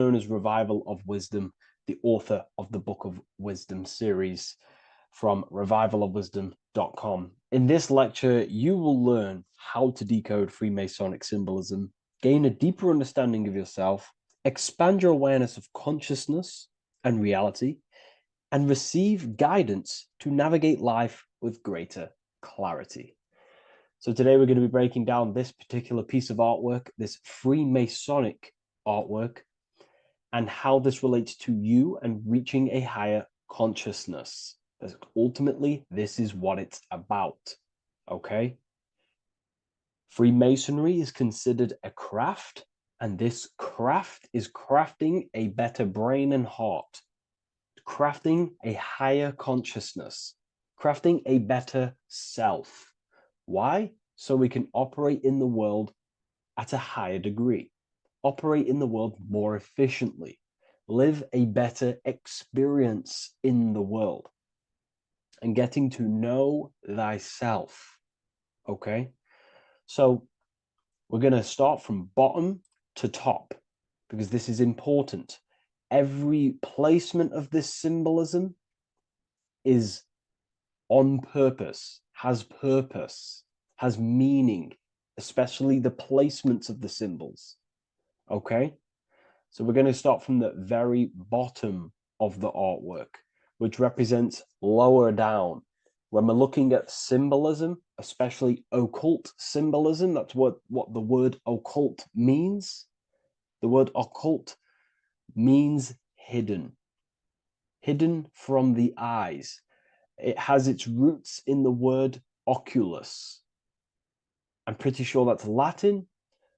known as Revival of Wisdom, the author of the Book of Wisdom series from revivalofwisdom.com. In this lecture, you will learn how to decode Freemasonic symbolism, gain a deeper understanding of yourself, expand your awareness of consciousness and reality, and receive guidance to navigate life with greater clarity. So today we're going to be breaking down this particular piece of artwork, this Freemasonic artwork, and how this relates to you and reaching a higher consciousness. Because ultimately, this is what it's about, okay? Freemasonry is considered a craft, and this craft is crafting a better brain and heart, crafting a higher consciousness, crafting a better self. Why? So we can operate in the world at a higher degree, operate in the world more efficiently, live a better experience in the world, and getting to know thyself. Okay? So we're going to start from bottom to top because this is important. Every placement of this symbolism is on purpose, has meaning, especially the placements of the symbols. Okay? So we're going to start from the very bottom of the artwork, which represents lower down. When we're looking at symbolism, especially occult symbolism, that's what the word occult means. The word occult means hidden, hidden from the eyes. It has its roots in the word oculus. I'm pretty sure that's Latin,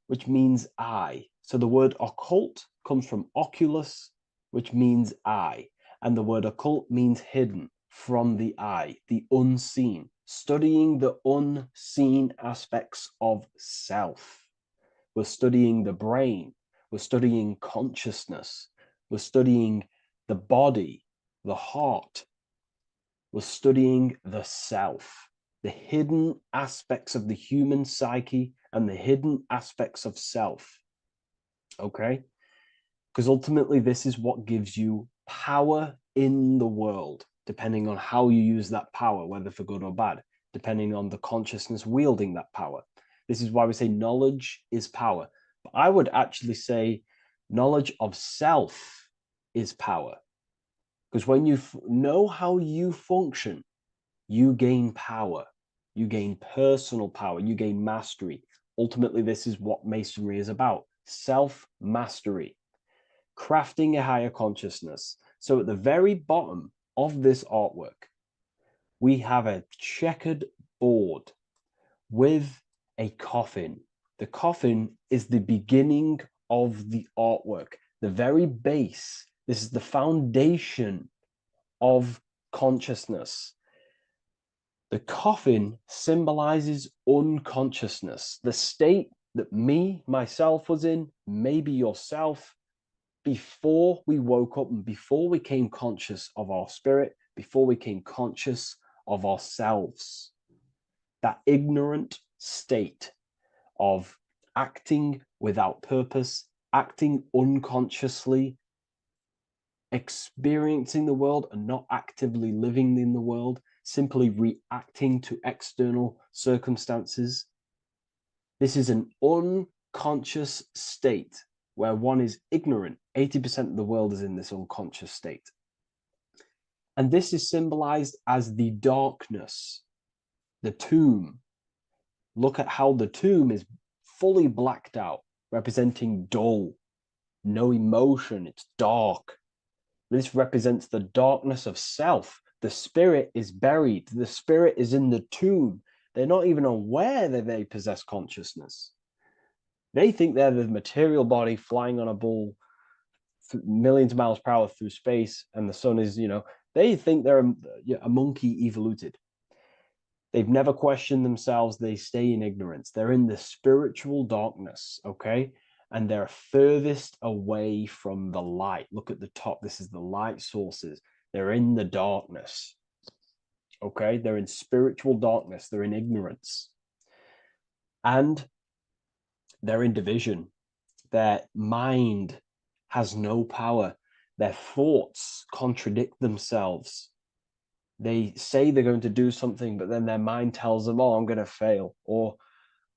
which means eye. So the word occult comes from oculus, which means eye. And the word occult means hidden, from the eye, the unseen, studying the unseen aspects of self. We're studying the brain. We're studying consciousness. We're studying the body, the heart. We're studying the self, the hidden aspects of the human psyche and the hidden aspects of self. Okay? Because ultimately, this is what gives you power in the world, depending on how you use that power, whether for good or bad, depending on the consciousness wielding that power. This is why we say knowledge is power. But I would actually say knowledge of self is power. Because when you know how you function, you gain power. You gain personal power. You gain mastery. Ultimately, this is what Masonry is about. Self-mastery. Crafting a higher consciousness. So at the very bottom of this artwork, we have a checkered board with a coffin. The coffin is the beginning of the artwork, the very base. This is the foundation of consciousness. The coffin symbolizes unconsciousness, the state that myself was in, maybe yourself, before we woke up and before we came conscious of our spirit, before we came conscious of ourselves. That ignorant state of acting without purpose, acting unconsciously, experiencing the world and not actively living in the world, simply reacting to external circumstances. This is an unconscious state where one is ignorant. 80% of the world is in this unconscious state. And this is symbolized as the darkness, the tomb. Look at how the tomb is fully blacked out, representing dull, no emotion, it's dark. This represents the darkness of self. The spirit is buried. The spirit is in the tomb. They're not even aware that they possess consciousness. They think they're the material body flying on a ball millions of miles per hour through space, and the sun is, they think they're a monkey evoluted. They've never questioned themselves. They stay in ignorance. They're in the spiritual darkness, okay? And they're furthest away from the light. Look at the top. This is the light sources. They're in the darkness, okay? They're in spiritual darkness. They're in ignorance. And they're in division. Their mind has no power. Their thoughts contradict themselves. They say they're going to do something, but then their mind tells them, oh, I'm going to fail. Or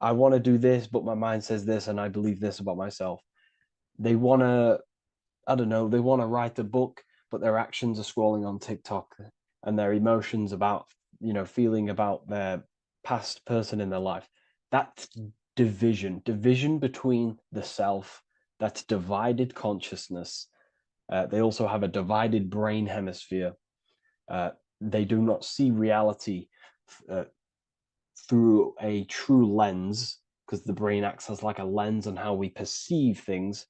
I want to do this, but my mind says this, and I believe this about myself. They want to, I don't know, they want to write a book, but their actions are scrolling on TikTok, and their emotions about, feeling about their past person in their life. That's division between the self. That's divided consciousness. They also have a divided brain hemisphere. They do not see reality through a true lens, because the brain acts as like a lens on how we perceive things.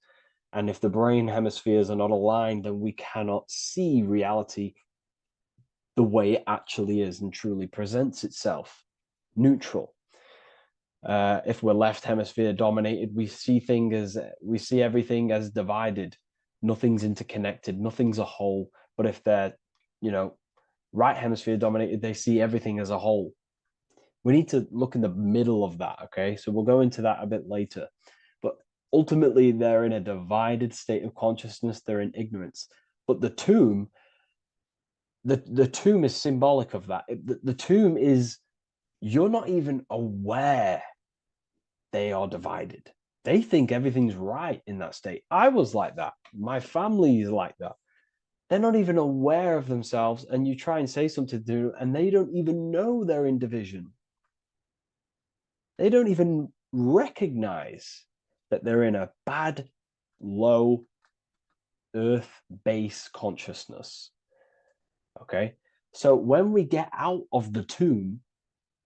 And if the brain hemispheres are not aligned, then we cannot see reality the way it actually is and truly presents itself, neutral. If we're left hemisphere dominated, we see everything as divided. Nothing's interconnected, nothing's a whole. But if they're, right hemisphere dominated, they see everything as a whole. We need to look in the middle of that, okay? So we'll go into that a bit later. But ultimately, they're in a divided state of consciousness. They're in ignorance. But the tomb is symbolic of that. The tomb is, you're not even aware they are divided. They think everything's right in that state. I was like that. My family is like that. They're not even aware of themselves, and you try and say something to them, and they don't even know they're in division. They don't even recognize that they're in a bad, low earth base consciousness. Okay? So when we get out of the tomb,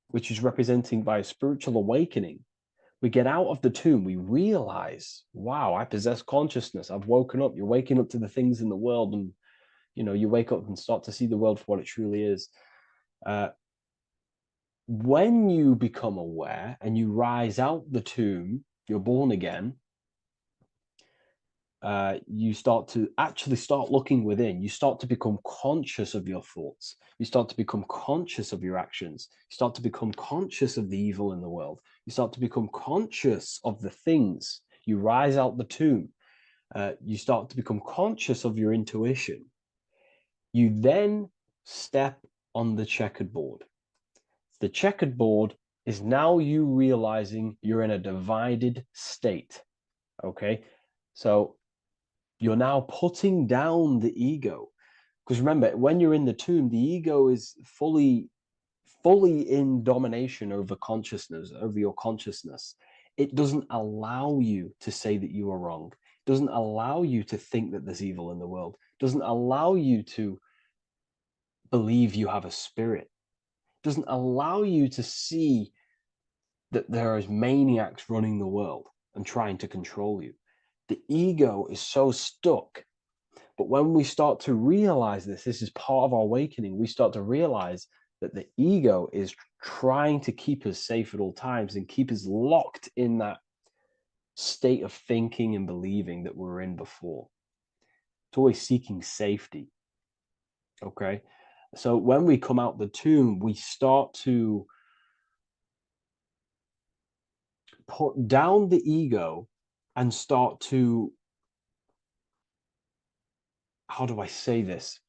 which is representing by a spiritual awakening, we get out of the tomb, we realize, wow, I possess consciousness. I've woken up. You're waking up to the things in the world, and you wake up and start to see the world for what it truly is. When you become aware and you rise out the tomb, you're born again. You start looking within. You start to become conscious of your thoughts. You start to become conscious of your actions. You start to become conscious of the evil in the world. You start to become conscious of the things. You rise out the tomb. You start to become conscious of your intuition. You then step on the checkered board. The checkered board is now you realizing you're in a divided state. Okay, so you're now putting down the ego, because remember, when you're in the tomb, the ego is fully in domination over consciousness, over your consciousness. It doesn't allow you to say that you are wrong. It doesn't allow you to think that there's evil in the world. It doesn't allow you to believe you have a spirit. It doesn't allow you to see that there is maniacs running the world and trying to control you. The ego is so stuck. But when we start to realize this is part of our awakening, we start to realize that the ego is trying to keep us safe at all times and keep us locked in that state of thinking and believing that we were in before. It's always seeking safety. Okay? So when we come out the tomb, we start to put down the ego and start to, how do I say this?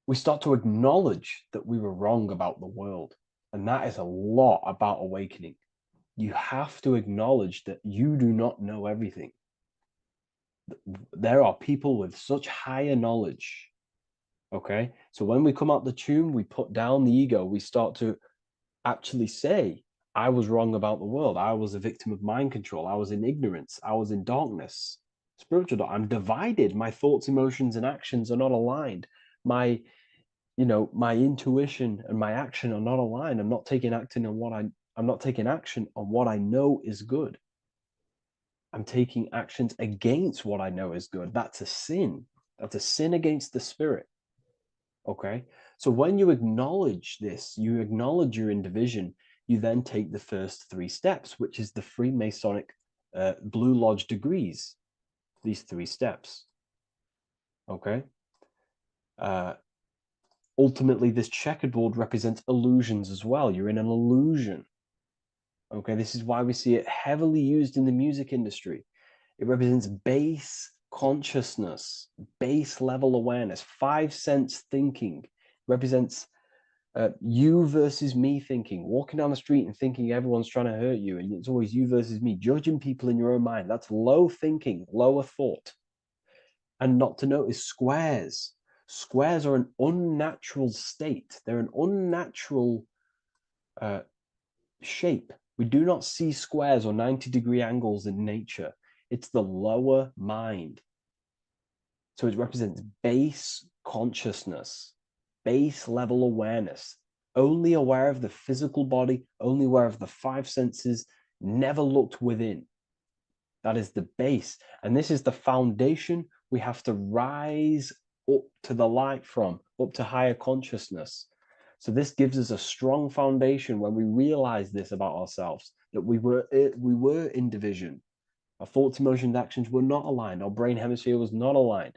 We start to acknowledge that we were wrong about the world. And that is a lot about awakening. You have to acknowledge that you do not know everything. There are people with such higher knowledge. Okay? So when we come out the tomb, we put down the ego. We start to actually say, I was wrong about the world. I was a victim of mind control. I was in ignorance. I was in darkness. Spiritual dark. I'm divided. My thoughts, emotions, and actions are not aligned. My intuition and my action are not aligned. I'm not taking action on what I know is good. I'm taking actions against what I know is good. That's a sin. That's a sin against the spirit. Okay? So when you acknowledge this, you acknowledge you're in division, you then take the first 3 steps, which is the Freemasonic Blue Lodge degrees. These 3 steps. Okay? Ultimately, this checkerboard represents illusions as well. You're in an illusion. Okay, this is why we see it heavily used in the music industry. It represents base consciousness, base level awareness, 5 sense thinking. It represents you versus me thinking, walking down the street and thinking everyone's trying to hurt you, and it's always you versus me, judging people in your own mind. That's low thinking, lower thought. And not to notice squares. Squares are an unnatural state. They're an unnatural shape. We do not see squares or 90-degree angles in nature. It's the lower mind. So it represents base consciousness, base level awareness, only aware of the physical body, only aware of the 5 senses, never looked within. That is the base. And this is the foundation we have to rise up to the light from, up to higher consciousness. So this gives us a strong foundation when we realize this about ourselves, that we were in division. Our thoughts, emotions, actions were not aligned. Our brain hemisphere was not aligned.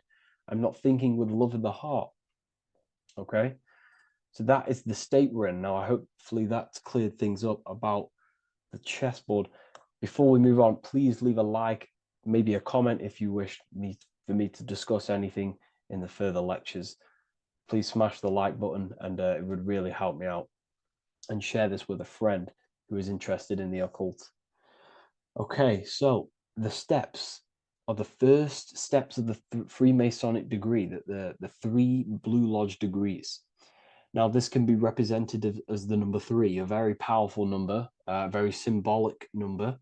I'm not thinking with love of the heart. Okay? So that is the state we're in. Now, hopefully that's cleared things up about the chessboard. Before we move on, please leave a like, maybe a comment if you wish for me to discuss anything in the further lectures. Please smash the like button, and it would really help me out. And share this with a friend who is interested in the occult. Okay, so the steps are the first steps of the Freemasonic degree, the 3 Blue Lodge degrees. Now, this can be represented as the number 3, a very powerful number, a very symbolic number.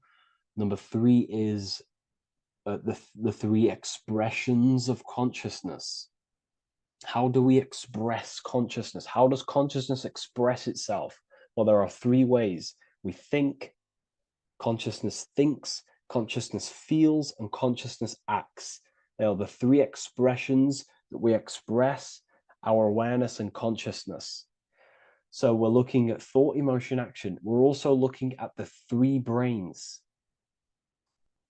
Number 3 is the 3 expressions of consciousness. How do we express consciousness? How does consciousness express itself? Well, there are 3 ways. We think, consciousness thinks, consciousness feels, and consciousness acts. They are the 3 expressions that we express our awareness and consciousness. So we're looking at thought, emotion, action. We're also looking at the 3 brains: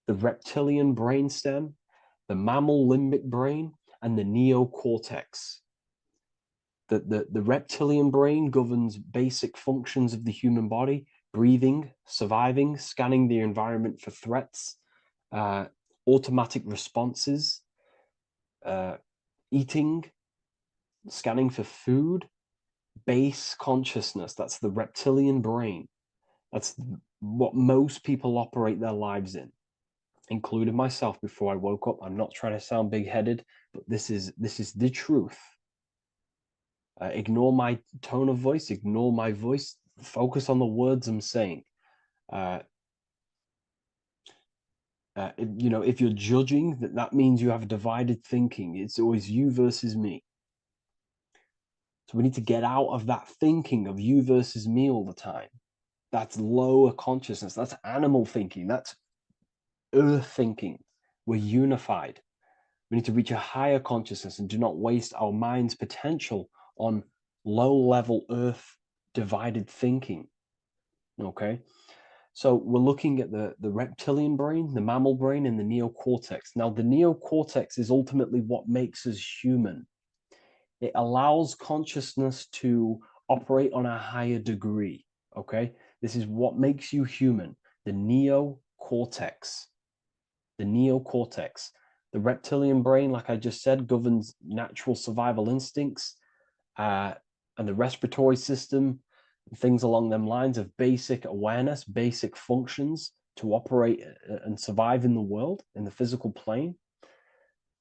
the reptilian brainstem, the mammal limbic brain, and the neocortex. The reptilian brain governs basic functions of the human body: breathing, surviving, scanning the environment for threats, automatic responses, eating, scanning for food, base consciousness. That's the reptilian brain. That's what most people operate their lives in, including myself before I woke up. I'm not trying to sound big-headed, but this is the truth. Ignore my tone of voice, ignore my voice, focus on the words I'm saying. You know, if you're judging, that means you have divided thinking. It's always you versus me. So we need to get out of that thinking of you versus me all the time. That's lower consciousness. That's animal thinking. That's earth thinking. We're unified. We need to reach a higher consciousness and do not waste our mind's potential on low-level earth divided thinking. Okay? So we're looking at the reptilian brain, the mammal brain, and the neocortex. Now, the neocortex is ultimately what makes us human. It allows consciousness to operate on a higher degree, okay? This is what makes you human, the neocortex. The neocortex. The reptilian brain, like I just said, governs natural survival instincts and the respiratory system, things along them lines of basic awareness, basic functions to operate and survive in the world, in the physical plane.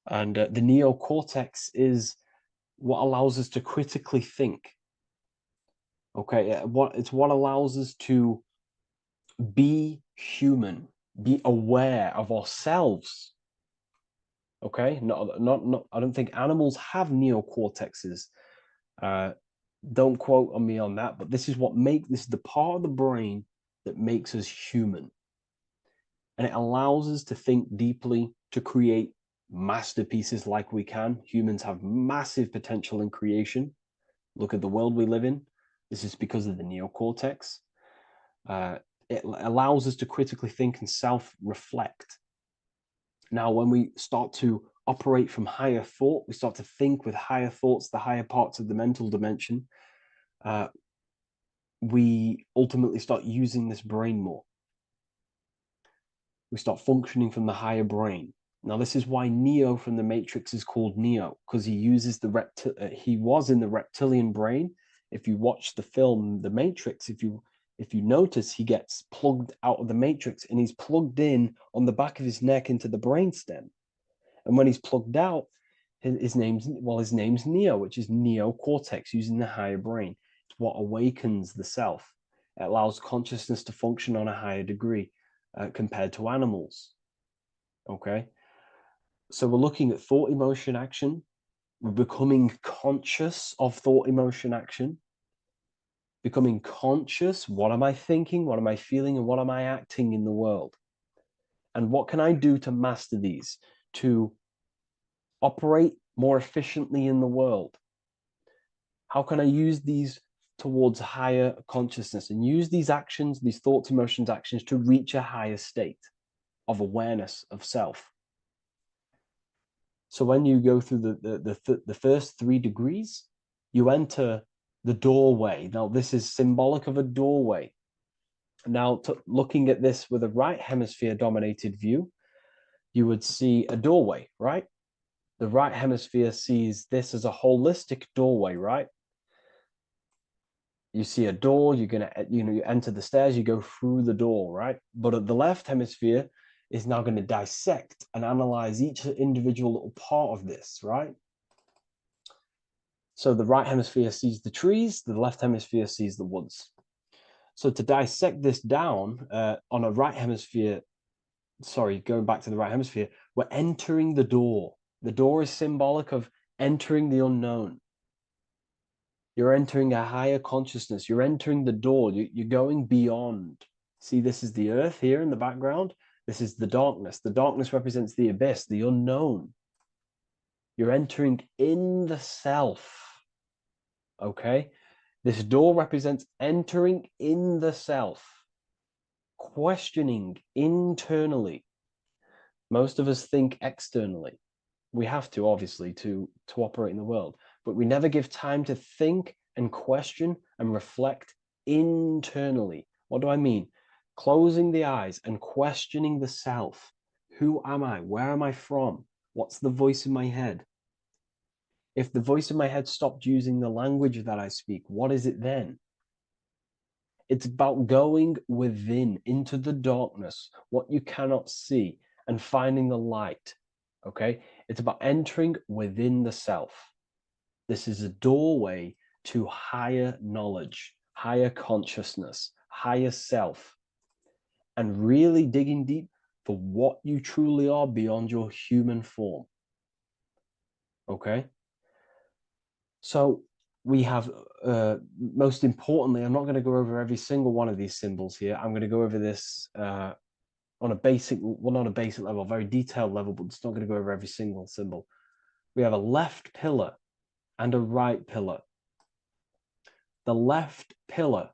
And the neocortex is what allows us to critically think. Okay, it's what allows us to be human, be aware of ourselves. Okay, not. I don't think animals have neocortexes. Don't quote on me on that, but this is the part of the brain that makes us human. And it allows us to think deeply, to create masterpieces like we can. Humans have massive potential in creation. Look at the world we live in. This is because of the neocortex. It allows us to critically think and self-reflect. Now, when we start to operate from higher thought, we start to think with higher thoughts, the higher parts of the mental dimension, we ultimately start using this brain more. We start functioning from the higher brain. Now, this is why Neo from the Matrix is called Neo, because he uses the he was in the reptilian brain. If you watch the film The Matrix, if you notice, he gets plugged out of the Matrix and he's plugged in on the back of his neck into the brainstem. And when he's plugged out, his name's Neo, which is neocortex, using the higher brain. It's what awakens the self. It allows consciousness to function on a higher degree compared to animals. Okay, so we're looking at thought, emotion, action. We're becoming conscious of thought, emotion, action. Becoming conscious. What am I thinking? What am I feeling? And what am I acting in the world? And what can I do to master these? To operate more efficiently in the world? How can I use these towards higher consciousness and use these actions, these thoughts, emotions, actions to reach a higher state of awareness of self? So when you go through the first 3 degrees, you enter the doorway. Now, this is symbolic of a doorway. Now, looking at this with a right hemisphere dominated view, you would see a doorway, right? The right hemisphere sees this as a holistic doorway, right? You see a door, you're going to, you enter the stairs, you go through the door, right? But at the left hemisphere is now going to dissect and analyze each individual little part of this, right? So the right hemisphere sees the trees, the left hemisphere sees the woods. So to dissect this down on a right hemisphere, going back to the right hemisphere, we're entering the door. The door is symbolic of entering the unknown. You're entering a higher consciousness. You're entering the door. You're going beyond. See, this is the earth here in the background. This is the darkness. The darkness represents the abyss, the unknown. You're entering in the self. Okay? This door represents entering in the self, questioning internally. Most of us think externally. We have to, obviously, to operate in the world, but we never give time to think and question and reflect internally. What do I mean? Closing the eyes and questioning the self. Who am I? Where am I from? What's the voice in my head? If the voice in my head stopped using the language that I speak, what is it then? It's about going within, into the darkness, what you cannot see, and finding the light. Okay? It's about entering within the self. This is a doorway to higher knowledge, higher consciousness, higher self, and really digging deep for what you truly are beyond your human form. Okay? So we have, most importantly, I'm not going to go over every single one of these symbols here. I'm going to go over this on a basic, well, not a basic level, a very detailed level, but it's not going to go over every single symbol. We have a left pillar and a right pillar. The left pillar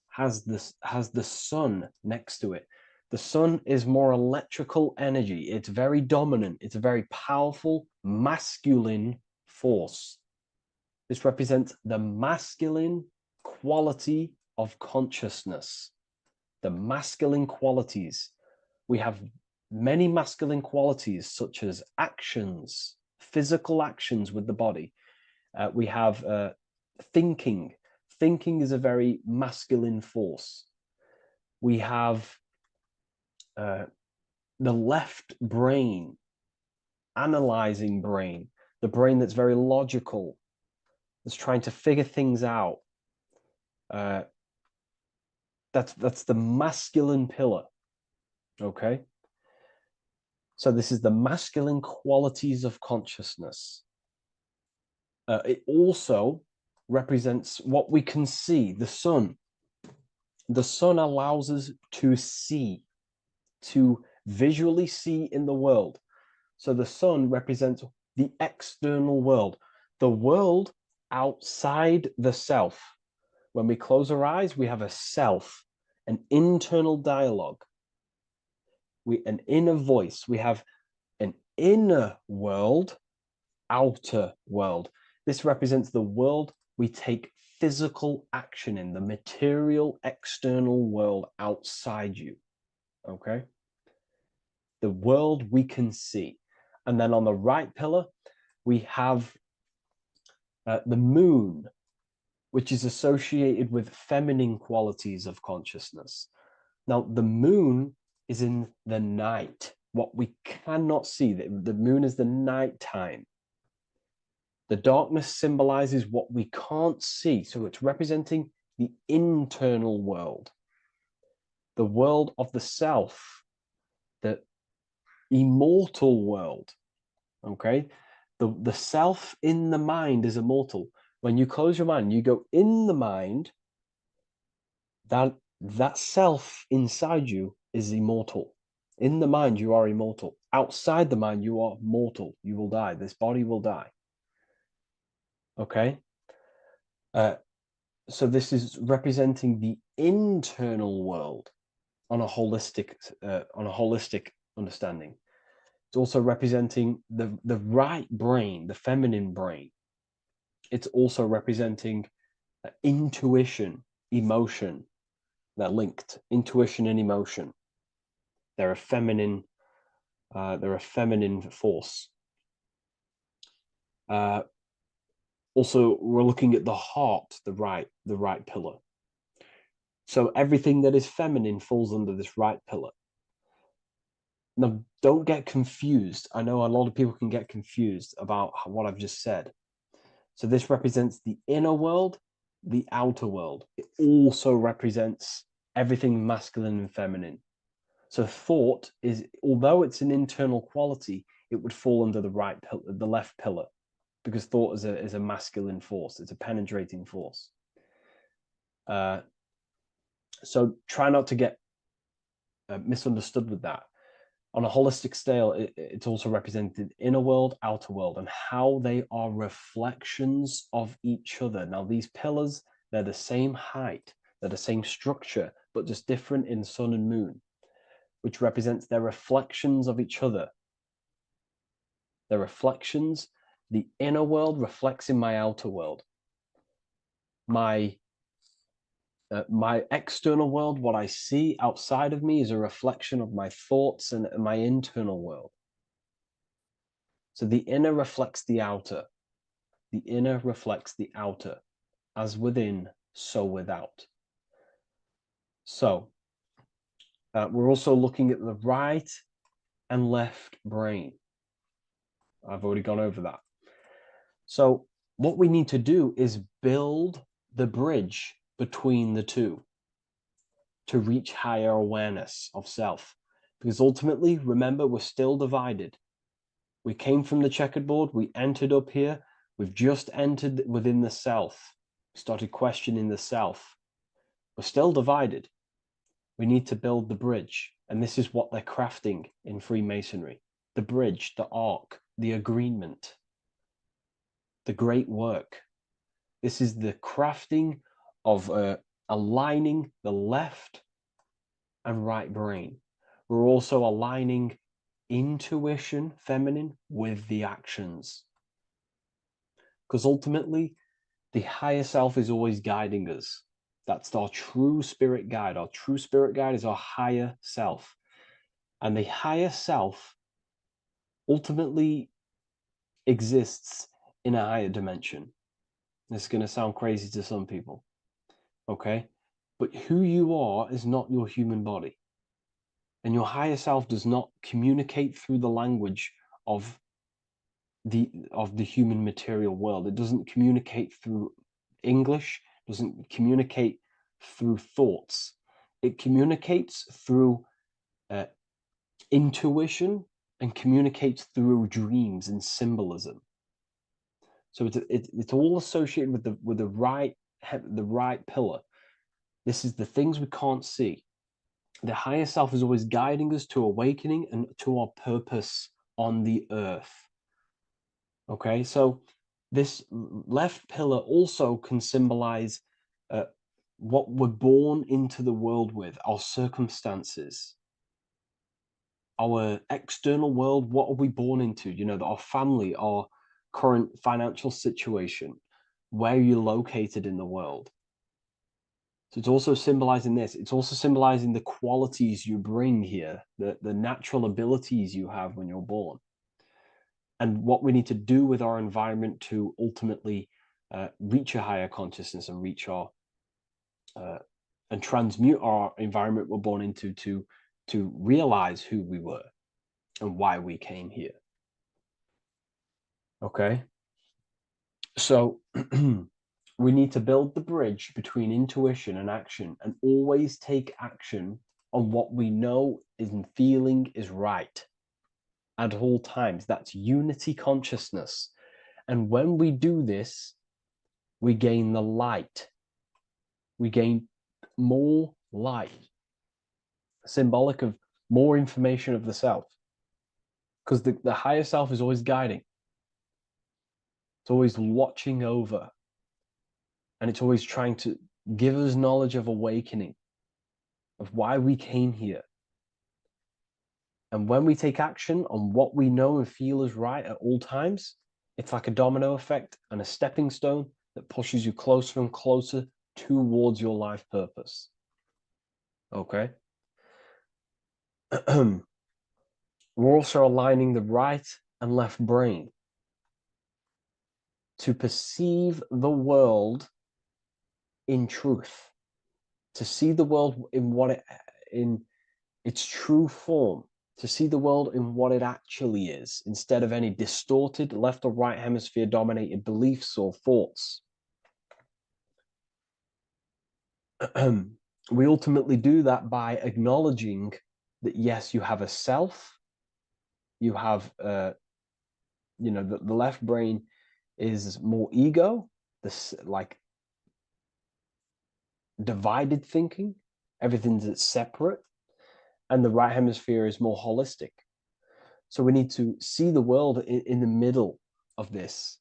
has the sun next to it. The sun is more electrical energy. It's very dominant. It's a very powerful masculine force. This represents the masculine quality of consciousness. The masculine qualities. We have many masculine qualities, such as actions, physical actions with the body. We have thinking. Thinking is a very masculine force. We have the left brain, analyzing brain, the brain that's very logical, that's trying to figure things out. That's the masculine pillar. Okay. So this is the masculine qualities of consciousness. It also represents what we can see, the sun. The sun allows us to see, to visually see in the world. So the sun represents the external world, the world outside the self. When we close our eyes, we have a self, an internal dialogue, an inner voice. We have an inner world, outer world. This represents the world we take physical action in, the material external world outside you. Okay? the world we can see. And then on the right pillar, we have the moon, which is associated with feminine qualities of consciousness. Now, the moon is in the night, what we cannot see. The moon is the nighttime. The darkness symbolizes what we can't see. So it's representing the internal world, the world of the self, the immortal world. Okay? The self in the mind is immortal. When you close your mind, you go in the mind, that self inside you is immortal. In the mind, you are immortal. Outside the mind, you are mortal. You will die. This body will die. Okay? So this is representing the internal world on a holistic understanding. It's also representing the right brain, the feminine brain. It's also representing intuition, emotion. They're linked. Intuition and emotion. They're a feminine force. Also, we're looking at the heart, the right pillar. So everything that is feminine falls under this right pillar. Now, don't get confused. I know a lot of people can get confused about what I've just said. So this represents the inner world, the outer world. It also represents everything masculine and feminine. So thought is, although it's an internal quality, it would fall under the left pillar, because thought is a masculine force. It's a penetrating force. So try not to get misunderstood with that. On a holistic scale, it's also represented inner world, outer world, and how they are reflections of each other. Now, these pillars, they're the same height, they're the same structure, but just different in sun and moon, which represents their reflections of each other. Their reflections, the inner world reflects in my outer world. My external world, what I see outside of me, is a reflection of my thoughts and my internal world. So the inner reflects the outer. The inner reflects the outer. As within, so without. So we're also looking at the right and left brain. I've already gone over that. So what we need to do is build the bridge between the two to reach higher awareness of self. Because ultimately, remember, we're still divided. We came from the checkerboard, we entered up here, we've just entered within the self, started questioning the self. We're still divided. We need to build the bridge. And this is what they're crafting in Freemasonry. The bridge, the arc, the agreement, the great work. This is the crafting of aligning the left and right brain. We're also aligning intuition, feminine, with the actions. Because ultimately, the higher self is always guiding us. That's our true spirit guide. Our true spirit guide is our higher self. And the higher self ultimately exists in a higher dimension. This is going to sound crazy to some people, okay? But who you are is not your human body. And your higher self does not communicate through the language of the human material world. It doesn't communicate through English, doesn't communicate through thoughts. It communicates through intuition and communicates through dreams and symbolism. So it's all associated with the right pillar. This is the things we can't see. The higher self is always guiding us to awakening and to our purpose on the earth. Okay, so this left pillar also can symbolize what we're born into the world with, our circumstances, our external world. What are we born into? You know, our family, our current financial situation, where you're located in the world. So it's also symbolizing this. It's also symbolizing the qualities you bring here, the natural abilities you have when you're born, and what we need to do with our environment to ultimately reach a higher consciousness and reach our and transmute our environment we're born into to realize who we were and why we came here. Okay, so we need to build the bridge between intuition and action, and always take action on what we know and feeling is right at all times. That's unity consciousness. And when we do this, we gain the light. We gain more light, symbolic of more information of the self. Because the higher self is always guiding. It's always watching over. And it's always trying to give us knowledge of awakening, of why we came here. And when we take action on what we know and feel is right at all times, it's like a domino effect and a stepping stone that pushes you closer and closer towards your life purpose. Okay? We're also aligning the right and left brain to perceive the world in truth, to see the world in its true form, to see the world in what it actually is, instead of any distorted left or right hemisphere dominated beliefs or thoughts. We ultimately do that by acknowledging that, yes, you have a self, you have you know, the left brain is more ego, this like divided thinking, everything's separate, and the right hemisphere is more holistic. So we need to see the world in the middle of this,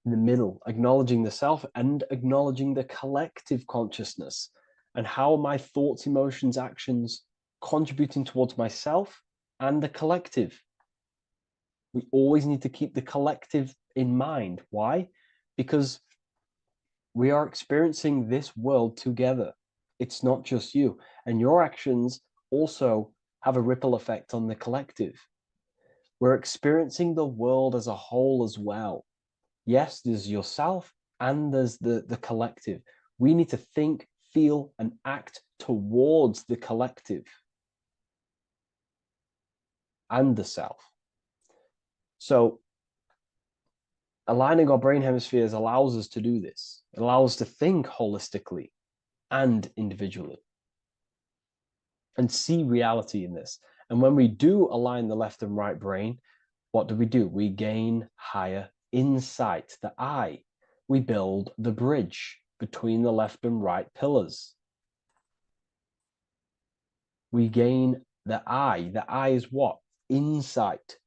in the middle, acknowledging the self and acknowledging the collective consciousness, and how my thoughts, emotions, actions contributing towards myself and the collective. We always need to keep the collective in mind. Why? Because we are experiencing this world together. It's not just you. And your actions also have a ripple effect on the collective. We're experiencing the world as a whole as well. Yes, there's yourself and there's the collective. We need to think, feel, and act towards the collective and the self. So aligning our brain hemispheres allows us to do this. It allows us to think holistically and individually and see reality in this. And when we do align the left and right brain, what do? We gain higher insight, the eye. We build the bridge between the left and right pillars. We gain the eye. The eye is what? Insight.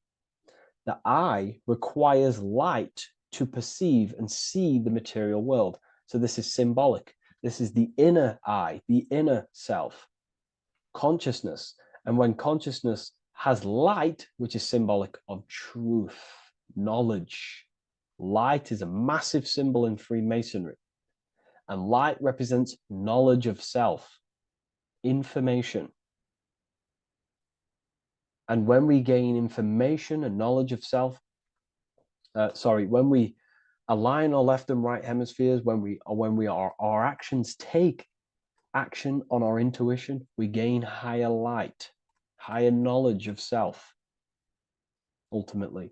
The eye requires light to perceive and see the material world. So this is symbolic. This is the inner eye, the inner self, consciousness. And when consciousness has light, which is symbolic of truth, knowledge, light is a massive symbol in Freemasonry. And light represents knowledge of self, information. And when we gain information and knowledge of self, when we align our left and right hemispheres, our actions take action on our intuition, we gain higher light, higher knowledge of self, ultimately.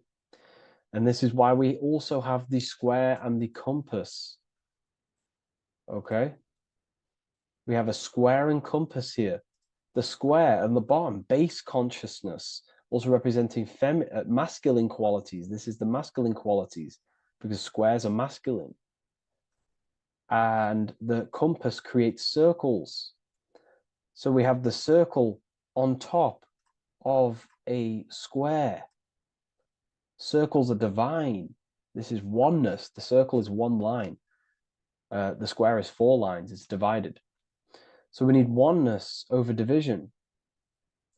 And this is why we also have the square and the compass. Okay? We have a square and compass here. The square and the bottom, base consciousness, also representing masculine qualities. This is the masculine qualities because squares are masculine. And the compass creates circles. So we have the circle on top of a square. Circles are divine. This is oneness. The circle is one line. The square is 4 lines. It's divided. So we need oneness over division.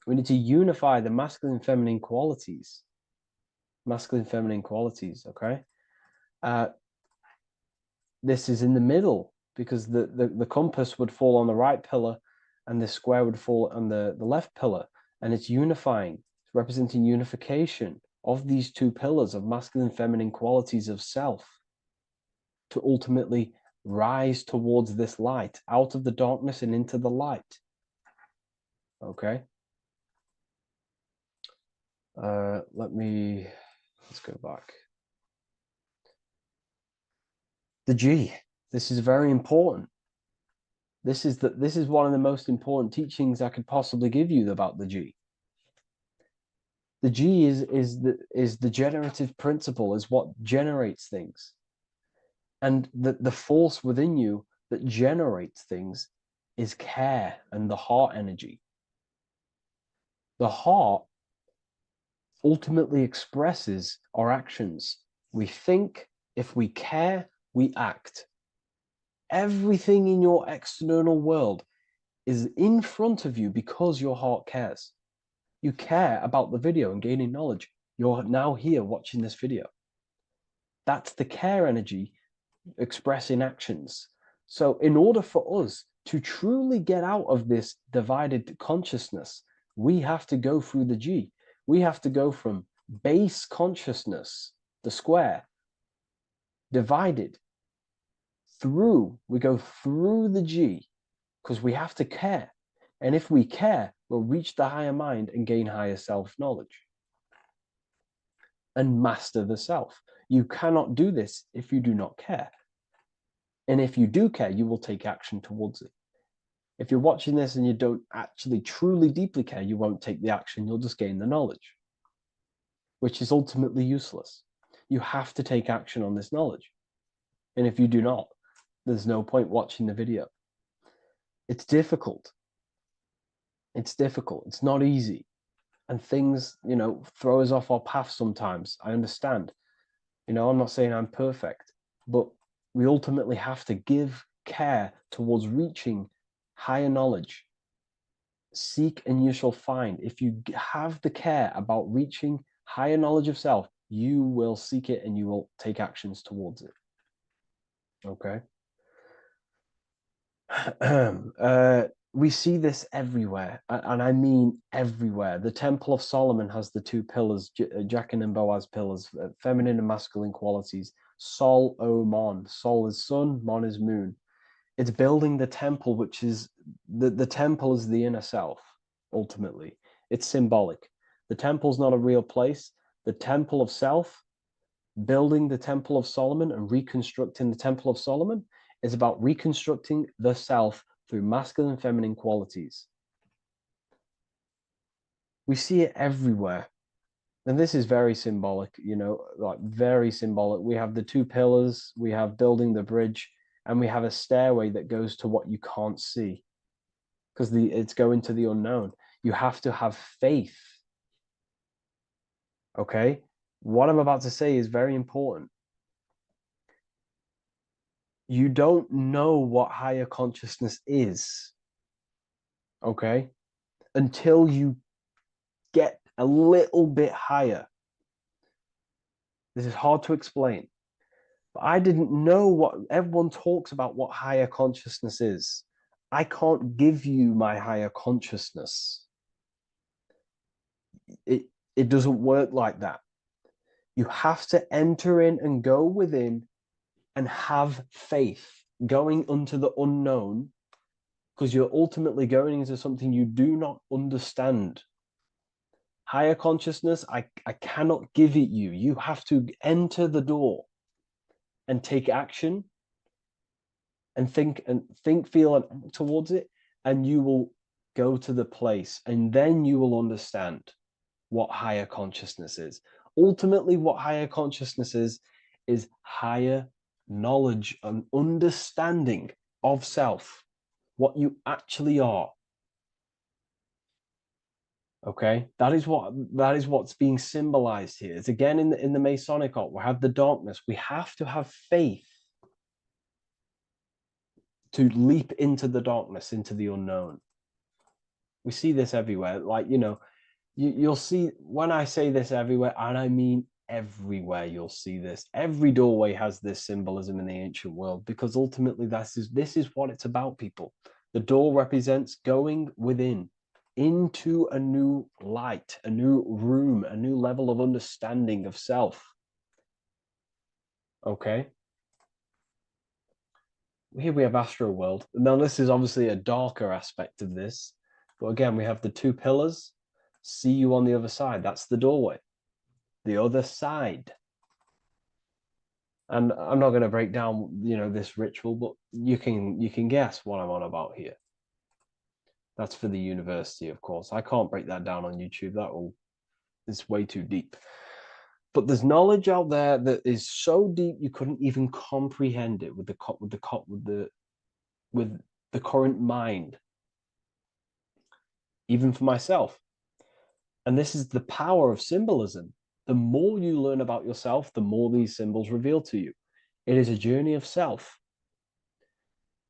We need to unify the masculine and feminine qualities. Masculine, feminine qualities, okay? This is in the middle. because the compass would fall on the right pillar and the square would fall on the left pillar, and it's unifying. It's representing unification of these two pillars of masculine and feminine qualities of self to ultimately rise towards this light, out of the darkness and into the light. Okay. Let's go back. The G. This is very important. This is one of the most important teachings I could possibly give you about the G. The G is the generative principle, is what generates things. And the force within you that generates things is care and the heart energy. The heart ultimately expresses our actions. We think, if we care, we act. Everything in your external world is in front of you because your heart cares. You care about the video and gaining knowledge. You're now here watching this video. That's the care energy expressing actions. So in order for us to truly get out of this divided consciousness, we have to go through the G. We have to go from base consciousness, the square, divided, we go through the G, because we have to care. And if we care, we'll reach the higher mind and gain higher self-knowledge and master the self. You cannot do this if you do not care. And if you do care, you will take action towards it. If you're watching this and you don't actually truly deeply care, you won't take the action. You'll just gain the knowledge, which is ultimately useless. You have to take action on this knowledge. And if you do not, there's no point watching the video. It's difficult. It's difficult. It's not easy. And things, throw us off our path sometimes. I understand. I'm not saying I'm perfect, but we ultimately have to give care towards reaching higher knowledge. Seek and you shall find. If you have the care about reaching higher knowledge of self, you will seek it and you will take actions towards it. Okay. We see this everywhere, and I mean everywhere. The Temple of Solomon has the two pillars, Jachin and Boaz pillars, feminine and masculine qualities. Sol, O, Mon. Sol is sun, Mon is moon. It's building the temple, which is the temple is the inner self, ultimately. It's symbolic. The temple's not a real place. The temple of self, building the Temple of Solomon and reconstructing the Temple of Solomon, is about reconstructing the self through masculine and feminine qualities. We see it everywhere. And this is very symbolic, like very symbolic. We have the two pillars, we have building the bridge, and we have a stairway that goes to what you can't see, because it's going to the unknown. You have to have faith. Okay? What I'm about to say is very important. You don't know what higher consciousness is, okay, until you get a little bit higher. This is hard to explain, but I didn't know what everyone talks about, what higher consciousness is. I can't give you my higher consciousness. It doesn't work like that. You have to enter in and go within and have faith, going into the unknown, because you're ultimately going into something you do not understand. Higher consciousness, I cannot give it you. You have to enter the door and take action and think, feel, and act towards it, and you will go to the place, and then you will understand what higher consciousness is. Ultimately, what higher consciousness is higher knowledge and understanding of self, what you actually are. Okay, that is what's being symbolized here. It's again in the Masonic art. We have the darkness. We have to have faith to leap into the darkness, into the unknown. We see this everywhere. Like, you'll see when I say this everywhere, and I mean everywhere you'll see this. Every doorway has this symbolism in the ancient world, because ultimately this is what it's about, people. The door represents going within into a new light, a new room, a new level of understanding of self. Okay. Here we have astral world. Now this is obviously a darker aspect of this, but again, we have the two pillars. See you on the other side. That's the doorway. The other side. And I'm not going to break down, this ritual, but you can guess what I'm on about here. That's for the university, of course. I can't break that down on YouTube. It's way too deep. But there's knowledge out there that is so deep you couldn't even comprehend it with the current mind, even for myself. And this is the power of symbolism. The more you learn about yourself, the more these symbols reveal to you. It is a journey of self.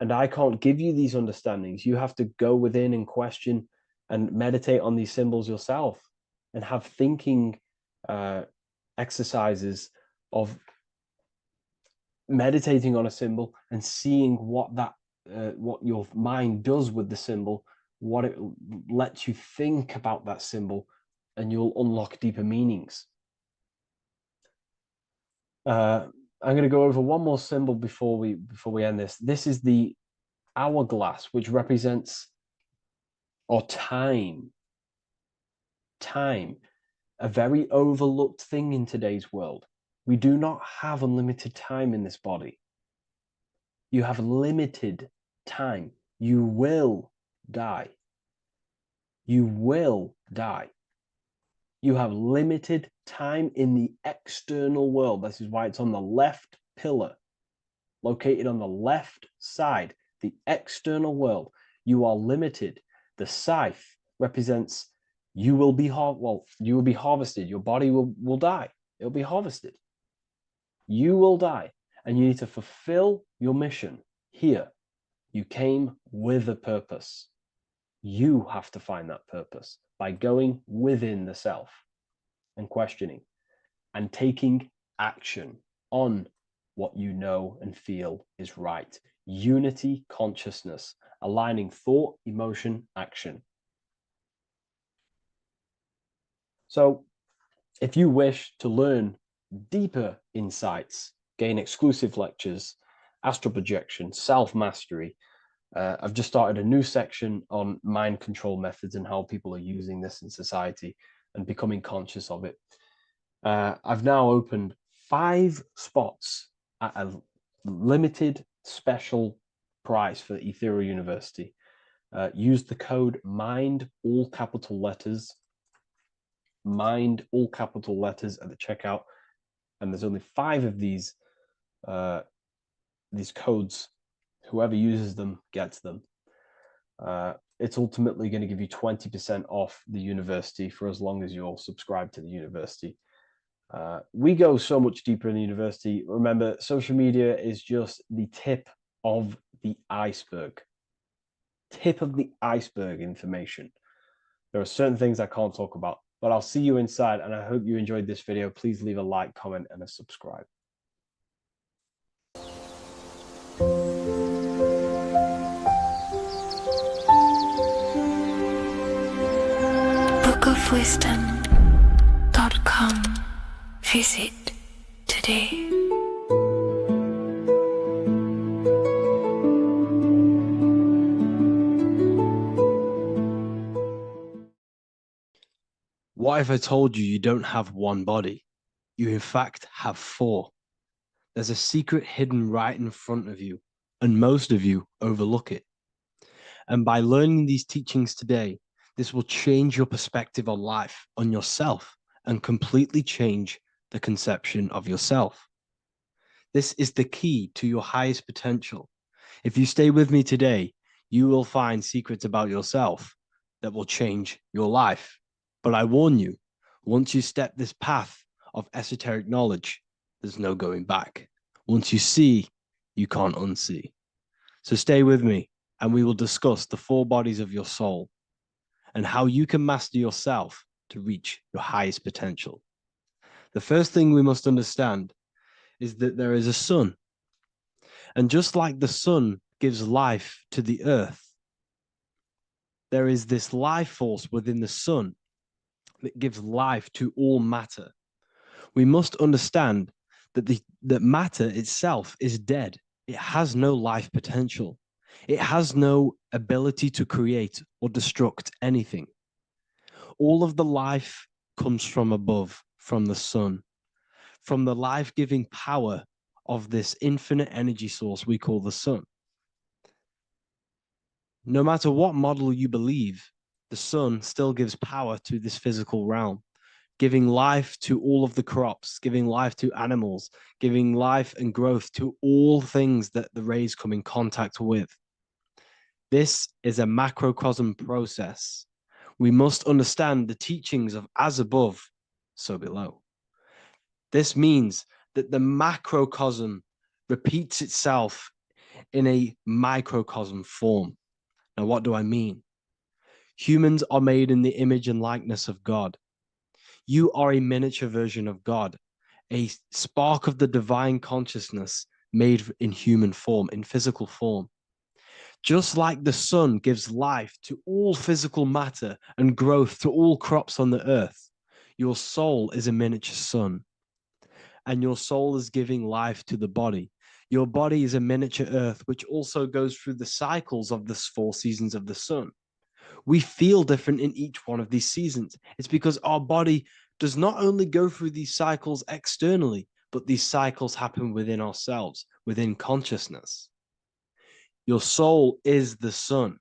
And I can't give you these understandings. You have to go within and question and meditate on these symbols yourself, and have thinking exercises of meditating on a symbol and seeing what your mind does with the symbol, what it lets you think about that symbol, and you'll unlock deeper meanings. I'm going to go over one more symbol before we end this. This is the hourglass, which represents time, a very overlooked thing in today's world. We do not have unlimited time in this body. You have limited time. You will die. You will die. You have limited time in the external world. This is why it's on the left pillar, located on the left side, the external world. You are limited. The scythe represents you will be harvested. Your body will die. It'll be harvested. You will die, and you need to fulfill your mission here. You came with a purpose. You have to find that purpose by going within the self and questioning and taking action on what you know and feel is right. Unity consciousness, aligning thought, emotion, action. So if you wish to learn deeper insights, gain exclusive lectures, astral projection, self-mastery, I've just started a new section on mind control methods and how people are using this in society and becoming conscious of it. I've now opened 5 spots at a limited special price for Ethereal University. Use the code MIND, all capital letters, MIND, all capital letters at the checkout. And there's only 5 of these codes. Whoever uses them gets them. It's ultimately going to give you 20% off the university for as long as you're subscribed to the university. We go so much deeper in the university. Remember, social media is just the tip of the iceberg. Tip of the iceberg information. There are certain things I can't talk about, but I'll see you inside, and I hope you enjoyed this video. Please leave a like, comment, and a subscribe. bookofwisdom.com. Visit today. What if I told you don't have one body? You in fact have 4. There's a secret hidden right in front of you, and most of you overlook it. And by learning these teachings today, this will change your perspective on life, on yourself, and completely change the conception of yourself. This is the key to your highest potential. If you stay with me today, you will find secrets about yourself that will change your life. But I warn you, once you step this path of esoteric knowledge, there's no going back. Once you see, you can't unsee. So stay with me, and we will discuss the 4 bodies of your soul and how you can master yourself to reach your highest potential. The first thing we must understand is that there is a sun. And just like the sun gives life to the earth, there is this life force within the sun that gives life to all matter. We must understand that that matter itself is dead. It has no life potential. It has no ability to create or destruct anything. All of the life comes from above, from the sun, from the life-giving power of this infinite energy source we call the sun. No matter what model you believe, the sun still gives power to this physical realm, giving life to all of the crops, giving life to animals, giving life and growth to all things that the rays come in contact with. This is a macrocosm process. We must understand the teachings of as above, so below. This means that the macrocosm repeats itself in a microcosm form. Now, what do I mean? Humans are made in the image and likeness of God. You are a miniature version of God, a spark of the divine consciousness made in human form, in physical form. Just like the sun gives life to all physical matter and growth to all crops on the earth, your soul is a miniature sun. And your soul is giving life to the body. Your body is a miniature earth, which also goes through the cycles of the 4 seasons of the sun. We feel different in each one of these seasons. It's because our body does not only go through these cycles externally, but these cycles happen within ourselves, within consciousness. Your soul is the sun.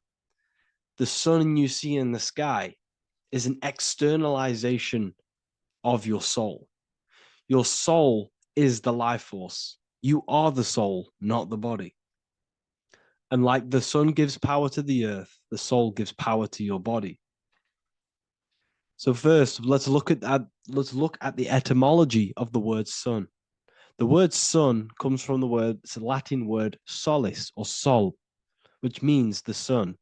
The sun you see in the sky is an externalization of your soul. Your soul is the life force. You are the soul, not the body. And like the sun gives power to the earth, the soul gives power to your body. So first, let's look at the etymology of the word sun. The word sun comes from it's a Latin word solis or sol, which means the sun.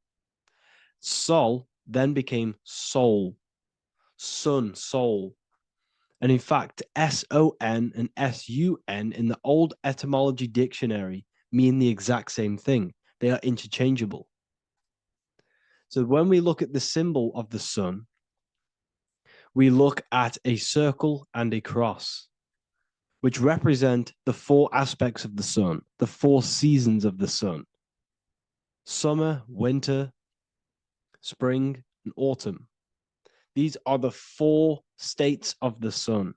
Sol then became soul, sun, soul. And in fact, S-O-N and S-U-N in the old etymology dictionary mean the exact same thing. They are interchangeable. So when we look at the symbol of the sun, we look at a circle and a cross, which represent the 4 aspects of the sun, the 4 seasons of the sun: summer, winter, spring, and autumn. These are the 4 states of the sun.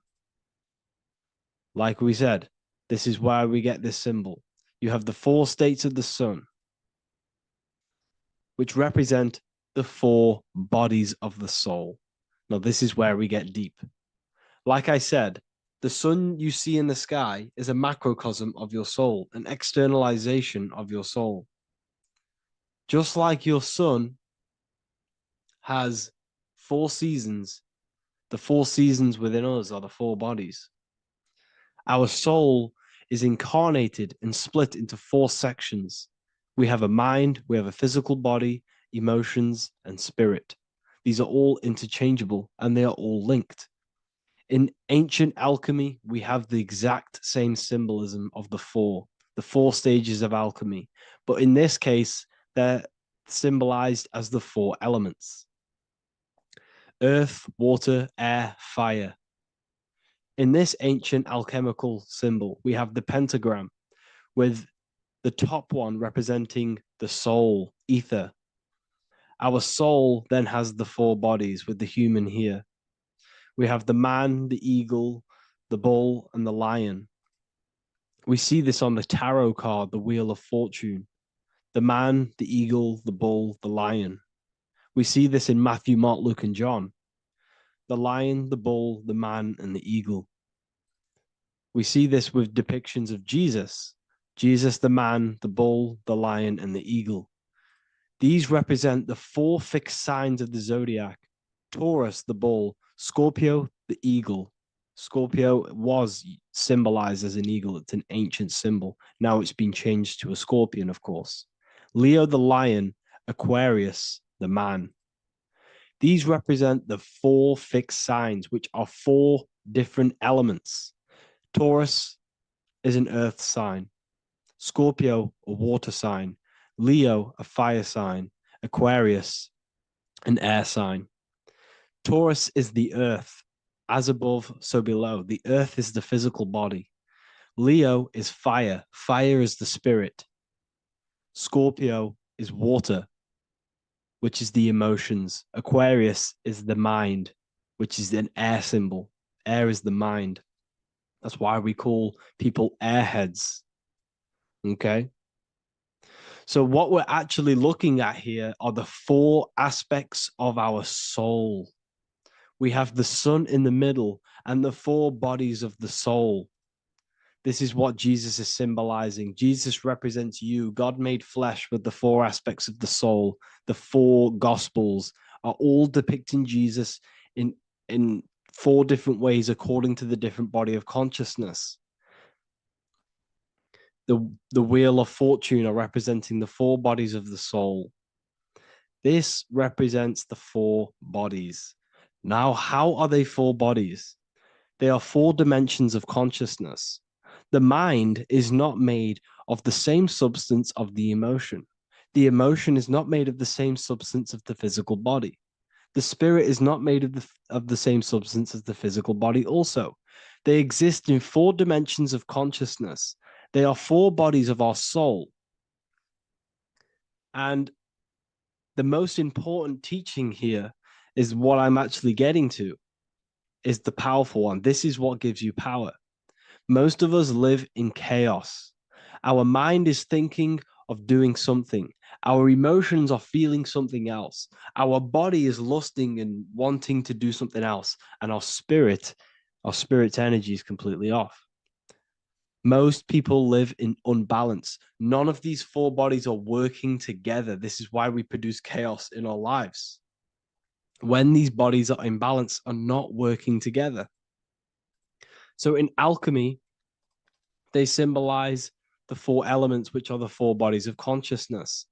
Like we said, this is why we get this symbol. You have the 4 states of the sun, which represent the 4 bodies of the soul. Now, this is where we get deep. Like I said, the sun you see in the sky is a macrocosm of your soul, an externalization of your soul. Just like your sun has 4 seasons, the 4 seasons within us are the 4 bodies. Our soul is incarnated and split into 4 sections. We have a mind, we have a physical body, emotions, and spirit. These are all interchangeable and they are all linked. In ancient alchemy, we have the exact same symbolism of the 4 stages of alchemy. But in this case, they're symbolized as the 4 elements: earth, water, air, fire. In this ancient alchemical symbol, we have the pentagram, with the top one representing the soul, ether. Our soul then has the 4 bodies, with the human here. We have the man, the eagle, the bull, and the lion. We see this on the tarot card, the Wheel of Fortune. The man, the eagle, the bull, the lion. We see this in Matthew, Mark, Luke, and John. The lion, the bull, the man, and the eagle. We see this with depictions of Jesus. Jesus, the man, the bull, the lion, and the eagle. These represent the 4 fixed signs of the zodiac: Taurus, the bull; Scorpio, the eagle. Scorpio was symbolized as an eagle. It's an ancient symbol. Now it's been changed to a scorpion, of course. Leo, the lion; Aquarius, the man. These represent the 4 fixed signs, which are 4 different elements. Taurus is an earth sign, Scorpio, a water sign, Leo, a fire sign, Aquarius, an air sign. Taurus is the earth, as above, so below. The earth is the physical body. Leo is fire. Fire is the spirit. Scorpio is water, which is the emotions. Aquarius is the mind, which is an air symbol. Air is the mind. That's why we call people airheads. Okay. So, what we're actually looking at here are the four aspects of our soul. We have the sun in the middle and the four bodies of the soul. This is what Jesus is symbolizing. Jesus represents you. God made flesh with the four aspects of the soul. The four gospels are all depicting Jesus in four different ways according to the different body of consciousness. The wheel of fortune are representing the four bodies of the soul. This represents the four bodies. Now, how are they four bodies? They are four dimensions of consciousness. The mind is not made of the same substance of the emotion. The emotion is not made of the same substance of the physical body. The spirit is not made of the same substance as the physical body also. They exist in four dimensions of consciousness. They are four bodies of our soul. And the most important teaching here is what I'm actually getting to, is the powerful one. This is what gives you power. Most of us live in chaos. Our mind is thinking of doing something. Our emotions are feeling something else. Our body is lusting and wanting to do something else. And our spirit's energy is completely off. Most people live in unbalance. None of these four bodies are working together. This is why we produce chaos in our lives. When these bodies are in balance, are not working together. So in alchemy, they symbolize the four elements, which are the four bodies of consciousness.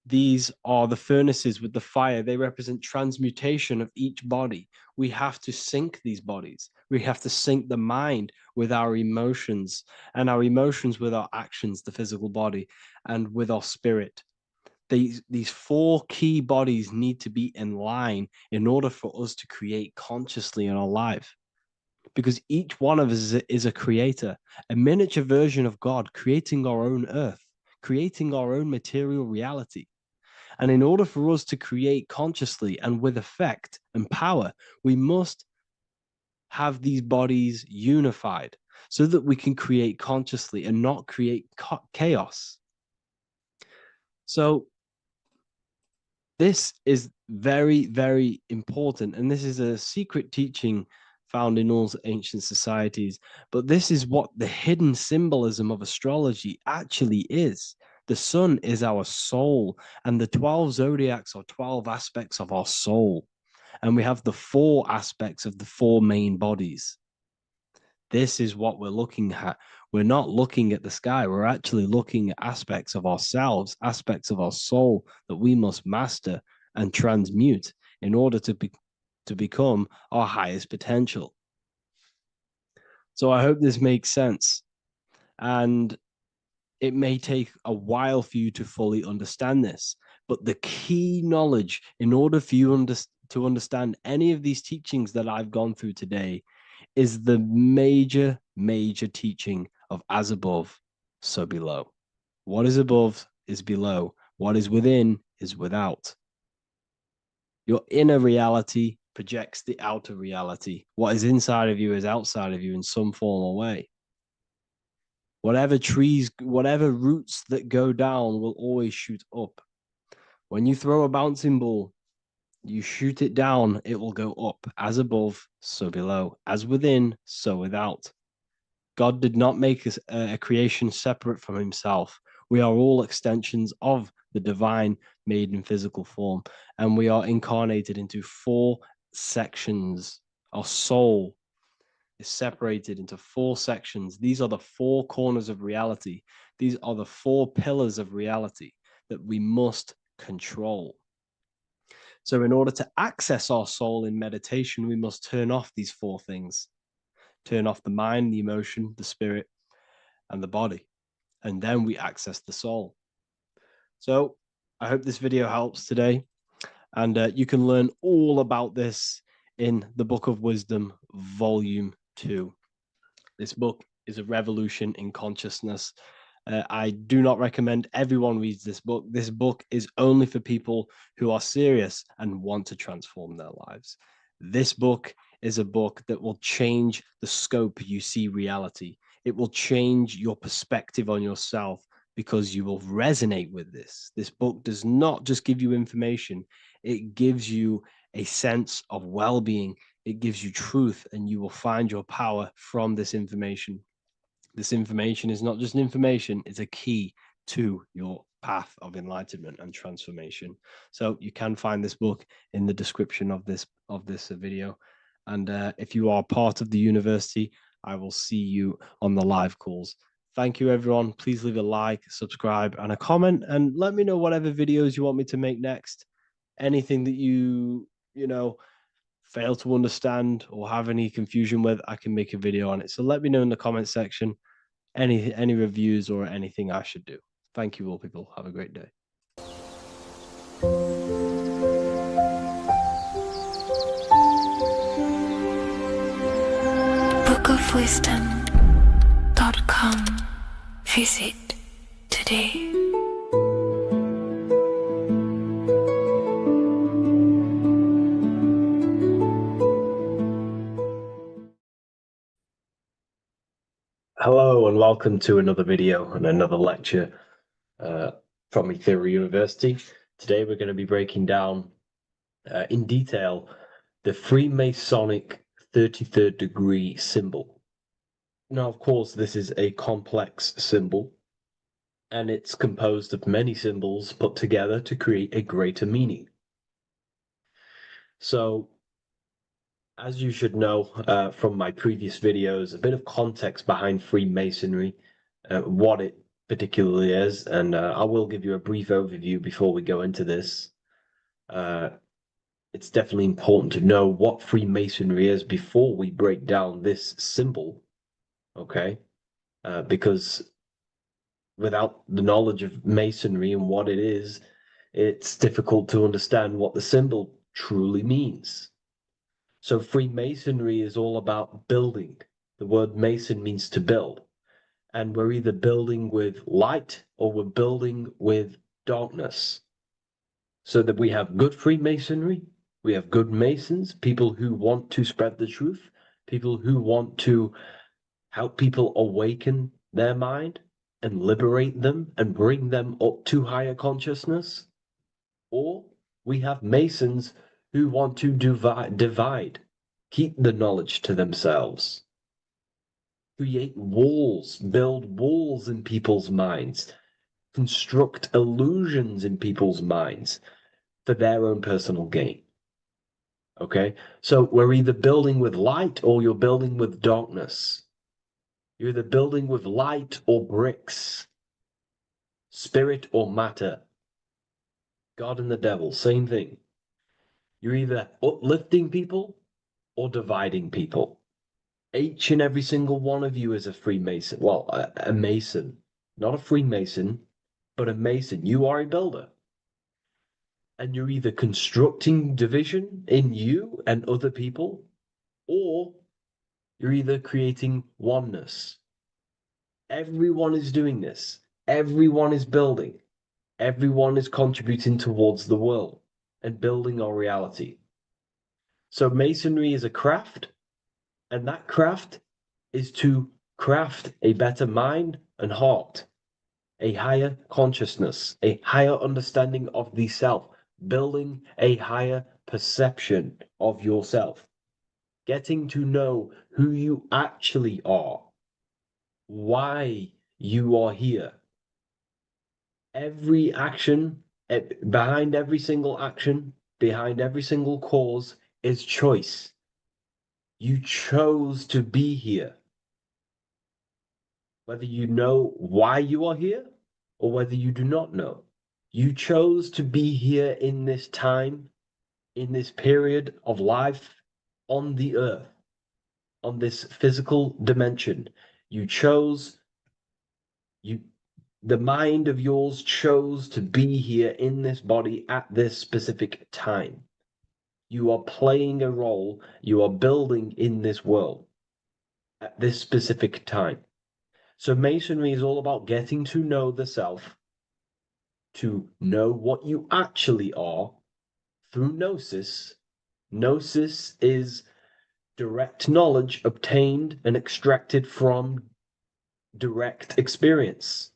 These are the furnaces with the fire. They represent transmutation of each body. We have to sync these bodies. We have to sync the mind with our emotions, and our emotions with our actions, the physical body, and with our spirit. These four key bodies need to be in line in order for us to create consciously in our life. Because each one of us is a creator, a miniature version of God, creating our own earth, creating our own material reality. And in order for us to create consciously and with effect and power, we must have these bodies unified so that we can create consciously and not create chaos. So this is very, very important. And this is a secret teaching found in all ancient societies. But this is what the hidden symbolism of astrology actually is. The sun is our soul, and the 12 zodiacs are 12 aspects of our soul. And we have the four aspects of the four main bodies. This is what we're looking at. We're not looking at the sky. We're actually looking at aspects of ourselves, aspects of our soul that we must master and transmute in order to become our highest potential. So I hope this makes sense. And it may take a while for you to fully understand this, but the key knowledge in order for you to understand any of these teachings that I've gone through today is the major, major teaching of as above, so below. What is above is below. What is within is without. Your inner reality projects the outer reality. What is inside of you is outside of you in some form or way. Whatever trees, whatever roots that go down will always shoot up. When you throw a bouncing ball, you shoot it down, it will go up. As above, so below. As within, so without. God did not make a creation separate from himself. We are all extensions of the divine made in physical form. And we are incarnated into four sections. Our soul is separated into four sections. These are the four corners of reality. These are the four pillars of reality that we must control. So in order to access our soul in meditation, we must turn off these four things. turn off the mind, the emotion, the spirit, and the body. And then we access the soul. So I hope this video helps today. And you can learn all about this in the Book of Wisdom, Volume 2. This book is a revolution in consciousness. I do not recommend everyone reads this book. This book is only for people who are serious and want to transform their lives. This book is a book that will change the scope you see reality. It will change your perspective on yourself because you will resonate with this. This book does not just give you information. It gives you a sense of well-being. It gives you truth, and you will find your power from this information. This information is not just information, it's a key to your path of enlightenment and transformation. So you can find this book in the description of this video. And if you are part of the university, I will see you on the live calls. Thank you, everyone. Please leave a like, subscribe, and a comment, and let me know whatever videos you want me to make next. Anything that you fail to understand or have any confusion with, I can make a video on it. So let me know in the comment section any reviews or anything I should do. Thank you all, people. Have a great day. bookofwisdom.com. Visit today. Hello and welcome to another video and another lecture from Ethereal University. Today we're going to be breaking down in detail the Freemasonic 33rd degree symbol. Now, of course, this is a complex symbol, and it's composed of many symbols put together to create a greater meaning. So, as you should know from my previous videos, a bit of context behind Freemasonry, what it particularly is, and I will give you a brief overview before we go into this. It's definitely important to know what Freemasonry is before we break down this symbol, okay? Because without the knowledge of Masonry and what it is, it's difficult to understand what the symbol truly means. So Freemasonry is all about building. The word Mason means to build. And we're either building with light or we're building with darkness. So that we have good Freemasonry, we have good Masons, people who want to spread the truth, people who want to help people awaken their mind and liberate them and bring them up to higher consciousness. Or we have Masons who want to divide, keep the knowledge to themselves, create walls, build walls in people's minds, construct illusions in people's minds for their own personal gain. Okay, so we're either building with light or you're building with darkness. You're either building with light or bricks, spirit or matter. God and the devil, same thing. You're either uplifting people or dividing people. Each and every single one of you is a Freemason. Well, a Mason. Not a Freemason, but a Mason. You are a builder. And you're either constructing division in you and other people, or you're either creating oneness. Everyone is doing this. Everyone is building. Everyone is contributing towards the world and building our reality. So Masonry is a craft, and that craft is to craft a better mind and heart, a higher consciousness, a higher understanding of the self, building a higher perception of yourself, getting to know who you actually are, why you are here. Every action, behind every single action, behind every single cause is choice. You chose to be here. Whether you know why you are here or whether you do not know. You chose to be here in this time, in this period of life on the earth. on this physical dimension. You chose, you, the mind of yours chose to be here in this body at this specific time. You are playing a role, you are building in this world at this specific time. So Masonry is all about getting to know the self, to know what you actually are through gnosis. Gnosis is direct knowledge obtained and extracted from direct experience.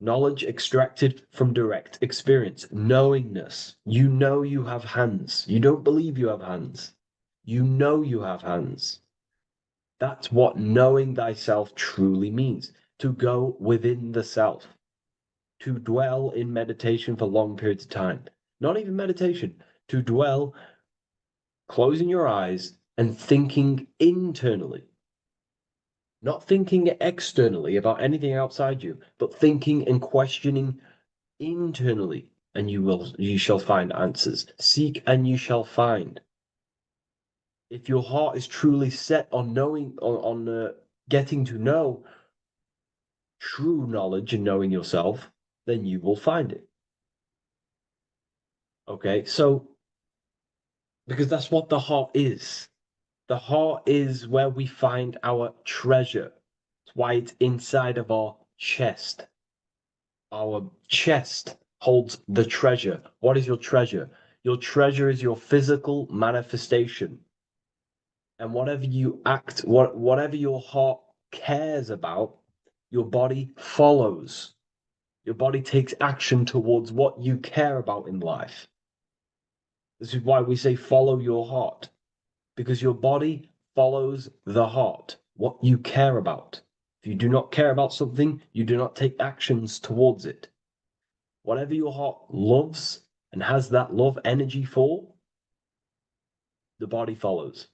Knowledge extracted from direct experience. Knowingness. You know you have hands. You don't believe you have hands. You know you have hands. That's what knowing thyself truly means. To go within the self. To dwell in meditation for long periods of time. Not even meditation. To dwell, closing your eyes and thinking internally. Not thinking externally about anything outside you, but thinking and questioning internally, and you shall find answers. Seek and you shall find. If your heart is truly set on knowing, on getting to know true knowledge and knowing yourself, then you will find it. Okay, so because that's what the heart is. The heart is where we find our treasure. That's why it's inside of our chest. Our chest holds the treasure. What is your treasure? Your treasure is your physical manifestation. And whatever you act, whatever your heart cares about, your body follows. Your body takes action towards what you care about in life. This is why we say follow your heart, because your body follows the heart, what you care about. If you do not care about something, you do not take actions towards it. Whatever your heart loves and has that love energy for, the body follows.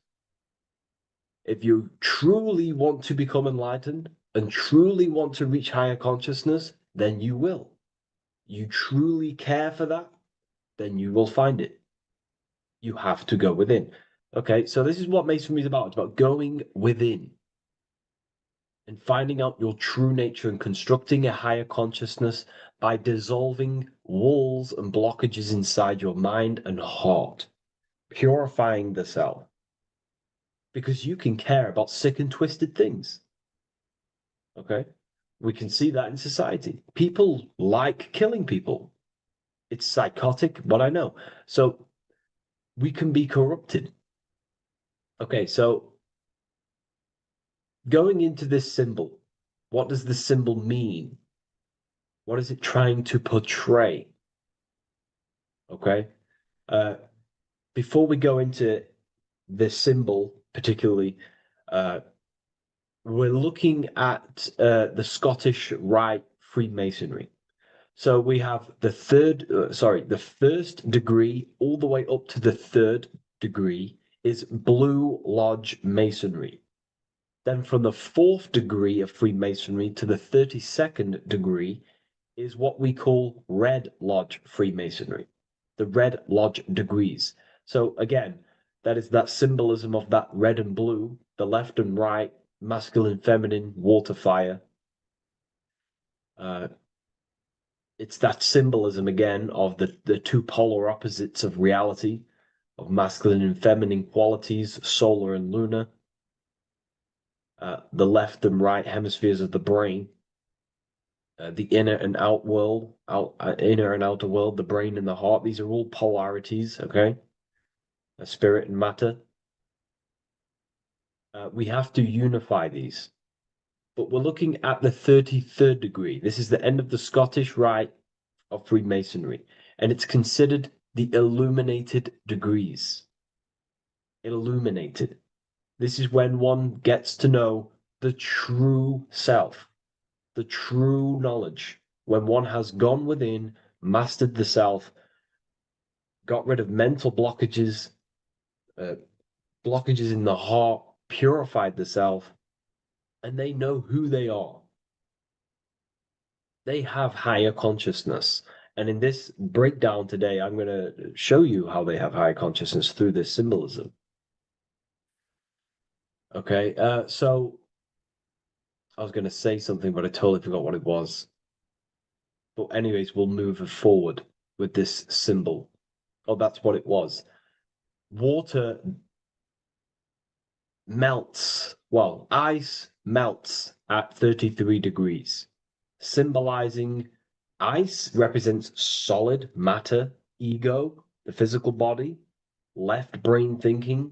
If you truly want to become enlightened and truly want to reach higher consciousness, then you will. You truly care for that, then you will find it. You have to go within. Okay, so this is what Masonry is about. It's about going within and finding out your true nature and constructing a higher consciousness by dissolving walls and blockages inside your mind and heart, purifying the self. Because you can care about sick and twisted things. Okay? We can see that in society. People like killing people. It's psychotic, but I know. So we can be corrupted. Okay, so going into this symbol, what does this symbol mean? What is it trying to portray? Okay. Before we go into this symbol, particularly, we're looking at the Scottish Rite Freemasonry. So we have the the first degree all the way up to the third degree is Blue Lodge Masonry. Then from the fourth degree of Freemasonry to the 32nd degree is what we call Red Lodge Freemasonry, the Red Lodge degrees. So again, that is that symbolism of that red and blue, the left and right, masculine, feminine, water, fire. It's that symbolism again of the two polar opposites of reality, of masculine and feminine qualities, solar and lunar, the left and right hemispheres of the brain, the inner and out world, inner and outer world, the brain and the heart. These are all polarities, okay? Spirit and matter. We have to unify these. But we're looking at the 33rd degree. This is the end of the Scottish Rite of Freemasonry, and it's considered the illuminated degrees. Illuminated. This is when one gets to know the true self, the true knowledge, when one has gone within, mastered the self, got rid of mental blockages, blockages in the heart, purified the self, and they know who they are. They have higher consciousness. And in this breakdown today, I'm going to show you how they have higher consciousness through this symbolism. Okay, so I was going to say something, but I totally forgot what it was. But anyways, we'll move forward with this symbol. Oh, that's what it was. Water melts. Well, ice melts at 33 degrees, symbolizing ice represents solid matter, ego, the physical body, left brain thinking,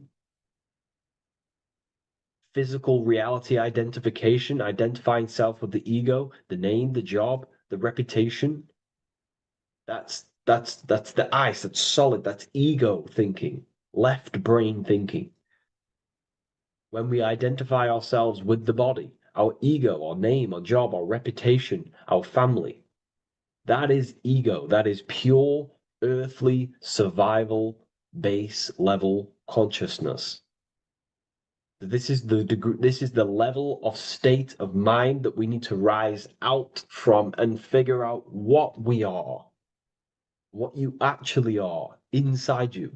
physical reality identification, identifying self with the ego, the name, the job, the reputation. That's the ice, that's solid, that's ego thinking, left brain thinking. When we identify ourselves with the body, our ego, our name, our job, our reputation, our family, that is ego. That is pure earthly survival base level consciousness. This is the degree, this is the level of state of mind that we need to rise out from and figure out what we are, what you actually are inside you.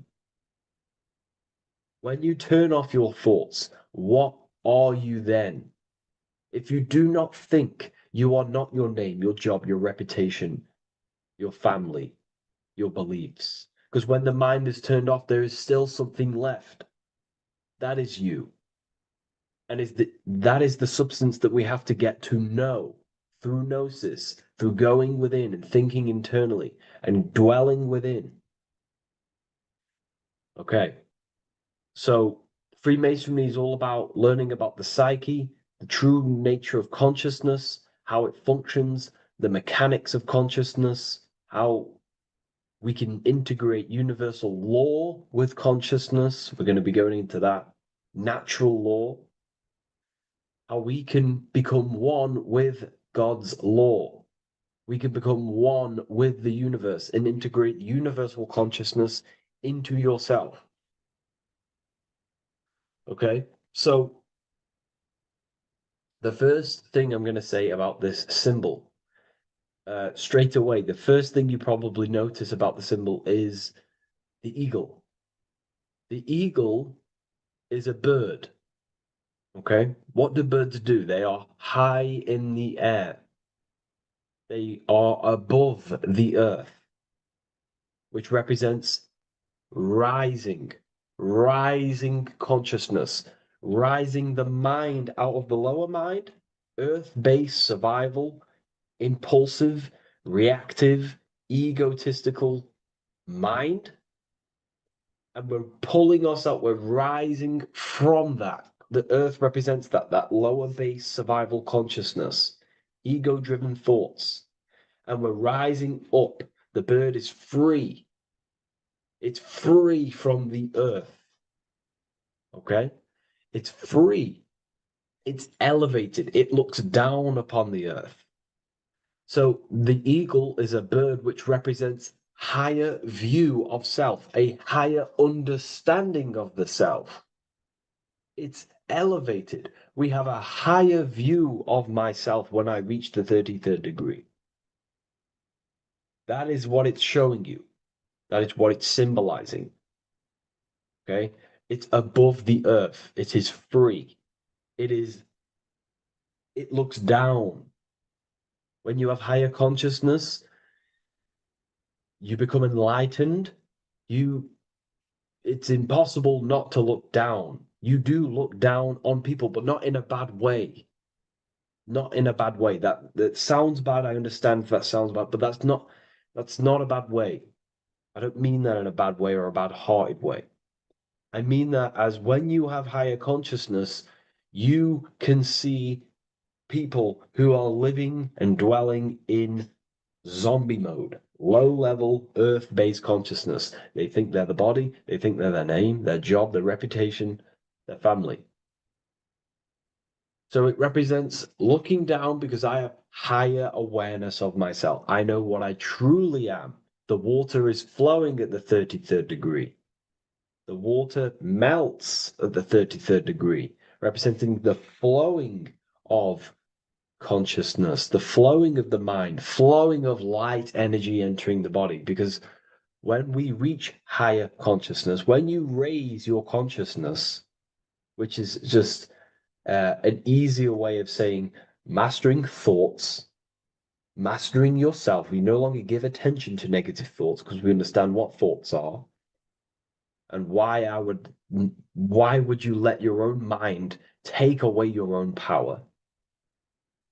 When you turn off your thoughts, what are you then? If you do not think, you are not your name, your job, your reputation, your family, your beliefs. Because when the mind is turned off, there is still something left. That is you. And that is the substance that we have to get to know through gnosis, through going within and thinking internally and dwelling within. Okay. So Freemasonry is all about learning about the psyche, the true nature of consciousness, how it functions, the mechanics of consciousness, how we can integrate universal law with consciousness. We're going to be going into that. Natural law, how we can become one with God's law. We can become one with the universe and integrate universal consciousness into yourself. Okay, so the first thing I'm going to say about this symbol, straight away, the first thing you probably notice about the symbol is the eagle. The eagle is a bird. Okay, what do birds do? They are high in the air. They are above the earth, which represents rising, rising consciousness, rising the mind out of the lower mind, earth-based survival, impulsive, reactive, egotistical mind. And we're pulling us up, we're rising from that. The earth represents that lower base survival consciousness, ego-driven thoughts. And we're rising up. The bird is free. It's free from the earth. Okay? It's free. It's elevated. It looks down upon the earth. So the eagle is a bird which represents higher view of self, a higher understanding of the self. It's elevated. We have a higher view of myself when I reach the 33rd degree. That is what it's showing you. That is what it's symbolizing. Okay? It's above the earth. It is free. It looks down. When you have higher consciousness, you become enlightened. It's impossible not to look down. You do look down on people, but not in a bad way. Not in a bad way. That sounds bad. I understand if that sounds bad, but that's not a bad way. I don't mean that in a bad way or a bad-hearted way. I mean that as when you have higher consciousness, you can see people who are living and dwelling in zombie mode, low level earth based consciousness. They think they're the body, they think they're their name, their job, their reputation, their family. So it represents looking down because I have higher awareness of myself. I know what I truly am. The water is flowing at the 33rd degree. The water melts at the 33rd degree, representing the flowing of consciousness, the flowing of the mind, flowing of light energy entering the body. Because when we reach higher consciousness, when you raise your consciousness, which is just an easier way of saying mastering thoughts, mastering yourself. We no longer give attention to negative thoughts because we understand what thoughts are and why would you let your own mind take away your own power?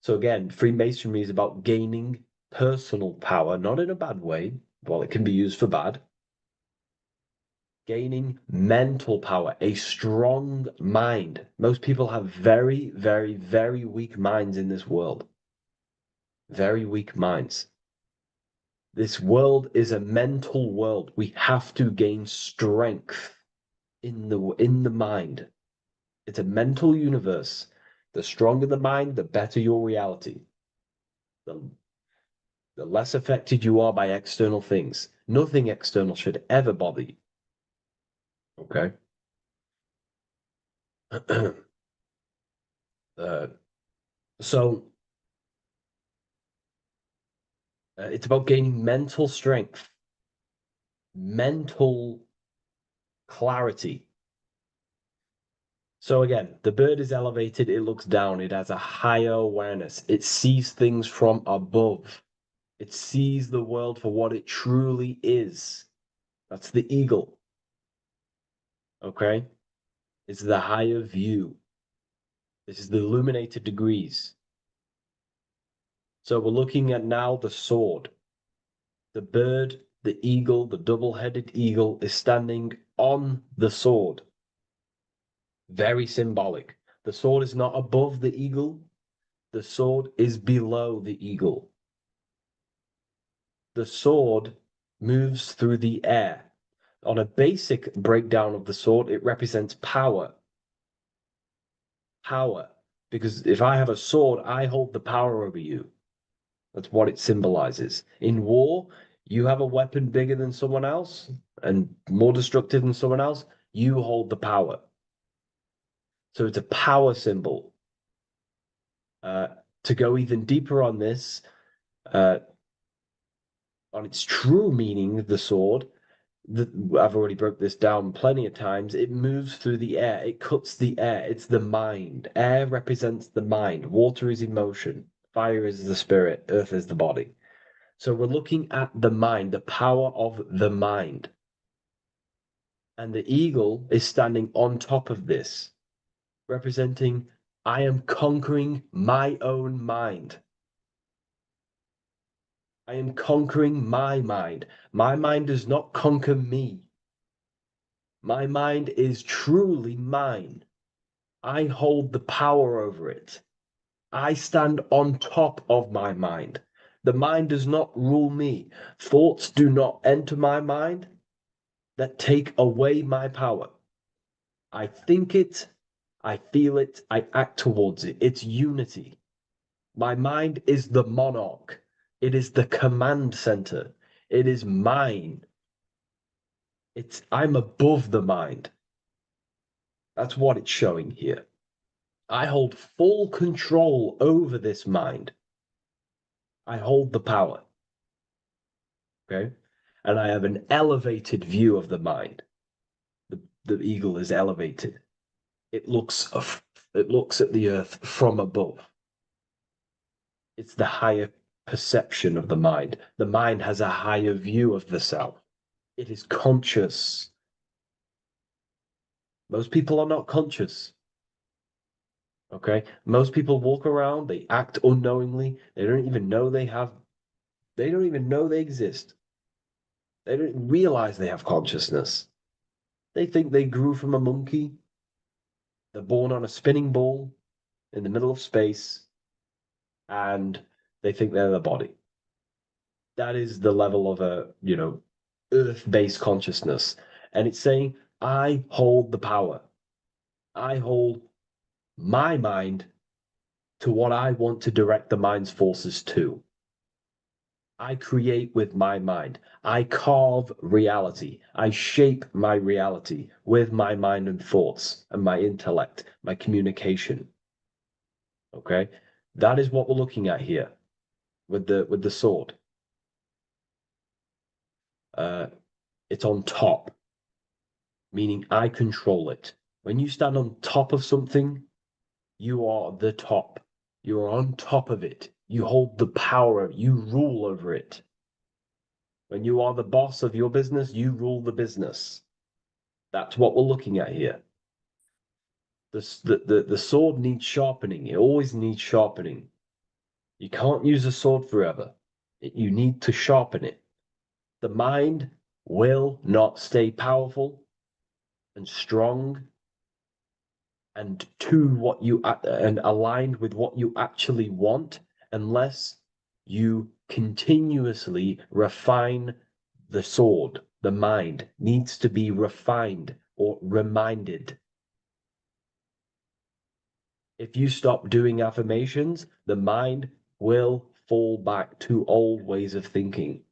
So again, Freemasonry is about gaining personal power, not in a bad way. Well, it can be used for bad. Gaining mental power, a strong mind. Most people have very, very, very weak minds in this world. Very weak minds. This world is a mental world. We have to gain strength in the mind. It's a mental universe. The stronger the mind, the better your reality. The less affected you are by external things. Nothing external should ever bother you. Okay? So it's about gaining mental strength, mental clarity. So again, the bird is elevated, it looks down, it has a higher awareness, it sees things from above, it sees the world for what it truly is. That's the eagle. Okay? It's the higher view. This is the illuminated degrees. So we're looking at now the sword. The bird, the eagle, the double-headed eagle is standing on the sword. Very symbolic. The sword is not above the eagle. The sword is below the eagle. The sword moves through the air. On a basic breakdown of the sword, it represents power. Power. Because if I have a sword, I hold the power over you. That's what it symbolizes. In war, you have a weapon bigger than someone else and more destructive than someone else, you hold the power. So it's a power symbol. To go even deeper on this, on its true meaning, the sword, I've already broke this down plenty of times. It moves through the air. It cuts the air. It's the mind. Air represents the mind. Water is emotion. Fire is the spirit. Earth is the body. So we're looking at the mind, the power of the mind. And the eagle is standing on top of this, representing, I am conquering my own mind. I am conquering my mind. My mind does not conquer me. My mind is truly mine. I hold the power over it. I stand on top of my mind. The mind does not rule me. Thoughts do not enter my mind that take away my power. I think it, I feel it, I act towards it. It's unity. My mind is the monarch. It is the command center. It is mine. I'm above the mind. That's what it's showing here. I hold full control over this mind. I hold the power. Okay? And I have an elevated view of the mind. The eagle is elevated. It looks at the earth from above. It's the higher perception of the mind. The mind has a higher view of the self. It is conscious. Most people are not conscious. Okay? Most people walk around, they act unknowingly, they don't even know they exist. They don't realize they have consciousness. They think they grew from a monkey. They're born on a spinning ball in the middle of space, and they think they're the body. That is the level of earth-based consciousness. And it's saying, I hold the power. I hold my mind to what I want to direct the mind's forces to. I create with my mind. I carve reality. I shape my reality with my mind and thoughts and my intellect, my communication. Okay? That is what we're looking at here with the sword. It's on top, meaning I control it. When you stand on top of something, you are the top. You are on top of it. You hold the power. You rule over it. When you are the boss of your business, you rule the business. That's what we're looking at here. The sword needs sharpening. It always needs sharpening. You can't use a sword forever. You need to sharpen it. The mind will not stay powerful and strong and and aligned with what you actually want unless you continuously refine the sword. The mind needs to be refined or reminded. If you stop doing affirmations, the mind will fall back to old ways of thinking.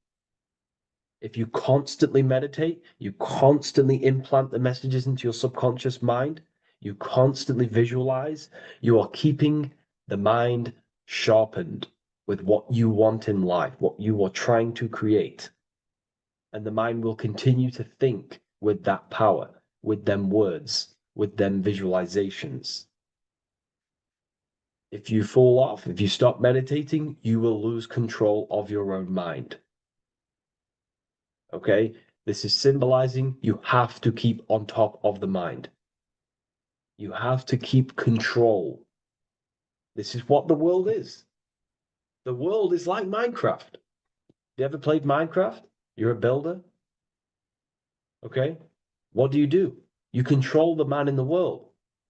If you constantly meditate, you constantly implant the messages into your subconscious mind, you constantly visualize, you are keeping the mind sharpened with what you want in life, what you are trying to create. And the mind will continue to think with that power, with them words, with them visualizations. If you fall off, if you stop meditating, you will lose control of your own mind. Okay, this is symbolizing you have to keep on top of the mind. You have to keep control. This is what the world is. The world is like Minecraft. You ever played Minecraft? You're a builder. Okay, what do? You control the man in the world.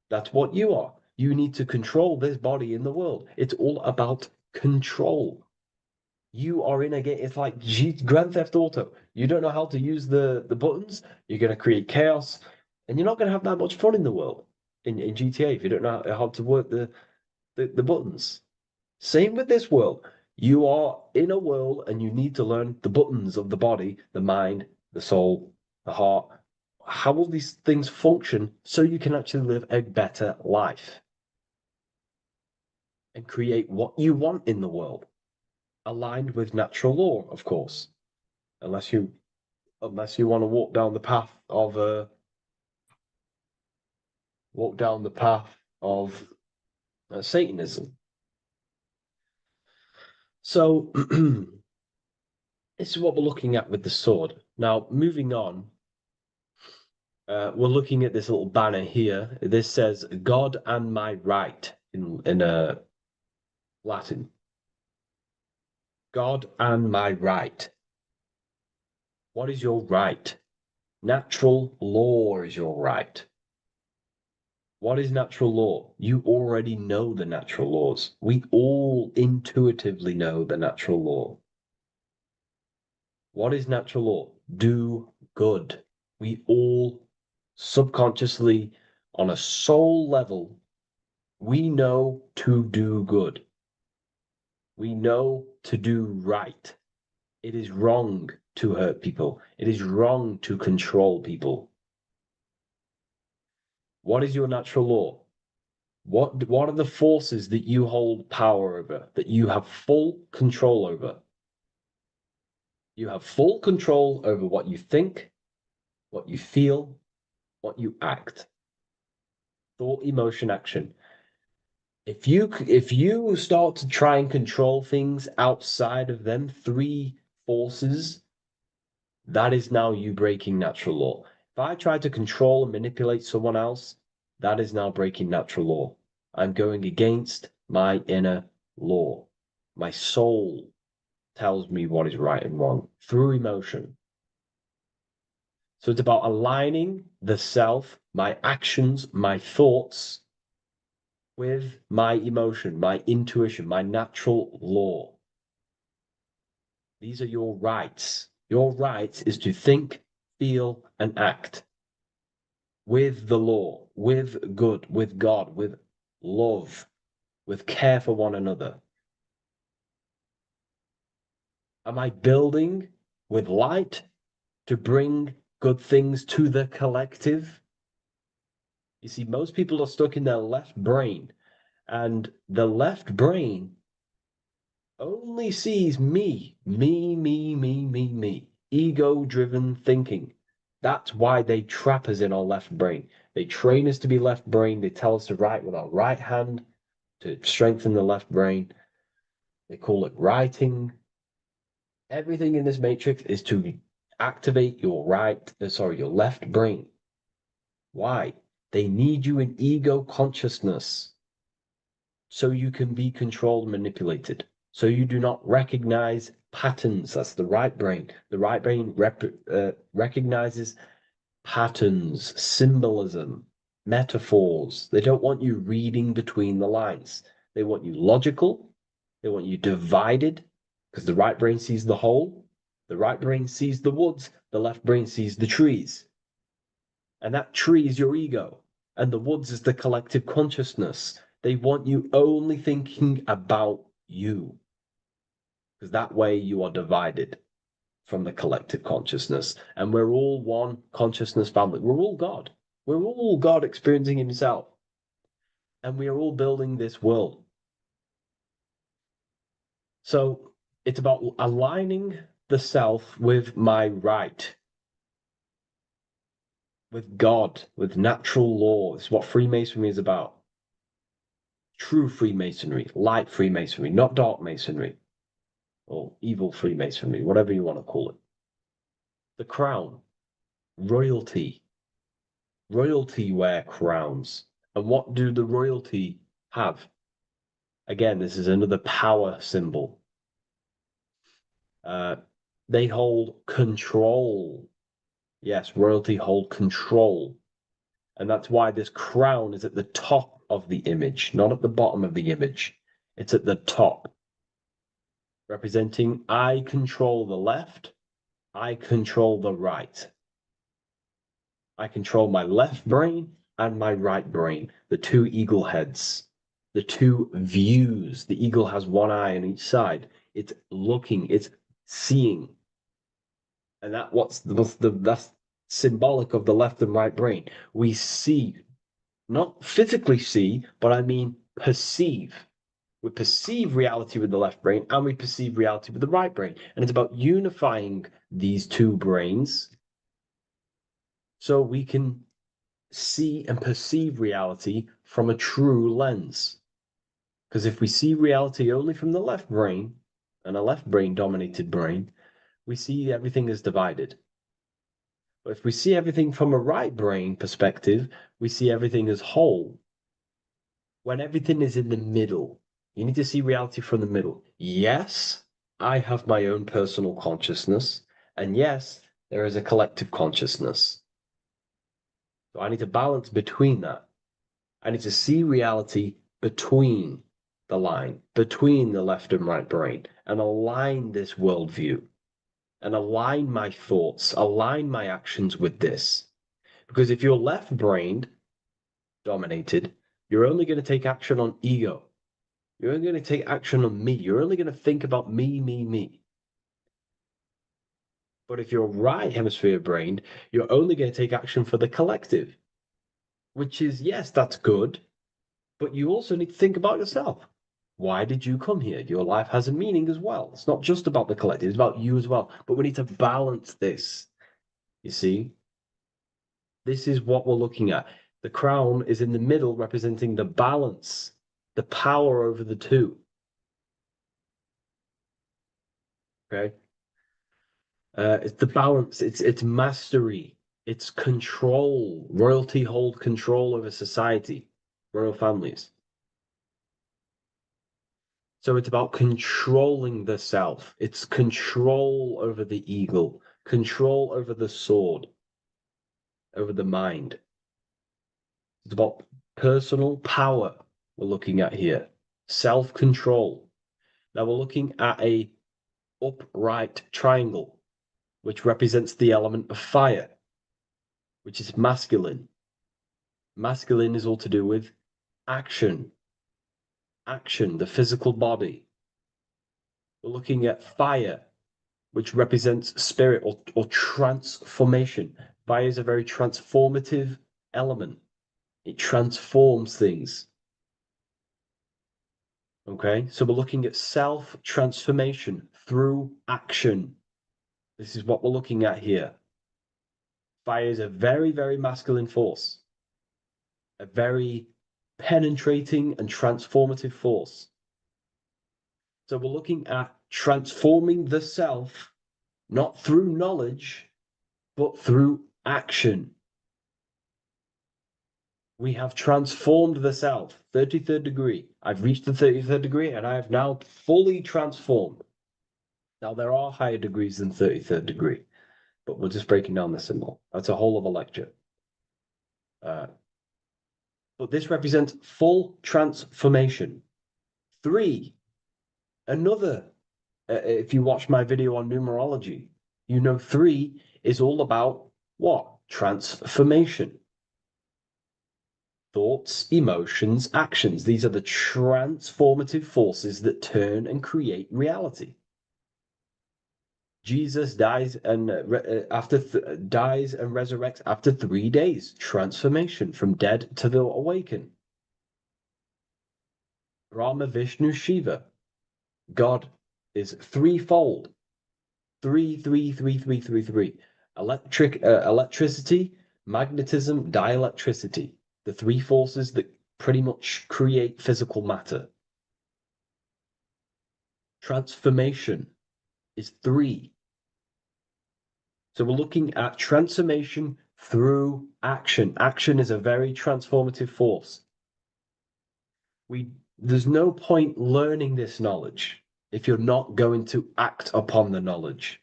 That's what you are. You need to control this body in the world. It's all about control. You are in a game. It's like Grand Theft Auto. You don't know how to use the buttons. You're going to create chaos, and you're not going to have that much fun in the world in GTA if you don't know how to work the buttons. Same with this world. You are in a world, and you need to learn the buttons of the body, the mind, the soul, the heart. How will these things function so you can actually live a better life and create what you want in the world? Aligned with natural law, of course, unless you want to walk down the path of Satanism. So this is what we're looking at with the sword. Now, moving on, we're looking at this little banner here. This says "God and my right" in Latin. God and my right. What is your right? Natural law is your right. What is natural law? You already know the natural laws. We all intuitively know the natural law. What is natural law? Do good. We all subconsciously, on a soul level, we know to do good. We know to do right. It is wrong to hurt people. It is wrong to control people. What is your natural law? What are the forces that you hold power over, that you have full control over? You have full control over what you think, what you feel, what you act. Thought, emotion, action. If you start to try and control things outside of them three forces, that is now you breaking natural law. If I try to control and manipulate someone else, that is now breaking natural law. I'm going against my inner law. My soul tells me what is right and wrong through emotion. So it's about aligning the self, my actions, my thoughts with my emotion, my intuition, my natural law. These are your rights. Your rights is to think, feel, and act with the law, with good, with God, with love, with care for one another. Am I building with light to bring good things to the collective? You see, most people are stuck in their left brain, and the left brain only sees me, ego-driven thinking. That's why they trap us in our left brain. They train us to be left brain. They tell us to write with our right hand to strengthen the left brain. They call it writing. Everything in this matrix is to activate your your left brain. Why? They need you in ego consciousness so you can be controlled and manipulated. So you do not recognize patterns. That's the right brain. The right brain recognizes patterns, symbolism, metaphors. They don't want you reading between the lines. They want you logical. They want you divided because the right brain sees the whole. The right brain sees the woods. The left brain sees the trees. And that tree is your ego. And the woods is the collective consciousness. They want you only thinking about you. Because that way you are divided from the collective consciousness. And we're all one consciousness family. We're all God. We're all God experiencing himself. And we are all building this world. So it's about aligning the self with my right, with God, with natural law. It's what Freemasonry is about. True Freemasonry, light Freemasonry, not dark Masonry or evil Freemasonry, whatever you want to call it. The crown, royalty. Royalty wear crowns. And what do the royalty have? Again, this is another power symbol. They hold control. Yes, royalty hold control. And that's why this crown is at the top of the image, not at the bottom of the image. It's at the top, representing I control the left, I control the right. I control my left brain and my right brain, the two eagle heads, the two views. The eagle has one eye on each side. It's looking, it's seeing. And that's symbolic of the left and right brain. We see, not physically see, but I mean perceive. We perceive reality with the left brain and we perceive reality with the right brain. And it's about unifying these two brains so we can see and perceive reality from a true lens. Because if we see reality only from the left brain, and a left brain dominated brain, we see everything as divided. But if we see everything from a right brain perspective, we see everything as whole. When everything is in the middle, you need to see reality from the middle. Yes, I have my own personal consciousness, and yes, there is a collective consciousness. So I need to balance between that. I need to see reality between the line, between the left and right brain, and align this worldview, and align my thoughts, align my actions with this. Because if you're left-brained dominated, you're only going to take action on ego. You're only going to take action on me. You're only going to think about me, me, me. But if you're right hemisphere brained, you're only going to take action for the collective, which is, yes, that's good, but you also need to think about yourself. Why did you come here? Your life has a meaning as well. It's not just about the collective, it's about you as well. But we need to balance this. You see? This is what we're looking at. The crown is in the middle, representing the balance, the power over the two. Okay? It's the balance, it's mastery, it's control. Royalty hold control over society, royal families. So it's about controlling the self. It's control over the eagle, control over the sword, over the mind. It's about personal power we're looking at here, self-control. Now we're looking at a upright triangle, which represents the element of fire, which is masculine. Masculine is all to do with action, action, the physical body. We're looking at fire, which represents spirit or transformation. Fire is a very transformative element. It transforms things. Okay, so we're looking at self-transformation through action. This is what we're looking at here. Fire is a very, very masculine force, a very penetrating and transformative force. So we're looking at transforming the self, not through knowledge, but through action. We have transformed the self. 33rd degree. I've reached the 33rd degree and I have now fully transformed. Now, there are higher degrees than 33rd degree, but we're just breaking down the symbol. That's a whole of a lecture. But this represents full transformation. 3, another, if you watch my video on numerology, you know 3 is all about what? Transformation. Thoughts, emotions, actions. These are the transformative forces that turn and create reality. Jesus dies and dies and resurrects after 3 days. Transformation from dead to the awakened. Brahma, Vishnu, Shiva. God is threefold. 3, 3, 3, 3, 3, 3. Electricity, magnetism, dielectricity. The 3 forces that pretty much create physical matter. Transformation is 3. So we're looking at transformation through action. Action is a very transformative force. There's no point learning this knowledge if you're not going to act upon the knowledge.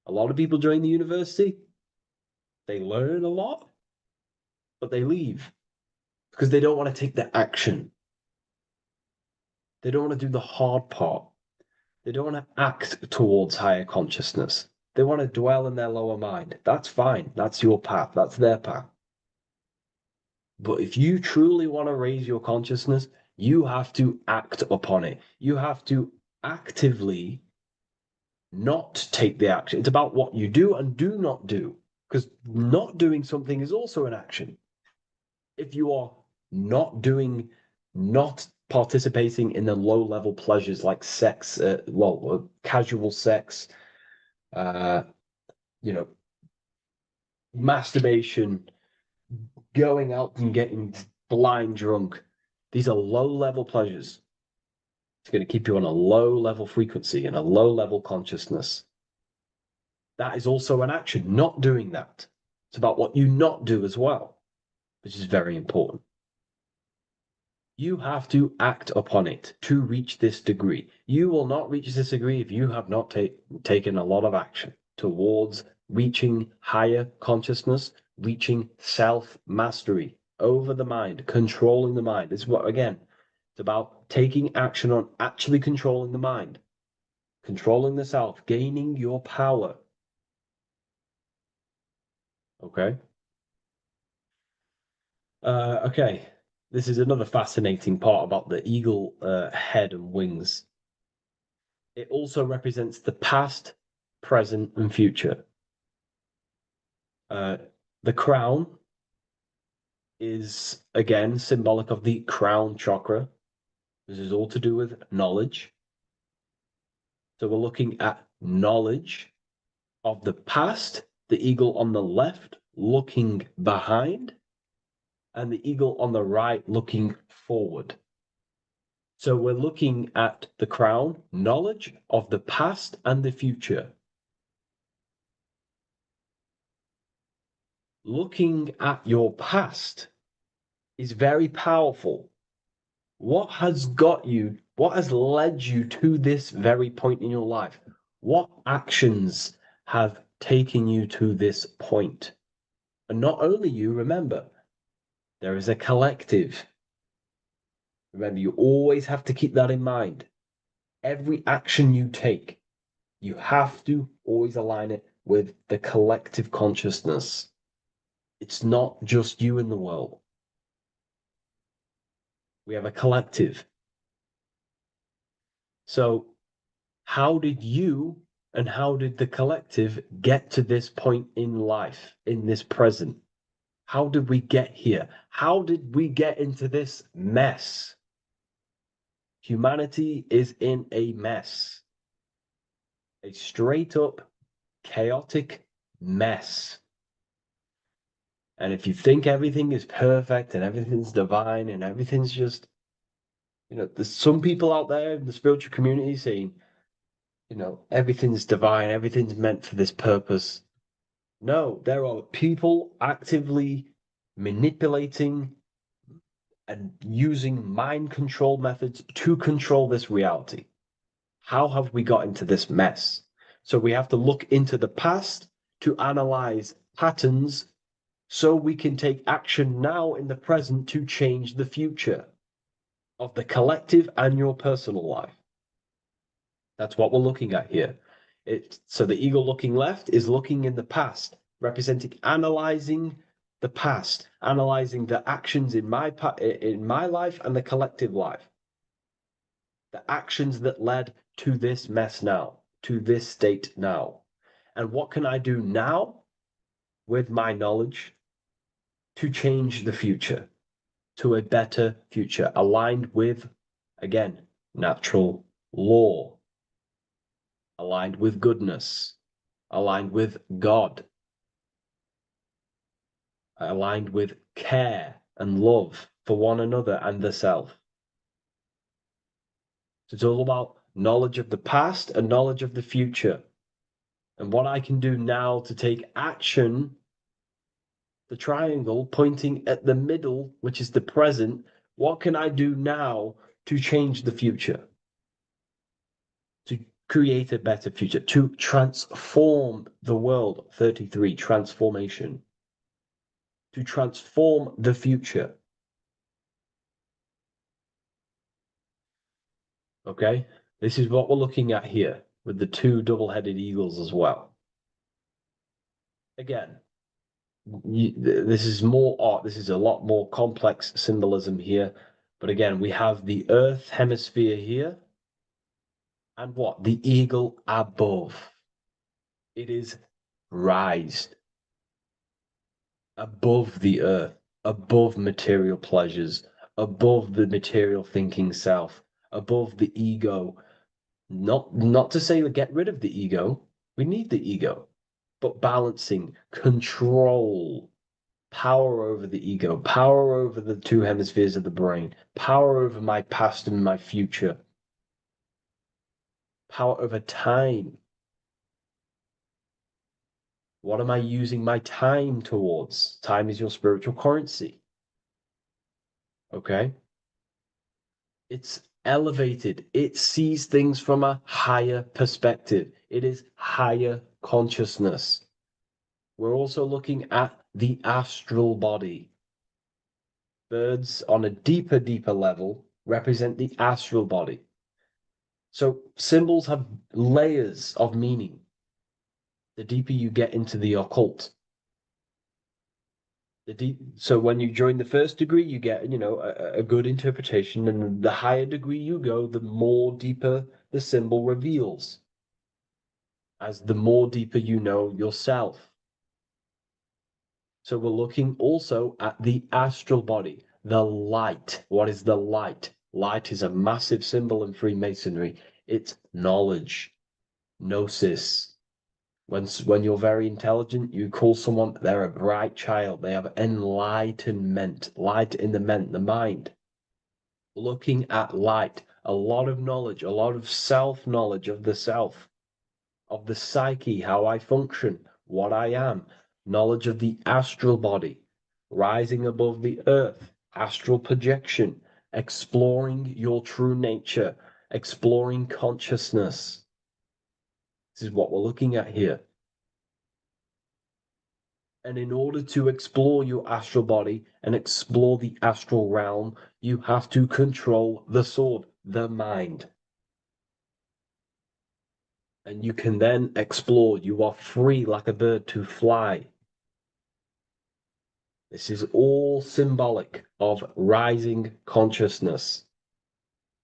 A lot of people join the university, they learn a lot, but they leave because they don't want to take the action. They don't want to do the hard part. They don't want to act towards higher consciousness. They want to dwell in their lower mind. That's fine. That's your path. That's their path. But if you truly want to raise your consciousness, you have to act upon it. You have to actively not take the action. It's about what you do and do not do, because not doing something is also an action. If you are not participating in the low-level pleasures like sex, casual sex, masturbation, going out and getting blind drunk. These are low-level pleasures. It's going to keep you on a low-level frequency and a low-level consciousness. That is also an action, not doing that. It's about what you not do as well, which is very important. You have to act upon it to reach this degree. You will not reach this degree if you have not taken a lot of action towards reaching higher consciousness, reaching self-mastery over the mind, controlling the mind. This is what, again, it's about taking action on actually controlling the mind, controlling the self, gaining your power. Okay? Okay. This is another fascinating part about the eagle head and wings. It also represents the past, present, and future. The crown is, again, symbolic of the crown chakra. This is all to do with knowledge. So we're looking at knowledge of the past, the eagle on the left looking behind, and the eagle on the right looking forward. So we're looking at the crown, knowledge of the past and the future. Looking at your past is very powerful. What has led you to this very point in your life? What actions have taken you to this point? And not only you, remember, there is a collective. Remember, you always have to keep that in mind. Every action you take, you have to always align it with the collective consciousness. It's not just you in the world. We have a collective. So how did you and how did the collective get to this point in life, in this present? How did we get here? How did we get into this mess? Humanity is in a mess. A straight up chaotic mess. And if you think everything is perfect and everything's divine and everything's just, there's some people out there in the spiritual community saying, everything's divine, everything's meant for this purpose. No, there are people actively manipulating and using mind control methods to control this reality. How have we got into this mess? So we have to look into the past to analyze patterns so we can take action now in the present to change the future of the collective and your personal life. That's what we're looking at here. So the eagle looking left is looking in the past, representing analyzing the past, analyzing the actions in my life and the collective life. The actions that led to this mess now, to this state now. And what can I do now with my knowledge to change the future to a better future, aligned with, again, natural law, aligned with goodness, aligned with God, aligned with care and love for one another and the self. So it's all about knowledge of the past and knowledge of the future. And what I can do now to take action, the triangle pointing at the middle, which is the present, what can I do now to change the future? To create a better future, to transform the world. 33, transformation. To transform the future. Okay, this is what we're looking at here with the two double-headed eagles as well. Again, this is more art. This is a lot more complex symbolism here. But again, we have the Earth hemisphere here. And what? The eagle above. It is raised above the earth, above material pleasures, above the material thinking self, above the ego. Not to say to get rid of the ego. We need the ego. But balancing, control, power over the ego, power over the two hemispheres of the brain, power over my past and my future, power over time. What am I using my time towards? Time is your spiritual currency. Okay? It's elevated. It sees things from a higher perspective. It is higher consciousness. We're also looking at the astral body. Birds on a deeper level represent the astral body. So symbols have layers of meaning. The deeper you get into the occult. So when you join the first degree, you get, a good interpretation, and the higher degree you go, the more deeper the symbol reveals. As the more deeper you know yourself. So we're looking also at the astral body, the light. What is the light? Light is a massive symbol in Freemasonry. It's knowledge, gnosis. When you're very intelligent, you call someone, they're a bright child. They have enlightenment, light in the mind. Looking at light, a lot of knowledge, a lot of self-knowledge of the self, of the psyche, how I function, what I am, knowledge of the astral body, rising above the earth, astral projection, exploring your true nature, exploring consciousness. This is what we're looking at here. And in order to explore your astral body and explore the astral realm, you have to control the sword, the mind. And you can then explore. You are free like a bird to fly. This is all symbolic of rising consciousness.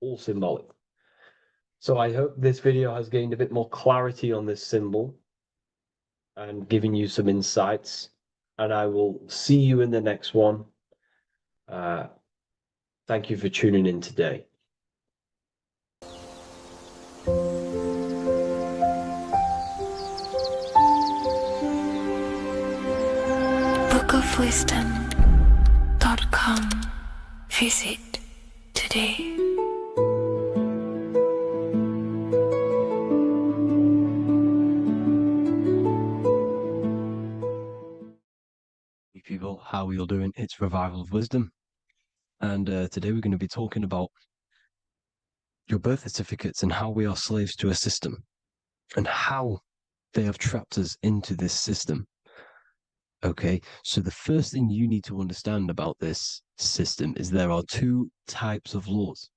All symbolic. So I hope this video has gained a bit more clarity on this symbol and giving you some insights. And I will see you in the next one. Thank you for tuning in today. Book of www.wisdom.com. Visit today. Hey people, how are you all doing? It's Revival of Wisdom, and today we're going to be talking about your birth certificates and how we are slaves to a system and how they have trapped us into this system. Okay, so the first thing you need to understand about this system is there are two types of laws.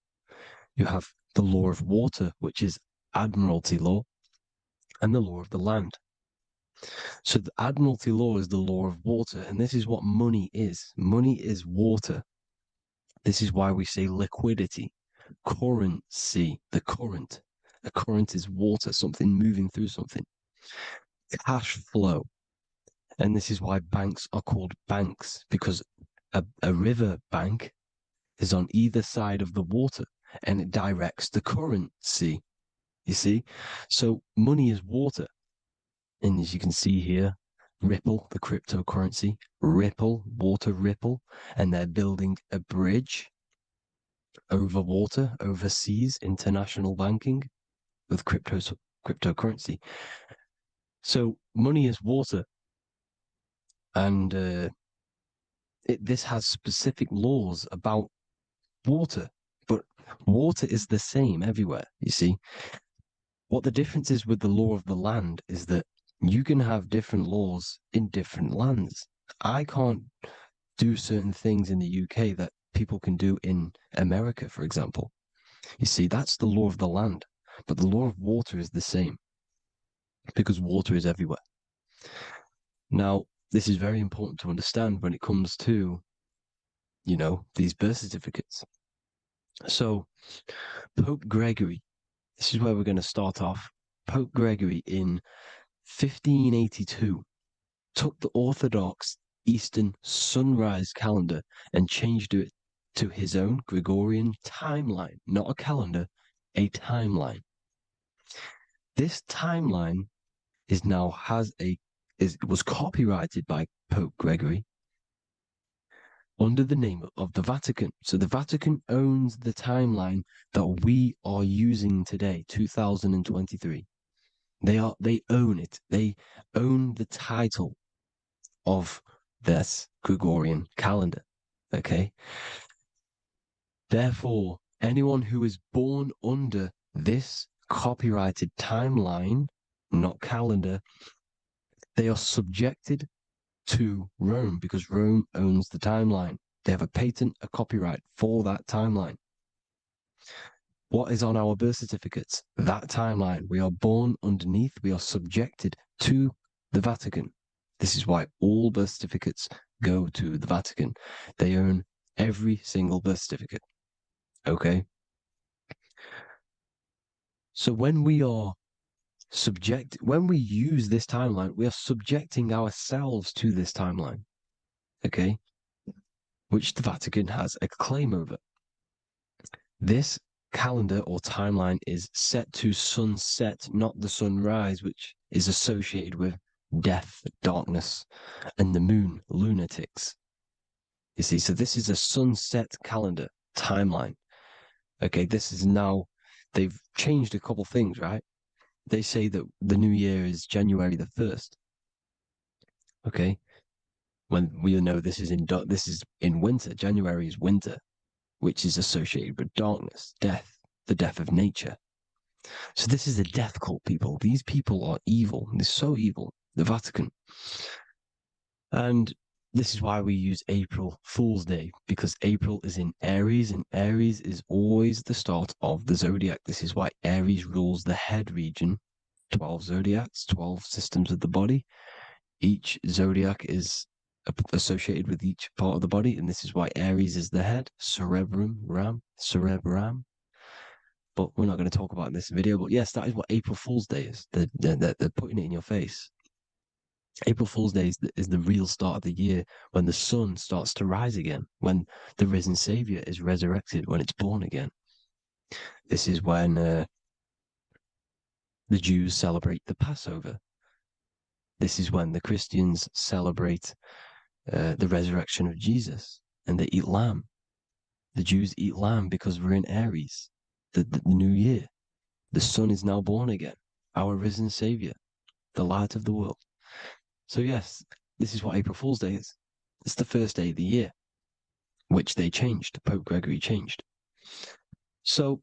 You have the law of water, which is admiralty law, and the law of the land. So the admiralty law is the law of water, and this is what money is. Money is water. This is why we say liquidity, currency, the current. A current is water, something moving through something. Cash flow. And this is why banks are called banks, because a river bank is on either side of the water and it directs the currency. You see? So money is water. And as you can see here, Ripple, the cryptocurrency, Ripple, water Ripple, and they're building a bridge over water, overseas, international banking with cryptocurrency. So money is water, and this has specific laws about water, but water is the same everywhere. You see, what the difference is with the law of the land is that you can have different laws in different lands. I can't do certain things in the UK that people can do in America, for example. You see, that's the law of the land, but the law of water is the same because water is everywhere. Now, this is very important to understand when it comes to, these birth certificates. So, Pope Gregory, this is where we're going to start off. Pope Gregory in 1582 took the Orthodox Eastern sunrise calendar and changed it to his own Gregorian timeline, not a calendar, a timeline. This timeline was copyrighted by Pope Gregory under the name of the Vatican. So the Vatican owns the timeline that we are using today, 2023. They own it. They own the title of this Gregorian calendar. Okay. Therefore, anyone who is born under this copyrighted timeline, not calendar, they are subjected to Rome because Rome owns the timeline. They have a patent, a copyright for that timeline. What is on our birth certificates? That timeline. We are born underneath, we are subjected to the Vatican. This is why all birth certificates go to the Vatican. They own every single birth certificate. Okay? So when we use this timeline, we are subjecting ourselves to this timeline. Okay? Which the Vatican has a claim over. This calendar or timeline is set to sunset, not the sunrise, which is associated with death, darkness, and the moon, lunatics. You see, so this is a sunset calendar timeline. Okay, this is now, they've changed a couple things, right? They say that the new year is January the 1st. Okay, when we know this is in winter. January is winter, which is associated with darkness, death, the death of nature. So this is a death cult, people. These people are evil. They're so evil. The Vatican. And this is why we use April Fool's Day, because April is in Aries, and Aries is always the start of the zodiac. This is why Aries rules the head region. 12 zodiacs, 12 systems of the body. Each zodiac is associated with each part of the body, and this is why Aries is the head, cerebrum. But we're not going to talk about it in this video. But yes, that is what April Fool's Day is. They're putting it in your face. April Fool's Day is the real start of the year, when the sun starts to rise again, when the risen Savior is resurrected, when it's born again. This is when the Jews celebrate the Passover. This is when the Christians celebrate the resurrection of Jesus, and they eat lamb. The Jews eat lamb because we're in Aries, the new year. The sun is now born again, our risen Savior, the light of the world. So yes, this is what April Fool's Day is. It's the first day of the year, which they changed. Pope Gregory changed. So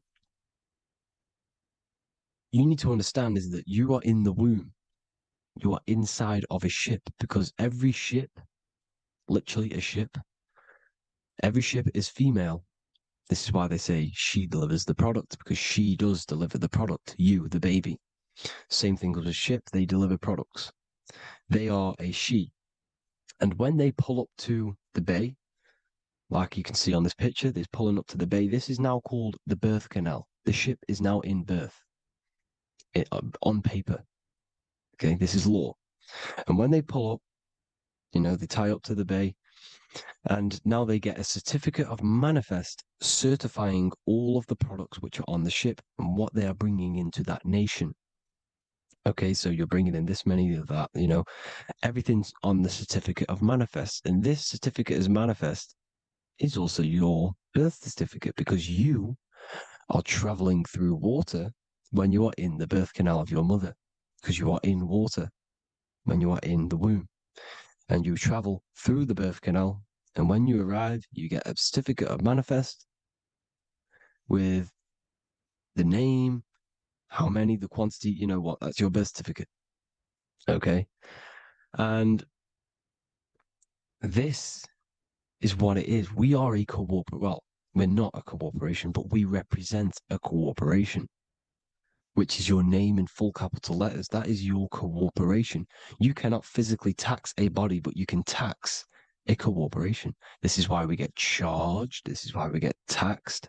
you need to understand is that you are in the womb. You are inside of a ship, because every ship, literally a ship, every ship is female. This is why they say she delivers the product, because she does deliver the product, you, the baby. Same thing with a ship, they deliver products. They are a she. And when they pull up to the bay, like you can see on this picture, they're pulling up to the bay. This is now called the birth canal. The ship is now in birth on paper. Okay, this is law. And when they pull up, they tie up to the bay, and now they get a certificate of manifest certifying all of the products which are on the ship and what they are bringing into that nation. Okay, so you're bringing in this many of that, everything's on the certificate of manifest. And this certificate as manifest is also your birth certificate, because you are traveling through water when you are in the birth canal of your mother, because you are in water when you are in the womb. And you travel through the birth canal, and when you arrive, you get a certificate of manifest with the name, how many, the quantity, that's your birth certificate. Okay. And this is what it is. We are a well, we're not a corporation, but we represent a corporation, which is your name in full capital letters. That is your corporation. You cannot physically tax a body, but you can tax a corporation. This is why we get charged. This is why we get taxed,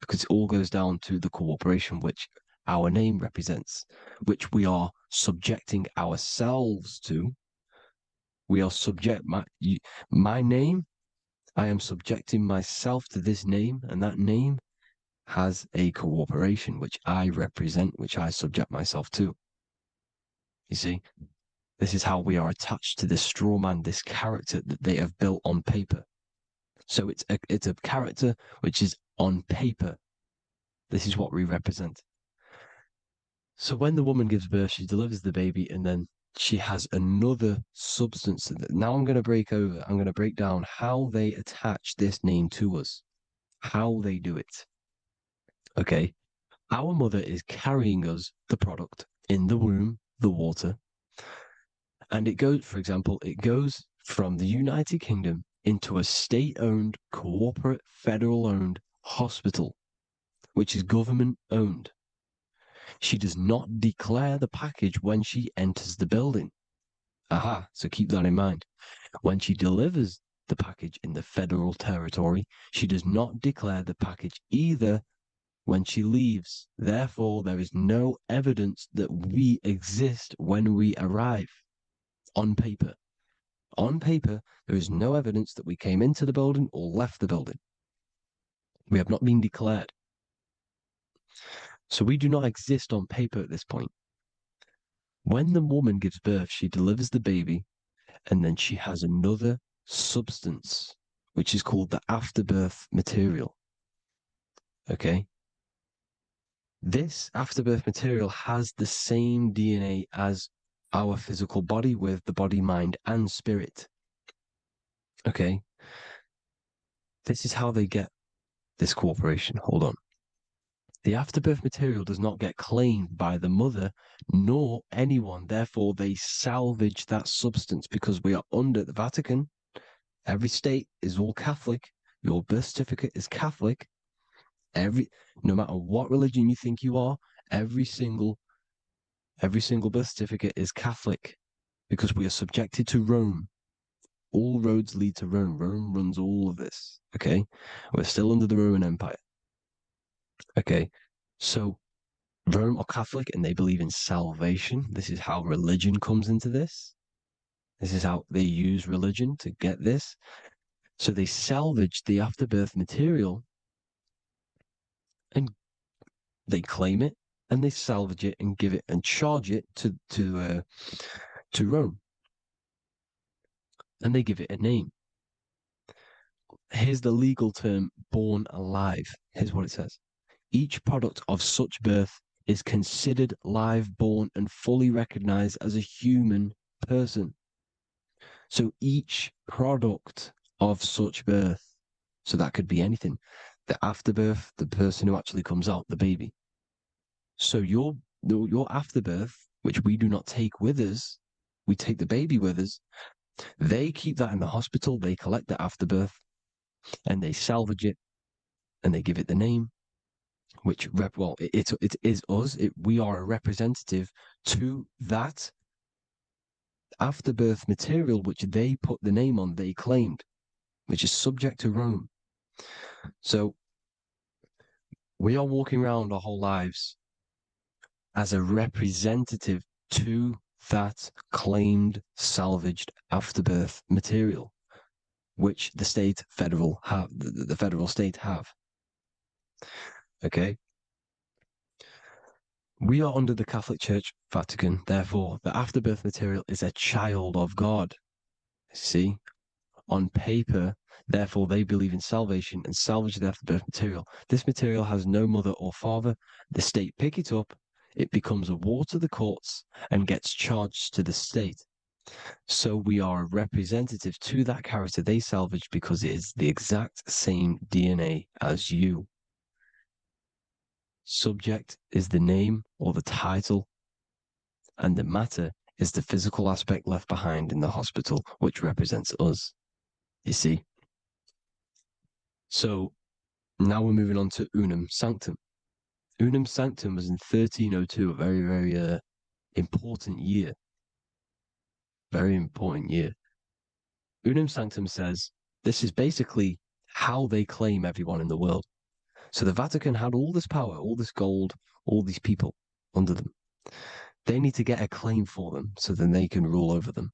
because it all goes down to the corporation, which our name represents, which we are subjecting ourselves to. We are my name. I am subjecting myself to this name, and that name has a corporation which I represent, which I subject myself to. You see, this is how we are attached to this straw man, this character that they have built on paper. So it's a character which is on paper. This is what we represent. So when the woman gives birth, she delivers the baby, and then she has another substance. Now I'm going to break down how they attach this name to us, how they do it. Okay. Our mother is carrying us the product in the womb, the water. And it goes, for example, from the United Kingdom into a state-owned, corporate, federal-owned hospital, which is government-owned. She does not declare the package when she enters the building. Aha, so keep that in mind. When she delivers the package in the federal territory, she does not declare the package either when she leaves. Therefore, there is no evidence that we exist when we arrive. On paper. On paper, there is no evidence that we came into the building or left the building. We have not been declared. So we do not exist on paper at this point. When the woman gives birth, she delivers the baby, and then she has another substance, which is called the afterbirth material. Okay? This afterbirth material has the same DNA as our physical body, with the body, mind, and spirit. Okay? This is how they get this corporation. Hold on. The afterbirth material does not get claimed by the mother nor anyone. Therefore, they salvage that substance, because we are under the Vatican. Every state is all Catholic. Your birth certificate is Catholic. No matter what religion you think you are, every single birth certificate is Catholic, because we are subjected to Rome. All roads lead to Rome. Rome runs all of this. Okay? We're still under the Roman Empire. Okay? So Rome are Catholic, and they believe in salvation. This is how religion comes into this. This is how they use religion to get this. So they salvage the afterbirth material, and they claim it, and they salvage it and give it and charge it to Rome. and they give it a name. Here's the legal term, born alive. Here's what it says. Each product of such birth is considered live, born, and fully recognized as a human person. So each product of such birth, so that could be anything, the afterbirth, the person who actually comes out, the baby. So your afterbirth, which we do not take with us, we take the baby with us, they keep that in the hospital, they collect the afterbirth, and they salvage it, and they give it the name, which, it is us. We are a representative to that afterbirth material, which they put the name on, they claimed, which is subject to Rome. So we are walking around our whole lives as a representative to that claimed salvaged afterbirth material, which the federal state have. Okay. We are under the Catholic Church, Vatican. Therefore, the afterbirth material is a child of God. See, on paper, therefore, they believe in salvation and salvage the afterbirth material. This material has no mother or father. The state pick it up. It becomes a war to the courts and gets charged to the state. So we are a representative to that character they salvaged because it is the exact same DNA as you. Subject is the name or the title, and the matter is the physical aspect left behind in the hospital, which represents us. You see? So now we're moving on to Unum Sanctum. Unum Sanctum was in 1302, a very, very important year. Very important year. Unum Sanctum says this is basically how they claim everyone in the world. So the Vatican had all this power, all this gold, all these people under them. They need to get a claim for them so then they can rule over them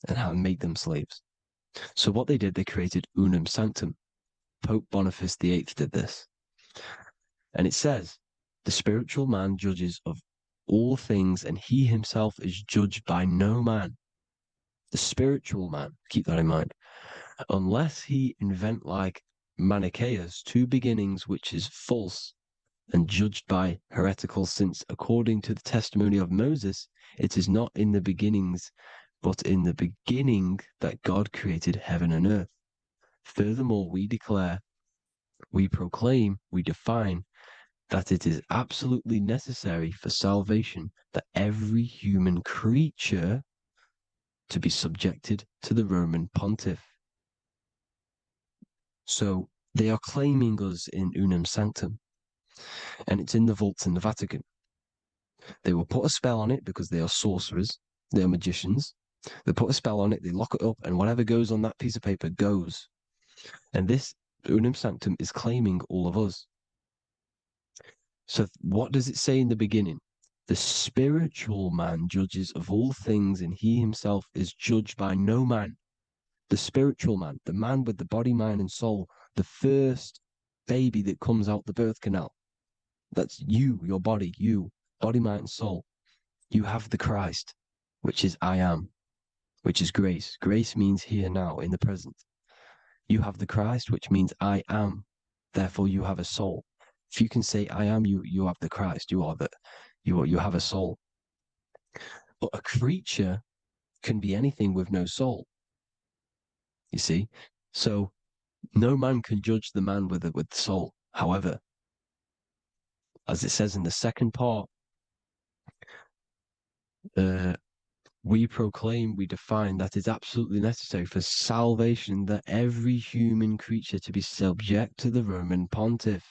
and make them slaves. So what they did, they created Unum Sanctum. Pope Boniface VIII did this. And it says, the spiritual man judges of all things, and he himself is judged by no man. The spiritual man, keep that in mind, unless he invent like Manichaeus, two beginnings, which is false and judged by heretical, since according to the testimony of Moses, it is not in the beginnings, but in the beginning that God created heaven and earth. Furthermore, we declare, we proclaim, we define that it is absolutely necessary for salvation that every human creature to be subjected to the Roman pontiff. So they are claiming us in Unum Sanctum, and it's in the vaults in the Vatican. They will put a spell on it because they are sorcerers, they are magicians. They put a spell on it, they lock it up, and whatever goes on that piece of paper goes. And this Unum Sanctum is claiming all of us. So what does it say in the beginning? The spiritual man judges of all things, and he himself is judged by no man. The spiritual man, the man with the body, mind, and soul, the first baby that comes out the birth canal. That's you, your body, body, mind, and soul. You have the Christ, which is I am, which is grace. Grace means here now, in the present. You have the Christ, which means I am. Therefore, you have a soul. If you can say I am, you have the Christ. You have a soul. But a creature can be anything with no soul. You see, so no man can judge the man with the soul. However, as it says in the second part, we proclaim, we define that it's absolutely necessary for salvation that every human creature to be subject to the Roman pontiff.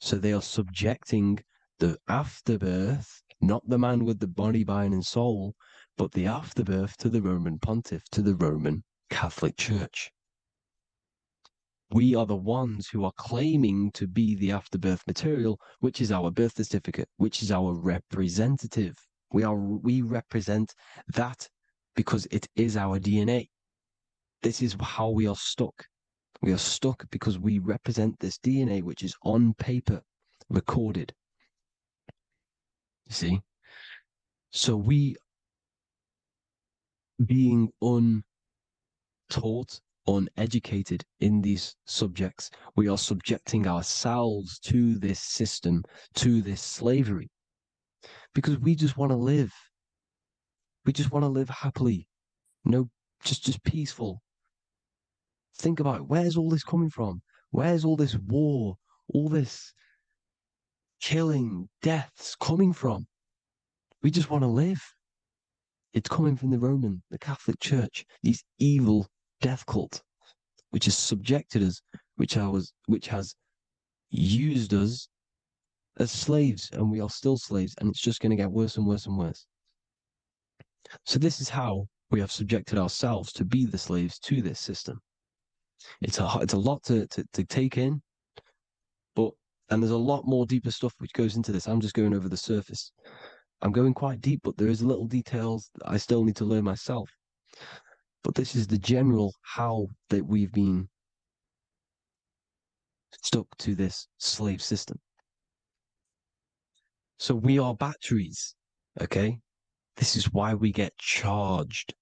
So they are subjecting the afterbirth, not the man with the body, mind, and soul, but the afterbirth to the Roman pontiff, to the Roman Catholic Church. We are the ones who are claiming to be the afterbirth material, which is our birth certificate, which is our representative. We represent that because it is our DNA. This is how we are stuck. We are stuck because we represent this DNA, which is on paper, recorded. You see? So we, being taught, uneducated in these subjects, we are subjecting ourselves to this system, to this slavery, because we just want to live. We just want to live happily, just peaceful. Think about it. Where's all this coming from? Where's all this war, all this killing, deaths coming from? We just want to live. It's coming from the Catholic Church, these evil death cult, which has subjected us, which has used us as slaves, and we are still slaves, and it's just going to get worse and worse and worse. So this is how we have subjected ourselves to be the slaves to this system. It's a lot to take in, and there's a lot more deeper stuff which goes into this. I'm just going over the surface. I'm going quite deep, but there is little details that I still need to learn myself. But this is the general how that we've been stuck to this slave system. So we are batteries, okay? This is why we get charged.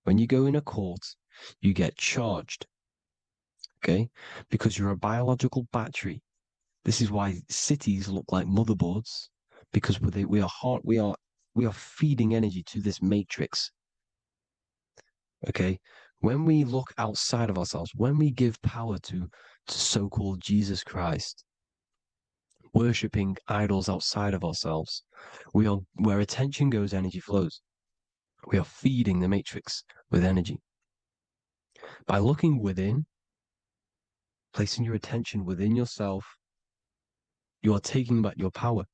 When you go in a court, you get charged, okay? Because you're a biological battery. This is why cities look like motherboards, because we are feeding energy to this matrix. Okay, when we look outside of ourselves, when we give power to so-called Jesus Christ, worshipping idols outside of ourselves, where attention goes, energy flows. We are feeding the matrix with energy. By looking within, placing your attention within yourself, you are taking back your power.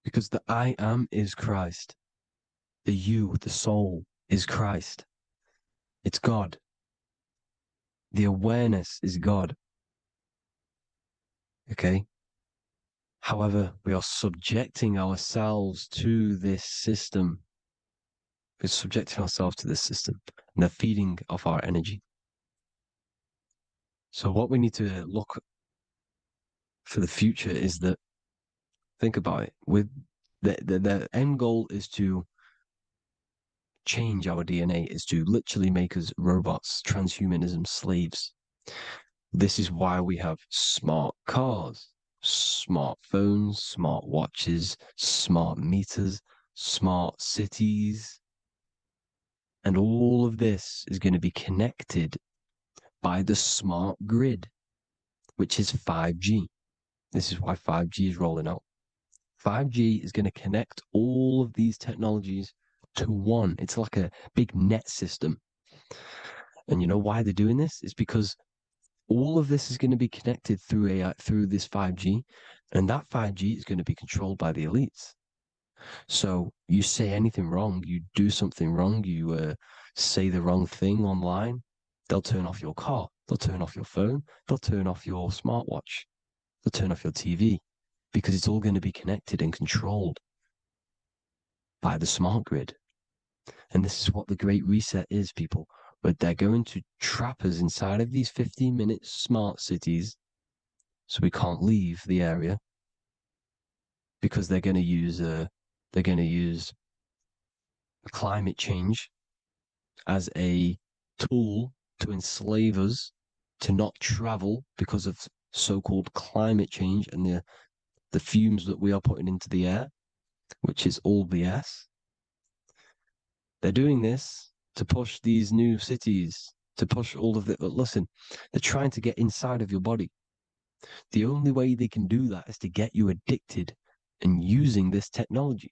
Because the I am is Christ. The you, the soul, is Christ. It's God. The awareness is God. Okay? However, we are subjecting ourselves to this system. We're subjecting ourselves to this system and the feeding of our energy. So what we need to look for the future is that, think about it, with the end goal is to change our DNA, is to literally make us robots, transhumanism, slaves. This is why we have smart cars, smartphones, smart watches, smart meters, smart cities. And all of this is going to be connected by the smart grid, which is 5G. This is why 5G is rolling out. 5G is going to connect all of these technologies to one. It's like a big net system. And you know why they're doing this? It's because all of this is going to be connected through AI, through this 5G, and that 5G is going to be controlled by the elites. So you say anything wrong, you do something wrong, you say the wrong thing online, they'll turn off your car, they'll turn off your phone, they'll turn off your smartwatch, they'll turn off your TV, because it's all going to be connected and controlled by the smart grid. And this is what the Great Reset is, people. But they're going to trap us inside of these 15-minute smart cities, so we can't leave the area, because they're going to use climate change as a tool to enslave us to not travel because of so-called climate change and the fumes that we are putting into the air, which is all BS. They're doing this to push these new cities, to push all of it. But listen, they're trying to get inside of your body. The only way they can do that is to get you addicted and using this technology.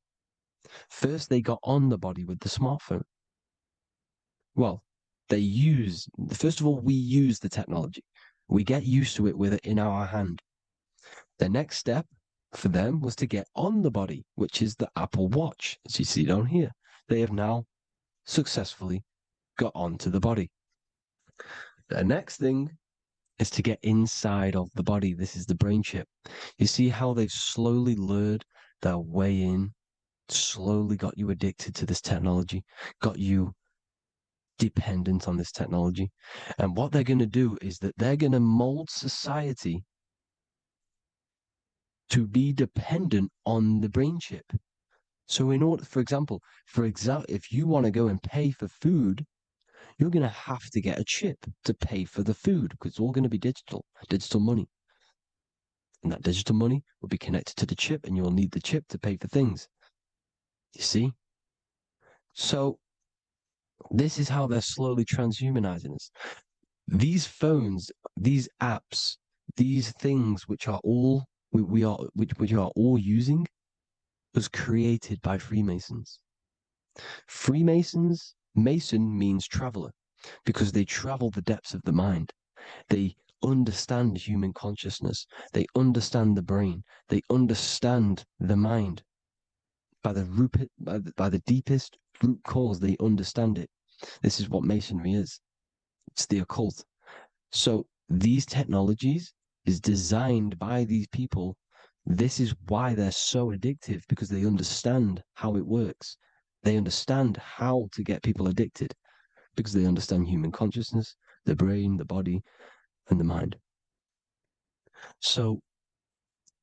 First, they got on the body with the smartphone. Well, first of all, we use the technology. We get used to it with it in our hand. The next step for them was to get on the body, which is the Apple Watch, as you see down here. They have now successfully got onto the body. The next thing is to get inside of the body. This is the brain chip. You see how they've slowly lured their way in, slowly got you addicted to this technology, got you dependent on this technology. And what they're going to do is that they're going to mold society to be dependent on the brain chip. So in order, for example, if you want to go and pay for food, you're going to have to get a chip to pay for the food because it's all going to be digital money. And that digital money will be connected to the chip, and you'll need the chip to pay for things. You see? So this is how they're slowly transhumanizing us. These phones, these apps, these things which are all we are which are all using was created by Freemasons. Mason means traveler because they travel the depths of the mind. They understand human consciousness. They understand the brain. They understand the mind. By the deepest root cause, they understand it. This is what Masonry is. It's the occult. So these technologies is designed by these people. This is why they're so addictive, because they understand how it works. They understand how to get people addicted because they understand human consciousness, the brain, the body, and the mind. So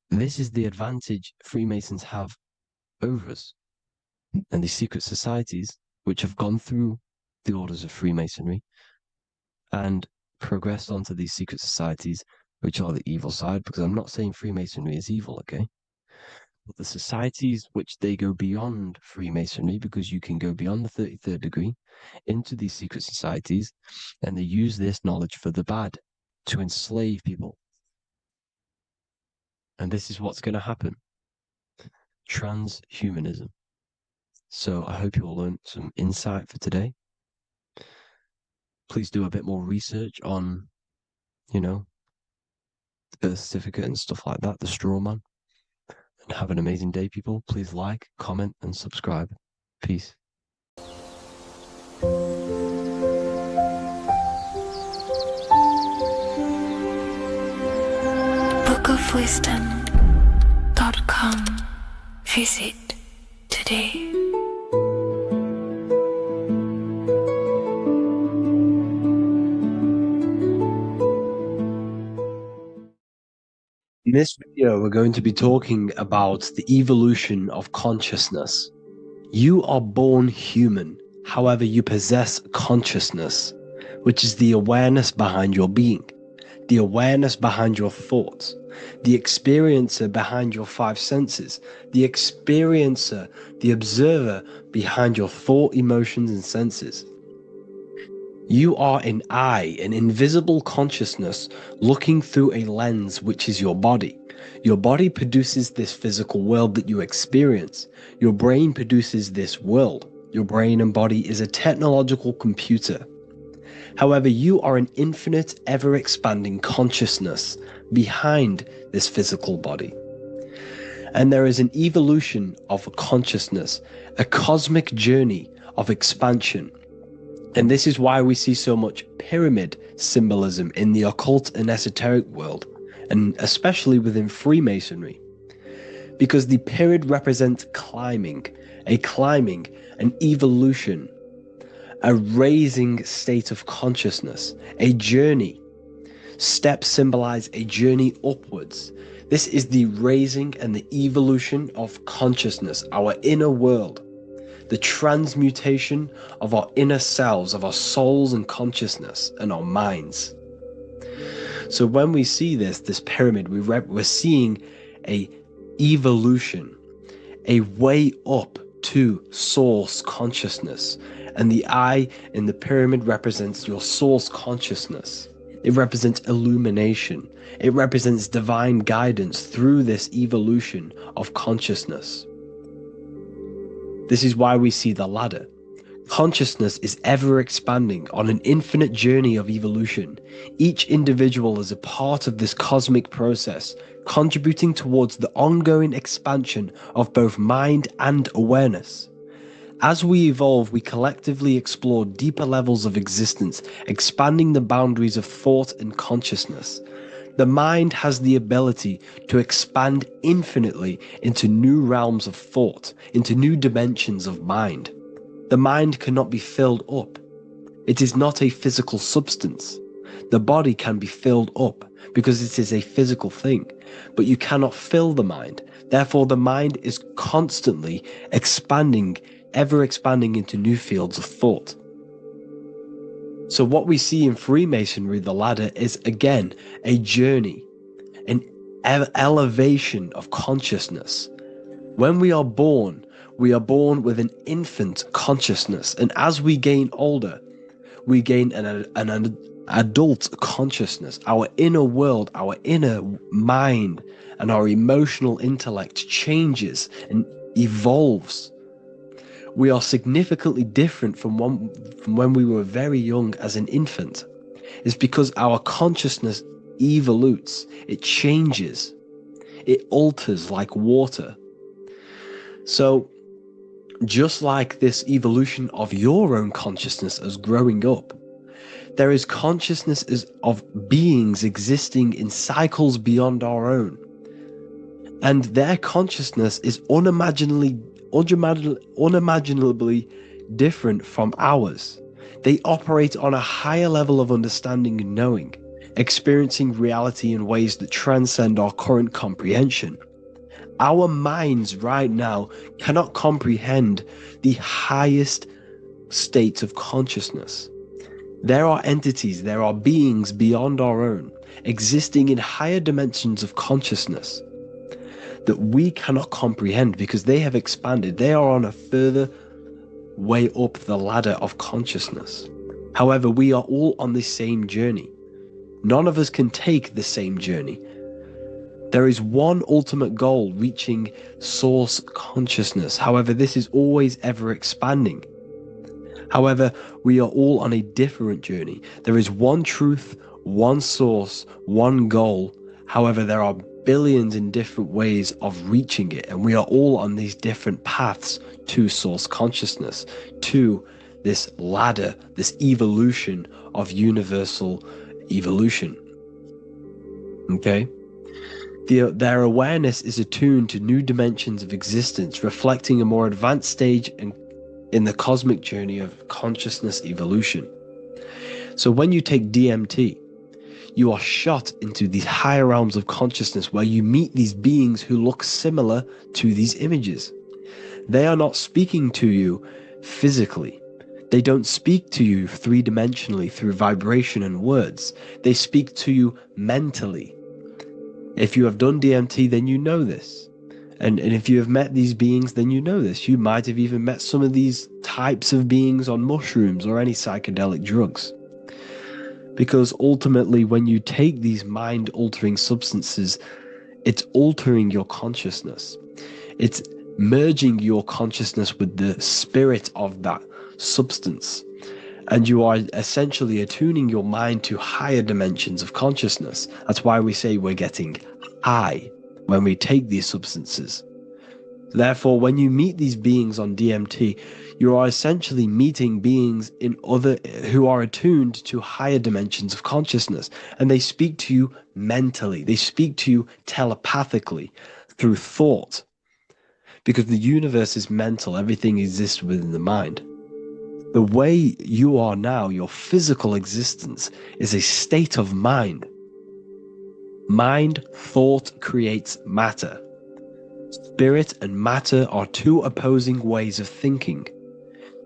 this is the advantage Freemasons have over us. And these secret societies, which have gone through the orders of Freemasonry and progressed onto these secret societies, which are the evil side, because I'm not saying Freemasonry is evil, okay? But the societies which they go beyond Freemasonry, because you can go beyond the 33rd degree into these secret societies, and they use this knowledge for the bad, to enslave people. And this is what's going to happen. Transhumanism. So I hope you all learned some insight for today. Please do a bit more research on, the birth certificate and stuff like that, the straw man. And have an amazing day, people. Please like, comment, and subscribe. Peace. bookofwisdom.com. Visit today. In this video, we're going to be talking about the evolution of consciousness. You are born human, however, you possess consciousness, which is the awareness behind your being, the awareness behind your thoughts, the experiencer behind your five senses, the experiencer, the observer behind your thought, emotions, and senses. You are an eye, an invisible consciousness looking through a lens, which is your body. Your body produces this physical world that you experience. Your brain produces this world. Your brain and body is a technological computer. However, you are an infinite, ever-expanding consciousness behind this physical body. And there is an evolution of consciousness, a cosmic journey of expansion. And this is why we see so much pyramid symbolism in the occult and esoteric world, and especially within Freemasonry. Because the pyramid represents climbing, an evolution, a raising state of consciousness, a journey. Steps symbolize a journey upwards. This is the raising and the evolution of consciousness, our inner world. The transmutation of our inner selves, of our souls and consciousness and our minds. So when we see this pyramid, we're seeing a evolution, a way up to source consciousness. And the eye in the pyramid represents your source consciousness. It represents illumination. It represents divine guidance through this evolution of consciousness. This is why we see the ladder. Consciousness is ever expanding on an infinite journey of evolution. Each individual is a part of this cosmic process, contributing towards the ongoing expansion of both mind and awareness. As we evolve, we collectively explore deeper levels of existence, expanding the boundaries of thought and consciousness. The mind has the ability to expand infinitely into new realms of thought, into new dimensions of mind. The mind cannot be filled up. It is not a physical substance. The body can be filled up because it is a physical thing, but you cannot fill the mind. Therefore, the mind is constantly expanding, ever expanding into new fields of thought. So what we see in Freemasonry, the ladder, is again a journey, an elevation of consciousness. When we are born with an infant consciousness, and as we gain older, we gain an adult consciousness. Our inner world, our inner mind, and our emotional intellect changes and evolves. We are significantly different from when we were very young as an infant. It's because our consciousness evolutes, it changes, it alters like water. So just like this evolution of your own consciousness as growing up, there is consciousness of beings existing in cycles beyond our own. And their consciousness is unimaginably different from ours. They operate on a higher level of understanding and knowing, experiencing reality in ways that transcend our current comprehension. Our minds right now cannot comprehend the highest states of consciousness. There are entities, there are beings beyond our own, existing in higher dimensions of consciousness that we cannot comprehend because they have expanded. They are on a further way up the ladder of consciousness. However, we are all on the same journey. None of us can take the same journey. There is one ultimate goal, reaching source consciousness. However, this is always ever expanding. However, we are all on a different journey. There is one truth, one source, one goal. However, there are billions in different ways of reaching it, and we are all on these different paths to source consciousness, to this ladder, this evolution of universal evolution. Okay? Their awareness is attuned to new dimensions of existence, reflecting a more advanced stage in the cosmic journey of consciousness evolution. So when you take DMT, you are shot into these higher realms of consciousness where you meet these beings who look similar to these images. They are not speaking to you physically. They don't speak to you three-dimensionally through vibration and words. They speak to you mentally. If you have done DMT, then you know this. And if you have met these beings, then you know this. You might have even met some of these types of beings on mushrooms or any psychedelic drugs. Because ultimately, when you take these mind-altering substances, it's altering your consciousness. It's merging your consciousness with the spirit of that substance. And you are essentially attuning your mind to higher dimensions of consciousness. That's why we say we're getting high when we take these substances. Therefore, when you meet these beings on DMT, you are essentially meeting beings who are attuned to higher dimensions of consciousness, and they speak to you mentally. They speak to you telepathically through thought, because the universe is mental. Everything exists within the mind. The way you are now, your physical existence, is a state of mind. Mind, thought creates matter. Spirit and matter are two opposing ways of thinking.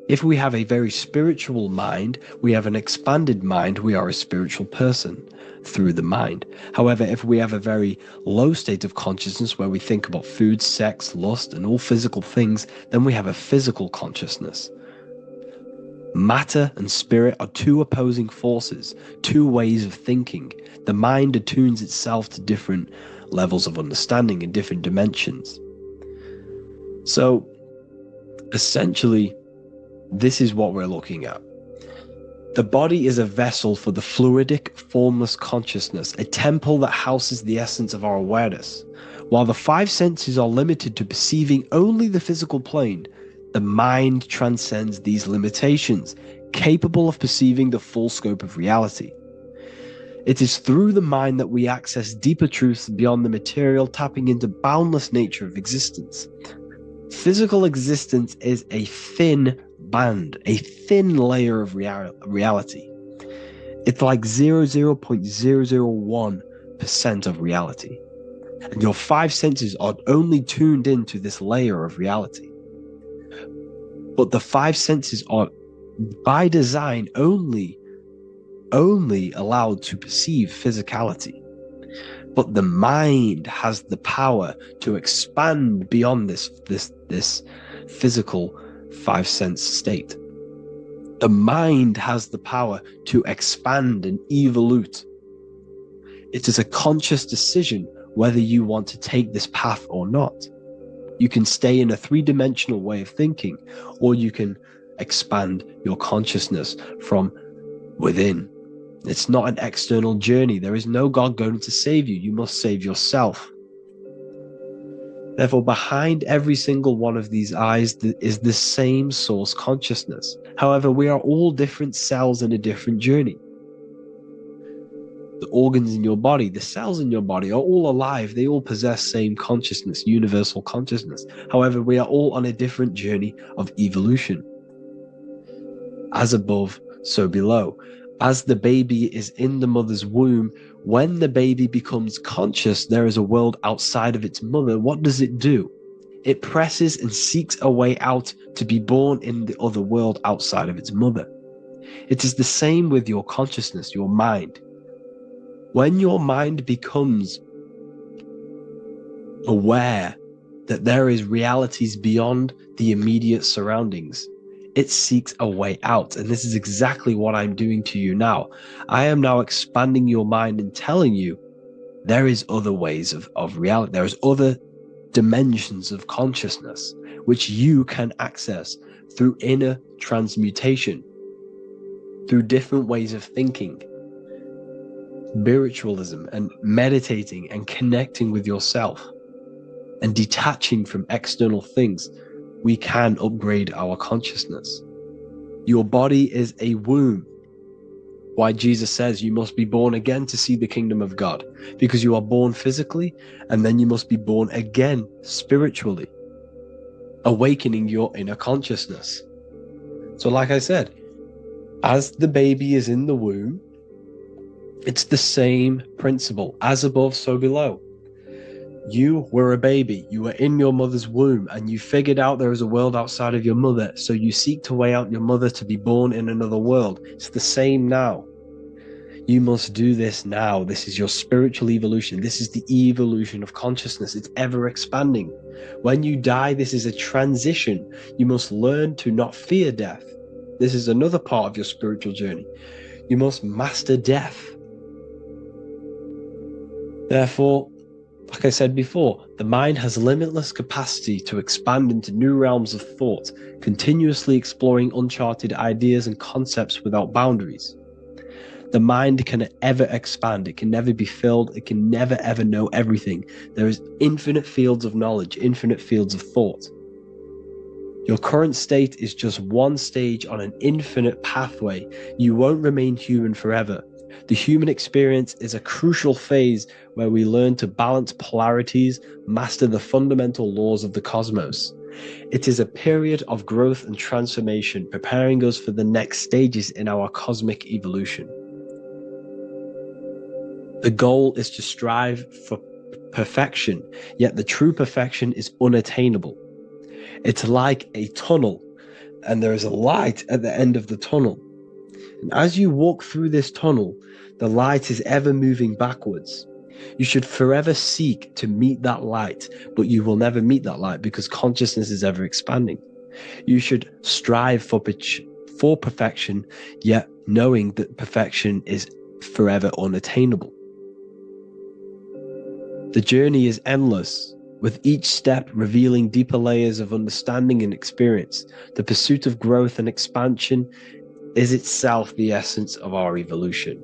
If we have a very spiritual mind, we have an expanded mind, we are a spiritual person through the mind. However, if we have a very low state of consciousness where we think about food, sex, lust, and all physical things, then we have a physical consciousness. Matter and spirit are two opposing forces, two ways of thinking. The mind attunes itself to different levels of understanding in different dimensions. So, essentially, this is what we're looking at. The body is a vessel for the fluidic, formless consciousness, a temple that houses the essence of our awareness. While the five senses are limited to perceiving only the physical plane, the mind transcends these limitations, capable of perceiving the full scope of reality. It is through the mind that we access deeper truths beyond the material, tapping into boundless nature of existence. Physical existence is a thin band, a thin layer of reality. It's like 0.001% of reality. And your five senses are only tuned into this layer of reality. But the five senses are, by design, only only allowed to perceive physicality. But the mind has the power to expand beyond this physical five sense state. The mind has the power to expand and evolute. It is a conscious decision whether you want to take this path or not. You can stay in a three-dimensional way of thinking, or you can expand your consciousness from within. It's not an external journey. There is no God going to save you. You must save yourself. Therefore, behind every single one of these eyes is the same source consciousness. However, we are all different cells in a different journey. The organs in your body, the cells in your body are all alive. They all possess same consciousness, universal consciousness. However, we are all on a different journey of evolution. As above, so below. As the baby is in the mother's womb, when the baby becomes conscious, there is a world outside of its mother. What does it do? It presses and seeks a way out to be born in the other world outside of its mother. It is the same with your consciousness, your mind. When your mind becomes aware that there is realities beyond the immediate surroundings, it seeks a way out. And this is exactly what I'm doing to you now. I am now expanding your mind and telling you there is other ways of reality. There's other dimensions of consciousness which you can access through inner transmutation, through different ways of thinking, spiritualism, and meditating and connecting with yourself and detaching from external things. We can upgrade our consciousness. Your body is a womb. Why Jesus says you must be born again to see the kingdom of God, because you are born physically and then you must be born again spiritually, awakening your inner consciousness. So like I said, as the baby is in the womb, it's the same principle. As above, so below. You were a baby, you were in your mother's womb, and you figured out there is a world outside of your mother, so you seek to weigh out your mother to be born in another world. It's the same now. You must do this now. This is your spiritual evolution. This is the evolution of consciousness. It's ever expanding. When you die, this is a transition. You must learn to not fear death. This is another part of your spiritual journey. You must master death. Therefore, like I said before, the mind has limitless capacity to expand into new realms of thought, continuously exploring uncharted ideas and concepts without boundaries. The mind can ever expand. It can never be filled. It can never ever know everything. There is infinite fields of knowledge, infinite fields of thought. Your current state is just one stage on an infinite pathway. You won't remain human forever. The human experience is a crucial phase where we learn to balance polarities, master the fundamental laws of the cosmos. It is a period of growth and transformation, preparing us for the next stages in our cosmic evolution. The goal is to strive for perfection, yet the true perfection is unattainable. It's like a tunnel, and there is a light at the end of the tunnel. And as you walk through this tunnel, the light is ever moving backwards. You should forever seek to meet that light, but you will never meet that light because consciousness is ever expanding. You should strive for perfection, yet knowing that perfection is forever unattainable. The journey is endless, with each step revealing deeper layers of understanding and experience. The pursuit of growth and expansion is itself the essence of our evolution.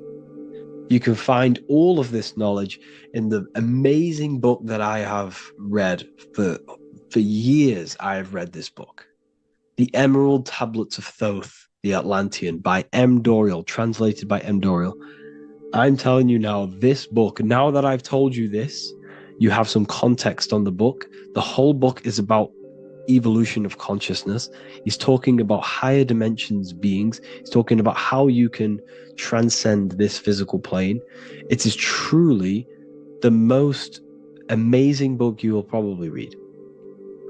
You can find all of this knowledge in the amazing book that I have read for years. I have read this book, The Emerald Tablets of Thoth, the Atlantean, by M. Dorial, translated by M. Dorial. I'm telling you now, this book, now that I've told you this, you have some context on the book. The whole book is about evolution of consciousness. He's talking about higher dimensions beings. He's talking about how you can transcend this physical plane. It is truly the most amazing book you will probably read.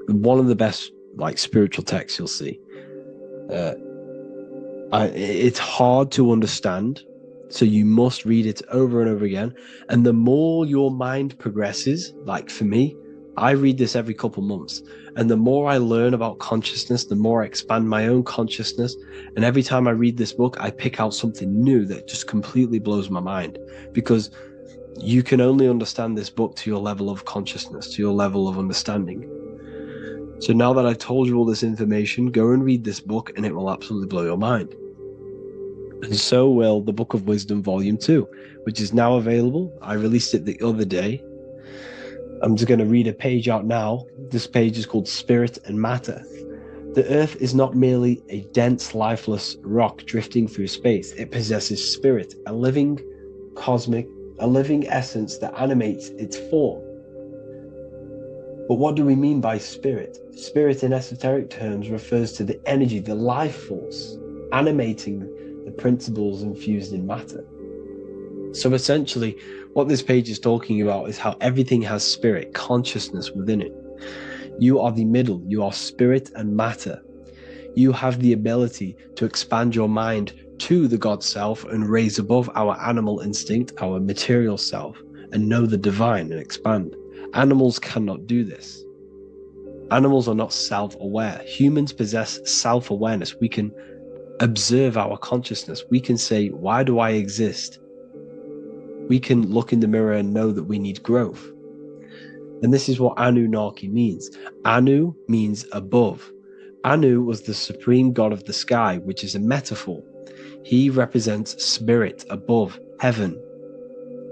One of the best spiritual texts you'll see. It's hard to understand. So you must read it over and over again. And the more your mind progresses, like for me, I read this every couple months. And the more I learn about consciousness, the more I expand my own consciousness. And every time I read this book, I pick out something new that just completely blows my mind, because you can only understand this book to your level of consciousness, to your level of understanding. So now that I've told you all this information, go and read this book and it will absolutely blow your mind. And so will the Book of Wisdom Volume 2, which is now available. I released it the other day. I'm just going to read a page out now. This page is called Spirit and Matter. The Earth is not merely a dense, lifeless rock drifting through space. It possesses spirit, a living essence that animates its form. But what do we mean by spirit? Spirit in esoteric terms refers to the energy, the life force, animating the principles infused in matter. So essentially, what this page is talking about is how everything has spirit, consciousness within it. You are the middle, you are spirit and matter. You have the ability to expand your mind to the God self and raise above our animal instinct, our material self, and know the divine and expand. Animals cannot do this. Animals are not self-aware. Humans possess self-awareness. We can observe our consciousness. We can say, why do I exist? We can look in the mirror and know that we need growth. And this is what Anunnaki means. Anu means above. Anu was the supreme god of the sky, which is a metaphor. He represents spirit above, heaven.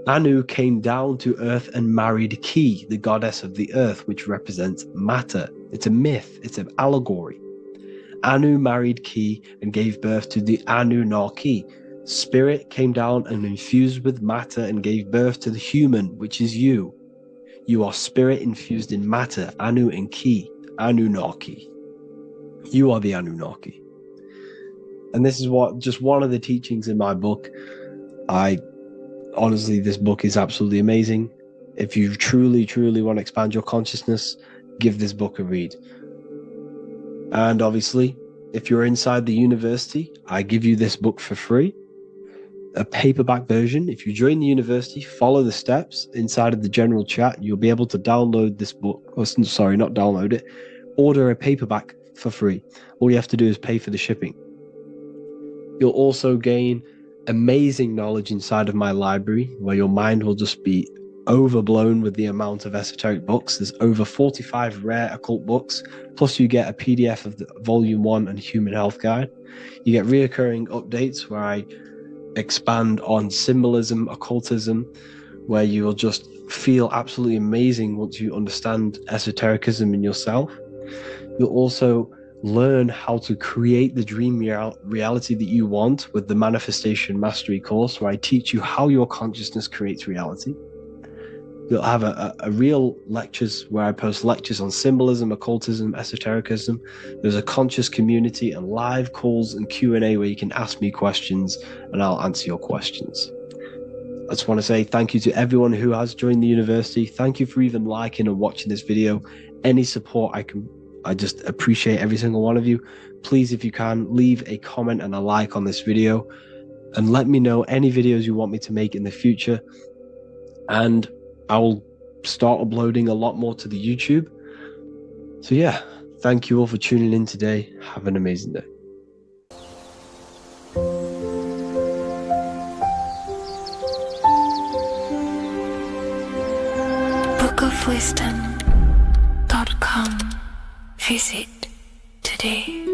Anu came down to earth and married Ki, the goddess of the earth, which represents matter. It's a myth, it's an allegory. Anu married Ki and gave birth to the Anunnaki. Spirit came down and infused with matter and gave birth to the human, which is you. You are spirit infused in matter, Anu and Ki, Anunnaki. You are the Anunnaki. And this is just one of the teachings in my book. Honestly, this book is absolutely amazing. If you truly, truly want to expand your consciousness, give this book a read. And obviously, if you're inside the university, I give you this book for free. A paperback version. If you join the university, follow the steps inside of the general chat, you'll be able to download this book. Sorry, not download it. Order a paperback for free. All you have to do is pay for the shipping. You'll also gain amazing knowledge inside of my library, where your mind will just be overblown with the amount of esoteric books. There's over 45 rare occult books, plus you get a PDF of the Volume 1 and Human Health Guide. You get reoccurring updates where I expand on symbolism, occultism, where you will just feel absolutely amazing once you understand esotericism in yourself. You'll also learn how to create the dream reality that you want with the Manifestation Mastery course, where I teach you how your consciousness creates reality. You'll have a real lectures where I post lectures on symbolism, occultism, esotericism. There's a conscious community and live calls and Q&A where you can ask me questions and I'll answer your questions. I just want to say thank you to everyone who has joined the university. Thank you for even liking and watching this video. Any support I just appreciate every single one of you. Please, if you can, leave a comment and a like on this video and let me know any videos you want me to make in the future. And I will start uploading a lot more to the YouTube. So yeah, thank you all for tuning in today. Have an amazing day. bookofwisdom.com. Visit today.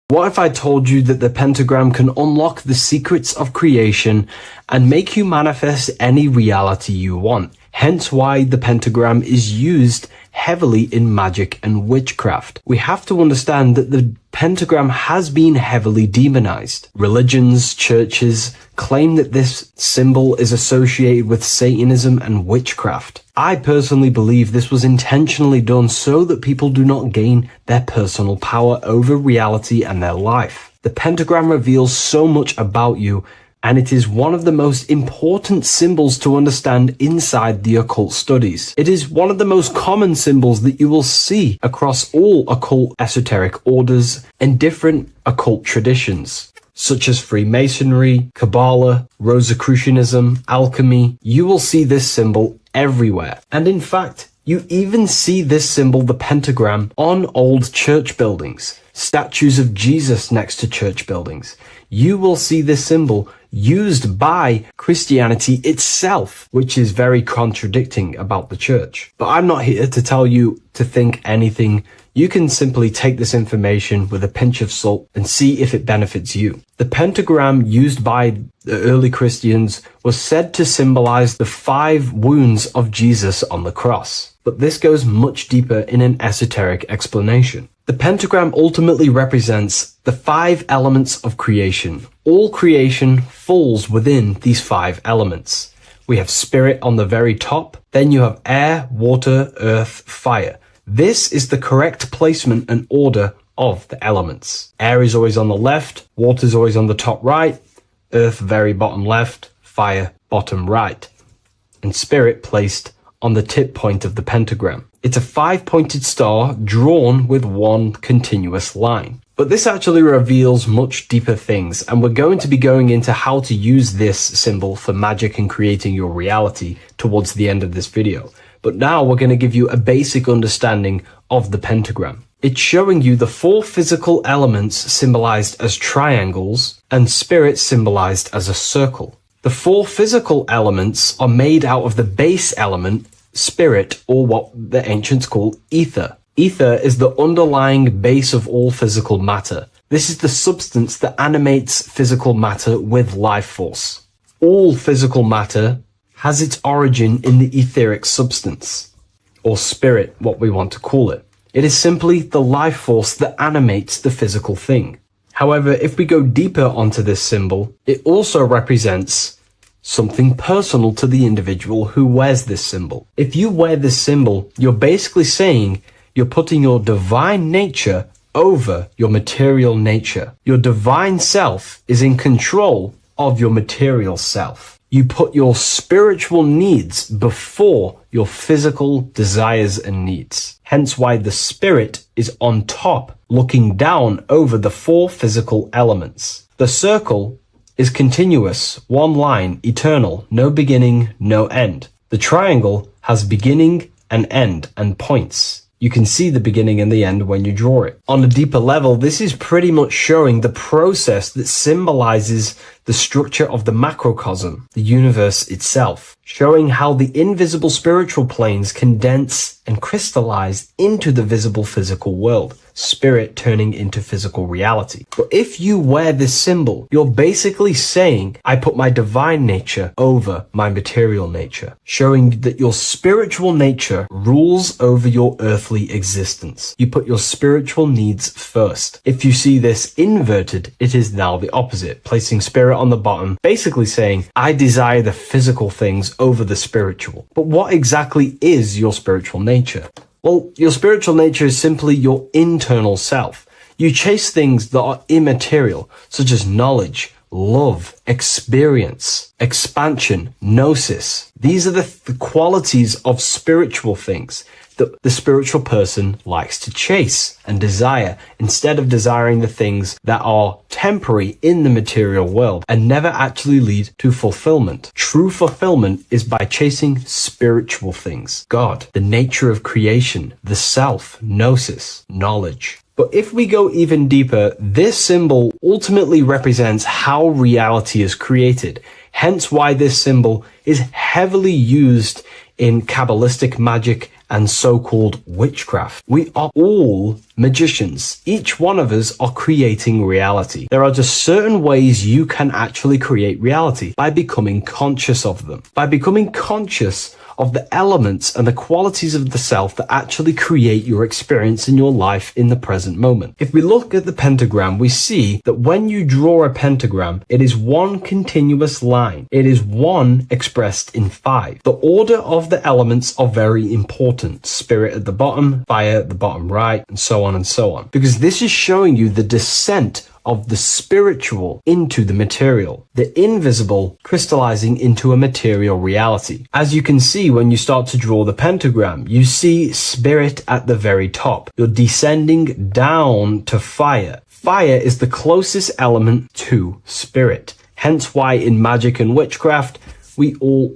What if I told you that the pentagram can unlock the secrets of creation and make you manifest any reality you want? Hence why the pentagram is used heavily in magic and witchcraft. We have to understand that the pentagram has been heavily demonized. Religions, churches claim that this symbol is associated with Satanism and witchcraft. I personally believe this was intentionally done so that people do not gain their personal power over reality and their life. The pentagram reveals so much about you and it is one of the most important symbols to understand inside the occult studies. It is one of the most common symbols that you will see across all occult esoteric orders and different occult traditions, such as Freemasonry, Kabbalah, Rosicrucianism, alchemy. You will see this symbol everywhere. And in fact, you even see this symbol, the pentagram, on old church buildings, statues of Jesus next to church buildings. You will see this symbol used by Christianity itself, which is very contradicting about the church. But I'm not here to tell you to think anything. You can simply take this information with a pinch of salt and see if it benefits you. The pentagram used by the early Christians was said to symbolize the 5 wounds of Jesus on the cross. But this goes much deeper in an esoteric explanation. The pentagram ultimately represents the 5 elements of creation. All creation falls within these 5 elements. We have spirit on the very top, then you have air, water, earth, fire. This is the correct placement and order of the elements. Air is always on the left, water is always on the top right, earth very bottom left, fire bottom right, and spirit placed on the tip point of the pentagram. It's a 5-pointed star drawn with one continuous line. But this actually reveals much deeper things, and we're going to be going into how to use this symbol for magic and creating your reality towards the end of this video. But now we're going to give you a basic understanding of the pentagram. It's showing you the 4 physical elements symbolized as triangles and spirit symbolized as a circle. The 4 physical elements are made out of the base element, spirit, or what the ancients call ether. Ether is the underlying base of all physical matter. This is the substance that animates physical matter with life force. All physical matter has its origin in the etheric substance, or spirit, what we want to call it. It is simply the life force that animates the physical thing. However, if we go deeper onto this symbol, it also represents something personal to the individual who wears this symbol. If you wear this symbol, you're basically saying you're putting your divine nature over your material nature. Your divine self is in control of your material self. You put your spiritual needs before your physical desires and needs. Hence why the spirit is on top, looking down over the 4 physical elements. The circle is continuous, one line, eternal, no beginning, no end. The triangle has beginning and end and points. You can see the beginning and the end when you draw it. On a deeper level, this is pretty much showing the process that symbolizes the structure of the macrocosm, the universe itself, showing how the invisible spiritual planes condense and crystallize into the visible physical world, spirit turning into physical reality. But if you wear this symbol, you're basically saying, I put my divine nature over my material nature, showing that your spiritual nature rules over your earthly existence. You put your spiritual needs first. If you see this inverted, it is now the opposite, placing spirit on the bottom, basically saying, I desire the physical things over the spiritual. But what exactly is your spiritual nature? Well, your spiritual nature is simply your internal self. You chase things that are immaterial, such as knowledge, love, experience, expansion, gnosis. These are the qualities of spiritual things that the spiritual person likes to chase and desire, instead of desiring the things that are temporary in the material world and never actually lead to fulfillment. True fulfillment is by chasing spiritual things. God, the nature of creation, the self, gnosis, knowledge. But if we go even deeper, this symbol ultimately represents how reality is created. Hence why this symbol is heavily used in Kabbalistic magic and so-called witchcraft. We are all magicians. Each one of us are creating reality. There are just certain ways you can actually create reality by becoming conscious of them. By becoming conscious of the elements and the qualities of the self that actually create your experience in your life in the present moment. If we look at the pentagram, we see that when you draw a pentagram, it is one continuous line. It is one expressed in 5. The order of the elements are very important. Spirit at the bottom, fire at the bottom right, and so on and so on. Because this is showing you the descent of the spiritual into the material, the invisible crystallizing into a material reality. As you can see when you start to draw the pentagram, you see spirit at the very top. You're descending down to fire. Fire is the closest element to spirit. Hence why in magic and witchcraft,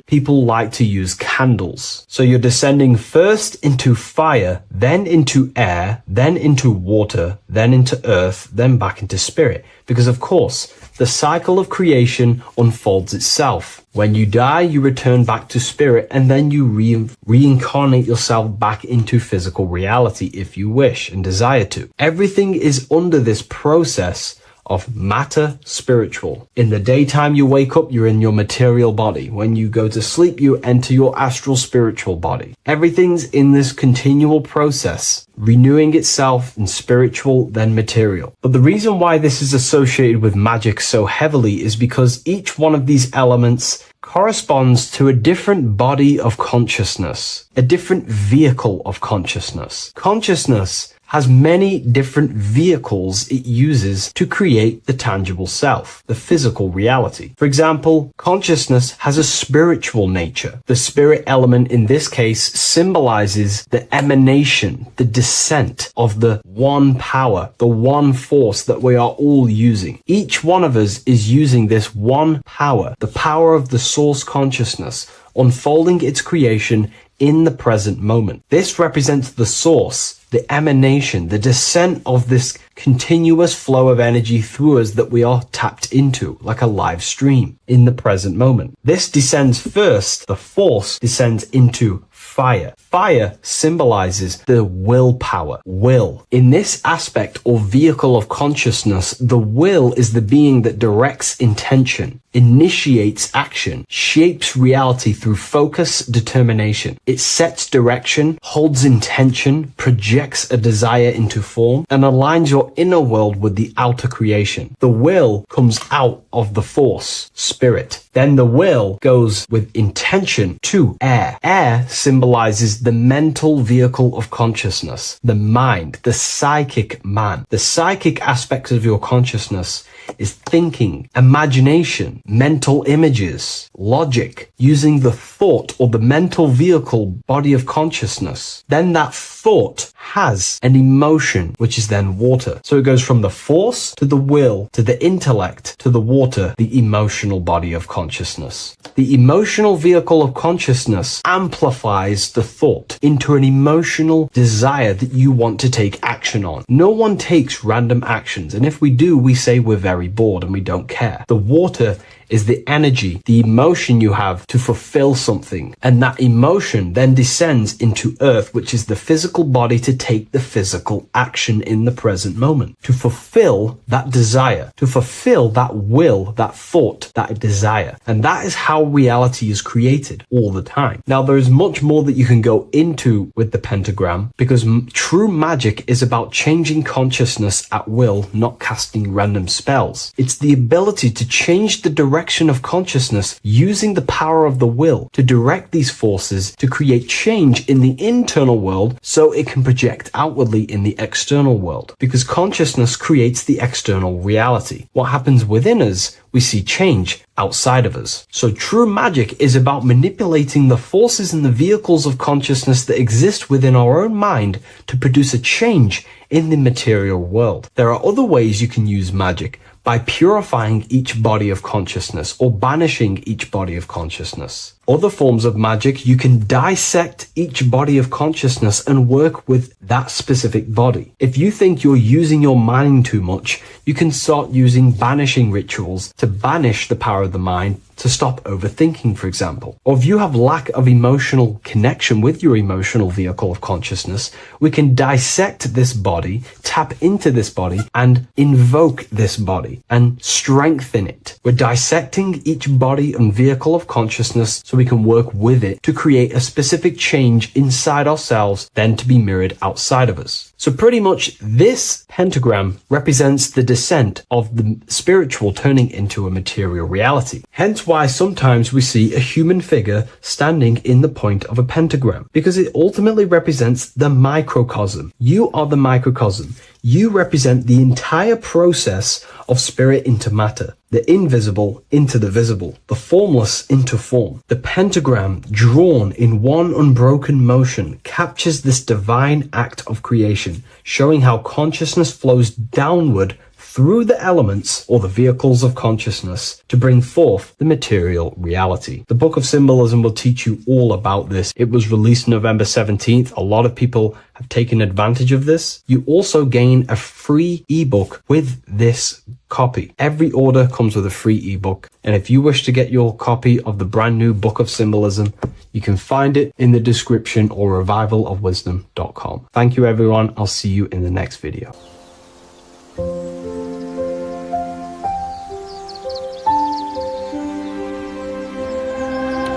people like to use candles. So you're descending first into fire, then into air, then into water, then into earth, then back into spirit. Because of course, the cycle of creation unfolds itself. When you die, you return back to spirit, and then you reincarnate yourself back into physical reality if you wish and desire to. Everything is under this process of matter spiritual. In the daytime you wake up, you're in your material body. When you go to sleep, you enter your astral spiritual body. Everything's in this continual process, renewing itself in spiritual, then material. But the reason why this is associated with magic so heavily is because each one of these elements corresponds to a different body of consciousness, a different vehicle of consciousness. Consciousness has many different vehicles it uses to create the tangible self, the physical reality. For example, consciousness has a spiritual nature. The spirit element in this case symbolizes the emanation, the descent of the one power, the one force that we are all using. Each one of us is using this one power, the power of the source consciousness, unfolding its creation in the present moment. This represents the source, the emanation, the descent of this continuous flow of energy through us that we are tapped into, like a live stream in the present moment. This descends first, the force descends into fire. Fire symbolizes the willpower, will. In this aspect or vehicle of consciousness, the will is the being that directs intention, initiates action, shapes reality through focus, determination. It sets direction, holds intention, projects a desire into form, and aligns your inner world with the outer creation. The will comes out of the force, spirit. Then the will goes with intention to air. Air symbolizes the mental vehicle of consciousness, the mind, the psychic man. The psychic aspects of your consciousness is thinking, imagination, mental images, logic, using the thought or the mental vehicle body of consciousness. Then that thought has an emotion, which is then water. So it goes from the force to the will to the intellect to the water, the emotional body of consciousness. The emotional vehicle of consciousness amplifies the thought into an emotional desire that you want to take action on. No one takes random actions, and if we do, we say we're very bored and we don't care. The water is the energy, the emotion you have to fulfill something. And that emotion then descends into earth, which is the physical body to take the physical action in the present moment, to fulfill that desire, to fulfill that will, that thought, that desire. And that is how reality is created all the time. Now, there is much more that you can go into with the pentagram, because true magic is about changing consciousness at will, not casting random spells. It's the ability to change the direction of consciousness using the power of the will to direct these forces to create change in the internal world so it can project outwardly in the external world. Because consciousness creates the external reality. What happens within us, we see change outside of us. So true magic is about manipulating the forces and the vehicles of consciousness that exist within our own mind to produce a change in the material world. There are other ways you can use magic, by purifying each body of consciousness or banishing each body of consciousness. Other forms of magic, you can dissect each body of consciousness and work with that specific body. If you think you're using your mind too much, you can start using banishing rituals to banish the power of the mind, to stop overthinking, for example. Or if you have lack of emotional connection with your emotional vehicle of consciousness, we can dissect this body, tap into this body, and invoke this body and strengthen it. We're dissecting each body and vehicle of consciousness so we can work with it to create a specific change inside ourselves, then to be mirrored outside of us. So pretty much this pentagram represents the descent of the spiritual turning into a material reality. Hence why sometimes we see a human figure standing in the point of a pentagram, because it ultimately represents the microcosm. You are the microcosm. You represent the entire process of spirit into matter, the invisible into the visible, the formless into form. The pentagram, drawn in one unbroken motion, captures this divine act of creation, showing how consciousness flows downward through the elements or the vehicles of consciousness to bring forth the material reality. The Book of Symbolism will teach you all about this. It was released November 17th. A lot of people have taken advantage of this. You also gain a free ebook with this copy. Every order comes with a free ebook. And if you wish to get your copy of the brand new Book of Symbolism, you can find it in the description or revivalofwisdom.com. Thank you, everyone. I'll see you in the next video.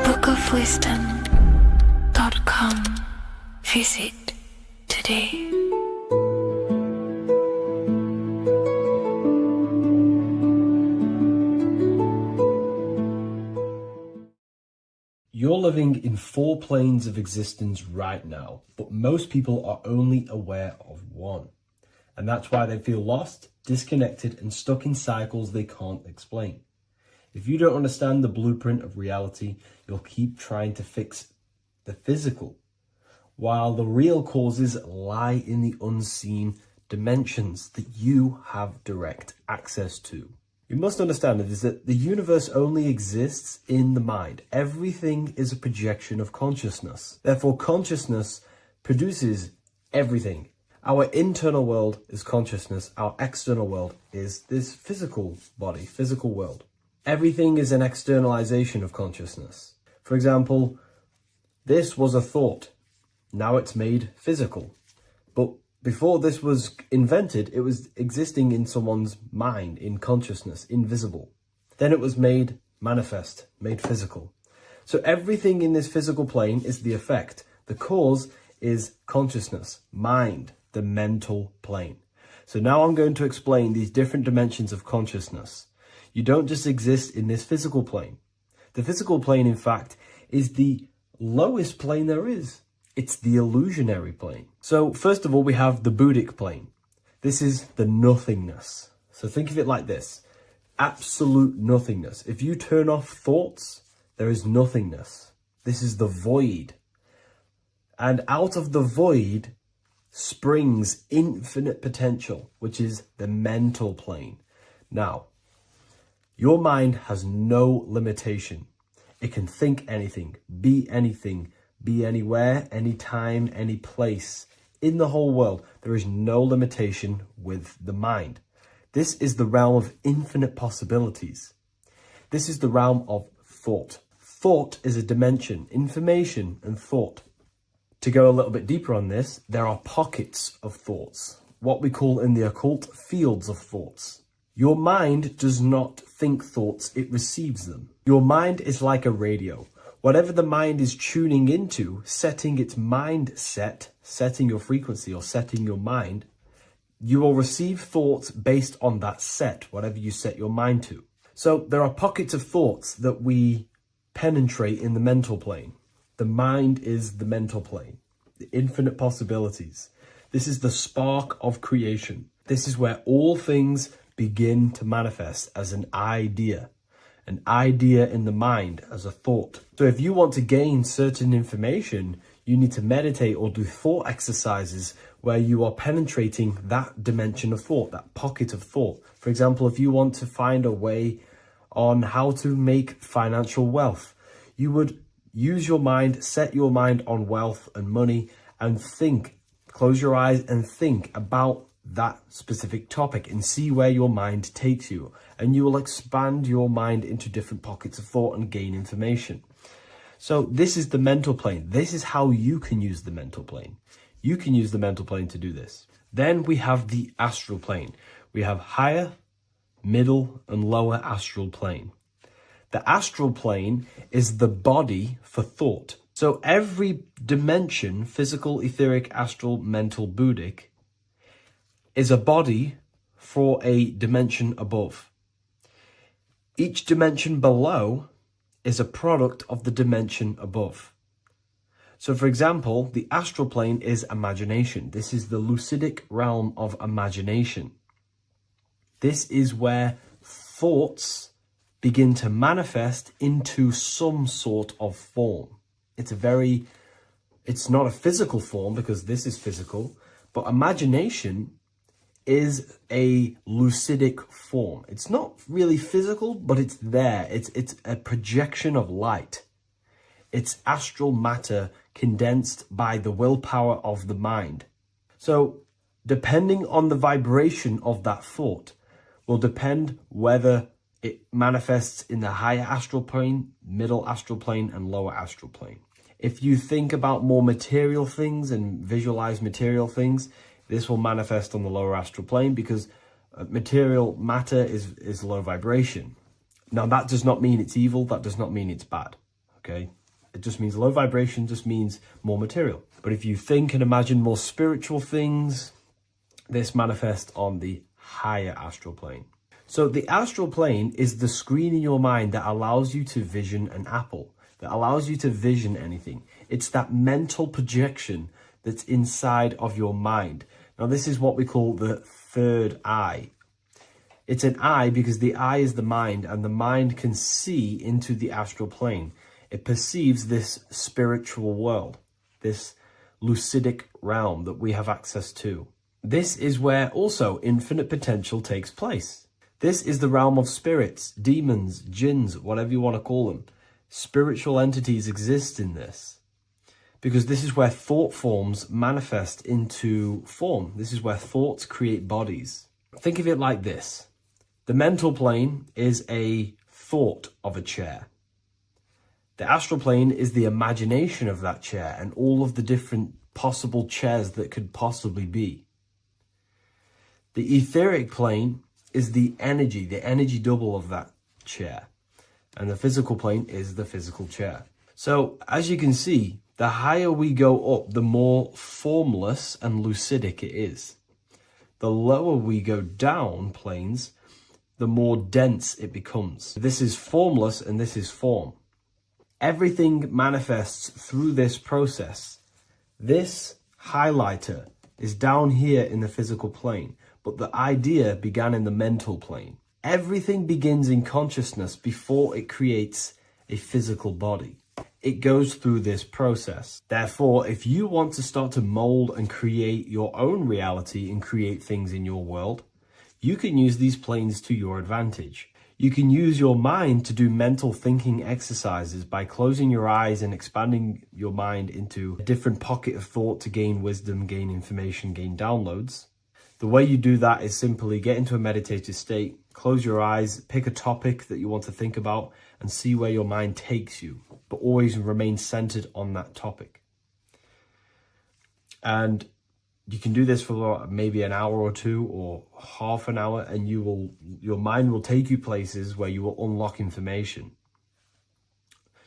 bookofwisdom.com. Visit today. You're living in 4 planes of existence right now, but most people are only aware of one. And that's why they feel lost, disconnected, and stuck in cycles they can't explain. If you don't understand the blueprint of reality, you'll keep trying to fix the physical, while the real causes lie in the unseen dimensions that you have direct access to. You must understand is that the universe only exists in the mind. Everything is a projection of consciousness. Therefore, consciousness produces everything. Our internal world is consciousness. Our external world is this physical body, physical world. Everything is an externalization of consciousness. For example, this was a thought. Now it's made physical. But before this was invented, it was existing in someone's mind, in consciousness, invisible. Then it was made manifest, made physical. So everything in this physical plane is the effect. The cause is consciousness, mind, the mental plane. So now I'm going to explain these different dimensions of consciousness. You don't just exist in this physical plane. The physical plane, in fact, is the lowest plane there is. It's the illusionary plane. So first of all, we have the Buddhic plane. This is the nothingness. So think of it like this. Absolute nothingness. If you turn off thoughts, there is nothingness. This is the void. And out of the void springs infinite potential, which is the mental plane. Now, your mind has no limitation. It can think anything, be anywhere, anytime, any place. In the whole world, there is no limitation with the mind. This is the realm of infinite possibilities. This is the realm of thought. Thought is a dimension, information and thought. To go a little bit deeper on this, there are pockets of thoughts, what we call in the occult fields of thoughts. Your mind does not think thoughts, it receives them. Your mind is like a radio. Whatever the mind is tuning into, setting its mindset, setting your frequency or setting your mind, you will receive thoughts based on that set, whatever you set your mind to. So there are pockets of thoughts that we penetrate in the mental plane. The mind is the mental plane, the infinite possibilities. This is the spark of creation. This is where all things begin to manifest as an idea in the mind as a thought. So if you want to gain certain information, you need to meditate or do thought exercises where you are penetrating that dimension of thought, that pocket of thought. For example, if you want to find a way on how to make financial wealth, you would use your mind, set your mind on wealth and money and think, close your eyes and think about that specific topic and see where your mind takes you. And you will expand your mind into different pockets of thought and gain information. So this is the mental plane. This is how you can use the mental plane. You can use the mental plane to do this. Then we have the astral plane. We have higher, middle, and lower astral plane. The astral plane is the body for thought. So every dimension, physical, etheric, astral, mental, Buddhic, is a body for a dimension above. Each dimension below is a product of the dimension above. So for example, the astral plane is imagination. This is the lucidic realm of imagination. This is where thoughts begin to manifest into some sort of form. It's not a physical form because this is physical, but imagination is a lucidic form. It's not really physical, but it's there. It's a projection of light. It's astral matter condensed by the willpower of the mind. So depending on the vibration of that thought will depend whether it manifests in the higher astral plane, middle astral plane, and lower astral plane. If you think about more material things and visualize material things, this will manifest on the lower astral plane because material matter is low vibration. Now, that does not mean it's evil. That does not mean it's bad. Okay? It just means low vibration just means more material. But if you think and imagine more spiritual things, this manifests on the higher astral plane. So the astral plane is the screen in your mind that allows you to vision an apple, that allows you to vision anything. It's that mental projection that's inside of your mind. Now, this is what we call the third eye. It's an eye because the eye is the mind, and the mind can see into the astral plane. It perceives this spiritual world, this lucidic realm that we have access to. This is where also infinite potential takes place. This is the realm of spirits, demons, jinns, whatever you want to call them. Spiritual entities exist in this because this is where thought forms manifest into form. This is where thoughts create bodies. Think of it like this. The mental plane is a thought of a chair. The astral plane is the imagination of that chair and all of the different possible chairs that could possibly be. The etheric plane is the energy double of that chair. And the physical plane is the physical chair. So as you can see, the higher we go up, the more formless and lucidic it is. The lower we go down planes, the more dense it becomes. This is formless and this is form. Everything manifests through this process. This highlighter is down here in the physical plane, but the idea began in the mental plane. Everything begins in consciousness before it creates a physical body. It goes through this process. Therefore, if you want to start to mold and create your own reality and create things in your world, you can use these planes to your advantage. You can use your mind to do mental thinking exercises by closing your eyes and expanding your mind into a different pocket of thought to gain wisdom, gain information, gain downloads. The way you do that is simply get into a meditative state, close your eyes, pick a topic that you want to think about and see where your mind takes you, but always remain centered on that topic. And you can do this for maybe an hour or two or half an hour, and your mind will take you places where you will unlock information.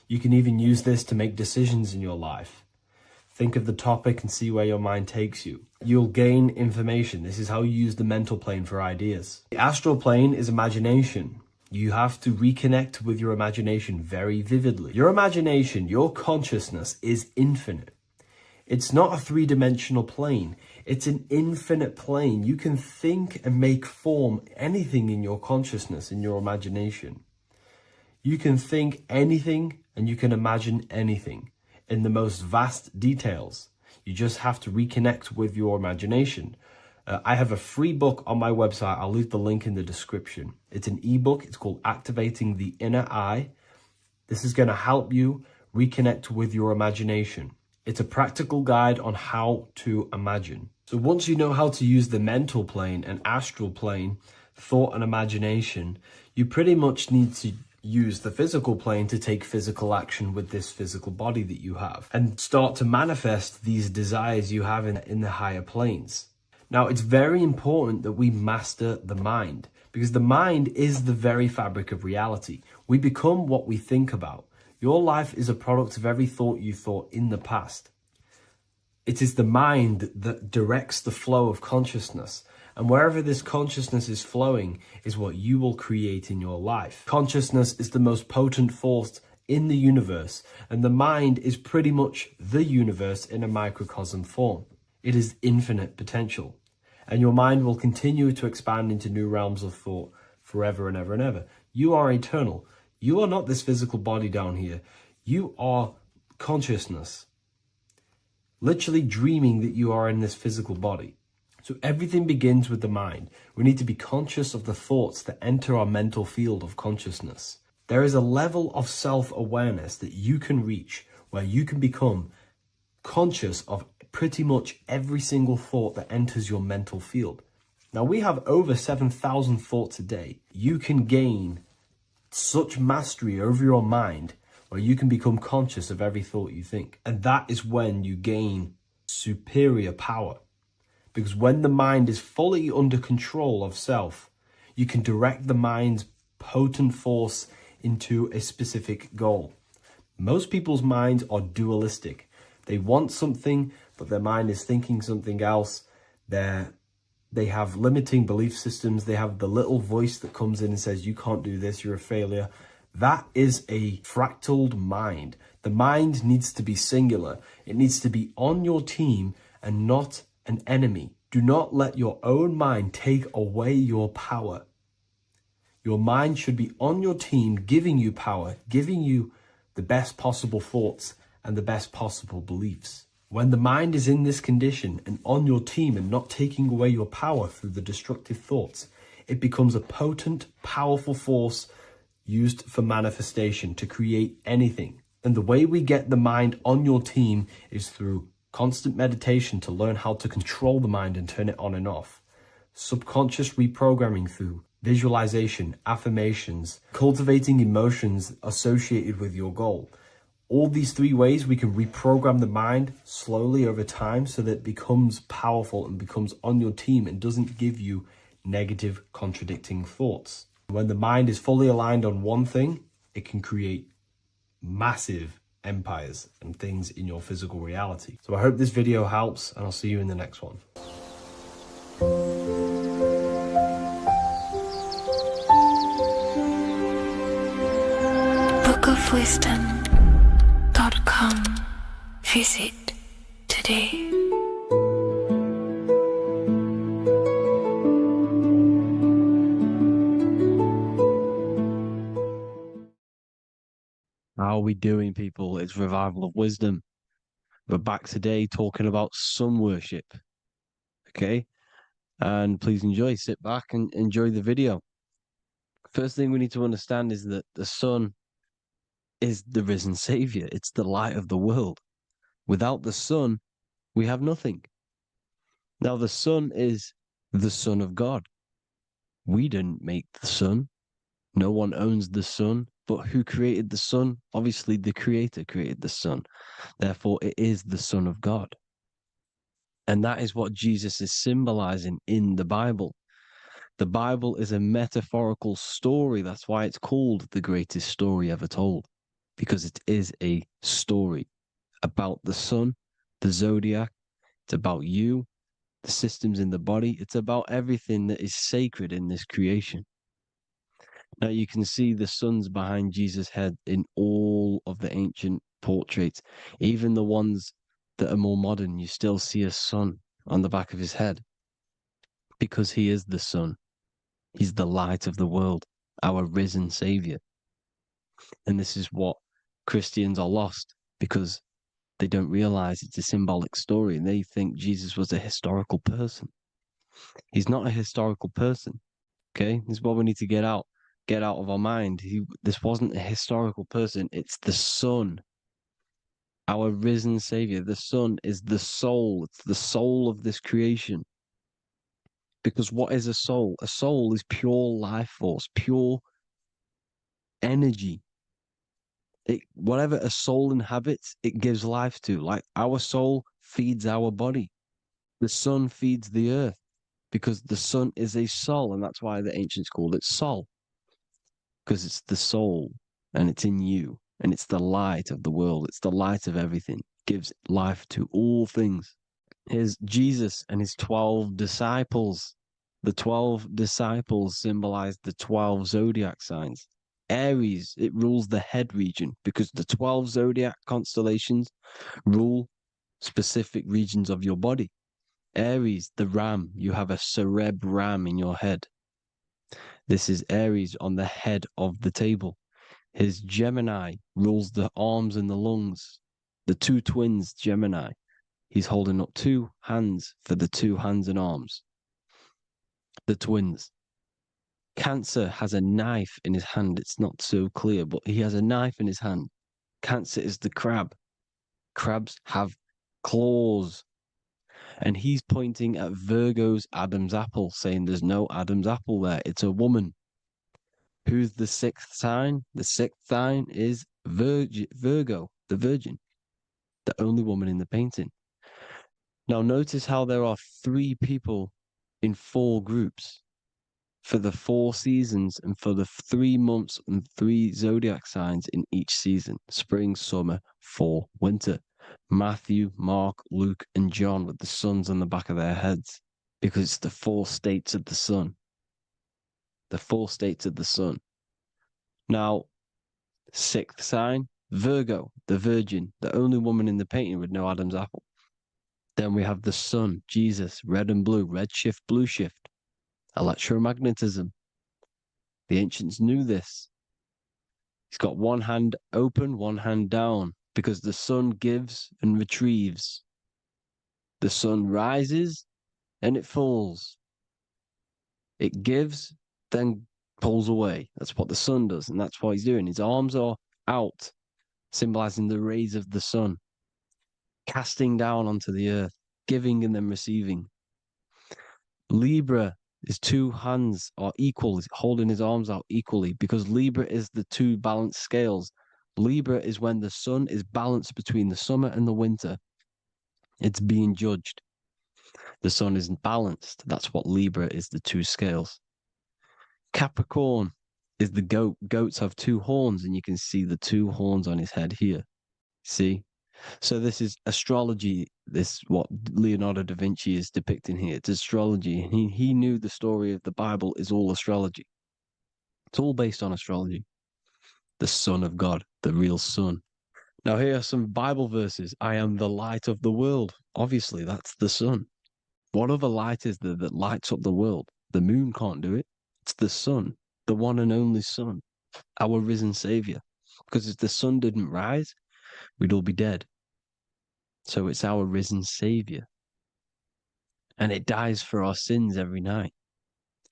You can even use this to make decisions in your life. Think of the topic and see where your mind takes you. You'll gain information. This is how you use the mental plane for ideas. The astral plane is imagination. You have to reconnect with your imagination very vividly. Your imagination, your consciousness is infinite. It's not a three-dimensional plane. It's an infinite plane. You can think and make form anything in your consciousness, in your imagination. You can think anything and you can imagine anything in the most vast details. You just have to reconnect with your imagination. I have a free book on my website. I'll leave the link in the description. It's an ebook. It's called Activating the Inner Eye. This is going to help you reconnect with your imagination. It's a practical guide on how to imagine. So once you know how to use the mental plane and astral plane, thought and imagination, you pretty much need to use the physical plane to take physical action with this physical body that you have and start to manifest these desires you have in the higher planes. Now, it's very important that we master the mind because the mind is the very fabric of reality. We become what we think about. Your life is a product of every thought you thought in the past. It is the mind that directs the flow of consciousness. And wherever this consciousness is flowing is what you will create in your life. Consciousness is the most potent force in the universe, and the mind is pretty much the universe in a microcosm form. It is infinite potential, and your mind will continue to expand into new realms of thought forever and ever and ever. You are eternal. You are not this physical body down here. You are consciousness, literally dreaming that you are in this physical body. So everything begins with the mind. We need to be conscious of the thoughts that enter our mental field of consciousness. There is a level of self-awareness that you can reach where you can become conscious of pretty much every single thought that enters your mental field. Now, we have over 7,000 thoughts a day. You can gain such mastery over your mind where you can become conscious of every thought you think. And that is when you gain superior power. Because when the mind is fully under control of self, you can direct the mind's potent force into a specific goal. Most people's minds are dualistic. They want something, but their mind is thinking something else. They have limiting belief systems. They have the little voice that comes in and says, you can't do this, you're a failure. That is a fractaled mind. The mind needs to be singular. It needs to be on your team and not an enemy. Do not let your own mind take away your power. Your mind should be on your team, giving you power, giving you the best possible thoughts and the best possible beliefs. When the mind is in this condition and on your team and not taking away your power through the destructive thoughts, it becomes a potent, powerful force used for manifestation to create anything. And the way we get the mind on your team is through constant meditation to learn how to control the mind and turn it on and off. Subconscious reprogramming through visualization, affirmations, cultivating emotions associated with your goal. All these three ways we can reprogram the mind slowly over time so that it becomes powerful and becomes on your team and doesn't give you negative contradicting thoughts. When the mind is fully aligned on one thing, it can create massive empires and things in your physical reality. So I hope this video helps, and I'll see you in the next one. bookofwisdom.com. Visit today. How are we doing, people? It's Revival of Wisdom. We're back today talking about sun worship. Okay? And please enjoy. Sit back and enjoy the video. First thing we need to understand is that the sun is the risen savior. It's the light of the world. Without the sun, we have nothing. Now, the sun is the Son of God. We didn't make the sun. No one owns the sun. But who created the sun? Obviously, the Creator created the sun. Therefore, it is the Son of God. And that is what Jesus is symbolizing in the Bible. The Bible is a metaphorical story. That's why it's called the greatest story ever told. Because it is a story about the sun, the zodiac. It's about you, the systems in the body. It's about everything that is sacred in this creation. Now you can see the suns behind Jesus' head in all of the ancient portraits, even the ones that are more modern. You still see a sun on the back of his head because he is the sun. He's the light of the world, our risen savior. And this is what Christians are lost because they don't realize it's a symbolic story and they think Jesus was a historical person. He's not a historical person. Okay, this is what we need to get out of our mind. This wasn't a historical person. It's the Son, our risen Savior. The Son is the soul. It's the soul of this creation. Because what is a soul? A soul is pure life force, pure energy. Whatever a soul inhabits, it gives life to. Like our soul feeds our body. The sun feeds the earth because the sun is a soul, and that's why the ancients called it Sol. Because it's the soul and it's in you and it's the light of the world. It's the light of everything. It gives life to all things. Here's Jesus and his 12 disciples. The 12 disciples symbolize the 12 zodiac signs. Aries, it rules the head region because the 12 zodiac constellations rule specific regions of your body. Aries, the ram, you have a cerebrum in your head. This is Aries on the head of the table. His Gemini rules the arms and the lungs. The two twins, Gemini. He's holding up two hands for the two hands and arms. The twins. Cancer has a knife in his hand. It's not so clear, but he has a knife in his hand. Cancer is the crab. Crabs have claws. And he's pointing at Virgo's Adam's apple, saying there's no Adam's apple there. It's a woman. Who's the sixth sign? The sixth sign is Virgo, the Virgin, the only woman in the painting. Now notice how there are 3 people in 4 groups for the 4 seasons and for the 3 months and 3 zodiac signs in each season: spring, summer, fall, winter. Matthew, Mark, Luke, and John with the suns on the back of their heads, because it's the 4 states of the sun. The 4 states of the sun. Now, 6th sign, Virgo, the Virgin, the only woman in the painting with no Adam's apple. Then we have the sun, Jesus, red and blue, red shift, blue shift, electromagnetism. The ancients knew this. He's got one hand open, one hand down, because the sun gives and retrieves. The sun rises and it falls. It gives, then pulls away. That's what the sun does, and that's what he's doing. His arms are out, symbolizing the rays of the sun, casting down onto the earth, giving and then receiving. Libra, his 2 hands are equal, holding his arms out equally, because Libra is the 2 balanced scales. Libra is when the sun is balanced between the summer and the winter. It's being judged. The sun isn't balanced. That's what Libra is, the 2 scales. Capricorn is the goat. Goats have 2 horns, and you can see the 2 horns on his head here. See? So this is astrology. This what Leonardo da Vinci is depicting here. It's astrology. He knew the story of the Bible is all astrology. It's all based on astrology. The Son of God, the real sun. Now here are some Bible verses. I am the light of the world. Obviously, that's the sun. What other light is there that lights up the world? The moon can't do it. It's the sun, the one and only sun, our risen Savior. Because if the sun didn't rise, we'd all be dead. So it's our risen Savior. And it dies for our sins every night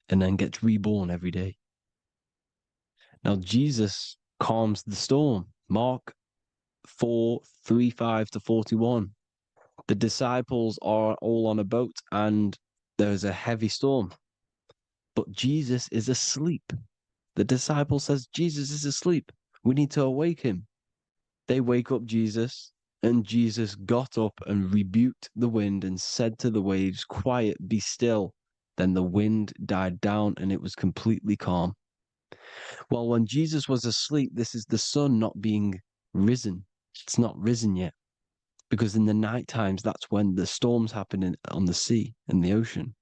and then gets reborn every day. Now Jesus calms the storm. Mark 4:35-41. The disciples are all on a boat and there's a heavy storm. But Jesus is asleep. The disciple says, Jesus is asleep. We need to awake him. They wake up Jesus, and Jesus got up and rebuked the wind and said to the waves, quiet, be still. Then the wind died down and it was completely calm. Well, when Jesus was asleep, this is the sun not being risen. It's not risen yet. Because in the night times, that's when the storms happen on the sea and the ocean.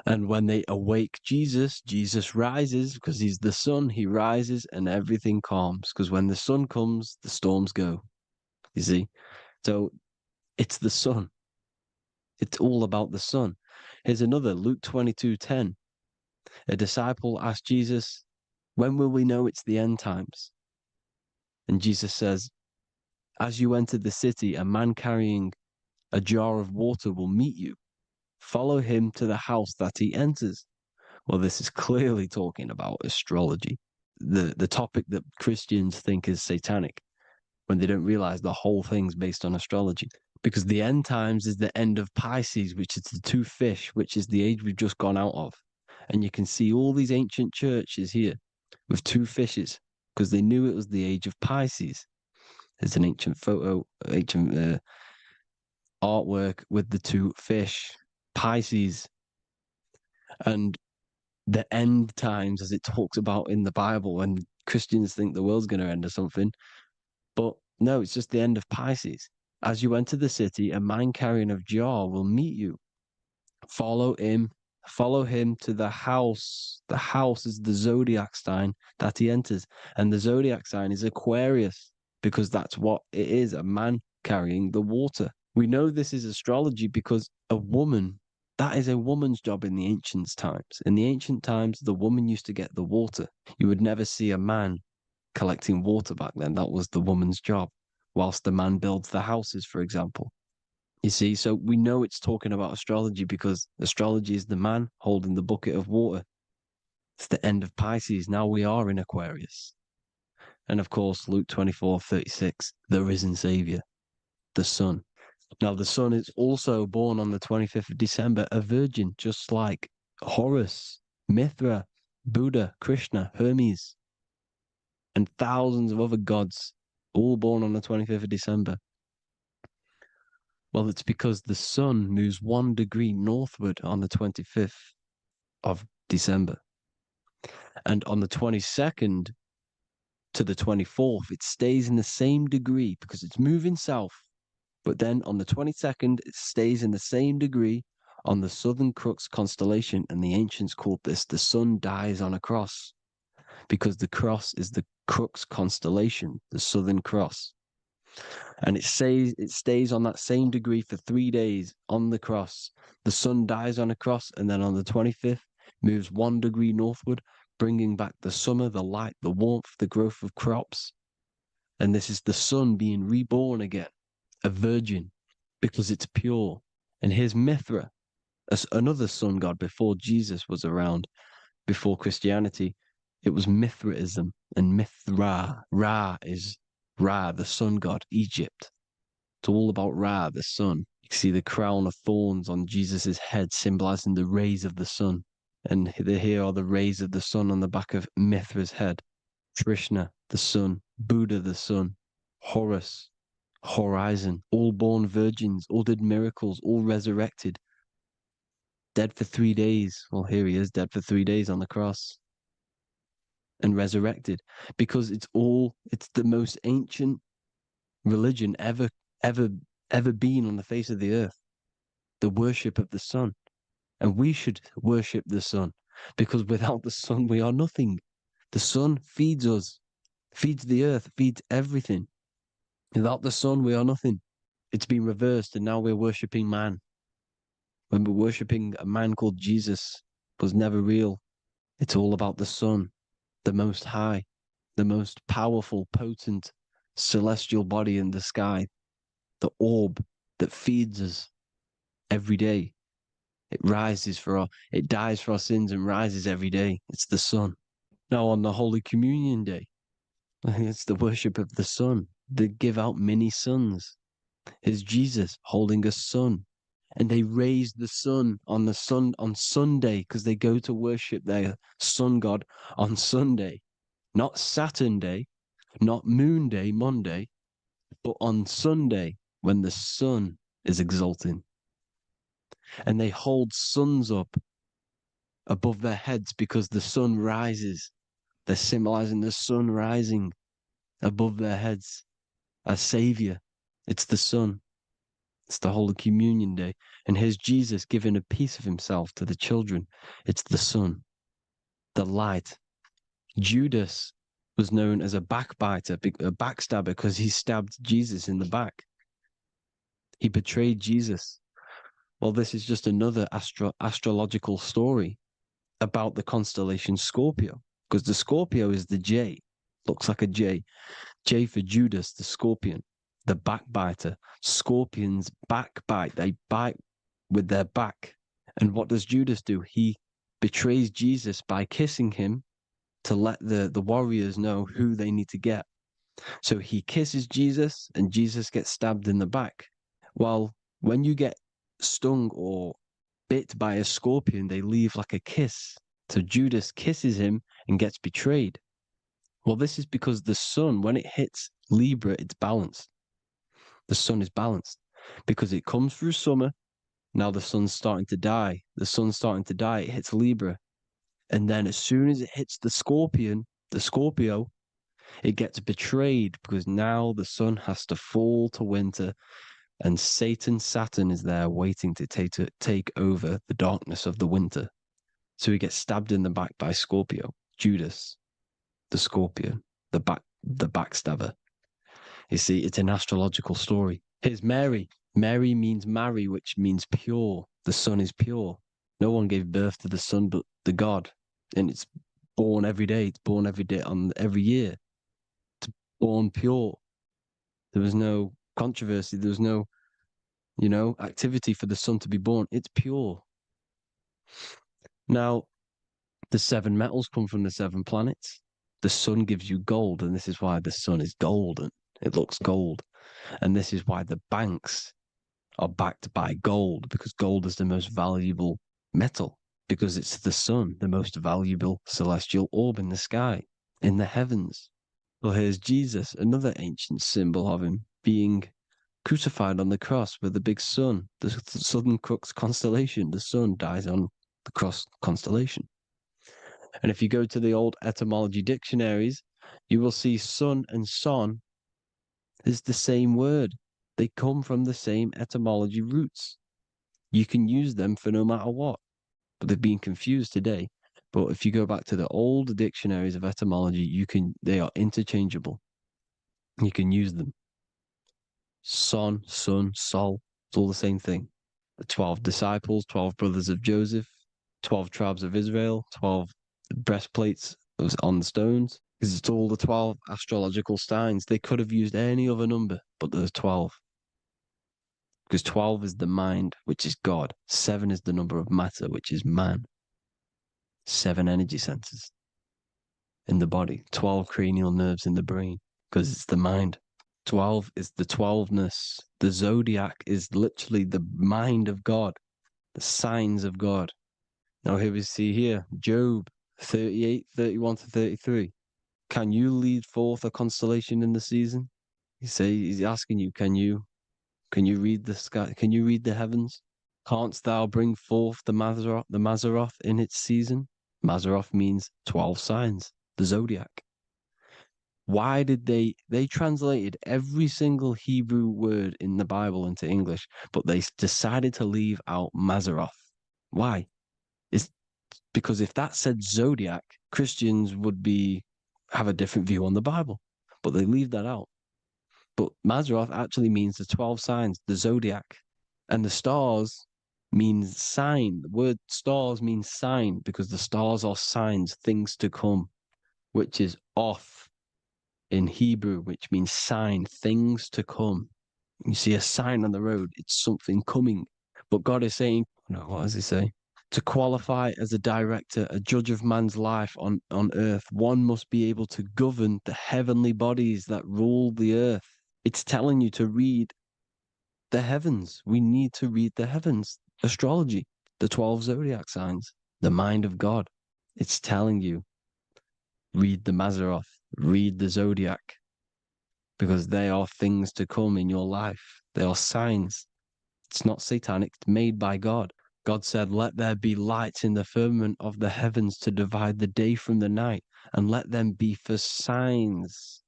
And when they awake Jesus, Jesus rises because he's the sun. He rises and everything calms. Because when the sun comes, the storms go. You see? So it's the sun. It's all about the sun. Here's another, Luke 22:10. A disciple asked Jesus, when will we know it's the end times? And Jesus says, as you enter the city, a man carrying a jar of water will meet you. Follow him to the house that he enters. Well, this is clearly talking about astrology, the topic that Christians think is satanic, when they don't realize the whole thing's based on astrology. Because the end times is the end of Pisces, which is the 2 fish, which is the age we've just gone out of. And you can see all these ancient churches here with 2 fishes, because they knew it was the age of Pisces. There's an ancient photo, ancient artwork with the 2 fish, Pisces. And the end times, as it talks about in the Bible, when Christians think the world's going to end or something. But no, it's just the end of Pisces. As you enter the city, a man carrying a jar will meet you. Follow him to the house. The house is the zodiac sign that he enters. And the zodiac sign is Aquarius, because that's what it is, a man carrying the water. We know this is astrology because that is a woman's job in the ancient times. In the ancient times, the woman used to get the water. You would never see a man collecting water back then. That was the woman's job, whilst the man builds the houses, for example. You see, so we know it's talking about astrology because astrology is the man holding the bucket of water. It's the end of Pisces. Now we are in Aquarius. And of course, Luke 24:36, the risen Savior, the Son. Now, the Son is also born on the 25th of December, a virgin, just like Horus, Mithra, Buddha, Krishna, Hermes, and thousands of other gods, all born on the 25th of December. Well, it's because the sun moves 1 degree northward on the 25th of December. And on the 22nd to the 24th, it stays in the same degree because it's moving south. But then on the 22nd, it stays in the same degree on the Southern Crux constellation. And the ancients called this the sun dies on a cross because the cross is the Crux constellation, the Southern Cross. And it stays on that same degree for 3 days on the cross. The sun dies on a cross, and then on the 25th, moves 1 degree northward, bringing back the summer, the light, the warmth, the growth of crops. And this is the sun being reborn again, a virgin, because it's pure. And here's Mithra, another sun god before Jesus was around, before Christianity. It was Mithraism, and Mithra, Ra is Ra, the sun god, Egypt. It's all about Ra, the sun. You can see the crown of thorns on Jesus' head, symbolizing the rays of the sun. And here are the rays of the sun on the back of Mithra's head. Krishna, the sun. Buddha, the sun. Horus, horizon. All born virgins, all did miracles, all resurrected. Dead for 3 days. Well, here he is, dead for 3 days on the cross. And resurrected, because it's the most ancient religion ever been on the face of the earth, the worship of the sun. And we should worship the sun, because without the sun we are nothing. The sun feeds us, feeds the earth, feeds everything. Without the sun we are nothing. It's been reversed, and now we're worshipping man. When we're worshipping a man called Jesus, was never real. It's all about the sun, the most high, the most powerful, potent, celestial body in the sky, the orb that feeds us every day. It dies for our sins and rises every day. It's the sun. Now on the Holy Communion Day, it's the worship of the sun. They give out mini suns. Here's Jesus holding a sun. And they raise the sun on Sunday, because they go to worship their sun god on Sunday. Not Saturn Day, not Moon Day, Monday, but on Sunday when the sun is exalting. And they hold suns up above their heads because the sun rises. They're symbolizing the sun rising above their heads as Savior. It's the sun. It's the Holy Communion Day. And here's Jesus giving a piece of himself to the children. It's the sun, the light. Judas was known as a backbiter, a backstabber, because he stabbed Jesus in the back. He betrayed Jesus. Well, this is just another astrological story about the constellation Scorpio, because the Scorpio is the J, looks like a J. J for Judas, the scorpion, the backbiter. Scorpions backbite. They bite with their back. And what does Judas do? He betrays Jesus by kissing him to let the warriors know who they need to get. So he kisses Jesus, and Jesus gets stabbed in the back. Well, when you get stung or bit by a scorpion, they leave like a kiss. So Judas kisses him and gets betrayed. Well, this is because the sun, when it hits Libra, it's balanced. The sun is balanced because it comes through summer. Now the sun's starting to die. The sun's starting to die. It hits Libra. And then as soon as it hits the Scorpio, it gets betrayed because now the sun has to fall to winter And Saturn is there waiting to take over the darkness of the winter. So he gets stabbed in the back by Scorpio, Judas, the scorpion, the backstabber. You see, it's an astrological story. Here's Mary. Mary means marry, which means pure. The sun is pure. No one gave birth to the sun but the God. And it's born every day. It's born every day on every year. It's born pure. There was no controversy. There was no, activity for the sun to be born. It's pure. Now, the 7 metals come from the 7 planets. The sun gives you gold, and this is why the sun is golden. It looks gold. And this is why the banks are backed by gold, because gold is the most valuable metal, because it's the sun, the most valuable celestial orb in the sky, in the heavens. Well, here's Jesus, another ancient symbol of him being crucified on the cross with the big sun, the Southern Cross constellation. The sun dies on the cross constellation. And if you go to the old etymology dictionaries, you will see sun and son is the same word. They come from the same etymology roots. You can use them for no matter what, but they've been confused today. But if you go back to the old dictionaries of etymology, they are interchangeable. You can use them. Son, sun, sol, it's all the same thing. The 12 disciples, 12 brothers of Joseph, 12 tribes of Israel, 12 breastplates on the stones, because it's all the 12 astrological signs. They could have used any other number, but there's 12. Because 12 is the mind, which is God. 7 is the number of matter, which is man. 7 energy centers in the body. 12 cranial nerves in the brain, because it's the mind. 12 is the 12ness. The zodiac is literally the mind of God, the signs of God. Now here we see here, Job 38, 31 to 33. Can you lead forth a constellation in the season? He's asking you, can you read the sky? Can you read the heavens? Canst thou bring forth the Mazzaroth in its season? Mazzaroth means 12 signs, the zodiac. Why did they translated every single Hebrew word in the Bible into English, but they decided to leave out Mazzaroth? Why? It's because if that said zodiac, Christians would have a different view on the Bible, but they leave that out. But Mazzaroth actually means the 12 signs, the zodiac, and the stars means sign. The word stars means sign because the stars are signs, things to come, which is off in Hebrew, which means sign, things to come. You see a sign on the road, it's something coming. But God is saying, no, what does he say? To qualify as a director, a judge of man's life on earth, one must be able to govern the heavenly bodies that rule the earth. It's telling you to read the heavens. We need to read the heavens. Astrology, the 12 zodiac signs, the mind of God. It's telling you, read the Mazzaroth, read the zodiac, because they are things to come in your life. They are signs. It's not satanic, it's made by God. God said, let there be lights in the firmament of the heavens to divide the day from the night, and let them be for signs.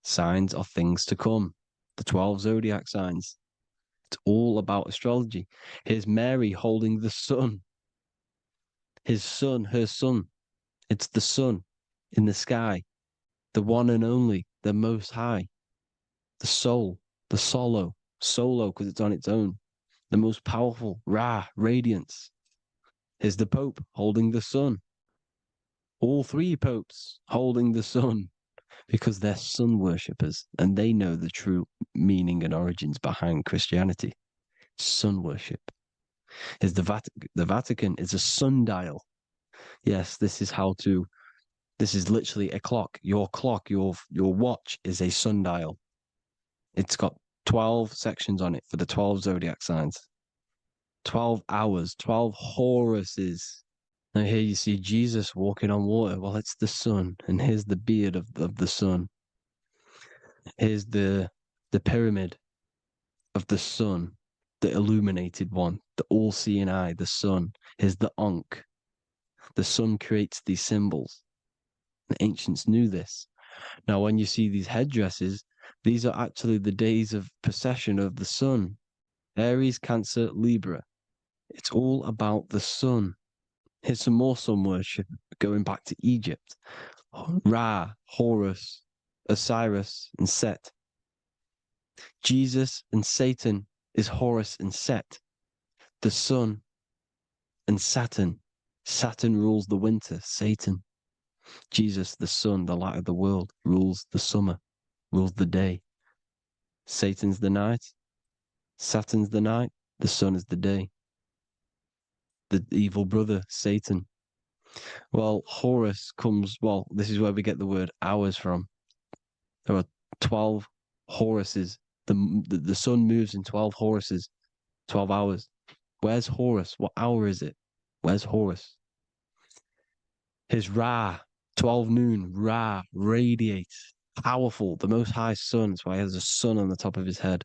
Signs are things to come. The 12 zodiac signs. It's all about astrology. Here's Mary holding the sun. His son, her son. It's the sun in the sky. The one and only, the most high. The soul, the solo because it's on its own. The most powerful, Ra, radiance. Here's the Pope holding the sun. All 3 popes holding the sun because they're sun worshippers and they know the true meaning and origins behind Christianity. Sun worship. Here's the Vatican is a sundial. Yes, this is literally a clock. Your watch is a sundial. It's got 12 sections on it for the 12 zodiac signs. 12 hours, 12 Horuses. Now here you see Jesus walking on water. Well, it's the sun. And here's the beard of the sun. Here's the pyramid of the sun, the illuminated one, the all-seeing eye, the sun. Here's the Ankh. The sun creates these symbols. The ancients knew this. Now, when you see these headdresses, these are actually the days of procession of the sun. Aries, Cancer, Libra. It's all about the sun. Here's some more sun worship going back to Egypt. Ra, Horus, Osiris, and Set. Jesus and Satan is Horus and Set. The sun and Saturn. Saturn rules the winter, Satan. Jesus, the sun, the light of the world, rules the summer, rules the day. Satan's the night, Saturn's the night, the sun is the day. The evil brother, Satan. Well, Horus comes, well, this is where we get the word hours from. There are 12 Horuses. The sun moves in 12 Horuses, 12 hours. Where's Horus? What hour is it? Where's Horus? His Ra, 12 noon, Ra, radiates, powerful, the most high sun. That's why he has a sun on the top of his head.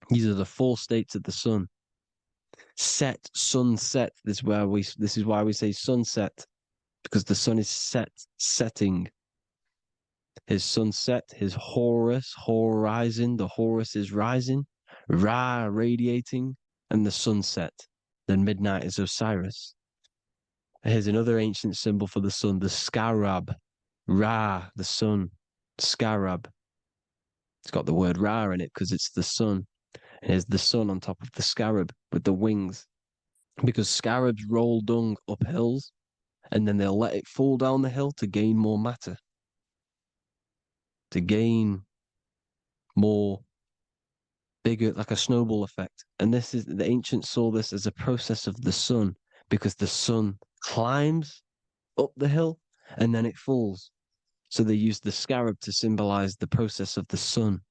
These are the 4 states of the sun. Set, sunset. This is why we say sunset, because the sun is setting. His sunset, his Horus, horizon, the Horus is rising, Ra radiating, and the sunset. Then midnight is Osiris. Here's another ancient symbol for the sun, the scarab. Ra, the sun, scarab. It's got the word Ra in it because it's the sun. And here's the sun on top of the scarab with the wings. Because scarabs roll dung up hills, and then they'll let it fall down the hill to gain more matter. To gain more bigger, like a snowball effect. And this is, the ancients saw this as a process of the sun, because the sun climbs up the hill and then it falls. So they used the scarab to symbolize the process of the sun.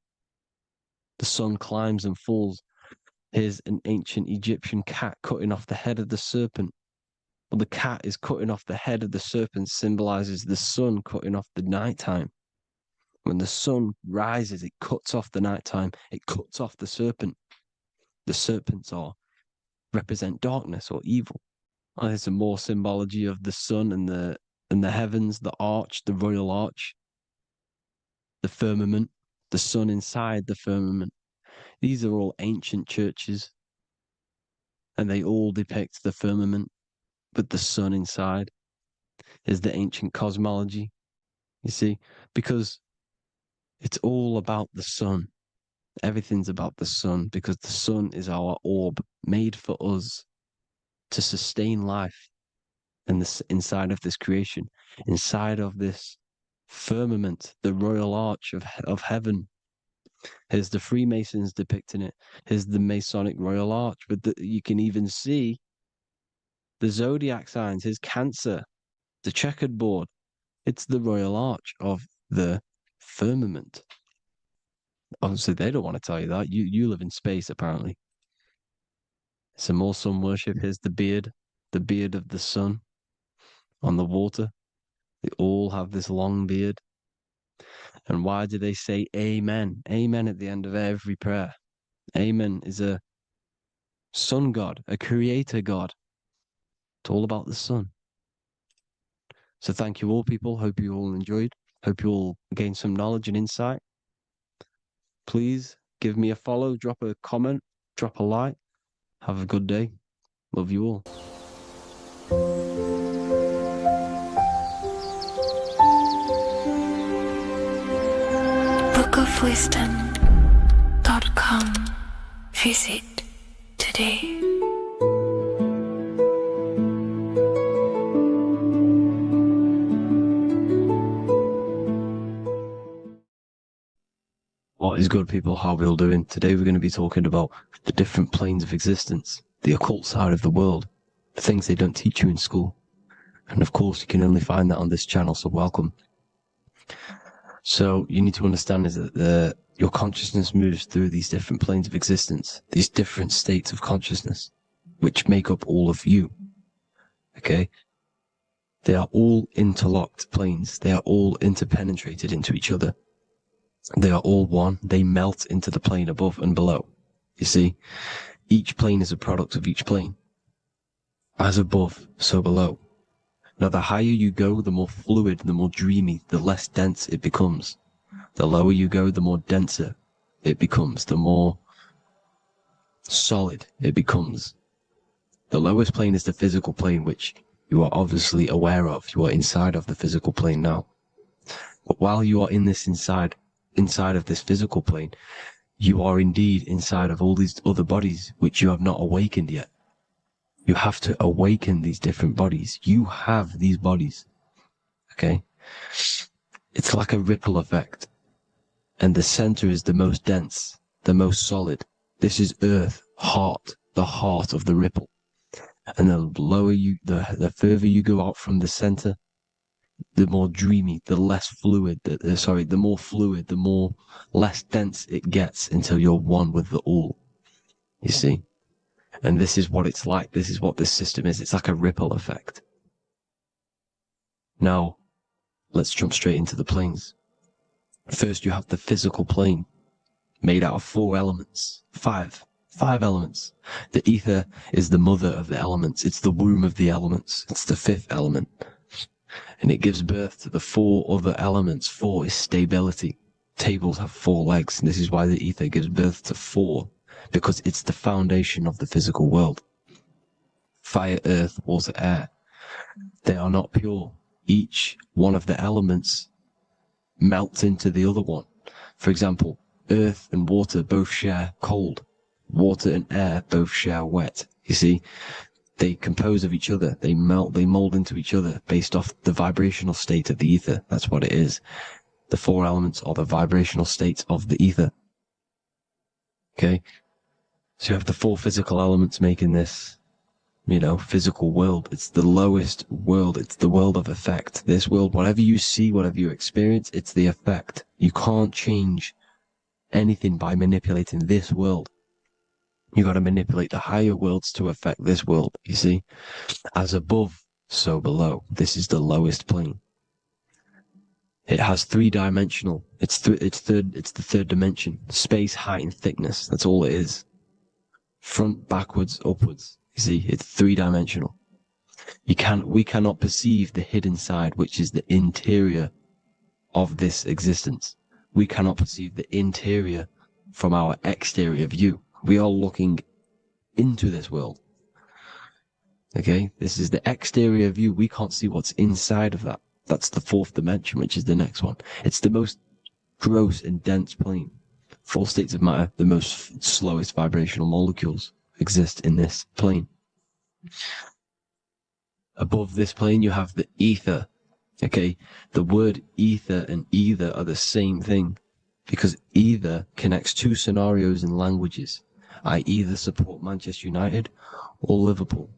The sun climbs and falls. Here's an ancient Egyptian cat cutting off the head of the serpent. Well, the cat is cutting off the head of the serpent, symbolizes the sun cutting off the nighttime. When the sun rises, it cuts off the nighttime. It cuts off the serpent. The serpents represent darkness or evil. Oh, there's some more symbology of the sun and the heavens, the arch, the royal arch, the firmament, the sun inside the firmament. These are all ancient churches, and they all depict the firmament with the sun inside. Is the ancient cosmology, you see, because it's all about the sun. Everything's about the sun, because the sun is our orb made for us to sustain life in this, inside of this creation, inside of this firmament, the royal arch of heaven. Here's the Freemasons depicting it. Here's the Masonic royal arch, but you can even see the zodiac signs. Here's Cancer, the checkered board. It's the royal arch of the firmament. Obviously, they don't want to tell you that. You live in space, apparently. Some more sun worship. Here's the beard of the sun on the water. They all have this long beard. And why do they say amen? Amen at the end of every prayer. Amen is a sun god, a creator god. It's all about the sun. So thank you all, people. Hope you all enjoyed. Hope you all gained some knowledge and insight. Please give me a follow, drop a comment, drop a like. Have a good day. Love you all. bookofwisdom.com. Visit today. What is good, people? How are we all doing? Today we're going to be talking about the different planes of existence, the occult side of the world, the things they don't teach you in school. And of course, you can only find that on this channel, so welcome. So you need to understand is that your consciousness moves through these different planes of existence, these different states of consciousness, which make up all of you. Okay? They are all interlocked planes. They are all interpenetrated into each other. They are all one. They melt into the plane above and below. You see, each plane is a product of each plane. As above, so below. Now, the higher you go, the more fluid, the more dreamy, the less dense it becomes. The lower you go, the more denser it becomes, the more solid it becomes. The lowest plane is the physical plane, which you are obviously aware of. You are inside of the physical plane now. But while you are in this inside of this physical plane, you are indeed inside of all these other bodies which you have not awakened yet. You have to awaken these different bodies. You have these bodies. Okay? It's like a ripple effect. And the center is the most dense, the most solid. This is earth, heart, the heart of the ripple. And the lower you, the further you go out from the center, the more dreamy, the less fluid, the more fluid, the more less dense it gets until you're one with the all. You see? And this is what it's like. This is what this system is. It's like a ripple effect. Now, let's jump straight into the planes. First, you have the physical plane, made out of 4 elements. Five elements. The ether is the mother of the elements. It's the womb of the elements. It's the 5th element. And it gives birth to the 4 other elements. 4 is stability. Tables have 4 legs, and this is why the ether gives birth to 4, because it's the foundation of the physical world. Fire, earth, water, air. They are not pure. Each one of the elements melts into the other one. For example, earth and water both share cold. Water and air both share wet. You see, they compose of each other. They melt, they mold into each other based off the vibrational state of the ether. That's what it is. The 4 elements are the vibrational states of the ether. Okay? So you have the 4 physical elements making this, physical world. It's the lowest world. It's the world of effect. This world, whatever you see, whatever you experience, it's the effect. You can't change anything by manipulating this world. You got to manipulate the higher worlds to affect this world, you see? As above, so below. This is the lowest plane. It has 3-dimensional. It's the 3rd dimension. Space, height, and thickness. That's all it is. Front, backwards, upwards. You see, it's 3-dimensional. We cannot perceive the hidden side, which is the interior of this existence. We cannot perceive the interior from our exterior view. We are looking into this world. Okay? This is the exterior view. We can't see what's inside of that. That's the 4th dimension, which is the next one. It's the most gross and dense plane. 4 states of matter, the most slowest vibrational molecules exist in this plane. Above this plane, you have the ether. Okay? The word ether and either are the same thing, because either connects 2 scenarios in languages. I either support Manchester United or Liverpool.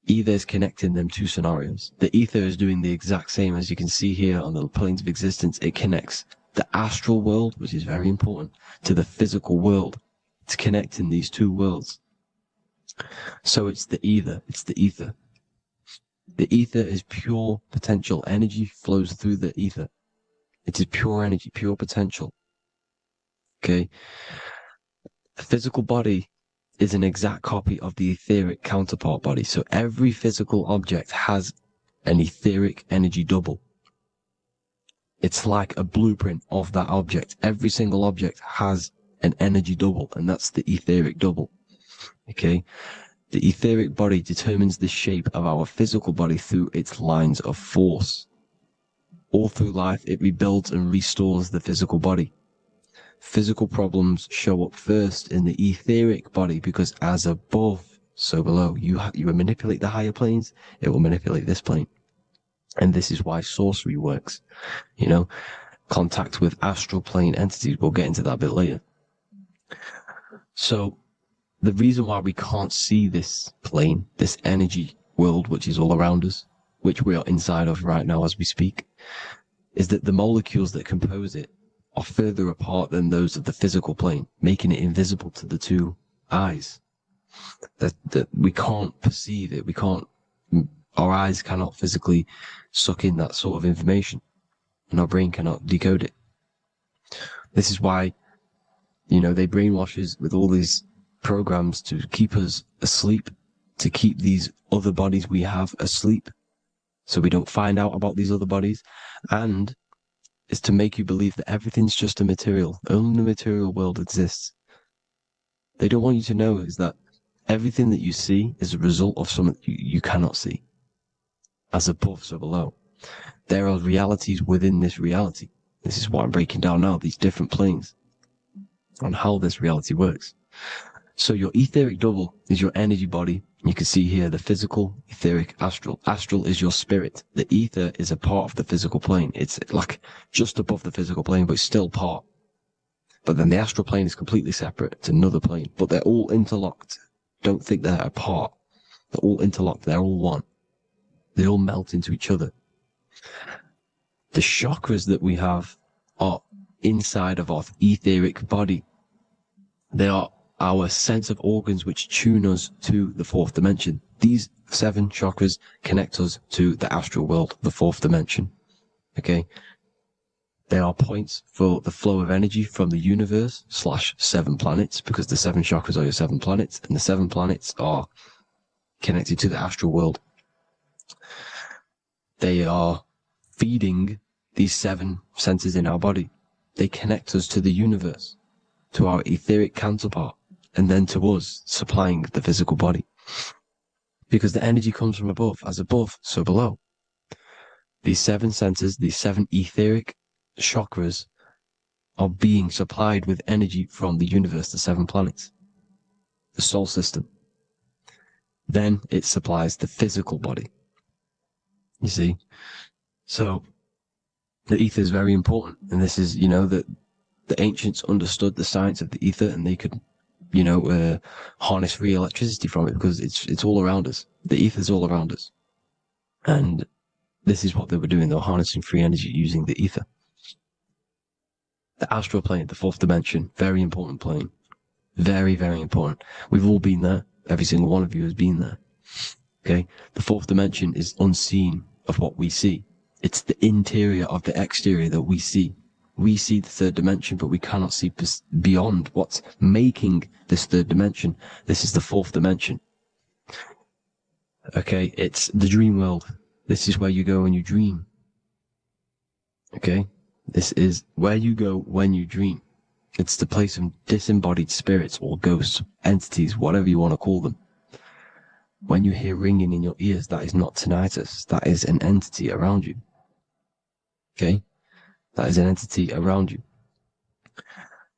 Either is connecting them 2 scenarios. The ether is doing the exact same, as you can see here on the planes of existence. It connects the astral world, which is very important, to the physical world. It's connecting these 2 worlds. So it's the ether. It's the ether. The ether is pure potential. Energy flows through the ether. It is pure energy, pure potential. Okay? The physical body is an exact copy of the etheric counterpart body. So every physical object has an etheric energy double. It's like a blueprint of that object. Every single object has an energy double, and that's the etheric double. Okay? The etheric body determines the shape of our physical body through its lines of force. All through life, it rebuilds and restores the physical body. Physical problems show up first in the etheric body, because as above, so below. You manipulate the higher planes, it will manipulate this plane. And this is why sorcery works. Contact with astral plane entities. We'll get into that a bit later. So the reason why we can't see this plane, this energy world, which is all around us, which we are inside of right now as we speak, is that the molecules that compose it are further apart than those of the physical plane, making it invisible to the 2 eyes. That we can't perceive it. Our eyes cannot physically suck in that sort of information, and our brain cannot decode it. This is why, they brainwash us with all these programs to keep us asleep, to keep these other bodies we have asleep, so we don't find out about these other bodies, and is to make you believe that everything's just a material. Only the material world exists. They don't want you to know is that everything that you see is a result of something you cannot see. As above, so below. There are realities within this reality. This is what I'm breaking down now, these different planes, on how this reality works. So your etheric double is your energy body. You can see here the physical, etheric, astral. Astral is your spirit. The ether is a part of the physical plane. It's like just above the physical plane, but it's still part. But then the astral plane is completely separate. It's another plane, but they're all interlocked. Don't think they're apart. They're all interlocked. They're all one. They all melt into each other. The chakras that we have are inside of our etheric body. They are our sense of organs which tune us to the fourth dimension. These 7 chakras connect us to the astral world, the fourth dimension. Okay? They are points for the flow of energy from the universe / 7 planets, because the 7 chakras are your 7 planets, and the 7 planets are connected to the astral world. They are feeding these 7 centers in our body. They connect us to the universe, to our etheric counterpart, and then to us, supplying the physical body. Because the energy comes from above. As above, so below. These 7 centers, these 7 etheric chakras, are being supplied with energy from the universe, the 7 planets, the solar system. Then it supplies the physical body. You see? So, the ether is very important. And this is, that the ancients understood the science of the ether, and they could harness free electricity from it, because it's all around us. The ether is all around us. And this is what they were doing. They were harnessing free energy using the ether. The astral plane, the fourth dimension, very important plane. Very, very important. We've all been there. Every single one of you has been there. Okay? The fourth dimension is unseen of what we see. It's the interior of the exterior that we see. We see the third dimension, but we cannot see beyond what's making this third dimension. This is the fourth dimension. Okay, it's the dream world. This is where you go when you dream. Okay, this is where you go when you dream. It's the place of disembodied spirits or ghosts, entities, whatever you want to call them. When you hear ringing in your ears, that is not tinnitus. That is an entity around you. Okay? That is an entity around you.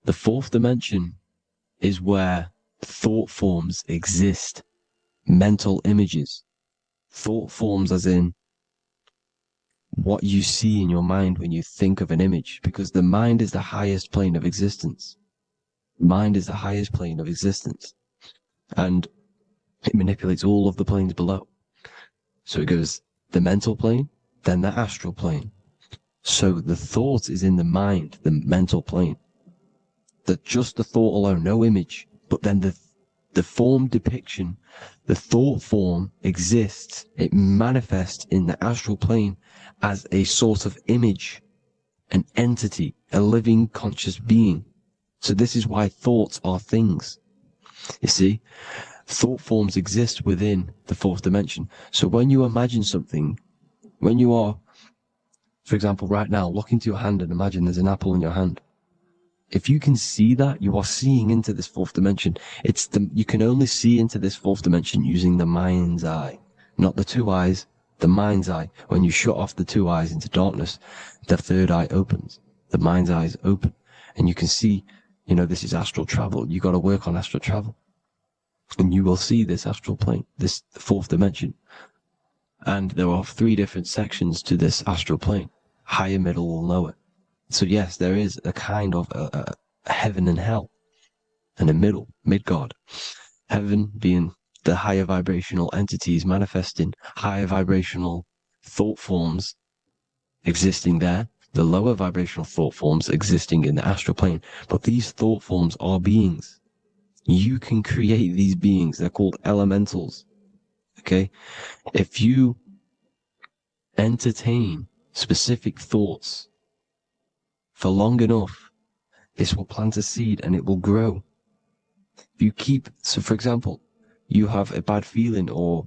The fourth dimension is where thought forms exist. Mental images. Thought forms as in what you see in your mind when you think of an image. Because the mind is the highest plane of existence. Mind is the highest plane of existence. And it manipulates all of the planes below. So it goes the mental plane, then the astral plane. So the thought is in the mind, the mental plane. That just the thought alone, no image, but then the form depiction, the thought form exists. It manifests in the astral plane as a sort of image, an entity, a living conscious being. So this is why thoughts are things. You see, thought forms exist within the fourth dimension. So when you imagine something, when you are, for example, right now, look into your hand and imagine there's an apple in your hand. If you can see that, you are seeing into this fourth dimension. You can only see into this fourth dimension using the mind's eye, not the 2 eyes, the mind's eye. When you shut off the 2 eyes into darkness, the third eye opens. The mind's eye is open, and you can see, this is astral travel. You got to work on astral travel, and you will see this astral plane, this fourth dimension. And there are 3 different sections to this astral plane: higher, middle, or lower. So yes, there is a kind of a heaven and hell, and a middle, mid-God. Heaven being the higher vibrational entities manifesting higher vibrational thought forms existing there, the lower vibrational thought forms existing in the astral plane. But these thought forms are beings. You can create these beings. They're called elementals. Okay? If you entertain specific thoughts for long enough, this will plant a seed and it will grow. If you keep, so for example, you have a bad feeling or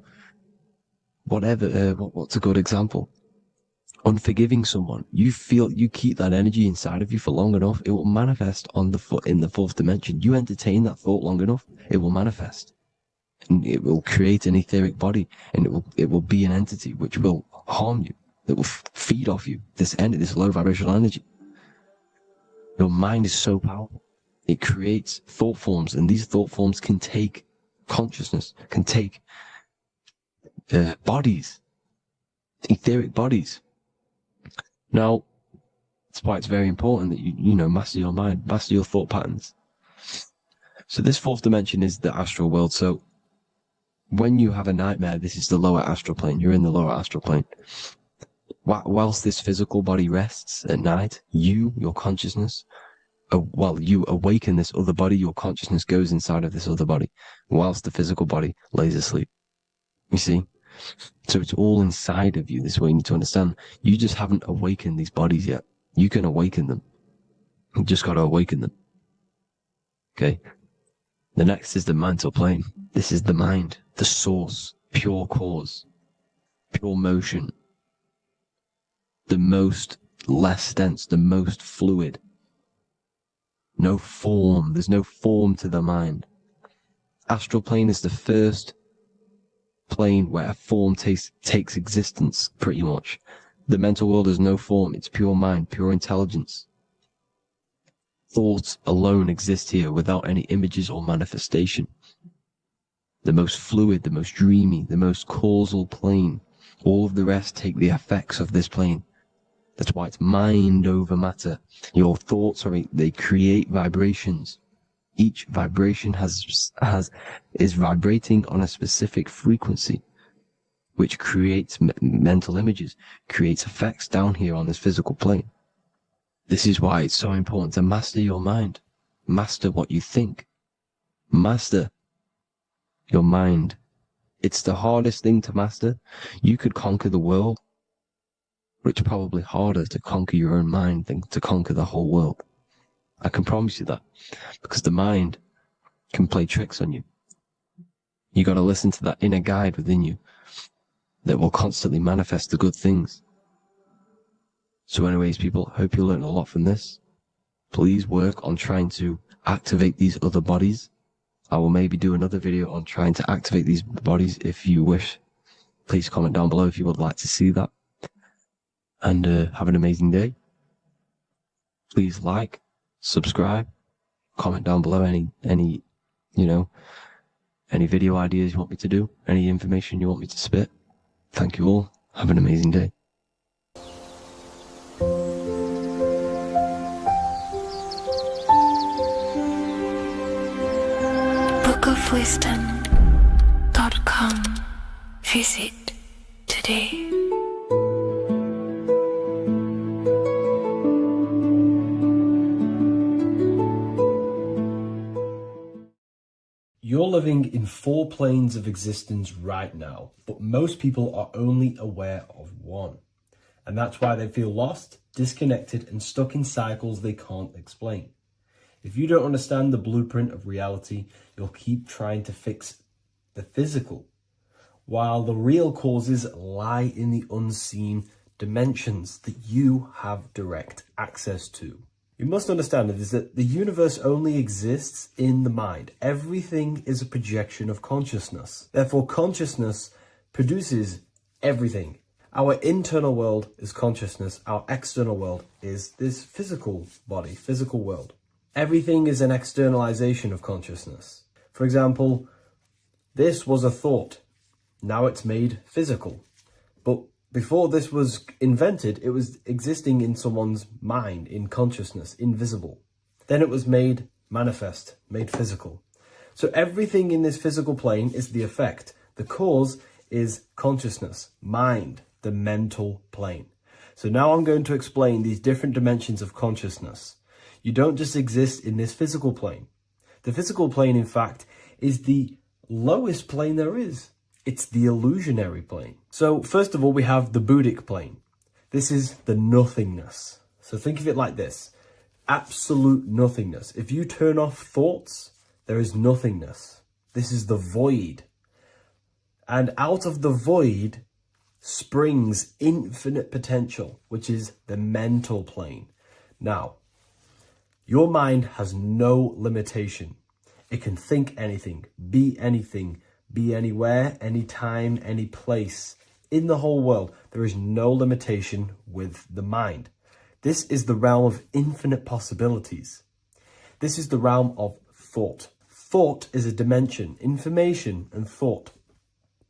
whatever, what's a good example? unforgiving someone, you keep that energy inside of you for long enough, it will manifest in the fourth dimension. You entertain that thought long enough, it will manifest. And it will create an etheric body, and it will be an entity which will harm you. It will feed off you this low vibrational energy. Your mind is so powerful. It creates thought forms, and these thought forms can take consciousness, can take bodies, etheric bodies. Now, that's why it's very important that you master your mind, master your thought patterns. So this fourth dimension is the astral world. So when you have a nightmare, this is the lower astral plane. You're in the lower astral plane. Whilst this physical body rests at night, your consciousness, you awaken this other body, your consciousness goes inside of this other body, whilst the physical body lays asleep. You see? So it's all inside of you. This is what you need to understand. You just haven't awakened these bodies yet. You can awaken them. You just got to awaken them. Okay? The next is the mental plane. This is the mind, the source, pure cause, pure motion, the most less dense, the most fluid. No form. There's no form to the mind. Astral plane is the first plane where a form takes existence, pretty much. The mental world has no form. It's pure mind, pure intelligence. Thoughts alone exist here without any images or manifestation. The most fluid, the most dreamy, the most causal plane. All of the rest take the effects of this plane. That's why it's mind over matter. Your thoughts they create vibrations. Each vibration is vibrating on a specific frequency, which creates mental images, creates effects down here on this physical plane. This is why it's so important to master your mind. Master what you think. Master your mind. It's the hardest thing to master. You could conquer the world, but it's probably harder to conquer your own mind than to conquer the whole world. I can promise you that, because the mind can play tricks on you. You got to listen to that inner guide within you that will constantly manifest the good things. So anyways, people, hope you learned a lot from this. Please work on trying to activate these other bodies. I will maybe do another video on trying to activate these bodies if you wish. Please comment down below if you would like to see that. And have an amazing day. Please like, subscribe, comment down below any video ideas you want me to do, any information you want me to spit. Thank you all. Have an amazing day. bookofwisdom.com. Visit today. You're living in 4 planes of existence right now, but most people are only aware of one. And that's why they feel lost, disconnected, and stuck in cycles they can't explain. If you don't understand the blueprint of reality, you'll keep trying to fix the physical, while the real causes lie in the unseen dimensions that you have direct access to. You must understand is that the universe only exists in the mind. Everything is a projection of consciousness. Therefore, consciousness produces everything. Our internal world is consciousness. Our external world is this physical body, physical world. Everything is an externalization of consciousness. For example, this was a thought. Now it's made physical. But before this was invented, it was existing in someone's mind, in consciousness, invisible. Then it was made manifest, made physical. So everything in this physical plane is the effect. The cause is consciousness, mind, the mental plane. So now I'm going to explain these different dimensions of consciousness. You don't just exist in this physical plane. The physical plane, in fact, is the lowest plane there is. It's the illusionary plane. So first of all, we have the Buddhic plane. This is the nothingness. So think of it like this. Absolute nothingness. If you turn off thoughts, there is nothingness. This is the void. And out of the void springs infinite potential, which is the mental plane. Now, your mind has no limitation. It can think anything, be anywhere, anytime, any place. In the whole world, there is no limitation with the mind. This is the realm of infinite possibilities. This is the realm of thought. Thought is a dimension, information and thought.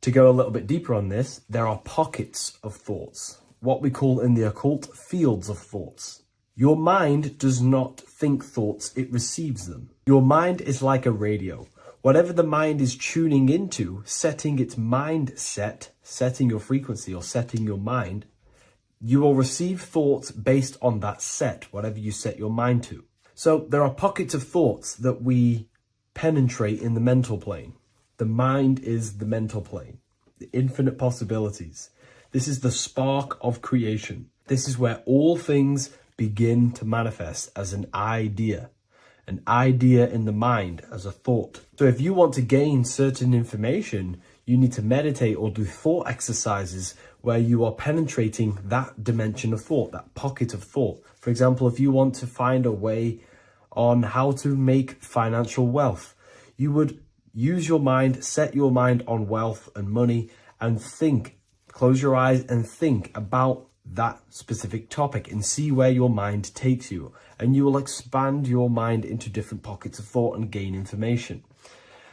To go a little bit deeper on this, there are pockets of thoughts, what we call in the occult fields of thoughts. Your mind does not think thoughts, it receives them. Your mind is like a radio. Whatever the mind is tuning into, setting its mindset, setting your frequency or setting your mind, you will receive thoughts based on that set, whatever you set your mind to. So there are pockets of thoughts that we penetrate in the mental plane. The mind is the mental plane, the infinite possibilities. This is the spark of creation. This is where all things begin to manifest as an idea in the mind as a thought. So if you want to gain certain information, you need to meditate or do thought exercises where you are penetrating that dimension of thought, that pocket of thought. For example, if you want to find a way on how to make financial wealth, you would use your mind, set your mind on wealth and money and think, close your eyes and think about that specific topic and see where your mind takes you. And you will expand your mind into different pockets of thought and gain information.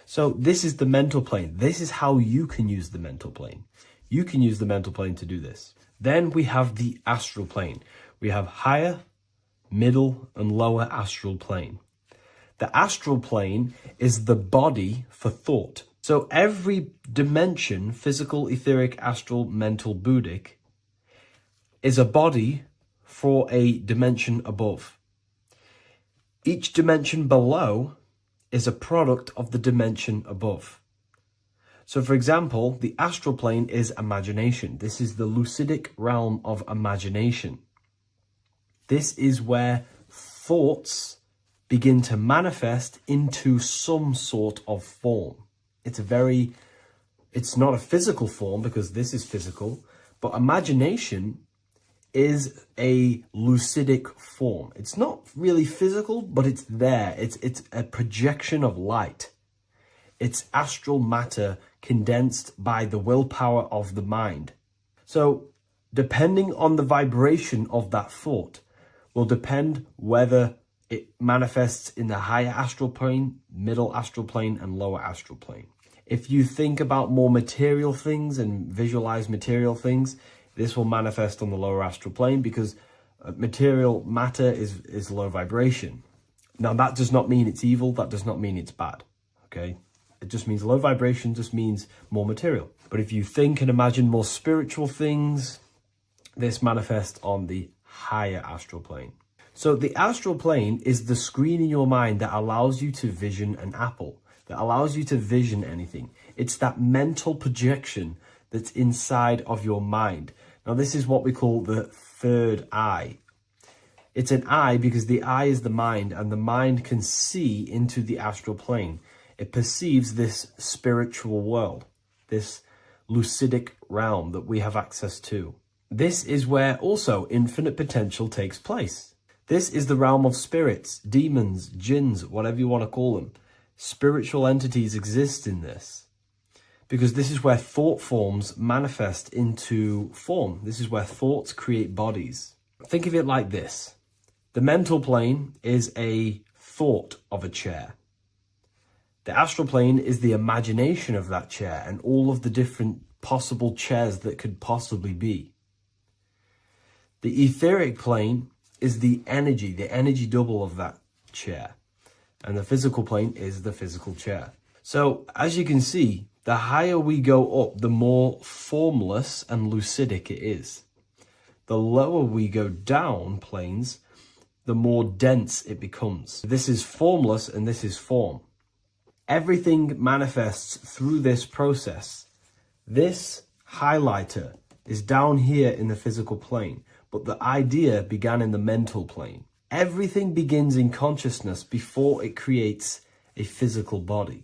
So this is the mental plane. This is how you can use the mental plane. You can use the mental plane to do this. Then we have the astral plane. We have higher, middle, and lower astral plane. The astral plane is the body for thought. So every dimension, physical, etheric, astral, mental, Buddhic, is a body for a dimension above. Each dimension below is a product of the dimension above. So for example, the astral plane is imagination. This is the lucidic realm of imagination. This is where thoughts begin to manifest into some sort of form. It's not a physical form because this is physical, but imagination is a lucidic form. It's not really physical, but it's there. It's a projection of light. It's astral matter condensed by the willpower of the mind. So depending on the vibration of that thought will depend whether it manifests in the higher astral plane, middle astral plane, and lower astral plane. If you think about more material things and visualize material things, this will manifest on the lower astral plane because material matter is low vibration. Now, that does not mean it's evil. That does not mean it's bad. Okay? It just means low vibration just means more material. But if you think and imagine more spiritual things, this manifests on the higher astral plane. So the astral plane is the screen in your mind that allows you to vision an apple, that allows you to vision anything. It's that mental projection that's inside of your mind. Now, this is what we call the third eye. It's an eye because the eye is the mind, and the mind can see into the astral plane. It perceives this spiritual world, this lucidic realm that we have access to. This is where also infinite potential takes place. This is the realm of spirits, demons, jinns, whatever you want to call them. Spiritual entities exist in this because this is where thought forms manifest into form. This is where thoughts create bodies. Think of it like this. The mental plane is a thought of a chair. The astral plane is the imagination of that chair and all of the different possible chairs that could possibly be. The etheric plane is the energy double of that chair. And the physical plane is the physical chair. So as you can see, the higher we go up, the more formless and lucidic it is. The lower we go down planes, the more dense it becomes. This is formless and this is form. Everything manifests through this process. This highlighter is down here in the physical plane, but the idea began in the mental plane. Everything begins in consciousness before it creates a physical body.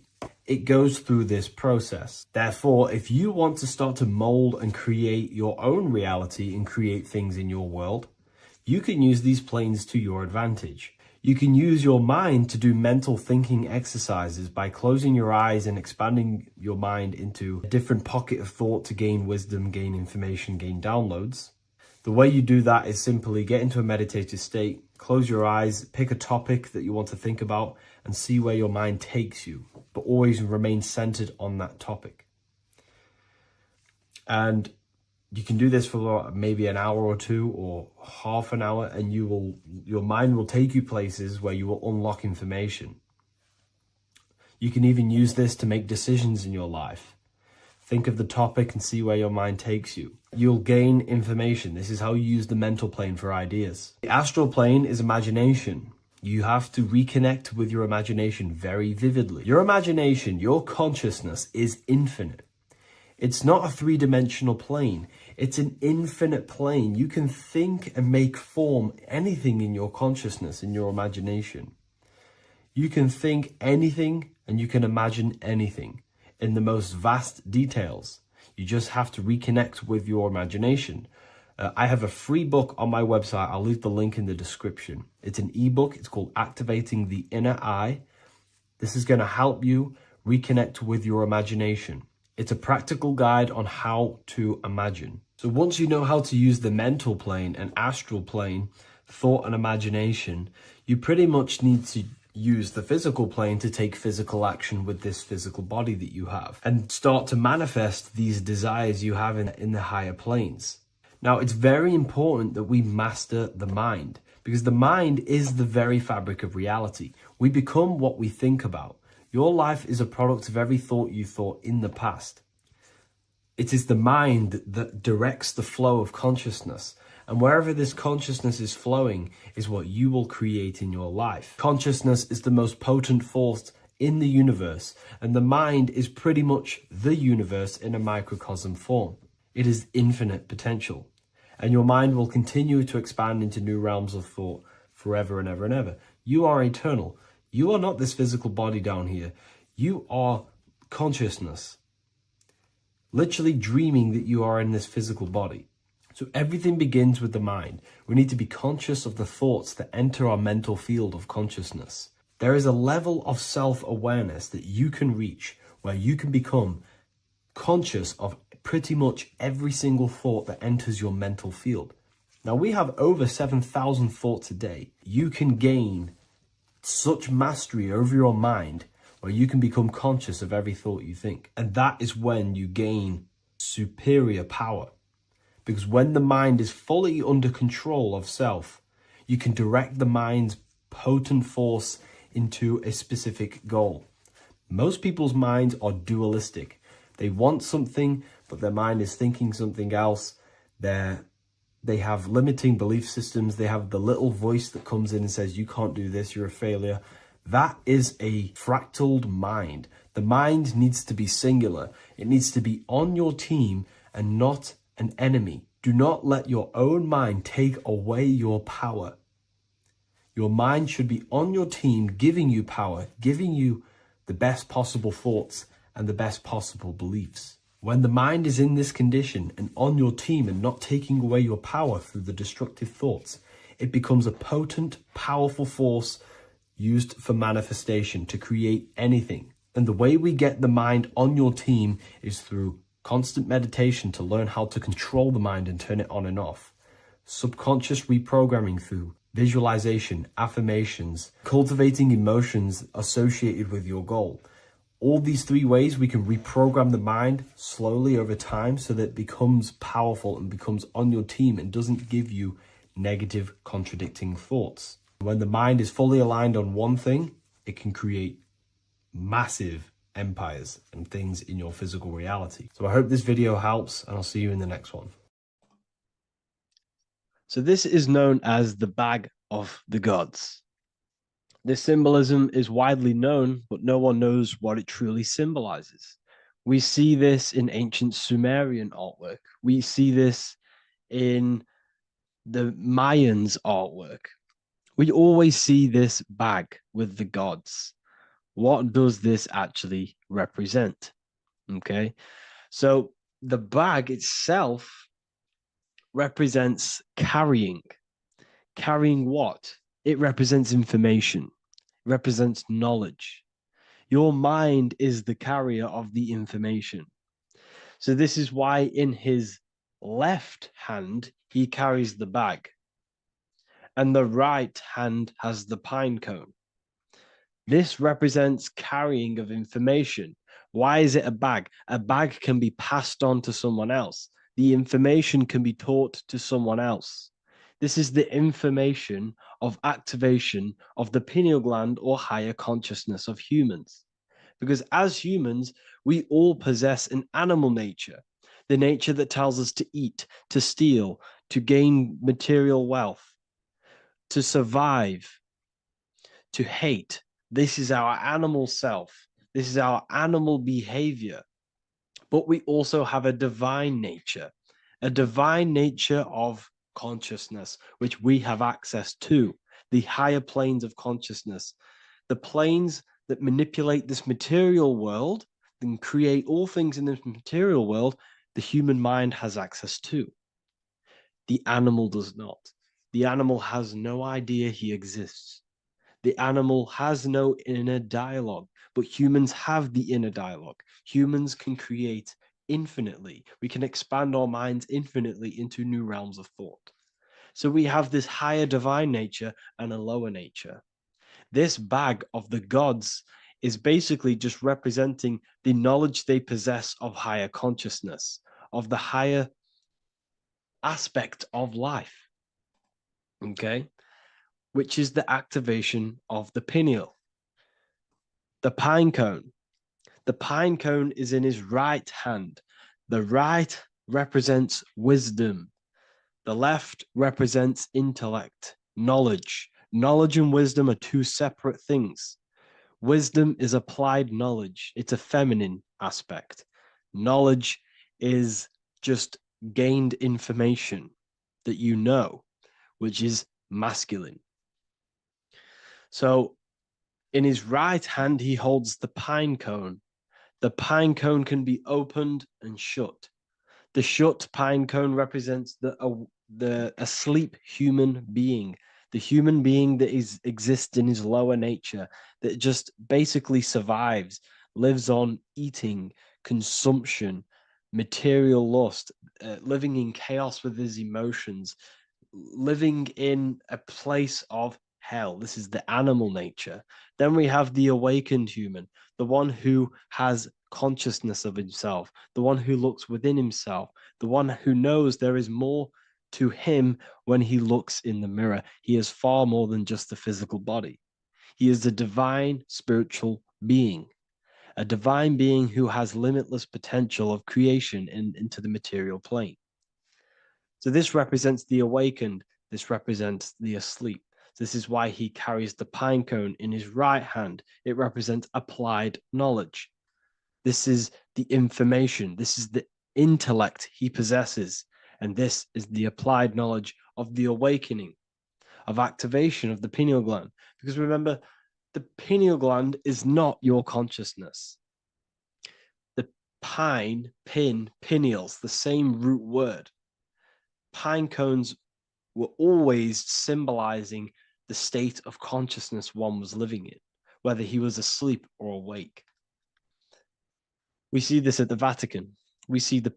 it goes through this process. Therefore, if you want to start to mold and create your own reality and create things in your world, you can use these planes to your advantage. You can use your mind to do mental thinking exercises by closing your eyes and expanding your mind into a different pocket of thought to gain wisdom, gain information, gain downloads. The way you do that is simply get into a meditative state, close your eyes, pick a topic that you want to think about, and see where your mind takes you, but always remain centered on that topic. And you can do this for maybe an hour or two or half an hour, and your mind will take you places where you will unlock information. You can even use this to make decisions in your life. Think of the topic and see where your mind takes you. You'll gain information. This is how you use the mental plane for ideas. The astral plane is imagination. You have to reconnect with your imagination very vividly. Your imagination, your consciousness is infinite. It's not a three-dimensional plane. It's an infinite plane. You can think and make form anything in your consciousness, in your imagination. You can think anything and you can imagine anything in the most vast details. You just have to reconnect with your imagination. I have a free book on my website. I'll leave the link in the description. It's an ebook. It's called Activating the Inner Eye. This is going to help you reconnect with your imagination. It's a practical guide on how to imagine. So once you know how to use the mental plane and astral plane, thought and imagination, you pretty much need to use the physical plane to take physical action with this physical body that you have and start to manifest these desires you have in the higher planes. Now, it's very important that we master the mind, because the mind is the very fabric of reality. We become what we think about. Your life is a product of every thought you thought in the past. It is the mind that directs the flow of consciousness. And wherever this consciousness is flowing is what you will create in your life. Consciousness is the most potent force in the universe, and the mind is pretty much the universe in a microcosm form. It is infinite potential, and your mind will continue to expand into new realms of thought forever and ever and ever. You are eternal. You are not this physical body down here. You are consciousness, literally dreaming that you are in this physical body. So everything begins with the mind. We need to be conscious of the thoughts that enter our mental field of consciousness. There is a level of self-awareness that you can reach where you can become conscious of pretty much every single thought that enters your mental field. Now, we have over 7,000 thoughts a day. You can gain such mastery over your mind where you can become conscious of every thought you think. And that is when you gain superior power. Because when the mind is fully under control of self, you can direct the mind's potent force into a specific goal. Most people's minds are dualistic. They want something, but their mind is thinking something else. They have limiting belief systems. They have the little voice that comes in and says, you can't do this, you're a failure. That is a fractaled mind. The mind needs to be singular. It needs to be on your team and not an enemy. Do not let your own mind take away your power. Your mind should be on your team, giving you power, giving you the best possible thoughts and the best possible beliefs. When the mind is in this condition and on your team and not taking away your power through the destructive thoughts, it becomes a potent, powerful force used for manifestation to create anything. And the way we get the mind on your team is through constant meditation to learn how to control the mind and turn it on and off. Subconscious reprogramming through visualization, affirmations, cultivating emotions associated with your goal. All these three ways we can reprogram the mind slowly over time so that it becomes powerful and becomes on your team and doesn't give you negative contradicting thoughts. When the mind is fully aligned on one thing, it can create massive empires and things in your physical reality. So I hope this video helps, and I'll see you in the next one. So this is known as the bag of the gods. This symbolism is widely known, but no one knows what it truly symbolizes. We see this in ancient Sumerian artwork. We see this in the Mayans' artwork. We always see this bag with the gods. What does this actually represent? Okay, so the bag itself represents carrying. Carrying what? It represents information, represents knowledge. Your mind is the carrier of the information. So this is why in his left hand, he carries the bag, and the right hand has the pine cone. This represents carrying of information. Why is it a bag? A bag can be passed on to someone else. The information can be taught to someone else. This is the information of activation of the pineal gland or higher consciousness of humans. Because as humans, we all possess an animal nature, the nature that tells us to eat, to steal, to gain material wealth, to survive, to hate. This is our animal self. This is our animal behavior. But we also have a divine nature of consciousness, which we have access to, the higher planes of consciousness, the planes that manipulate this material world and create all things in this material world. The human mind has access to. The animal does not. The animal has no idea he exists. The animal has no inner dialogue, but humans have the inner dialogue. Humans can create infinitely. We can expand our minds infinitely into new realms of thought. So we have this higher divine nature and a lower nature. This bag of the gods is basically just representing the knowledge they possess of higher consciousness, of the higher aspect of life. Okay? Which is the activation of the pineal. The pine cone. The pine cone is in his right hand. The right represents wisdom. The left represents intellect, knowledge. Knowledge and wisdom are two separate things. Wisdom is applied knowledge. It's a feminine aspect. Knowledge is just gained information that you know, which is masculine. So in his right hand, he holds the pine cone. The pine cone can be opened and shut. The shut pine cone represents the asleep human being, the human being that exists in his lower nature, that just basically survives, lives on eating, consumption, material lust, living in chaos with his emotions, living in a place of hell. This is the animal nature. Then we have the awakened human, the one who has consciousness of himself, the one who looks within himself, the one who knows there is more to him when he looks in the mirror. He is far more than just the physical body. He is a divine spiritual being, a divine being who has limitless potential of creation into the material plane. So this represents the awakened. This represents the asleep. This is why he carries the pine cone in his right hand. It represents applied knowledge. This is the information. This is the intellect he possesses. And this is the applied knowledge of the awakening, of activation of the pineal gland. Because remember, the pineal gland is not your consciousness. The pineals, the same root word. Pine cones were always symbolizing the state of consciousness one was living in, whether he was asleep or awake. We see this at the Vatican. We see the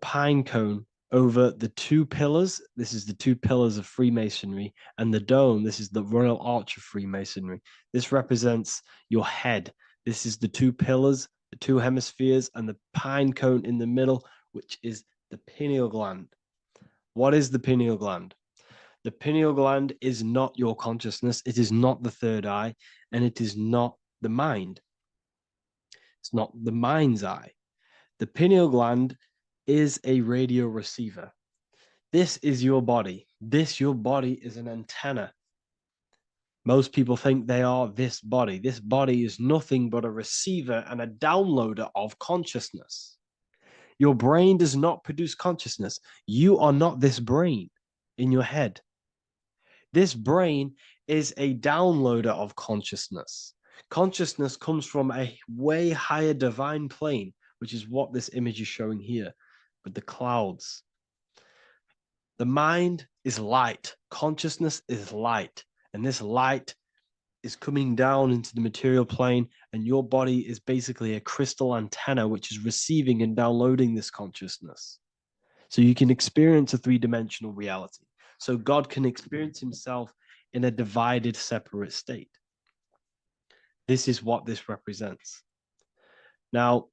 pine cone over the two pillars. This is the two pillars of Freemasonry, and the dome. This is the Royal Arch of Freemasonry. This represents your head. This is the two pillars, the two hemispheres, and the pine cone in the middle, which is the pineal gland. What is the pineal gland? The pineal gland is not your consciousness. It is not the third eye, and it is not the mind. It's not the mind's eye. The pineal gland is a radio receiver. This is your body. Your body is an antenna. Most people think they are this body. This body is nothing but a receiver and a downloader of consciousness. Your brain does not produce consciousness. You are not this brain in your head. This brain is a downloader of consciousness. Consciousness comes from a way higher divine plane, which is what this image is showing here with the clouds. The mind is light. Consciousness is light. And this light is coming down into the material plane, and your body is basically a crystal antenna which is receiving and downloading this consciousness. So you can experience a three-dimensional reality. So God can experience himself in a divided, separate state. This is what this represents. Now,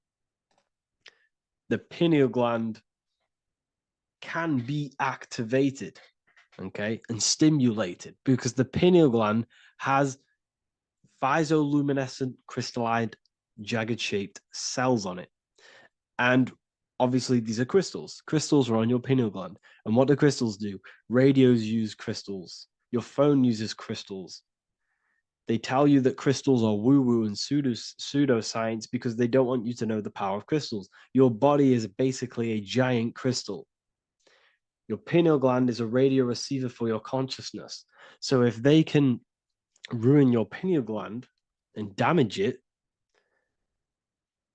the pineal gland can be activated, okay, and stimulated, because the pineal gland has physioluminescent crystalline jagged shaped cells on it. And obviously these are crystals. Crystals are on your pineal gland. And what do crystals do? Radios use crystals. Your phone uses crystals. They tell you that crystals are woo-woo and pseudoscience because they don't want you to know the power of crystals. Your body is basically a giant crystal. Your pineal gland is a radio receiver for your consciousness. So if they can ruin your pineal gland and damage it,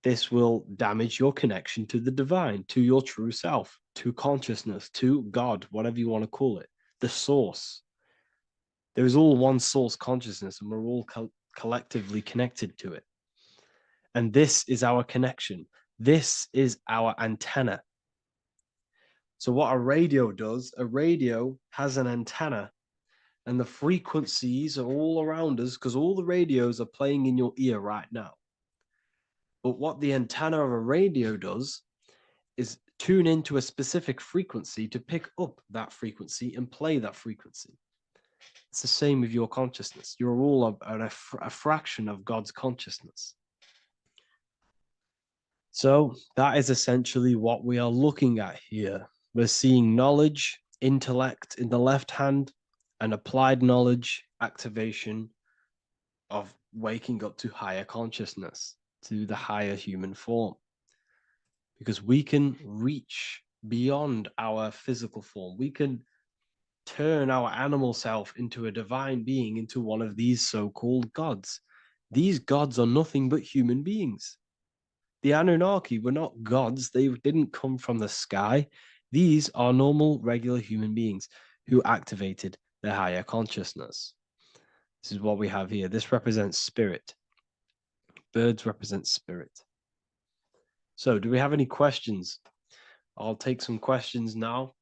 this will damage your connection to the divine, to your true self, to consciousness, to God, whatever you want to call it, the source. There is all one source consciousness, and we're all collectively connected to it. And this is our connection. This is our antenna. So what a radio does, a radio has an antenna, and the frequencies are all around us because all the radios are playing in your ear right now. But what the antenna of a radio does is tune into a specific frequency to pick up that frequency and play that frequency. It's the same with your consciousness. You're all a fraction of God's consciousness. So that is essentially what we are looking at here. We're seeing knowledge, intellect in the left hand, and applied knowledge, activation of waking up to higher consciousness, to the higher human form. Because we can reach beyond our physical form. We can turn our animal self into a divine being, into one of these so-called gods. These gods are nothing but human beings. The Anunnaki were not gods. They didn't come from the sky. These are normal, regular human beings who activated their higher consciousness. This is what we have here. This represents spirit. Birds represent spirit. So do we have any questions? I'll take some questions now.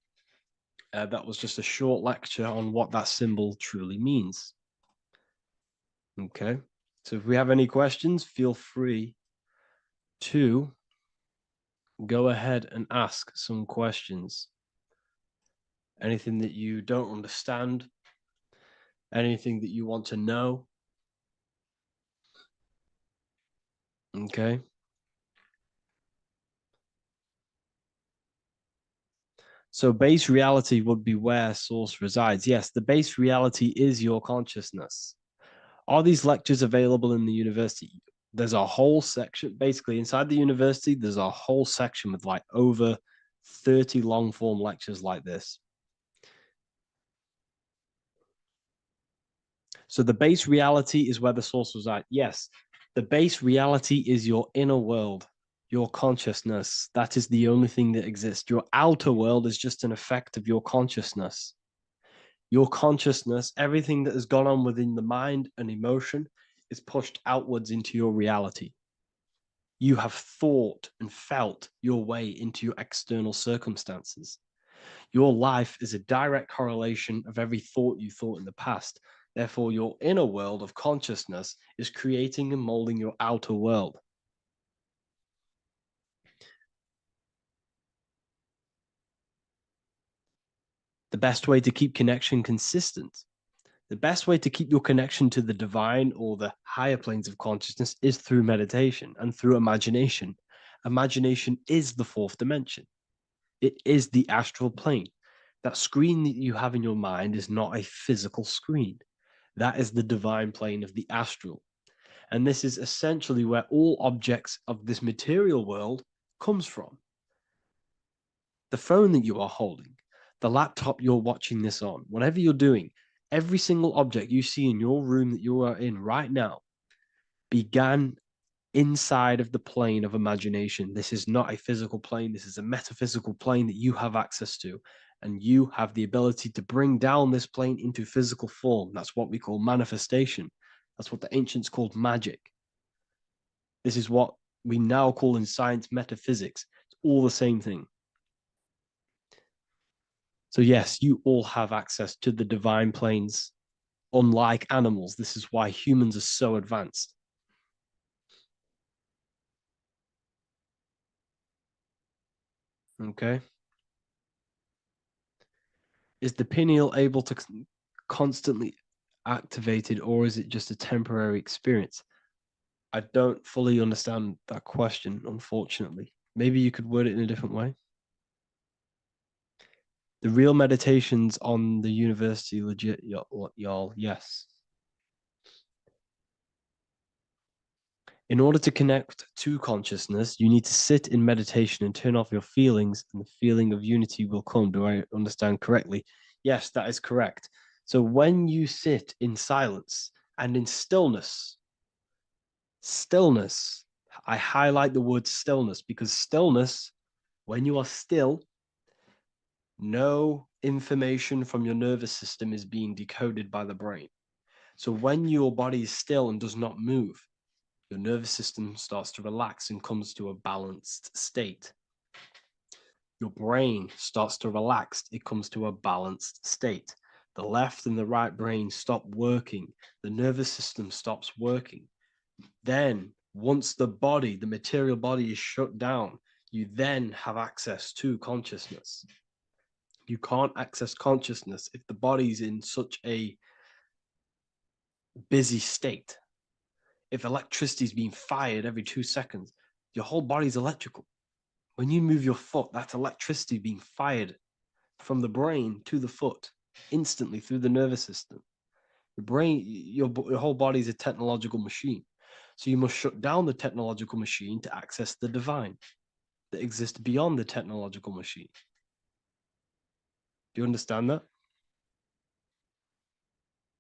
That was just a short lecture on what that symbol truly means. Okay, so if we have any questions, feel free to go ahead and ask some questions. Anything that you don't understand, anything that you want to know. Okay. So base reality would be where source resides. Yes, the base reality is your consciousness. Are these lectures available in the university? There's a whole section, basically inside the university, there's a whole section with like over 30 long form lectures like this. So the base reality is where the source resides. Yes, the base reality is your inner world, your consciousness. That is the only thing that exists. Your outer world is just an effect of your consciousness. Your consciousness, everything that has gone on within the mind and emotion is pushed outwards into your reality. You have thought and felt your way into your external circumstances. Your life is a direct correlation of every thought you thought in the past. Therefore, your inner world of consciousness is creating and molding your outer world. The best way to keep connection consistent, the best way to keep your connection to the divine or the higher planes of consciousness is through meditation and through imagination. Imagination is the fourth dimension. It is the astral plane. That screen that you have in your mind is not a physical screen. That is the divine plane of the astral. And this is essentially where all objects of this material world comes from. The phone that you are holding, the laptop you're watching this on, whatever you're doing, every single object you see in your room that you are in right now began inside of the plane of imagination. This is not a physical plane. This is a metaphysical plane that you have access to. And you have the ability to bring down this plane into physical form. That's what we call manifestation. That's what the ancients called magic. This is what we now call in science metaphysics. It's all the same thing. So yes, you all have access to the divine planes. Unlike animals, this is why humans are so advanced. Okay. Is the pineal able to constantly activated, or is it just a temporary experience? I don't fully understand that question, unfortunately. Maybe you could word it in a different way. The real meditations on the university legit, y'all, yes. In order to connect to consciousness, you need to sit in meditation and turn off your feelings, and the feeling of unity will come. Do I understand correctly? Yes, that is correct. So when you sit in silence and in stillness, I highlight the word stillness because stillness, when you are still, no information from your nervous system is being decoded by the brain. So when your body is still and does not move, your nervous system starts to relax and comes to a balanced state. Your brain starts to relax, it comes to a balanced state. The left and the right brain stop working, the nervous system stops working. Then, once the body, the material body is shut down, you then have access to consciousness. You can't access consciousness if the body's in such a busy state. If electricity is being fired every 2 seconds, your whole body's electrical. When you move your foot, that's electricity being fired from the brain to the foot instantly through the nervous system. The brain, your whole body is a technological machine. So you must shut down the technological machine to access the divine that exists beyond the technological machine. Do you understand that?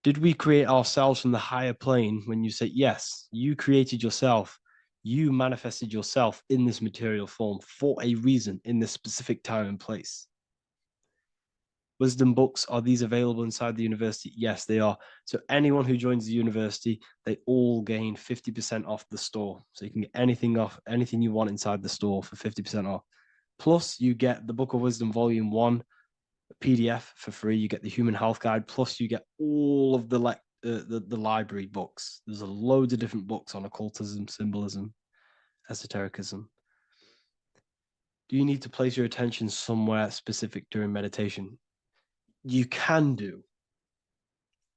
Did we create ourselves from the higher plane? When you say yes, you created yourself, you manifested yourself in this material form for a reason in this specific time and place. Wisdom books, are these available inside the university? Yes, they are. So anyone who joins the university, they all gain 50% off the store. So you can get anything off, anything you want inside the store for 50% off. Plus, you get the Book of Wisdom Volume 1 PDF for free. You get the Human Health Guide. Plus, you get all of the library books. There's a loads of different books on occultism, symbolism, esotericism. Do you need to place your attention somewhere specific during meditation? You can do.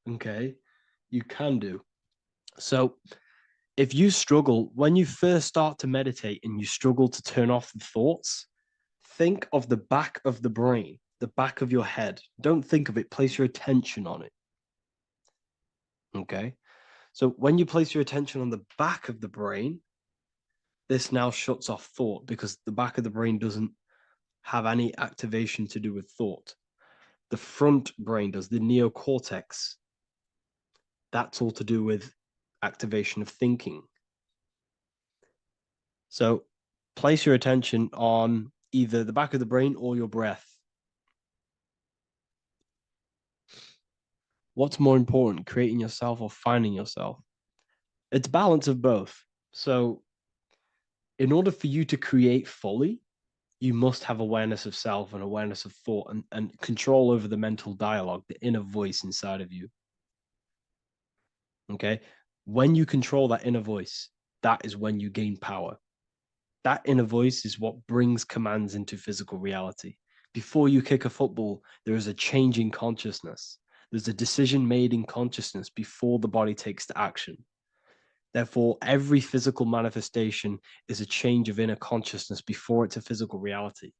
Okay, you can do. So if you struggle, when you first start to meditate and you struggle to turn off the thoughts, think of the back of the brain, the back of your head. Don't think of it, place your attention on it. Okay, so when you place your attention on the back of the brain, this now shuts off thought because the back of the brain doesn't have any activation to do with thought. The front brain does, the neocortex. That's all to do with activation of thinking. So place your attention on either the back of the brain or your breath. What's more important, creating yourself or finding yourself? It's a balance of both. So in order for you to create fully, you must have awareness of self and awareness of thought and control over the mental dialogue, the inner voice inside of you. Okay. When you control that inner voice, that is when you gain power. That inner voice is what brings commands into physical reality. Before you kick a football, there is a change in consciousness. There's a decision made in consciousness before the body takes the action. Therefore, every physical manifestation is a change of inner consciousness before it's a physical reality.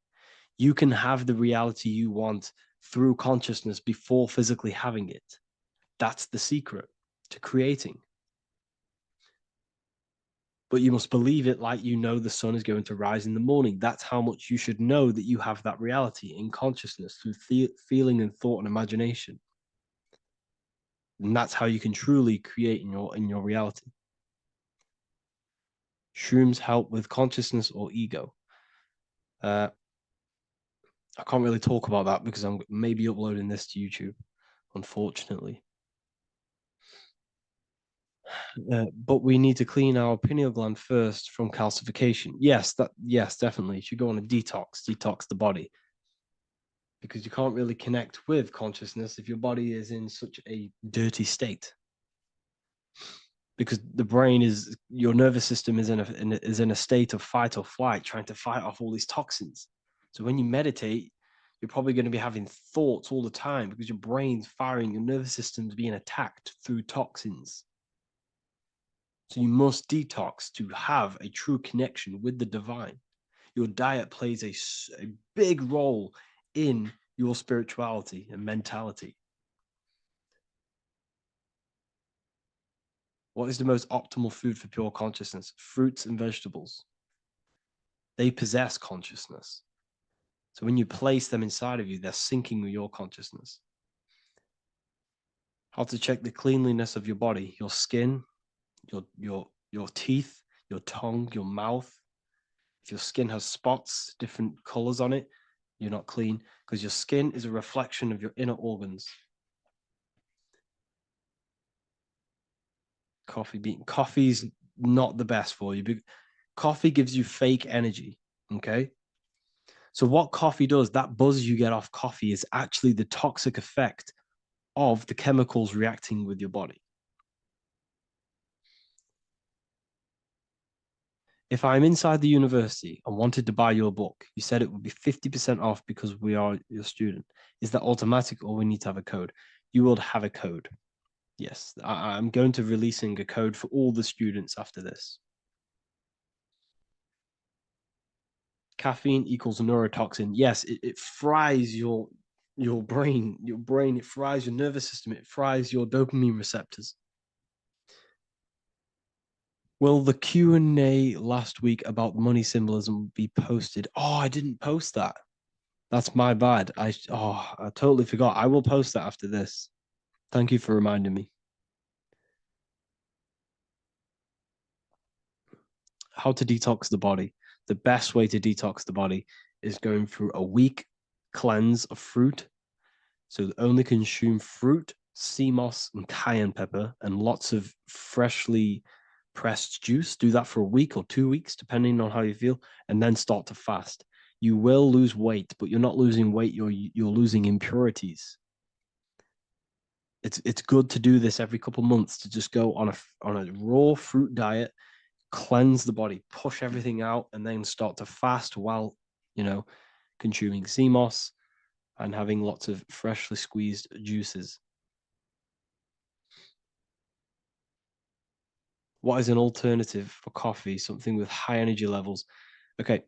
You can have the reality you want through consciousness before physically having it. That's the secret to creating. But you must believe it like you know the sun is going to rise in the morning. That's how much you should know that you have that reality in consciousness through feeling and thought and imagination. And that's how you can truly create in your reality. Shrooms help with consciousness or ego. I can't really talk about that because I'm maybe uploading this to YouTube, unfortunately. But we need to clean our pineal gland first from calcification. Yes, definitely. You should go on a detox the body, because you can't really connect with consciousness if your body is in such a dirty state. Because the brain is, your nervous system is in a state of fight or flight, trying to fight off all these toxins. So when you meditate, you're probably going to be having thoughts all the time because your brain's firing, your nervous system's being attacked through toxins. So you must detox to have a true connection with the divine. Your diet plays a big role in your spirituality and mentality. What is the most optimal food for pure consciousness? Fruits and vegetables. They possess consciousness. So when you place them inside of you, they're syncing with your consciousness. How to check the cleanliness of your body, your skin, your teeth, your tongue, your mouth. If your skin has spots, different colors on it, you're not clean, because your skin is a reflection of your inner organs. Coffee's not the best for you. Coffee gives you fake energy, okay? So what coffee does, that buzz you get off coffee, is actually the toxic effect of the chemicals reacting with your body. If I'm inside the university and wanted to buy your book, you said it would be 50% off because we are your student. Is that automatic, or we need to have a code? You will have a code. Yes, I'm going to releasing a code for all the students after this. Caffeine equals neurotoxin. Yes, it fries your brain. It fries your nervous system. It fries your dopamine receptors. Will the Q&A last week about money symbolism be posted? Oh, I didn't post that. That's my bad. I totally forgot. I will post that after this. Thank you for reminding me. How to detox the body. The best way to detox the body is going through a week cleanse of fruit. So only consume fruit, sea moss, and cayenne pepper, and lots of freshly pressed juice. Do that for a week or 2 weeks, depending on how you feel, and then start to fast. You will lose weight, but you're not losing weight, you're losing impurities. It's good to do this every couple months, to just go on a raw fruit diet, cleanse the body, push everything out, and then start to fast while, consuming sea moss and having lots of freshly squeezed juices. What is an alternative for coffee? Something with high energy levels. Okay.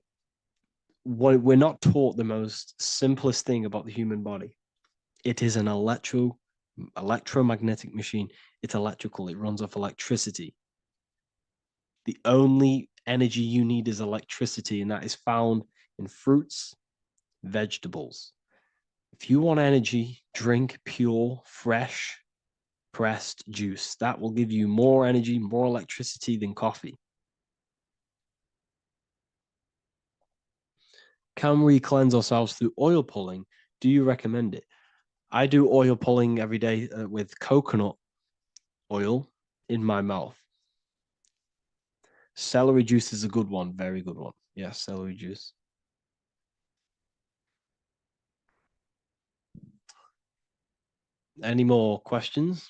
We're not taught the most simplest thing about the human body. It is an electromagnetic machine. It's electrical. It runs off electricity. The only energy you need is electricity, and that is found in fruits, vegetables. If you want energy, drink pure, fresh, pressed juice. That will give you more energy, more electricity than coffee. Can we cleanse ourselves through oil pulling? Do you recommend it? I do oil pulling every day with coconut oil in my mouth. Celery juice is a good one, very good one. Yeah, celery juice. Any more questions?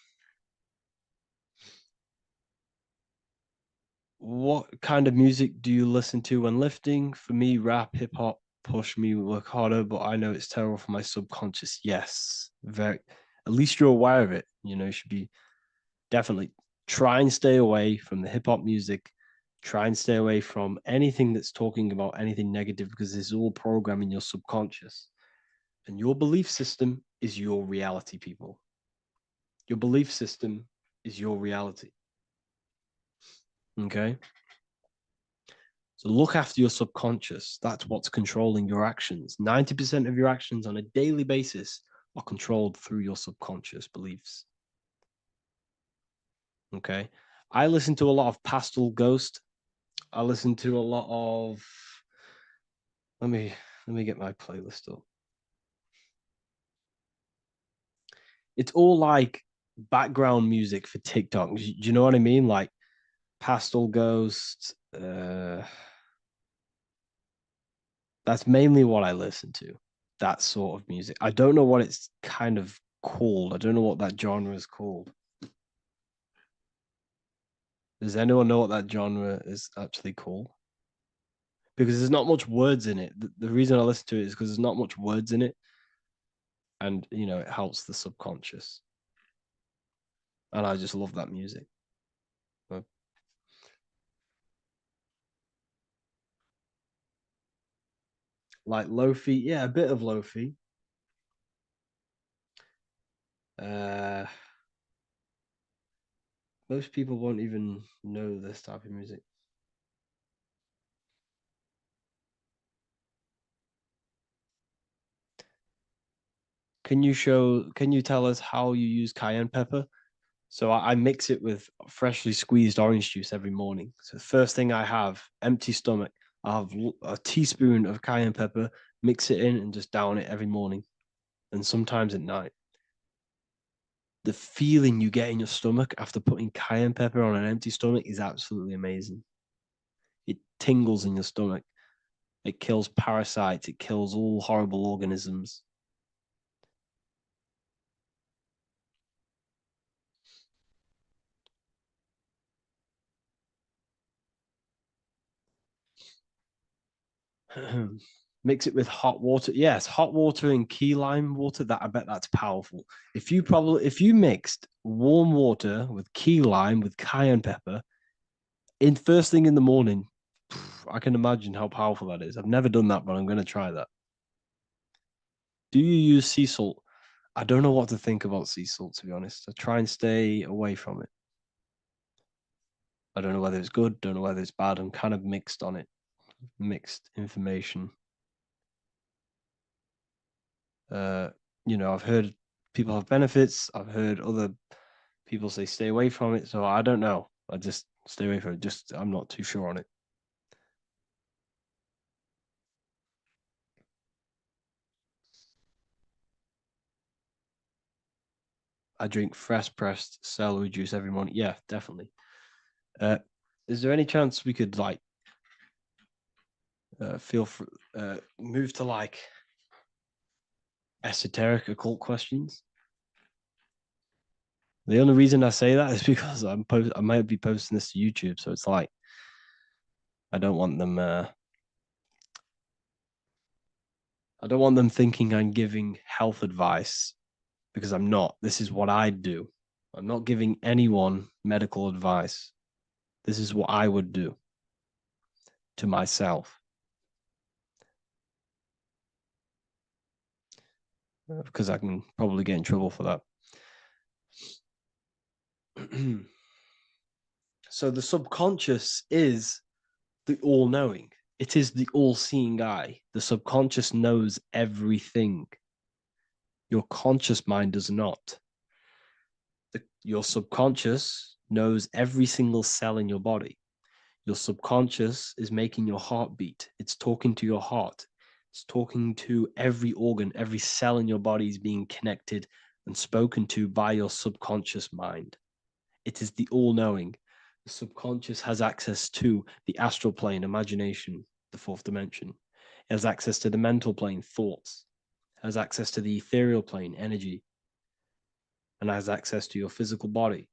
What kind of music do you listen to when lifting? For me, rap, hip hop push me work harder, but I know it's terrible for my subconscious. Yes, very. At least you're aware of it. You should be definitely try and stay away from the hip hop music. Try and stay away from anything that's talking about anything negative, because it's all programming your subconscious. And your belief system is your reality, people. Your belief system is your reality. Okay? So look after your subconscious. That's what's controlling your actions. 90% of your actions on a daily basis are controlled through your subconscious beliefs. Okay? I listen to a lot of Pastel Ghost. I listen to a lot of. Let me get my playlist up. It's all like background music for TikTok. Do you know what I mean? Like Pastel Ghost. That's mainly what I listen to. That sort of music. I don't know what it's kind of called. I don't know what that genre is called. Does anyone know what that genre is actually called? Because there's not much words in it. The reason I listen to it is because there's not much words in it. And, you know, it helps the subconscious. And I just love that music. Like lo-fi, yeah, a bit of lo-fi. Most people won't even know this type of music. Can you tell us how you use cayenne pepper? So I mix it with freshly squeezed orange juice every morning. So the first thing I have, empty stomach, I have a teaspoon of cayenne pepper, mix it in and just down it every morning. And sometimes at night. The feeling you get in your stomach after putting cayenne pepper on an empty stomach is absolutely amazing. It tingles in your stomach. It kills parasites. It kills all horrible organisms. Mix it with hot water. Yes, hot water and key lime water. That I bet that's powerful. If you mixed warm water with key lime with cayenne pepper in first thing in the morning, I can imagine how powerful that is. I've never done that, but I'm going to try that. Do you use sea salt? I don't know what to think about sea salt, to be honest. I try and stay away from it. I don't know whether it's good, don't know whether it's bad. I'm kind of mixed on it. Mixed information. You know, I've heard people have benefits. I've heard other people say stay away from it. So I don't know. I just stay away from it. Just I'm not too sure on it. I drink fresh pressed celery juice every morning. Yeah, definitely. Is there any chance we could like feel free, move to like esoteric occult questions? The only reason I say that is because I might be posting this to YouTube, so it's like I don't want them. I don't want them thinking I'm giving health advice because I'm not. This is what I do. I'm not giving anyone medical advice. This is what I would do to myself. Because I can probably get in trouble for that. So the subconscious is the all-knowing. It is the all-seeing eye. The subconscious knows everything. Your conscious mind does not. Your subconscious knows every single cell in your body. Your subconscious is making your heart beat. It's talking to your heart. It's talking to every organ, every cell in your body is being connected and spoken to by your subconscious mind. It is the all-knowing. The subconscious has access to the astral plane, imagination, the fourth dimension. It has access to the mental plane, thoughts. It has access to the ethereal plane, energy. And has access to your physical body.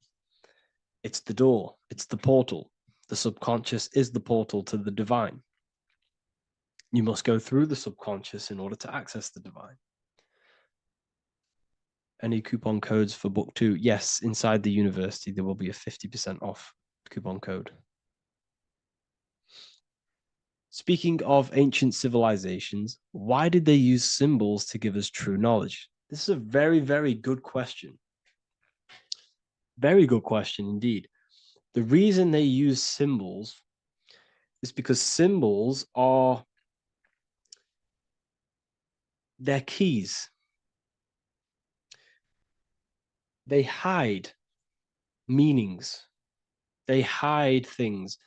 It's the door. It's the portal. The subconscious is the portal to the divine. You must go through the subconscious in order to access the divine. Any coupon codes for book 2? Yes, inside the university, there will be a 50% off coupon code. Speaking of ancient civilizations, why did they use symbols to give us true knowledge? This is a very, very good question. Very good question indeed. The reason they use symbols is because symbols are their keys. They hide meanings. They hide things.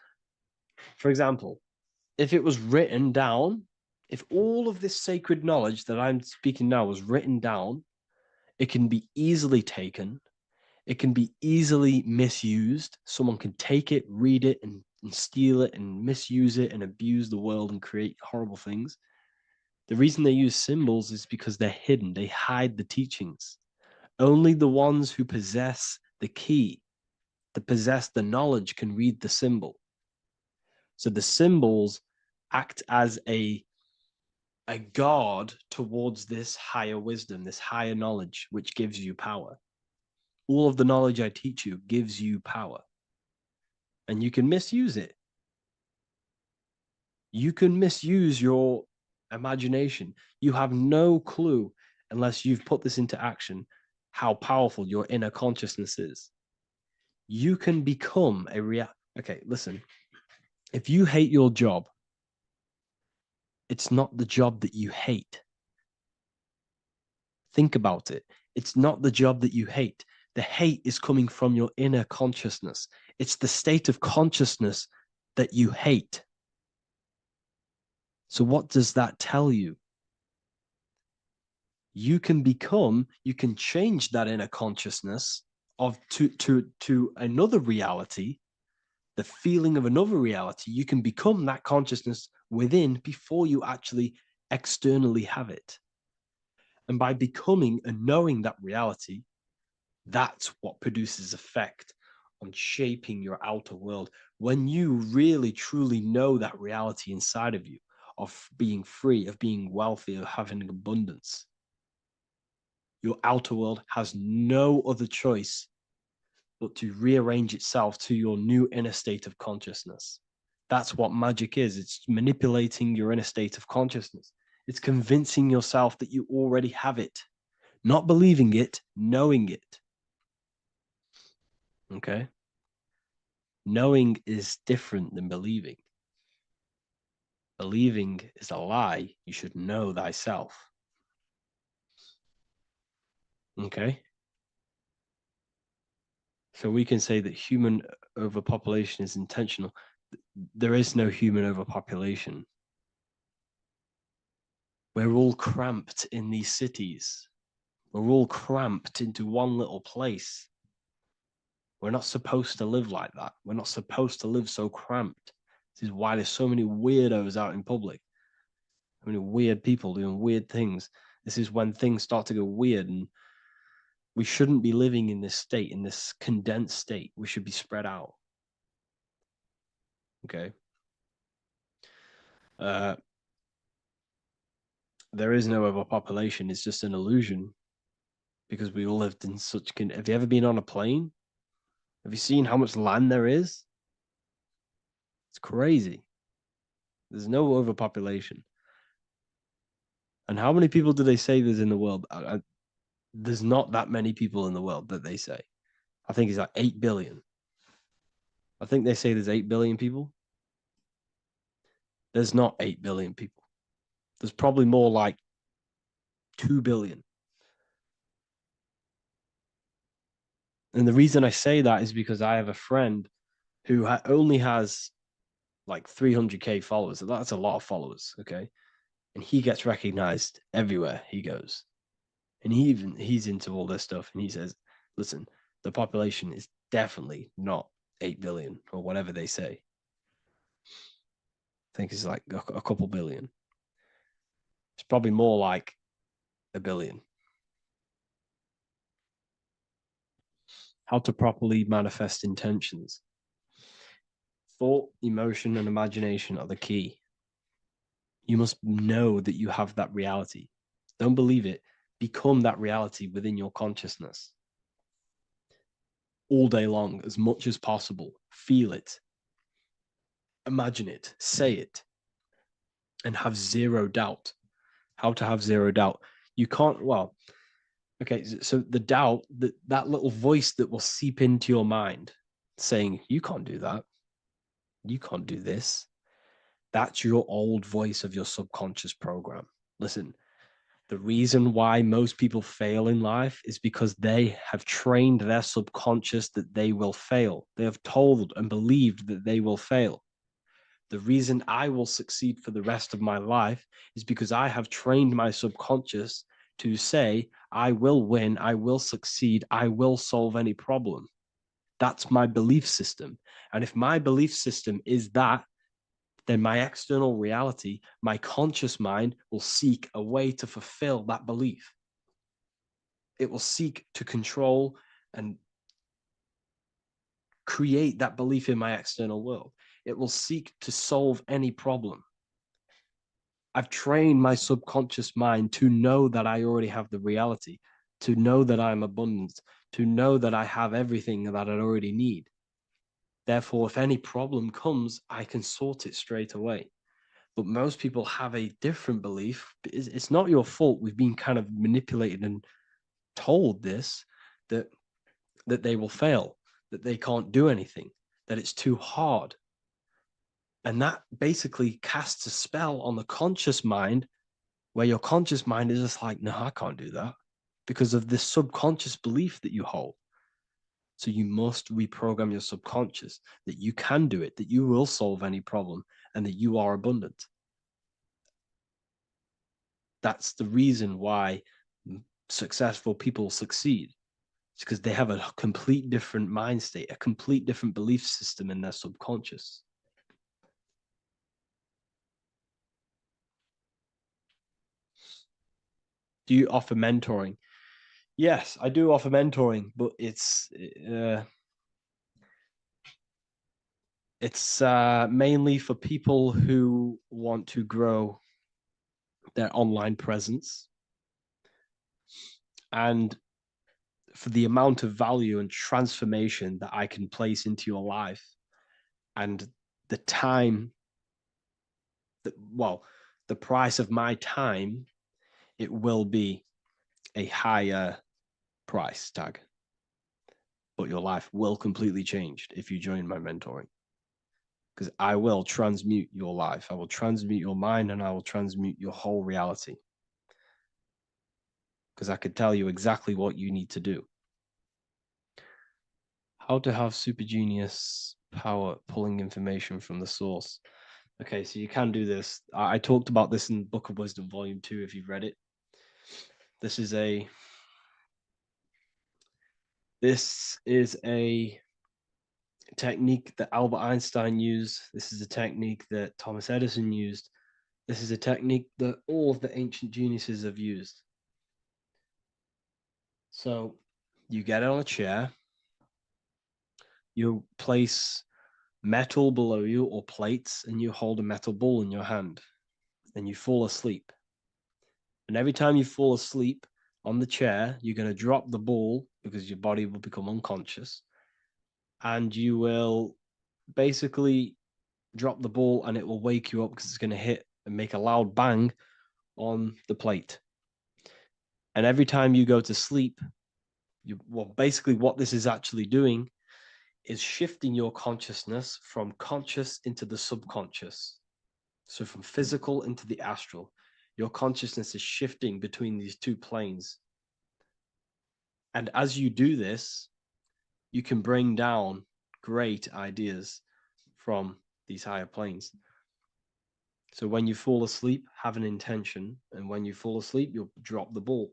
For example, if it was written down, if all of this sacred knowledge that I'm speaking now was written down, it can be easily taken. It can be easily misused. Someone can take it, read it, and steal it and misuse it and abuse the world and create horrible things. The reason they use symbols is because they're hidden. They hide the teachings. Only the ones who possess the key, that possess the knowledge, can read the symbol. So the symbols act as a guard towards this higher wisdom, this higher knowledge, which gives you power. All of the knowledge I teach you gives you power. And you can misuse it. You can misuse your imagination. You have no clue, unless you've put this into action, how powerful your inner consciousness is. You can become a Okay, listen. If you hate your job, it's not the job that you hate. Think about it. It's not the job that you hate. The hate is coming from your inner consciousness. It's the state of consciousness that you hate. So what does that tell you? You can change that inner consciousness to another reality, the feeling of another reality. You can become that consciousness within before you actually externally have it. And by becoming and knowing that reality, that's what produces effect on shaping your outer world. When you really, truly know that reality inside of you, of being free, of being wealthy, of having abundance, your outer world has no other choice but to rearrange itself to your new inner state of consciousness. That's what magic is. It's manipulating your inner state of consciousness. It's convincing yourself that you already have it, not believing it, knowing it. Okay? Knowing is different than believing. Believing is a lie. You should know thyself. Okay? So we can say that human overpopulation is intentional. There is no human overpopulation. We're all cramped in these cities. We're all cramped into one little place. We're not supposed to live like that. We're not supposed to live so cramped. This is why there's so many weirdos out in public. So many weird people doing weird things. This is when things start to go weird, and we shouldn't be living in this state, in this condensed state. We should be spread out. Okay. There is no overpopulation. It's just an illusion, because we all lived in such. Have you ever been on a plane? Have you seen how much land there is? It's crazy. There's no overpopulation. And how many people do they say there's in the world? There's not that many people in the world that they say. I think it's like 8 billion. I think they say there's 8 billion people. There's not 8 billion people. There's probably more like 2 billion. And the reason I say that is because I have a friend who only has like 300K followers. So that's a lot of followers, okay? And he gets recognized everywhere he goes. And he's into all this stuff. And he says, listen, the population is definitely not 8 billion or whatever they say. I think it's like a couple billion. It's probably more like 1 billion. How to properly manifest intentions. Thought, emotion, and imagination are the key. You must know that you have that reality. Don't believe it. Become that reality within your consciousness. All day long, as much as possible. Feel it. Imagine it. Say it. And have zero doubt. How to have zero doubt. You can't, well, okay, so the doubt, that little voice that will seep into your mind saying, you can't do that. You can't do this. That's your old voice of your subconscious program. Listen, the reason why most people fail in life is because they have trained their subconscious that they will fail. They have told and believed that they will fail. The reason I will succeed for the rest of my life is because I have trained my subconscious to say, I will win, I will succeed, I will solve any problem. That's my belief system. And if my belief system is that, then my external reality, my conscious mind will seek a way to fulfill that belief. It will seek to control and create that belief in my external world. It will seek to solve any problem. I've trained my subconscious mind to know that I already have the reality, to know that I'm abundant, to know that I have everything that I already need. Therefore, if any problem comes, I can sort it straight away. But most people have a different belief. It's not your fault. We've been kind of manipulated and told this, that they will fail, that they can't do anything, that it's too hard. And that basically casts a spell on the conscious mind, where your conscious mind is just like, no, I can't do that, because of this subconscious belief that you hold. So you must reprogram your subconscious that you can do it, that you will solve any problem, and that you are abundant. That's the reason why successful people succeed. It's because they have a complete different mind state, a complete different belief system in their subconscious. Do you offer mentoring? Yes, I do offer mentoring, but it's mainly for people who want to grow their online presence, and for the amount of value and transformation that I can place into your life, and the time that, well, the price of my time, it will be a higher price tag, but your life will completely change if you join my mentoring, because I will transmute your life. I will transmute your mind, and I will transmute your whole reality, because I could tell you exactly what you need to do. How to have super genius power pulling information from the source. Okay, so you can do this. I talked about this in Book of Wisdom, Volume 2, if you've read it. This is a technique that Albert Einstein used. This is a technique that Thomas Edison used. This is a technique that all of the ancient geniuses have used. So you get on a chair, you place metal below you or plates, and you hold a metal ball in your hand, and you fall asleep. And every time you fall asleep on the chair, you're going to drop the ball, because your body will become unconscious, and you will basically drop the ball, and it will wake you up, because it's going to hit and make a loud bang on the plate. And every time you go to sleep, basically what this is actually doing is shifting your consciousness from conscious into the subconscious. So from physical into the astral. Your consciousness is shifting between these two planes. And as you do this, you can bring down great ideas from these higher planes. So when you fall asleep, have an intention. And when you fall asleep, you'll drop the ball.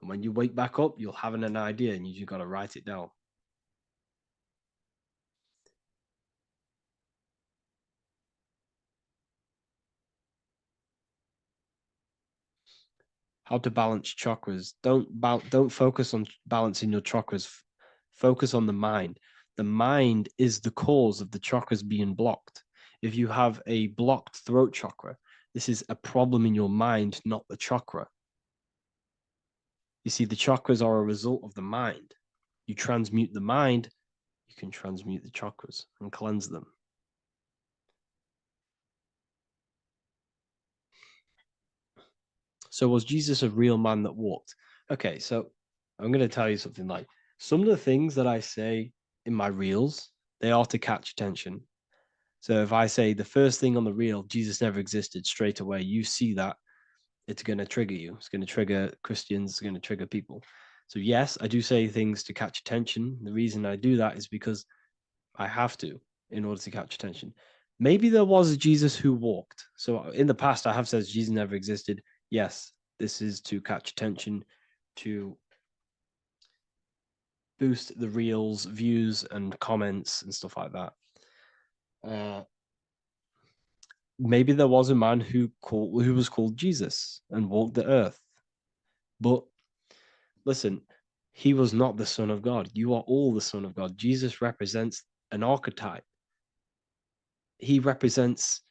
And when you wake back up, you'll have an idea, and you got to write it down. How to balance chakras. Don't focus on balancing your chakras. Focus on the mind. The mind is the cause of the chakras being blocked. If you have a blocked throat chakra, this is a problem in your mind, not the chakra. You see, the chakras are a result of the mind. You transmute the mind, you can transmute the chakras and cleanse them. So was Jesus a real man that walked? Okay, so I'm going to tell you something. Like, some of the things that I say in my reels, they are to catch attention. So if I say the first thing on the reel, Jesus never existed, straight away, you see that, it's going to trigger you. It's going to trigger Christians. It's going to trigger people. So yes, I do say things to catch attention. The reason I do that is because I have to, in order to catch attention. Maybe there was a Jesus who walked. So in the past, I have said Jesus never existed. Yes, this is to catch attention, to boost the reels, views, and comments and stuff like that. Maybe there was a man who was called Jesus and walked the earth. But listen, he was not the Son of God. You are all the Son of God. Jesus represents an archetype. He represents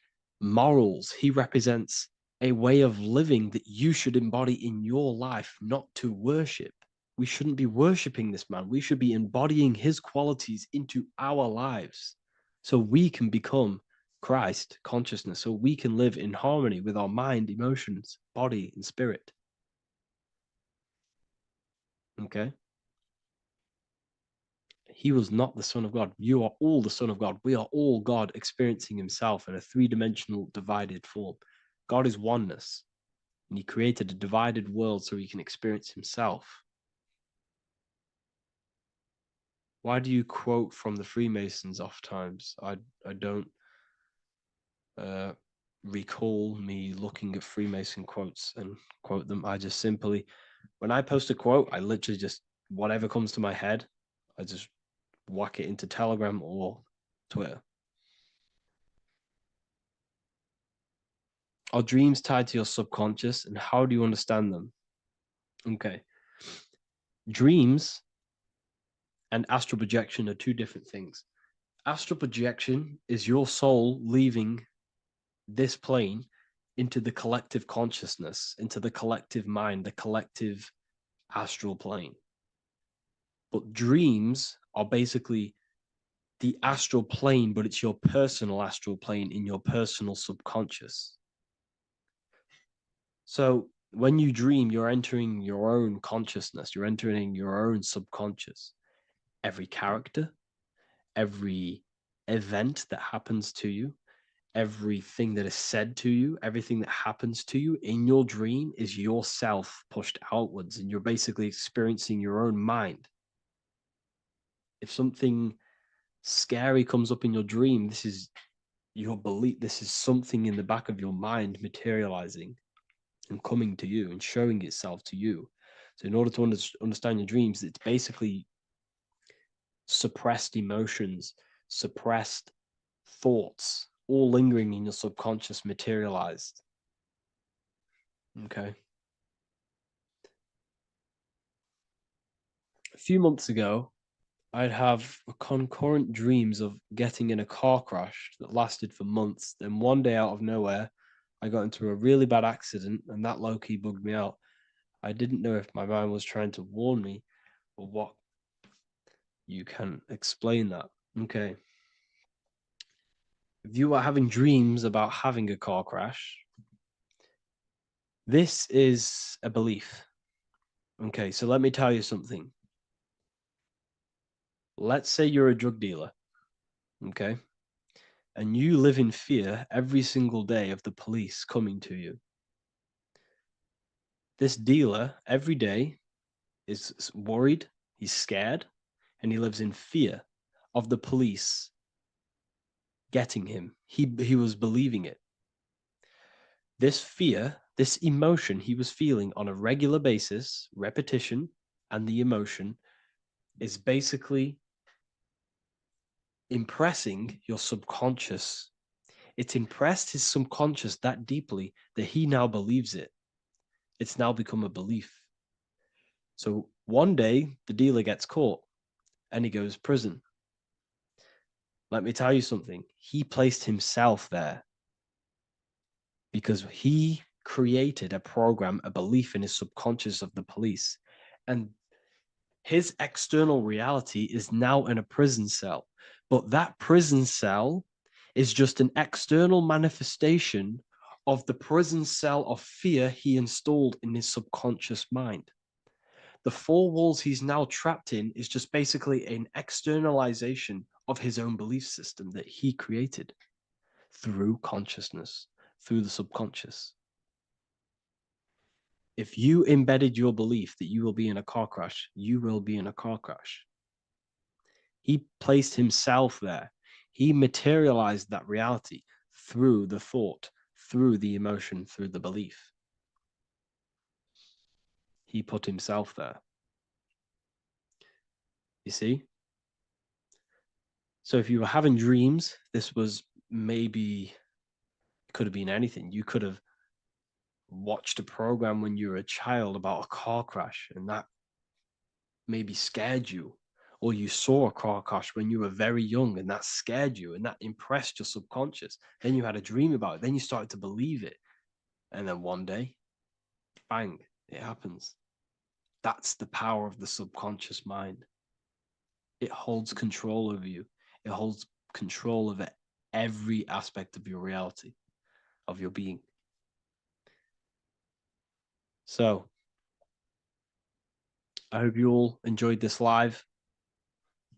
morals. He represents a way of living that you should embody in your life, not to worship. We shouldn't be worshiping this man. We should be embodying his qualities into our lives so we can become Christ consciousness, so we can live in harmony with our mind, emotions, body, and spirit. Okay? He was not the Son of God. You are all the Son of God. We are all God experiencing himself in a three-dimensional divided form. God is oneness, and he created a divided world so he can experience himself. Why do you quote from the Freemasons oft times? I don't recall me looking at Freemason quotes and quote them. I just simply, when I post a quote, I literally just, whatever comes to my head, I just whack it into Telegram or Twitter. Are dreams tied to your subconscious, and how do you understand them? Okay. Dreams and astral projection are two different things. Astral projection is your soul leaving this plane into the collective consciousness, into the collective mind, the collective astral plane. But dreams are basically the astral plane, but it's your personal astral plane in your personal subconscious. So when you dream, you're entering your own consciousness, you're entering your own subconscious. Every character, every event that happens to you, everything that is said to you, everything that happens to you in your dream is yourself pushed outwards, and you're basically experiencing your own mind. If something scary comes up in your dream, this is your belief, this is something in the back of your mind materializing and coming to you and showing itself to you. So in order to understand your dreams, it's basically suppressed emotions, suppressed thoughts, all lingering in your subconscious materialized. Okay. A few months ago, I'd have concurrent dreams of getting in a car crash that lasted for months. Then one day out of nowhere, I got into a really bad accident, and that low-key bugged me out. I didn't know if my mind was trying to warn me or what. You can explain that. Okay. If you are having dreams about having a car crash, this is a belief. Okay, so let me tell you something. Let's say you're a drug dealer, okay? And you live in fear every single day of the police coming to you. This dealer every day is worried, he's scared, and he lives in fear of the police getting him. He was believing it. This fear, this emotion he was feeling on a regular basis, repetition, and the emotion is basically impressing your subconscious. It's impressed his subconscious that deeply that he now believes it. It's now become a belief. So one day the dealer gets caught and he goes to prison. Let me tell you something. He placed himself there because he created a program, a belief in his subconscious of the police. And his external reality is now in a prison cell. But that prison cell is just an external manifestation of the prison cell of fear he installed in his subconscious mind. The four walls he's now trapped in is just basically an externalization of his own belief system that he created through consciousness, through the subconscious. If you embedded your belief that you will be in a car crash, you will be in a car crash. He placed himself there. He materialized that reality through the thought, through the emotion, through the belief. He put himself there. You see? So if you were having dreams, this was maybe, it could have been anything. You could have watched a program when you were a child about a car crash, and that maybe scared you. Or you saw a car crash when you were very young, and that scared you, and that impressed your subconscious. Then you had a dream about it. Then you started to believe it. And then one day, bang, it happens. That's the power of the subconscious mind. It holds control over you. It holds control over every aspect of your reality, of your being. So, I hope you all enjoyed this live.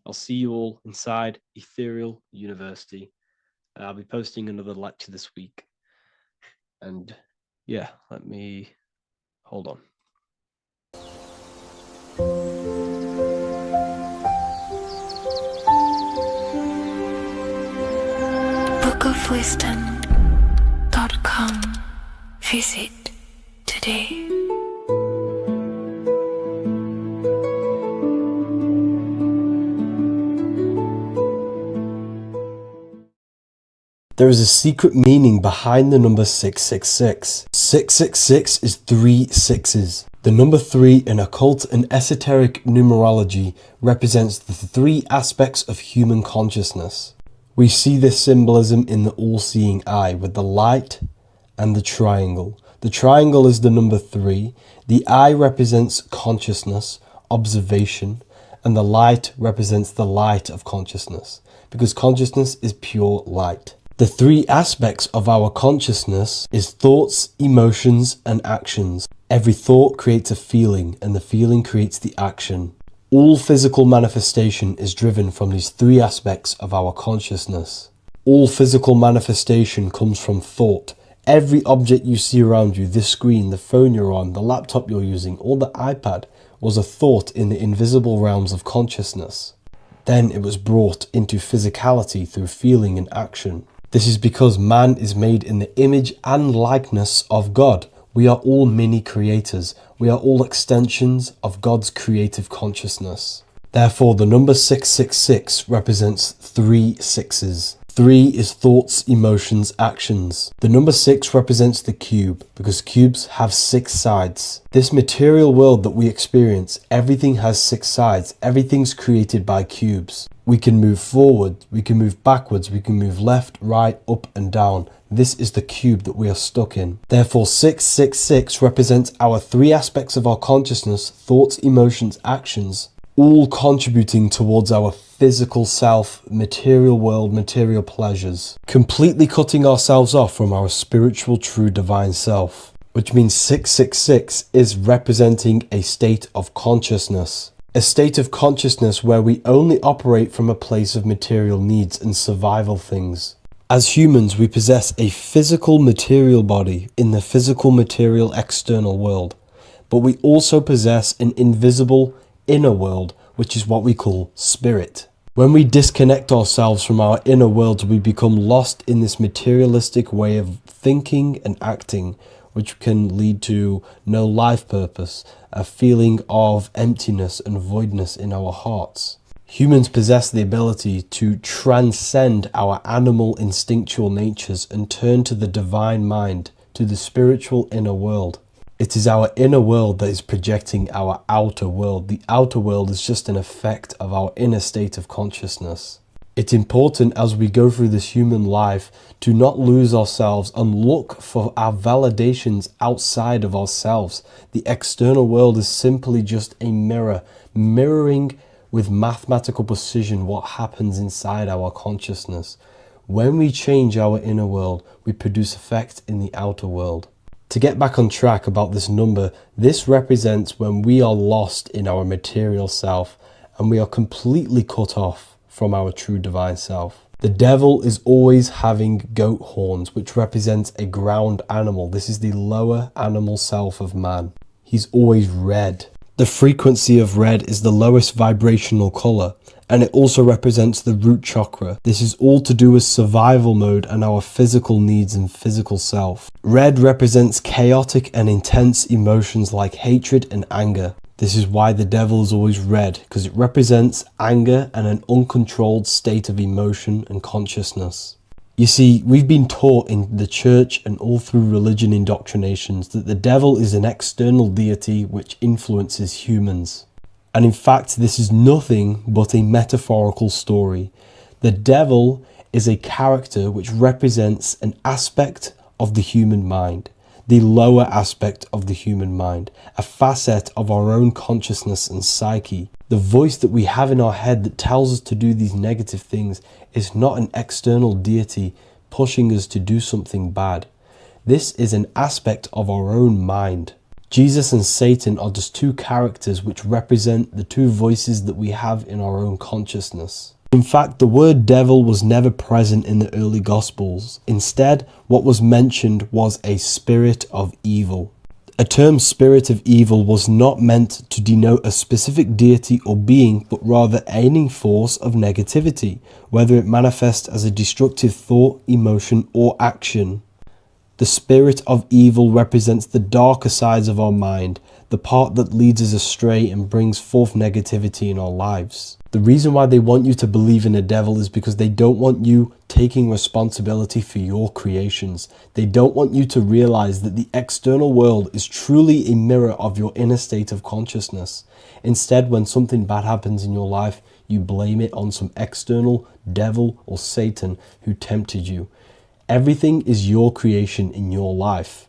I'll see you all inside Ethereal University. I'll be posting another lecture this week. And yeah, let me hold on. bookofwisdom.com. Visit today. There is a secret meaning behind the number 666. 666 is 3 sixes. The number 3 in occult and esoteric numerology represents the 3 aspects of human consciousness. We see this symbolism in the all-seeing eye with the light and the triangle. The triangle is the number 3. The eye represents consciousness, observation, and the light represents the light of consciousness, because consciousness is pure light. The 3 aspects of our consciousness is thoughts, emotions, and actions. Every thought creates a feeling, and the feeling creates the action. All physical manifestation is driven from these 3 aspects of our consciousness. All physical manifestation comes from thought. Every object you see around you, this screen, the phone you're on, the laptop you're using, or the iPad, was a thought in the invisible realms of consciousness. Then it was brought into physicality through feeling and action. This is because man is made in the image and likeness of God. We are all mini creators. We are all extensions of God's creative consciousness. Therefore, the number 666 represents 3 sixes. 3 is thoughts, emotions, actions. The number 6 represents the cube, because cubes have 6 sides. This material world that we experience, everything has 6 sides. Everything's created by cubes. We can move forward, we can move backwards, we can move left, right, up and down. This is the cube that we are stuck in. Therefore, 666 represents our 3 aspects of our consciousness, thoughts, emotions, actions, all contributing towards our physical self, material world, material pleasures, completely cutting ourselves off from our spiritual, true, divine self, which means 666 is representing a state of consciousness. A state of consciousness where we only operate from a place of material needs and survival things. As humans, we possess a physical material body in the physical material external world, but we also possess an invisible inner world, which is what we call spirit. When we disconnect ourselves from our inner worlds, we become lost in this materialistic way of thinking and acting, which can lead to no life purpose, a feeling of emptiness and voidness in our hearts. Humans possess the ability to transcend our animal instinctual natures and turn to the divine mind, to the spiritual inner world. It is our inner world that is projecting our outer world. The outer world is just an effect of our inner state of consciousness. It's important as we go through this human life to not lose ourselves and look for our validations outside of ourselves. The external world is simply just a mirror, mirroring with mathematical precision what happens inside our consciousness. When we change our inner world, we produce effect in the outer world. To get back on track about this number, this represents when we are lost in our material self and we are completely cut off from our true divine self. The devil is always having goat horns, which represents a ground animal. This is the lower animal self of man. He's always red. The frequency of red is the lowest vibrational color, and it also represents the root chakra. This is all to do with survival mode and our physical needs and physical self. Red represents chaotic and intense emotions like hatred and anger. This is why the devil is always red, because it represents anger and an uncontrolled state of emotion and consciousness. You see, we've been taught in the church and all through religion indoctrinations that the devil is an external deity which influences humans. And in fact, this is nothing but a metaphorical story. The devil is a character which represents an aspect of the human mind, the lower aspect of the human mind, a facet of our own consciousness and psyche. The voice that we have in our head that tells us to do these negative things is not an external deity pushing us to do something bad. This is an aspect of our own mind. Jesus and Satan are just two characters which represent the two voices that we have in our own consciousness. In fact, the word devil was never present in the early Gospels. Instead, what was mentioned was a spirit of evil. A term spirit of evil was not meant to denote a specific deity or being, but rather any force of negativity, whether it manifests as a destructive thought, emotion, or action. The spirit of evil represents the darker sides of our mind, the part that leads us astray and brings forth negativity in our lives. The reason why they want you to believe in a devil is because they don't want you taking responsibility for your creations. They don't want you to realize that the external world is truly a mirror of your inner state of consciousness. Instead, when something bad happens in your life, you blame it on some external devil or Satan who tempted you. Everything is your creation in your life.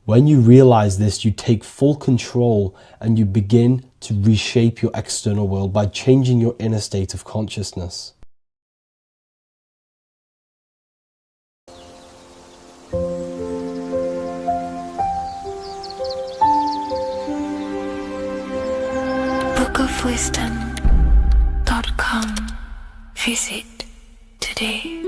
When you realize this, you take full control and you begin to reshape your external world by changing your inner state of consciousness. bookofwisdom.com. Visit today.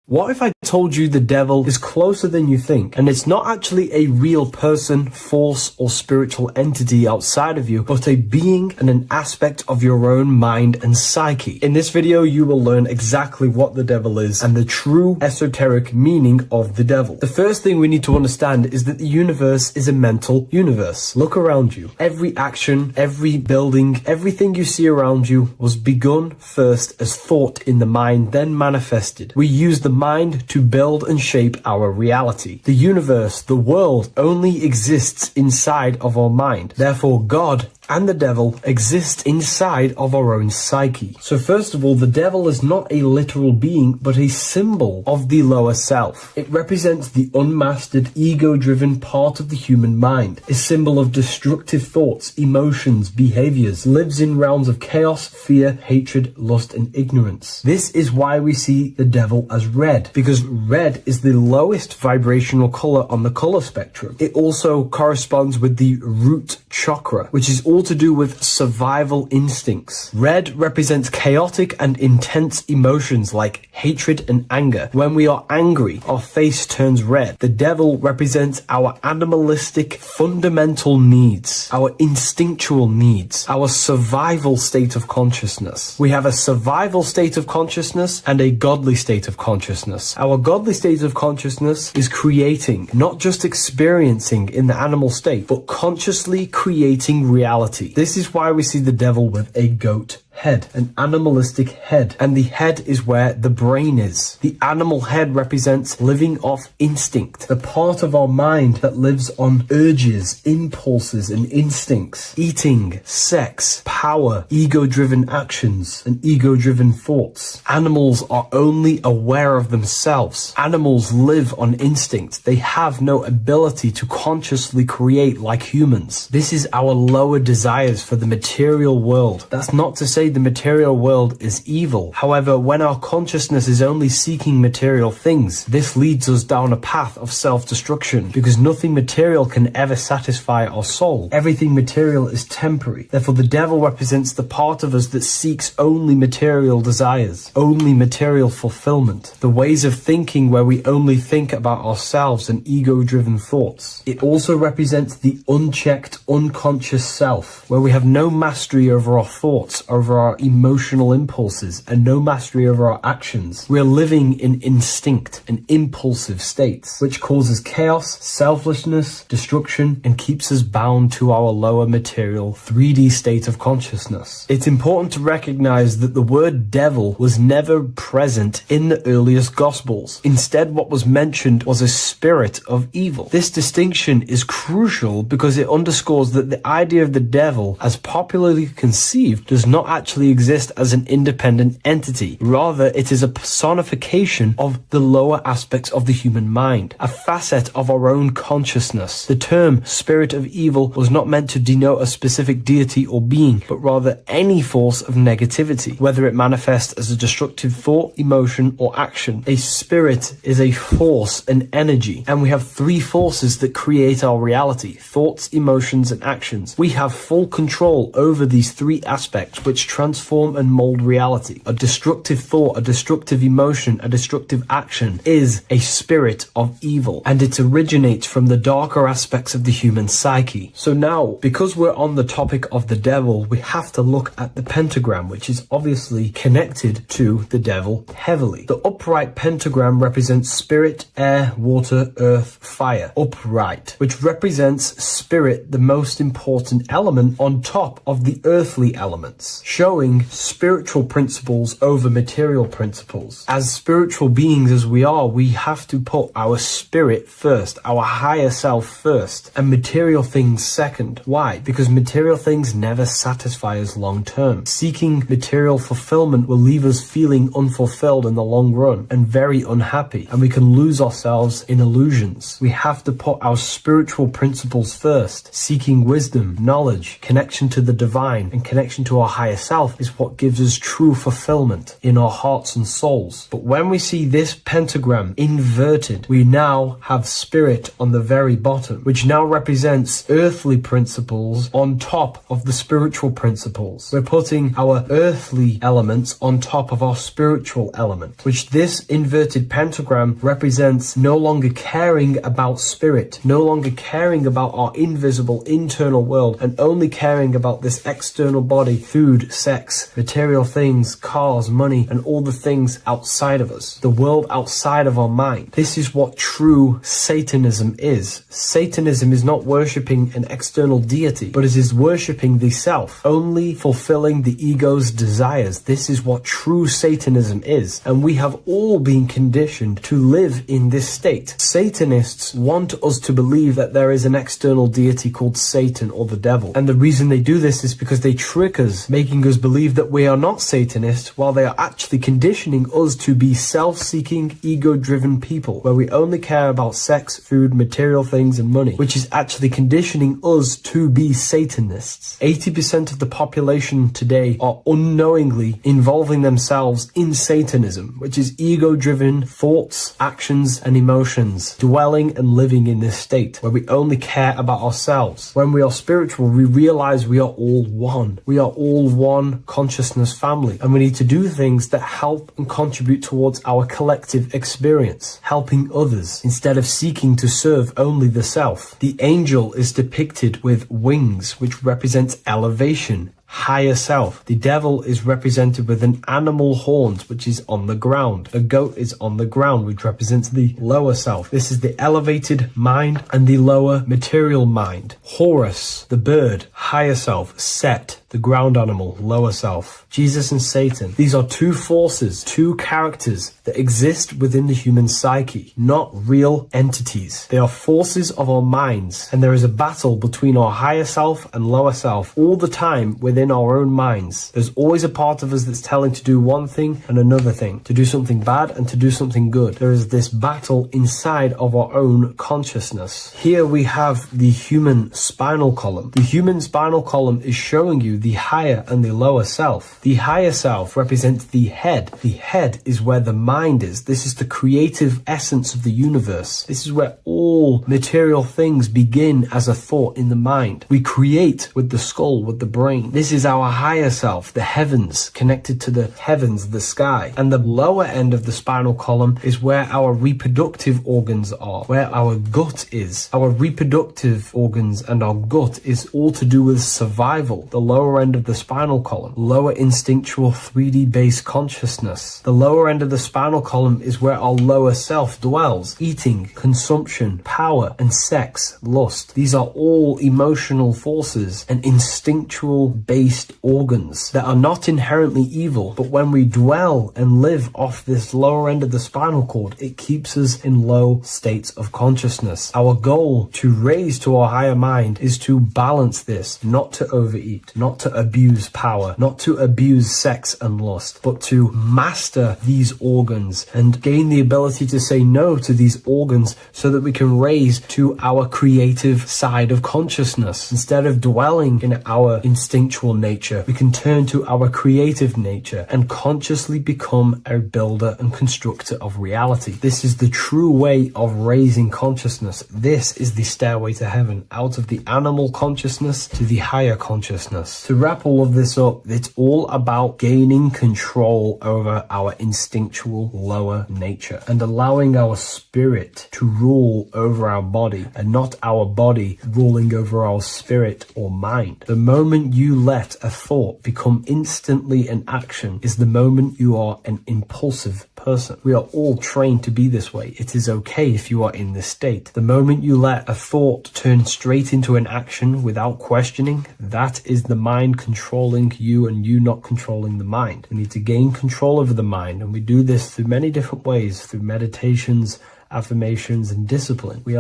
What if I told you the devil is closer than you think, and it's not actually a real person, force, or spiritual entity outside of you, but a being and an aspect of your own mind and psyche? In this video, you will learn exactly what the devil is and the true esoteric meaning of the devil. The first thing we need to understand is that the universe is a mental universe. Look around you. Every action, every building, everything you see around you was begun first as thought in the mind, then manifested. We use the mind to build and shape our reality. The universe, the world, only exists inside of our mind. Therefore, God and the devil exist inside of our own psyche. So first of all, the devil is not a literal being, but a symbol of the lower self. It represents the unmastered, ego-driven part of the human mind, a symbol of destructive thoughts, emotions, behaviors, lives in realms of chaos, fear, hatred, lust, and ignorance. This is why we see the devil as red, because red is the lowest vibrational color on the color spectrum. It also corresponds with the root chakra, which is all to do with survival instincts. Red represents chaotic and intense emotions like hatred and anger. When we are angry, our face turns red. The devil represents our animalistic fundamental needs, our instinctual needs, our survival state of consciousness. We have a survival state of consciousness and a godly state of consciousness. Our godly state of consciousness is creating, not just experiencing in the animal state, but consciously creating reality. This is why we see the devil with a goat head, an animalistic head, and the head is where the brain is. The animal head represents living off instinct, the part of our mind that lives on urges, impulses, and instincts, eating, sex, power, ego-driven actions, and ego-driven thoughts. Animals are only aware of themselves. Animals live on instinct. They have no ability to consciously create like humans. This is our lower desires for the material world. That's not to say the material world is evil. However, when our consciousness is only seeking material things, this leads us down a path of self-destruction, because nothing material can ever satisfy our soul. Everything material is temporary. Therefore, the devil represents the part of us that seeks only material desires, only material fulfillment, the ways of thinking where we only think about ourselves and ego-driven thoughts. It also represents the unchecked, unconscious self, where we have no mastery over our thoughts, over our emotional impulses, and no mastery over our actions. We are living in instinct and impulsive states, which causes chaos, selflessness, destruction, and keeps us bound to our lower material 3D state of consciousness. It's important to recognize that the word devil was never present in the earliest Gospels. Instead, what was mentioned was a spirit of evil. This distinction is crucial because it underscores that the idea of the devil, as popularly conceived, does not actually exist as an independent entity. Rather, it is a personification of the lower aspects of the human mind, a facet of our own consciousness. The term spirit of evil was not meant to denote a specific deity or being, but rather any force of negativity, whether it manifests as a destructive thought, emotion, or action. A spirit is a force, an energy, and we have three forces that create our reality: thoughts, emotions, and actions. We have full control over these three aspects which transform and mold reality. A destructive thought, a destructive emotion, a destructive action is a spirit of evil, and it originates from the darker aspects of the human psyche. So now, because we're on the topic of the devil, we have to look at the pentagram, which is obviously connected to the devil heavily. The upright pentagram represents spirit, air, water, earth, fire. Upright, which represents spirit, the most important element on top of the earthly elements, showing spiritual principles over material principles. As spiritual beings as we are, we have to put our spirit first, our higher self first, and material things second. Why? Because material things never satisfy us long term. Seeking material fulfillment will leave us feeling unfulfilled in the long run and very unhappy, and we can lose ourselves in illusions. We have to put our spiritual principles first. Seeking wisdom, knowledge, connection to the divine, and connection to our higher self is what gives us true fulfillment in our hearts and souls. But when we see this pentagram inverted, we now have spirit on the very bottom, which now represents earthly principles on top of the spiritual principles. We're putting our earthly elements on top of our spiritual element, which this inverted pentagram represents no longer caring about spirit, no longer caring about our invisible internal world, and only caring about this external body, food, sex, material things, cars, money, and all the things outside of us, the world outside of our mind. This is what true Satanism is. Satanism is not worshipping an external deity, but it is worshipping the self, only fulfilling the ego's desires. This is what true Satanism is, and we have all been conditioned to live in this state. Satanists want us to believe that there is an external deity called Satan or the devil, and the reason they do this is because they trick us, making us believe that we are not Satanists, while they are actually conditioning us to be self-seeking, ego-driven people, where we only care about sex, food, material things, and money, which is actually conditioning us to be Satanists. 80% of the population today are unknowingly involving themselves in Satanism, which is ego-driven thoughts, actions, and emotions, dwelling and living in this state where we only care about ourselves. When we are spiritual, we realize we are all one. We are all one consciousness family, and we need to do things that help and contribute towards our collective experience, helping others, instead of seeking to serve only the self. The angel is depicted with wings, which represents elevation, higher self. The devil is represented with an animal horns, which is on the ground. A goat is on the ground, which represents the lower self. This is the elevated mind and the lower material mind. Horus, the bird, higher self. Set, the ground animal, lower self. Jesus and Satan. These are two forces, two characters that exist within the human psyche, not real entities. They are forces of our minds, and there is a battle between our higher self and lower self all the time within our own minds. There's always a part of us that's telling to do one thing and another thing, to do something bad and to do something good. There is this battle inside of our own consciousness. Here we have the human spinal column. The human spinal column is showing you the higher and the lower self. The higher self represents the head. The head is where the mind is. This is the creative essence of the universe. This is where all material things begin as a thought in the mind. We create with the skull, with the brain. This is our higher self, the heavens, connected to the heavens, the sky. And the lower end of the spinal column is where our reproductive organs are, where our gut is. Our reproductive organs and our gut is all to do with survival. The lower end of the spinal column, lower instinctual 3D based consciousness. The lower end of the spinal column is where our lower self dwells. Eating, consumption, power, and sex, lust. These are all emotional forces and instinctual based organs that are not inherently evil, but when we dwell and live off this lower end of the spinal cord, it keeps us in low states of consciousness. Our goal to raise to our higher mind is to balance this, not to overeat, not to abuse power, not to abuse sex and lust, but to master these organs and gain the ability to say no to these organs so that we can raise to our creative side of consciousness. Instead of dwelling in our instinctual nature, we can turn to our creative nature and consciously become a builder and constructor of reality. This is the true way of raising consciousness. This is the stairway to heaven, out of the animal consciousness to the higher consciousness. To wrap all of this up, it's all about gaining control over our instinctual lower nature and allowing our spirit to rule over our body and not our body ruling over our spirit or mind. The moment you let a thought become instantly an action is the moment you are an impulsive person. We are all trained to be this way. It is okay if you are in this state. The moment you let a thought turn straight into an action without questioning, that is the mind controlling you and you not controlling the mind. We need to gain control over the mind, and we do this through many different ways, through meditations, affirmations, and discipline. We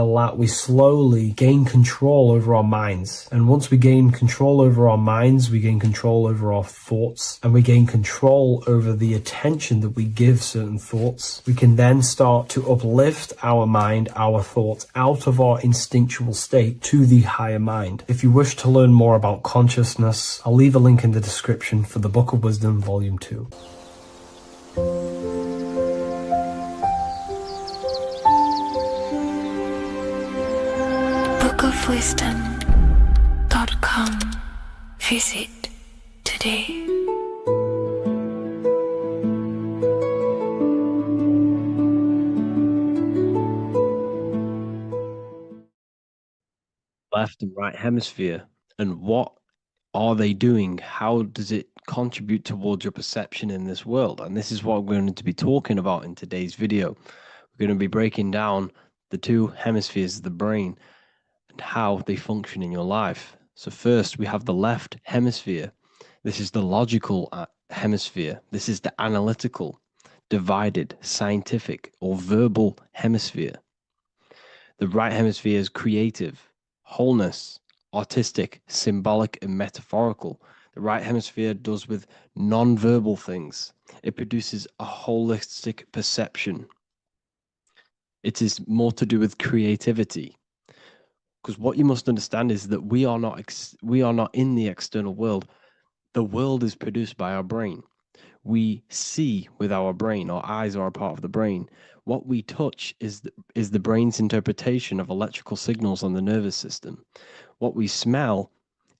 slowly gain control over our minds. And once we gain control over our minds, we gain control over our thoughts, and we gain control over the attention that we give certain thoughts. We can then start to uplift our mind, our thoughts, out of our instinctual state to the higher mind. If you wish to learn more about consciousness, I'll leave a link in the description for the Book of Wisdom, Volume 2. bookofwisdom.com. Visit today. Left and right hemisphere, and what are they doing? How does it contribute towards your perception in this world? And this is what we're going to be talking about in today's video. We're going to be breaking down the two hemispheres of the brain and how they function in your life. So first, we have the left hemisphere. This is the logical hemisphere. This is the analytical, divided, scientific, or verbal hemisphere. The right hemisphere is creative, wholeness, artistic, symbolic, and metaphorical. The right hemisphere does with non-verbal things. It produces a holistic perception. It is more to do with creativity. Because what you must understand is that we are not in the external world. The world is produced by our brain. We see with our brain. Our eyes are a part of the brain. What we touch is the brain's interpretation of electrical signals on the nervous system. What we smell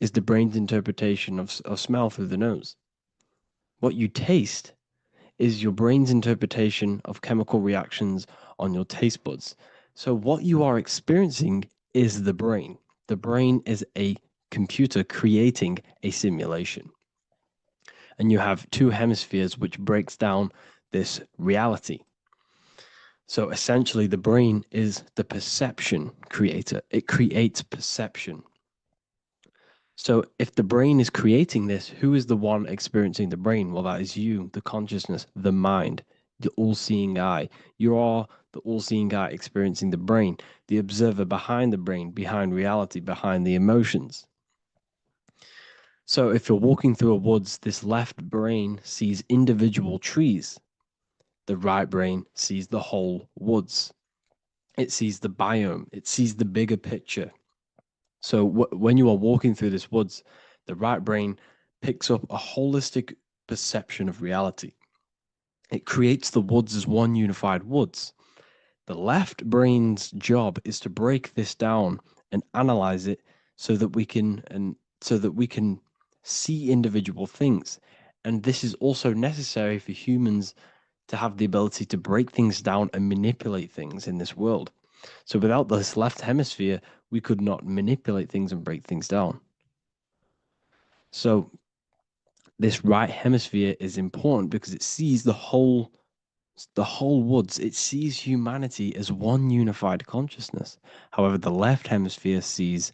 is the brain's interpretation of smell through the nose. What you taste is your brain's interpretation of chemical reactions on your taste buds. So what you are experiencing is the brain. The brain is a computer creating a simulation. And you have two hemispheres which breaks down this reality. So essentially the brain is the perception creator. It creates perception. So if the brain is creating this, who is the one experiencing the brain? Well, that is you, the consciousness, the mind, the all-seeing eye. You are the all-seeing eye experiencing the brain, the observer behind the brain, behind reality, behind the emotions. So if you're walking through a woods, this left brain sees individual trees. The right brain sees the whole woods. It sees the biome. It sees the bigger picture. So when you are walking through this woods, the right brain picks up a holistic perception of reality. It creates the woods as one unified woods. The left brain's job is to break this down and analyze it so that we can see individual things. And this is also necessary for humans to have the ability to break things down and manipulate things in this world. So without this left hemisphere, we could not manipulate things and break things down. So this right hemisphere is important because it sees the whole woods. It sees humanity as one unified consciousness. However, the left hemisphere sees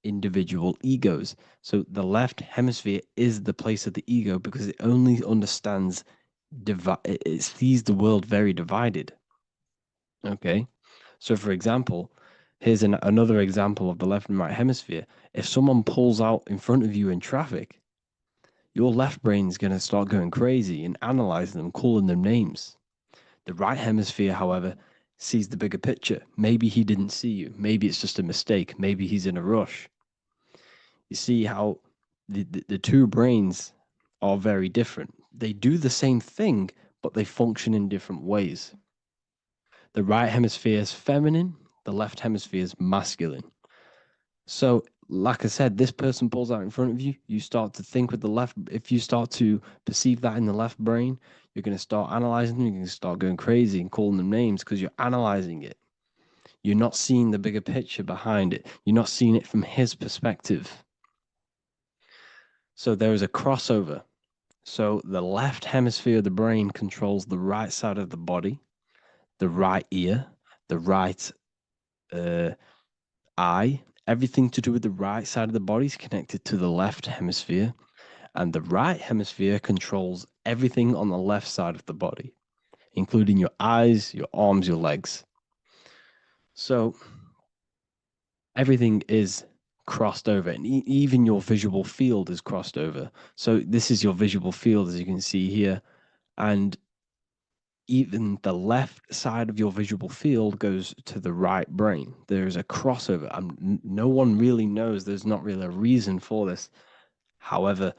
individual egos. So the left hemisphere is the place of the ego because it only understands it sees the world very divided. Okay, so for example, here's another example of the left and right hemisphere. If someone pulls out in front of you in traffic, your left brain's going to start going crazy and analyzing them, calling them names. The right hemisphere, however, sees the bigger picture. Maybe he didn't see you. Maybe it's just a mistake. Maybe he's in a rush. You see how the two brains are very different. They do the same thing, but they function in different ways. The right hemisphere is feminine. The left hemisphere is masculine. So, like I said, this person pulls out in front of you. You start to think with the left. If you start to perceive that in the left brain, you're going to start analyzing them. You're going to start going crazy and calling them names because you're analyzing it. You're not seeing the bigger picture behind it. You're not seeing it from his perspective. So there is a crossover. So the left hemisphere of the brain controls the right side of the body, the right ear, the right eye. Everything to do with the right side of the body is connected to the left hemisphere, and the right hemisphere controls everything on the left side of the body, including your eyes, your arms, your legs. So everything is crossed over, and even your visual field is crossed over. So this is your visual field, as you can see here, and even the left side of your visual field goes to the right brain. There's a crossover. No one really knows. There's not really a reason for this. However,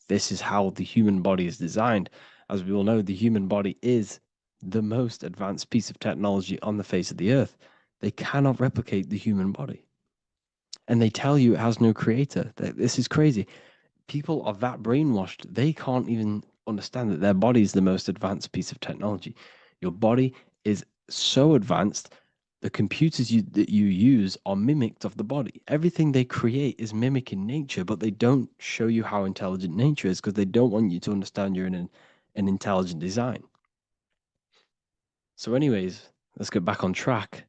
this is how the human body is designed. As we all know, the human body is the most advanced piece of technology on the face of the earth. They cannot replicate the human body. And they tell you it has no creator. This is crazy. People are that brainwashed, they can't even understand that their body is the most advanced piece of technology. Your body is so advanced, the computers that you use are mimicked of the body. Everything they create is mimicking nature, but they don't show you how intelligent nature is because they don't want you to understand you're in an intelligent design. So anyways, let's get back on track.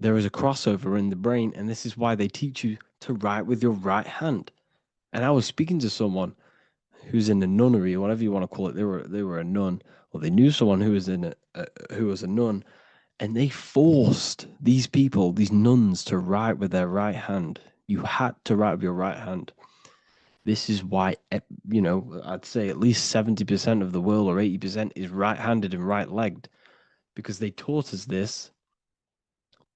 There is a crossover in the brain, and this is why they teach you to write with your right hand. And I was speaking to someone who's in a nunnery, or whatever you want to call it. They were a nun, or they knew someone who was a nun, and they forced these people, these nuns, to write with their right hand. You had to write with your right hand. This is why, I'd say at least 70% of the world, or 80%, is right-handed and right-legged, because they taught us this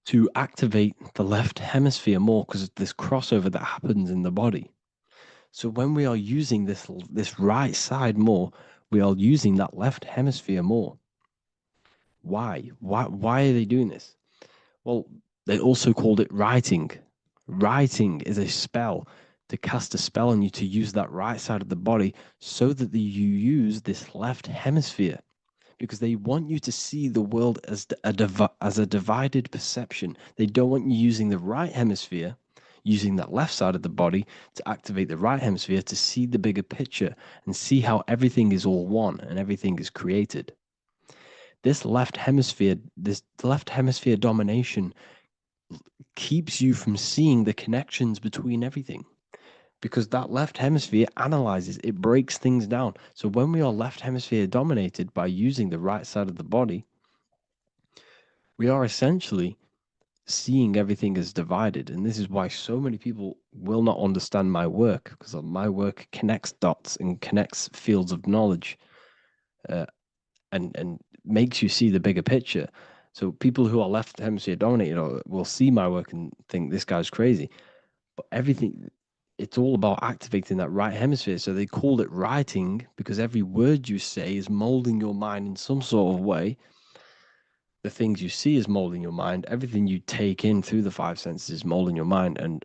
to activate the left hemisphere more because of this crossover that happens in the body. So when we are using this right side more, we are using that left hemisphere more. Why? Why are they doing this? Well, they also called it writing. Writing is a spell, to cast a spell on you, to use that right side of the body so that you use this left hemisphere, because they want you to see the world as a divided perception. They don't want you using the right hemisphere, using that left side of the body to activate the right hemisphere to see the bigger picture and see how everything is all one and everything is created. This left hemisphere domination keeps you from seeing the connections between everything, because that left hemisphere analyzes, it breaks things down. So when we are left hemisphere dominated by using the right side of the body, we are essentially seeing everything as divided. And this is why so many people will not understand my work, because my work connects dots and connects fields of knowledge, and makes you see the bigger picture. So people who are left hemisphere dominated will see my work and think this guy's crazy. But everything, it's all about activating that right hemisphere. So they called it writing because every word you say is molding your mind in some sort of way. The things you see is molding your mind. Everything you take in through the five senses is molding your mind. And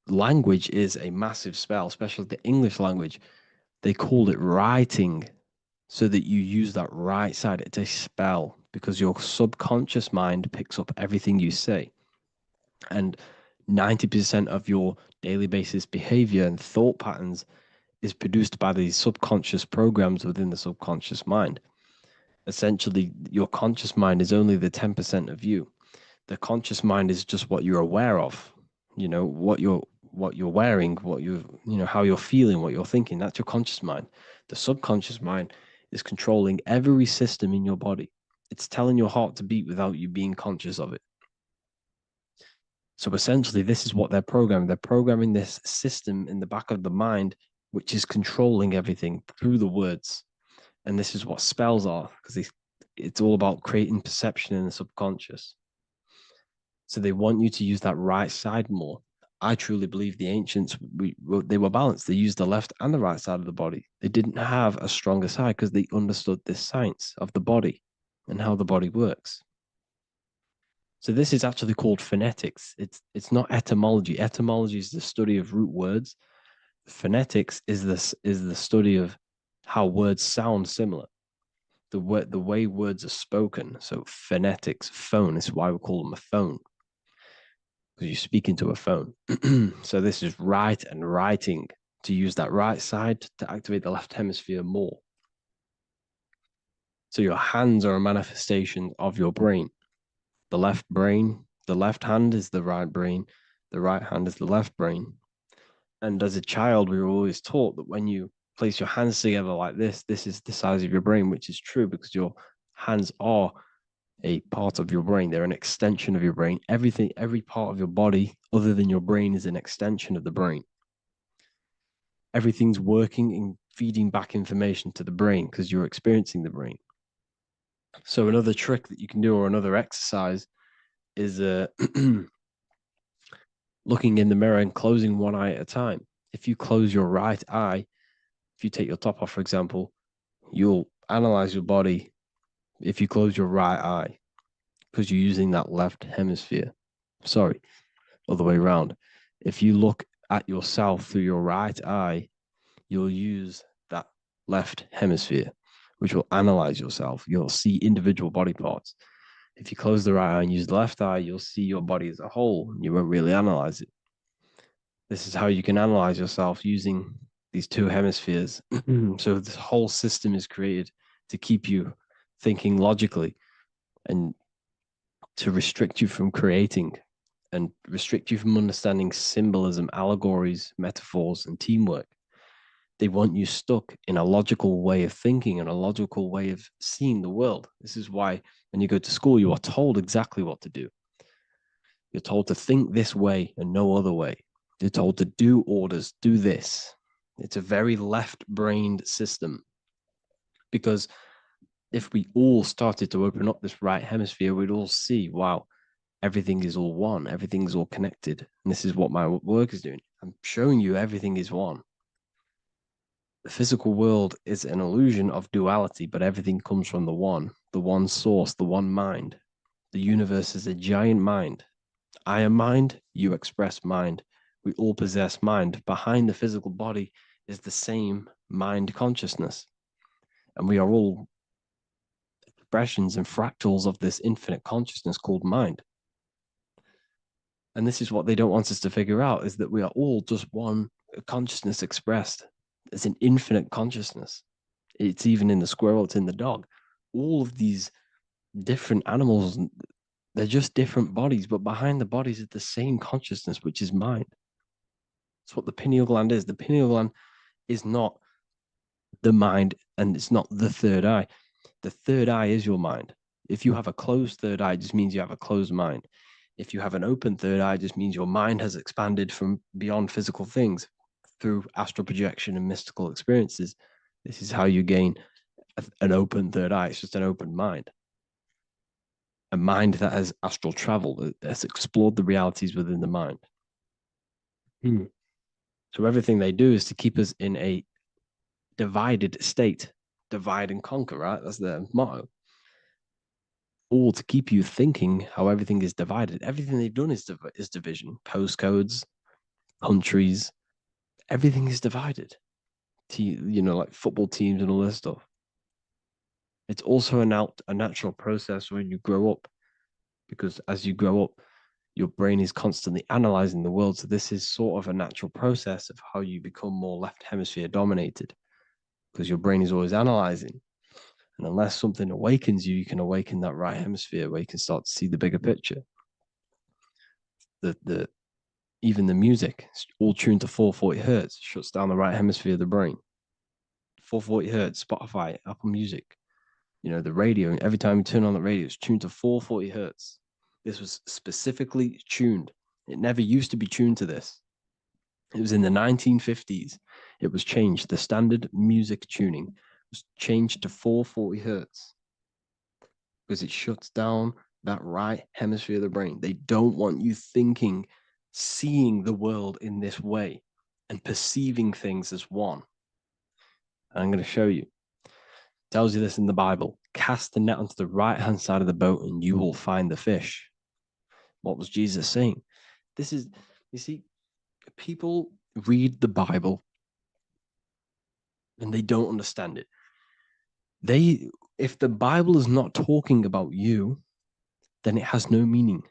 language is a massive spell, especially the English language. They called it writing so that you use that right side. It's a spell because your subconscious mind picks up everything you say. And 90% of your daily basis behavior and thought patterns is produced by these subconscious programs within the subconscious mind. Essentially, your conscious mind is only the 10% of you. The conscious mind is just what you're aware of, what you're wearing, how you're feeling, what you're thinking. That's your conscious mind. The subconscious mind is controlling every system in your body. It's telling your heart to beat without you being conscious of it. So essentially, this is what they're programming. They're programming this system in the back of the mind, which is controlling everything through the words. And this is what spells are, because it's all about creating perception in the subconscious. So they want you to use that right side more. I truly believe the ancients, they were balanced. They used the left and the right side of the body. They didn't have a stronger side because they understood this science of the body and how the body works. So this is actually called phonetics. It's not etymology. Etymology is the study of root words. Phonetics is the study of how words sound similar. The way words are spoken. So phonetics, phone is why we call them a phone, because you speak into a phone. So this is write and writing, to use that right side to activate the left hemisphere more. So your hands are a manifestation of your brain. The left hand is the right brain, the right hand is the left brain. And as a child, we were always taught that when you place your hands together like this is the size of your brain, which is true because your hands are a part of your brain. They're an extension of your brain. Every part of your body other than your brain is an extension of the brain. Everything's working and feeding back information to the brain because you're experiencing the brain. So another trick that you can do, or another exercise, is looking in the mirror and closing one eye at a time. If you close your right eye, if you take your top off, for example, you'll analyze your body if you close your right eye because you're using that left hemisphere. Sorry, other way around. If you look at yourself through your right eye, you'll use that left hemisphere, which will analyze yourself. You'll see individual body parts. If you close the right eye and use the left eye, you'll see your body as a whole. You won't really analyze it. This is how you can analyze yourself using these two hemispheres. So this whole system is created to keep you thinking logically and to restrict you from creating and restrict you from understanding symbolism, allegories, metaphors, and teamwork. They want you stuck in a logical way of thinking and a logical way of seeing the world. This is why when you go to school, you are told exactly what to do. You're told to think this way and no other way. You're told to do orders, do this. It's a very left-brained system, because if we all started to open up this right hemisphere, we'd all see, wow, everything is all one, everything's all connected. And this is what my work is doing. I'm showing you everything is one. The physical world is an illusion of duality, but everything comes from the one source, the one mind. The universe is a giant mind. I am mind, you express mind. We all possess mind. Behind the physical body is the same mind consciousness. And we are all expressions and fractals of this infinite consciousness called mind. And this is what they don't want us to figure out, is that we are all just one consciousness expressed. It's an infinite consciousness. It's even in the squirrel, it's in the dog. All of these different animals, they're just different bodies, but behind the bodies is the same consciousness, which is mind. That's what the pineal gland is. The pineal gland is not the mind, and it's not the third eye. The third eye is your mind. If you have a closed third eye, it just means you have a closed mind. If you have an open third eye, it just means your mind has expanded from beyond physical things through astral projection and mystical experiences. This is how you gain an open third eye. It's just an open mind. A mind that has astral travel, that has explored the realities within the mind. So everything they do is to keep us in a divided state. Divide and conquer, right? That's their motto. All to keep you thinking how everything is divided. Everything they've done is division. Postcodes, countries, everything is divided. Like football teams and all this stuff. It's also a natural process when you grow up, because as you grow up, your brain is constantly analyzing the world. So this is sort of a natural process of how you become more left hemisphere dominated, because your brain is always analyzing. And unless something awakens you, you can awaken that right hemisphere where you can start to see the bigger picture. Even the music, all tuned to 440 hertz, shuts down the right hemisphere of the brain. 440 hertz, Spotify, Apple Music, the radio. Every time you turn on the radio, it's tuned to 440 hertz. This was specifically tuned. It never used to be tuned to this. It was in the 1950s. It was changed. The standard music tuning was changed to 440 hertz because it shuts down that right hemisphere of the brain. They don't want you thinking, seeing the world in this way and perceiving things as one. And I'm going to show you. It tells you this in the Bible. Cast the net onto the right-hand side of the boat and you will find the fish. What was Jesus saying? You see, people read the Bible and they don't understand it. If the Bible is not talking about you, then it has no meaning.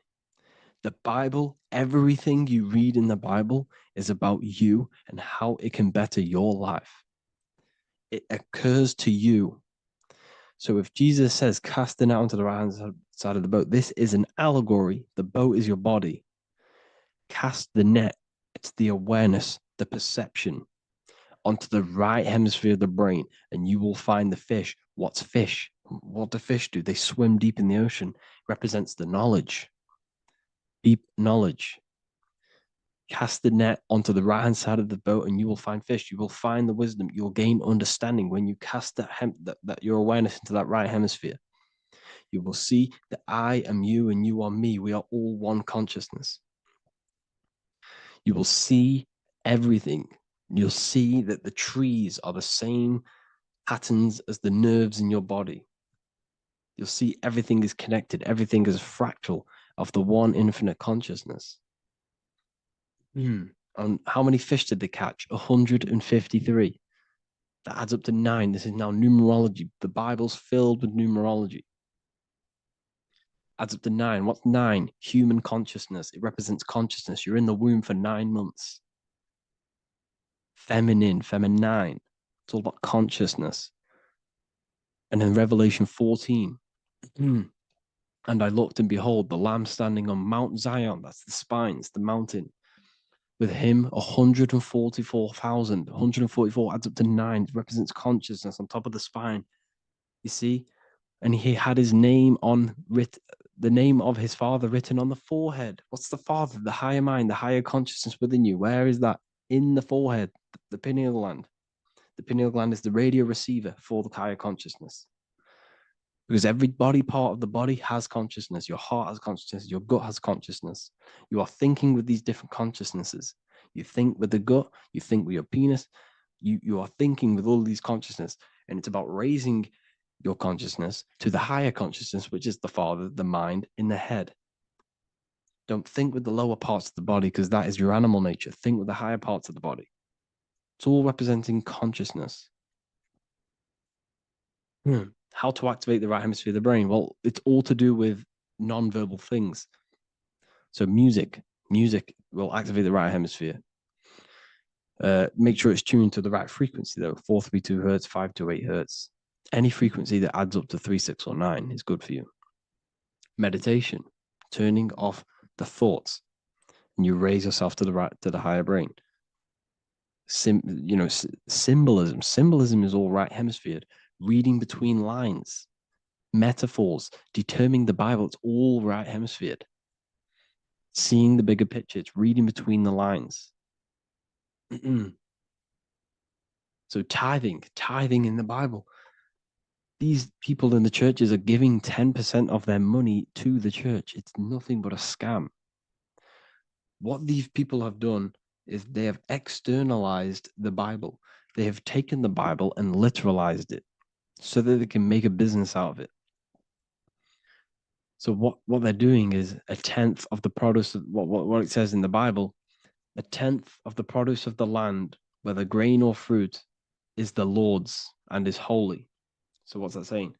The Bible, everything you read in the Bible is about you and how it can better your life. It occurs to you. So if Jesus says, cast the net onto the right-hand side of the boat, this is an allegory. The boat is your body. Cast the net. It's the awareness, the perception onto the right hemisphere of the brain, and you will find the fish. What's fish? What do fish do? They swim deep in the ocean. It represents the knowledge, deep knowledge. Cast the net onto the right-hand side of the boat and you will find fish. You will find the wisdom. You'll gain understanding when you cast that your awareness into that right hemisphere. You will see that I am you and you are me. We are all one consciousness. You will see everything. You'll see that the trees are the same patterns as the nerves in your body. You'll see everything is connected. Everything is a fractal of the one infinite consciousness. And how many fish did they catch? 153. That adds up to 9. This is now numerology. The Bible's filled with numerology. Adds up to 9. What's 9? Human consciousness. It represents consciousness. You're in the womb for 9 months. Feminine. It's all about consciousness. And then Revelation 14. And I looked, and behold, the Lamb standing on Mount Zion. That's the spines, the mountain. With him, 144,000. 144 adds up to 9. It represents consciousness on top of the spine. You see? And he had his name the name of his Father written on the forehead. What's the Father? The higher mind, the higher consciousness within you. Where is that? In the forehead, the pineal gland. The pineal gland is the radio receiver for the higher consciousness. Because every body part of the body has consciousness. Your heart has consciousness. Your gut has consciousness. You are thinking with these different consciousnesses. You think with the gut. You think with your penis. You are thinking with all these consciousness. And it's about raising your consciousness to the higher consciousness, which is the Father, the mind in the head. Don't think with the lower parts of the body, because that is your animal nature. Think with the higher parts of the body. It's all representing consciousness. How to activate the right hemisphere of the brain? Well, it's all to do with non-verbal things. So music will activate the right hemisphere. Make sure it's tuned to the right frequency, though. 432 hertz, 528 hertz. Any frequency that adds up to 3, 6, or 9 is good for you. Meditation, turning off the thoughts, and you raise yourself to the higher brain. Symbolism. Symbolism is all right hemisphere. Reading between lines, metaphors, determining the Bible, it's all right hemisphere. Seeing the bigger picture, it's reading between the lines. So tithing in the Bible. These people in the churches are giving 10% of their money to the church. It's nothing but a scam. What these people have done is they have externalized the Bible. They have taken the Bible and literalized it so that they can make a business out of it. So what they're doing is a tenth of the produce of what it says in the Bible, a tenth of the produce of the land, whether grain or fruit, is the Lord's and is holy. So what's that saying?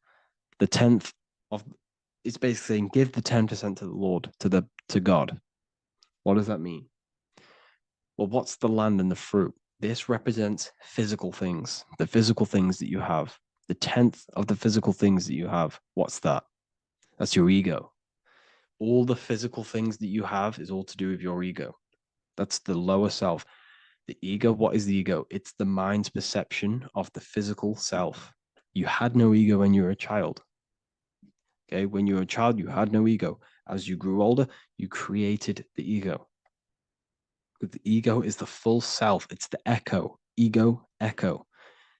The tenth of it's basically saying give the 10% to the Lord, to God. What does that mean? Well, what's the land and the fruit? This represents physical things, the physical things that you have. The tenth of the physical things that you have. What's that? That's your ego. All the physical things that you have is all to do with your ego. That's the lower self. The ego, what is the ego? It's the mind's perception of the physical self. You had no ego when you were a child. Okay, when you were a child, you had no ego. As you grew older, you created the ego. But the ego is the full self. It's the echo. Ego, echo.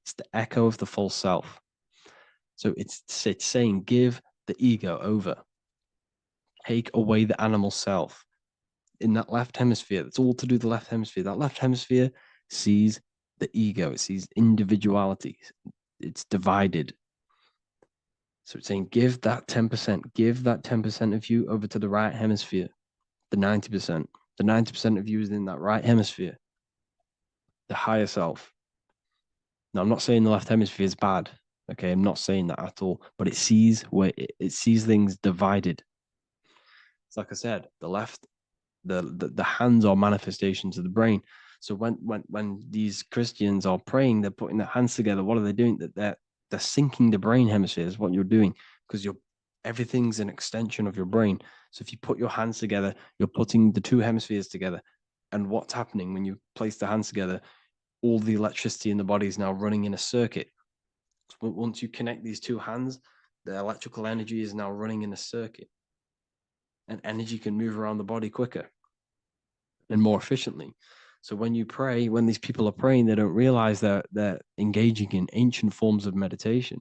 It's the echo of the full self. So it's saying give the ego over. Take away the animal self. In that left hemisphere, that's all to do with the left hemisphere. That left hemisphere sees the ego. It sees individuality. It's divided. So it's saying give that 10%. Give that 10% of you over to the right hemisphere. The 90%. The 90% of you is in that right hemisphere. The higher self. Now, I'm not saying the left hemisphere is bad. Okay, I'm not saying that at all. But it sees where it sees things divided. It's like I said, the left, the hands are manifestations of the brain. So when these Christians are praying, they're putting their hands together. What are they doing? That they're syncing the brain hemisphere is what you're doing, because everything's an extension of your brain. So if you put your hands together, you're putting the two hemispheres together. And what's happening when you place the hands together? All the electricity in the body is now running in a circuit. So once you connect these two hands, the electrical energy is now running in a circuit. And energy can move around the body quicker and more efficiently. So when you pray, when these people are praying, they don't realize that they're engaging in ancient forms of meditation,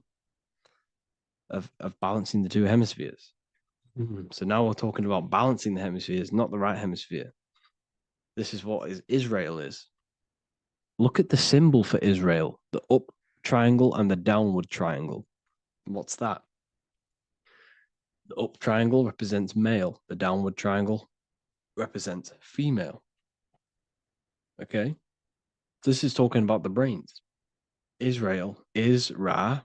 of balancing the two hemispheres. So now we're talking about balancing the hemispheres, not the right hemisphere. This is what Israel is. Look at the symbol for Israel, the up triangle and the downward triangle. What's that? The up triangle represents male. The downward triangle represents female. Okay? This is talking about the brains. Israel is Ra.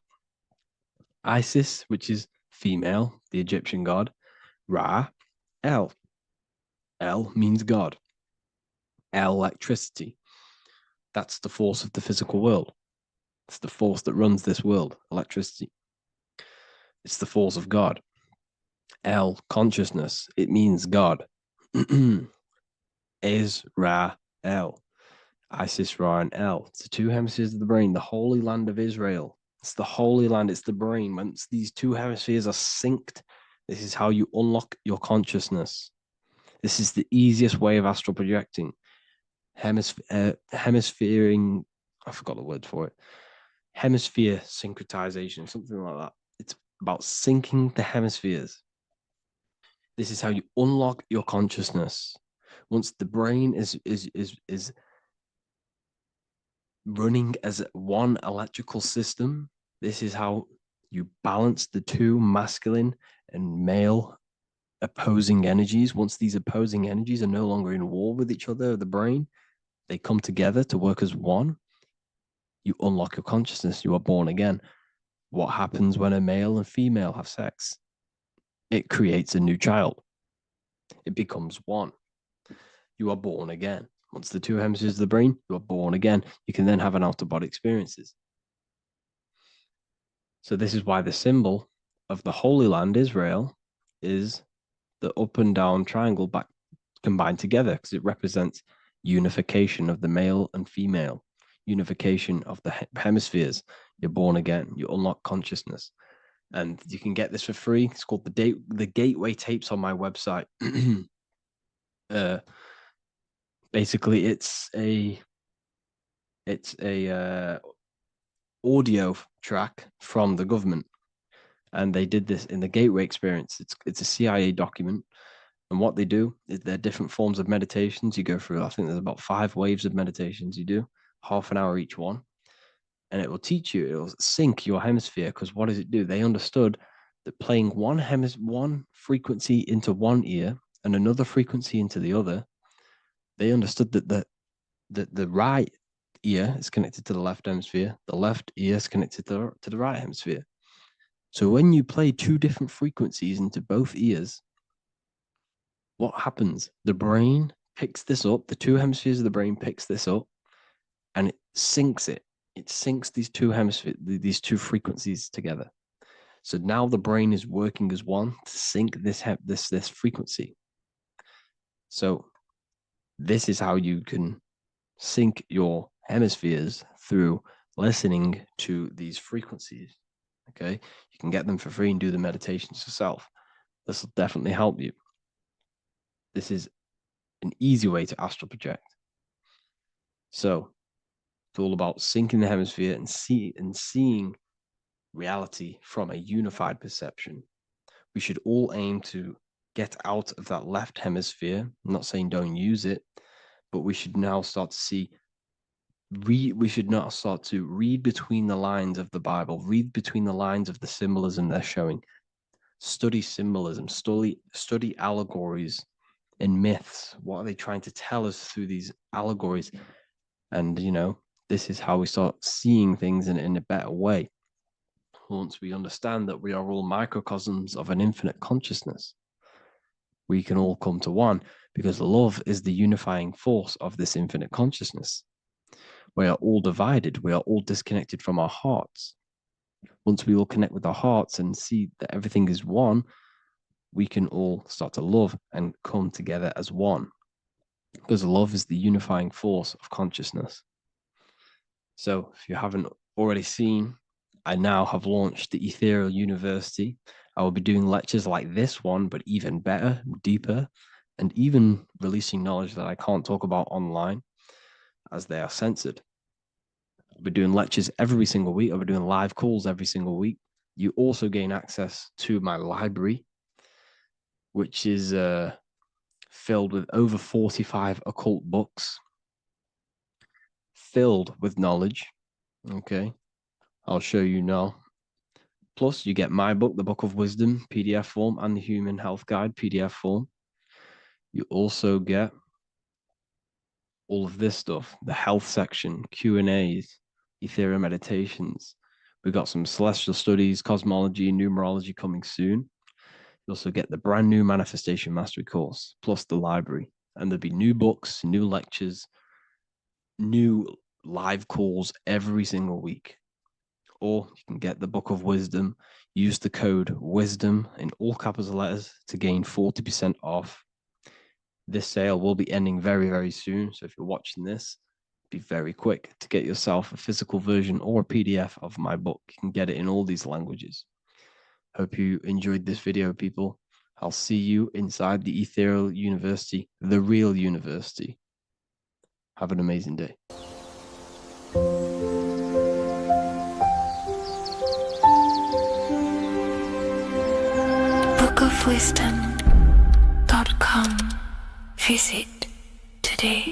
Isis, which is female, the Egyptian god. Ra, El. El means God. Electricity. That's the force of the physical world. It's the force that runs this world, electricity. It's the force of God. El, consciousness. It means God. Ra, El. Isis, Ra, and El. It's the two hemispheres of the brain, the holy land of Israel. It's the holy land, it's the brain. Once these two hemispheres are synced, this is how you unlock your consciousness. This is the easiest way of astral projecting. Hemisphering, I forgot the word for it. Hemisphere syncretization, something like that. It's about syncing the hemispheres. This is how you unlock your consciousness. Once the brain is running as one electrical system, this is how you balance the two masculine and male opposing energies. Once these opposing energies are no longer in war with each other, the brain, they come together to work as one. You unlock your consciousness. You are born again. What happens when a male and female have sex? It creates a new child. It becomes one. You are born again. Once the two hemispheres of the brain, you are born again. You can then have an out-of-body experiences. So this is why the symbol of the Holy Land, Israel, is the up and down triangle back combined together, because it represents unification of the male and female, unification of the hemispheres. You're born again. You unlock consciousness. And you can get this for free. It's called the Gateway Tapes on my website. Basically, it's a audio track from the government, and they did this in the Gateway Experience. It's a CIA document, And what they do is they're different forms of meditations. You go through, I think there's about 5 waves of meditations you do, half an hour each one. And it will teach you, it will sync your hemisphere. Because what does it do? They understood that playing one frequency into one ear and another frequency into the other, they understood that the right ear is connected to the left hemisphere, the left ear is connected to the right hemisphere. So when you play 2 different frequencies into both ears, what happens? The brain picks this up, the 2 hemispheres of the brain picks this up, and it syncs it. It syncs these 2 hemispheres, these 2 frequencies together. So now the brain is working as one to sync this frequency. So this is how you can sync your hemispheres through listening to these frequencies. Okay, you can get them for free and do the meditations yourself. This will definitely help you. This is an easy way to astral project. So it's all about syncing the hemisphere and seeing reality from a unified perception. We should all aim to get out of that left hemisphere. I'm not saying don't use it, but we should now start to we should not start to read between the lines of the Bible, read between the lines of the symbolism they're showing. Study symbolism, study allegories and myths. What are they trying to tell us through these allegories? And, this is how we start seeing things in a better way. Once we understand that we are all microcosms of an infinite consciousness, we can all come to one, because love is the unifying force of this infinite consciousness. We are all divided. We are all disconnected from our hearts. Once we all connect with our hearts and see that everything is one, we can all start to love and come together as one, because love is the unifying force of consciousness. So if you haven't already seen, I now have launched the Ethereal University. I will be doing lectures like this one, but even better, deeper, and even releasing knowledge that I can't talk about online, as they are censored. I'll be doing lectures every single week. I'll be doing live calls every single week. You also gain access to my library, which is filled with over 45 occult books, filled with knowledge. Okay, I'll show you now. Plus, you get my book, The Book of Wisdom, PDF form, and the Human Health Guide, PDF form. You also get all of this stuff, the health section, Q&As, ethereal meditations. We've got some celestial studies, cosmology, and numerology coming soon. You also get the brand new Manifestation Mastery course, plus the library. And there'll be new books, new lectures, new live calls every single week. Or you can get the Book of Wisdom, use the code WISDOM in all capital letters to gain 40% off. This sale will be ending very, very soon. So if you're watching this, be very quick to get yourself a physical version or a PDF of my book. You can get it in all these languages. Hope you enjoyed this video, people. I'll see you inside the Ethereal University, the real university. Have an amazing day. bookofwisdom.com. Visit today.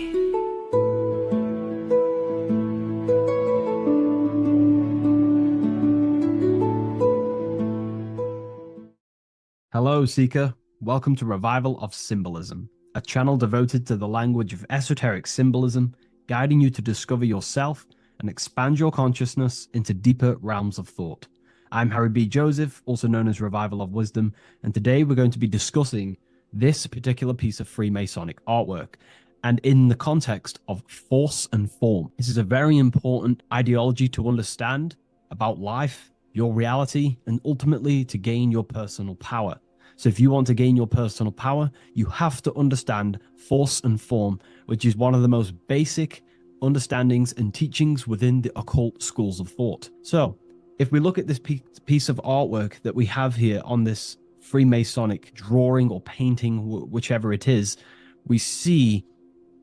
Hello, Seeker. Welcome to Revival of Symbolism, a channel devoted to the language of esoteric symbolism, guiding you to discover yourself and expand your consciousness into deeper realms of thought. I'm Harry B. Joseph, also known as Revival of Wisdom, and today we're going to be discussing this particular piece of Freemasonic artwork, and in the context of force and form. This is a very important ideology to understand about life, your reality, and ultimately to gain your personal power. So if you want to gain your personal power, you have to understand force and form, which is one of the most basic understandings and teachings within the occult schools of thought. So if we look at this piece of artwork that we have here on this Freemasonic drawing or painting, whichever it is, we see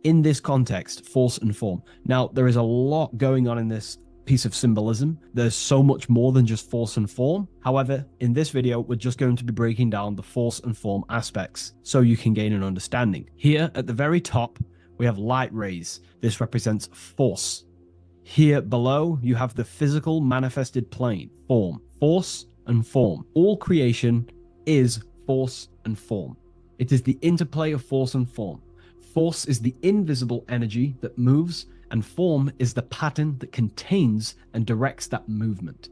in this context force and form. Now, there is a lot going on in this piece of symbolism. There's so much more than just force and form. However, in this video, we're just going to be breaking down the force and form aspects so you can gain an understanding. Here at the very top, we have light rays. This represents force. Here below, you have the physical manifested plane, form, force and form. All creation is force and form. It is the interplay of force and form. Force is the invisible energy that moves, and form is the pattern that contains and directs that movement.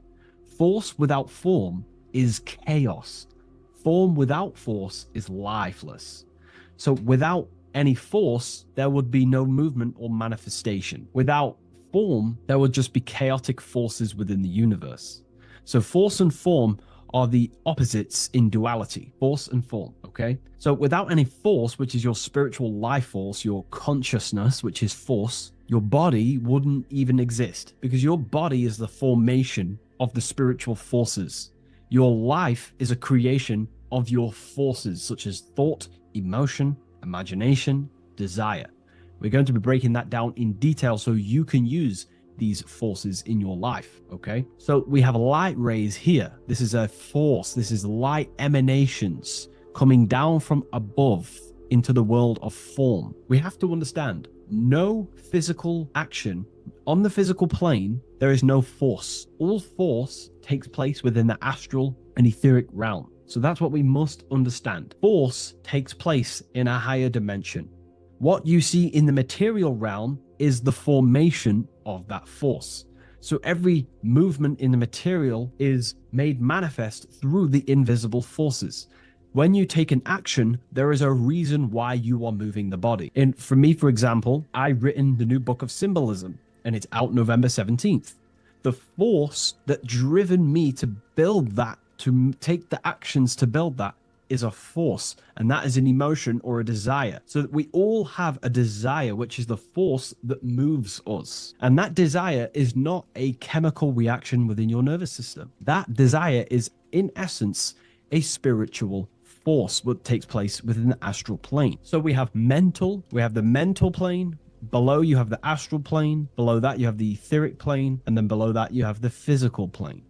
Force without form is chaos. Form without force is lifeless. So without any force, there would be no movement or manifestation. Without form, there would just be chaotic forces within the universe. So force and form are the opposites in duality, force and form, okay? So without any force, which is your spiritual life force, your consciousness, which is force, your body wouldn't even exist, because your body is the formation of the spiritual forces. Your life is a creation of your forces, such as thought, emotion, imagination, desire. We're going to be breaking that down in detail so you can use these forces in your life, okay? So we have light rays here. This is a force. This is light emanations coming down from above into the world of form. We have to understand, no physical action on the physical plane, there is no force. All force takes place within the astral and etheric realm. So that's what we must understand. Force takes place in a higher dimension. What you see in the material realm is the formation of that force. So every movement in the material is made manifest through the invisible forces. When you take an action, there is a reason why you are moving the body. And for me, for example, I've written the new book of Symbolism, and it's out November 17th. The force that driven me to build that, to take the actions to build that, is a force, and that is an emotion or a desire. So that we all have a desire, which is the force that moves us. And that desire is not a chemical reaction within your nervous system. That desire is, in essence, a spiritual force that takes place within the astral plane. So we have mental, we have the mental plane. Below you have the astral plane. Below that you have the etheric plane. And then below that you have the physical plane.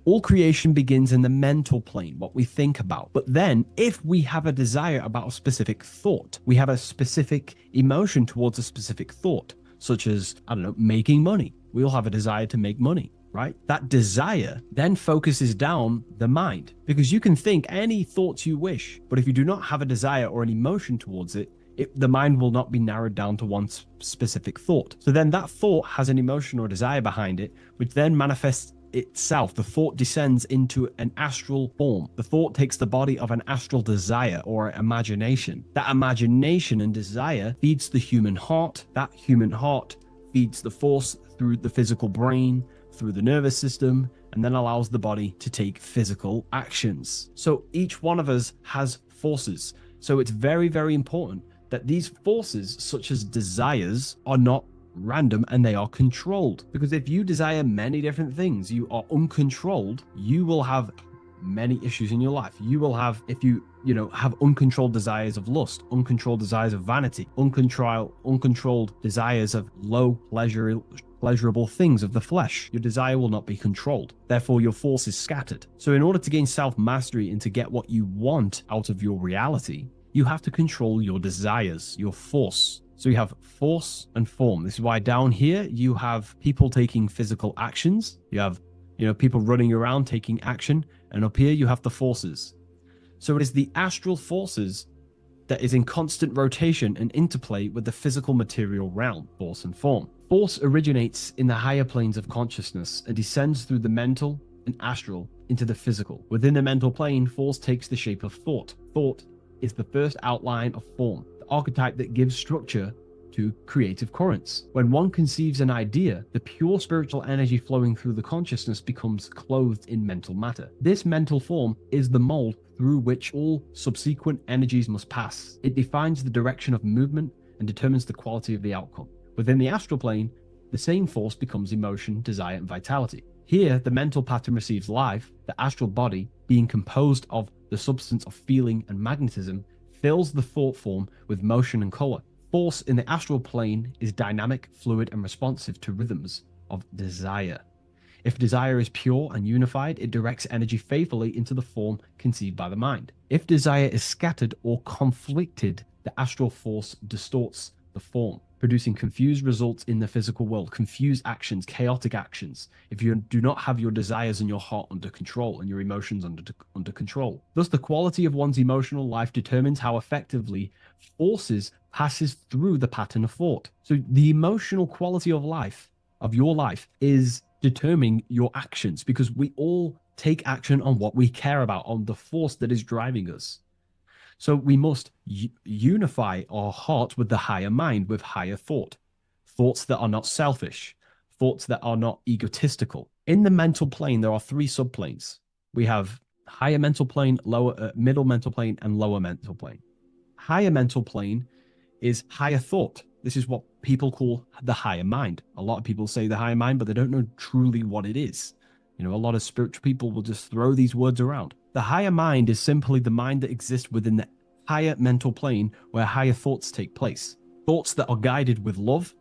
All creation begins in the mental plane, what we think about. But then if we have a desire about a specific thought, we have a specific emotion towards a specific thought, such as, I don't know, making money. We all have a desire to make money, right? That desire then focuses down the mind, because you can think any thoughts you wish, but if you do not have a desire or an emotion towards it, the mind will not be narrowed down to one specific thought. So then that thought has an emotion or desire behind it, which then manifests itself. The thought descends into an astral form. The thought takes the body of an astral desire or imagination. That imagination and desire feeds the human heart. That human heart feeds the force through the physical brain, through the nervous system, and then allows the body to take physical actions. So each one of us has forces. So it's very, very important that these forces, such as desires, are not random and they are controlled. Because if you desire many different things, you are uncontrolled, you will have many issues in your life. You will have, if you have uncontrolled desires of lust, uncontrolled desires of vanity, uncontrolled desires of low pleasurable things of the flesh, your desire will not be controlled. Therefore, your force is scattered. So in order to gain self-mastery and to get what you want out of your reality, you have to control your desires, your force. So you have force and form. This is why down here you have people taking physical actions. You have, people running around taking action. And up here you have the forces. So it is the astral forces that is in constant rotation and interplay with the physical material realm, force and form. Force originates in the higher planes of consciousness and descends through the mental and astral into the physical. Within the mental plane, force takes the shape of thought. Thought is the first outline of form, the archetype that gives structure to creative currents. When one conceives an idea, the pure spiritual energy flowing through the consciousness becomes clothed in mental matter. This mental form is the mold through which all subsequent energies must pass. It defines the direction of movement and determines the quality of the outcome. Within the astral plane, the same force becomes emotion, desire, and vitality. Here, the mental pattern receives life. The astral body, being composed of the substance of feeling and magnetism, fills the thought form with motion and color. Force in the astral plane is dynamic, fluid, and responsive to rhythms. of desire. If desire is pure and unified, it directs energy faithfully into the form conceived by the mind. If desire is scattered or conflicted, the astral force distorts the form, producing confused results in the physical world, confused actions, chaotic actions, if you do not have your desires and your heart under control and your emotions under control. Thus, the quality of one's emotional life determines how effectively forces passes through the pattern of thought. So the emotional quality of life, of your life, is determining your actions, because we all take action on what we care about, on the force that is driving us. So we must unify our heart with the higher mind, with higher thought, thoughts that are not selfish, thoughts that are not egotistical. In the mental plane, there are three subplanes. We have higher mental plane, lower, middle mental plane, and lower mental plane. Higher mental plane is higher thought. This is what people call the higher mind. A lot of people say the higher mind, but they don't know truly what it is. You know, a lot of spiritual people will just throw these words around. The higher mind is simply the mind that exists within the higher mental plane where higher thoughts take place. Thoughts that are guided with love,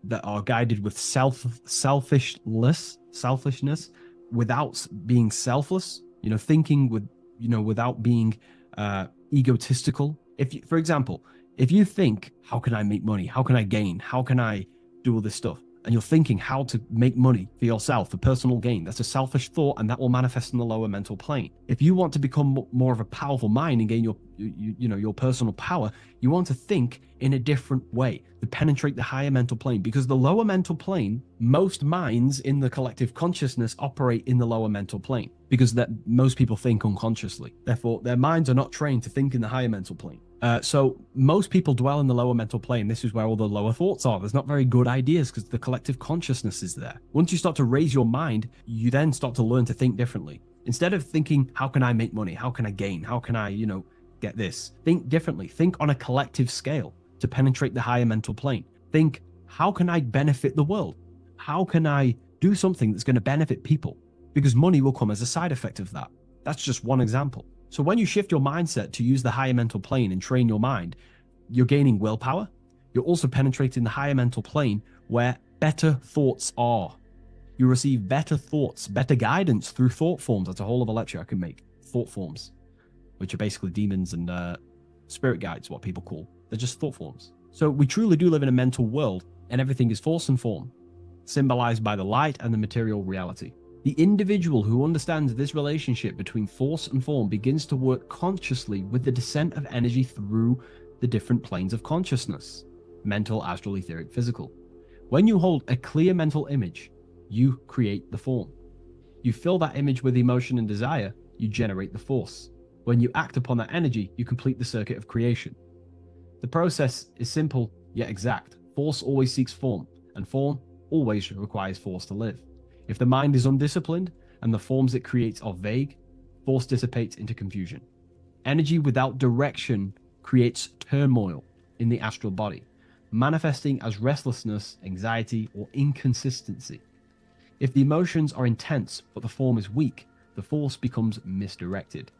that are guided with selfishness, without being selfless, you know, thinking with, you know, without being egotistical. If you, for example, if you think, how can I make money? How can I gain? How can I do all this stuff? And you're thinking how to make money for yourself, for personal gain. That's a selfish thought, and that will manifest in the lower mental plane. If you want to become more of a powerful mind and gain your personal power, you want to think in a different way to penetrate the higher mental plane, because the lower mental plane, most minds in the collective consciousness operate in the lower mental plane, because that most people think unconsciously. Therefore, their minds are not trained to think in the higher mental plane. So most people dwell in the lower mental plane. This is where all the lower thoughts are. There's not very good ideas because the collective consciousness is there. Once you start to raise your mind, you then start to learn to think differently. Instead of thinking, how can I make money? How can I gain? How can I, get this? Think differently. Think on a collective scale to penetrate the higher mental plane. Think, how can I benefit the world? How can I do something that's going to benefit people? Because money will come as a side effect of that. That's just one example. So when you shift your mindset to use the higher mental plane and train your mind, you're gaining willpower. You're also penetrating the higher mental plane where better thoughts are. You receive better thoughts, better guidance through thought forms. That's a whole other lecture I can make. Thought forms, which are basically demons and spirit guides, what people call. They're just thought forms. So we truly do live in a mental world, and everything is force and form, symbolized by the light and the material reality. The individual who understands this relationship between force and form begins to work consciously with the descent of energy through the different planes of consciousness: mental, astral, etheric, physical. When you hold a clear mental image, you create the form. You fill that image with emotion and desire, you generate the force. When you act upon that energy, you complete the circuit of creation. The process is simple yet exact. Force always seeks form, and form always requires force to live. If the mind is undisciplined and the forms it creates are vague, force dissipates into confusion. Energy without direction creates turmoil in the astral body, manifesting as restlessness, anxiety, or inconsistency. If the emotions are intense but the form is weak, the force becomes misdirected,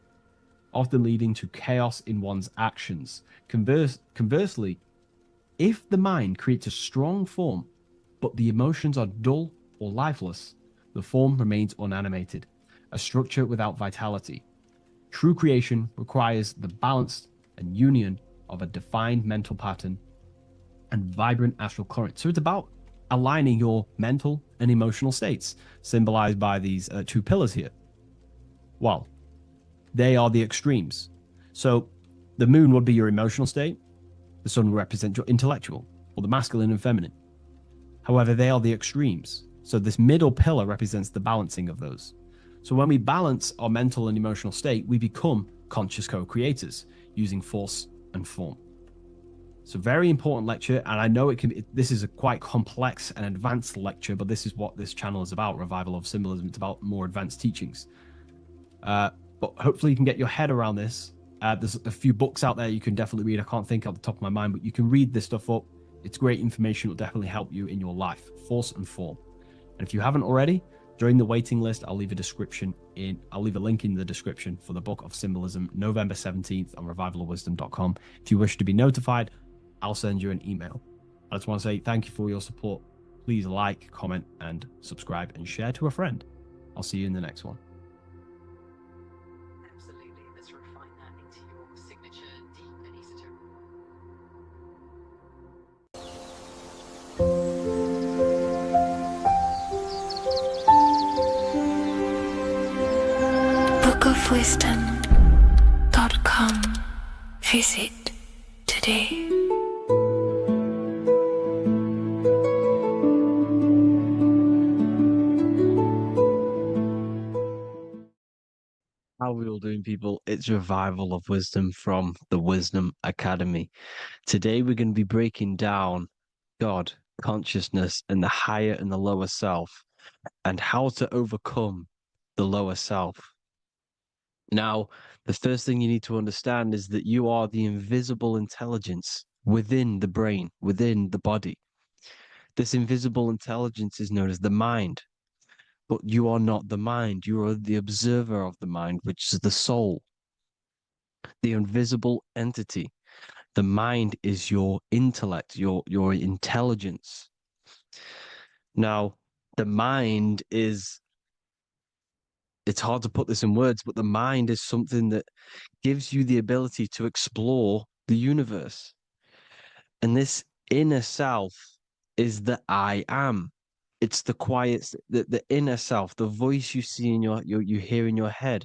often leading to chaos in one's actions. Conversely, if the mind creates a strong form but the emotions are dull or lifeless, the form remains unanimated, a structure without vitality. True creation requires the balance and union of a defined mental pattern and vibrant astral current. So it's about aligning your mental and emotional states, symbolized by these two pillars here. Well, they are the extremes. So the moon would be your emotional state, the sun would represent your intellectual, or the masculine and feminine. However, they are the extremes. So this middle pillar represents the balancing of those. So when we balance our mental and emotional state, we become conscious co-creators using force and form. It's a very important lecture, and I know this is a quite complex and advanced lecture, but this is what this channel is about, Revival of Symbolism. It's about more advanced teachings. But hopefully you can get your head around this. There's a few books out there you can definitely read. I can't think off the top of my mind, but you can read this stuff up. It's great information. It will definitely help you in your life. Force and form. And if you haven't already, join the waiting list. I'll leave a link in the description for the Book of Symbolism, November 17th on revivalofwisdom.com. If you wish to be notified, I'll send you an email. I just want to say thank you for your support. Please like, comment, and subscribe, and share to a friend. I'll see you in the next one. Absolutely. Let's refine that into your signature deep and esoteric. bookofwisdom.com. Visit today. How are we all doing, people? It's Revival of Wisdom from the Wisdom Academy. Today we're going to be breaking down God, consciousness, and the higher and the lower self, and how to overcome the lower self. Now, the first thing you need to understand is that you are the invisible intelligence within the brain, within the body. This invisible intelligence is known as the mind. But you are not the mind. You are the observer of the mind, which is the soul, the invisible entity. The mind is your intellect, your intelligence. Now, the mind is, it's hard to put this in words, but the mind is something that gives you the ability to explore the universe. And this inner self is the I am. It's the quiet, the inner self, the voice you see in you hear in your head.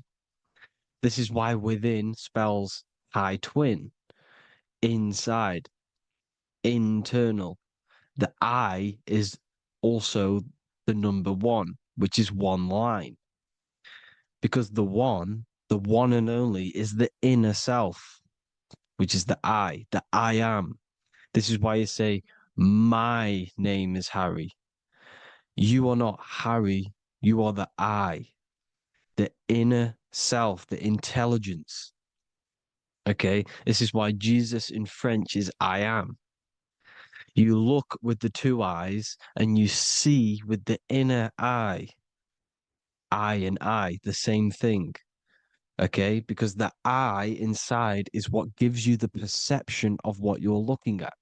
This is why within spells high twin, inside, internal. The I is also the number one, which is one line. Because the one and only, is the inner self, which is the I am. This is why you say, my name is Harry. You are not Harry, you are the I, the inner self, the intelligence. Okay, this is why Jesus in French is I am. You look with the two eyes and you see with the inner eye. I and I, the same thing. Okay, because the I inside is what gives you the perception of what you're looking at.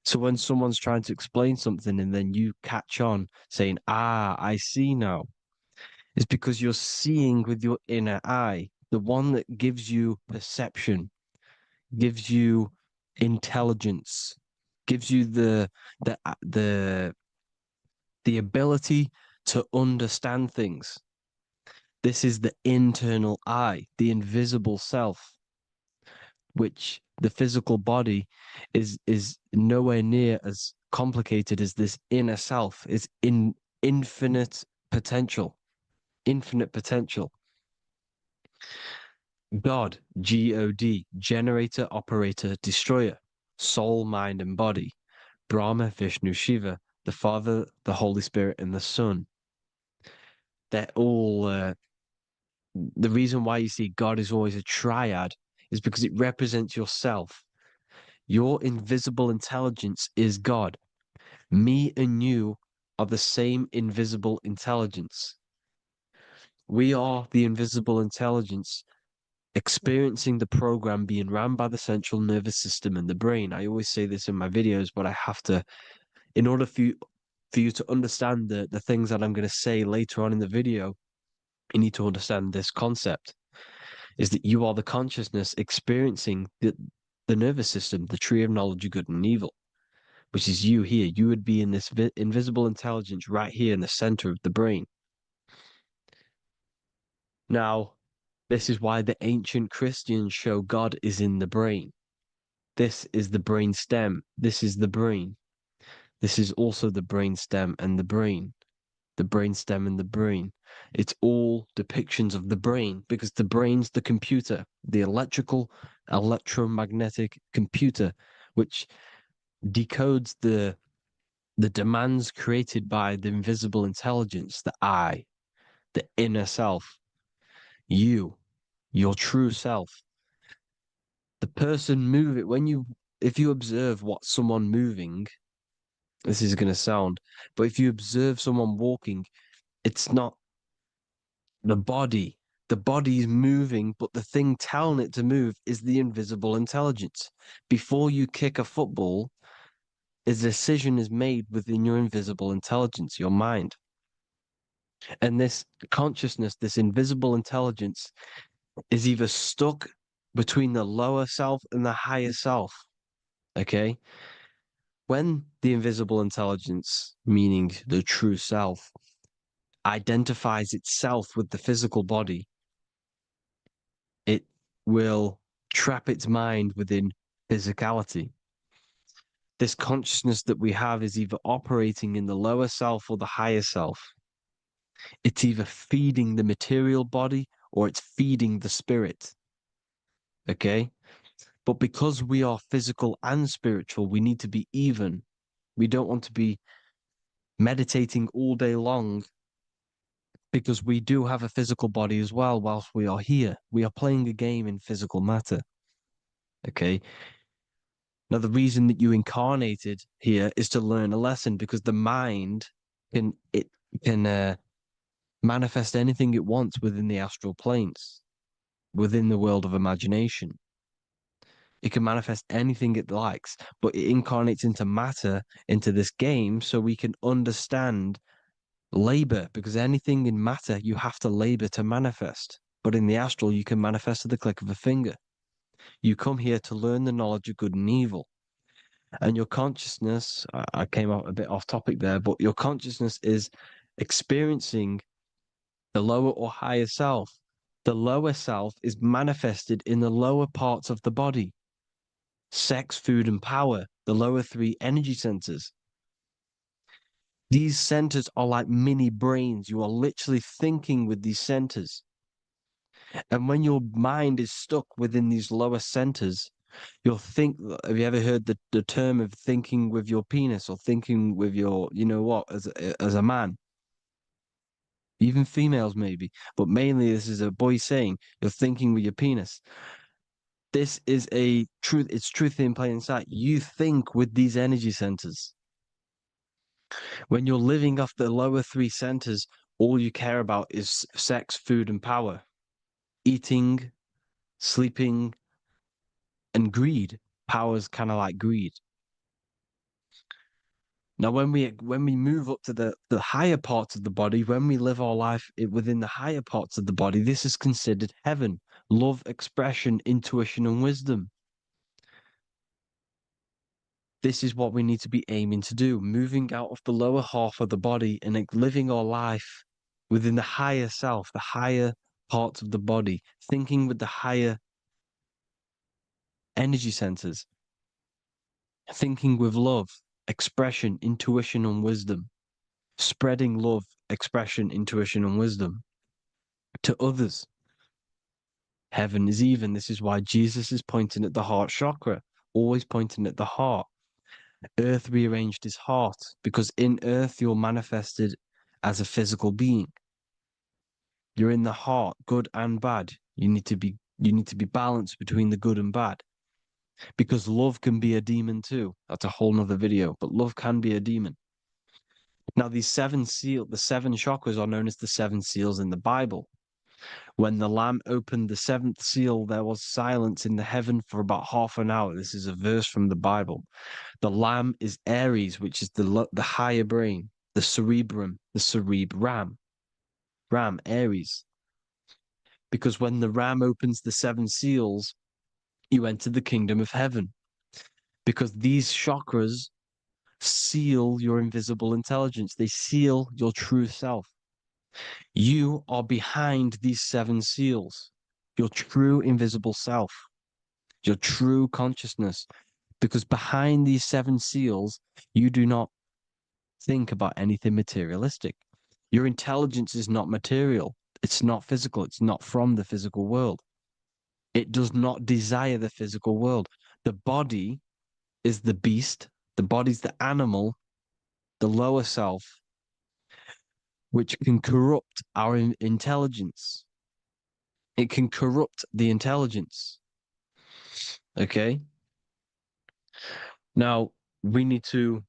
So when someone's trying to explain something and then you catch on saying, I see now, it's because you're seeing with your inner eye, the one that gives you perception, gives you intelligence, gives you the ability to understand things. This is the internal eye, the invisible self, which the physical body is nowhere near as complicated as this inner self. Is in infinite potential. God, G-O-D, generator, operator, destroyer, soul, mind, and body. Brahma, Vishnu, Shiva, the Father, the Holy Spirit, and the Son. They're all, the reason why you see God is always a triad is because it represents yourself. Your invisible intelligence is God. Me and you are the same invisible intelligence. We are the invisible intelligence experiencing the program being ran by the central nervous system and the brain. I always say this in my videos, but I have to, in order for you to understand the things that I'm going to say later on in the video, you need to understand this concept, is that you are the consciousness experiencing the nervous system, the tree of knowledge of good and evil, which is you here. You would be in this invisible intelligence right here in the center of the brain. Now, this is why the ancient Christians show God is in the brain. This is the brain stem. This is the brain. This is also the brain stem and the brain. The brain stem and the brain. It's all depictions of the brain because the brain's the computer, the electromagnetic computer, which decodes the demands created by the invisible intelligence, the I, the inner self, you, your true self. The person moving, if you observe what someone moving, this is going to sound, but if you observe someone walking, it's not the body. The body is moving, but the thing telling it to move is the invisible intelligence. Before you kick a football, is a decision is made within your invisible intelligence, your mind. And this consciousness, this invisible intelligence, is either stuck between the lower self and the higher self. Okay? When the invisible intelligence, meaning the true self, identifies itself with the physical body, it will trap its mind within physicality. This consciousness that we have is either operating in the lower self or the higher self. It's either feeding the material body or it's feeding the spirit. Okay? But because we are physical and spiritual, we need to be even. We don't want to be meditating all day long because we do have a physical body as well whilst we are here. We are playing a game in physical matter. Okay? Now, the reason that you incarnated here is to learn a lesson because the mind can manifest anything it wants within the astral planes, within the world of imagination. It can manifest anything it likes, but it incarnates into matter, into this game, so we can understand labor, because anything in matter, you have to labor to manifest. But in the astral, you can manifest at the click of a finger. You come here to learn the knowledge of good and evil. And your consciousness, I came out a bit off topic there, but your consciousness is experiencing the lower or higher self. The lower self is manifested in the lower parts of the body. Sex, food, and power, the lower three energy centers. These centers are like mini brains. You are literally thinking with these centers. And when your mind is stuck within these lower centers, you'll think, have you ever heard the term of thinking with your penis or thinking with your, you know what, as a man? Even females maybe, but mainly this is a boy saying, you're thinking with your penis. This is a truth, it's truth in plain sight. You think with these energy centers. When you're living off the lower three centers, all you care about is sex, food, and power. Eating, sleeping, and greed. Power's kind of like greed. Now, when we move up to the higher parts of the body, when we live our life within the higher parts of the body, this is considered heaven, love, expression, intuition, and wisdom. This is what we need to be aiming to do, moving out of the lower half of the body and living our life within the higher self, the higher parts of the body, thinking with the higher energy centers, thinking with love, expression, intuition, and wisdom, spreading love, expression, intuition, and wisdom to others. Heaven is even. This is why Jesus is pointing at the heart chakra, always pointing at the heart. Earth rearranged his heart because in earth you're manifested as a physical being. You're in the heart, good and bad. You need to be balanced between the good and bad. Because love can be a demon too. That's a whole nother video, but love can be a demon. Now, the seven chakras are known as the seven seals in the Bible. When the Lamb opened the seventh seal, there was silence in the heaven for about half an hour. This is a verse from the Bible. The Lamb is Aries, which is the higher brain, the cerebrum, Ram, Aries. Because when the Ram opens the seven seals, you enter the kingdom of heaven. Because these chakras seal your invisible intelligence. They seal your true self. You are behind these seven seals, your true invisible self, your true consciousness. Because behind these seven seals, you do not think about anything materialistic. Your intelligence is not material. It's not physical. It's not from the physical world. It does not desire the physical world. The body is the beast. The body's the animal, the lower self, which can corrupt our intelligence. It can corrupt the intelligence. Okay? Now, we need to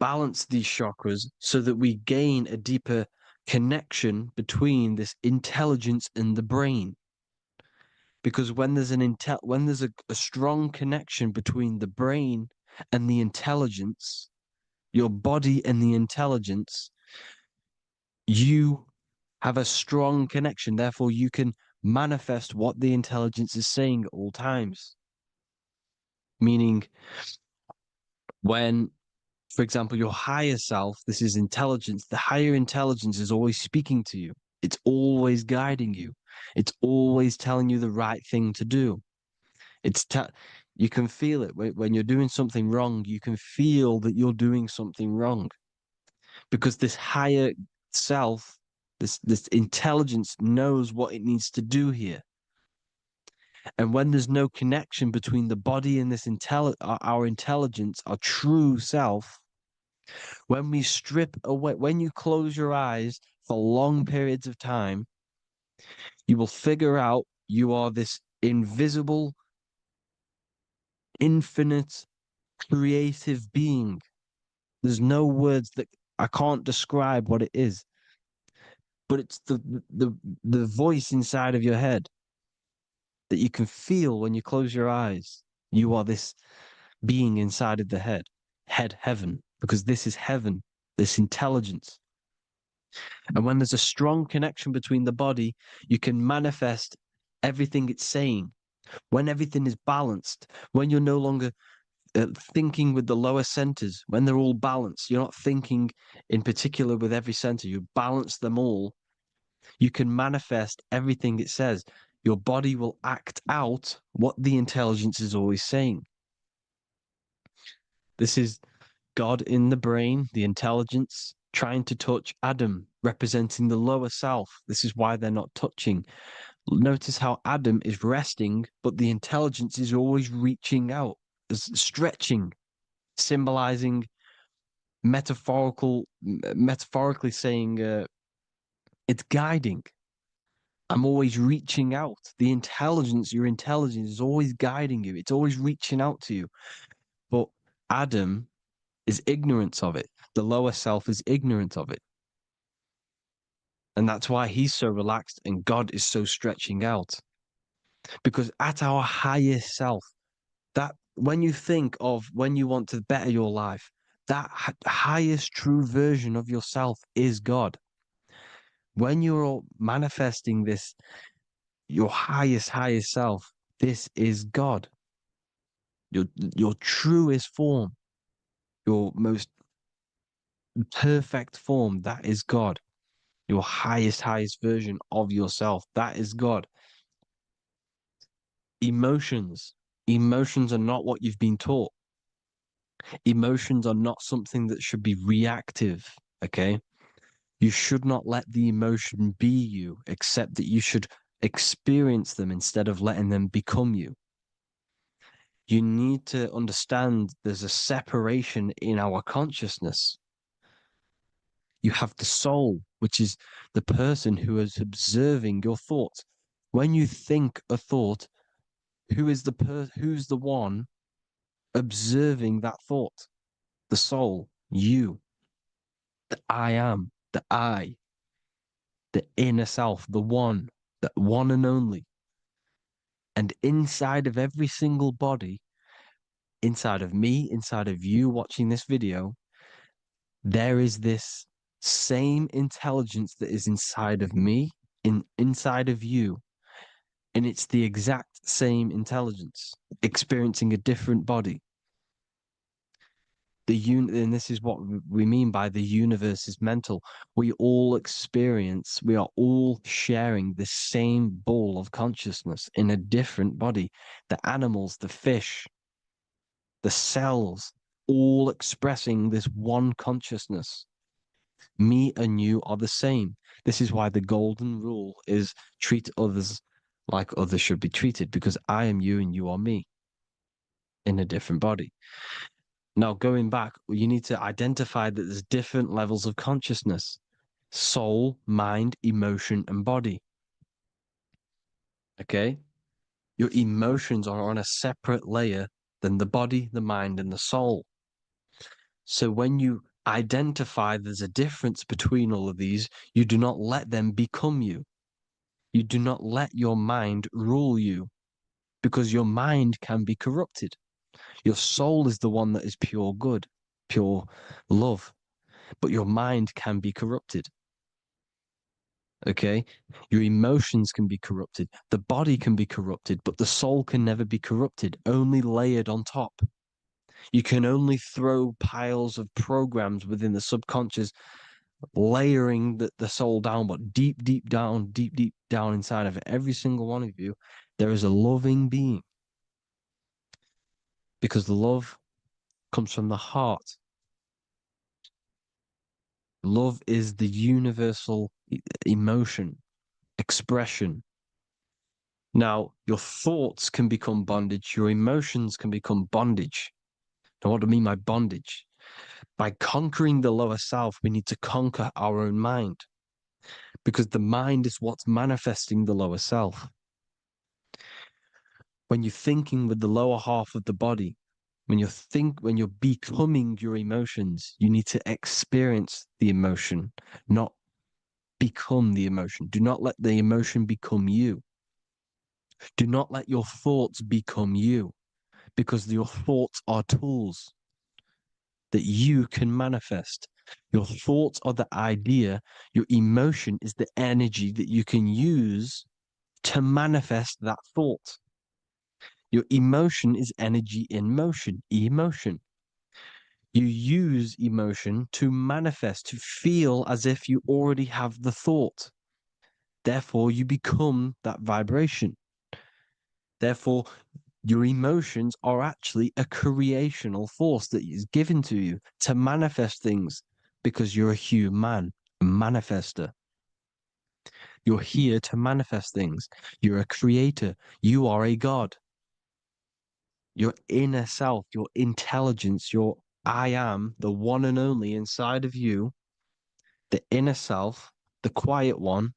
balance these chakras so that we gain a deeper connection between this intelligence and the brain. Because when there's a strong connection between the brain and the intelligence, your body and the intelligence, you have a strong connection. Therefore, you can manifest what the intelligence is saying at all times. Meaning, when, for example, your higher self, this is intelligence, the higher intelligence is always speaking to you. It's always guiding you. It's always telling you the right thing to do. You can feel it when you're doing something wrong. You can feel that you're doing something wrong because this higher self, this intelligence knows what it needs to do here. And when there's no connection between the body and this our intelligence, our true self, when we strip away, when you close your eyes for long periods of time, you will figure out you are this invisible, infinite, creative being. There's no words that I can't describe what it is, but it's the voice inside of your head that you can feel when you close your eyes. You are this being inside of the heaven, because this is heaven, this intelligence. And when there's a strong connection between the body, you can manifest everything it's saying. When everything is balanced, when you're no longer thinking with the lower centers, when they're all balanced, you're not thinking in particular with every center, you balance them all, you can manifest everything it says. Your body will act out what the intelligence is always saying. This is God in the brain, the intelligence, trying to touch Adam, representing the lower self. This is why they're not touching. Notice how Adam is resting, but the intelligence is always reaching out, stretching, symbolizing metaphorically saying it's guiding. I'm always reaching out. The intelligence, your intelligence is always guiding you. It's always reaching out to you. But Adam is ignorant of it. The lower self is ignorant of it. And that's why he's so relaxed and God is so stretching out. Because at our highest self, that when you think of when you want to better your life, that highest true version of yourself is God. When you're manifesting this, your highest self, this is God. Your truest form, your most perfect form, that is God. Your highest version of yourself, that is God. Emotions are not what you've been taught. Emotions are not something that should be reactive, okay? You should not let the emotion be you, except that you should experience them instead of letting them become you. You need to understand there's a separation in our consciousness. You have the soul, which is the person who is observing your thoughts. When you think a thought, who's the one observing that thought? The soul, you, the I am, the I, the inner self, the one and only. And inside of every single body, inside of me, inside of you watching this video, there is this same intelligence that is inside of me, inside of you. And it's the exact same intelligence, experiencing a different body. And this is what we mean by the universe is mental. We all are all sharing the same ball of consciousness in a different body. The animals, the fish, the cells, all expressing this one consciousness. Me and you are the same. This is why the golden rule is treat others like others should be treated, because I am you and you are me in a different body. Now, going back, you need to identify that there's different levels of consciousness: soul, mind, emotion, and body. Okay? Your emotions are on a separate layer than the body, the mind, and the soul. So when you identify there's a difference between all of these, you do not let them become you. You do not let your mind rule you, because your mind can be corrupted. Your soul is the one that is pure good, pure love. But your mind can be corrupted. Okay? Your emotions can be corrupted. The body can be corrupted, but the soul can never be corrupted, only layered on top. You can only throw piles of programs within the subconscious, layering the soul down, but deep, deep down inside of every single one of you, there is a loving being. Because love comes from the heart. Love is the universal emotion, expression. Now, your thoughts can become bondage, your emotions can become bondage. Now, what do I mean by bondage? By conquering the lower self, we need to conquer our own mind, because the mind is what's manifesting the lower self. When you're thinking with the lower half of the body, when you're becoming your emotions, you need to experience the emotion, not become the emotion. Do not let the emotion become you. Do not let your thoughts become you, because your thoughts are tools that you can manifest. Your thoughts are the idea. Your emotion is the energy that you can use to manifest that thought. Your emotion is energy in motion, emotion. You use emotion to manifest, to feel as if you already have the thought. Therefore, you become that vibration. Therefore, your emotions are actually a creational force that is given to you to manifest things, because you're a human, a manifester. You're here to manifest things. You're a creator. You are a god. Your inner self, your intelligence, your I am, the one and only inside of you, the inner self, the quiet one,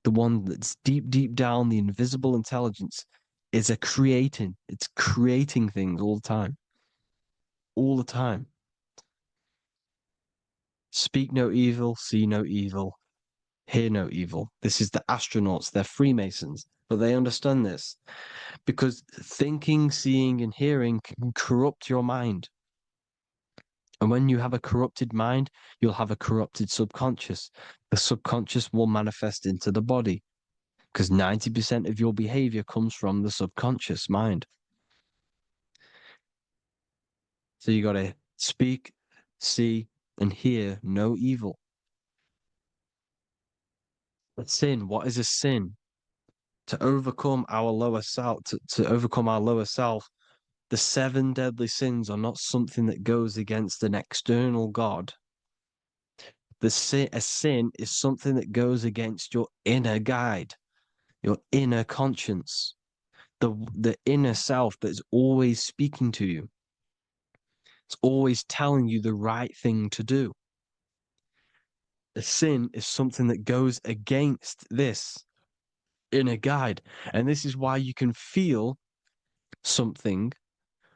the one that's deep, deep down, the invisible intelligence, is it's creating things all the time. All the time. Speak no evil, see no evil, hear no evil. This is the astronauts, they're Freemasons, but they understand this, because thinking, seeing, and hearing can corrupt your mind. And when you have a corrupted mind, you'll have a corrupted subconscious. The subconscious will manifest into the body, because 90% of your behavior comes from the subconscious mind. So you got to speak, see, and hear no evil. But sin, what is a sin? To overcome our lower self, to overcome our lower self, the 7 deadly sins are not something that goes against an external God. A sin is something that goes against your inner guide, your inner conscience, the inner self that's always speaking to you. It's always telling you the right thing to do. A sin is something that goes against this inner guide. And this is why you can feel something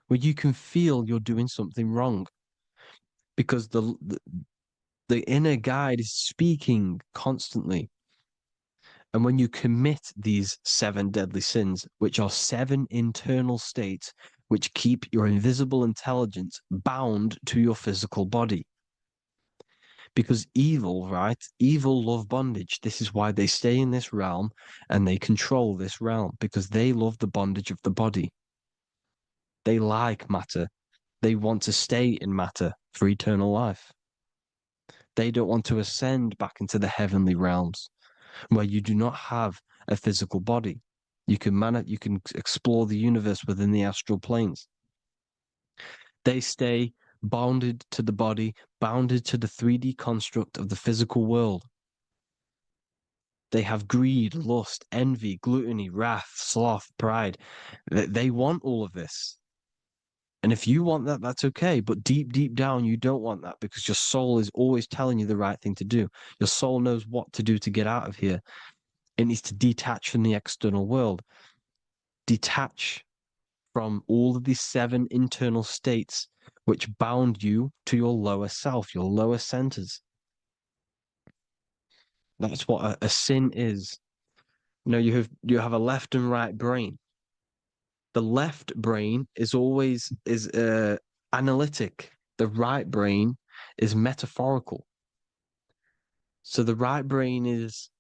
where you can feel you're doing something wrong, because the inner guide is speaking constantly. And when you commit these 7 deadly sins, which are 7 internal states which keep your invisible intelligence bound to your physical body. Because evil, right? Evil love bondage. This is why they stay in this realm and they control this realm, because they love the bondage of the body. They like matter. They want to stay in matter for eternal life. They don't want to ascend back into the heavenly realms, where you do not have a physical body. You can explore the universe within the astral planes. They stay bounded to the body, bounded to the 3D construct of the physical world. They have greed, lust, envy, gluttony, wrath, sloth, pride. They want all of this. And if you want that, that's okay. But deep, deep down, you don't want that, because your soul is always telling you the right thing to do. Your soul knows what to do to get out of here. It needs to detach from the external world. Detach from all of these 7 internal states which bound you to your lower self, your lower centers. That's what a sin is. You know, you have a left and right brain. The left brain is always analytic. The right brain is metaphorical. So the right brain is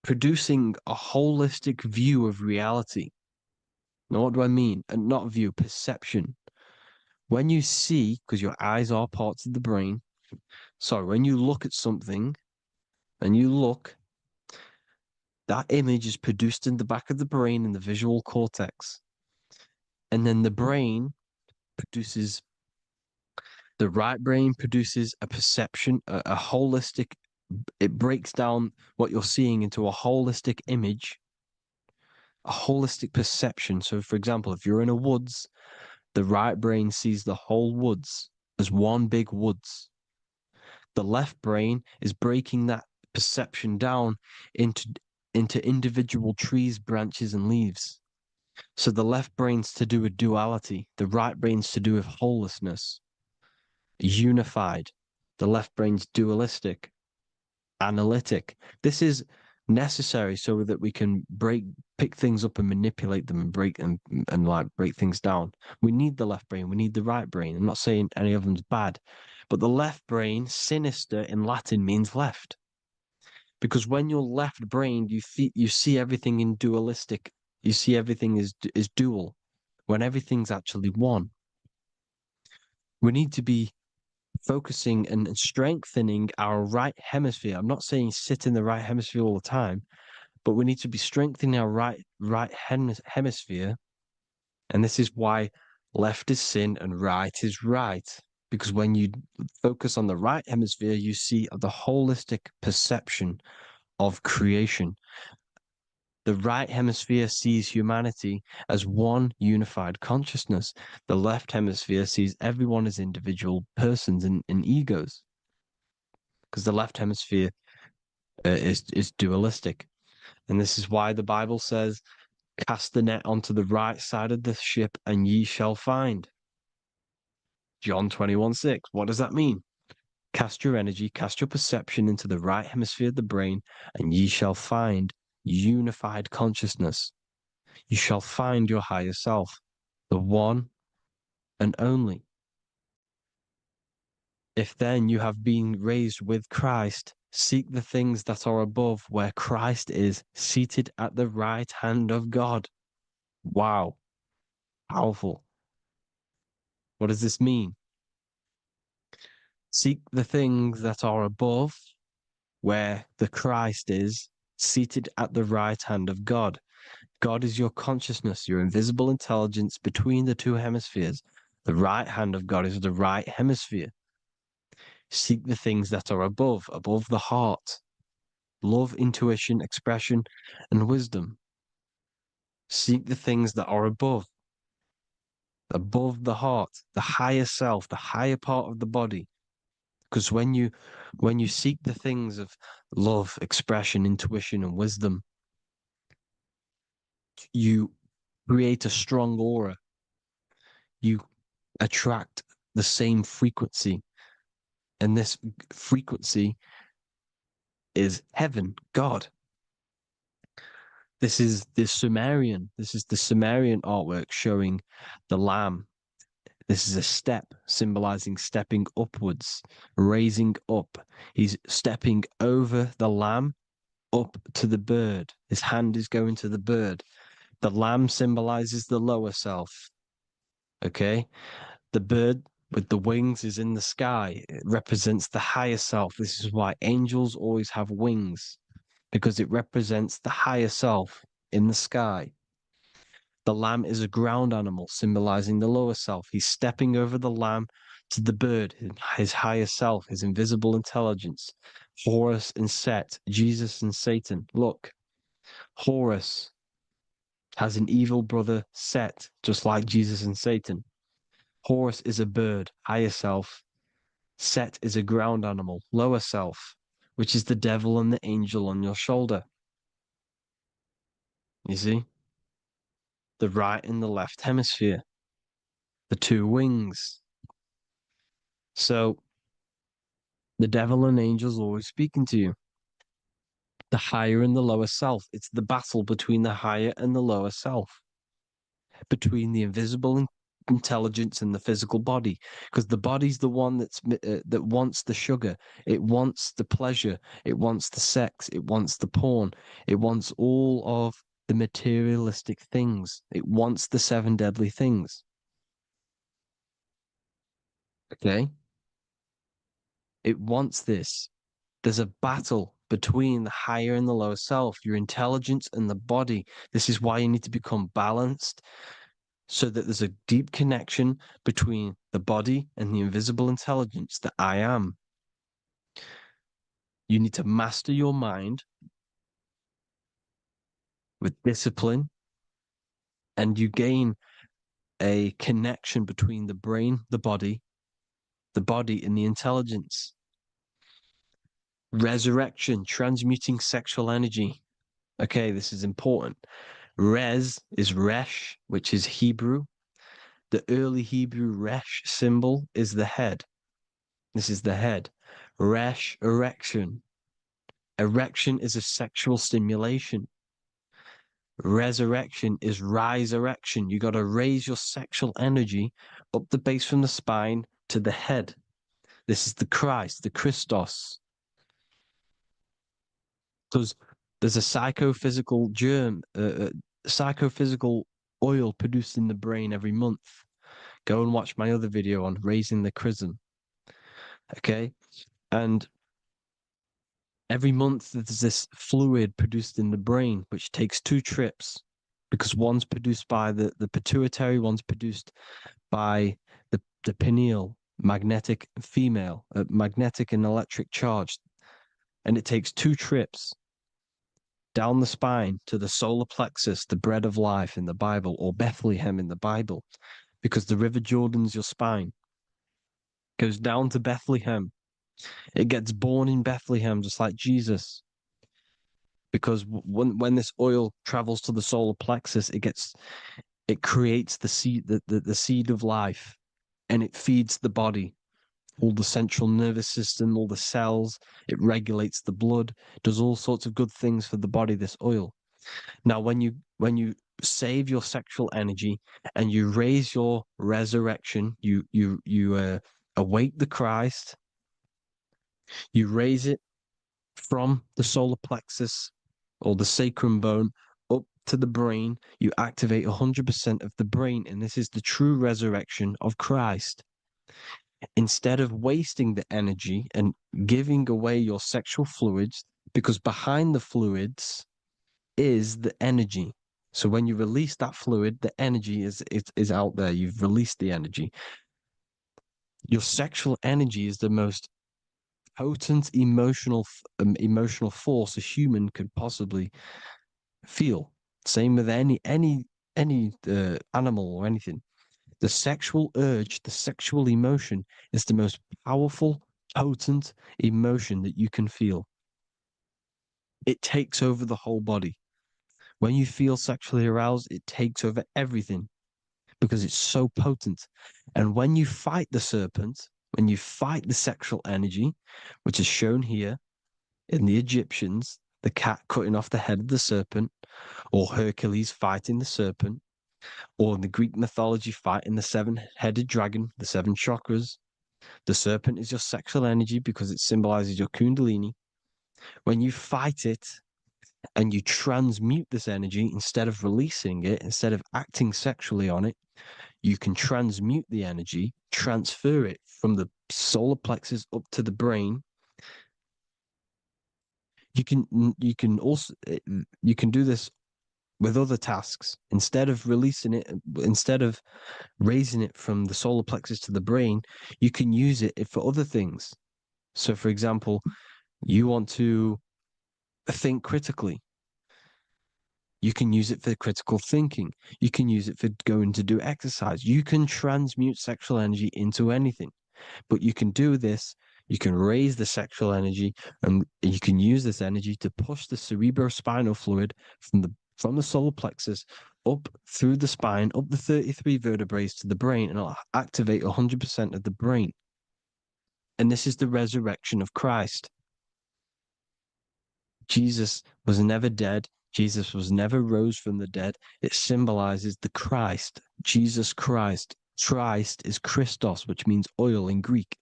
producing a holistic view of reality. Now, what do I mean? And not view, perception. When you see, because your eyes are parts of the brain, so when you look at something and you look, that image is produced in the back of the brain in the visual cortex. And then the right brain produces a perception, a holistic, it breaks down what you're seeing into a holistic image, a holistic perception. So, for example, if you're in a woods, the right brain sees the whole woods as one big woods. The left brain is breaking that perception down into individual trees, branches, and leaves. So the left brain's to do with duality, the right brain's to do with wholeness, unified. The left brain's dualistic, analytic. This is necessary so that we can pick things up and manipulate them and break things down. We need the left brain, we need the right brain. I'm not saying any of them's bad, but the left brain, sinister in Latin, means left. Because when you're left-brained, you see everything in dualistic. You see everything is dual, when everything's actually one. We need to be focusing and strengthening our right hemisphere. I'm not saying sit in the right hemisphere all the time, but we need to be strengthening our right hemisphere. And this is why left is sin and right is right. Because when you focus on the right hemisphere, you see the holistic perception of creation. The right hemisphere sees humanity as one unified consciousness. The left hemisphere sees everyone as individual persons and egos. Because the left hemisphere is dualistic. And this is why the Bible says, cast the net onto the right side of the ship and ye shall find. John 21:6. What does that mean? Cast your energy, cast your perception into the right hemisphere of the brain, and ye shall find unified consciousness. You shall find your higher self, the one and only. If then you have been raised with Christ, seek the things that are above, where Christ is seated at the right hand of God. Wow. Powerful. What does this mean? Seek the things that are above, where the Christ is seated at the right hand of God. God is your consciousness, your invisible intelligence between the two hemispheres. The right hand of God is the right hemisphere. Seek the things that are above the heart. Love, intuition, expression, and wisdom. Seek the things that are above the heart, the higher self, the higher part of the body. Because when you seek the things of love, expression, intuition, and wisdom, you create a strong aura. You attract the same frequency. And this frequency is heaven, God. This is the Sumerian artwork showing the lamb. This is a step symbolizing stepping upwards, raising up. He's stepping over the lamb up to the bird. His hand is going to the bird. The lamb symbolizes the lower self. Okay? The bird with the wings is in the sky. It represents the higher self. This is why angels always have wings, because it represents the higher self in the sky. The lamb is a ground animal, symbolizing the lower self. He's stepping over the lamb to the bird, his higher self, his invisible intelligence. Horus and Set, Jesus and Satan. Look, Horus has an evil brother, Set, just like Jesus and Satan. Horus is a bird, higher self. Set is a ground animal, lower self, which is the devil and the angel on your shoulder. You see? The right and the left hemisphere. The two wings. So, the devil and angels always speaking to you. The higher and the lower self. It's the battle between the higher and the lower self. Between the invisible intelligence in the physical body, because the body's the one that wants the sugar, it wants the pleasure, it wants the sex, it wants the porn, it wants all of the materialistic things, it wants the 7 deadly things. Okay, it wants this. There's a battle between the higher and the lower self, your intelligence and the body. This is why you need to become balanced, so that there's a deep connection between the body and the invisible intelligence that I am. You need to master your mind with discipline, and you gain a connection between the brain, the body and the intelligence. Resurrection, transmuting sexual energy. Okay, this is important. Res is resh, which is Hebrew. The early Hebrew resh symbol is the head. This is the head. Resh, erection. Erection is a sexual stimulation. Resurrection is rise erection. You got to raise your sexual energy up the base from the spine to the head. This is the Christ, the Christos. Because there's a psychophysical germ, psychophysical oil produced in the brain every month. Go and watch my other video on raising the chrism. Okay? And every month there's this fluid produced in the brain, which takes 2 trips, because one's produced by the pituitary, one's produced by the pineal, magnetic female, magnetic and electric charge. And it takes 2 trips down the spine to the solar plexus, the bread of life in the Bible, or Bethlehem in the Bible, because the River Jordan's your spine. Goes down to Bethlehem. It gets born in Bethlehem, just like Jesus. Because when this oil travels to the solar plexus, it creates the seed, the seed of life, and it feeds the body, all the central nervous system, all the cells. It regulates the blood, does all sorts of good things for the body, this oil. Now, when you save your sexual energy and you raise your resurrection, you awake the Christ, you raise it from the solar plexus or the sacrum bone up to the brain, you activate 100% of the brain, and this is the true resurrection of Christ. Instead of wasting the energy and giving away your sexual fluids, because behind the fluids is the energy. So when you release that fluid, the energy is out there. You've released the energy. Your sexual energy is the most potent emotional force a human could possibly feel. Same with any animal or anything. The sexual urge, the sexual emotion is the most powerful, potent emotion that you can feel. It takes over the whole body. When you feel sexually aroused, it takes over everything because it's so potent. And when you fight the serpent, when you fight the sexual energy, which is shown here in the Egyptians, the cat cutting off the head of the serpent, or Hercules fighting the serpent, or in the Greek mythology fighting the 7-headed dragon, the 7 chakras. The serpent is your sexual energy because it symbolizes your kundalini. When you fight it and you transmute this energy, instead of releasing it, instead of acting sexually on it, you can transmute the energy, transfer it from the solar plexus up to the brain. You can also do this with other tasks. Instead of releasing it, instead of raising it from the solar plexus to the brain, you can use it for other things. So, for example, you want to think critically. You can use it for critical thinking. You can use it for going to do exercise. You can transmute sexual energy into anything. But you can do this. You can raise the sexual energy, and you can use this energy to push the cerebrospinal fluid from the solar plexus up through the spine, up the 33 vertebrae to the brain, and it'll activate 100% of the brain. And this is the resurrection of Christ. Jesus was never dead. Jesus was never rose from the dead. It symbolizes the Christ, Jesus Christ. Christ is Christos, which means oil in Greek.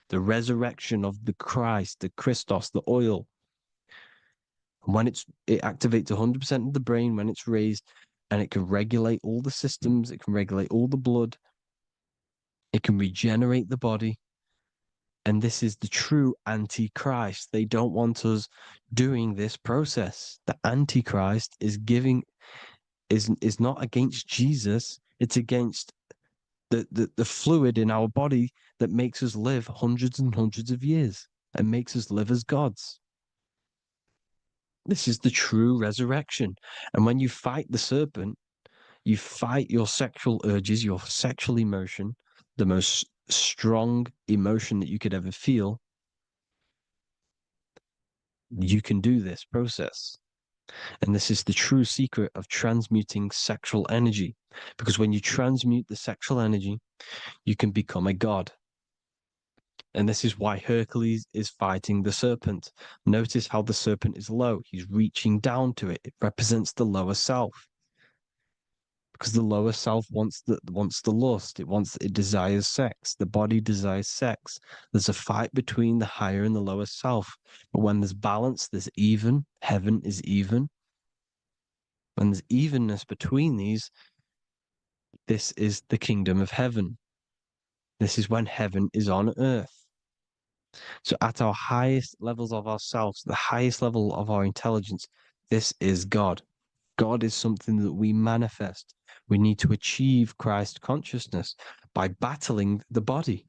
The resurrection of the Christ, the Christos, the oil. And when it activates 100% of the brain when it's raised, and it can regulate all the systems, it can regulate all the blood, it can regenerate the body. And this is the true Antichrist. They don't want us doing this process. The Antichrist is not against Jesus, it's against the fluid in our body that makes us live hundreds and hundreds of years and makes us live as gods. This is the true resurrection. And when you fight the serpent, you fight your sexual urges, your sexual emotion, the most strong emotion that you could ever feel. You can do this process. And this is the true secret of transmuting sexual energy. Because when you transmute the sexual energy, you can become a god. And this is why Hercules is fighting the serpent. Notice how the serpent is low. He's reaching down to it. It represents the lower self. Because the lower self wants the lust. It desires sex. The body desires sex. There's a fight between the higher and the lower self. But when there's balance, there's even. Heaven is even. When there's evenness between these, this is the kingdom of heaven. This is when heaven is on earth. So at our highest levels of ourselves, the highest level of our intelligence, this is God. God is something that we manifest. We need to achieve Christ consciousness by battling the body.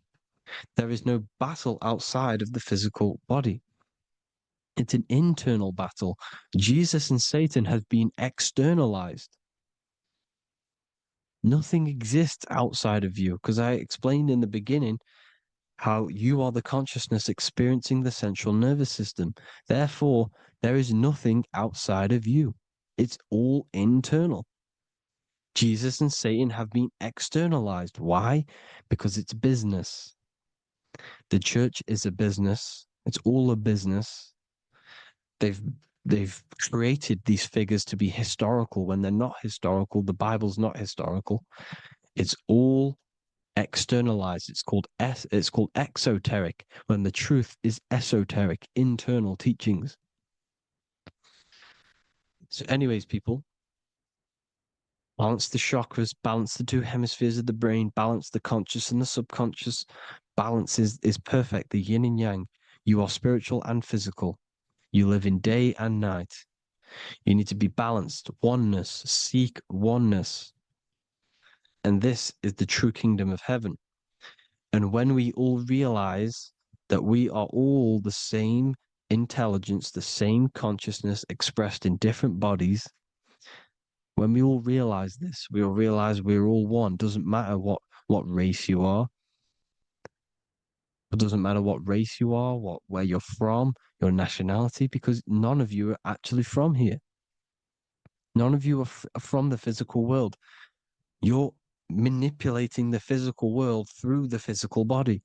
There is no battle outside of the physical body. It's an internal battle. Jesus and Satan have been externalized. Nothing exists outside of you, because I explained in the beginning how you are the consciousness experiencing the central nervous system. Therefore, there is nothing outside of you. It's all internal. Jesus and Satan have been externalized. Why? Because it's business. The church is a business. It's all a business. They've created these figures to be historical when they're not historical. The Bible's not historical. It's all externalized. It's called exoteric, when the truth is esoteric, internal teachings. So anyways, people, balance the chakras, balance the two hemispheres of the brain, balance the conscious and the subconscious. Balance is perfect, the yin and yang. You are spiritual and physical. You live in day and night. You need to be balanced. Oneness. Seek oneness. And this is the true kingdom of heaven. And when we all realize that we are all the same intelligence, the same consciousness expressed in different bodies, when we all realize this, we all realize we're all one. Doesn't matter what race you are. It doesn't matter what race you are, where you're from, your nationality, because none of you are actually from here. None of you are from the physical world. You're manipulating the physical world through the physical body.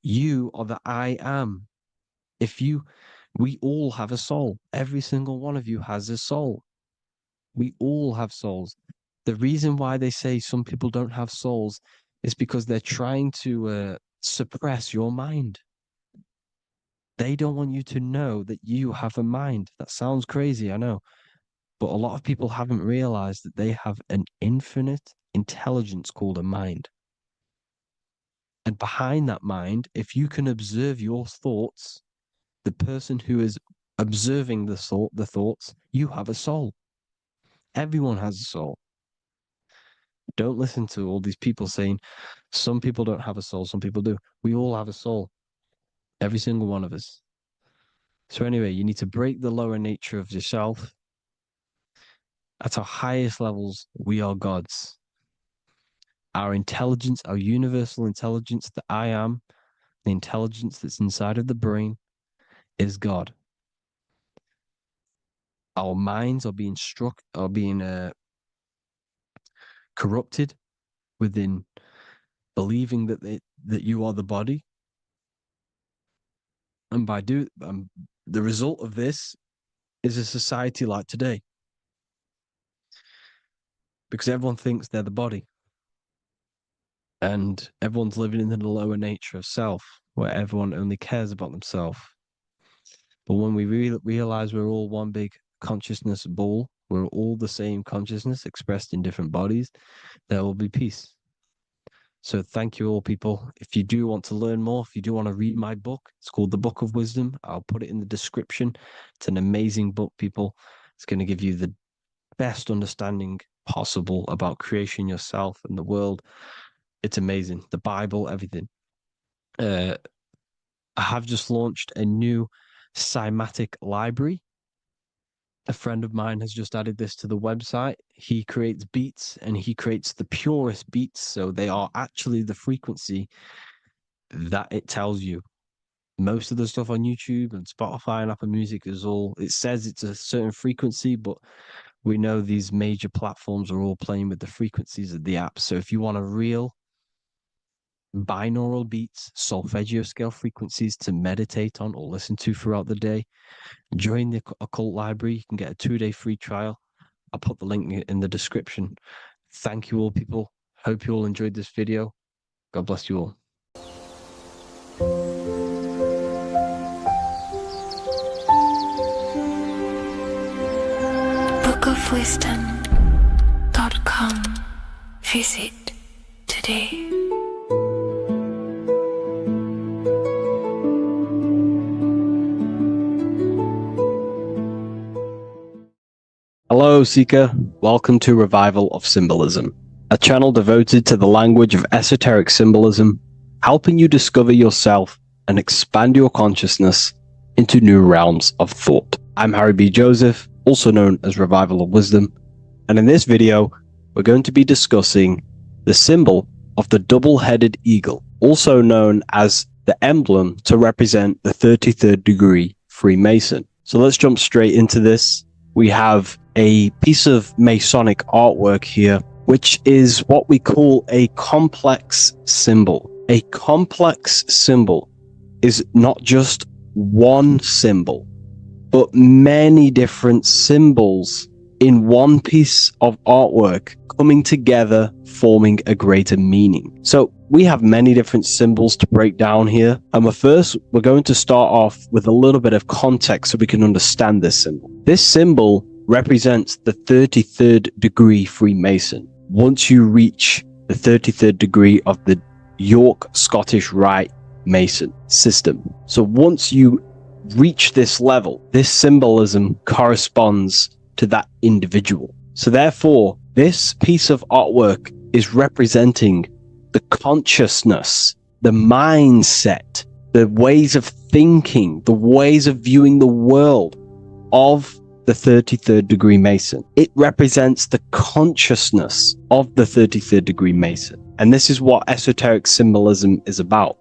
You are the I am. We all have a soul. Every single one of you has a soul. We all have souls. The reason why they say some people don't have souls is because they're trying to suppress your mind. They don't want you to know that you have a mind. That sounds crazy, I know. But a lot of people haven't realized that they have an infinite intelligence called a mind. And behind that mind, if you can observe your thoughts, the person who is observing the thoughts, you have a soul. Everyone has a soul. Don't listen to all these people saying some people don't have a soul, some people do. We all have a soul. Every single one of us. So anyway, you need to break the lower nature of yourself. At our highest levels, we are gods. Our intelligence, our universal intelligence, the I am, the intelligence that's inside of the brain, is God. Our minds are being corrupted within believing that you are the body, and the result of this is a society like today, because everyone thinks they're the body. and everyone's living in the lower nature of self, where everyone only cares about themselves. But when we realize we're all one big consciousness ball, we're all the same consciousness expressed in different bodies, there will be peace. So thank you all, people. If you do want to learn more, if you do want to read my book, it's called The Book of Wisdom. I'll put it in the description. It's an amazing book, people. It's going to give you the best understanding possible about creation, yourself, and the world. It's amazing. The Bible, everything. I have just launched a new cymatic library. A friend of mine has just added this to the website. He creates beats, and he creates the purest beats. So they are actually the frequency that it tells you. Most of the stuff on YouTube and Spotify and Apple Music is all, it says it's a certain frequency, but we know these major platforms are all playing with the frequencies of the app. So if you want a real binaural beats, solfeggio scale frequencies to meditate on or listen to throughout the day, join the occult library. You can get a 2-day free trial. I'll put the link in the description. Thank you all, people. Hope you all enjoyed this video. God bless you all. bookofwisdom.com. Visit today. Hello, Seeker. Welcome to Revival of Symbolism, a channel devoted to the language of esoteric symbolism, helping you discover yourself and expand your consciousness into new realms of thought. I'm Harry B. Joseph, also known as Revival of Wisdom, and in this video, we're going to be discussing the symbol of the double-headed eagle, also known as the emblem to represent the 33rd degree Freemason. So let's jump straight into this. We have a piece of Masonic artwork here, which is what we call a complex symbol. A complex symbol is not just one symbol, but many different symbols in one piece of artwork coming together, forming a greater meaning. So we have many different symbols to break down here. And we're going to start off with a little bit of context so we can understand this symbol. This symbol represents the 33rd degree Freemason. Once you reach the 33rd degree of the York Scottish Rite Mason system. So once you reach this level, this symbolism corresponds to that individual. So therefore, this piece of artwork is representing the consciousness, the mindset, the ways of thinking, the ways of viewing the world of the 33rd degree Mason. It represents the consciousness of the 33rd degree Mason. And this is what esoteric symbolism is about.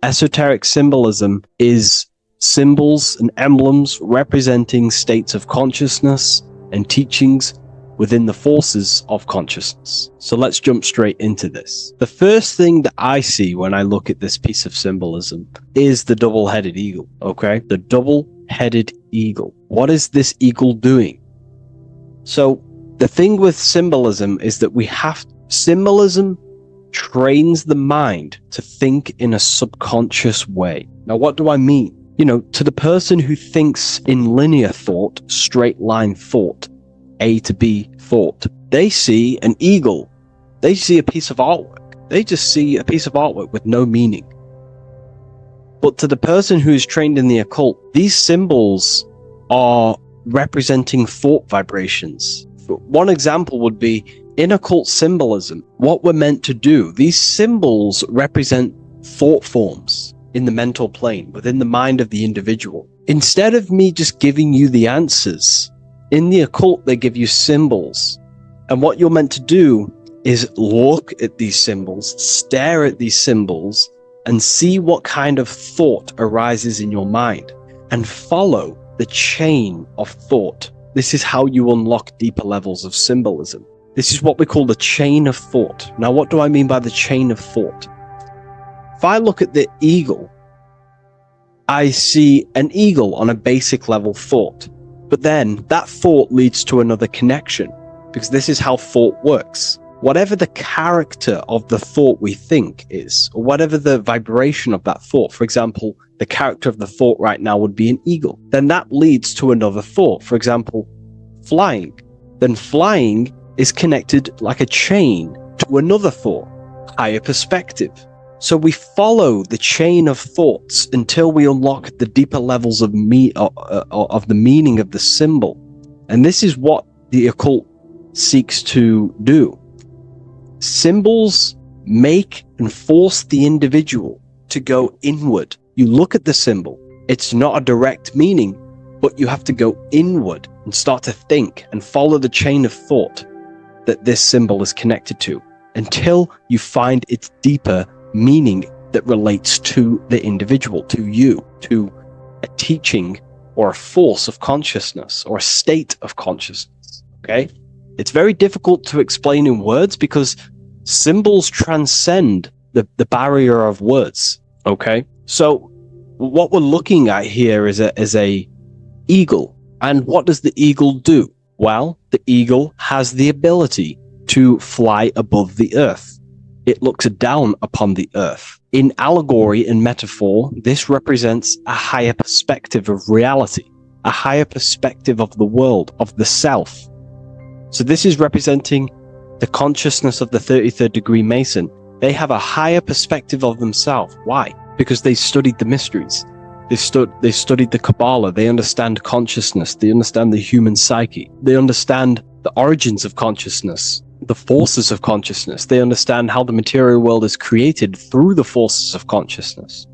Esoteric symbolism is symbols and emblems representing states of consciousness and teachings within the forces of consciousness. So let's jump straight into this. The first thing that I see when I look at this piece of symbolism is the double-headed eagle, okay? The double-headed eagle. What is this eagle doing? So the thing with symbolism is that symbolism trains the mind to think in a subconscious way. Now, what do I mean? You know, to the person who thinks in linear thought, straight line thought, A to B thought, they see an eagle. They see a piece of artwork. They just see a piece of artwork with no meaning. But to the person who is trained in the occult, these symbols are representing thought vibrations. One example would be in occult symbolism, what we're meant to do. These symbols represent thought forms in the mental plane, within the mind of the individual. Instead of me just giving you the answers, in the occult, they give you symbols. And what you're meant to do is look at these symbols, stare at these symbols, and see what kind of thought arises in your mind, and follow the chain of thought. This is how you unlock deeper levels of symbolism. This is what we call the chain of thought. Now, what do I mean by the chain of thought? If I look at the eagle, I see an eagle on a basic level thought. But then that thought leads to another connection, because this is how thought works. whatever the character of the thought we think is, or whatever the vibration of that thought. For example, the character of the thought right now would be an eagle. Then that leads to another thought. For example, flying. Then flying is connected like a chain to another thought, higher perspective. So we follow the chain of thoughts until we unlock the deeper levels of the meaning of the symbol. And this is what the occult seeks to do. Symbols make and force the individual to go inward. You look at the symbol, it's not a direct meaning, but you have to go inward and start to think and follow the chain of thought that this symbol is connected to until you find its deeper meaning that relates to the individual, to you, to a teaching or a force of consciousness or a state of consciousness. Okay? It's very difficult to explain in words because symbols transcend the barrier of words. Okay? So what we're looking at here is a eagle. And what does the eagle do? Well, the eagle has the ability to fly above the earth. It looks down upon the earth. In allegory and metaphor, this represents a higher perspective of reality, a higher perspective of the world, of the self. So this is representing the consciousness of the 33rd degree Mason. They have a higher perspective of themselves. Why? Because they studied the mysteries. They studied the Kabbalah. They understand consciousness. They understand the human psyche. They understand the origins of consciousness, the forces of consciousness. They understand how the material world is created through the forces of consciousness.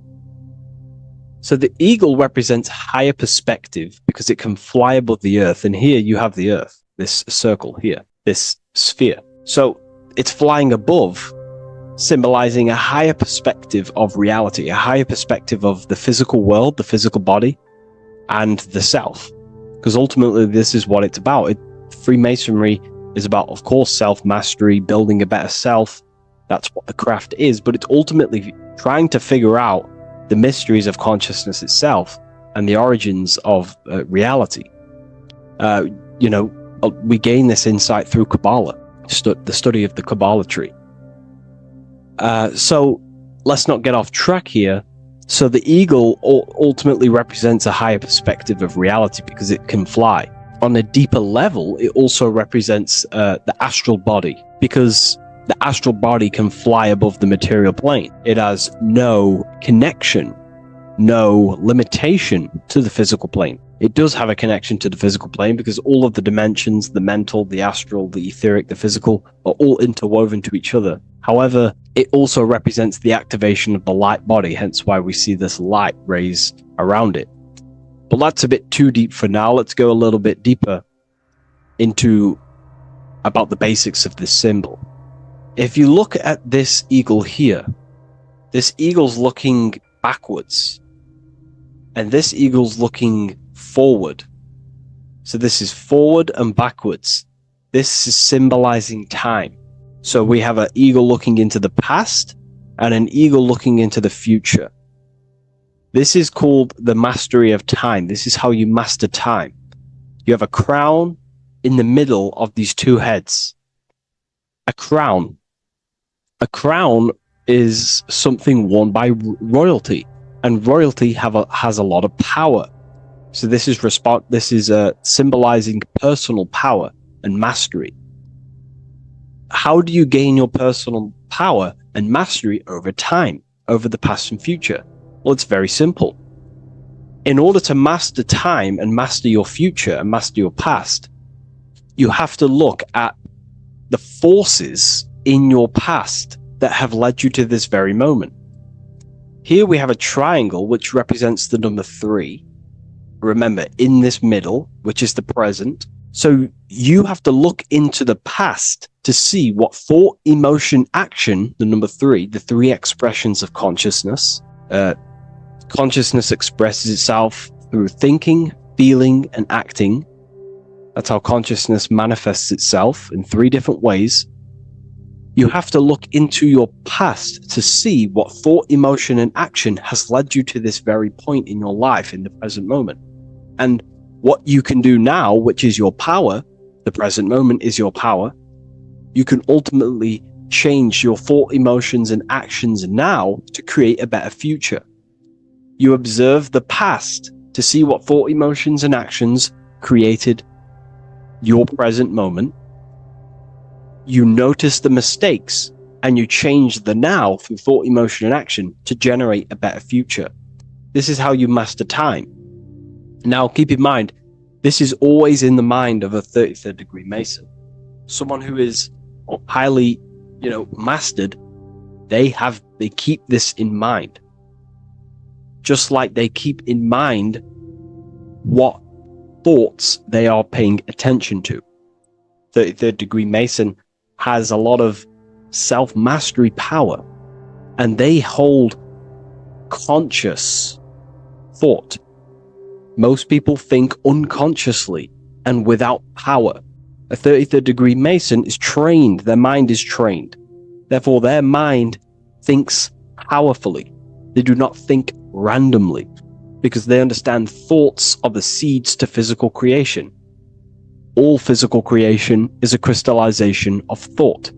So the eagle represents higher perspective because it can fly above the earth. And here you have the earth, this circle here, this sphere. So it's flying above, symbolizing a higher perspective of reality, a higher perspective of the physical world, the physical body, and the self. Because ultimately, this is what it's about. Freemasonry is about, of course, self-mastery, building a better self. That's what the craft is. But it's ultimately trying to figure out the mysteries of consciousness itself and the origins of reality. We gain this insight through Kabbalah, the study of the Kabbalah tree. So let's not get off track here. So the eagle ultimately represents a higher perspective of reality because it can fly. On a deeper level, it also represents the astral body because the astral body can fly above the material plane. It has no connection, no limitation to the physical plane. It does have a connection to the physical plane because all of the dimensions, the mental, the astral, the etheric, the physical, are all interwoven to each other. However, it also represents the activation of the light body, hence why we see this light rays around it. But that's a bit too deep for now. Let's go a little bit deeper into about the basics of this symbol. If you look at this eagle here, this eagle's looking backwards, and this eagle's looking forward. So this is forward and backwards. This is symbolizing time. So we have an eagle looking into the past and an eagle looking into the future. This is called the mastery of time. This is how you master time. You have a crown in the middle of these two heads. A crown. A crown is something worn by royalty, and royalty has a lot of power. So this is symbolizing personal power and mastery. How do you gain your personal power and mastery over time, over the past and future? Well, it's very simple. In order to master time and master your future and master your past, you have to look at the forces in your past that have led you to this very moment. Here we have a triangle which represents the number 3. Remember, in this middle, which is the present. So you have to look into the past to see what thought, emotion, action, the number 3, the 3 expressions of consciousness. Consciousness expresses itself through thinking, feeling, and acting. That's how consciousness manifests itself in 3 different ways. You have to look into your past to see what thought, emotion, and action has led you to this very point in your life in the present moment. And what you can do now, which is your power, the present moment is your power, you can ultimately change your thought, emotions, and actions now to create a better future. You observe the past to see what thought, emotions, and actions created your present moment. You notice the mistakes and you change the now through thought, emotion, and action to generate a better future. This is how you master time. Now, keep in mind, this is always in the mind of a 33rd degree Mason. Someone who is highly, mastered, they keep this in mind. Just like they keep in mind what thoughts they are paying attention to. 33rd degree Mason has a lot of self-mastery power, and they hold conscious thought. Most people think unconsciously and without power. A 33rd degree Mason is trained, their mind is trained. Therefore, their mind thinks powerfully. They do not think randomly, because they understand thoughts are the seeds to physical creation. All physical creation is a crystallization of thought.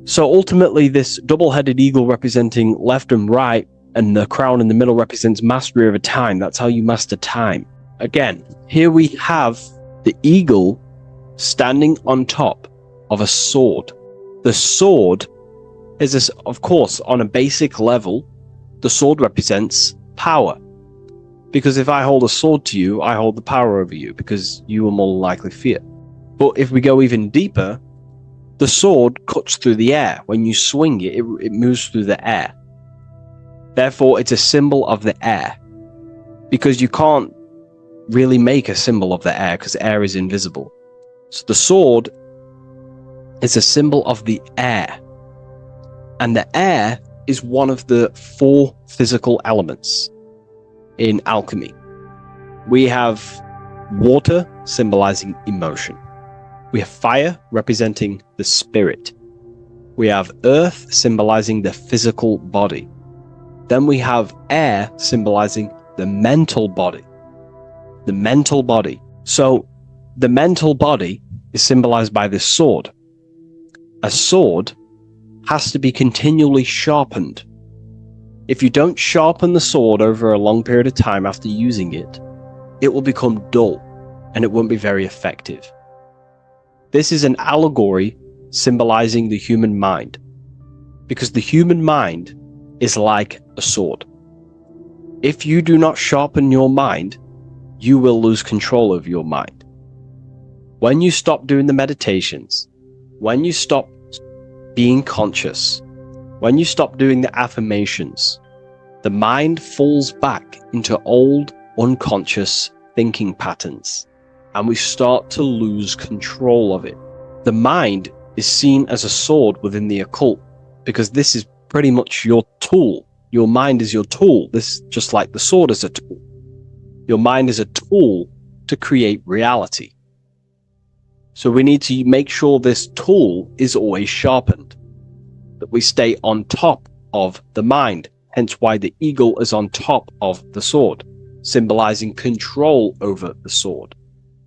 So ultimately, this double-headed eagle representing left and right, and the crown in the middle represents mastery over time. That's how you master time. Again, here we have the eagle standing on top of a sword. The sword is, of course, on a basic level, the sword represents power. Because if I hold a sword to you, I hold the power over you, because you will more likely fear. But if we go even deeper, the sword cuts through the air. When you swing it, it moves through the air. Therefore, it's a symbol of the air. Because you can't really make a symbol of the air, because air is invisible. So the sword is a symbol of the air. And the air is one of the 4 physical elements in alchemy. We have water, symbolizing emotion. We have fire, representing the spirit. We have earth, symbolizing the physical body. Then we have air, symbolizing the mental body. The mental body. So the mental body is symbolized by this sword. A sword has to be continually sharpened. If you don't sharpen the sword over a long period of time after using it, it will become dull and it won't be very effective. This is an allegory symbolizing the human mind, because the human mind is like a sword. If you do not sharpen your mind, you will lose control of your mind. When you stop doing the meditations, when you stop being conscious, when you stop doing the affirmations, the mind falls back into old, unconscious thinking patterns, and we start to lose control of it. The mind is seen as a sword within the occult, because this is pretty much your tool. Your mind is your tool. This is just like the sword is a tool. Your mind is a tool to create reality. So we need to make sure this tool is always sharpened, that we stay on top of the mind, hence why the eagle is on top of the sword, symbolizing control over the sword,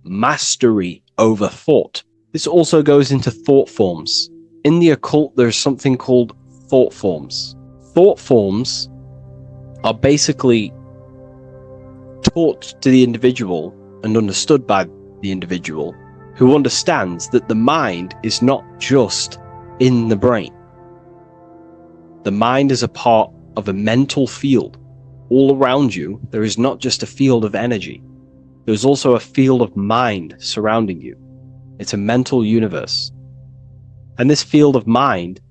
mastery over thought. This also goes into thought forms. In the occult, there's something called thought forms. Thought forms are basically taught to the individual and understood by the individual, who understands that the mind is not just in the brain. The mind is a part of a mental field. All around you, there is not just a field of energy. There's also a field of mind surrounding you. It's a mental universe. And this field of mind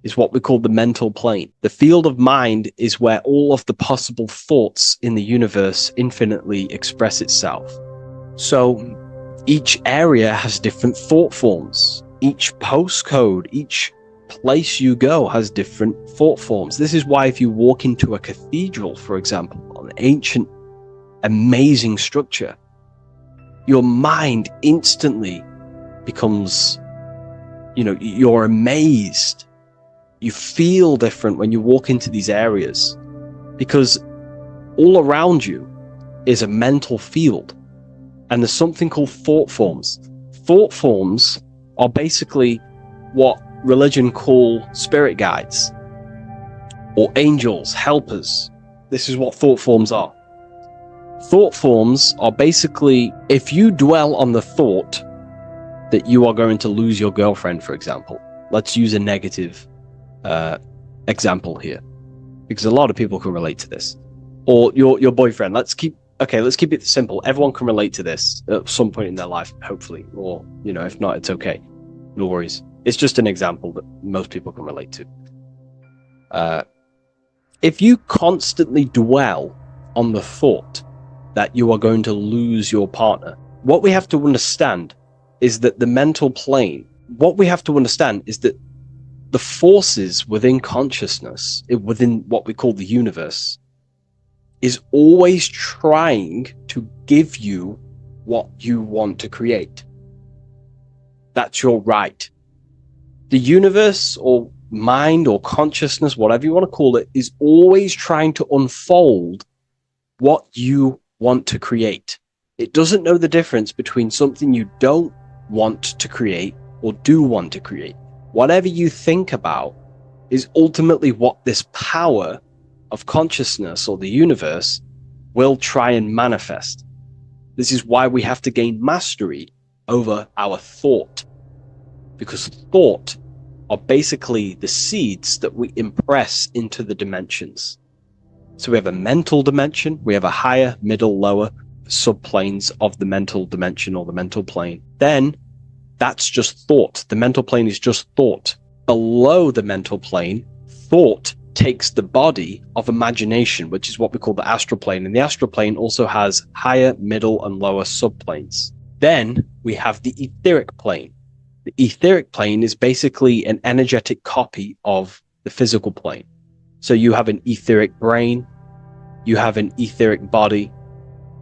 is what we call the mental plane. The field of mind is where all of the possible thoughts in the universe infinitely express itself. So each area has different thought forms. Each postcode, each place you go has different thought forms. This is why if you walk into a cathedral, for example, an ancient, amazing structure, your mind instantly becomes, you're amazed. You feel different when you walk into these areas, because all around you is a mental field. And there's something called thought forms. Thought forms are basically what religion call spirit guides or angels, helpers. This is what thought forms are. Thought forms are basically, if you dwell on the thought that you are going to lose your girlfriend, for example. Let's use a negative example here, because a lot of people can relate to this. Or your boyfriend. Let's keep it simple. Everyone can relate to this at some point in their life, hopefully. Or, if not, it's okay. No worries. It's just an example that most people can relate to. If you constantly dwell on the thought that you are going to lose your partner, what we have to understand is that the mental plane, what we have to understand is that the forces within consciousness, within what we call the universe, is always trying to give you what you want to create. That's your right. The universe or mind or consciousness, whatever you want to call it, is always trying to unfold what you want to create. It doesn't know the difference between something you don't want to create or do want to create. Whatever you think about is ultimately what this power of consciousness or the universe will try and manifest. This is why we have to gain mastery over our thought, because thought are basically the seeds that we impress into the dimensions. So we have a mental dimension, we have a higher, middle, lower subplanes of the mental dimension or the mental plane. Then that's just thought. The mental plane is just thought. Below the mental plane, thought takes the body of imagination, which is what we call the astral plane. And the astral plane also has higher, middle, and lower subplanes. Then we have the etheric plane. The etheric plane is basically an energetic copy of the physical plane. So you have an etheric brain, you have an etheric body.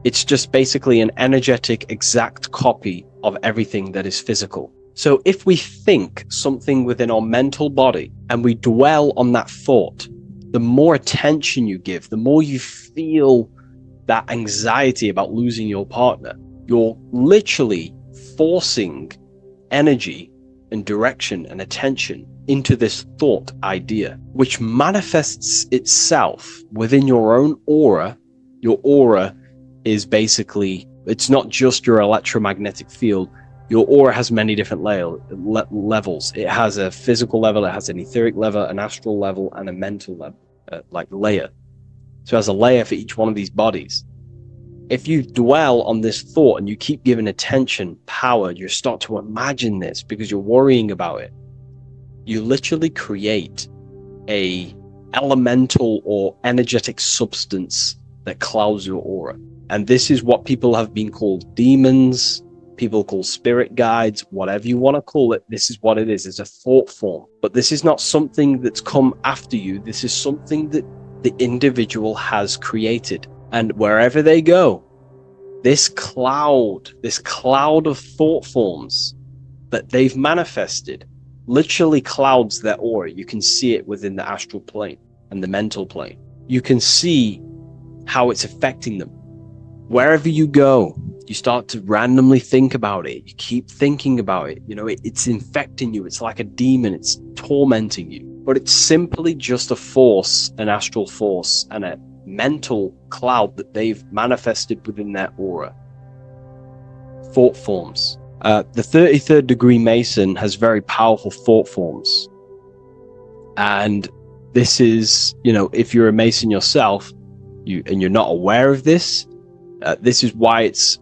It's just basically an energetic, exact copy of everything that is physical. So if we think something within our mental body and we dwell on that thought, the more attention you give, the more you feel that anxiety about losing your partner, you're literally forcing energy and direction and attention into this thought idea, which manifests itself within your own aura. Your aura is basically, it's not just your electromagnetic field. Your aura has many different levels. It has a physical level, it has an etheric level, an astral level, and a mental level, layer. So it has a layer for each one of these bodies. If you dwell on this thought and you keep giving attention, power, you start to imagine this because you're worrying about it. You literally create a elemental or energetic substance that clouds your aura. And this is what people have been called demons, people call spirit guides, whatever you want to call it. This is what it is. It's a thought form. But this is not something that's come after you. This is something that the individual has created. And wherever they go, this cloud of thought forms that they've manifested literally clouds their aura. You can see it within the astral plane and the mental plane. You can see how it's affecting them. Wherever you go, you start to randomly think about it. You keep thinking about it. It's infecting you. It's like a demon. It's tormenting you. But it's simply just a force, an astral force, and a mental cloud that they've manifested within their aura. Thought forms. The 33rd degree Mason has very powerful thought forms. And this is, if you're a Mason yourself, and you're not aware of this, this is why it's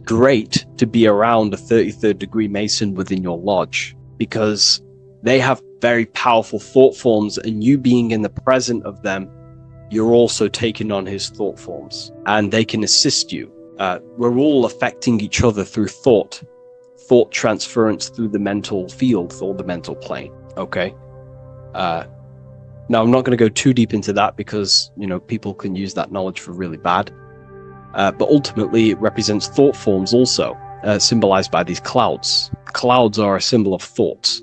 great to be around a 33rd degree Mason within your lodge, because they have very powerful thought forms, and you being in the present of them, you're also taking on his thought forms, and they can assist you. We're all affecting each other through thought transference through the mental field or the mental plane. Okay. Now I'm not going to go too deep into that because, people can use that knowledge for really bad. But ultimately it represents thought forms also, symbolized by these clouds. Clouds are a symbol of thought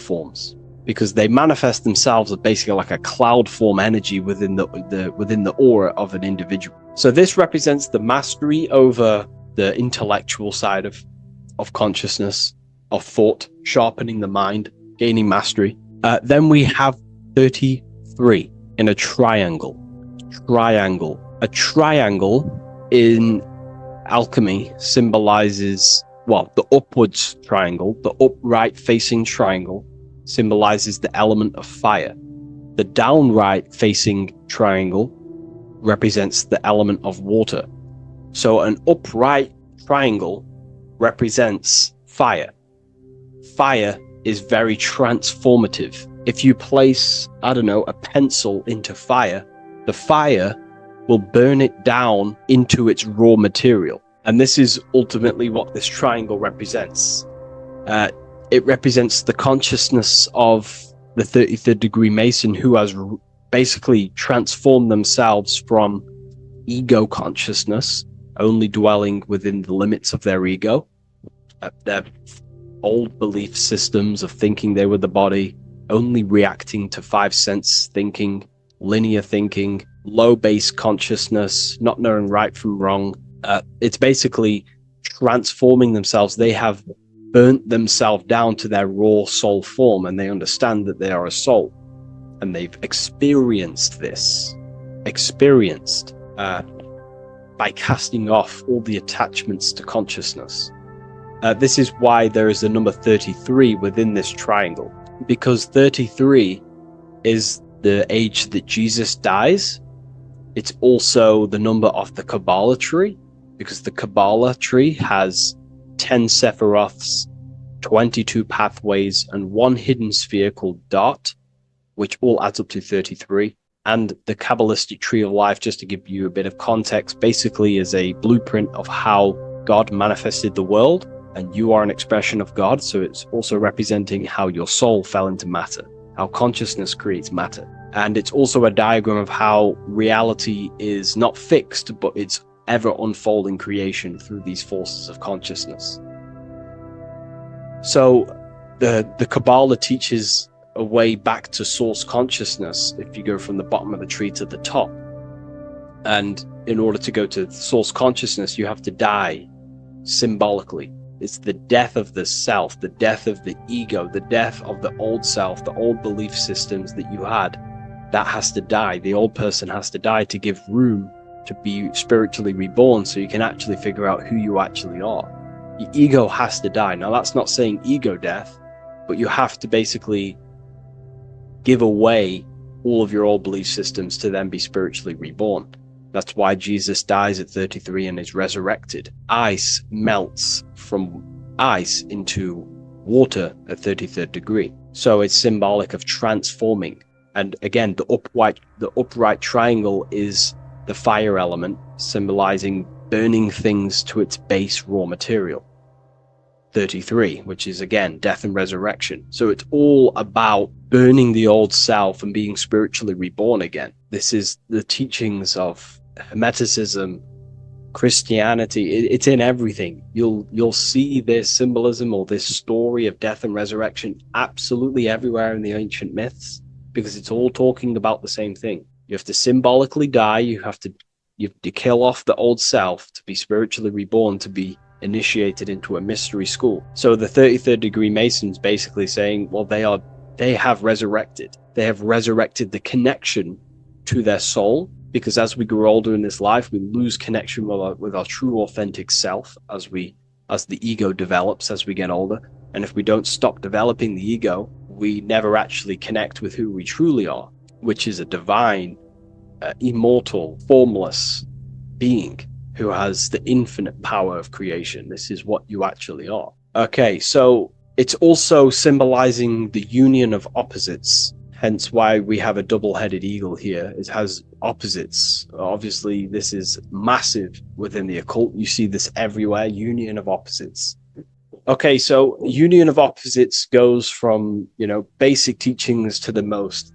forms, because they manifest themselves as basically like a cloud form energy within the aura of an individual. So this represents the mastery over the intellectual side of consciousness, of thought, sharpening the mind, gaining mastery. Then we have 33 in a triangle. A triangle in alchemy symbolizes, well, the upwards triangle, the upright facing triangle symbolizes the element of fire. The downright facing triangle represents the element of water. So an upright triangle represents fire. Fire is very transformative. If you place, I don't know, a pencil into fire, the fire will burn it down into its raw material. And this is ultimately what this triangle represents. It represents the consciousness of the 33rd degree Mason who has basically transformed themselves from ego consciousness, only dwelling within the limits of their ego, their old belief systems of thinking they were the body, only reacting to five sense thinking, linear thinking, low base consciousness, not knowing right from wrong. It's basically transforming themselves. They have burnt themselves down to their raw soul form, and they understand that they are a soul, and they've experienced this, by casting off all the attachments to consciousness. This is why there is the number 33 within this triangle, because 33 is the age that Jesus dies. It's also the number of the Kabbalah tree, because the Kabbalah tree has 10 Sephiroths, 22 pathways, and one hidden sphere called Dot, which all adds up to 33. And the Kabbalistic tree of life, just to give you a bit of context, basically is a blueprint of how God manifested the world, and you are an expression of God. So it's also representing how your soul fell into matter, how consciousness creates matter. And it's also a diagram of how reality is not fixed, but it's ever unfolding creation through these forces of consciousness. So the Kabbalah teaches a way back to source consciousness if you go from the bottom of the tree to the top. And in order to go to source consciousness, you have to die symbolically. It's the death of the self, the death of the ego, the death of the old self, the old belief systems that you had. That has to die. The old person has to die to give room to be spiritually reborn, so you can actually figure out who you actually are. Your ego has to die. Now, that's not saying ego death, but you have to basically give away all of your old belief systems to then be spiritually reborn. That's why Jesus dies at 33 and is resurrected. Ice melts from ice into water at 33rd degree. So it's symbolic of transforming. And again, the upright triangle is the fire element, symbolizing burning things to its base raw material. 33, which is again death and resurrection. So it's all about burning the old self and being spiritually reborn again. This is the teachings of Hermeticism, Christianity. It's in everything. You'll see this symbolism or this story of death and resurrection absolutely everywhere in the ancient myths, because it's all talking about the same thing. You have to symbolically die. You have to kill off the old self to be spiritually reborn, to be initiated into a mystery school. So the 33rd degree Masons basically saying, well, they have resurrected. They have resurrected the connection to their soul, because as we grow older in this life, we lose connection with our true authentic self as the ego develops as we get older. And if we don't stop developing the ego, we never actually connect with who we truly are, which is a divine, immortal, formless being who has the infinite power of creation. This is what you actually are. Okay, so it's also symbolizing the union of opposites, hence why we have a double-headed eagle here. It has opposites. Obviously, this is massive within the occult. You see this everywhere, union of opposites. Okay, so union of opposites goes from, basic teachings to the most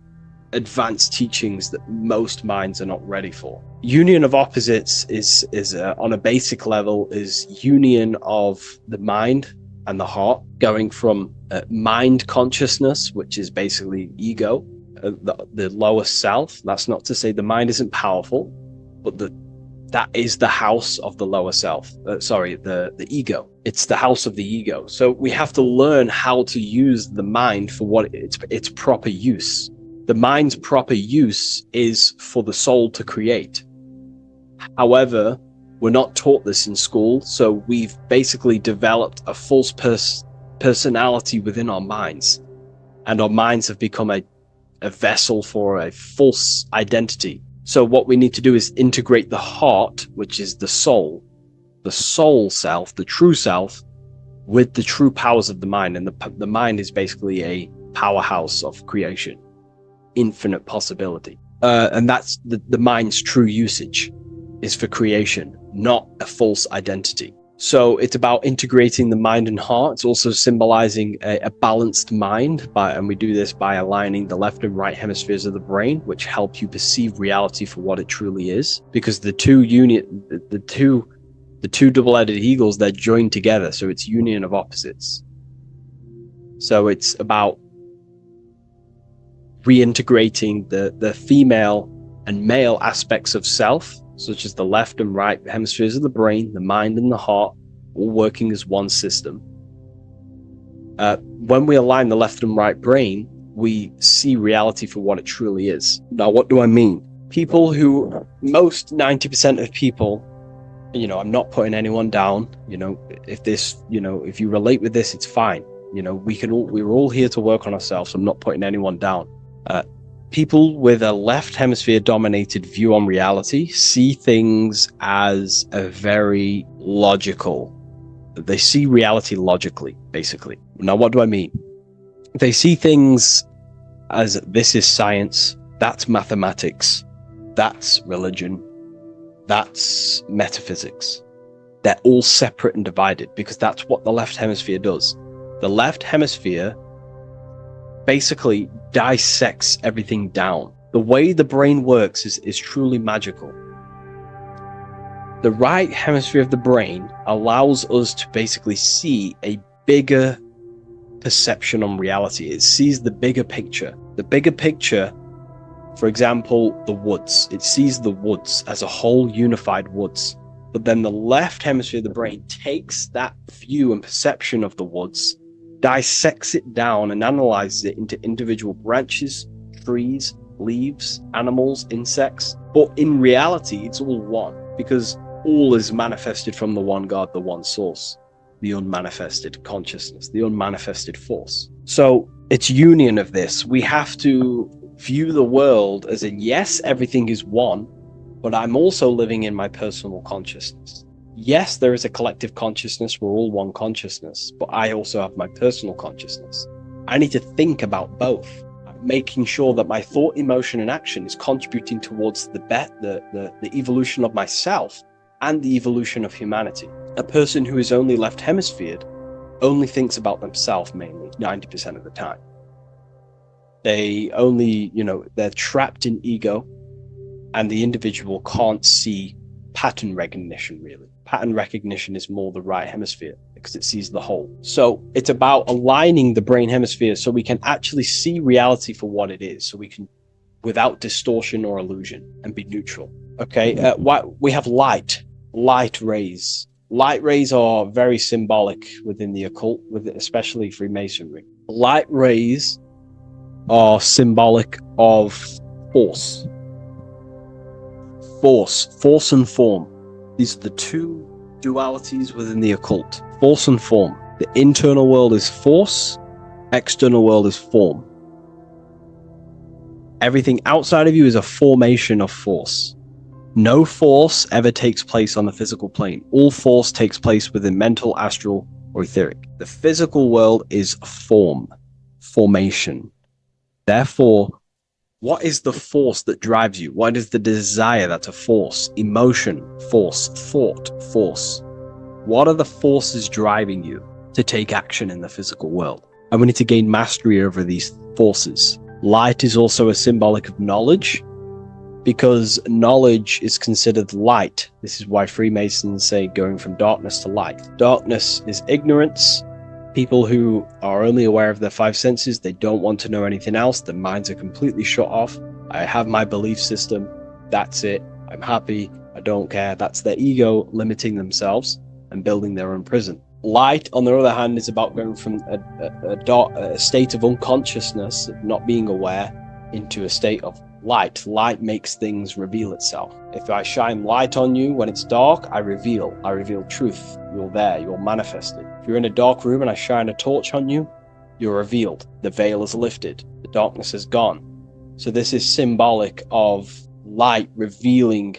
advanced teachings that most minds are not ready for. Union of opposites is on a basic level, is union of the mind and the heart, going from mind consciousness, which is basically ego, the lower self. That's not to say the mind isn't powerful, but that is the house of the lower self. The ego. It's the house of the ego. So we have to learn how to use the mind for what its proper use. The mind's proper use is for the soul to create. However, we're not taught this in school, so we've basically developed a false personality within our minds, and our minds have become a vessel for a false identity. So what we need to do is integrate the heart, which is the soul self, the true self, with the true powers of the mind. And the mind is basically a powerhouse of creation, infinite possibility. And that's the mind's true usage is for creation, not a false identity. So it's about integrating the mind and heart. It's also symbolizing a balanced mind, and we do this by aligning the left and right hemispheres of the brain, which help you perceive reality for what it truly is. Because the two double-headed eagles, they're joined together, so it's union of opposites. So it's about reintegrating the female and male aspects of self, such as the left and right hemispheres of the brain, the mind and the heart, all working as one system. When we align the left and right brain, we see reality for what it truly is. Now, what do I mean? Most 90% of people, I'm not putting anyone down, if you relate with this, it's fine. We're all here to work on ourselves. I'm not putting anyone down. People with a left hemisphere dominated view on reality see things as a very logical. They see reality logically, basically. Now, what do I mean? They see things as this is science, that's mathematics, that's religion, that's metaphysics. They're all separate and divided because that's what the left hemisphere does. The left hemisphere basically dissects everything down. The way the brain works is truly magical. The right hemisphere of the brain allows us to basically see a bigger perception on reality. It sees the bigger picture. The bigger picture, for example, the woods. It sees the woods as a whole unified woods. But then the left hemisphere of the brain takes that view and perception of the woods, dissects it down and analyzes it into individual branches, trees, leaves, animals, insects. But in reality, it's all one, because all is manifested from the one God, the one source, the unmanifested consciousness, the unmanifested force. So it's union of this. We have to view the world as in, yes, everything is one, but I'm also living in my personal consciousness. Yes, there is a collective consciousness. We're all one consciousness, but I also have my personal consciousness. I need to think about both, making sure that my thought, emotion, and action is contributing towards the evolution of myself and the evolution of humanity. A person who is only left hemisphered only thinks about themselves mainly, 90% of the time. They only, they're trapped in ego, and the individual can't see pattern recognition, really. Pattern recognition is more the right hemisphere because it sees the whole. So it's about aligning the brain hemisphere so we can actually see reality for what it is, so we can, without distortion or illusion, and be neutral. Okay, we have light rays. Light rays are very symbolic within the occult, especially Freemasonry. Light rays are symbolic of force and form. These are the two dualities within the occult, force and form. The internal world is force, external world is form. Everything outside of you is a formation of force. No force ever takes place on the physical plane. All force takes place within mental, astral, or etheric. The physical world is formation. Therefore, what is the force that drives you? What is the desire that's a force? Emotion, force, thought, force. What are the forces driving you to take action in the physical world? And we need to gain mastery over these forces. Light is also a symbolic of knowledge, because knowledge is considered light. This is why Freemasons say going from darkness to light. Darkness is ignorance. People who are only aware of their five senses, they don't want to know anything else. Their minds are completely shut off. I have my belief system. That's it. I'm happy. I don't care. That's their ego limiting themselves and building their own prison. Light, on the other hand, is about going from a state of unconsciousness, not being aware, into a state of light. Light makes things reveal itself. If I shine light on you when it's dark, I reveal truth. You're there, you're manifested. If you're in a dark room and I shine a torch on you, you're revealed. The veil is lifted. The darkness is gone. So this is symbolic of light revealing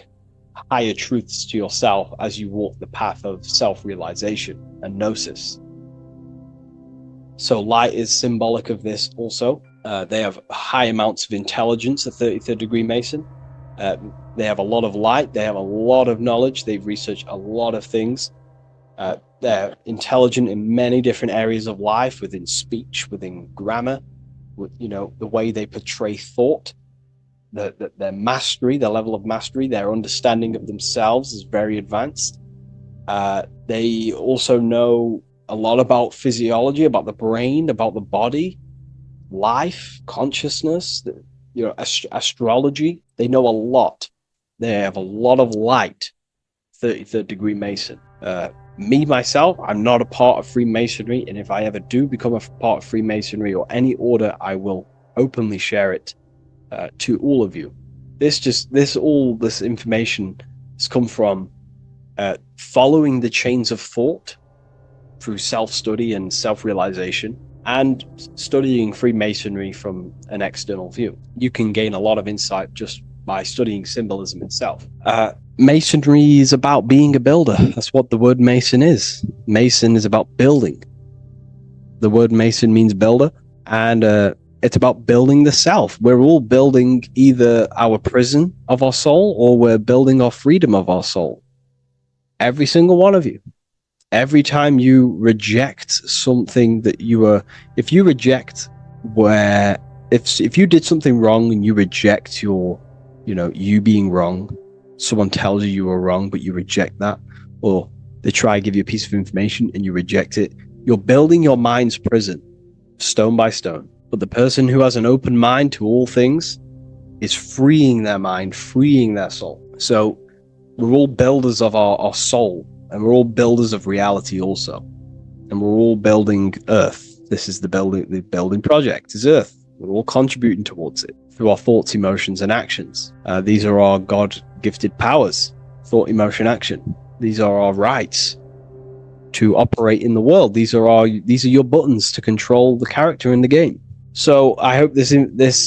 higher truths to yourself as you walk the path of self-realization and gnosis. So light is symbolic of this also. They have high amounts of intelligence, a 33rd degree Mason. They have a lot of light. They have a lot of knowledge. They've researched a lot of things. They're intelligent in many different areas of life, within speech, within grammar, the way they portray thought, their mastery, their level of mastery, their understanding of themselves is very advanced. They also know a lot about physiology, about the brain, about the body, life, consciousness, astrology. They know a lot. They have a lot of light. 33rd degree Mason. Me, myself, I'm not a part of Freemasonry, and if I ever do become a part of Freemasonry or any order, I will openly share it to all of you. This information has come from following the chains of thought through self-study and self-realization, and studying Freemasonry from an external view. You can gain a lot of insight just by studying symbolism itself. Masonry is about being a builder. That's what the word Mason is. Mason is about building. The word Mason means builder, and it's about building the self. We're all building either our prison of our soul, or we're building our freedom of our soul. Every single one of you. Every time you reject something that if you did something wrong and you reject you being wrong, someone tells you were wrong, but you reject that, or they try to give you a piece of information and you reject it, you're building your mind's prison, stone by stone. But the person who has an open mind to all things is freeing their mind, freeing their soul. So we're all builders of our soul, and we're all builders of reality also. And we're all building Earth. This is the building project is Earth. We're all contributing towards it through our thoughts, emotions, and actions. These are our God-gifted powers: thought, emotion, action. These are our rights to operate in the world. These are your buttons to control the character in the game. So I hope this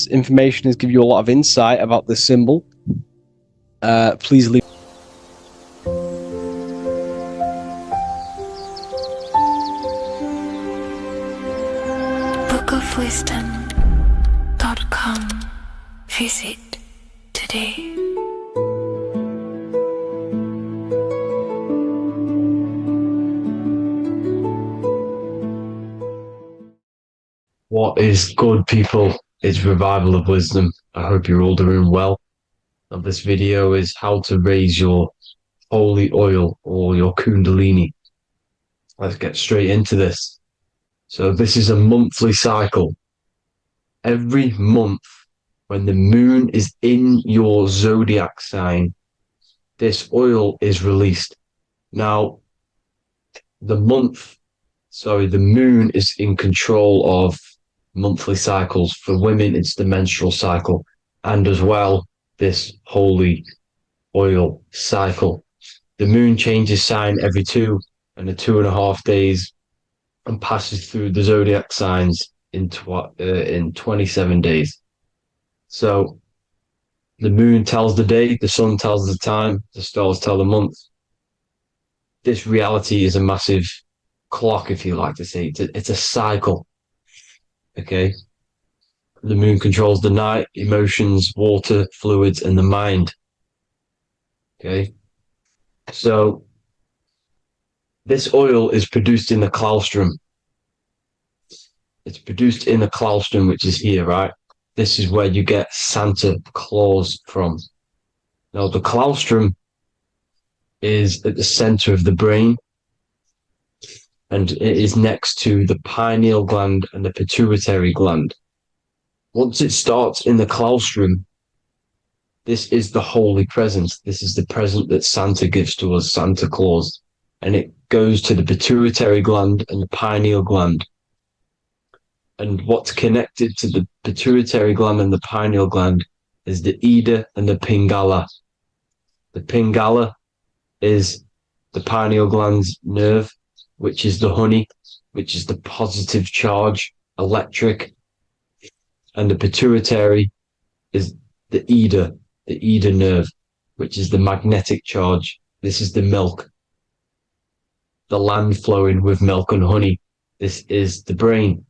information has given you a lot of insight about this symbol. Please leave. bookofwisdom.com. Visit today. What is good, people? It's Revival of Wisdom. I hope you're all doing well. And this video is how to raise your holy oil or your kundalini. Let's get straight into this. So this is a monthly cycle. Every month, when the moon is in your zodiac sign, this oil is released. Now, the moon is in control of monthly cycles. For women, it's the menstrual cycle, and as well, this holy oil cycle. The moon changes sign every 2.5 days and passes through the zodiac signs in 27 days. So the moon tells the day, the sun tells the time, the stars tell the month. This reality is a massive clock, if you like to say. It's a cycle. Okay. The moon controls the night, emotions, water, fluids, and the mind. Okay. So this oil is produced in the claustrum. It's produced in the claustrum, which is here, right? This is where you get Santa Claus from. Now, the claustrum is at the center of the brain, and it is next to the pineal gland and the pituitary gland. Once it starts in the claustrum, This is the holy present. This is the present that Santa gives to us, Santa Claus. And it goes to the pituitary gland and the pineal gland. And what's connected to the pituitary gland and the pineal gland is the Ida and the Pingala. The Pingala is the pineal gland's nerve, which is the honey, which is the positive charge, electric. And the pituitary is the Ida nerve, which is the magnetic charge. This is the milk, the land flowing with milk and honey. This is the brain,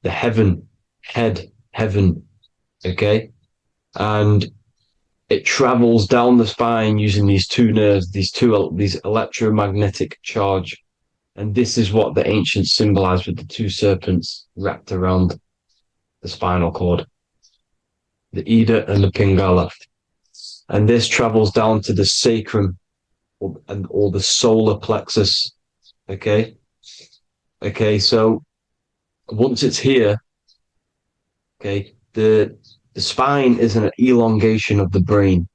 the heaven, heaven, okay? And it travels down the spine using these two nerves, these electromagnetic charge. And this is what the ancients symbolized with the two serpents wrapped around the spinal cord, the Ida and the Pingala. And this travels down to the sacrum or the solar plexus. Okay. So once it's here, okay, the spine is an elongation of the brain.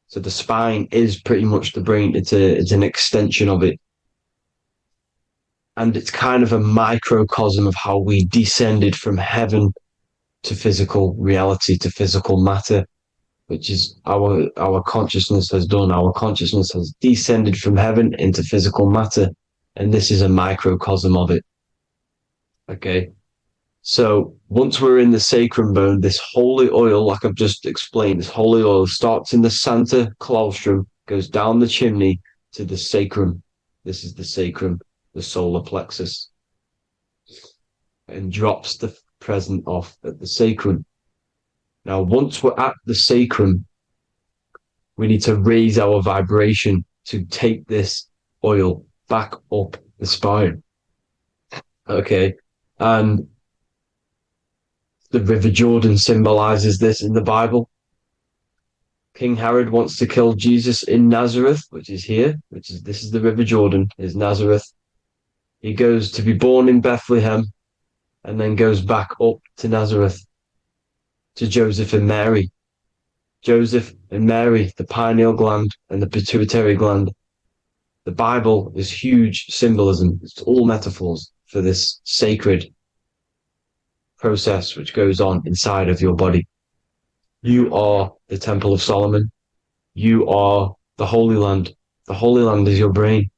So the spine is pretty much the brain. It's an extension of it. And it's kind of a microcosm of how we descended from heaven to physical reality, to physical matter, which is our consciousness has done. Our consciousness has descended from heaven into physical matter. And this is a microcosm of it. Okay. So once we're in the sacrum bone, this holy oil, like I've just explained, this holy oil starts in the Santa claustrum, goes down the chimney to the sacrum. This is the sacrum, the solar plexus, and drops the present off at the sacrum. Now, once we're at the sacrum, we need to raise our vibration to take this oil back up the spine. Okay. And the River Jordan symbolizes this in the Bible. King Herod wants to kill Jesus in Nazareth, which is here, this is the River Jordan, is Nazareth. He goes to be born in Bethlehem and then goes back up to Nazareth to Joseph and Mary. Joseph and Mary, the pineal gland and the pituitary gland. The Bible is huge symbolism. It's all metaphors for this sacred process which goes on inside of your body. You are the Temple of Solomon. You are the Holy Land. The Holy Land is your brain.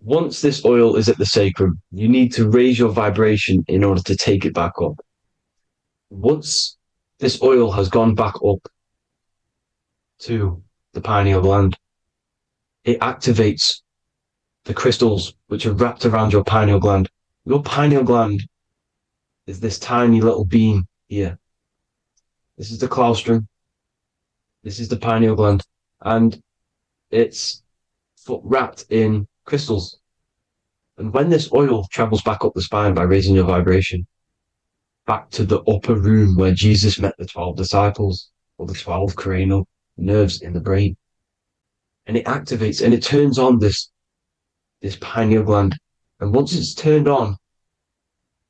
Once this oil is at the sacrum, you need to raise your vibration in order to take it back up. Once this oil has gone back up to the pineal gland, it activates the crystals which are wrapped around your pineal gland. Your pineal gland is this tiny little bean here. This is the claustrum. This is the pineal gland. And it's wrapped in crystals. And when this oil travels back up the spine by raising your vibration, back to the upper room where Jesus met the 12 disciples, or the 12 cranial nerves in the brain, and it activates and it turns on this pineal gland. And once it's turned on,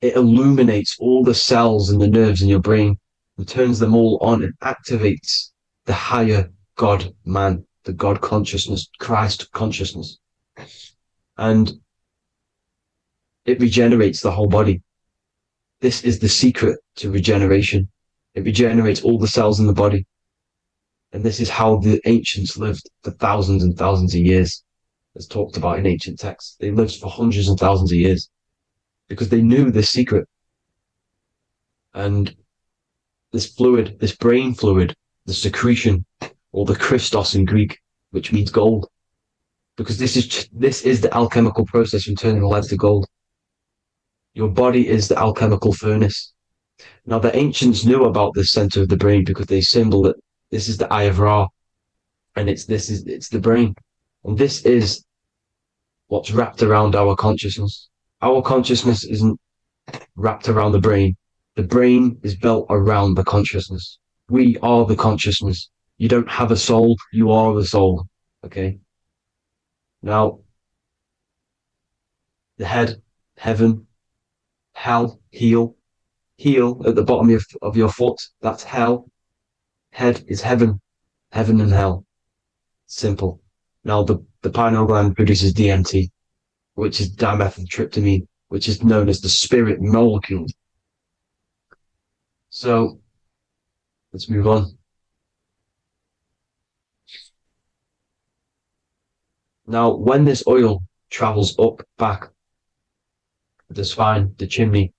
it illuminates all the cells and the nerves in your brain and turns them all on and activates the higher God man, the God consciousness, Christ consciousness. And it regenerates the whole body. This is the secret to regeneration. It regenerates all the cells in the body. And this is how the ancients lived for thousands and thousands of years, as talked about in ancient texts. They lived for hundreds and thousands of years because they knew this secret. And this fluid, this brain fluid, the secretion, or the Christos in Greek, which means gold, because this is the alchemical process from turning lead to gold. Your body is the alchemical furnace. Now, the ancients knew about this center of the brain because they symboled it. This is the Eye of Ra, and it's the brain. And this is what's wrapped around our consciousness. Our consciousness isn't wrapped around the brain. The brain is built around the consciousness. We are the consciousness. You don't have a soul, you are the soul. Okay? Now, the head, heaven, hell, heel at the bottom of your foot, that's hell. Head is heaven and hell. Simple. Now the pineal gland produces DMT, which is dimethyltryptamine, which is known as the spirit molecule. So let's move on. Now, when this oil travels up, back, the spine, the chimney,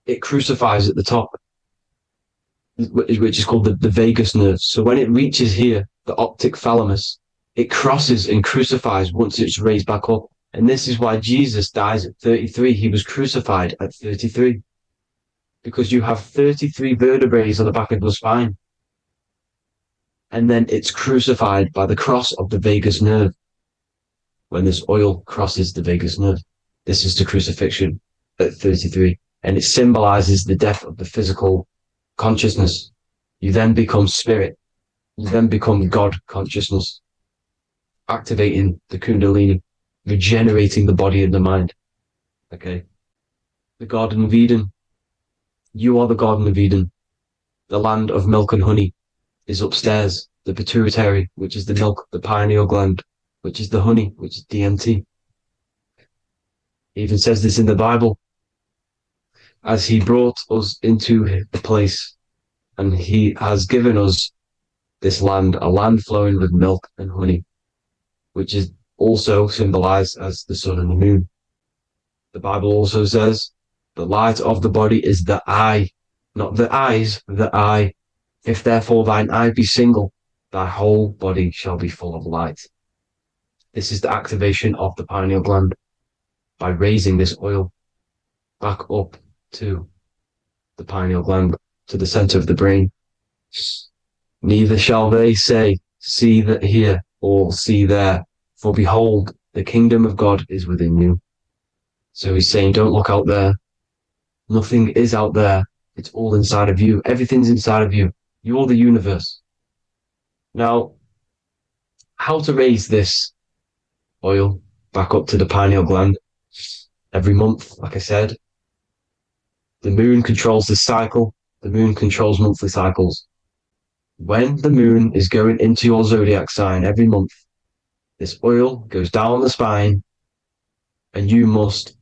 it crucifies at the top, which is called the vagus nerve. So when it reaches here, the optic thalamus, it crosses and crucifies once it's raised back up. And this is why Jesus dies at 33. He was crucified at 33. Because you have 33 vertebrae on the back of the spine. And then it's crucified by the cross of the vagus nerve. When this oil crosses the vagus nerve, this is the crucifixion at 33. And it symbolizes the death of the physical consciousness. You then become spirit. You then become God consciousness, activating the Kundalini, regenerating the body and the mind. Okay. The Garden of Eden. You are the Garden of Eden. The land of milk and honey is upstairs. The pituitary, which is the milk, the pineal gland, which is the honey, which is DMT. It even says this in the Bible. As he brought us into the place, and he has given us this land, a land flowing with milk and honey, which is also symbolized as the sun and the moon. The Bible also says, the light of the body is the eye, not the eyes, the eye. If therefore thine eye be single, thy whole body shall be full of light. This is the activation of the pineal gland by raising this oil back up to the pineal gland, to the center of the brain. Neither shall they say, see that here, or see there, for behold, the kingdom of God is within you. So he's saying, don't look out there. Nothing is out there. It's all inside of you. Everything's inside of you. You're the universe. Now, how to raise this oil back up to the pineal gland? Every month, like I said. The moon controls the cycle. The moon controls monthly cycles. When the moon is going into your zodiac sign every month, this oil goes down the spine and you must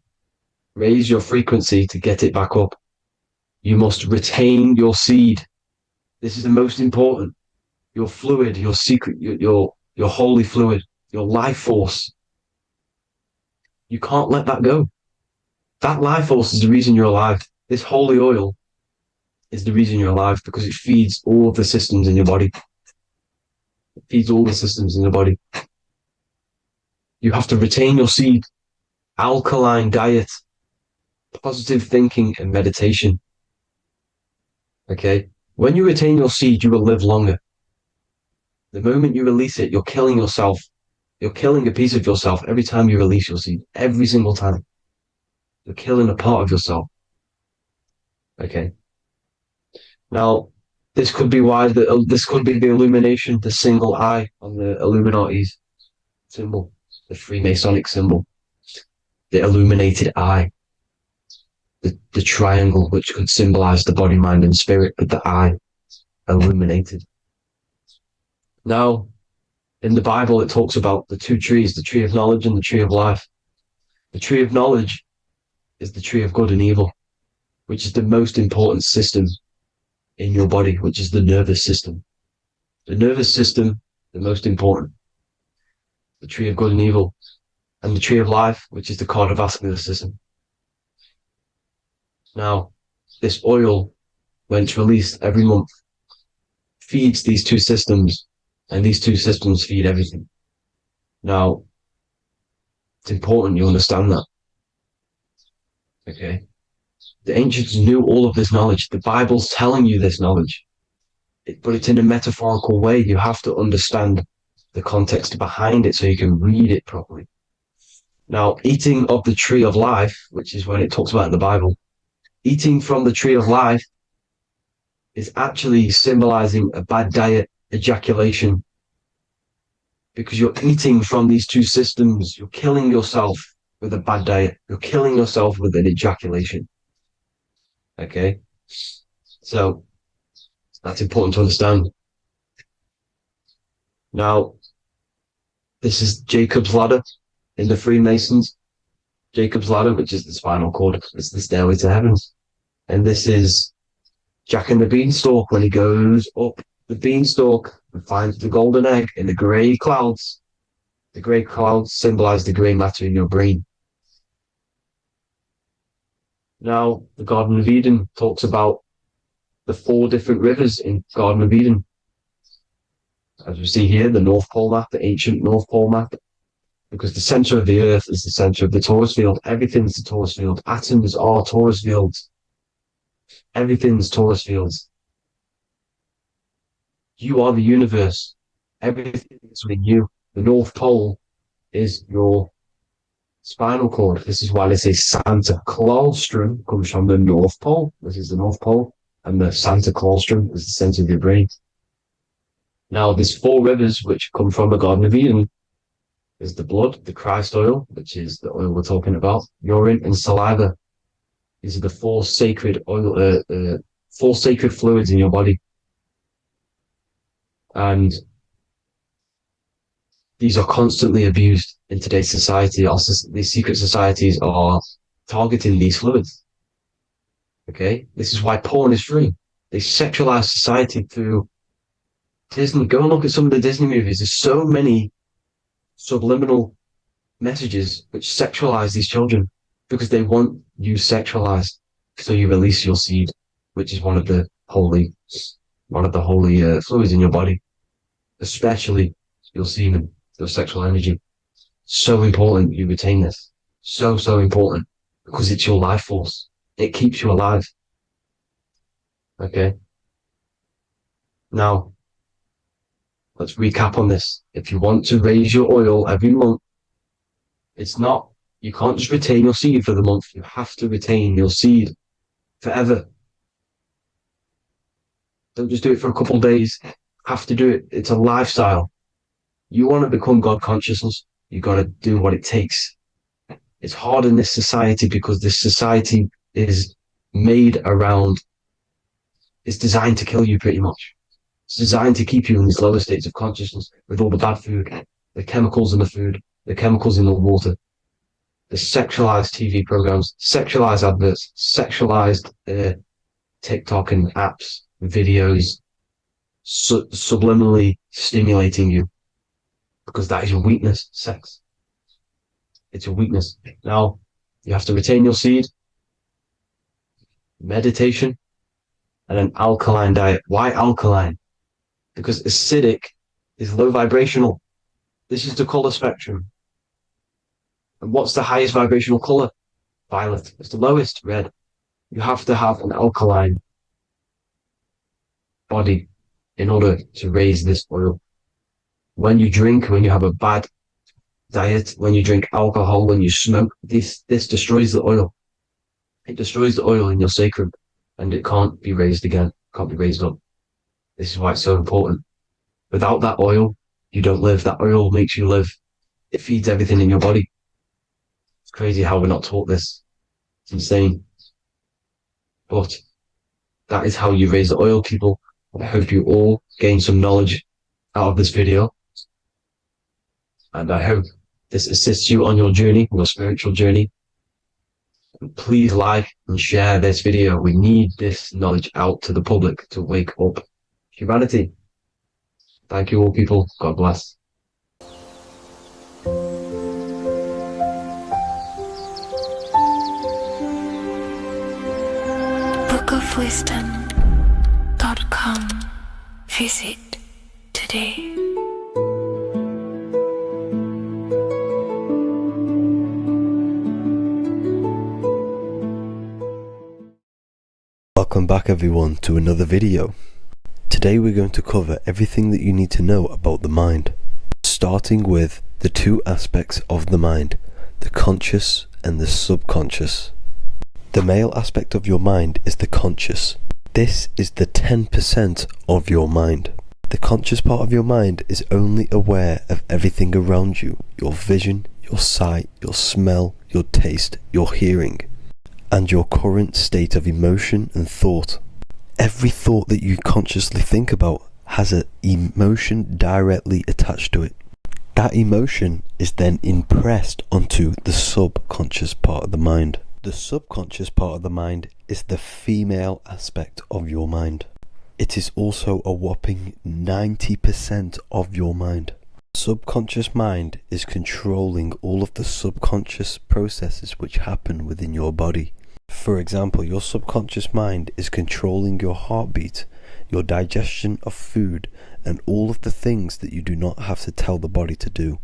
raise your frequency to get it back up. You must retain your seed. This is the most important. Your fluid, your secret, your holy fluid, your life force. You can't let that go. That life force is the reason you're alive. This holy oil is the reason you're alive, because it feeds all of the systems in your body. It feeds all the systems in your body. You have to retain your seed, alkaline diet, positive thinking, and meditation. Okay? When you retain your seed, you will live longer. The moment you release it, you're killing yourself. You're killing a piece of yourself every time you release your seed. Every single time. You're killing a part of yourself. Okay? Now, this could be why this could be the illumination, the single eye on the Illuminati's symbol, the Freemasonic symbol, the illuminated eye, the triangle, which could symbolize the body, mind, and spirit, but the eye illuminated. Now, in the Bible, it talks about the two trees, the tree of knowledge and the tree of life. The tree of knowledge is the tree of good and evil, which is the most important system in your body, which is the nervous system. The nervous system, the most important. The tree of good and evil. And the tree of life, which is the cardiovascular system. Now, this oil, when it's released every month, feeds these two systems, and these two systems feed everything. Now, it's important you understand that. Okay? The ancients knew all of this knowledge. The Bible's telling you this knowledge. But it's in a metaphorical way. You have to understand the context behind it so you can read it properly. Now, eating of the tree of life, which is when it talks about in the Bible, eating from the tree of life is actually symbolizing a bad diet, ejaculation. Because you're eating from these two systems. You're killing yourself with a bad diet. You're killing yourself with an ejaculation. Okay? So, That's important to understand. Now, this is Jacob's ladder in the Freemasons. Jacob's ladder, which is the spinal cord, it's the stairway to heaven. And this is Jack and the Beanstalk when he goes up the beanstalk and finds the golden egg in the grey clouds. The grey clouds symbolize the grey matter in your brain. Now, the Garden of Eden talks about the 4 different rivers in Garden of Eden. As we see here, the North Pole map, the ancient North Pole map, because the center of the earth is the center of the torus field. Everything's the torus field. Atoms are torus fields. Everything's torus fields. You are the universe. Everything is within you. The North Pole is your spinal cord. This is why they say Santa Claustrum comes from the North Pole. This is the North Pole. And the Santa Claustrum is the center of your brain. Now, there's 4 rivers which come from the Garden of Eden. There's the blood, the Christ oil, which is the oil we're talking about, urine, and saliva. These are the 4 sacred oil, 4 sacred fluids in your body. And these are constantly abused in today's society. Also, these secret societies are targeting these fluids. Okay? This is why porn is free. They sexualize society through Disney. Go and look at some of the Disney movies. There's so many subliminal messages which sexualize these children because they want you sexualized. So you release your seed, which is one of the holy fluids in your body, especially your semen, your sexual energy. So important you retain this. So important because it's your life force. It keeps you alive. Okay. Now, let's recap on this. If you want to raise your oil every month, you can't just retain your seed for the month. You have to retain your seed forever. Don't just do it for a couple of days. Have to do it. It's a lifestyle. You want to become God consciousness, you got to do what it takes. It's hard in this society because this society is made around, it's designed to kill you pretty much. It's designed to keep you in these lower states of consciousness with all the bad food, the chemicals in the food, the chemicals in the water, the sexualized TV programs, sexualized adverts, sexualized TikTok and apps, videos, subliminally stimulating you because that is your weakness, sex. It's your weakness. Now, you have to retain your seed, meditation, and an alkaline diet. Why alkaline? Because acidic is low vibrational. This is the color spectrum. And what's the highest vibrational color? Violet. It's the lowest, red. You have to have an alkaline body in order to raise this oil. When you drink, when you have a bad diet, when you drink alcohol, when you smoke, this destroys the oil. It destroys the oil in your sacrum and it can't be raised again, can't be raised up. This is why it's so important. Without that oil, you don't live. That oil makes you live. It feeds everything in your body. It's crazy how we're not taught this. It's insane. But that is how you raise the oil, people. I hope you all gain some knowledge out of this video. And I hope this assists you on your journey, your spiritual journey. And please like and share this video. We need this knowledge out to the public to wake up humanity. Thank you all, people. God bless. bookofwisdom.com. Visit today. Welcome back everyone to another video. Today we're going to cover everything that you need to know about the mind, starting with the 2 aspects of the mind, the conscious and the subconscious. The male aspect of your mind is the conscious. This is the 10% of your mind. The conscious part of your mind is only aware of everything around you, your vision, your sight, your smell, your taste, your hearing, and your current state of emotion and thought. Every thought that you consciously think about has an emotion directly attached to it. That emotion is then impressed onto the subconscious part of the mind. The subconscious part of the mind is the female aspect of your mind. It is also a whopping 90% of your mind. Subconscious mind is controlling all of the subconscious processes which happen within your body. For example, your subconscious mind is controlling your heartbeat, your digestion of food, and all of the things that you do not have to tell the body to do.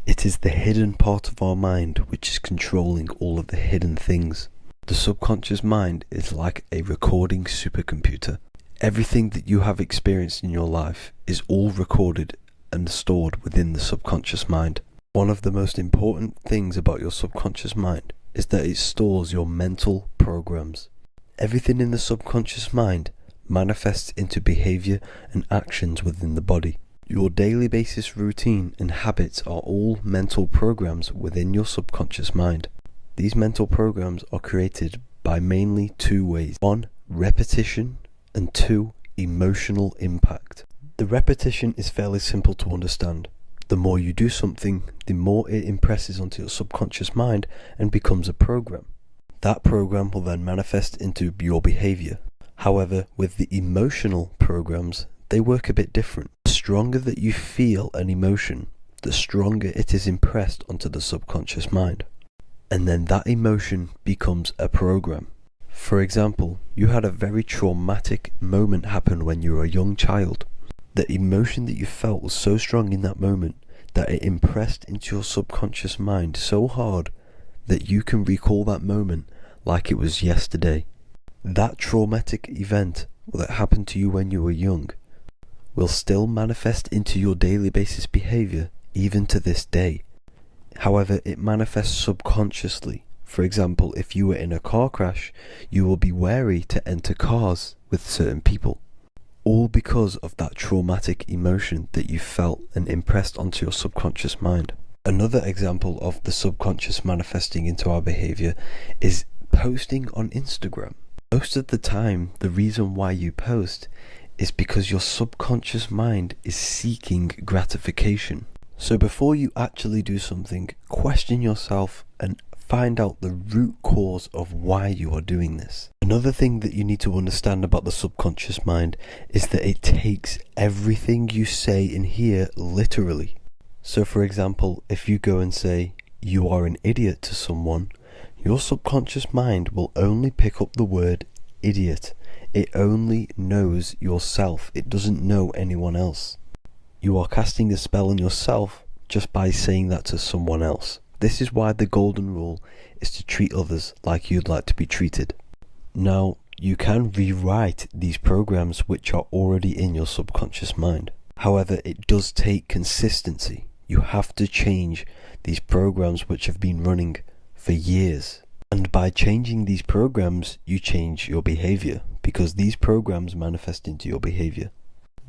It is the hidden part of our mind which is controlling all of the hidden things. The subconscious mind is like a recording supercomputer. Everything that you have experienced in your life is all recorded and stored within the subconscious mind. One of the most important things about your subconscious mind is that it stores your mental programs. Everything in the subconscious mind manifests into behavior and actions within the body. Your daily basis routine and habits are all mental programs within your subconscious mind. These mental programs are created by mainly two ways. 1, repetition, and 2, emotional impact. The repetition is fairly simple to understand. The more you do something, the more it impresses onto your subconscious mind and becomes a program. That program will then manifest into your behavior. However, with the emotional programs, they work a bit different. The stronger that you feel an emotion, the stronger it is impressed onto the subconscious mind. And then that emotion becomes a program. For example, you had a very traumatic moment happen when you were a young child. The emotion that you felt was so strong in that moment that it impressed into your subconscious mind so hard that you can recall that moment like it was yesterday. That traumatic event that happened to you when you were young will still manifest into your daily basis behavior even to this day. However, it manifests subconsciously. For example, if you were in a car crash, you will be wary to enter cars with certain people. All because of that traumatic emotion that you felt and impressed onto your subconscious mind. Another example of the subconscious manifesting into our behavior is posting on Instagram. Most of the time, the reason why you post is because your subconscious mind is seeking gratification. So before you actually do something, question yourself and find out the root cause of why you are doing this. Another thing that you need to understand about the subconscious mind is that it takes everything you say and hear literally. So for example, if you go and say, "You are an idiot" to someone, your subconscious mind will only pick up the word idiot. It only knows yourself. It doesn't know anyone else. You are casting a spell on yourself just by saying that to someone else. This is why the golden rule is to treat others like you'd like to be treated. Now, you can rewrite these programs which are already in your subconscious mind. However, it does take consistency. You have to change these programs which have been running for years. And by changing these programs, you change your behavior, because these programs manifest into your behavior.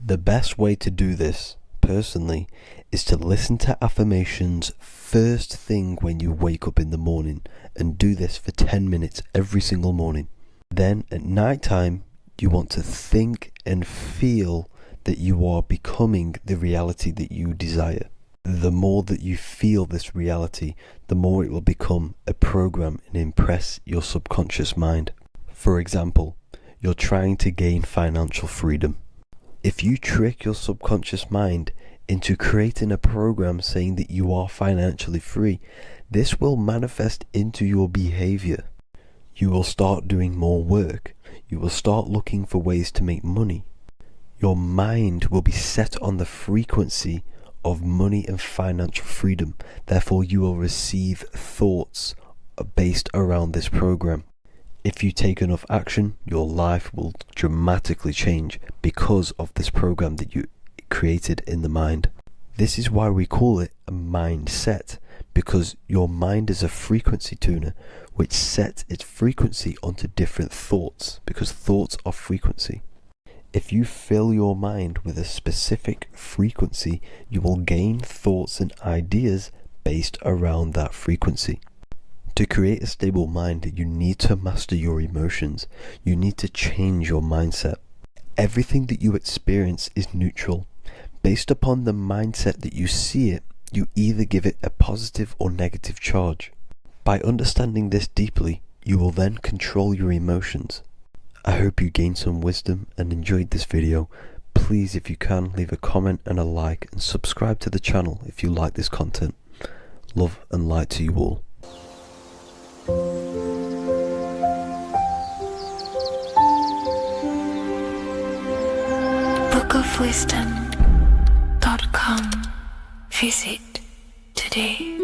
The best way to do this, personally, is to listen to affirmations first thing when you wake up in the morning, and do this for 10 minutes every single morning. Then at night time, you want to think and feel that you are becoming the reality that you desire. The more that you feel this reality, the more it will become a program and impress your subconscious mind. For example, you're trying to gain financial freedom. If you trick your subconscious mind into creating a program saying that you are financially free, this will manifest into your behavior. You will start doing more work. You will start looking for ways to make money. Your mind will be set on the frequency of money and financial freedom. Therefore, you will receive thoughts based around this program. If you take enough action, your life will dramatically change because of this program that you created in the mind. This is why we call it a mindset, because your mind is a frequency tuner which sets its frequency onto different thoughts, because thoughts are frequency. If you fill your mind with a specific frequency, you will gain thoughts and ideas based around that frequency. To create a stable mind, you need to master your emotions. You need to change your mindset. Everything that you experience is neutral. Based upon the mindset that you see it, you either give it a positive or negative charge. By understanding this deeply, you will then control your emotions. I hope you gained some wisdom and enjoyed this video. Please, if you can, leave a comment and a like, and subscribe to the channel if you like this content. Love and light to you all. bookofwisdom.com. Visit today.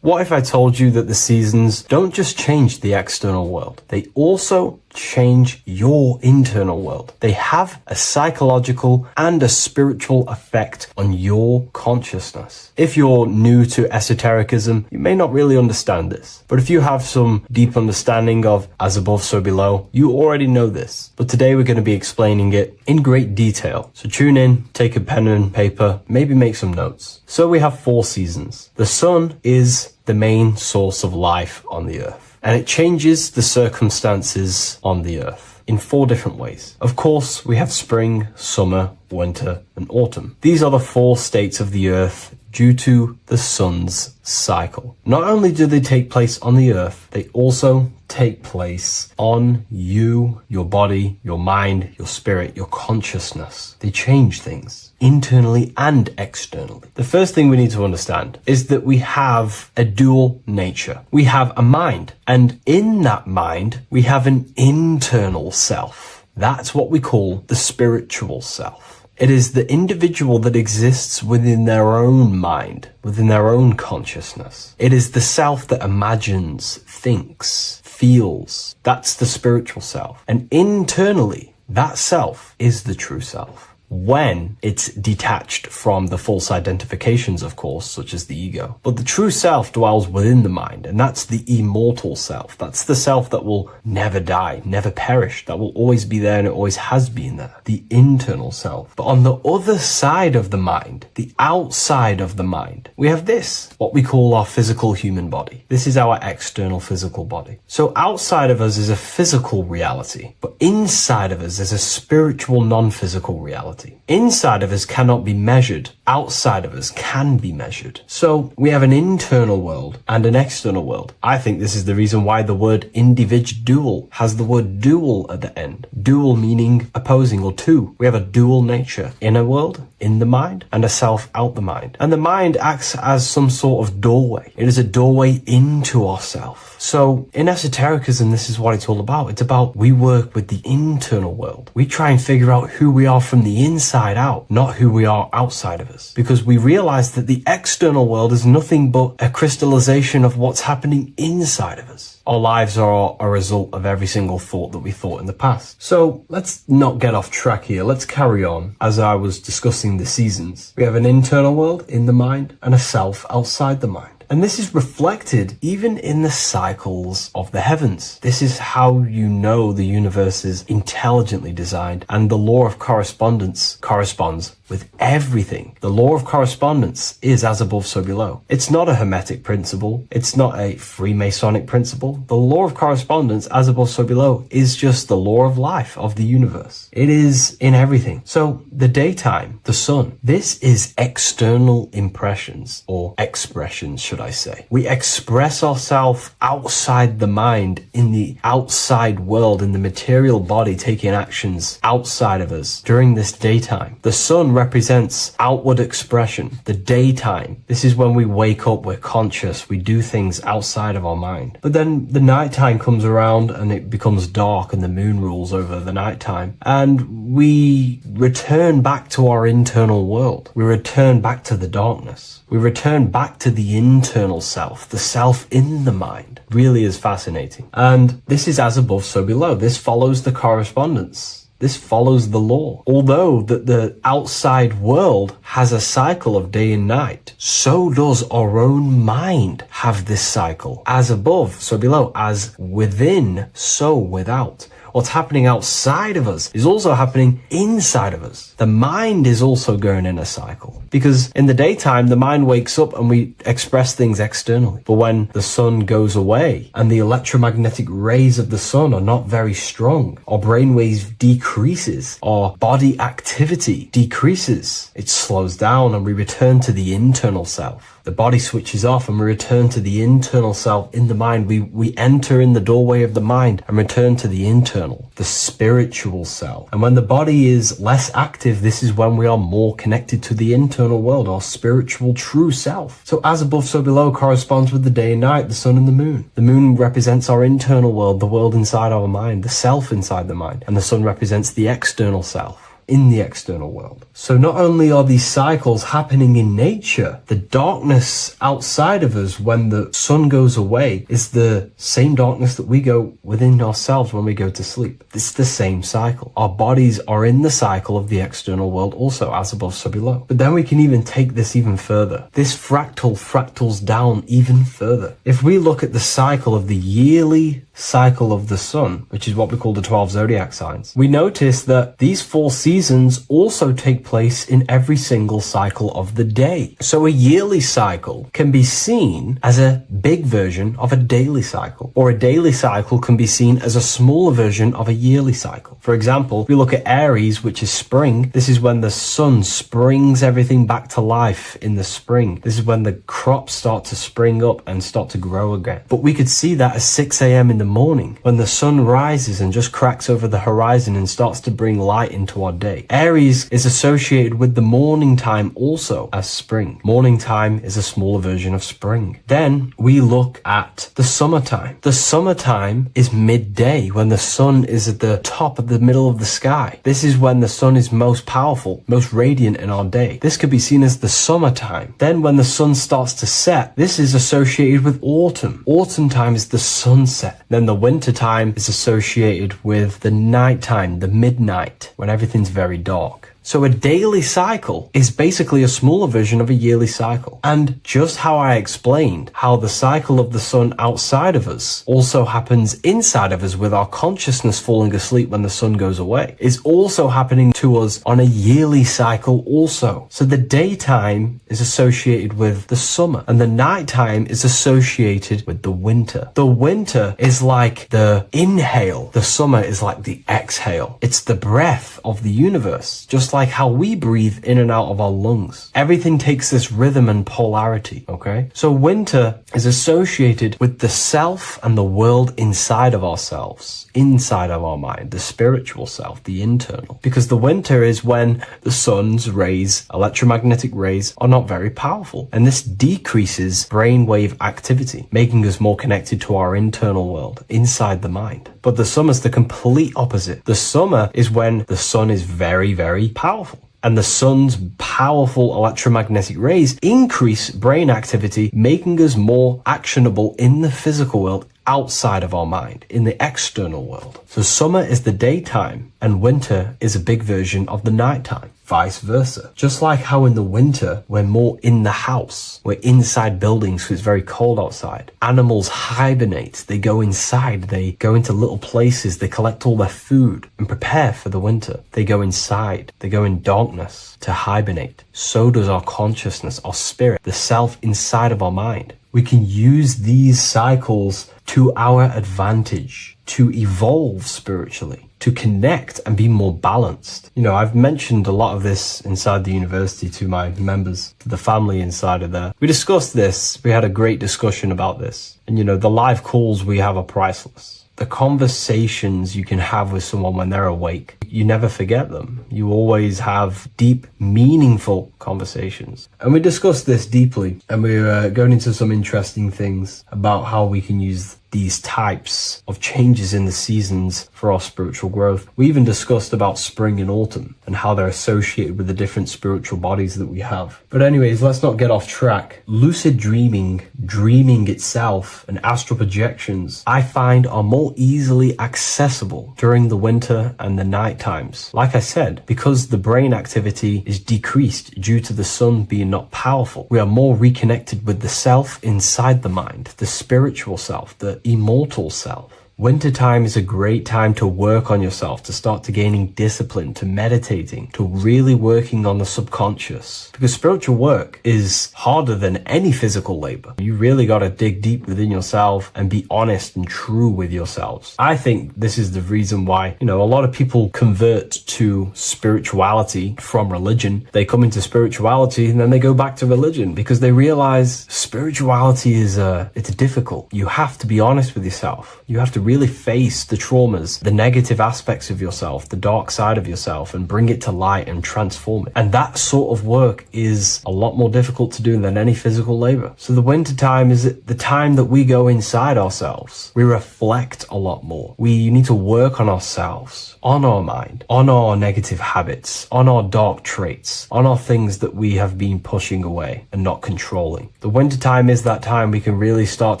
What if I told you that the seasons don't just change the external world, they also change your internal world? They have a psychological and a spiritual effect on your consciousness. If you're new to esotericism, you may not really understand this. But if you have some deep understanding of as above, so below, you already know this. But today we're going to be explaining it in great detail. So tune in, take a pen and paper, maybe make some notes. So we have 4 seasons. The sun is the main source of life on the earth, and it changes the circumstances on the earth in 4 different ways. Of course, we have spring, summer, winter, and autumn. These are the 4 states of the earth due to the sun's cycle. Not only do they take place on the earth, they also take place on you, your body, your mind, your spirit, your consciousness. They change things internally and externally. The first thing we need to understand is that we have a dual nature. We have a mind, and in that mind, we have an internal self. That's what we call the spiritual self. It is the individual that exists within their own mind, within their own consciousness. It is the self that imagines, thinks, feels. That's the spiritual self. And internally, that self is the true self. When it's detached from the false identifications, of course, such as the ego. But the true self dwells within the mind, and that's the immortal self. That's the self that will never die, never perish, that will always be there, and it always has been there. The internal self. But on the other side of the mind, the outside of the mind, we have this, what we call our physical human body. This is our external physical body. So outside of us is a physical reality, but inside of us is a spiritual, non-physical reality. Inside of us cannot be measured. Outside of us can be measured. So we have an internal world and an external world. I think this is the reason why the word individual has the word dual at the end. Dual meaning opposing or two. We have a dual nature. Inner world, in the mind, and a self out the mind. And the mind acts as some sort of doorway. It is a doorway into ourself. So in esotericism, this is what it's all about. It's about we work with the internal world. We try and figure out who we are from the inside out, not who we are outside of us. Because we realize that the external world is nothing but a crystallization of what's happening inside of us. Our lives are a result of every single thought that we thought in the past. So let's not get off track here. Let's carry on. As I was discussing the seasons, we have an internal world in the mind and a self outside the mind. And this is reflected even in the cycles of the heavens. This is how you know the universe is intelligently designed, and the law of correspondence corresponds with everything. The law of correspondence is as above, so below. It's not a hermetic principle. It's not a Freemasonic principle. The law of correspondence, as above, so below, is just the law of life of the universe. It is in everything. So the daytime, the sun, this is external impressions, or expressions, should I say. We express ourselves outside the mind, in the outside world, in the material body, taking actions outside of us during this daytime. The sun represents outward expression, the daytime. This is when we wake up, we're conscious, we do things outside of our mind. But then the nighttime comes around and it becomes dark and the moon rules over the nighttime, and we return back to our internal world. We return back to the darkness. We return back to the internal self, the self in the mind. Really is fascinating. And this is as above, so below. This follows the correspondence. This follows the law. Although that the outside world has a cycle of day and night, so does our own mind have this cycle. As above, so below. As within, so without. What's happening outside of us is also happening inside of us. The mind is also going in a cycle. Because in the daytime, the mind wakes up and we express things externally. But when the sun goes away and the electromagnetic rays of the sun are not very strong, our brainwave decreases, our body activity decreases, it slows down and we return to the internal self. The body switches off and we return to the internal self in the mind. We enter in the doorway of the mind and return to the internal, the spiritual self. And when the body is less active, this is when we are more connected to the internal world, our spiritual true self. So as above, so below corresponds with the day and night, the sun and the moon. The moon represents our internal world, the world inside our mind, the self inside the mind. And the sun represents the external self in the external world. So not only are these cycles happening in nature, the darkness outside of us when the sun goes away is the same darkness that we go within ourselves when we go to sleep. It's the same cycle. Our bodies are in the cycle of the external world also, as above, so below. But then we can even take this even further. This fractals down even further. If we look at the cycle of the yearly cycle of the sun, which is what we call the 12 zodiac signs, we notice that these 4 seasons also take place in every single cycle of the day. So a yearly cycle can be seen as a big version of a daily cycle, or a daily cycle can be seen as a smaller version of a yearly cycle. For example, if we look at Aries, which is spring, this is when the sun springs everything back to life in the spring. This is when the crops start to spring up and start to grow again. But we could see that at 6 a.m. in the morning, when the sun rises and just cracks over the horizon and starts to bring light into our day. Aries is associated with the morning time also as spring. Morning time is a smaller version of spring. Then we look at the summertime. The summertime is midday, when the sun is at the top of the middle of the sky. This is when the sun is most powerful, most radiant in our day. This could be seen as the summertime. Then when the sun starts to set, this is associated with autumn. Autumn time is the sunset. Then the winter time is associated with the nighttime, the midnight, when everything's very dark. So a daily cycle is basically a smaller version of a yearly cycle. And just how I explained how the cycle of the sun outside of us also happens inside of us with our consciousness falling asleep when the sun goes away, is also happening to us on a yearly cycle also. So the daytime is associated with the summer and the nighttime is associated with the winter. The winter is like the inhale. The summer is like the exhale. It's the breath of the universe, just like how we breathe in and out of our lungs. Everything takes this rhythm and polarity, okay? So winter is associated with the self and the world inside of ourselves, inside of our mind, the spiritual self, the internal. Because the winter is when the sun's rays, electromagnetic rays, are not very powerful. And this decreases brainwave activity, making us more connected to our internal world, inside the mind. But the summer's the complete opposite. The summer is when the sun is very, very powerful. And the sun's powerful electromagnetic rays increase brain activity, making us more actionable in the physical world outside of our mind, in the external world. So summer is the daytime and winter is a big version of the nighttime. Vice versa. Just like how in the winter, we're more in the house. We're inside buildings because it's very cold outside. Animals hibernate. They go inside. They go into little places. They collect all their food and prepare for the winter. They go inside. They go in darkness to hibernate. So does our consciousness, our spirit, the self inside of our mind. We can use these cycles to our advantage, to evolve spiritually, to connect and be more balanced. You know, I've mentioned a lot of this inside the university to my members, to the family inside of there. We discussed this. We had a great discussion about this. And, you know, the live calls we have are priceless. The conversations you can have with someone when they're awake, you never forget them. You always have deep, meaningful conversations. And we discussed this deeply, and we were going into some interesting things about how we can use these types of changes in the seasons for our spiritual growth. We even discussed about spring and autumn and how they're associated with the different spiritual bodies that we have. But anyways, let's not get off track. Lucid dreaming, dreaming itself, and astral projections, I find are more easily accessible during the winter and the night times. Like I said, because the brain activity is decreased due to the sun being not powerful, we are more reconnected with the self inside the mind, the spiritual self, the immortal self. Wintertime is a great time to work on yourself, to start to gaining discipline, to meditating, to really working on the subconscious. Because spiritual work is harder than any physical labor. You really got to dig deep within yourself and be honest and true with yourselves. I think this is the reason why, a lot of people convert to spirituality from religion. They come into spirituality and then they go back to religion because they realize spirituality is it's difficult. You have to be honest with yourself. You have to really face the traumas, the negative aspects of yourself, the dark side of yourself, and bring it to light and transform it. And that sort of work is a lot more difficult to do than any physical labor. So the winter time is the time that we go inside ourselves. We reflect a lot more. We need to work on ourselves, on our mind, on our negative habits, on our dark traits, on our things that we have been pushing away and not controlling. The winter time is that time we can really start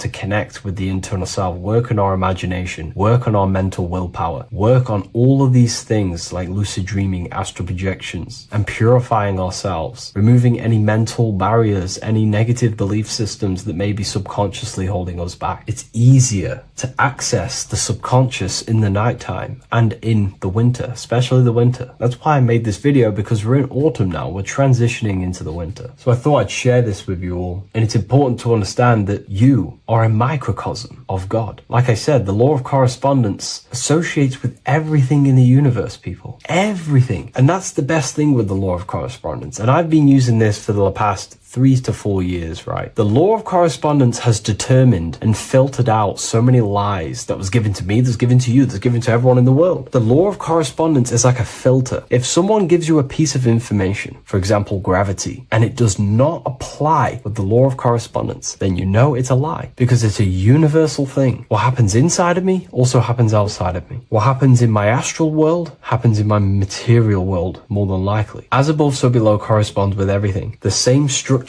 to connect with the internal self, work on our imagination, work on our mental willpower, work on all of these things like lucid dreaming, astral projections, and purifying ourselves, removing any mental barriers, any negative belief systems that may be subconsciously holding us back. It's easier to access the subconscious in the nighttime and in the winter, especially the winter. That's why I made this video, because we're in autumn now. We're transitioning into the winter. So I thought I'd share this with you all. And it's important to understand that you are a microcosm of God. Like I said, the law of correspondence associates with everything in the universe, people. Everything. And that's the best thing with the law of correspondence. And I've been using this for the past 3 to 4 years, right? The law of correspondence has determined and filtered out so many lies that was given to me, that's given to you, that's given to everyone in the world. The law of correspondence is like a filter. If someone gives you a piece of information, for example, gravity, and it does not apply with the law of correspondence, then you know it's a lie, because it's a universal thing. What happens inside of me also happens outside of me. What happens in my astral world happens in my material world, more than likely. As above, so below corresponds with everything. The same structure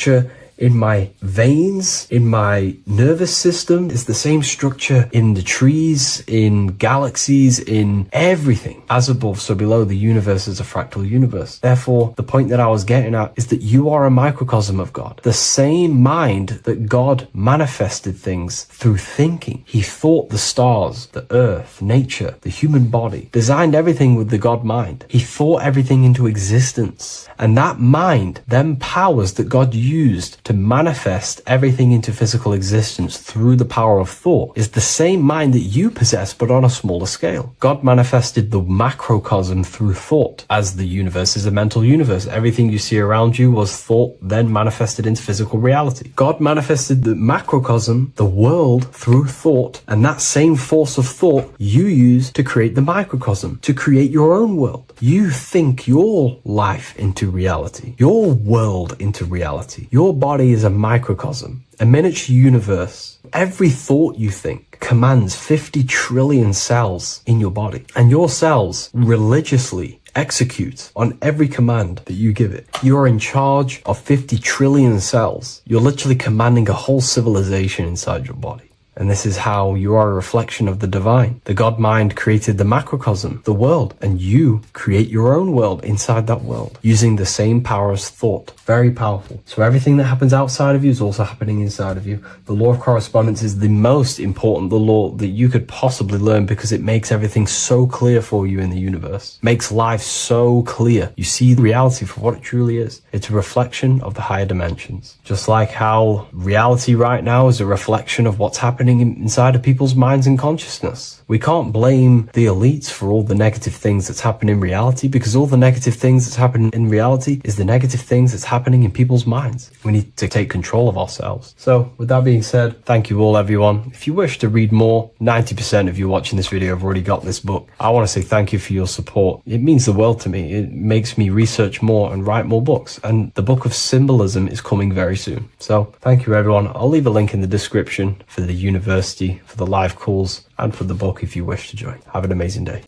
in my veins, in my nervous system, is the same structure in the trees, in galaxies, in everything. As above, so below, the universe is a fractal universe. Therefore, the point that I was getting at is that you are a microcosm of God. The same mind that God manifested things through thinking. He thought the stars, the earth, nature, the human body, designed everything with the God mind. He thought everything into existence. And that mind, them powers that God used to manifest everything into physical existence through the power of thought, is the same mind that you possess, but on a smaller scale. God manifested the macrocosm through thought, as the universe is a mental universe. Everything you see around you was thought, then manifested into physical reality. God manifested the macrocosm, the world, through thought, and that same force of thought you use to create the microcosm, to create your own world. You think your life into reality, your world into reality. Your body is a microcosm, a miniature universe. Every thought you think commands 50 trillion cells in your body, and your cells religiously execute on every command that you give it. You're in charge of 50 trillion cells. You're literally commanding a whole civilization inside your body. And this is how you are a reflection of the divine. The God mind created the macrocosm, the world, and you create your own world inside that world using the same power as thought. Very powerful. So everything that happens outside of you is also happening inside of you. The law of correspondence is the most important, the law that you could possibly learn, because it makes everything so clear for you in the universe. Makes life so clear. You see reality for what it truly is. It's a reflection of the higher dimensions. Just like how reality right now is a reflection of what's happening inside of people's minds and consciousness. We can't blame the elites for all the negative things that's happening in reality, because all the negative things that's happening in reality is the negative things that's happening in people's minds. We need to take control of ourselves. So with that being said, thank you all, everyone. If you wish to read more, 90% of you watching this video have already got this book. I want to say thank you for your support. It means the world to me. It makes me research more and write more books. And the book of Symbolism is coming very soon. So thank you, everyone. I'll leave a link in the description for the university, for the live calls, and for the book if you wish to join. Have an amazing day.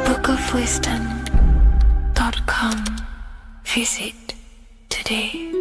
bookofwisdom.com. Visit today.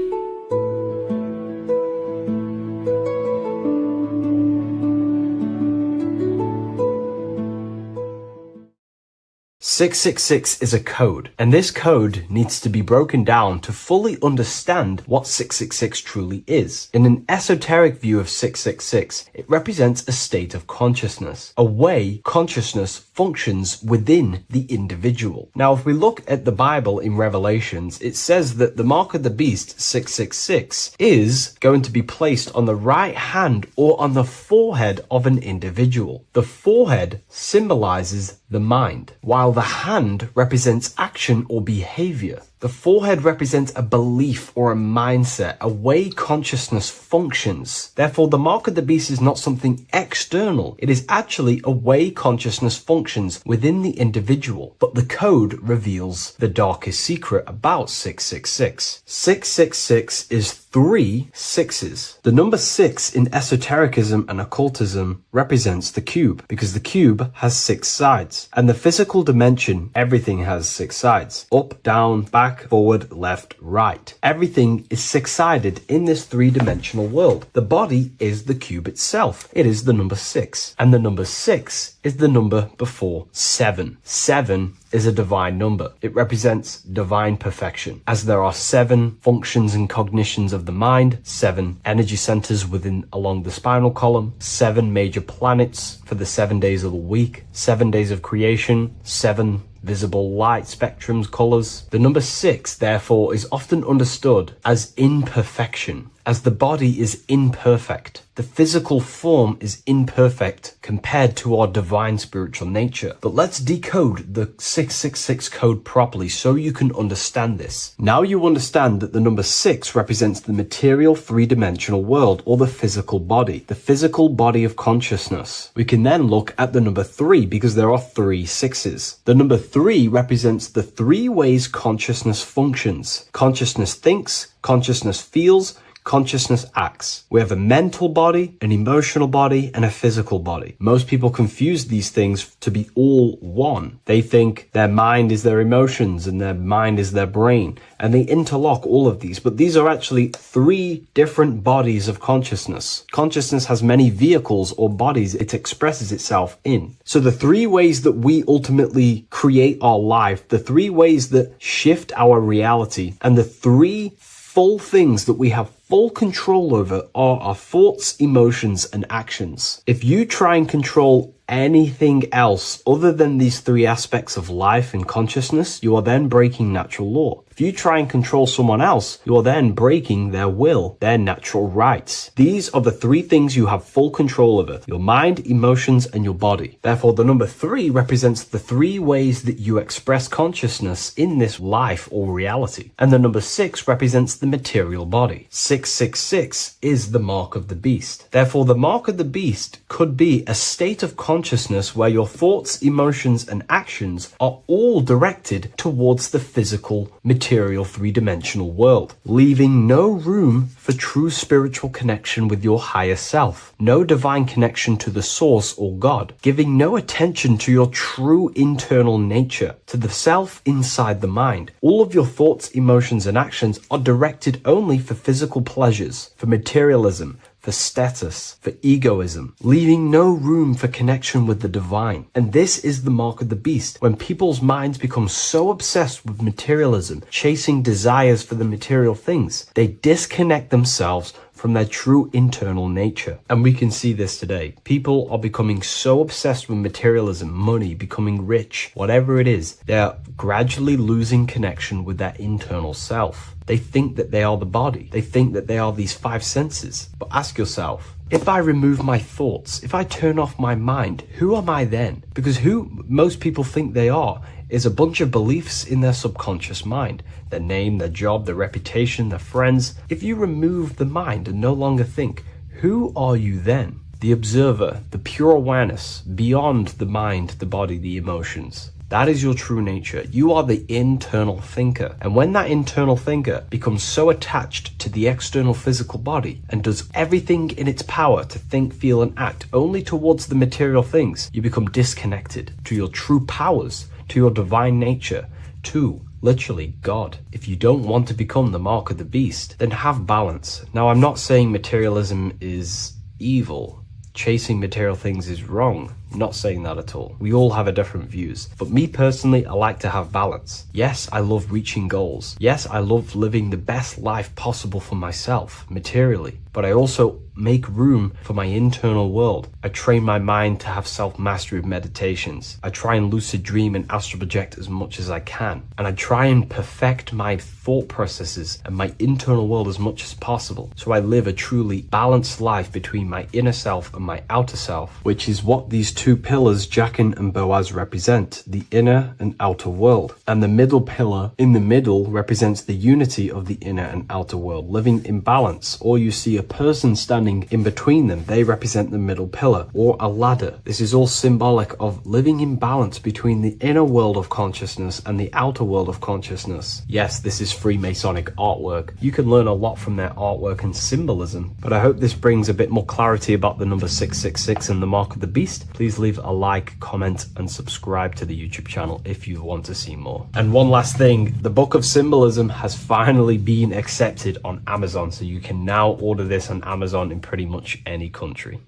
666 is a code, and this code needs to be broken down to fully understand what 666 truly is. In an esoteric view of 666, it represents a state of consciousness, a way consciousness functions within the individual. Now, if we look at the Bible in Revelations, it says that the mark of the beast, 666, is going to be placed on the right hand or on the forehead of an individual. The forehead symbolizes the mind, while the hand represents action or behavior. The forehead represents a belief or a mindset, a way consciousness functions. Therefore, the mark of the beast is not something external. It is actually a way consciousness functions within the individual. But the code reveals the darkest secret about 666. 666 is 3 sixes. The number 6 in esotericism and occultism represents the cube, because the cube has 6 sides. And the physical dimension, everything has 6 sides. Up, down, back, forward, left, right. Everything is 6-sided in this 3-dimensional world. The body is the cube itself. It is the number 6. And the number 6 is the number before 7. 7 is a divine number. It represents divine perfection, as there are 7 functions and cognitions of the mind, 7 energy centers along the spinal column, 7 major planets for the 7 days of the week, 7 days of creation, 7 visible light spectrums, colors. The number 6, therefore, is often understood as imperfection, as the body is imperfect. The physical form is imperfect compared to our divine spiritual nature. But let's decode the 666 code properly so you can understand this. Now you understand that the number 6 represents the material 3-dimensional world, or the physical body of consciousness. We can then look at the number 3 because there are 3 sixes. The number 3 represents the 3 ways consciousness functions. Consciousness thinks, consciousness feels, consciousness acts. We have a mental body, an emotional body, and a physical body. Most people confuse these things to be all one. They think their mind is their emotions and their mind is their brain, and they interlock all of these, but these are actually 3 different bodies of consciousness. Consciousness has many vehicles or bodies it expresses itself in. So the 3 ways that we ultimately create our life, the 3 ways that shift our reality, and the 3 full things that we have full control over are our thoughts, emotions, and actions. If you try and control anything else other than these 3 aspects of life and consciousness, you are then breaking natural law. If you try and control someone else, you are then breaking their will, their natural rights. These are the 3 things you have full control over: your mind, emotions, and your body. Therefore, the number 3 represents the 3 ways that you express consciousness in this life or reality. And the number 6 represents the material body. 666 is the mark of the beast. Therefore, the mark of the beast could be a state of consciousness where your thoughts, emotions, and actions are all directed towards the physical, material 3-dimensional world, leaving no room for true spiritual connection with your higher self, no divine connection to the source or God, giving no attention to your true internal nature, to the self inside the mind. All of your thoughts, emotions, and actions are directed only for physical pleasures, for materialism, for status, for egoism, leaving no room for connection with the divine. And this is the mark of the beast. When people's minds become so obsessed with materialism, chasing desires for the material things, they disconnect themselves from their true internal nature. And we can see this today. People are becoming so obsessed with materialism, money, becoming rich, whatever it is, they're gradually losing connection with their internal self. They think that they are the body. They think that they are these 5 senses. But ask yourself, if I remove my thoughts, if I turn off my mind, who am I then? Because who most people think they are is a bunch of beliefs in their subconscious mind. Their name, their job, their reputation, their friends. If you remove the mind and no longer think, who are you then? The observer, the pure awareness, beyond the mind, the body, the emotions. That is your true nature. You are the internal thinker. And when that internal thinker becomes so attached to the external physical body and does everything in its power to think, feel, and act only towards the material things, you become disconnected to your true powers, to your divine nature, to literally God. If you don't want to become the mark of the beast, then have balance. Now, I'm not saying materialism is evil. Chasing material things is wrong. Not saying that at all. We all have a different views. But me personally, I like to have balance. Yes, I love reaching goals. Yes, I love living the best life possible for myself, materially. But I also make room for my internal world. I train my mind to have self-mastery of meditations. I try and lucid dream and astral project as much as I can. And I try and perfect my thought processes and my internal world as much as possible. So I live a truly balanced life between my inner self and my outer self, which is what these two pillars, Jachin and Boaz, represent, the inner and outer world. And the middle pillar in the middle represents the unity of the inner and outer world, living in balance. Or you see a person standing in between them, they represent the middle pillar, or a ladder. This is all symbolic of living in balance between the inner world of consciousness and the outer world of consciousness. Yes, this is Freemasonic artwork. You can learn a lot from their artwork and symbolism, but I hope this brings a bit more clarity about the number 666 and the mark of the beast. Please leave a like, comment, and subscribe to the YouTube channel if you want to see more. And one last thing, the Book of Symbolism has finally been accepted on Amazon, so you can now order this on Amazon in pretty much any country.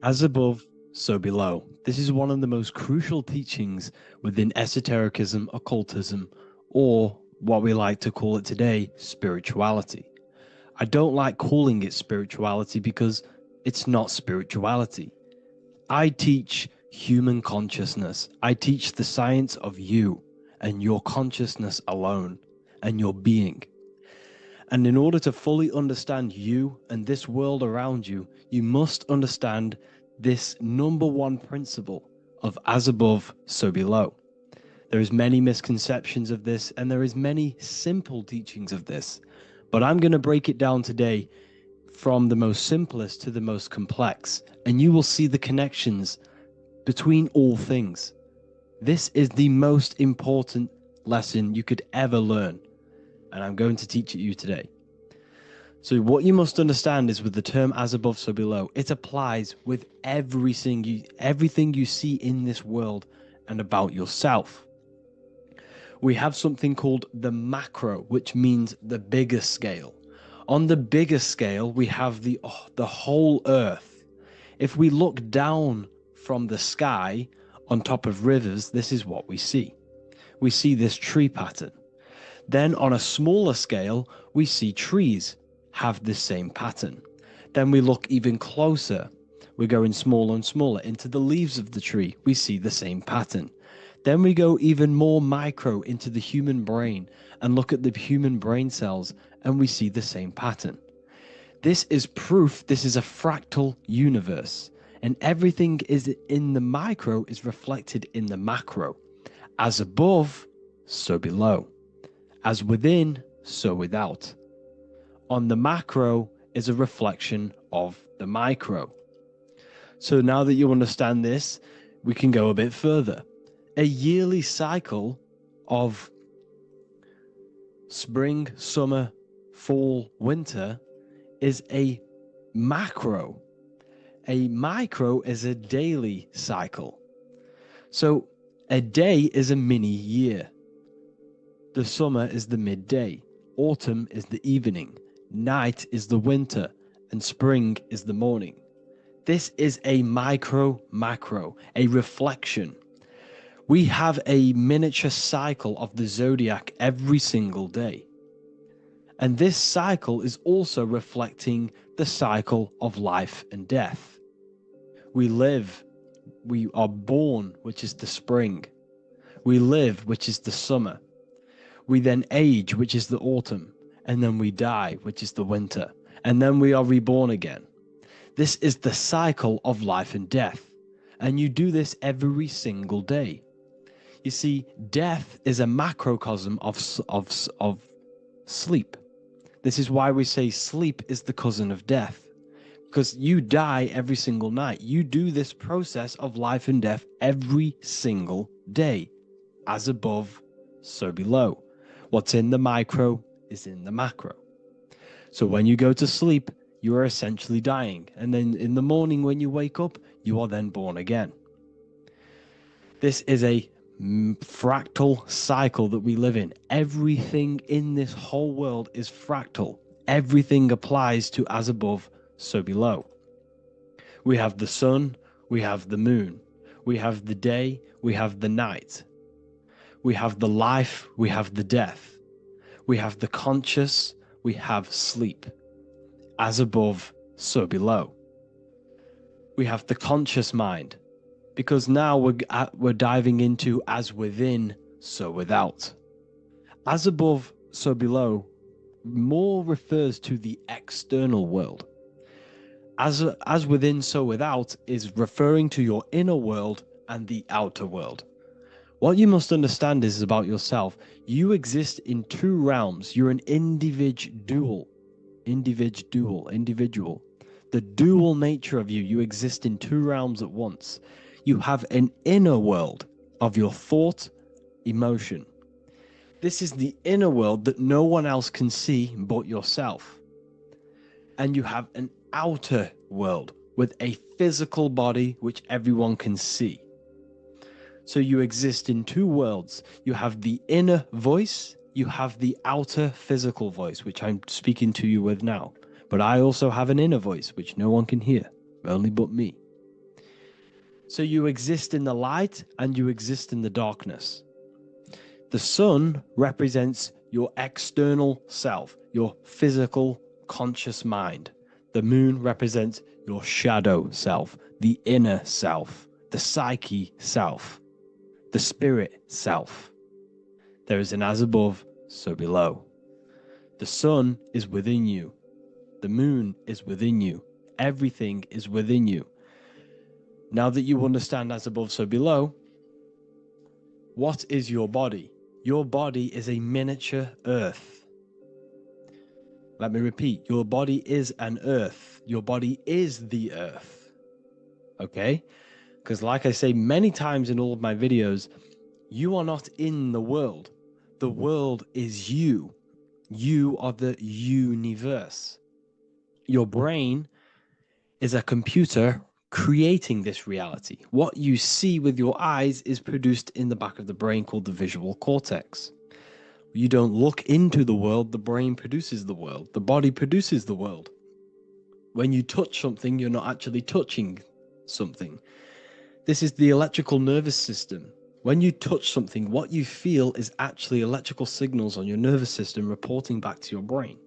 As above, so below. This is one of the most crucial teachings within esotericism, occultism, or what we like to call it today, spirituality. I don't like calling it spirituality because it's not spirituality. I teach human consciousness. I teach the science of you and your consciousness alone and your being. And in order to fully understand you and this world around you, you must understand this number one principle of as above, so below. There is many misconceptions of this, and there is many simple teachings of this. But I'm going to break it down today from the most simplest to the most complex, and you will see the connections between all things. This is the most important lesson you could ever learn, and I'm going to teach it you today. So what you must understand is with the term as above, so below, it applies with everything you see in this world and about yourself. We have something called the macro, which means the bigger scale. On the bigger scale, we have the whole earth. If we look down from the sky on top of rivers, this is what we see. We see this tree pattern. Then on a smaller scale, we see trees have the same pattern. Then we look even closer. We're going smaller and smaller into the leaves of the tree. We see the same pattern. Then we go even more micro into the human brain and look at the human brain cells, and we see the same pattern. This is proof this is a fractal universe, and everything is in the micro is reflected in the macro. As above, so below. As within, so without. On the macro is a reflection of the micro. So now that you understand this, we can go a bit further. A yearly cycle of spring, summer, fall, winter is a macro. A micro is a daily cycle. So a day is a mini year. The summer is the midday. Autumn is the evening. Night is the winter. And spring is the morning. This is a macro, a reflection. We have a miniature cycle of the zodiac every single day. And this cycle is also reflecting the cycle of life and death. We live, we are born, which is the spring. We live, which is the summer. We then age, which is the autumn. And then we die, which is the winter. And then we are reborn again. This is the cycle of life and death. And you do this every single day. You see, death is a macrocosm of sleep. This is why we say sleep is the cousin of death. Because you die every single night. You do this process of life and death every single day. As above, so below. What's in the micro is in the macro. So when you go to sleep, you are essentially dying. And then in the morning when you wake up, you are then born again. This is a fractal cycle that we live in. Everything in this whole world is fractal. Everything applies to as above, so below. We have the sun, we have the moon, we have the day, we have the night, we have the life, we have the death, we have the conscious, we have sleep. As above, so below. We have the conscious mind, because now we're diving into as within, so without. As above, so below more refers to the external world. As within, so without is referring to your inner world and the outer world. What you must understand is about yourself. You exist in two realms. You're an individual. The dual nature of you. You exist in two realms at once. You have an inner world of your thought, emotion. This is the inner world that no one else can see but yourself. And you have an outer world with a physical body which everyone can see. So you exist in two worlds. You have the inner voice, you have the outer physical voice, which I'm speaking to you with now. But I also have an inner voice, which no one can hear, only but me. So you exist in the light and you exist in the darkness. The sun represents your external self, your physical, conscious mind. The moon represents your shadow self, the inner self, the psyche self, the spirit self. There is an as above, so below. The sun is within you. The moon is within you. Everything is within you. Now that you understand as above, so below, what is your body? Your body is a miniature earth. Let me repeat, your body is an earth. Your body is the earth. Okay? Because like I say many times in all of my videos, you are not in the world. The world is you. You are the universe. Your brain is a computer creating this reality. What you see with your eyes is produced in the back of the brain called the visual cortex. You don't look into the world, the brain produces the world. The body produces the world. When you touch something, you're not actually touching something. This is the electrical nervous system. When you touch something, what you feel is actually electrical signals on your nervous system reporting back to your brain.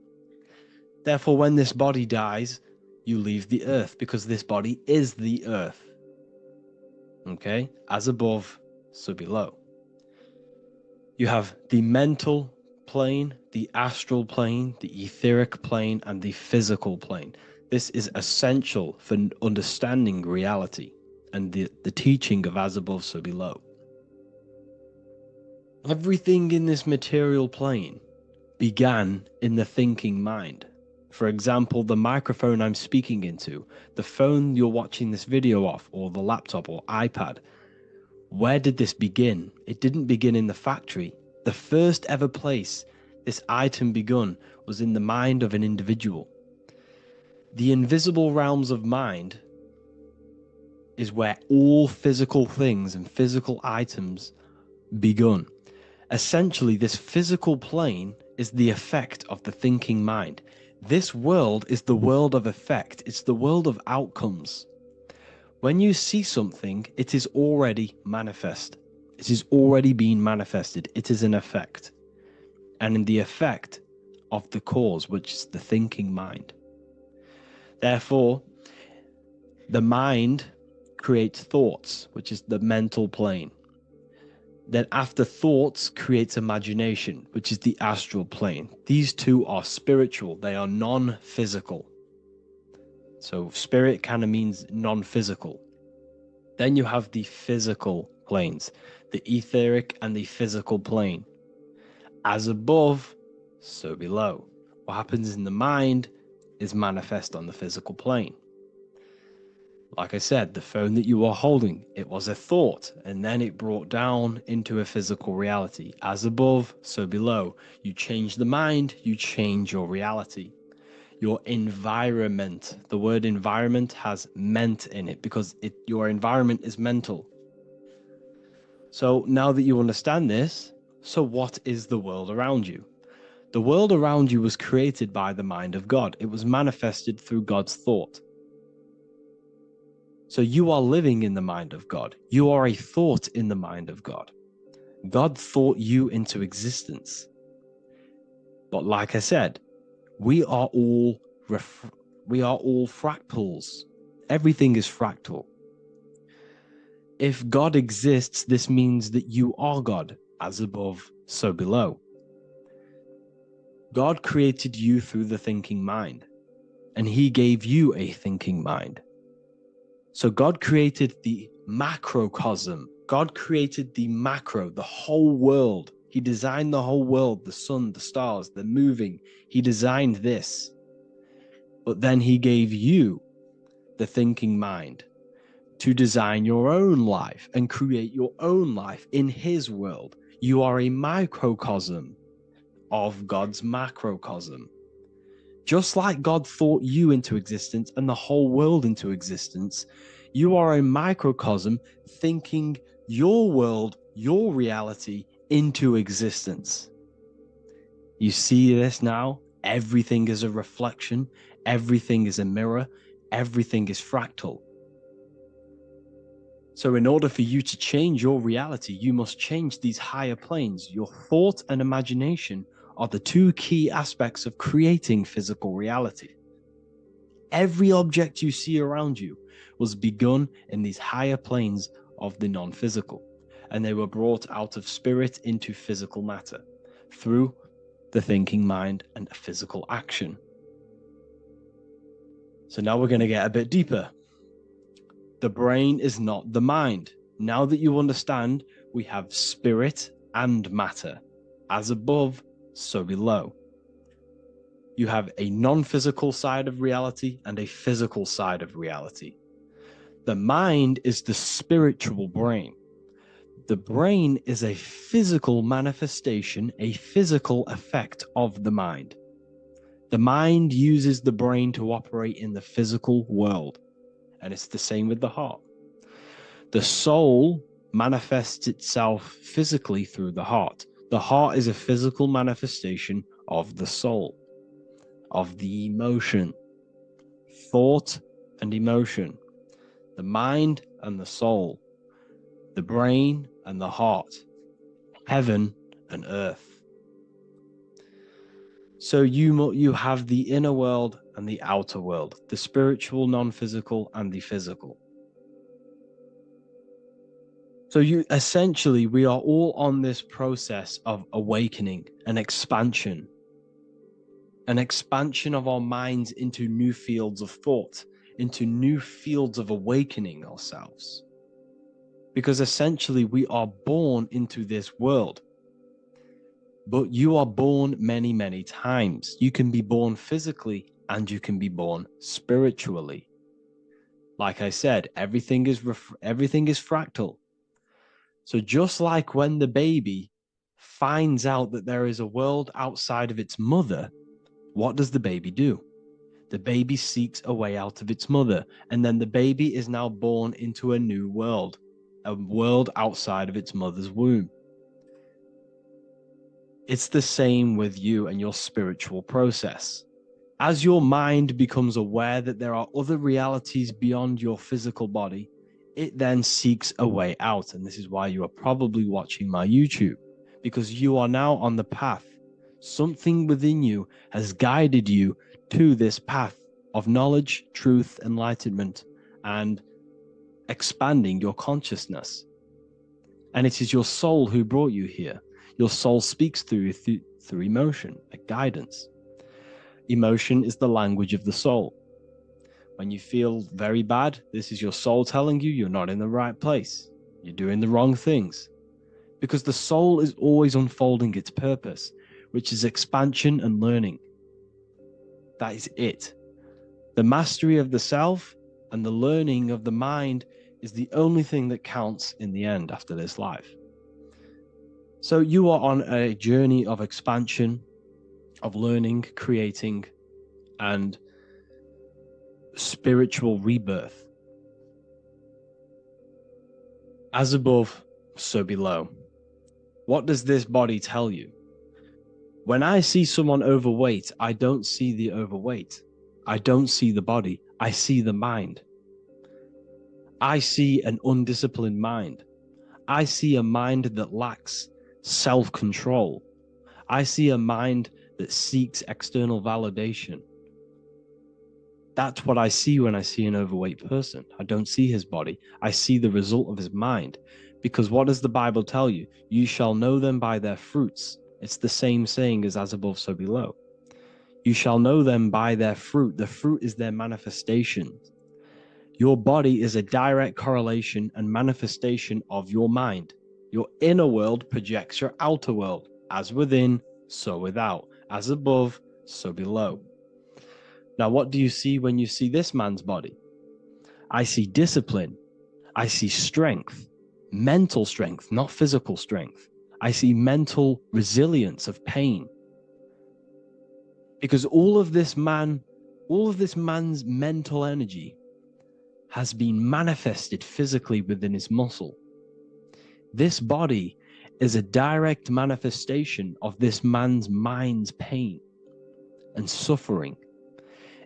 Therefore, when this body dies, you leave the earth because this body is the earth. Okay? As above, so below. You have the mental plane, the astral plane, the etheric plane, and the physical plane. This is essential for understanding reality and the teaching of as above, so below. Everything in this material plane began in the thinking mind. For example, the microphone I'm speaking into, the phone you're watching this video off, or the laptop or iPad. Where did this begin? It didn't begin in the factory. The first ever place this item begun was in the mind of an individual. The invisible realms of mind is where all physical things and physical items begun. Essentially, this physical plane is the effect of the thinking mind. This world is the world of effect. It's the world of outcomes. When you see something, it is already manifest. It is already being manifested. It is an effect. And in the effect of the cause, which is the thinking mind. Therefore, the mind creates thoughts, which is the mental plane. Then after thoughts creates imagination, which is the astral plane. These two are spiritual. They are non-physical. So spirit kind of means non-physical. Then you have the physical planes, the etheric and the physical plane. As above, so below. What happens in the mind is manifest on the physical plane. Like I said, the phone that you are holding, it was a thought, and then it brought down into a physical reality. As above, so below. You change the mind, you change your reality. Your environment, the word environment has ment in it because your environment is mental. So now that you understand this, so what is the world around you? The world around you was created by the mind of God. It was manifested through God's thought. So you are living in the mind of God. You are a thought in the mind of God. God thought you into existence. But like I said, we are all fractals. Everything is fractal. If God exists, this means that you are God, as above, so below. God created you through the thinking mind, and he gave you a thinking mind. So God created the macrocosm. God created the macro, the whole world. He designed the whole world, the sun, the stars, the moving. He designed this. But then he gave you the thinking mind to design your own life and create your own life in his world. You are a microcosm of God's macrocosm. Just like God thought you into existence and the whole world into existence, you are a microcosm thinking your world, your reality into existence. You see this now? Everything is a reflection. Everything is a mirror. Everything is fractal. So in order for you to change your reality, you must change these higher planes. Your thought and imagination are the two key aspects of creating physical reality. Every object you see around you was begun in these higher planes of the non-physical, and they were brought out of spirit into physical matter through the thinking mind and physical action. So now we're going to get a bit deeper. The brain is not the mind. Now that you understand, we have spirit and matter. As above, so below. You have a non-physical side of reality and a physical side of reality. The mind is the spiritual brain. The brain is a physical manifestation, a physical effect of the mind. The mind uses the brain to operate in the physical world. And it's the same with the heart. The soul manifests itself physically through the heart. The heart is a physical manifestation of the soul, of the emotion, thought and emotion, the mind and the soul, the brain and the heart, heaven and earth. So you have the inner world and the outer world, the spiritual, non-physical, and the physical. So we are all on this process of awakening, an expansion of our minds into new fields of thought, into new fields of awakening ourselves. Because essentially we are born into this world. But you are born many, many times. You can be born physically and you can be born spiritually. Like I said, everything is fractal. So just like when the baby finds out that there is a world outside of its mother, what does the baby do? The baby seeks a way out of its mother, and then the baby is now born into a new world, a world outside of its mother's womb. It's the same with you and your spiritual process. As your mind becomes aware that there are other realities beyond your physical body, it then seeks a way out. And this is why you are probably watching my YouTube, because you are now on the path. Something within you has guided you to this path of knowledge, truth, enlightenment, and expanding your consciousness. And it is your soul who brought you here. Your soul speaks through emotion, like guidance. Emotion is the language of the soul. When you feel very bad, this is your soul telling you you're not in the right place. You're doing the wrong things. Because the soul is always unfolding its purpose, which is expansion and learning. That is it. The mastery of the self and the learning of the mind is the only thing that counts in the end after this life. So you are on a journey of expansion, of learning, creating, and spiritual rebirth. As above, so below. What does this body tell you? When I see someone overweight, I don't see the overweight. I don't see the body. I see the mind. I see an undisciplined mind. I see a mind that lacks self-control. I see a mind that seeks external validation. That's what I see when I see an overweight person. I don't see his body. I see the result of his mind. Because what does the Bible tell you? You shall know them by their fruits. It's the same saying as above, so below. You shall know them by their fruit. The fruit is their manifestation. Your body is a direct correlation and manifestation of your mind. Your inner world projects your outer world. As within, so without. As above, so below. Now, what do you see when you see this man's body? I see discipline. I see strength, mental strength, not physical strength. I see mental resilience of pain. Because all of this man's mental energy has been manifested physically within his muscle. This body is a direct manifestation of this man's mind's pain and suffering.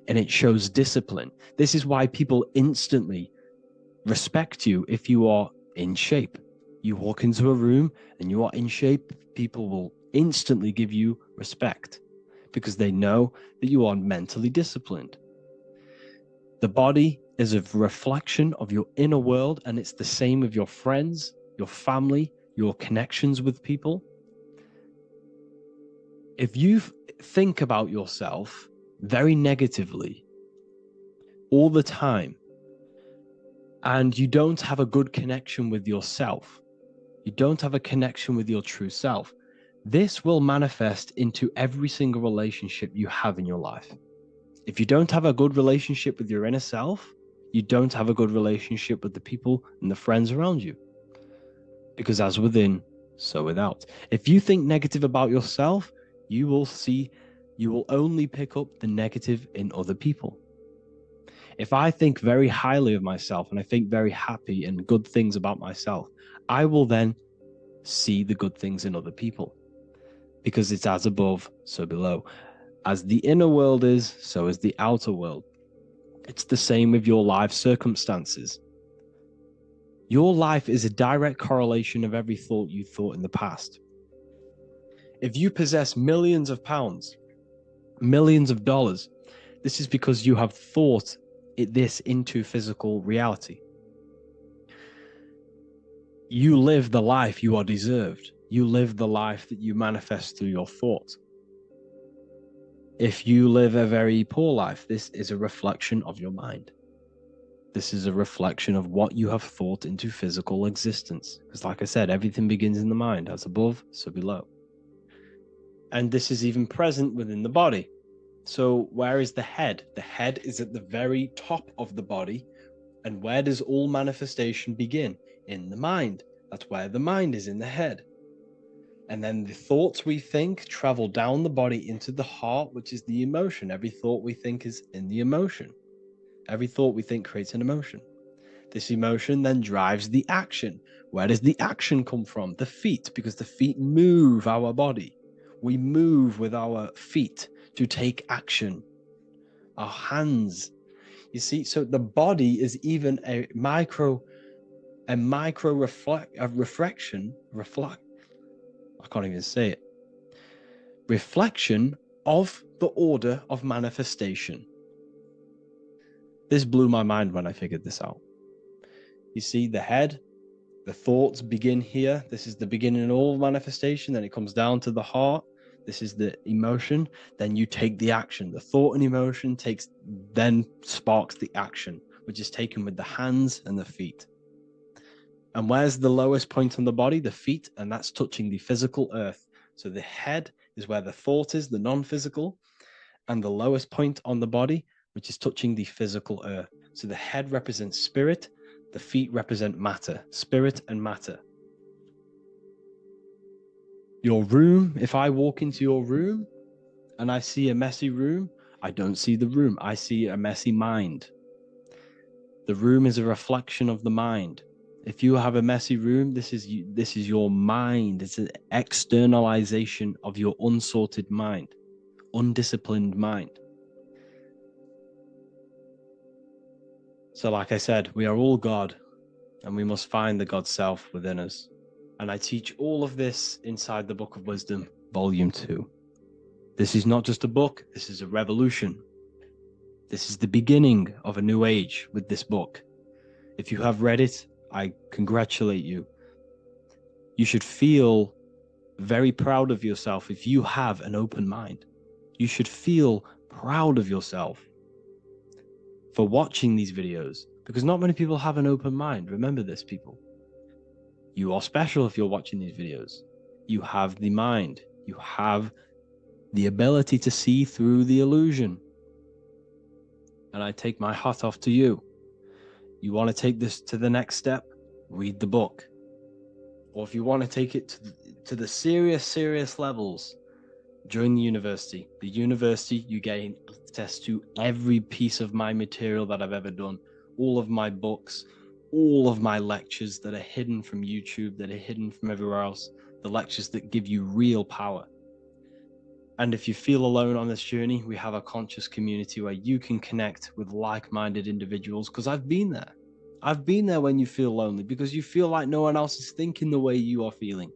And it shows discipline. This is why people instantly respect you if you are in shape. You walk into a room and you are in shape, people will instantly give you respect because they know that you are mentally disciplined. The body is a reflection of your inner world, and it's the same with your friends, your family, your connections with people. If you think about yourself very negatively all the time, and you don't have a good connection with yourself, you don't have a connection with your true self, this will manifest into every single relationship you have in your life. If you don't have a good relationship with your inner self, you don't have a good relationship with the people and the friends around you. Because as within, so without. If you think negative about yourself, you will only pick up the negative in other people. If I think very highly of myself and I think very happy and good things about myself, I will then see the good things in other people. Because it's as above, so below. As the inner world is, so is the outer world. It's the same with your life circumstances. Your life is a direct correlation of every thought you thought in the past. If you possess millions of pounds, millions of dollars, this is because you have thought this into physical reality. You live the life you are deserved. You live the life that you manifest through your thought. If you live a very poor life, this is a reflection of your mind. This is a reflection of what you have thought into physical existence. Because like I said, everything begins in the mind. As above, so below. And this is even present within the body. So where is the head? The head is at the very top of the body. And where does all manifestation begin? In the mind. That's where the mind is, in the head. And then the thoughts we think travel down the body into the heart, which is the emotion. Every thought we think is in the emotion. Every thought we think creates an emotion. This emotion then drives the action. Where does the action come from? The feet, because the feet move our body. We move with our feet to take action. Our hands. You see, so the body is even a reflection. I can't even say it. Reflection of the order of manifestation. This blew my mind when I figured this out. You see, the head, the thoughts begin here. This is the beginning of all manifestation. Then it comes down to the heart. This is the emotion. Then you take the action. The thought and emotion then sparks the action, which is taken with the hands and the feet. And where's the lowest point on the body? The feet, and that's touching the physical earth. So the head is where the thought is, the non-physical, and the lowest point on the body, which is touching the physical earth. So the head represents spirit, the feet represent matter, spirit and matter. Your room, if I walk into your room and I see a messy room, I don't see the room, I see a messy mind. The room is a reflection of the mind. If you have a messy room, this is your mind. It's an externalization of your unsorted mind, undisciplined mind. So like I said, we are all God. and we must find the God self within us. And I teach all of this inside the Book of Wisdom, Volume 2. This is not just a book, this is a revolution. This is the beginning of a new age with this book. If you have read it, I congratulate you. You should feel very proud of yourself if you have an open mind. You should feel proud of yourself for watching these videos, because not many people have an open mind. Remember this, people. You are special if you're watching these videos. You have the mind. You have the ability to see through the illusion. And I take my hat off to you. You want to take this to the next step? Read the book. Or if you want to take it to the serious levels, join the university. The university, you gain access to every piece of my material that I've ever done, all of my books, all of my lectures that are hidden from YouTube, that are hidden from everywhere else, the lectures that give you real power. And if you feel alone on this journey, we have a conscious community where you can connect with like-minded individuals, because I've been there. I've been there when you feel lonely, because you feel like no one else is thinking the way you are feeling.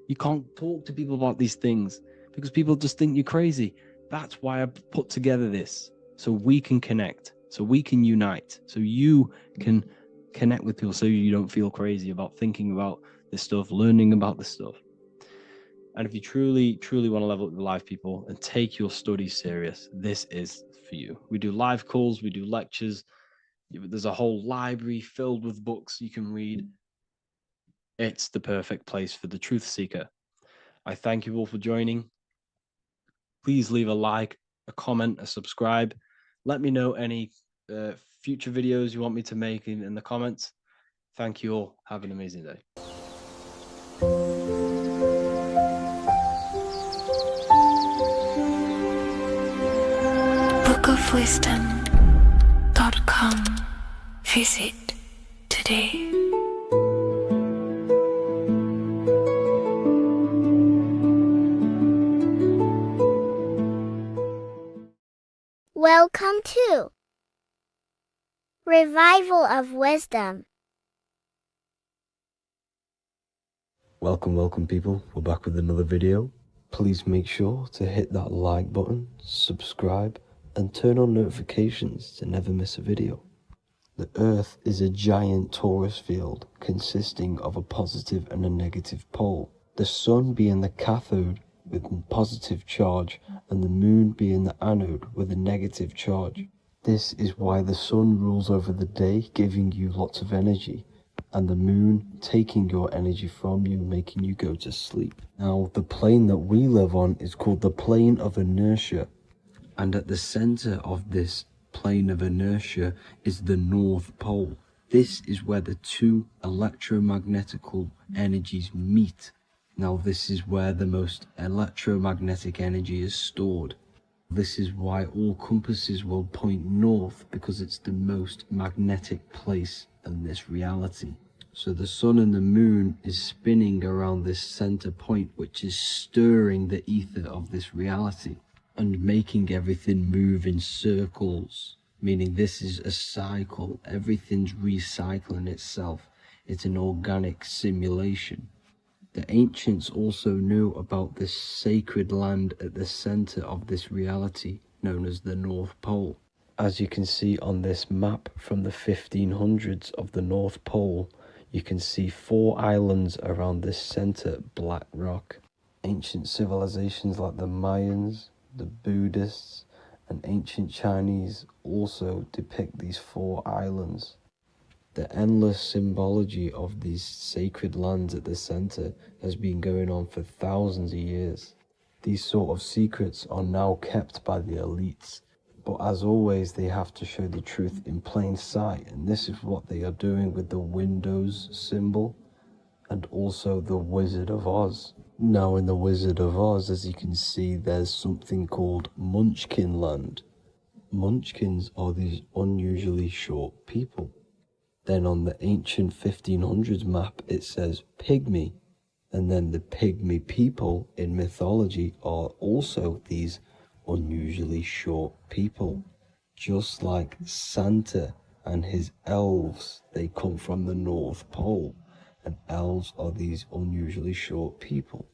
You can't talk to people about these things because people just think you're crazy. That's why I put together this, so we can connect, so we can unite, so you can connect with people, so you don't feel crazy about thinking about this stuff, learning about this stuff. And if you truly want to level up your life, people, and take your studies serious, this is for you. We do live calls, we do lectures. There's a whole library filled with books you can read. It's the perfect place for the truth seeker. I thank you all for joining. Please leave a like, a comment, a subscribe. Let me know any future videos you want me to make in the comments. Thank you all. Have an amazing day. bookofwisdom.com. Visit today. Welcome to Revival of Wisdom. Welcome people, we're back with another video. Please make sure to hit that like button, subscribe, and turn on notifications to never miss a video. The Earth is a giant torus field consisting of a positive and a negative pole. The Sun being the cathode with a positive charge, and the Moon being the anode with a negative charge. This is why the Sun rules over the day, giving you lots of energy, and the Moon taking your energy from you, making you go to sleep. Now, the plane that we live on is called the plane of inertia, and at the center of this plane of inertia is the North Pole. This is where the two electromagnetical energies meet. Now, this is where the most electromagnetic energy is stored. This is why all compasses will point north, because it's the most magnetic place in this reality. So the Sun and the Moon is spinning around this center point, which is stirring the ether of this reality and making everything move in circles, meaning this is a cycle. Everything's recycling itself. It's an organic simulation. The ancients also knew about this sacred land at the center of this reality, known as the North Pole. As you can see on this map from the 1500s of the North Pole, you can see 4 islands around this center black rock. Ancient civilizations like the Mayans, the Buddhists, and ancient Chinese also depict these 4 islands. The endless symbology of these sacred lands at the center has been going on for thousands of years. These sort of secrets are now kept by the elites, but as always they have to show the truth in plain sight, and this is what they are doing with the Windows symbol and also the Wizard of Oz. Now in the Wizard of Oz, as you can see, there's something called Munchkin Land. Munchkins are these unusually short people. Then on the ancient 1500s map it says pygmy, and then the pygmy people in mythology are also these unusually short people. Just like Santa and his elves, they come from the North Pole, and elves are these unusually short people.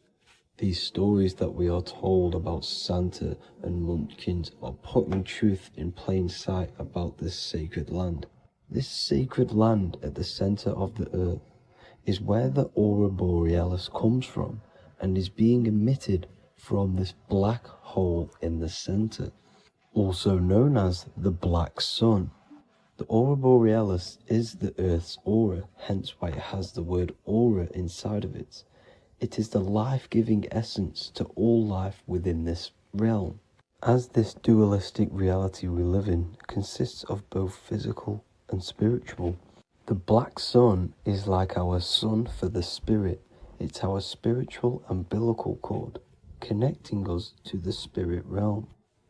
These stories that we are told about Santa and Munchkins are putting truth in plain sight about this sacred land. This sacred land at the center of the earth is where the aurora borealis comes from and is being emitted from this black hole in the center, also known as the black sun. The aurora borealis is the earth's aura, hence why it has the word aura inside of it. It is the life-giving essence to all life within this realm. As this dualistic reality we live in consists of both physical and spiritual, the black sun is like our sun for the spirit. It's our spiritual umbilical cord, connecting us to the spirit realm.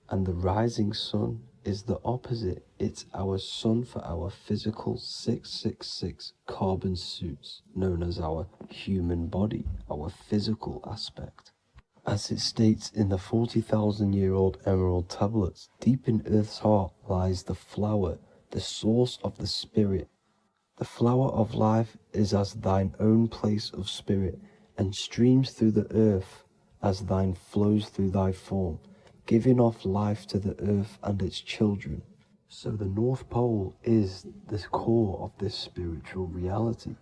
And the rising sun is the opposite. It's our sun for our physical 666 carbon suits, known as our human body, our physical aspect. As it states in the 40,000-year-old emerald tablets, deep in Earth's heart lies the flower, the source of the spirit. The flower of life is as thine own place of spirit, and streams through the earth as thine flows through thy form, giving off life to the earth and its children. So the North Pole is the core of this spiritual reality,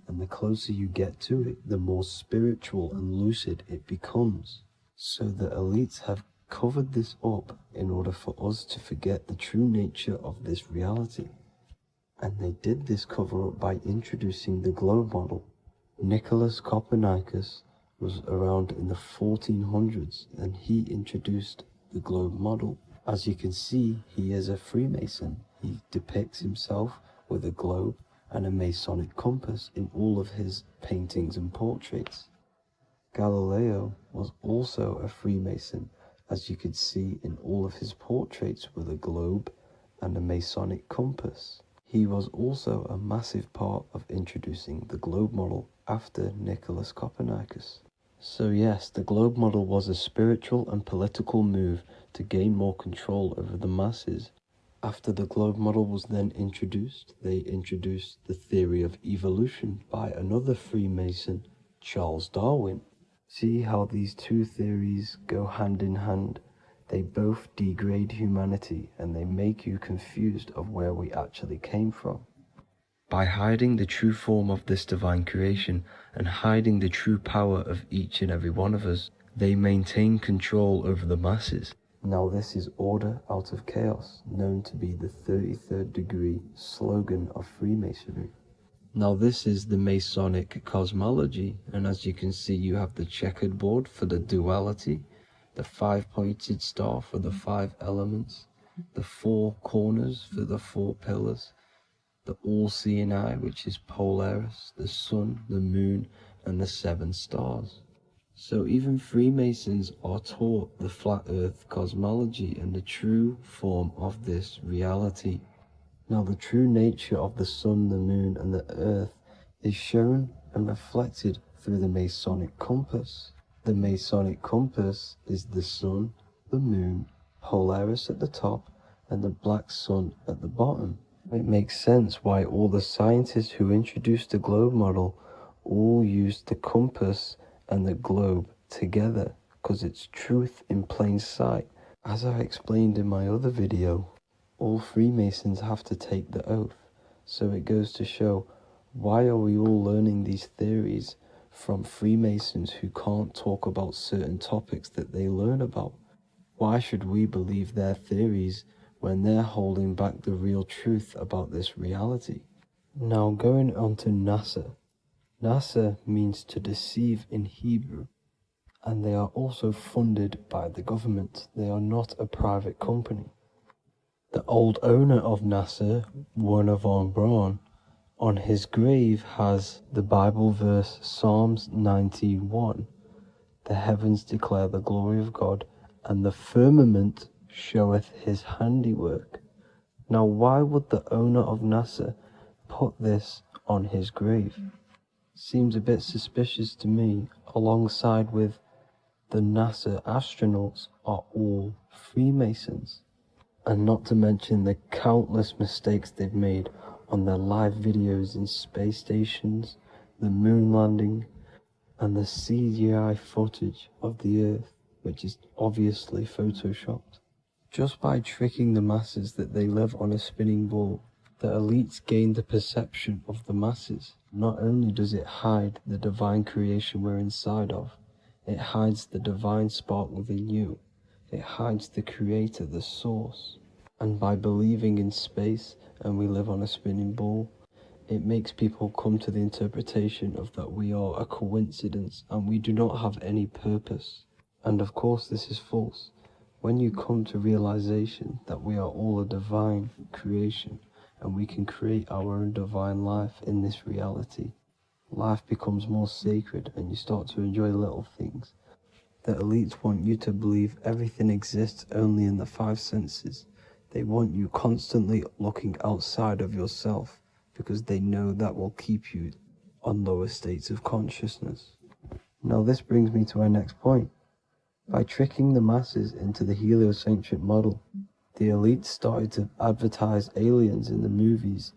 and the closer you get to it, the more spiritual and lucid it becomes. So the elites have covered this up in order for us to forget the true nature of this reality. And they did this cover up by introducing the globe model. Nicholas Copernicus was around in the 1400s, and he introduced the globe model. As you can see, he is a Freemason. He depicts himself with a globe and a Masonic compass in all of his paintings and portraits. Galileo was also a Freemason, as you could see in all of his portraits with a globe and a Masonic compass. He was also a massive part of introducing the globe model after Nicholas Copernicus. So yes, the globe model was a spiritual and political move to gain more control over the masses. After the globe model was then introduced, they introduced the theory of evolution by another Freemason, Charles Darwin. See how these two theories go hand in hand? They both degrade humanity, and they make you confused of where we actually came from. By hiding the true form of this divine creation and hiding the true power of each and every one of us, they maintain control over the masses. Now this is order out of chaos, known to be the 33rd degree slogan of Freemasonry. Now this is the Masonic cosmology, and as you can see, you have the checkered board for the duality, the 5-pointed star for the 5 elements, the 4 corners for the 4 pillars, the all-seeing eye, which is Polaris, the sun, the moon, and the 7 stars. So even Freemasons are taught the flat earth cosmology and the true form of this reality. Now the true nature of the sun, the moon, and the earth is shown and reflected through the Masonic compass. The Masonic compass is the sun, the moon, Polaris at the top, and the black sun at the bottom. It makes sense why all the scientists who introduced the globe model all used the compass and the globe together, because it's truth in plain sight. As I explained in my other video, all Freemasons have to take the oath, so it goes to show, why are we all learning these theories from Freemasons who can't talk about certain topics that they learn about? Why should we believe their theories when they're holding back the real truth about this reality? Now going on to NASA. NASA means to deceive in Hebrew, and they are also funded by the government. They are not a private company. The old owner of NASA, Werner von Braun, on his grave has the Bible verse Psalms 91. The heavens declare the glory of God, and the firmament showeth his handiwork. Now why would the owner of NASA put this on his grave? Seems a bit suspicious to me, alongside with the NASA astronauts are all Freemasons. And not to mention the countless mistakes they've made on their live videos in space stations, the moon landing, and the CGI footage of the Earth, which is obviously photoshopped. Just by tricking the masses that they live on a spinning ball, the elites gain the perception of the masses. Not only does it hide the divine creation we're inside of, it hides the divine spark within you. It hides the creator, the source. And by believing in space and we live on a spinning ball, it makes people come to the interpretation of that we are a coincidence and we do not have any purpose. And of course this is false. When you come to realization that we are all a divine creation and we can create our own divine life in this reality, life becomes more sacred and you start to enjoy little things. The elites want you to believe everything exists only in the five senses. They want you constantly looking outside of yourself because they know that will keep you on lower states of consciousness. Now this brings me to our next point. By tricking the masses into the heliocentric model, the elites started to advertise aliens in the movies,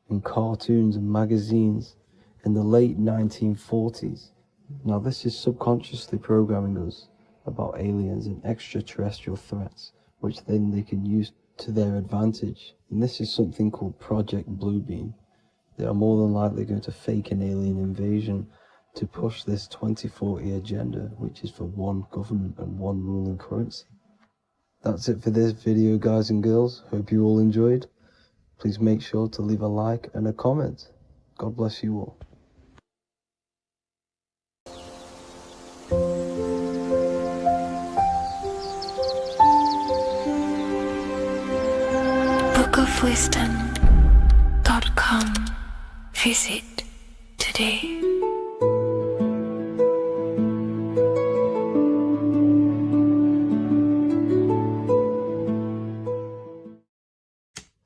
in cartoons and magazines in the late 1940s. Now this is subconsciously programming us about aliens and extraterrestrial threats, which then they can use to their advantage. And this is something called Project Bluebeam. They are more than likely going to fake an alien invasion to push this 2040 agenda, which is for one government and one ruling currency. That's it for this video, guys and girls. Hope you all enjoyed. Please make sure to leave a like and a comment. God bless you all. bookofwisdom.com. Visit today.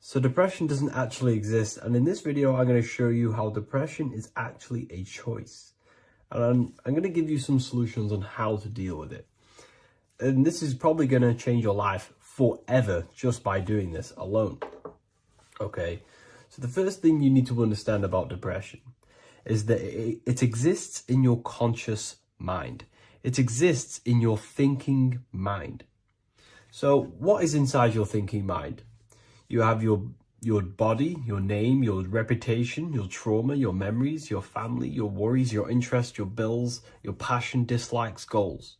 So depression doesn't actually exist, and in this video I'm going to show you how depression is actually a choice. And I'm going to give you some solutions on how to deal with it. And this is probably going to change your life forever just by doing this alone. Okay, so the first thing you need to understand about depression is that it exists in your conscious mind. It exists in your thinking mind. So what is inside your thinking mind? You have your body, your name, your reputation, your trauma, your memories, your family, your worries, your interests, your bills, your passion, dislikes, goals,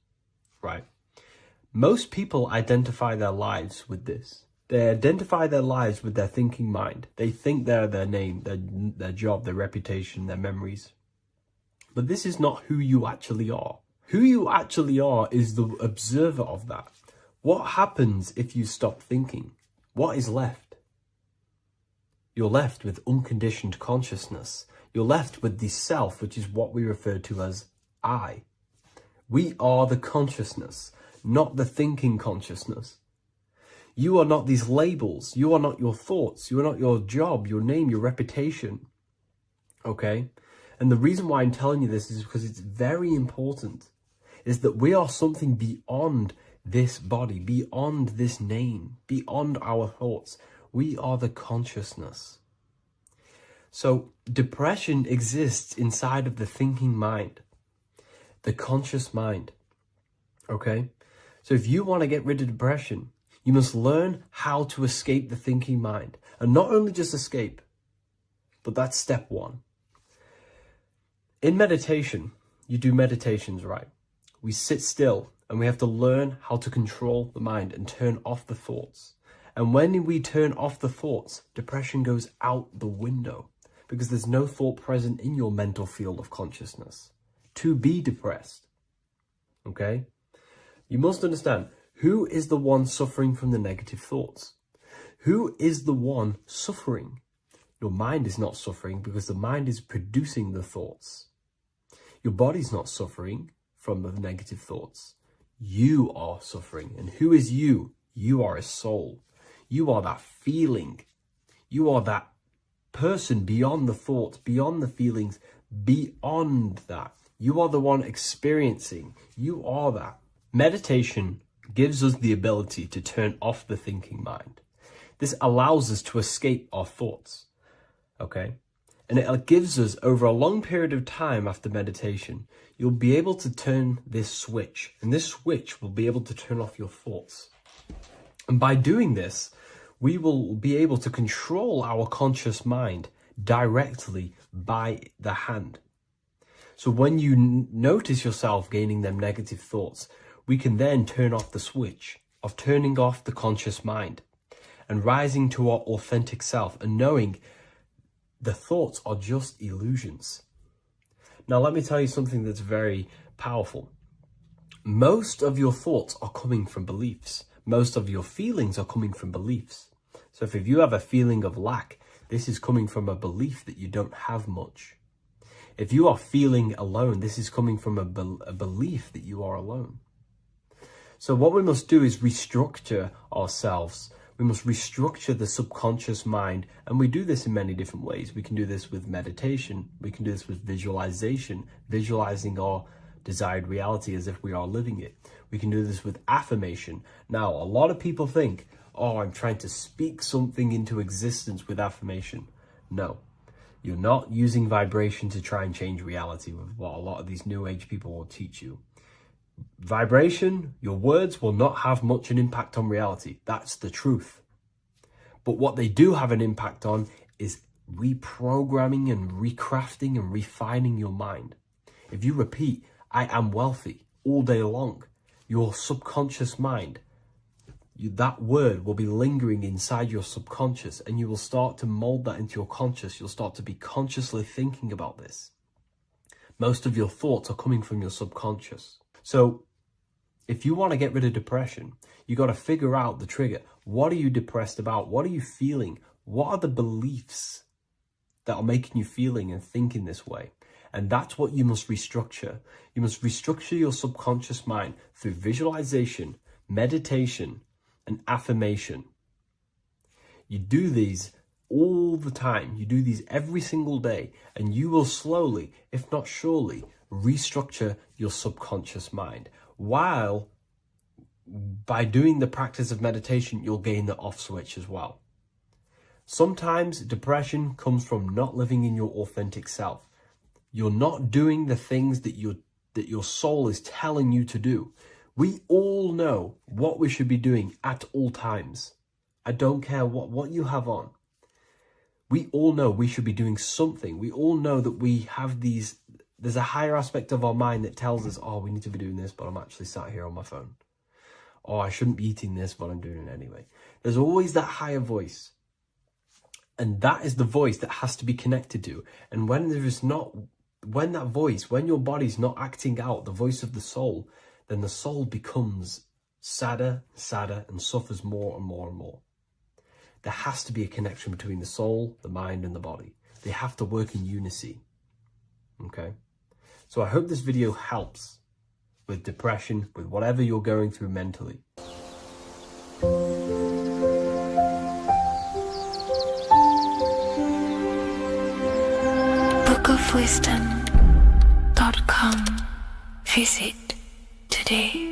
right? Most people identify their lives with this. They identify their lives with their thinking mind. They think they're their name, their job, their reputation, their memories. But this is not who you actually are. Who you actually are is the observer of that. What happens if you stop thinking? What is left? You're left with unconditioned consciousness. You're left with the self, which is what we refer to as I. We are the consciousness, not the thinking consciousness. You are not these labels. You are not your thoughts. You are not your job, your name, your reputation. Okay? And the reason why I'm telling you this is because it's very important, is that we are something beyond this body, beyond this name, beyond our thoughts. We are the consciousness. So depression exists inside of the thinking mind, the conscious mind. Okay? So if you want to get rid of depression, you must learn how to escape the thinking mind. And not only just escape, but that's step one. In meditation, you do meditations, right? We sit still and we have to learn how to control the mind and turn off the thoughts. And when we turn off the thoughts, depression goes out the window because there's no thought present in your mental field of consciousness to be depressed. Okay? You must understand, who is the one suffering from the negative thoughts? Who is the one suffering? Your mind is not suffering because the mind is producing the thoughts. Your body's not suffering from the negative thoughts. You are suffering. And who is you? You are a soul. You are that feeling. You are that person beyond the thoughts, beyond the feelings, beyond that. You are the one experiencing. You are that. Meditation gives us the ability to turn off the thinking mind. This allows us to escape our thoughts, okay? And it gives us, over a long period of time after meditation, you'll be able to turn this switch, and this switch will be able to turn off your thoughts. And by doing this, we will be able to control our conscious mind directly by the hand. So when you notice yourself gaining them negative thoughts, we can then turn off the switch of turning off the conscious mind and rising to our authentic self and knowing the thoughts are just illusions. Now, let me tell you something that's very powerful. Most of your thoughts are coming from beliefs. Most of your feelings are coming from beliefs. So if you have a feeling of lack, this is coming from a belief that you don't have much. If you are feeling alone, this is coming from a belief that you are alone. So what we must do is restructure ourselves. We must restructure the subconscious mind, and we do this in many different ways. We can do this with meditation. We can do this with visualization, visualizing our desired reality as if we are living it. We can do this with affirmation. Now, a lot of people think, oh, I'm trying to speak something into existence with affirmation. No, you're not using vibration to try and change reality with what a lot of these new age people will teach you. Vibration, your words will not have much an impact on reality. That's the truth. But what they do have an impact on is reprogramming and recrafting and refining your mind. If you repeat, I am wealthy all day long, your subconscious mind, that word will be lingering inside your subconscious, and you will start to mold that into your conscious. You'll start to be consciously thinking about this. Most of your thoughts are coming from your subconscious. So if you want to get rid of depression, you got to figure out the trigger. What are you depressed about? What are you feeling? What are the beliefs that are making you feeling and thinking this way? And that's what you must restructure. You must restructure your subconscious mind through visualization, meditation, and affirmation. You do these all the time. You do these every single day, and you will slowly, if not surely, restructure your subconscious mind. While by doing the practice of meditation, you'll gain the off switch as well. Sometimes depression comes from not living in your authentic self. You're not doing the things that your soul is telling you to do. We all know what we should be doing at all times. I don't care what you have on. We all know we should be doing something. We all know that we have there's a higher aspect of our mind that tells us, oh, we need to be doing this, but I'm actually sat here on my phone. Oh, I shouldn't be eating this, but I'm doing it anyway. There's always that higher voice. And that is the voice that has to be connected to. And when that voice, when your body's not acting out the voice of the soul, then the soul becomes sadder, and suffers more and more and more. There has to be a connection between the soul, the mind, and the body. They have to work in unison. Okay? So I hope this video helps with depression, with whatever you're going through mentally. bookofwisdom.com. Visit today.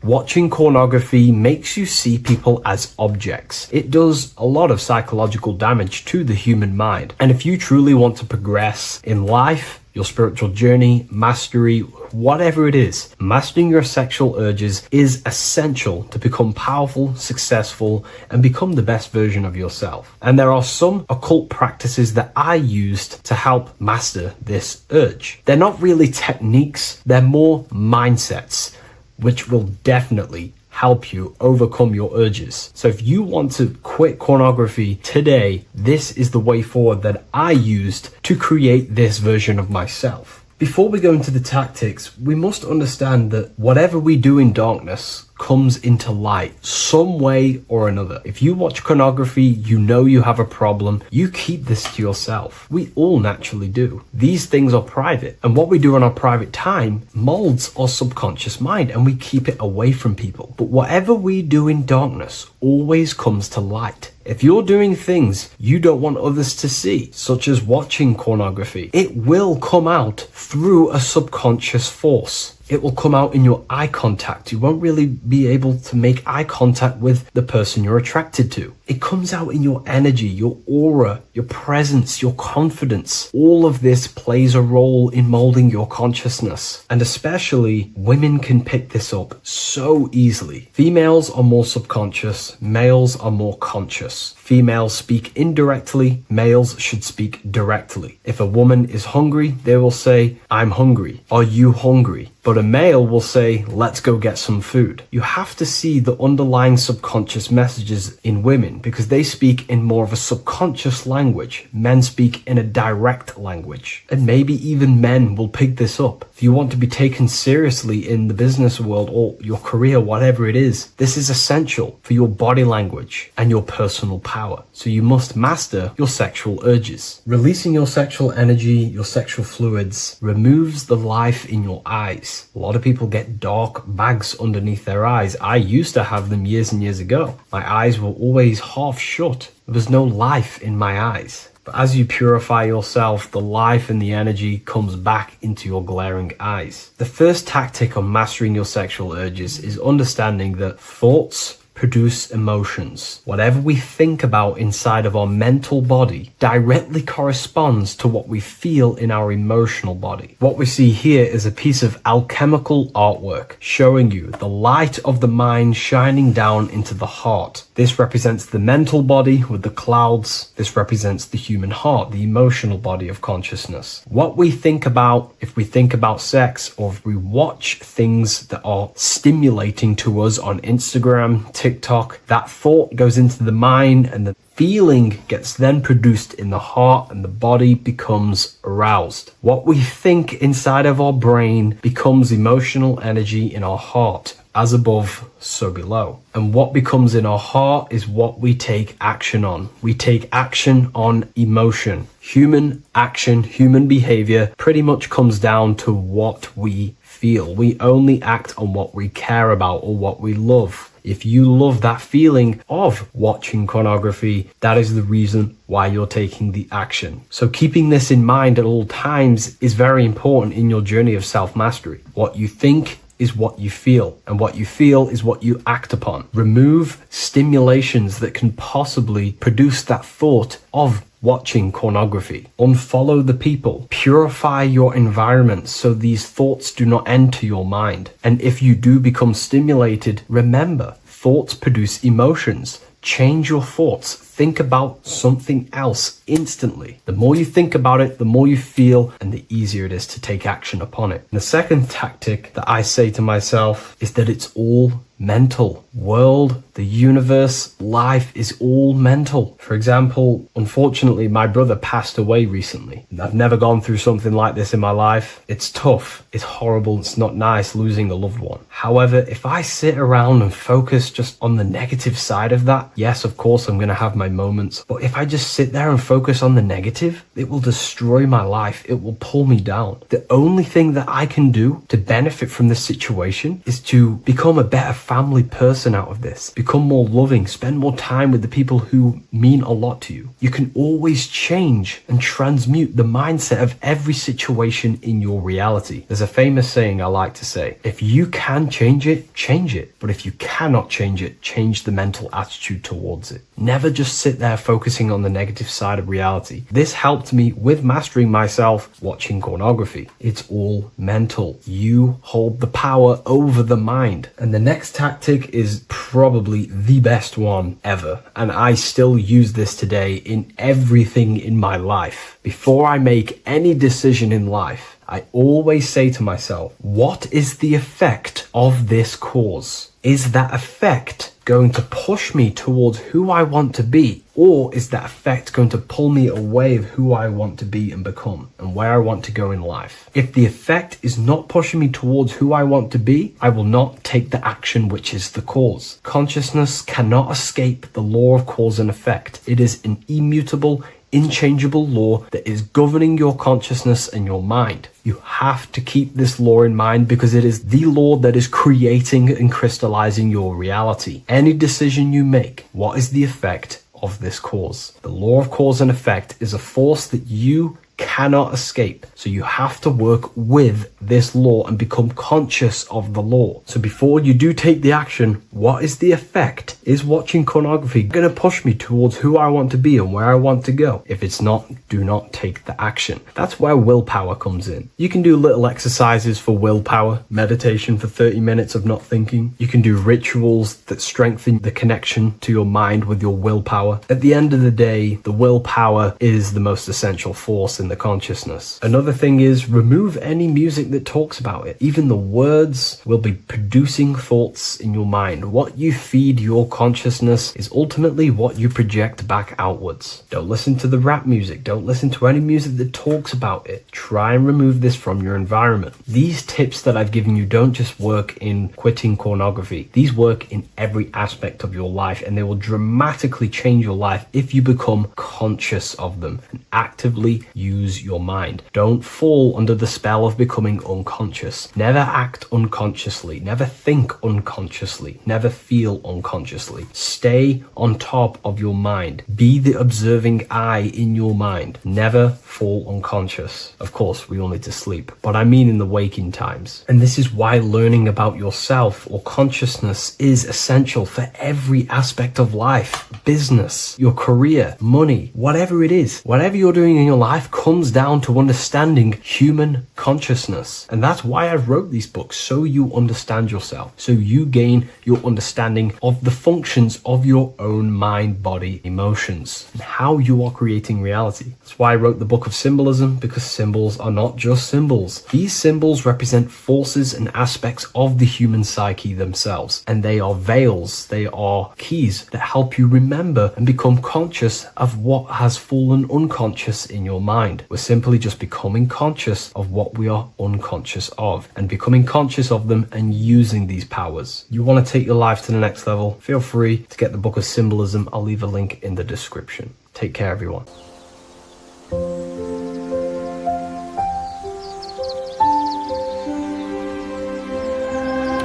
Watching pornography makes you see people as objects. It does a lot of psychological damage to the human mind. And if you truly want to progress in life, your spiritual journey, mastery, whatever it is, mastering your sexual urges is essential to become powerful, successful, and become the best version of yourself. And there are some occult practices that I used to help master this urge. They're not really techniques, they're more mindsets, which will definitely help you overcome your urges. So if you want to quit pornography today, this is the way forward that I used to create this version of myself. Before we go into the tactics, we must understand that whatever we do in darkness comes into light some way or another. If you watch pornography, you know you have a problem. You keep this to yourself. We all naturally do. These things are private, and what we do in our private time molds our subconscious mind, and we keep it away from people. But whatever we do in darkness always comes to light. If you're doing things you don't want others to see, such as watching pornography, it will come out through a subconscious force. It will come out in your eye contact. You won't really be able to make eye contact with the person you're attracted to. It comes out in your energy, your aura, your presence, your confidence. All of this plays a role in molding your consciousness. And especially women can pick this up so easily. Females are more subconscious, males are more conscious. Females speak indirectly, males should speak directly. If a woman is hungry, they will say, "I'm hungry." "Are you hungry?" But a male will say, "Let's go get some food." You have to see the underlying subconscious messages in women because they speak in more of a subconscious language. Men speak in a direct language. And maybe even men will pick this up. If you want to be taken seriously in the business world or your career, whatever it is, this is essential for your body language and your personal power. So you must master your sexual urges. Releasing your sexual energy, your sexual fluids, removes the life in your eyes. A lot of people get dark bags underneath their eyes. I used to have them years and years ago. My eyes were always half shut. There was no life in my eyes. But as you purify yourself, the life and the energy comes back into your glaring eyes. The first tactic on mastering your sexual urges is understanding that thoughts produce emotions. Whatever we think about inside of our mental body directly corresponds to what we feel in our emotional body. What we see here is a piece of alchemical artwork showing you the light of the mind shining down into the heart. This represents the mental body with the clouds. This represents the human heart, the emotional body of consciousness. What we think about, if we think about sex, or if we watch things that are stimulating to us on Instagram, TikTok, that thought goes into the mind and the feeling gets then produced in the heart and the body becomes aroused. What we think inside of our brain becomes emotional energy in our heart. As above, so below. And what becomes in our heart is what we take action on. We take action on emotion. Human action, human behavior pretty much comes down to what we feel. We only act on what we care about or what we love. If you love that feeling of watching pornography, that is the reason why you're taking the action. So keeping this in mind at all times is very important in your journey of self-mastery. What you think is what you feel, and what you feel is what you act upon. Remove stimulations that can possibly produce that thought of watching pornography. Unfollow the people. Purify your environment so these thoughts do not enter your mind. And if you do become stimulated, remember, thoughts produce emotions. Change your thoughts. Think about something else instantly. The more you think about it, the more you feel, and the easier it is to take action upon it. And the second tactic that I say to myself is that it's all mental. World, the universe, life is all mental. For example, unfortunately, my brother passed away recently. I've never gone through something like this in my life. It's tough. It's horrible. It's not nice losing a loved one. However, if I sit around and focus just on the negative side of that, yes, of course, I'm going to have my moments. But if I just sit there and focus on the negative, it will destroy my life. It will pull me down. The only thing that I can do to benefit from this situation is to become a better family person out of this. Become more loving. Spend more time with the people who mean a lot to you. You can always change and transmute the mindset of every situation in your reality. There's a famous saying I like to say, if you can change it, change it. But if you cannot change it, change the mental attitude towards it. Never just sit there focusing on the negative side of reality. This helped me with mastering myself watching pornography. It's all mental. You hold the power over the mind. And the next tactic is probably the best one ever. And I still use this today in everything in my life. Before I make any decision in life, I always say to myself, what is the effect of this cause? Is that effect going to push me towards who I want to be? Or is that effect going to pull me away of who I want to be and become and where I want to go in life? If the effect is not pushing me towards who I want to be, I will not take the action which is the cause. Consciousness cannot escape the law of cause and effect. It is an immutable, inchangeable law that is governing your consciousness and your mind. You have to keep this law in mind because it is the law that is creating and crystallizing your reality. Any decision you make, what is the effect of this cause? The law of cause and effect is a force that you cannot escape. So you have to work with this law and become conscious of the law. So before you do take the action, what is the effect? Is watching pornography going to push me towards who I want to be and where I want to go? If it's not, do not take the action. That's where willpower comes in. You can do little exercises for willpower, meditation for 30 minutes of not thinking. You can do rituals that strengthen the connection to your mind with your willpower. At the end of the day, the willpower is the most essential force in the consciousness. Another thing is remove any music that talks about it. Even the words will be producing thoughts in your mind. What you feed your consciousness is ultimately what you project back outwards. Don't listen to the rap music. Don't listen to any music that talks about it. Try and remove this from your environment. These tips that I've given you don't just work in quitting pornography. These work in every aspect of your life, and they will dramatically change your life if you become conscious of them and actively use your mind. Don't fall under the spell of becoming unconscious. Never act unconsciously. Never think unconsciously. Never feel unconsciously. Stay on top of your mind. Be the observing eye in your mind. Never fall unconscious. Of course, we all need to sleep, but I mean in the waking times. And this is why learning about yourself or consciousness is essential for every aspect of life. Business, your career, money, whatever it is. Whatever you're doing in your life comes down to understanding human consciousness. And that's why I wrote these books, so you understand yourself, so you gain your understanding of the functions of your own mind, body, emotions, and how you are creating reality. That's why I wrote the book of Symbolism, because symbols are not just symbols. These symbols represent forces and aspects of the human psyche themselves, and they are veils, they are keys that help you remember and become conscious of what has fallen unconscious in your mind. We're simply just becoming conscious of what we are unconscious of and becoming conscious of them and using these powers. You want to take your life to the next level? Feel free to get the book of Symbolism. I'll leave a link in the description. Take care, everyone.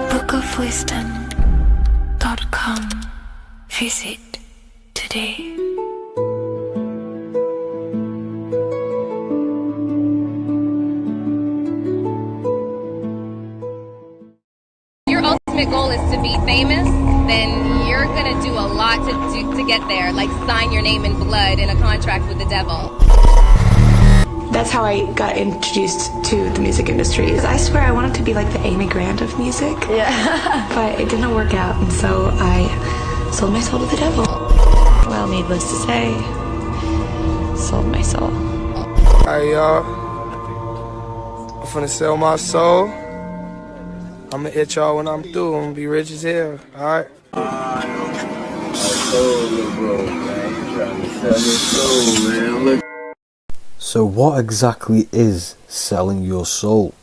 bookofwisdom.com. Visit today. Ultimate goal is to be famous, then you're gonna do a lot to get there, like sign your name in blood in a contract with the devil. That's how I got introduced to the music industry. I swear I wanted to be like the Amy Grant of music. Yeah. But it didn't work out, and so I sold my soul to the devil. Well, needless to say, sold my soul. Alright, y'all. I'm finna sell my soul. I'ma hit y'all when I'm through. I'm gonna be rich as hell, alright? So what exactly is selling your soul?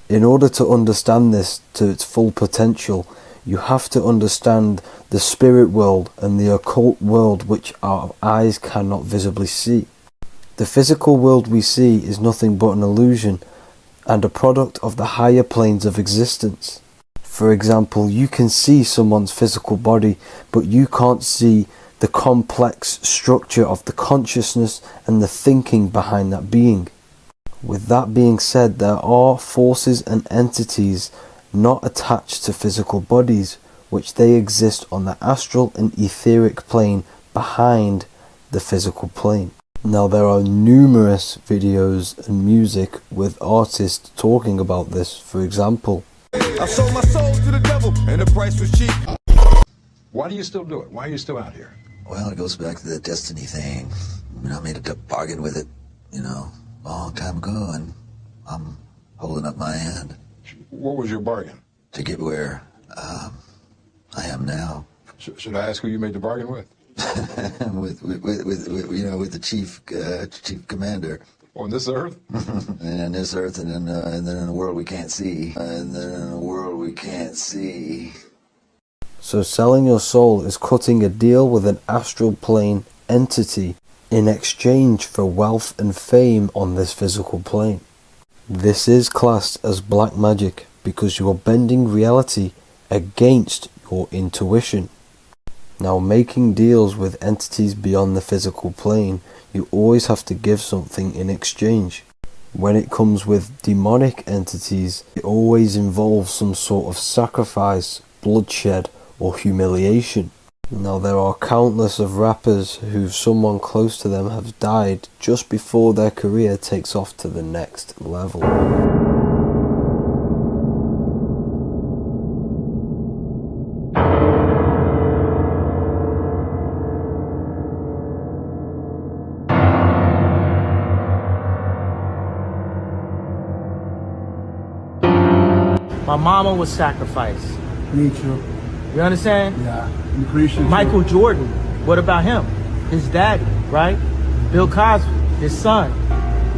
In order to understand this to its full potential, you have to understand the spirit world and the occult world which our eyes cannot visibly see. The physical world we see is nothing but an illusion and a product of the higher planes of existence. For example, you can see someone's physical body, but you can't see the complex structure of the consciousness and the thinking behind that being. With that being said, there are forces and entities not attached to physical bodies, which they exist on the astral and etheric plane behind the physical plane. Now, there are numerous videos and music with artists talking about this. For example, I sold my soul to the devil and the price was cheap. Why do you still do it? Why are you still out here? Well, it goes back to the destiny thing. I mean, I made a bargain with it, a long time ago, and I'm holding up my hand. What was your bargain? To get where I am now. Should I ask who you made the bargain with? with the chief commander. On this earth? And on this earth, and then in a world we can't see. So selling your soul is cutting a deal with an astral plane entity in exchange for wealth and fame on this physical plane. This is classed as black magic because you are bending reality against your intuition. Now, making deals with entities beyond the physical plane, you always have to give something in exchange. When it comes with demonic entities, it always involves some sort of sacrifice, bloodshed, or humiliation. Now, there are countless of rappers who someone close to them have died just before their career takes off to the next level. My mama was sacrificed. Me too. You understand? Yeah. I'm Christian. Michael Jordan, what about him? His daddy, right? Bill Cosby, his son,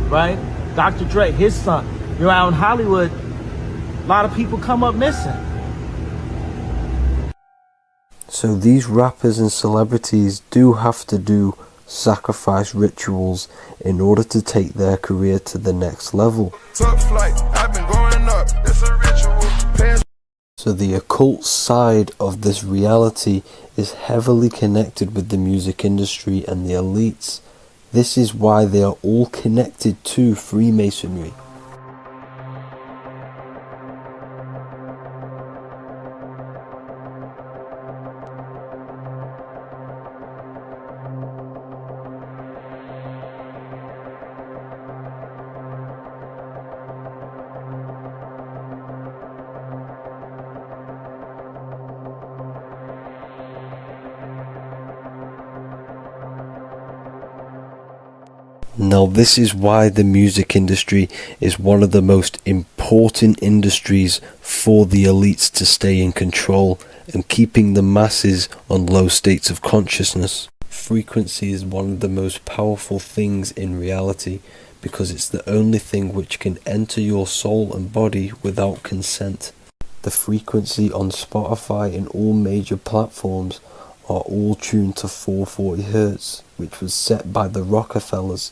right? Dr. Dre, his son. You know, out in Hollywood, a lot of people come up missing. So these rappers and celebrities do have to do sacrifice rituals in order to take their career to the next level. Top flight, I've been growing up, it's a ritual. So the occult side of this reality is heavily connected with the music industry and the elites. This is why they are all connected to Freemasonry. Now, this is why the music industry is one of the most important industries for the elites to stay in control and keeping the masses on low states of consciousness. Frequency is one of the most powerful things in reality because it's the only thing which can enter your soul and body without consent. The frequency on Spotify and all major platforms are all tuned to 440 Hz, which was set by the Rockefellers.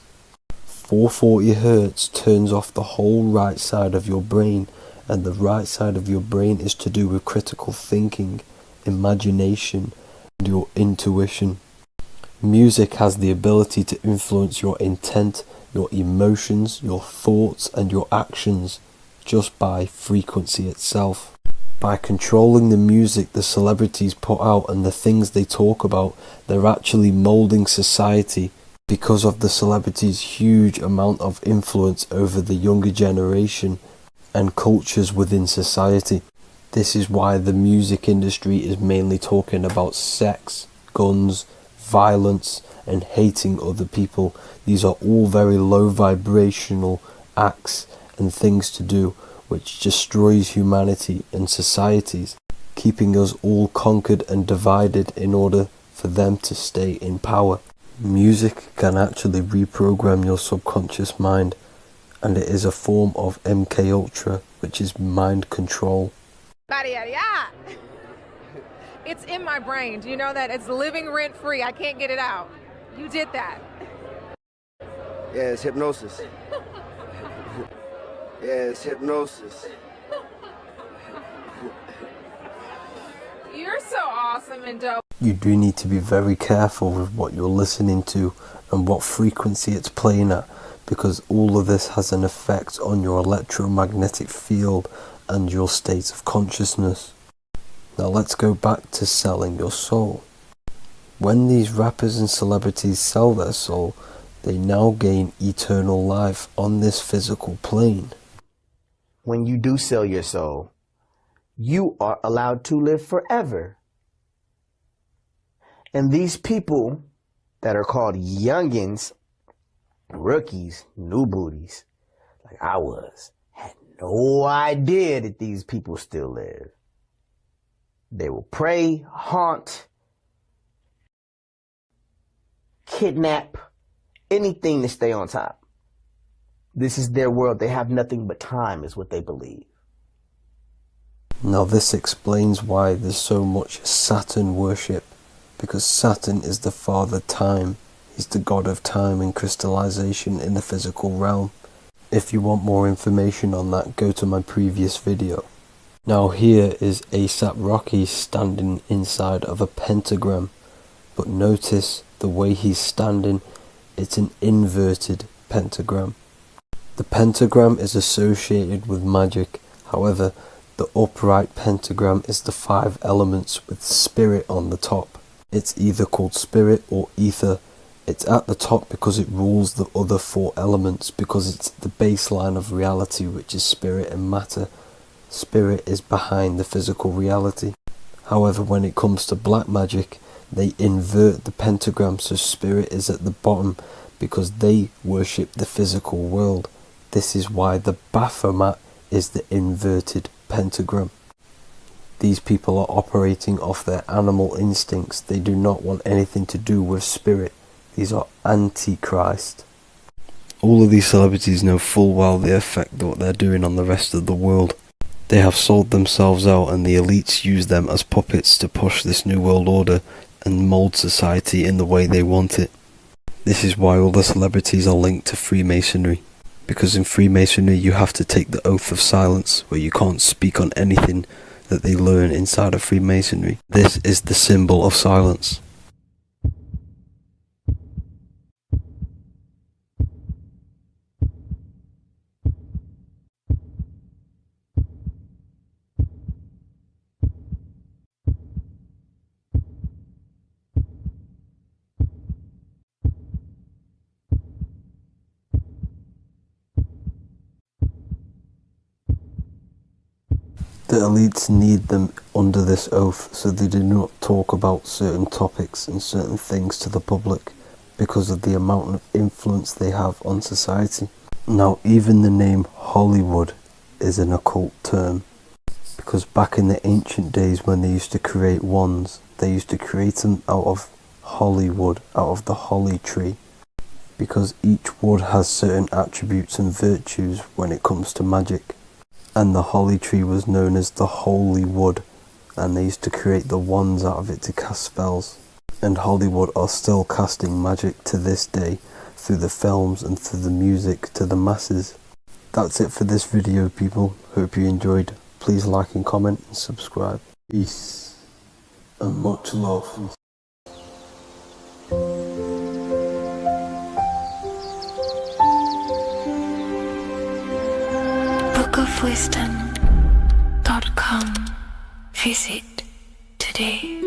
440 Hz turns off the whole right side of your brain, and the right side of your brain is to do with critical thinking, imagination, and your intuition. Music has the ability to influence your intent, your emotions, your thoughts, and your actions just by frequency itself. By controlling the music the celebrities put out and the things they talk about, they're actually molding society because of the celebrities' huge amount of influence over the younger generation and cultures within society. This is why the music industry is mainly talking about sex, guns, violence, and hating other people. These are all very low vibrational acts and things to do which destroys humanity and societies, keeping us all conquered and divided in order for them to stay in power. Music can actually reprogram your subconscious mind, and it is a form of MK Ultra, which is mind control. It's in my brain. Do you know that? It's living rent free. I can't get it out. You did that. Yeah, it's hypnosis. Yeah, it's hypnosis. You're so awesome and dope. You do need to be very careful with what you're listening to and what frequency it's playing at, because all of this has an effect on your electromagnetic field and your state of consciousness. Now let's go back to selling your soul. When these rappers and celebrities sell their soul, they now gain eternal life on this physical plane. When you do sell your soul, you are allowed to live forever. And these people that are called youngins, rookies, new booties, like I was, had no idea that these people still live. They will pray, haunt, kidnap anything to stay on top. This is their world. They have nothing but time, is what they believe. Now this explains why there's so much Saturn worship, because Saturn is the father time. He's the god of time and crystallization in the physical realm. If you want more information on that, go to my previous video. Now here is A$AP Rocky standing inside of a pentagram, but notice the way he's standing, it's an inverted pentagram. The pentagram is associated with magic, however, the upright pentagram is the 5 elements with spirit on the top. It's either called spirit or ether. It's at the top because it rules the other 4 elements, because it's the baseline of reality, which is spirit and matter. Spirit is behind the physical reality. However, when it comes to black magic, they invert the pentagram, so spirit is at the bottom because they worship the physical world. This is why the Baphomet is the inverted pentagram. These people are operating off their animal instincts. They do not want anything to do with spirit. These are antichrist. All of these celebrities know full well the effect that what they're doing on the rest of the world. They have sold themselves out, and the elites use them as puppets to push this new world order and mold society in the way they want it. This is why all the celebrities are linked to Freemasonry. Because in Freemasonry you have to take the oath of silence, where you can't speak on anything that they learn inside of Freemasonry. This is the symbol of silence. The elites need them under this oath, so they do not talk about certain topics and certain things to the public, because of the amount of influence they have on society. Now, even the name Hollywood is an occult term, because back in the ancient days when they used to create wands, they used to create them out of holly wood, out of the holly tree, because each wood has certain attributes and virtues when it comes to magic. And the holly tree was known as the holy wood, and they used to create the wands out of it to cast spells. And Hollywood are still casting magic to this day through the films and through the music to the masses. That's it for this video, people. Hope you enjoyed. Please like and comment and subscribe. Peace and much love. bookofwisdom.com. Visit today.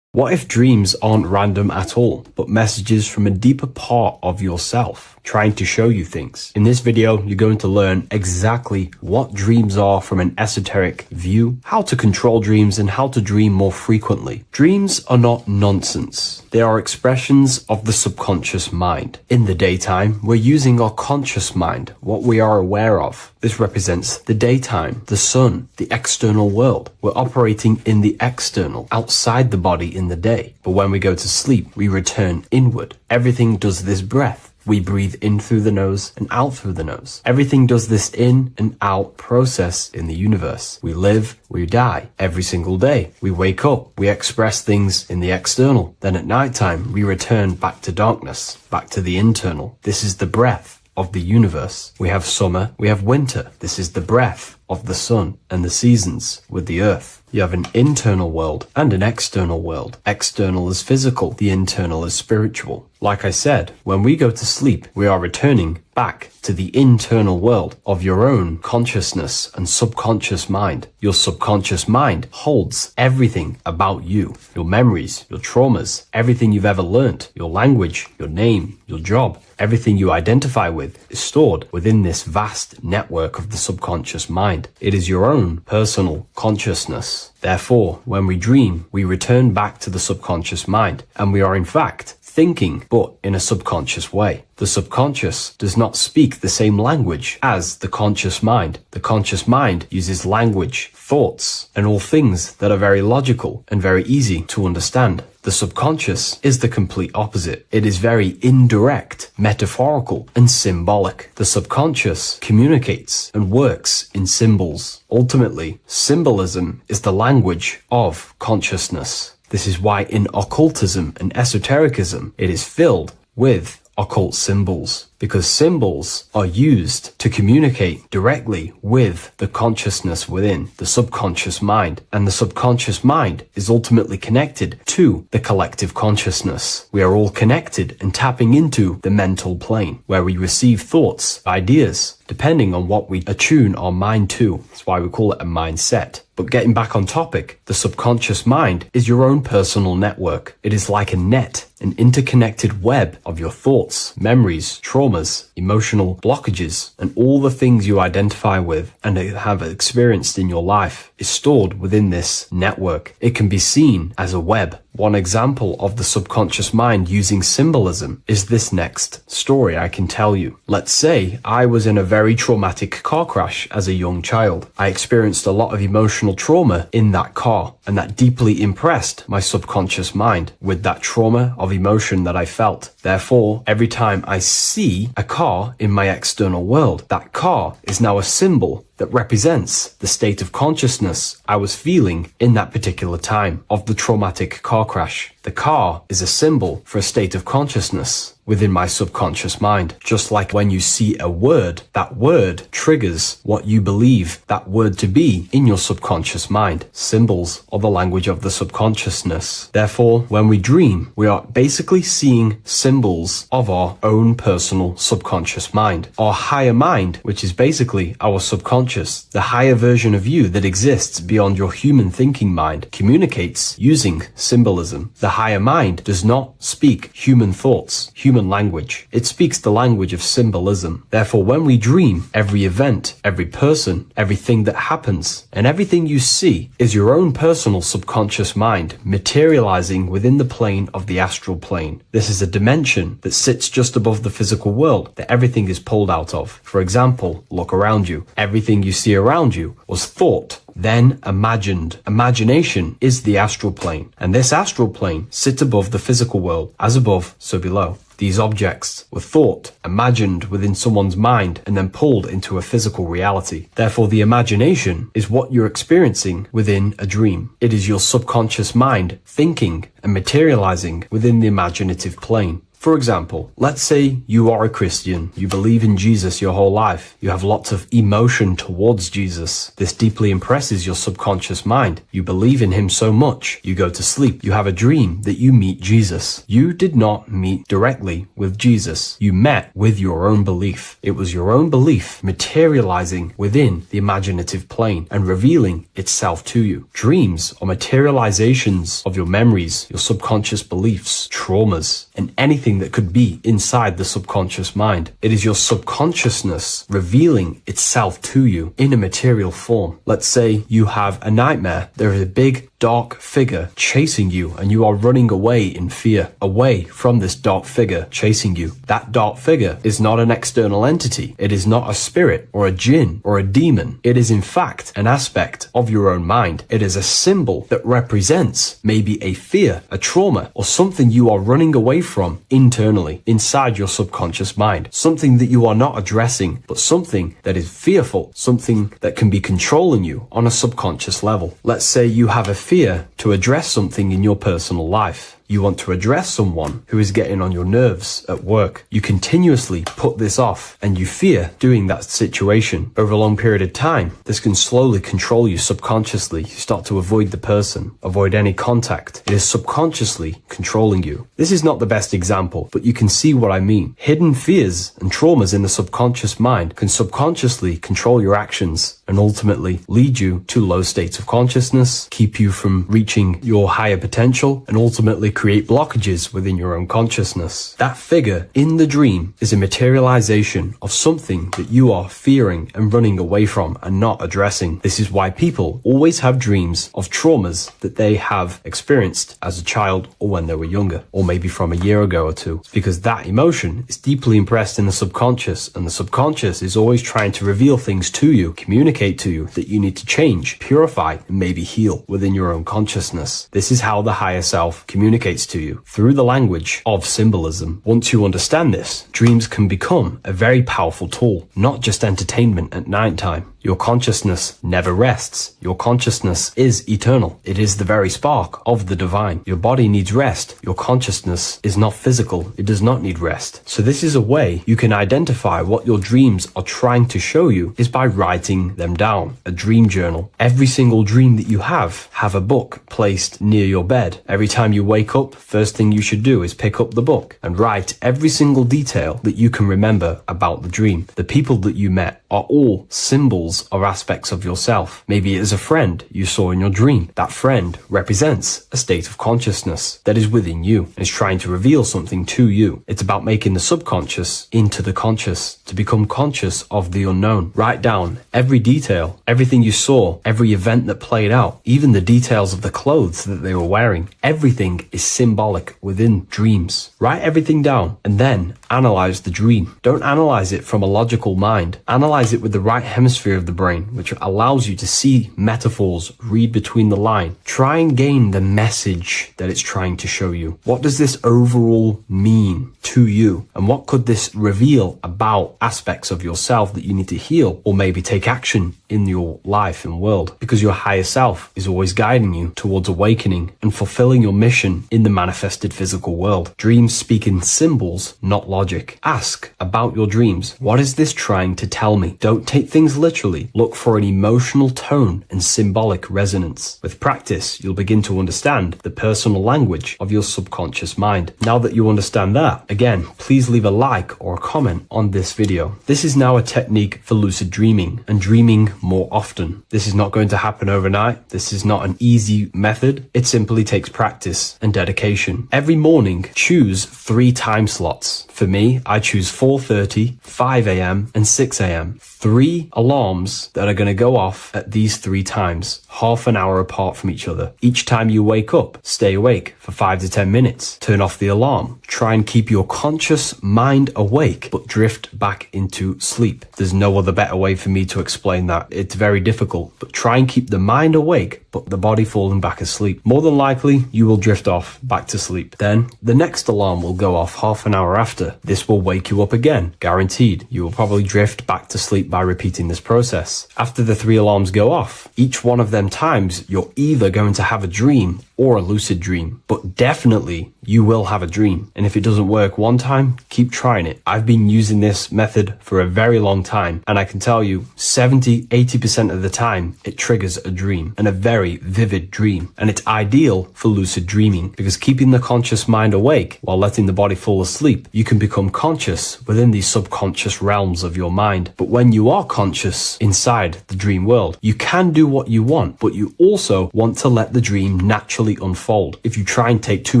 What if dreams aren't random at all, but messages from a deeper part of yourself, trying to show you things? In this video, you're going to learn exactly what dreams are from an esoteric view, how to control dreams, and how to dream more frequently. Dreams are not nonsense. They are expressions of the subconscious mind. In the daytime, we're using our conscious mind, what we are aware of. This represents the daytime, the sun, the external world. We're operating in the external, outside the body in the day. But when we go to sleep, we return inward. Everything does this breath. We breathe in through the nose and out through the nose. Everything does this in and out process in the universe. We live, we die every single day. We wake up, we express things in the external. Then at nighttime, we return back to darkness, back to the internal. This is the breath of the universe. We have summer, we have winter. This is the breath of the sun and the seasons with the earth. You have an internal world and an external world. External is physical, the internal is spiritual. Like I said, when we go to sleep, we are returning back to the internal world of your own consciousness and subconscious mind. Your subconscious mind holds everything about you, your memories, your traumas, everything you've ever learnt, your language, your name, your job. Everything you identify with is stored within this vast network of the subconscious mind. It is your own personal consciousness. Therefore, when we dream, we return back to the subconscious mind, and we are in fact thinking, but in a subconscious way. The subconscious does not speak the same language as the conscious mind. The conscious mind uses language, thoughts, and all things that are very logical and very easy to understand. The subconscious is the complete opposite. It is very indirect, metaphorical, and symbolic. The subconscious communicates and works in symbols. Ultimately, symbolism is the language of consciousness. This is why in occultism and esotericism, it is filled with occult symbols, because symbols are used to communicate directly with the consciousness within, the subconscious mind, and the subconscious mind is ultimately connected to the collective consciousness. We are all connected and tapping into the mental plane, where we receive thoughts, ideas, depending on what we attune our mind to. That's why we call it a mindset. But getting back on topic, the subconscious mind is your own personal network. It is like a net, an interconnected web of your thoughts, memories, traumas, emotional blockages, and all the things you identify with and have experienced in your life is stored within this network. It can be seen as a web. One example of the subconscious mind using symbolism is this next story I can tell you. Let's say I was in a very traumatic car crash as a young child. I experienced a lot of emotional trauma in that car, and that deeply impressed my subconscious mind with that trauma of emotion that I felt. Therefore, every time I see a car in my external world, that car is now a symbol that represents the state of consciousness I was feeling in that particular time of the traumatic car crash. The car is a symbol for a state of consciousness within my subconscious mind. Just like when you see a word, that word triggers what you believe that word to be in your subconscious mind. Symbols are the language of the subconsciousness. Therefore, when we dream, we are basically seeing symbols of our own personal subconscious mind. Our higher mind, which is basically our subconscious, the higher version of you that exists beyond your human thinking mind, communicates using symbolism. The higher mind does not speak human thoughts, human language. It speaks the language of symbolism. Therefore, when we dream, every event, every person, everything that happens, and everything you see is your own personal subconscious mind materializing within the plane of the astral plane. This is a dimension that sits just above the physical world that everything is pulled out of. For example, look around you. Everything you see around you was thought, then imagined. Imagination is the astral plane, and this astral plane sits above the physical world. As above, so below. These objects were thought, imagined within someone's mind, and then pulled into a physical reality. Therefore, the imagination is what you're experiencing within a dream. It is your subconscious mind thinking and materializing within the imaginative plane. For example, let's say you are a Christian, you believe in Jesus your whole life, you have lots of emotion towards Jesus. This deeply impresses your subconscious mind. You believe in him so much, you go to sleep, you have a dream that you meet Jesus. You did not meet directly with Jesus. You met with your own belief. It was your own belief materializing within the imaginative plane and revealing itself to you. Dreams are materializations of your memories, your subconscious beliefs, traumas, and anything that could be inside the subconscious mind. It is your subconsciousness revealing itself to you in a material form. Let's say you have a nightmare. There is a big dark figure chasing you and you are running away in fear, away from this dark figure chasing you. That dark figure is not an external entity. It is not a spirit or a jinn or a demon. It is in fact an aspect of your own mind. It is a symbol that represents maybe a fear, a trauma, or something you are running away from internally, inside your subconscious mind. Something that you are not addressing, but something that is fearful, something that can be controlling you on a subconscious level. Let's say you have a fear to address something in your personal life. You want to address someone who is getting on your nerves at work. You continuously put this off and you fear doing that situation. Over a long period of time, this can slowly control you subconsciously. You start to avoid the person, avoid any contact. It is subconsciously controlling you. This is not the best example, but you can see what I mean. Hidden fears and traumas in the subconscious mind can subconsciously control your actions and ultimately lead you to low states of consciousness, keep you from reaching your higher potential, and ultimately create blockages within your own consciousness. That figure in the dream is a materialization of something that you are fearing and running away from and not addressing. This is why people always have dreams of traumas that they have experienced as a child or when they were younger, or maybe from a year ago or two. It's because that emotion is deeply impressed in the subconscious, and the subconscious is always trying to reveal things to you, communicate to you that you need to change, purify, and maybe heal within your own consciousness. This is how the higher self communicates to you, through the language of symbolism. Once you understand this, dreams can become a very powerful tool, not just entertainment at night time. Your consciousness never rests. Your consciousness is eternal. It is the very spark of the divine. Your body needs rest. Your consciousness is not physical. It does not need rest. So this is a way you can identify what your dreams are trying to show you, is by writing them down. A dream journal. Every single dream that you have a book placed near your bed. Every time you wake up, first thing you should do is pick up the book and write every single detail that you can remember about the dream. The people that you met are all symbols or aspects of yourself. Maybe it is a friend you saw in your dream. That friend represents a state of consciousness that is within you and is trying to reveal something to you. It's about making the subconscious into the conscious, to become conscious of the unknown. Write down every detail, everything you saw, every event that played out, even the details of the clothes that they were wearing. Everything is symbolic within dreams. Write everything down and then analyze the dream. Don't analyze it from a logical mind. Analyze it with the right hemisphere of the brain, which allows you to see metaphors, read between the line. Try and gain the message that it's trying to show you. What does this overall mean to you? And what could this reveal about aspects of yourself that you need to heal or maybe take action in your life and world? Because your higher self is always guiding you towards awakening and fulfilling your mission in the manifested physical world. Dreams speak in symbols, not logic. Ask about your dreams. What is this trying to tell me? Don't take things literally. Look for an emotional tone and symbolic resonance. With practice, you'll begin to understand the personal language of your subconscious mind. Now that you understand that, again, please leave a like or a comment on this video. This is now a technique for lucid dreaming and dreaming more often. This is not going to happen overnight. This is not an easy method. It simply takes practice and dedication. Every morning, choose 3 time slots. For me, I choose 4:30, 5 a.m. and 6 a.m. 3 alarms that are going to go off at these 3 times, half an hour apart from each other. Each time you wake up, stay awake for 5 to 10 minutes. Turn off the alarm. Try and keep your conscious mind awake, but drift back into sleep. There's no other better way for me to explain that. It's very difficult, but try and keep the mind awake, but the body falling back asleep. More than likely, you will drift off back to sleep. Then the next alarm will go off half an hour after. This will wake you up again, guaranteed. You will probably drift back to sleep by repeating this process. After the 3 alarms go off, each one of them times, you're either going to have a dream or a lucid dream, but definitely you will have a dream. And if it doesn't work one time, keep trying it. I've been using this method for a very long time, and I can tell you 70-80% of the time it triggers a dream, and a very vivid dream. And it's ideal for lucid dreaming because keeping the conscious mind awake while letting the body fall asleep, you can become conscious within these subconscious realms of your mind. But when you are conscious inside the dream world, you can do what you want, but you also want to let the dream naturally unfold. If you try and take too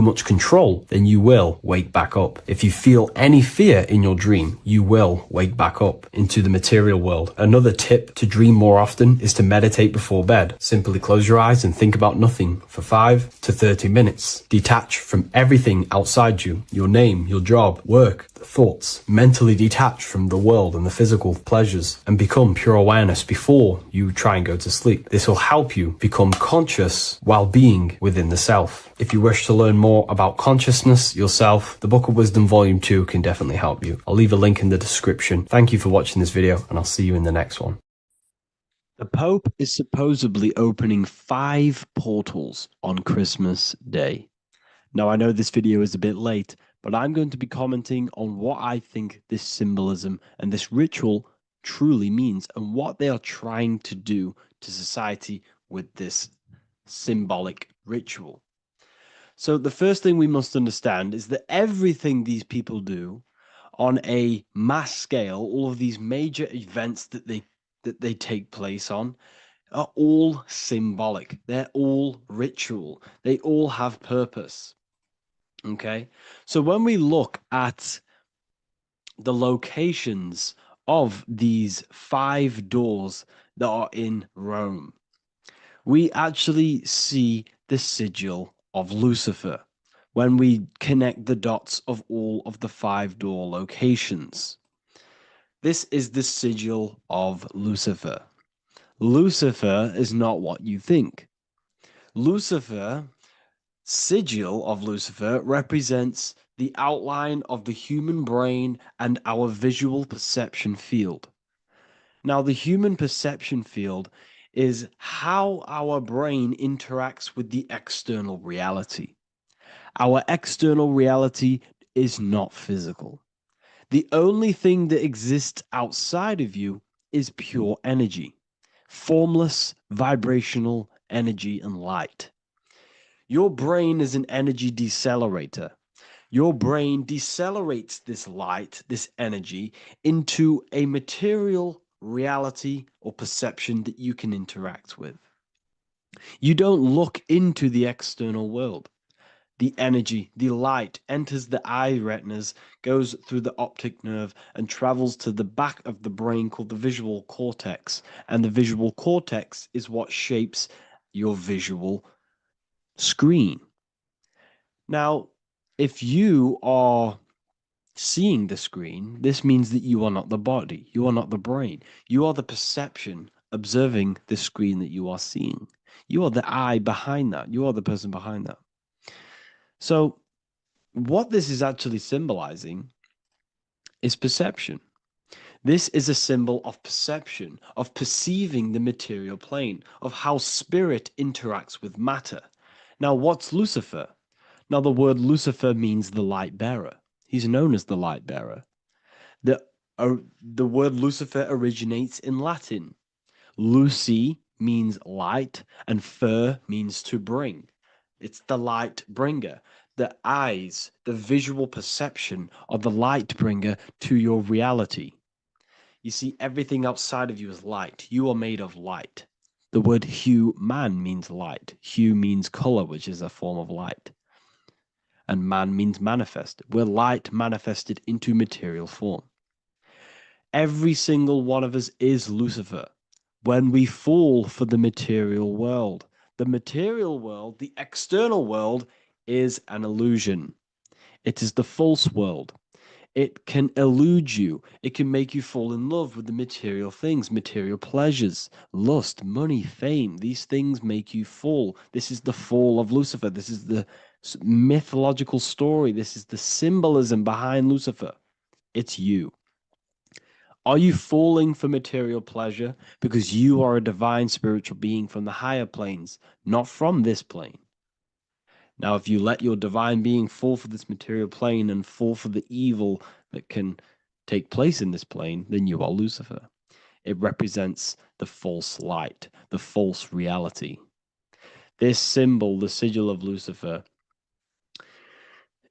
much control, then you will wake back up. If you feel any fear in your dream, you will wake back up into the material world. Another tip to dream more often is to meditate before bed. Simply close your eyes and think about nothing for 5 to 30 minutes. Detach from everything outside you, your name, your job, work, thoughts. Mentally detach from the world and the physical pleasures and become pure awareness before you try and go to sleep. This will help you become conscious while being within the self. If you wish to learn more about consciousness, yourself, the Book of Wisdom Volume 2 can definitely help you. I'll leave a link in the description. Thank you for watching this video, and I'll see you in the next one. The Pope is supposedly opening 5 portals on Christmas Day. Now, I know this video is a bit late, but I'm going to be commenting on what I think this symbolism and this ritual truly means and what they are trying to do to society with this symbolic ritual. So the first thing we must understand is that everything these people do on a mass scale, all of these major events that they take place on, are all symbolic. They're all ritual. They all have purpose. Okay. So when we look at the locations of these 5 doors that are in Rome, we actually see the sigil of Lucifer when we connect the dots of all of the 5 door locations. This is the sigil of Lucifer. Lucifer is not what you think. Lucifer, sigil of Lucifer, represents the outline of the human brain and our visual perception field. Now, the human perception field is how our brain interacts with the external reality. Our external reality is not physical. The only thing that exists outside of you is pure energy, formless, vibrational energy and light. Your brain is an energy decelerator. Your brain decelerates this light, this energy, into a material reality or perception that you can interact with. You don't look into the external world. The energy, the light enters the eye retinas, goes through the optic nerve, and travels to the back of the brain called the visual cortex. And the visual cortex is what shapes your visual screen. Now, if you are seeing the screen, this means that you are not the body, you are not the brain, you are the perception observing the screen that you are seeing. You are the eye behind that, you are the person behind that. So, what this is actually symbolizing is perception. This is a symbol of perception, of perceiving the material plane, of how spirit interacts with matter. Now, what's Lucifer? Now, the word Lucifer means the light bearer. He's known as the light bearer. The word Lucifer originates in Latin. Luci means light, and fer means to bring. It's the light bringer. The eyes, the visual perception of the light bringer to your reality. You see, everything outside of you is light. You are made of light. The word hue, man, means light. Hue means color, which is a form of light. And man means manifested. We're light manifested into material form. Every single one of us is Lucifer. When we fall for the material world, the external world, is an illusion. It is the false world. It can elude you. It can make you fall in love with the material things, material pleasures, lust, money, fame. These things make you fall. This is the fall of Lucifer. This is the mythological story. This is the symbolism behind Lucifer. It's you. Are you falling for material pleasure because you are a divine spiritual being from the higher planes, not from this plane? Now, if you let your divine being fall for this material plane and fall for the evil that can take place in this plane, then you are Lucifer. It represents the false light, the false reality. This symbol, the sigil of Lucifer,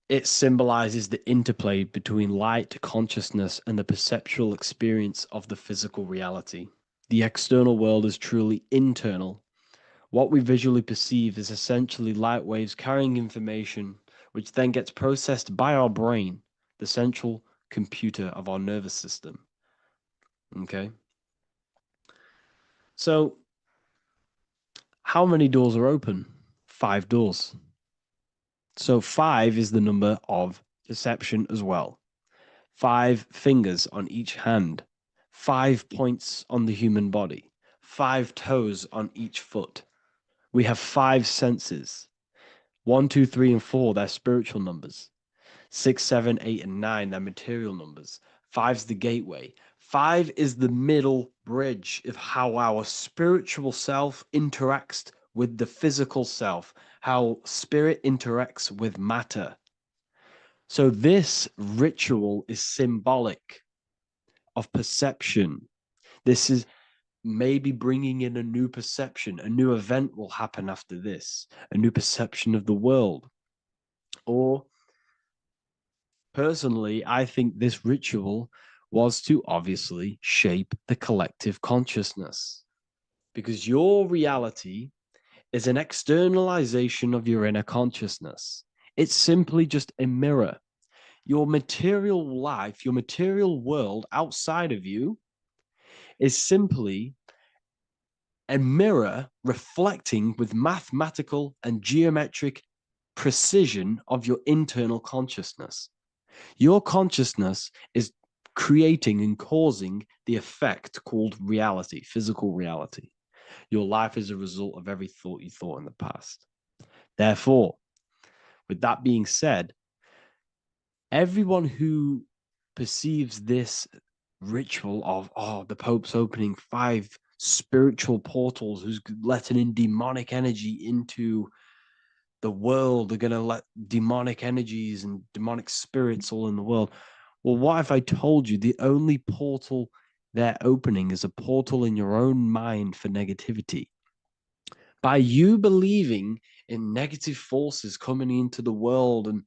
it symbolizes the interplay between light, consciousness, and the perceptual experience of the physical reality. The external world is truly internal. What we visually perceive is essentially light waves carrying information, which then gets processed by our brain, the central computer of our nervous system. Okay? So, how many doors are open? 5 doors. So 5 is the number of perception as well. 5 fingers on each hand, 5 points on the human body, 5 toes on each foot. We have 5 senses. 1, 2, 3, and 4, they're spiritual numbers. 6, 7, 8, and 9, they're material numbers. 5's the gateway. 5 is the middle bridge of how our spiritual self interacts with the physical self, how spirit interacts with matter. So this ritual is symbolic of perception. This is maybe bringing in a new perception. A new event will happen after this, a new perception of the world. Or personally, I think this ritual was to obviously shape the collective consciousness, because your reality is an externalization of your inner consciousness. It's simply just a mirror. Your material life, your material world outside of you is simply a mirror reflecting with mathematical and geometric precision of your internal consciousness. Your consciousness is creating and causing the effect called reality, physical reality. Your life is a result of every thought you thought in the past. Therefore, with that being said, everyone who perceives this ritual of, oh, the Pope's opening 5 spiritual portals, who's letting in demonic energy into the world, they're going to let demonic energies and demonic spirits all in the world. Well, what if I told you the only portal they're opening is a portal in your own mind for negativity? By you believing in negative forces coming into the world and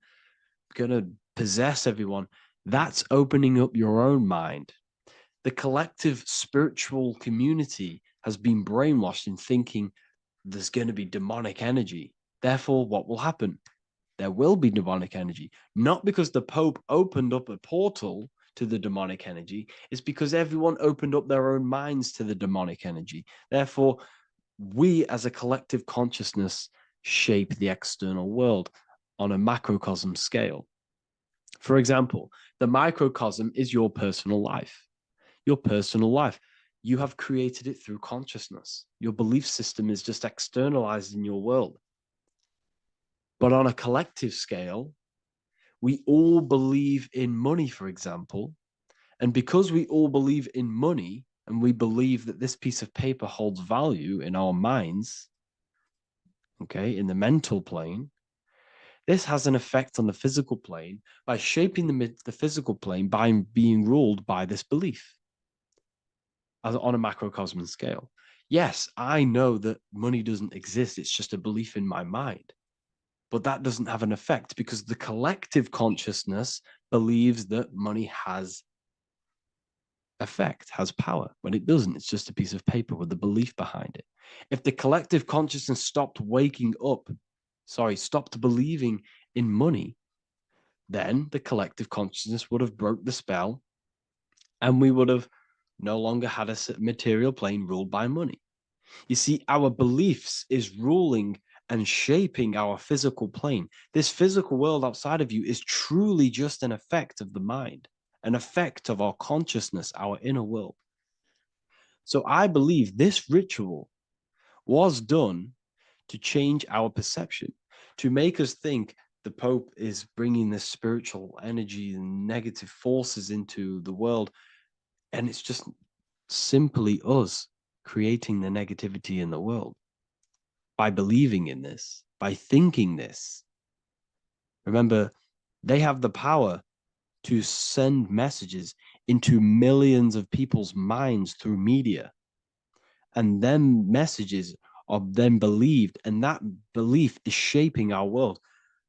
going to possess everyone, that's opening up your own mind. The collective spiritual community has been brainwashed in thinking there's going to be demonic energy. Therefore, what will happen? There will be demonic energy. Not because the Pope opened up a portal to the demonic energy. It's because everyone opened up their own minds to the demonic energy. Therefore, we as a collective consciousness shape the external world on a macrocosm scale. For example, the microcosm is your personal life. Your personal life. You have created it through consciousness. Your belief system is just externalized in your world. But on a collective scale, we all believe in money, for example. And because we all believe in money, and we believe that this piece of paper holds value in our minds, okay, in the mental plane, this has an effect on the physical plane by shaping the physical plane by being ruled by this belief on a macrocosm scale. Yes, I know that money doesn't exist. It's just a belief in my mind. But that doesn't have an effect because the collective consciousness believes that money has effect, has power. When it doesn't, it's just a piece of paper with a belief behind it. If the collective consciousness stopped believing in money, then the collective consciousness would have broke the spell and we would have no longer had a material plane ruled by money. You see, our beliefs is ruling and shaping our physical plane. This physical world outside of you is truly just an effect of the mind, an effect of our consciousness, our inner world. So I believe this ritual was done to change our perception, to make us think the Pope is bringing this spiritual energy and negative forces into the world. And it's just simply us creating the negativity in the world by believing in this, by thinking this. Remember, they have the power to send messages into millions of people's minds through media. And then messages are then believed, and that belief is shaping our world.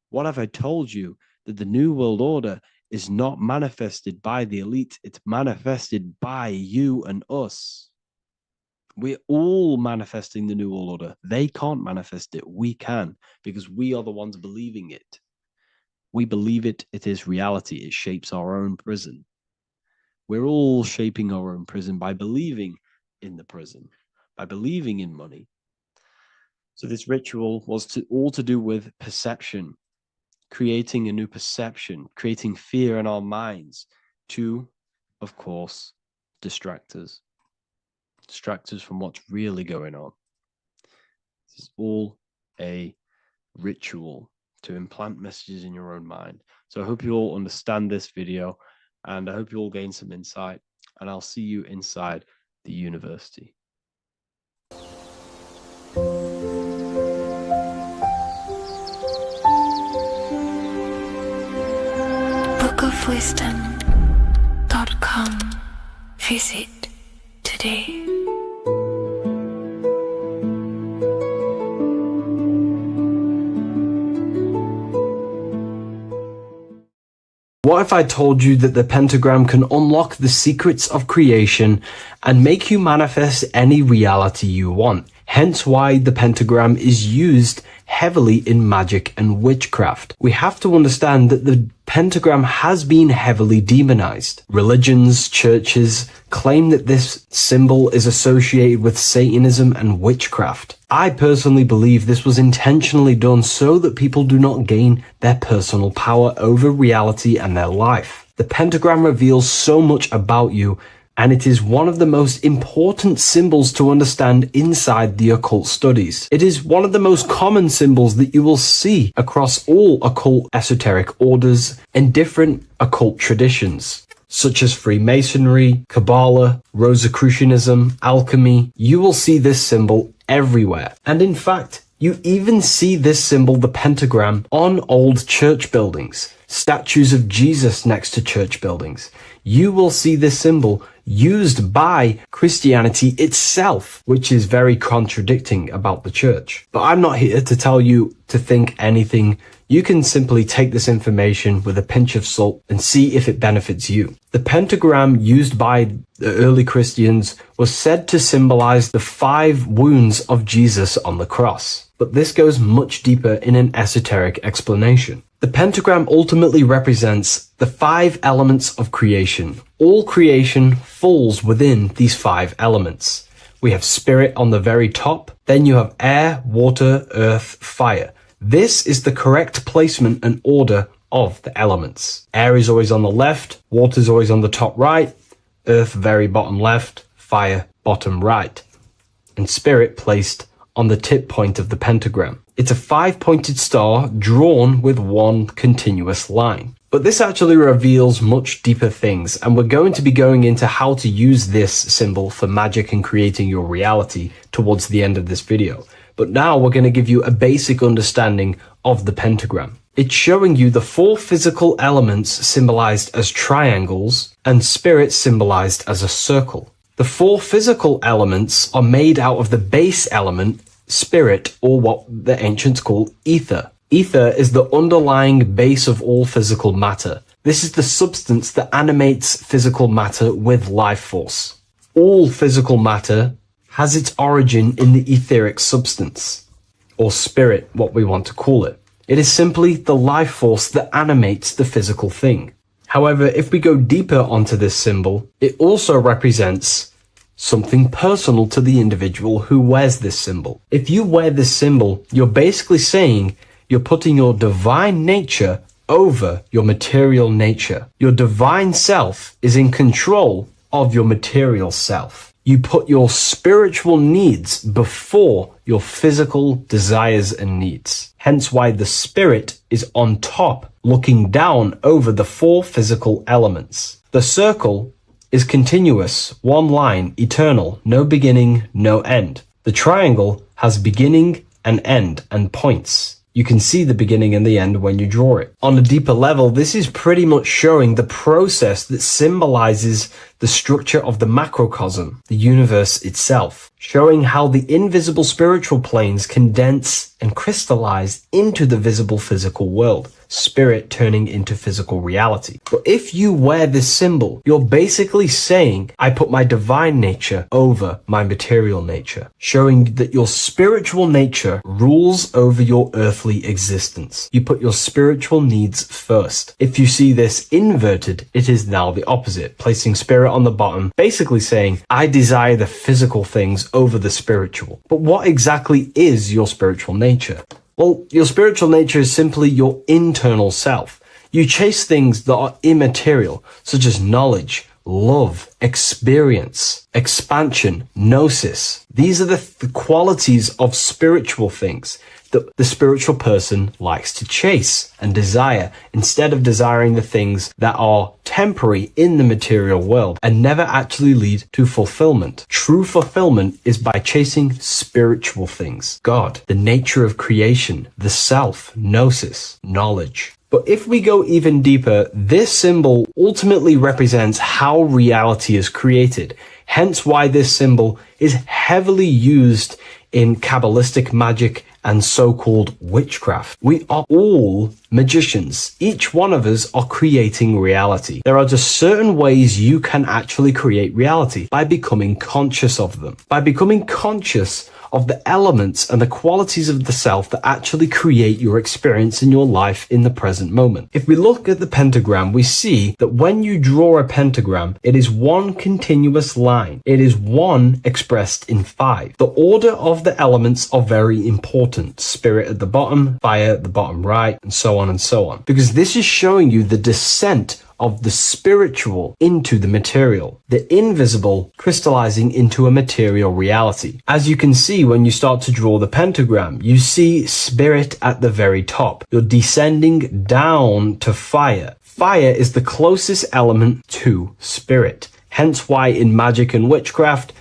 What have I told you? That the New World Order is not manifested by the elite, it's manifested by you and us. We're all manifesting the New World Order. They can't manifest it. We can, because we are the ones believing it. We believe it. It is reality. It shapes our own prison. We're all shaping our own prison by believing in the prison, by believing in money. So this ritual was all to do with perception, creating a new perception, creating fear in our minds to, of course, distract us from what's really going on. This is all a ritual to implant messages in your own mind. So I hope you all understand this video, and I hope you all gain some insight, and I'll see you inside the university. bookofwisdom.com. Visit today. What if I told you that the pentagram can unlock the secrets of creation and make you manifest any reality you want? Hence why the pentagram is used heavily in magic and witchcraft. We have to understand that the pentagram has been heavily demonized. Religions, churches claim that this symbol is associated with Satanism and witchcraft. I personally believe this was intentionally done so that people do not gain their personal power over reality and their life. The pentagram reveals so much about you, and it is one of the most important symbols to understand inside the occult studies. It is one of the most common symbols that you will see across all occult esoteric orders and different occult traditions, such as Freemasonry, Kabbalah, Rosicrucianism, alchemy. You will see this symbol everywhere. And in fact, you even see this symbol, the pentagram, on old church buildings, statues of Jesus next to church buildings. You will see this symbol used by Christianity itself, which is very contradicting about the church. But I'm not here to tell you to think anything. You can simply take this information with a pinch of salt and see if it benefits you. The pentagram used by the early Christians was said to symbolize the 5 wounds of Jesus on the cross. But this goes much deeper in an esoteric explanation. The pentagram ultimately represents the 5 elements of creation. All creation falls within these 5 elements. We have spirit on the very top, then you have air, water, earth, fire. This is the correct placement and order of the elements. Air is always on the left, water is always on the top right, earth very bottom left, fire bottom right, and spirit placed on the tip point of the pentagram. It's a 5-pointed star drawn with one continuous line. But this actually reveals much deeper things, and we're going to be going into how to use this symbol for magic and creating your reality towards the end of this video. But now we're going to give you a basic understanding of the pentagram. It's showing you the 4 physical elements symbolized as triangles and spirit symbolized as a circle. The 4 physical elements are made out of the base element, spirit, or what the ancients call ether. Ether is the underlying base of all physical matter. This is the substance that animates physical matter with life force. All physical matter has its origin in the etheric substance, or spirit, what we want to call it. It is simply the life force that animates the physical thing. However, if we go deeper onto this symbol, it also represents something personal to the individual who wears this symbol. If you wear this symbol, you're basically saying you're putting your divine nature over your material nature. Your divine self is in control of your material self. You put your spiritual needs before your physical desires and needs. Hence why the spirit is on top, looking down over the 4 physical elements. The circle is continuous, one line, eternal, no beginning, no end. The triangle has beginning and end and points. You can see the beginning and the end when you draw it. On a deeper level, this is pretty much showing the process that symbolizes the structure of the macrocosm, the universe itself, showing how the invisible spiritual planes condense and crystallize into the visible physical world, spirit turning into physical reality. But if you wear this symbol, you're basically saying, I put my divine nature over my material nature, showing that your spiritual nature rules over your earthly existence. You put your spiritual needs first. If you see this inverted, it is now the opposite, placing spirit on the bottom, basically saying, I desire the physical things over the spiritual. But what exactly is your spiritual nature? Well, your spiritual nature is simply your internal self. You chase things that are immaterial, such as knowledge, love, experience, expansion, gnosis. These are the qualities of spiritual things that the spiritual person likes to chase and desire, instead of desiring the things that are temporary in the material world and never actually lead to fulfillment. True fulfillment is by chasing spiritual things. God, the nature of creation, the self, gnosis, knowledge. But if we go even deeper, this symbol ultimately represents how reality is created. Hence why this symbol is heavily used in Kabbalistic magic and so-called witchcraft. We are all magicians. Each one of us are creating reality. There are just certain ways you can actually create reality by becoming conscious of them. By becoming conscious of the elements and the qualities of the self that actually create your experience in your life in the present moment. If we look at the pentagram, we see that when you draw a pentagram, it is one continuous line. It is one expressed in 5. The order of the elements are very important. Spirit at the bottom, fire at the bottom right, and so on and so on. Because this is showing you the descent of the spiritual into the material, the invisible crystallizing into a material reality. As you can see when you start to draw the pentagram, you see spirit at the very top. You're descending down to fire. Fire is the closest element to spirit. Hence why in magic and witchcraft,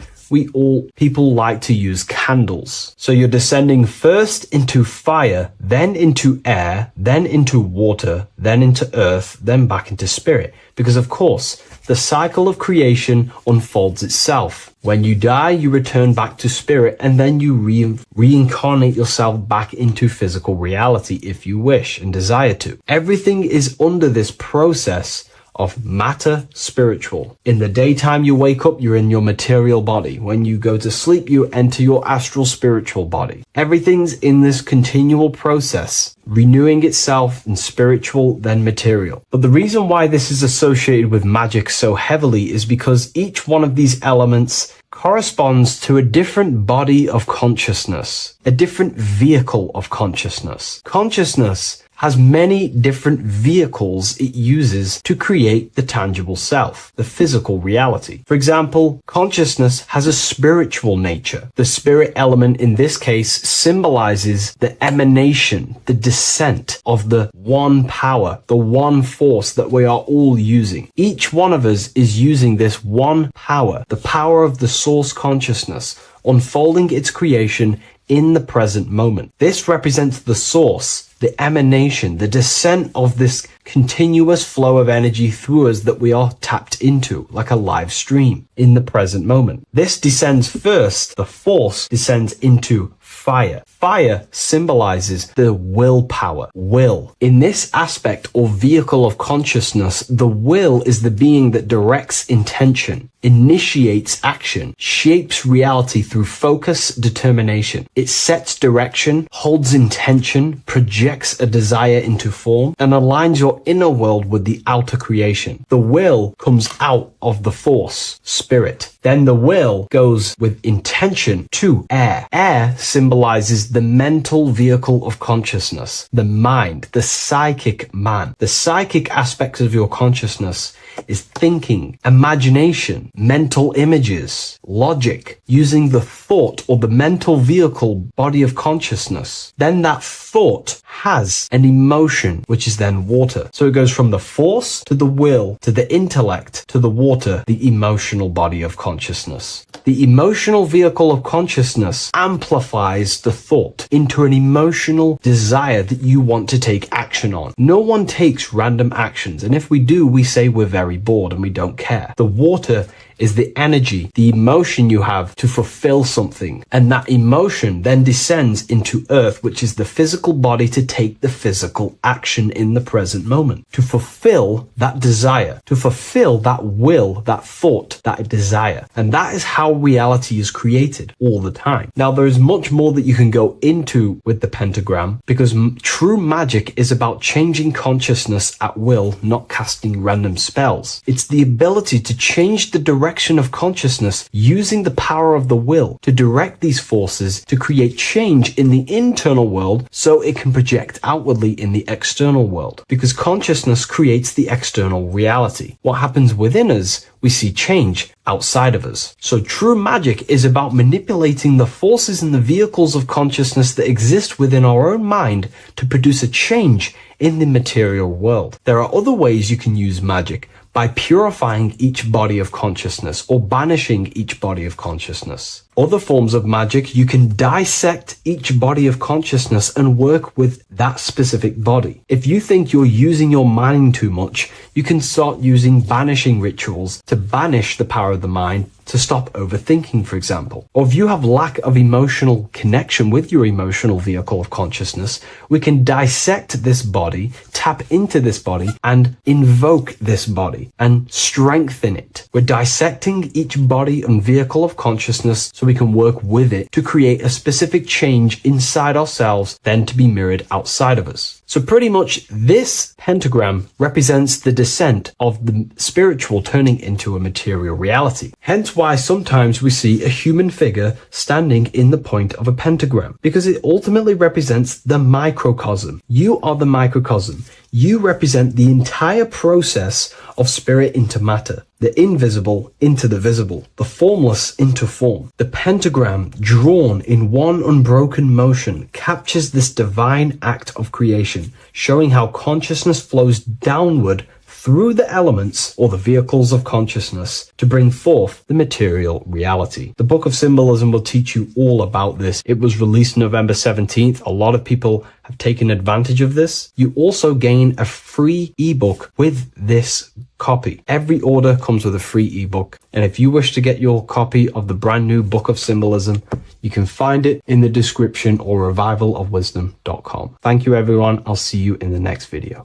people like to use candles. So you're descending first into fire, then into air, then into water, then into earth, then back into spirit. Because of course, the cycle of creation unfolds itself. When you die, you return back to spirit, and then you reincarnate yourself back into physical reality if you wish and desire to. Everything is under this process of matter spiritual. In the daytime you wake up, you're in your material body. When you go to sleep, you enter your astral spiritual body. Everything's in this continual process, renewing itself in spiritual, then material. But the reason why this is associated with magic so heavily is because each one of these elements corresponds to a different body of consciousness, a different vehicle of consciousness. Consciousness has many different vehicles it uses to create the tangible self, the physical reality. For example, consciousness has a spiritual nature. The spirit element in this case symbolizes the emanation, the descent of the one power, the one force that we are all using. Each one of us is using this one power, the power of the source consciousness, unfolding its creation in the present moment. This represents the source, the emanation, the descent of this continuous flow of energy through us that we are tapped into, like a live stream in the present moment. This descends first, the force descends into fire. Fire symbolizes the willpower, will. In this aspect or vehicle of consciousness, the will is the being that directs intention, initiates action, shapes reality through focus, determination. It sets direction, holds intention, projects a desire into form, and aligns your inner world with the outer creation. The will comes out of the force, spirit. Then the will goes with intention to air. Air symbolizes the mental vehicle of consciousness, the mind, the psychic man. The psychic aspects of your consciousness is thinking, imagination, mental images, logic, using the thought or the mental vehicle body of consciousness. Then that thought has an emotion, which is then water. So it goes from the force to the will to the intellect to the water, the emotional body of consciousness. The emotional vehicle of consciousness amplifies the thought into an emotional desire that you want to take action on. No one takes random actions, and if we do, we say we're very bored and we don't care. The water is the energy, the emotion you have to fulfill something. And that emotion then descends into earth, which is the physical body to take the physical action in the present moment, to fulfill that desire, to fulfill that will, that thought, that desire. And that is how reality is created all the time. Now, there is much more that you can go into with the pentagram, because true magic is about changing consciousness at will, not casting random spells. It's the ability to change the direction of consciousness using the power of the will to direct these forces to create change in the internal world so it can project outwardly in the external world. Because consciousness creates the external reality. What happens within us, we see change outside of us. So true magic is about manipulating the forces and the vehicles of consciousness that exist within our own mind to produce a change in the material world. There are other ways you can use magic, by purifying each body of consciousness or banishing each body of consciousness. Other forms of magic, you can dissect each body of consciousness and work with that specific body. If you think you're using your mind too much, you can start using banishing rituals to banish the power of the mind to stop overthinking, for example. Or if you have lack of emotional connection with your emotional vehicle of consciousness, we can dissect this body, tap into this body, and invoke this body and strengthen it. We're dissecting each body and vehicle of consciousness so we can work with it to create a specific change inside ourselves, then to be mirrored outside of us. So pretty much this pentagram represents the descent of the spiritual turning into a material reality. Hence why sometimes we see a human figure standing in the point of a pentagram, because it ultimately represents the microcosm. You are the microcosm. You represent the entire process of spirit into matter, the invisible into the visible, the formless into form. The pentagram, drawn in one unbroken motion, captures this divine act of creation, showing how consciousness flows downward through the elements or the vehicles of consciousness to bring forth the material reality. The Book of Symbolism will teach you all about this. It was released November 17th. A lot of people have taken advantage of this. You also gain a free ebook with this copy. Every order comes with a free ebook. And if you wish to get your copy of the brand new Book of Symbolism, you can find it in the description or revivalofwisdom.com. Thank you, everyone. I'll see you in the next video.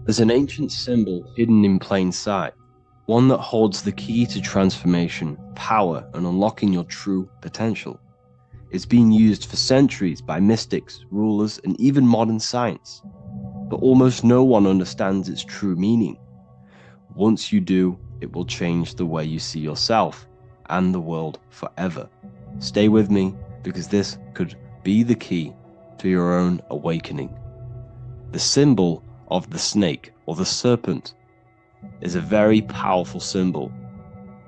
There's an ancient symbol hidden in plain sight, one that holds the key to transformation, power, and unlocking your true potential. It's been used for centuries by mystics, rulers, and even modern science, but almost no one understands its true meaning. Once you do, it will change the way you see yourself and the world forever. Stay with me, because this could be the key to your own awakening. The symbol of the snake or the serpent is a very powerful symbol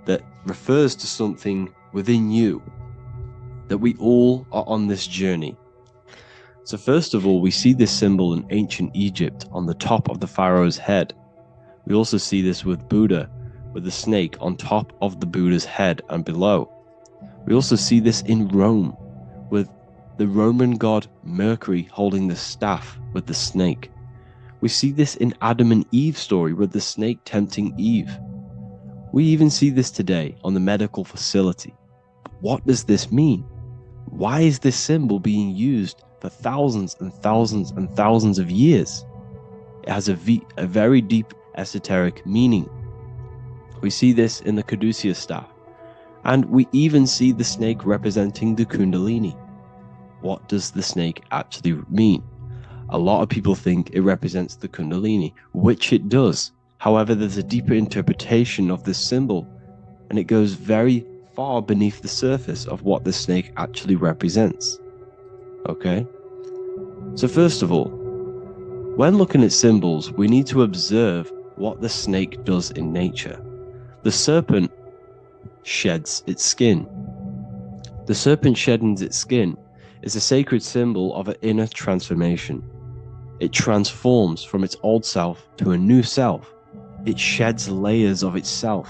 that refers to something within you, that we all are on this journey. So first of all, we see this symbol in ancient Egypt on the top of the pharaoh's head. We also see this with Buddha, with the snake on top of the Buddha's head and below. We also see this in Rome, with the Roman god Mercury holding the staff with the snake. We see this in Adam and Eve story with the snake tempting Eve. We even see this today on the medical facility. But what does this mean? Why is this symbol being used for thousands and thousands and thousands of years? It has a very deep esoteric meaning. We see this in the caduceus staff, and we even see the snake representing the kundalini. What does the snake actually mean? A lot of people think it represents the kundalini, which it does. However, there's a deeper interpretation of this symbol, and it goes very far beneath the surface of what the snake actually represents. Okay? So first of all, when looking at symbols, we need to observe what the snake does in nature. The serpent sheds its skin. The serpent shedding its skin is a sacred symbol of an inner transformation. It transforms from its old self to a new self. It sheds layers of itself.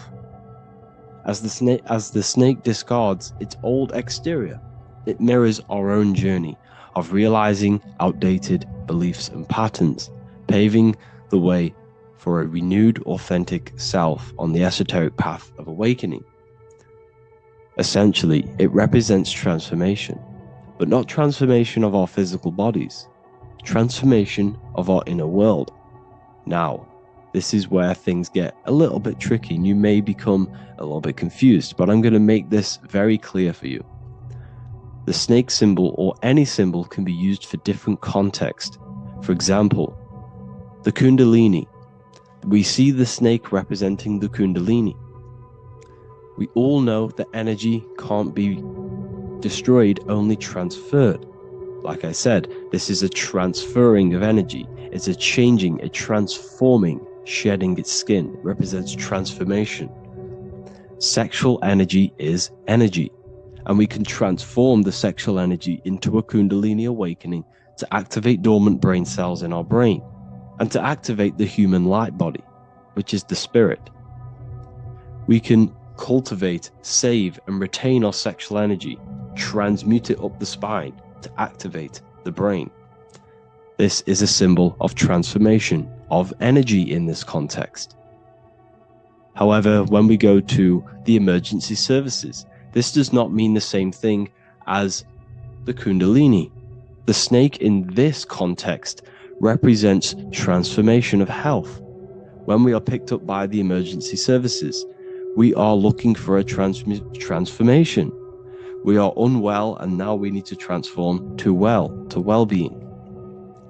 As the snake discards its old exterior, it mirrors our own journey of realizing outdated beliefs and patterns, paving the way for a renewed, authentic self on the esoteric path of awakening. Essentially, it represents transformation, but not transformation of our physical bodies, transformation of our inner world. Now, this is where things get a little bit tricky and you may become a little bit confused, but I'm going to make this very clear for you. The snake symbol or any symbol can be used for different context. For example, the kundalini. We see the snake representing the kundalini. We all know that energy can't be destroyed, only transferred. Like I said, this is a transferring of energy. It's a changing, a transforming, shedding its skin. It represents transformation. Sexual energy is energy, and we can transform the sexual energy into a kundalini awakening to activate dormant brain cells in our brain and to activate the human light body, which is the spirit. We can cultivate, save, and retain our sexual energy, transmute it up the spine to activate the brain. This is a symbol of transformation, of energy in this context. However, when we go to the emergency services, this does not mean the same thing as the Kundalini. The snake in this context represents transformation of health. When we are picked up by the emergency services, we are looking for a transformation. We are unwell and now we need to transform to well-being.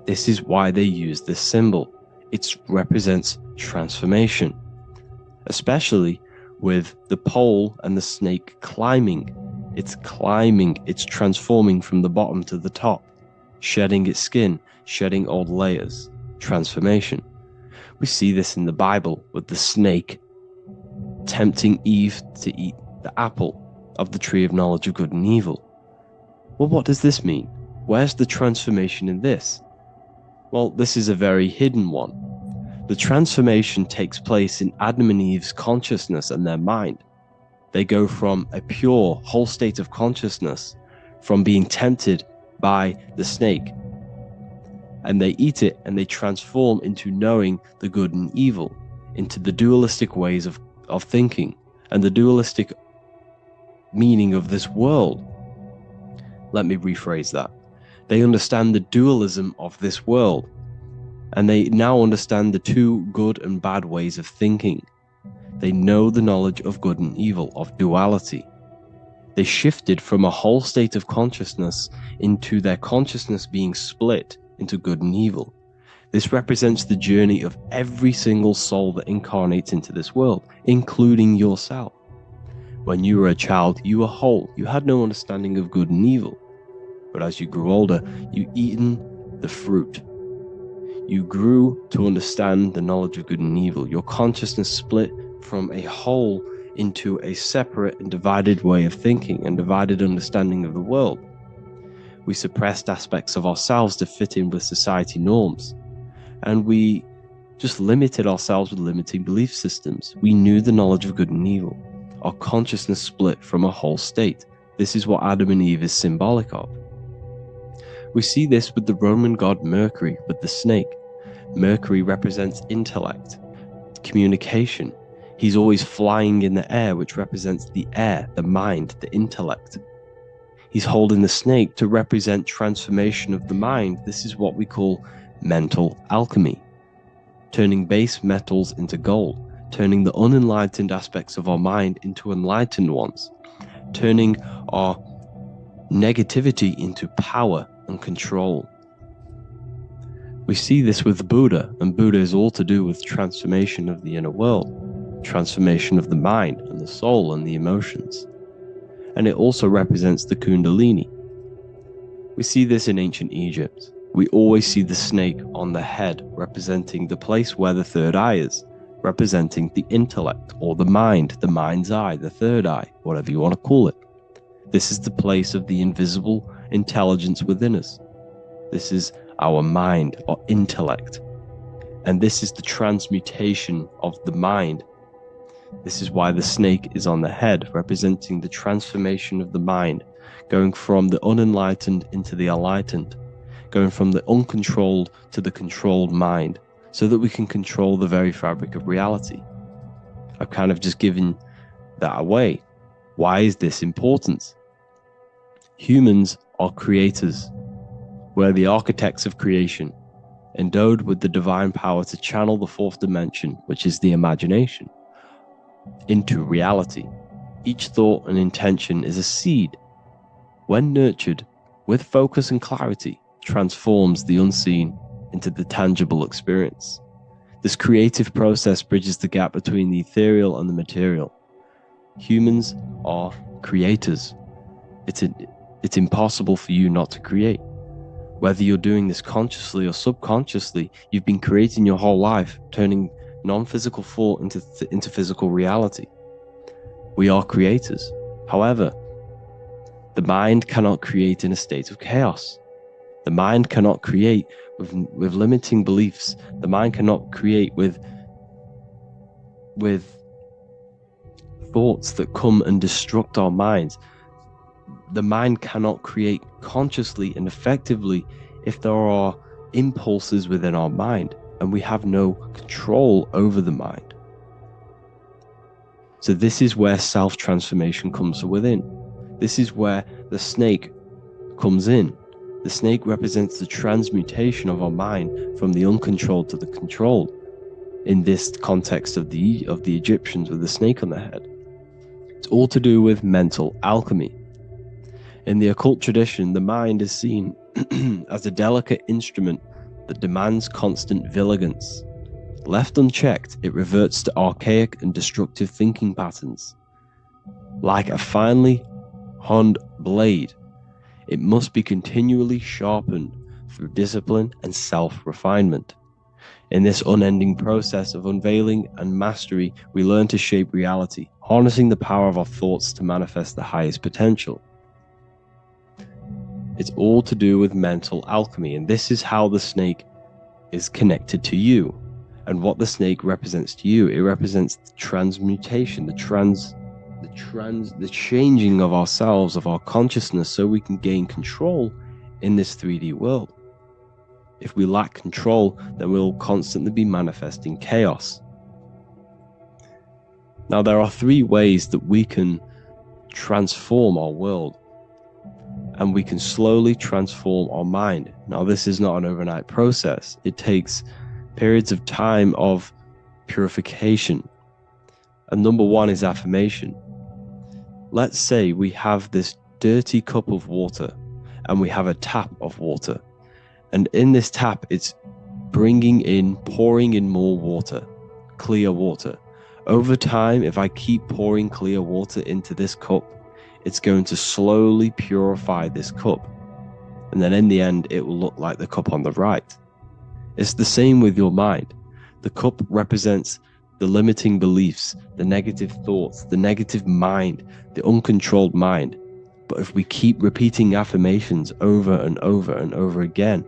This is why they use this symbol. It represents transformation, especially with the pole and the snake climbing. It's climbing, it's transforming from the bottom to the top, shedding its skin, shedding old layers, transformation. We see this in the Bible with the snake tempting Eve to eat the apple of the tree of knowledge of good and evil. Well, what does this mean? Where's the transformation in this? Well, this is a very hidden one. The transformation takes place in Adam and Eve's consciousness and their mind. They go from a pure, whole state of consciousness, from being tempted by the snake, and they eat it and they transform into knowing the good and evil, into the dualistic ways of thinking and the dualistic meaning of this world. Let me rephrase that. They understand the dualism of this world, and they now understand the two good and bad ways of thinking. They know the knowledge of good and evil, of duality. They shifted from a whole state of consciousness into their consciousness being split into good and evil. This represents the journey of every single soul that incarnates into this world, including yourself. When you were a child, you were whole. You had no understanding of good and evil. But as you grew older, you eaten the fruit. You grew to understand the knowledge of good and evil. Your consciousness split from a whole into a separate and divided way of thinking and divided understanding of the world. We suppressed aspects of ourselves to fit in with society norms. And we just limited ourselves with limiting belief systems. We knew the knowledge of good and evil. Our consciousness split from a whole state. This is what Adam and Eve is symbolic of. We see this with the Roman god Mercury, with the snake. Mercury represents intellect, communication. He's always flying in the air, which represents the air, the mind, the intellect. He's holding the snake to represent transformation of the mind. This is what we call mental alchemy, turning base metals into gold, turning the unenlightened aspects of our mind into enlightened ones, turning our negativity into power and control. We see this with Buddha, and Buddha is all to do with transformation of the inner world, transformation of the mind and the soul and the emotions. And it also represents the Kundalini. We see this in ancient Egypt. We always see the snake on the head, representing the place where the third eye is, representing the intellect or the mind, the mind's eye, the third eye, whatever you want to call it. This is the place of the invisible intelligence within us. This is our mind or intellect. And this is the transmutation of the mind. This is why the snake is on the head, representing the transformation of the mind, going from the unenlightened into the enlightened, going from the uncontrolled to the controlled mind, so that we can control the very fabric of reality. I've kind of just given that away. Why is this important? Humans are creators. We're the architects of creation, endowed with the divine power to channel the fourth dimension, which is the imagination, into reality. Each thought and intention is a seed. When nurtured with focus and clarity, transforms the unseen into the tangible experience. This creative process bridges the gap between the ethereal and the material. Humans are creators. It's impossible for you not to create. Whether you're doing this consciously or subconsciously, you've been creating your whole life, turning non-physical thought into physical reality. We are creators. However, the mind cannot create in a state of chaos. The mind cannot create with limiting beliefs. The mind cannot create with thoughts that come and destruct our minds. The mind cannot create consciously and effectively if there are impulses within our mind and we have no control over the mind. So this is where self-transformation comes from within. This is where the snake comes in. The snake represents the transmutation of our mind from the uncontrolled to the controlled. In this context of the Egyptians with the snake on their head. It's all to do with mental alchemy. In the occult tradition, the mind is seen as a delicate instrument that demands constant vigilance. Left unchecked, it reverts to archaic and destructive thinking patterns. Like a finely honed blade, it must be continually sharpened through discipline and self-refinement. In this unending process of unveiling and mastery, we learn to shape reality, harnessing the power of our thoughts to manifest the highest potential. It's all to do with mental alchemy, and this is how the snake is connected to you, and what the snake represents to you. It represents the transmutation, the changing of ourselves, of our consciousness, so we can gain control in this 3D world. If we lack control, then we'll constantly be manifesting chaos. Now, there are 3 ways that we can transform our world, and we can slowly transform our mind. Now, this is not an overnight process. It takes periods of time of purification. And number 1 is affirmation. Let's say we have this dirty cup of water, and we have a tap of water. And in this tap, it's pouring in more water, clear water. Over time, if I keep pouring clear water into this cup, it's going to slowly purify this cup. And then in the end, it will look like the cup on the right. It's the same with your mind. The cup represents the limiting beliefs, the negative thoughts, the negative mind, the uncontrolled mind. But if we keep repeating affirmations over and over and over again,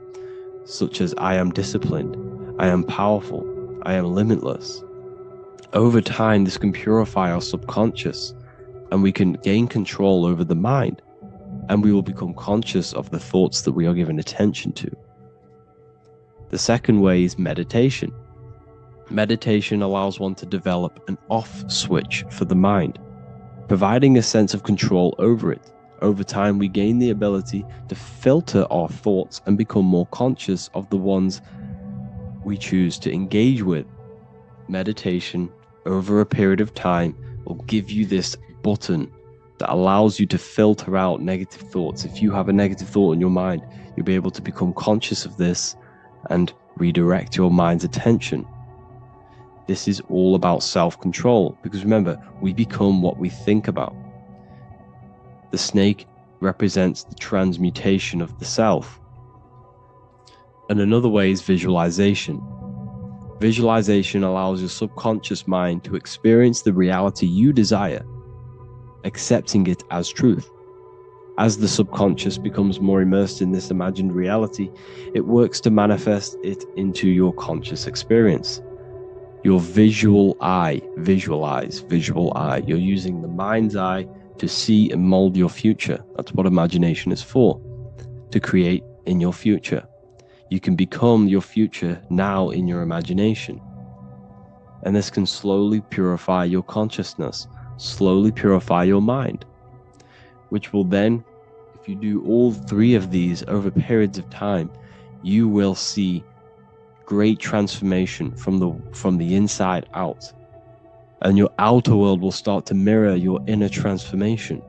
such as I am disciplined, I am powerful, I am limitless. Over time, this can purify our subconscious, and we can gain control over the mind, and we will become conscious of the thoughts that we are giving attention to. The second way is meditation. Meditation allows one to develop an off switch for the mind, providing a sense of control over it. Over time, we gain the ability to filter our thoughts and become more conscious of the ones we choose to engage with. Meditation, over a period of time, will give you this button that allows you to filter out negative thoughts. If you have a negative thought in your mind, you'll be able to become conscious of this and redirect your mind's attention. This is all about self-control, because remember, we become what we think about. The snake represents the transmutation of the self. And another way is visualization. Visualization allows your subconscious mind to experience the reality you desire, accepting it as truth. As the subconscious becomes more immersed in this imagined reality, it works to manifest it into your conscious experience. Your visual eye, visual eye. You're using the mind's eye to see and mold your future. That's what imagination is for, to create in your future. You can become your future now in your imagination. And this can slowly purify your consciousness, slowly purify your mind, which will then, if you do all 3 of these over periods of time, you will see great transformation from the inside out. And your outer world will start to mirror your inner transformation,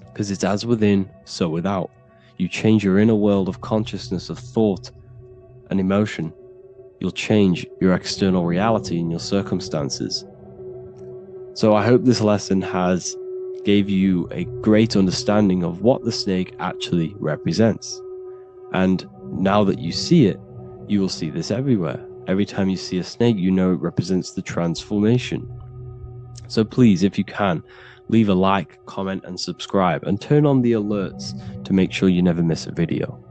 because it's as within, so without. You change your inner world of consciousness, of thought and emotion, you'll change your external reality and your circumstances. So I hope this lesson has gave you a great understanding of what the snake actually represents. And now that you see it, you will see this everywhere. Every time you see a snake, you know it represents the transformation. So please, if you can, leave a like, comment, and subscribe, and turn on the alerts to make sure you never miss a video.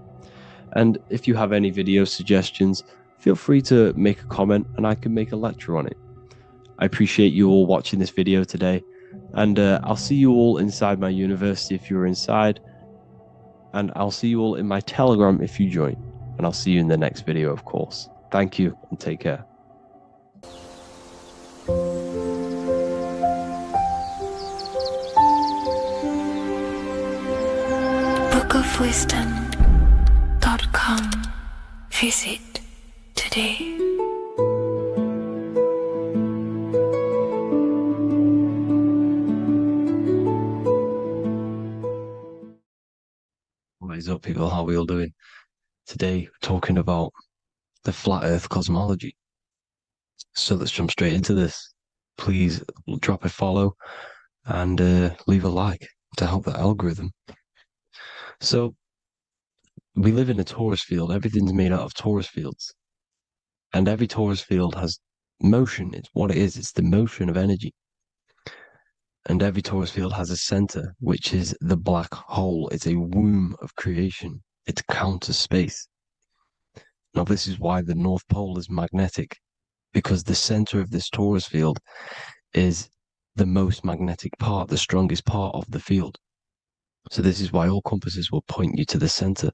And if you have any video suggestions, feel free to make a comment and I can make a lecture on it. I appreciate you all watching this video today, and I'll see you all inside my university if you're inside, and I'll see you all in my Telegram if you join, and I'll see you in the next video, of course. Thank you and take care. www.wisdom.com. Visit today. What is up, people? How are we all doing? Today, we're talking about the flat earth cosmology. So let's jump straight into this. Please drop a follow and leave a like to help the algorithm. So we live in a torus field. Everything's made out of torus fields. And every torus field has motion. It's what it is. It's the motion of energy. And every torus field has a center, which is the black hole. It's a womb of creation. It's counter space. Now, this is why the North Pole is magnetic, because the center of this torus field is the most magnetic part, the strongest part of the field. So this is why all compasses will point you to the center.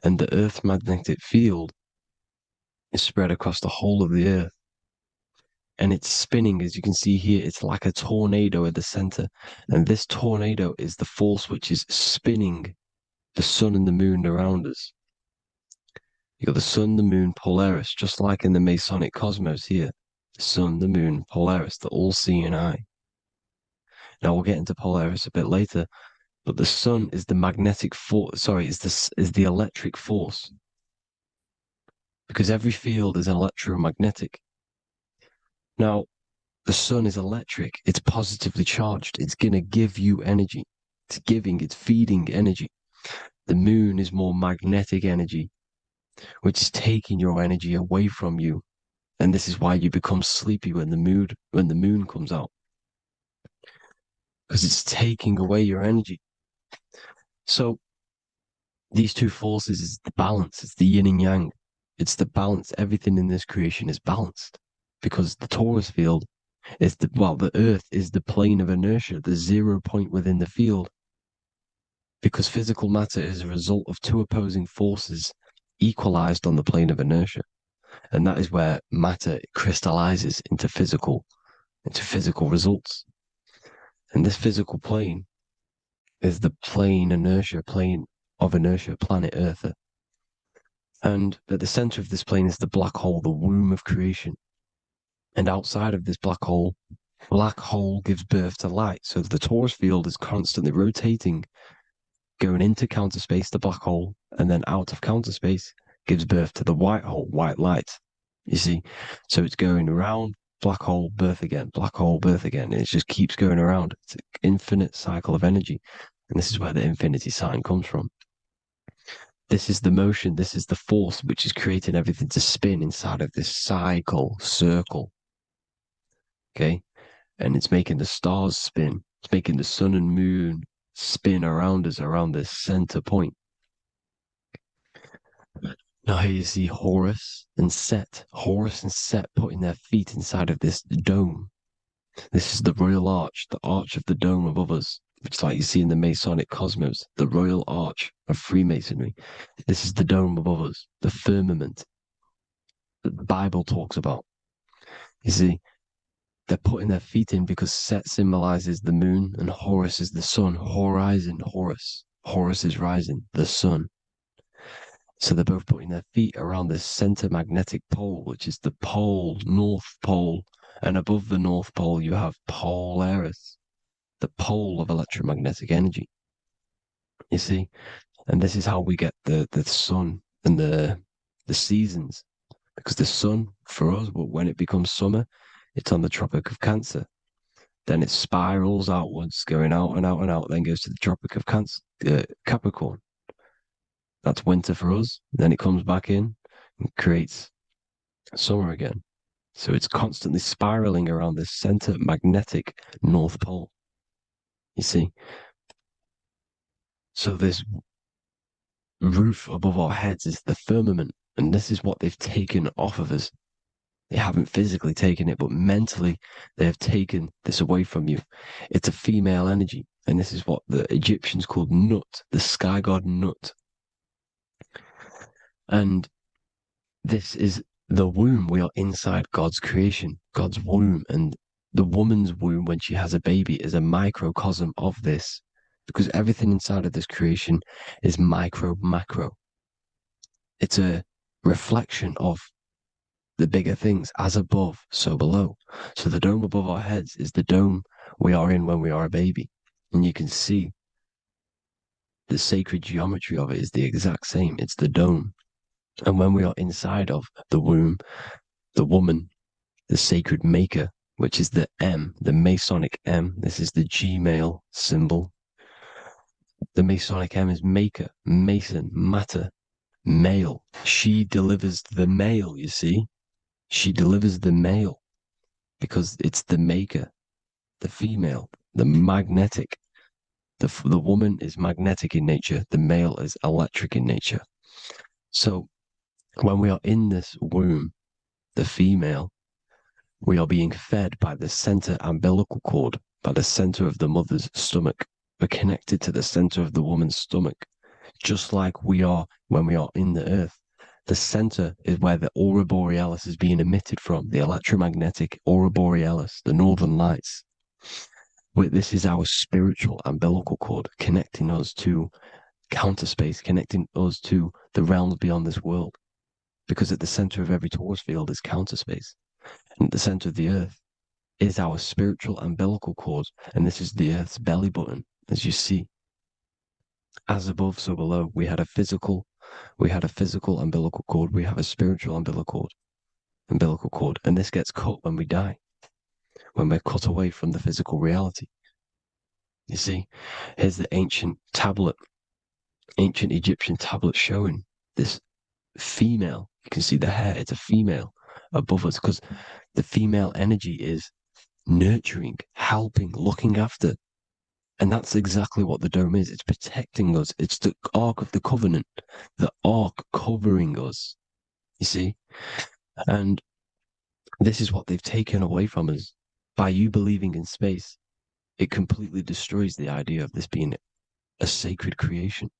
And the Earth's magnetic field is spread across the whole of the Earth. And it's spinning, as you can see here. It's like a tornado at the center. And this tornado is the force which is spinning the sun and the moon around us. You got the sun, the moon, Polaris, just like in the Masonic cosmos here. The sun, the moon, Polaris, the all-seeing eye. Now we'll get into Polaris a bit later, but the sun is the magnetic force. Sorry, is the electric force, because every field is electromagnetic. Now, the sun is electric. It's positively charged. It's gonna give you energy. It's feeding energy. The moon is more magnetic energy, which is taking your energy away from you. And this is why you become sleepy when the moon comes out, because it's taking away your energy. So these two forces is the balance. It's the yin and yang. It's the balance. Everything in this creation is balanced, because the torus field is the Earth is the plane of inertia, the 0 point within the field, because physical matter is a result of two opposing forces equalized on the plane of inertia. And that is where matter crystallizes into physical results. And this physical plane is the plane of inertia, planet Earth. And at the center of this plane is the black hole, the womb of creation. And outside of this black hole gives birth to light. So the torus field is constantly rotating, going into counter space, the black hole, and then out of counter space gives birth to the white hole, white light. You see? So it's going around, black hole, birth again, black hole, birth again. And it just keeps going around. It's an infinite cycle of energy. And this is where the infinity sign comes from. This is the motion, this is the force which is creating everything to spin inside of this circle. Okay? And it's making the stars spin. It's making the sun and moon spin around us, around this center point. Now here you see Horus and Set putting their feet inside of this dome. This is the royal arch, the arch of the dome above us, which is like you see in the Masonic cosmos, the royal arch of Freemasonry. This is the dome above us, the firmament that the Bible talks about. You see, they're putting their feet in because Set symbolizes the moon and Horus is the sun. Horizon, Horus. Horus is rising, the sun. So they're both putting their feet around this center magnetic pole, which is the pole, North Pole. And above the North Pole, you have Polaris, the pole of electromagnetic energy. You see? And this is how we get the sun and the seasons. Because the sun, for us, when it becomes summer, it's on the Tropic of Cancer. Then it spirals outwards, going out and out and out, then goes to the Tropic of Capricorn. That's winter for us. Then it comes back in and creates summer again. So it's constantly spiraling around this center magnetic North Pole. You see? So this roof above our heads is the firmament. And this is what they've taken off of us. They haven't physically taken it, but mentally they have taken this away from you. It's a female energy. And this is what the Egyptians called Nut, the sky god Nut. And this is the womb. We are inside God's creation, God's womb. And the woman's womb, when she has a baby, is a microcosm of this because everything inside of this creation is micro, macro. It's a reflection of the bigger things, as above, so below. So the dome above our heads is the dome we are in when we are a baby. And you can see the sacred geometry of it is the exact same. It's the dome. And when we are inside of the womb, the woman, the sacred maker, which is the M, the Masonic M, this is the G male symbol. The Masonic M is maker, mason, matter, male. She delivers the male, you see. She delivers the male because it's the maker, the female, the magnetic. The woman is magnetic in nature. The male is electric in nature. So when we are in this womb, the female, we are being fed by the center umbilical cord, by the center of the mother's stomach. We're connected to the center of the woman's stomach, just like we are when we are in the earth. The center is where the aurora borealis is being emitted from, the electromagnetic aurora borealis, the northern lights. This is our spiritual umbilical cord, connecting us to counter space, connecting us to the realms beyond this world. Because at the center of every torus field is counter space. And at the center of the earth is our spiritual umbilical cord. And this is the earth's belly button, as you see. As above, so below. We had a physical umbilical cord. We have a spiritual umbilical cord. And this gets cut when we die, when we're cut away from the physical reality. You see, here's the ancient Egyptian tablet showing this female. You can see the hair, it's a female above us, because the female energy is nurturing, helping, looking after. And that's exactly what the dome is. It's protecting us. It's the Ark of the Covenant, the Ark covering us, you see? And this is what they've taken away from us. By you believing in space, it completely destroys the idea of this being a sacred creation.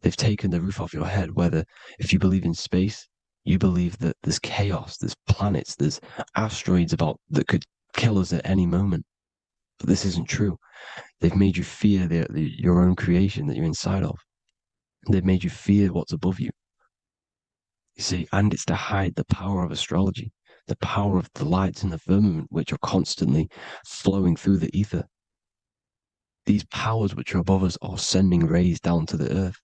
They've taken the roof off your head, whether if you believe in space, you believe that there's chaos, there's planets, there's asteroids about that could kill us at any moment. But this isn't true. They've made you fear your own creation that you're inside of. They've made you fear what's above you. You see, and it's to hide the power of astrology, the power of the lights in the firmament, which are constantly flowing through the ether. These powers which are above us are sending rays down to the earth,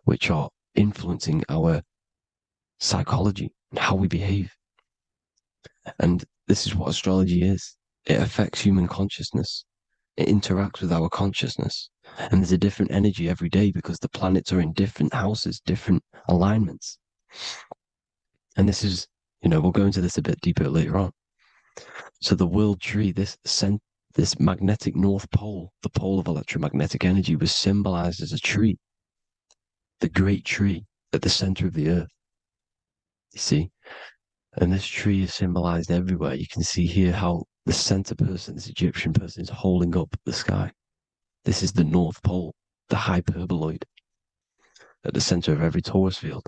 which are influencing our psychology and how we behave. And this is what astrology is. It affects human consciousness. It interacts with our consciousness. And there's a different energy every day because the planets are in different houses, different alignments. And this is, we'll go into this a bit deeper later on. So the world tree, this magnetic north pole, the pole of electromagnetic energy, was symbolized as a tree, the great tree at the center of the earth. You see? And this tree is symbolized everywhere. You can see here how the center person, this Egyptian person, is holding up the sky. This is the North Pole, the hyperboloid, at the center of every torus field.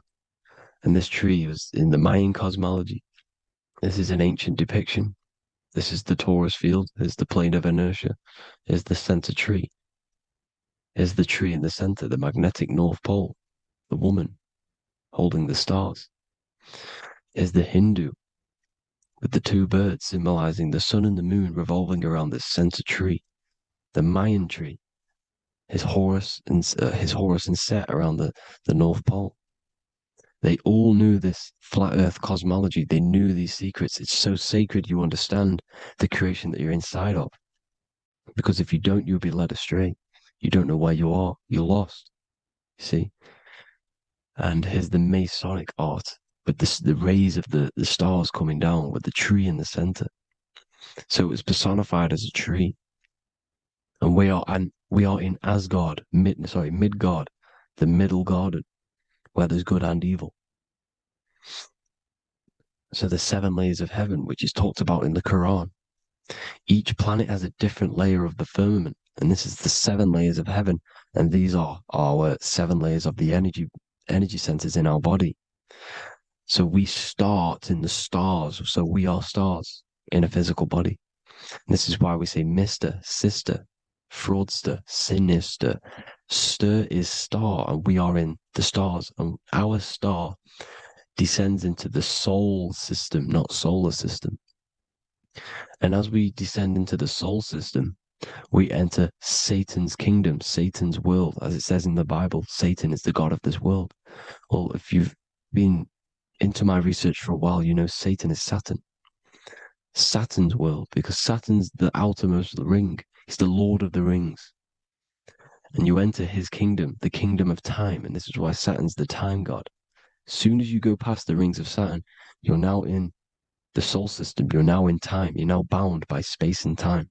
And this tree was in the Mayan cosmology. This is an ancient depiction. This is the torus field. There's the plane of inertia. Here's the center tree. Here's the tree in the center, the magnetic North Pole, the woman holding the stars. Here's the Hindu with the two birds symbolizing the sun and the moon revolving around this center tree. The Mayan tree, his Horus and Set around the North Pole. They all knew this flat earth cosmology. They knew these secrets. It's so sacred you understand the creation that you're inside of. Because if you don't, you'll be led astray. You don't know where you are. You're lost. You see? And here's the Masonic art with the rays of the stars coming down with the tree in the center. So it was personified as a tree. And we are in Asgard, Midgard, the middle garden, where there's good and evil. So the 7 layers of heaven, which is talked about in the Quran. Each planet has a different layer of the firmament, and this is the 7 layers of heaven, and these are our 7 layers of the energy centers in our body. So we start in the stars, so we are stars in a physical body. And this is why we say Mr., Sister, fraudster, sinister. Stir is star, and we are in the stars, and our star descends into the soul system, not solar system. And as we descend into the soul system, we enter Satan's kingdom, Satan's world. As it says in the Bible, Satan is the god of this world. Well, if you've been into my research for a while, you know Satan is Saturn. Saturn's world, because Saturn's the outermost ring. He's the Lord of the Rings. And you enter his kingdom, the kingdom of time. And this is why Saturn's the time god. As soon as you go past the rings of Saturn, you're now in the soul system. You're now in time. You're now bound by space and time.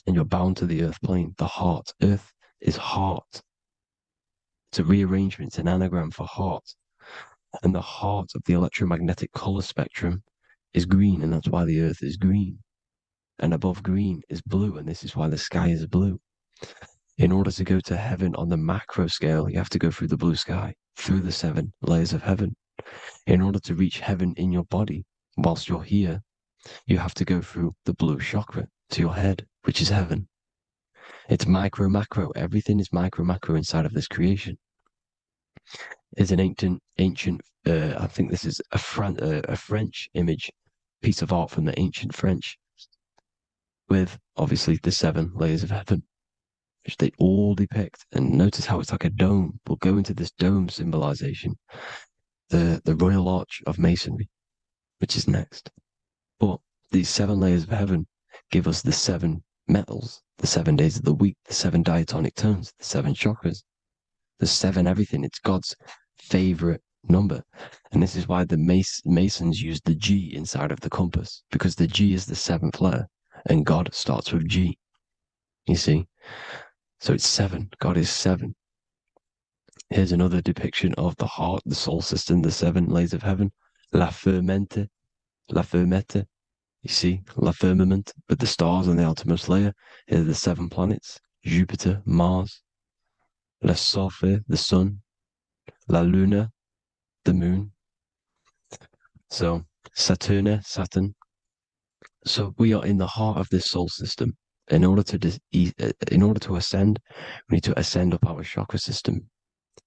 And you're bound to the earth plane, the heart. Earth is heart. It's a rearrangement, it's an anagram for heart. And the heart of the electromagnetic color spectrum is green, and that's why the earth is green. And above green is blue, and this is why the sky is blue. In order to go to heaven on the macro scale, you have to go through the blue sky, through the 7 layers of heaven. In order to reach heaven in your body, whilst you're here, you have to go through the blue chakra to your head, which is heaven. It's micro, macro. Everything is micro, macro inside of this creation. It's an ancient, I think this is a French image, piece of art from the ancient French, with obviously the 7 layers of heaven, which they all depict. And notice how it's like a dome. We'll go into this dome symbolization, the Royal Arch of Masonry, which is next. But these 7 layers of heaven give us the 7 metals, the 7 days of the week, the 7 diatonic tones, the 7 chakras, the 7 everything. It's God's favorite number. And this is why the Masons use the G inside of the compass, because the G is the 7th letter, and God starts with G. You see? So it's 7. God is 7. Here's another depiction of the heart, the soul system, the 7 layers of heaven. La fermenta. You see, la firmament, with the stars on the outermost layer. Here are the 7 planets: Jupiter, Mars, la Sophie, the sun, la luna, the moon. So Saturn. So we are in the heart of this soul system. In order to ascend, we need to ascend up our chakra system,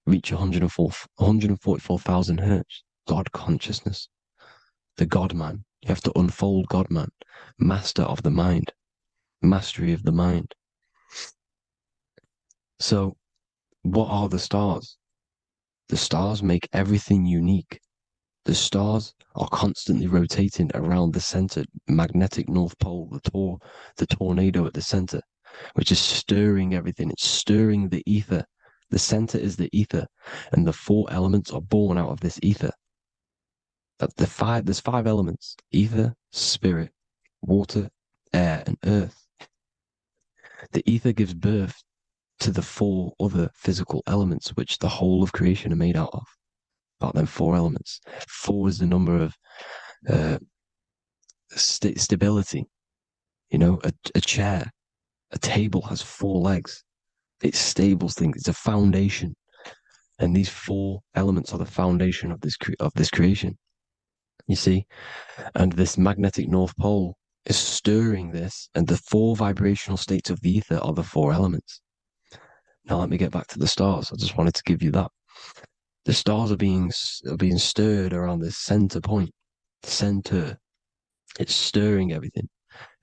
reach 144,000 hertz. God consciousness, the God man. You have to unfold God man, master of the mind, mastery of the mind. So what are the stars? The stars make everything unique. The stars are constantly rotating around the center, magnetic North Pole, the tornado at the center, which is stirring everything. It's stirring the ether. The center is the ether, and the 4 elements are born out of this ether. There's 5 elements: ether, spirit, water, air, and earth. The ether gives birth to the 4 other physical elements, which the whole of creation are made out of. About them 4 elements. 4 is the number of stability. You know, a chair, a table has 4 legs. It stables things. It's a foundation, and these 4 elements are the foundation of this creation. You see, and this magnetic North Pole is stirring this, and the 4 vibrational states of the ether are the 4 elements. Now let me get back to the stars. I just wanted to give you that. The stars are being stirred around this center point, center. It's stirring everything,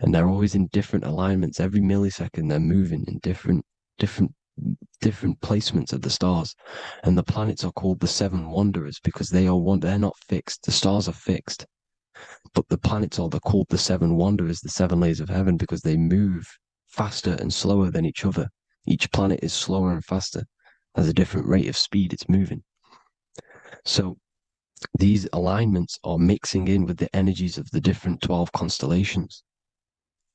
and they're always in different alignments. Every millisecond, they're moving in different placements of the stars. And the planets are called the 7 wanderers because they're not fixed. The stars are fixed, but the planets are called the 7 wanderers, the 7 layers of heaven, because they move faster and slower than each other. Each planet is slower and faster, has a different rate of speed it's moving. So these alignments are mixing in with the energies of the different 12 constellations.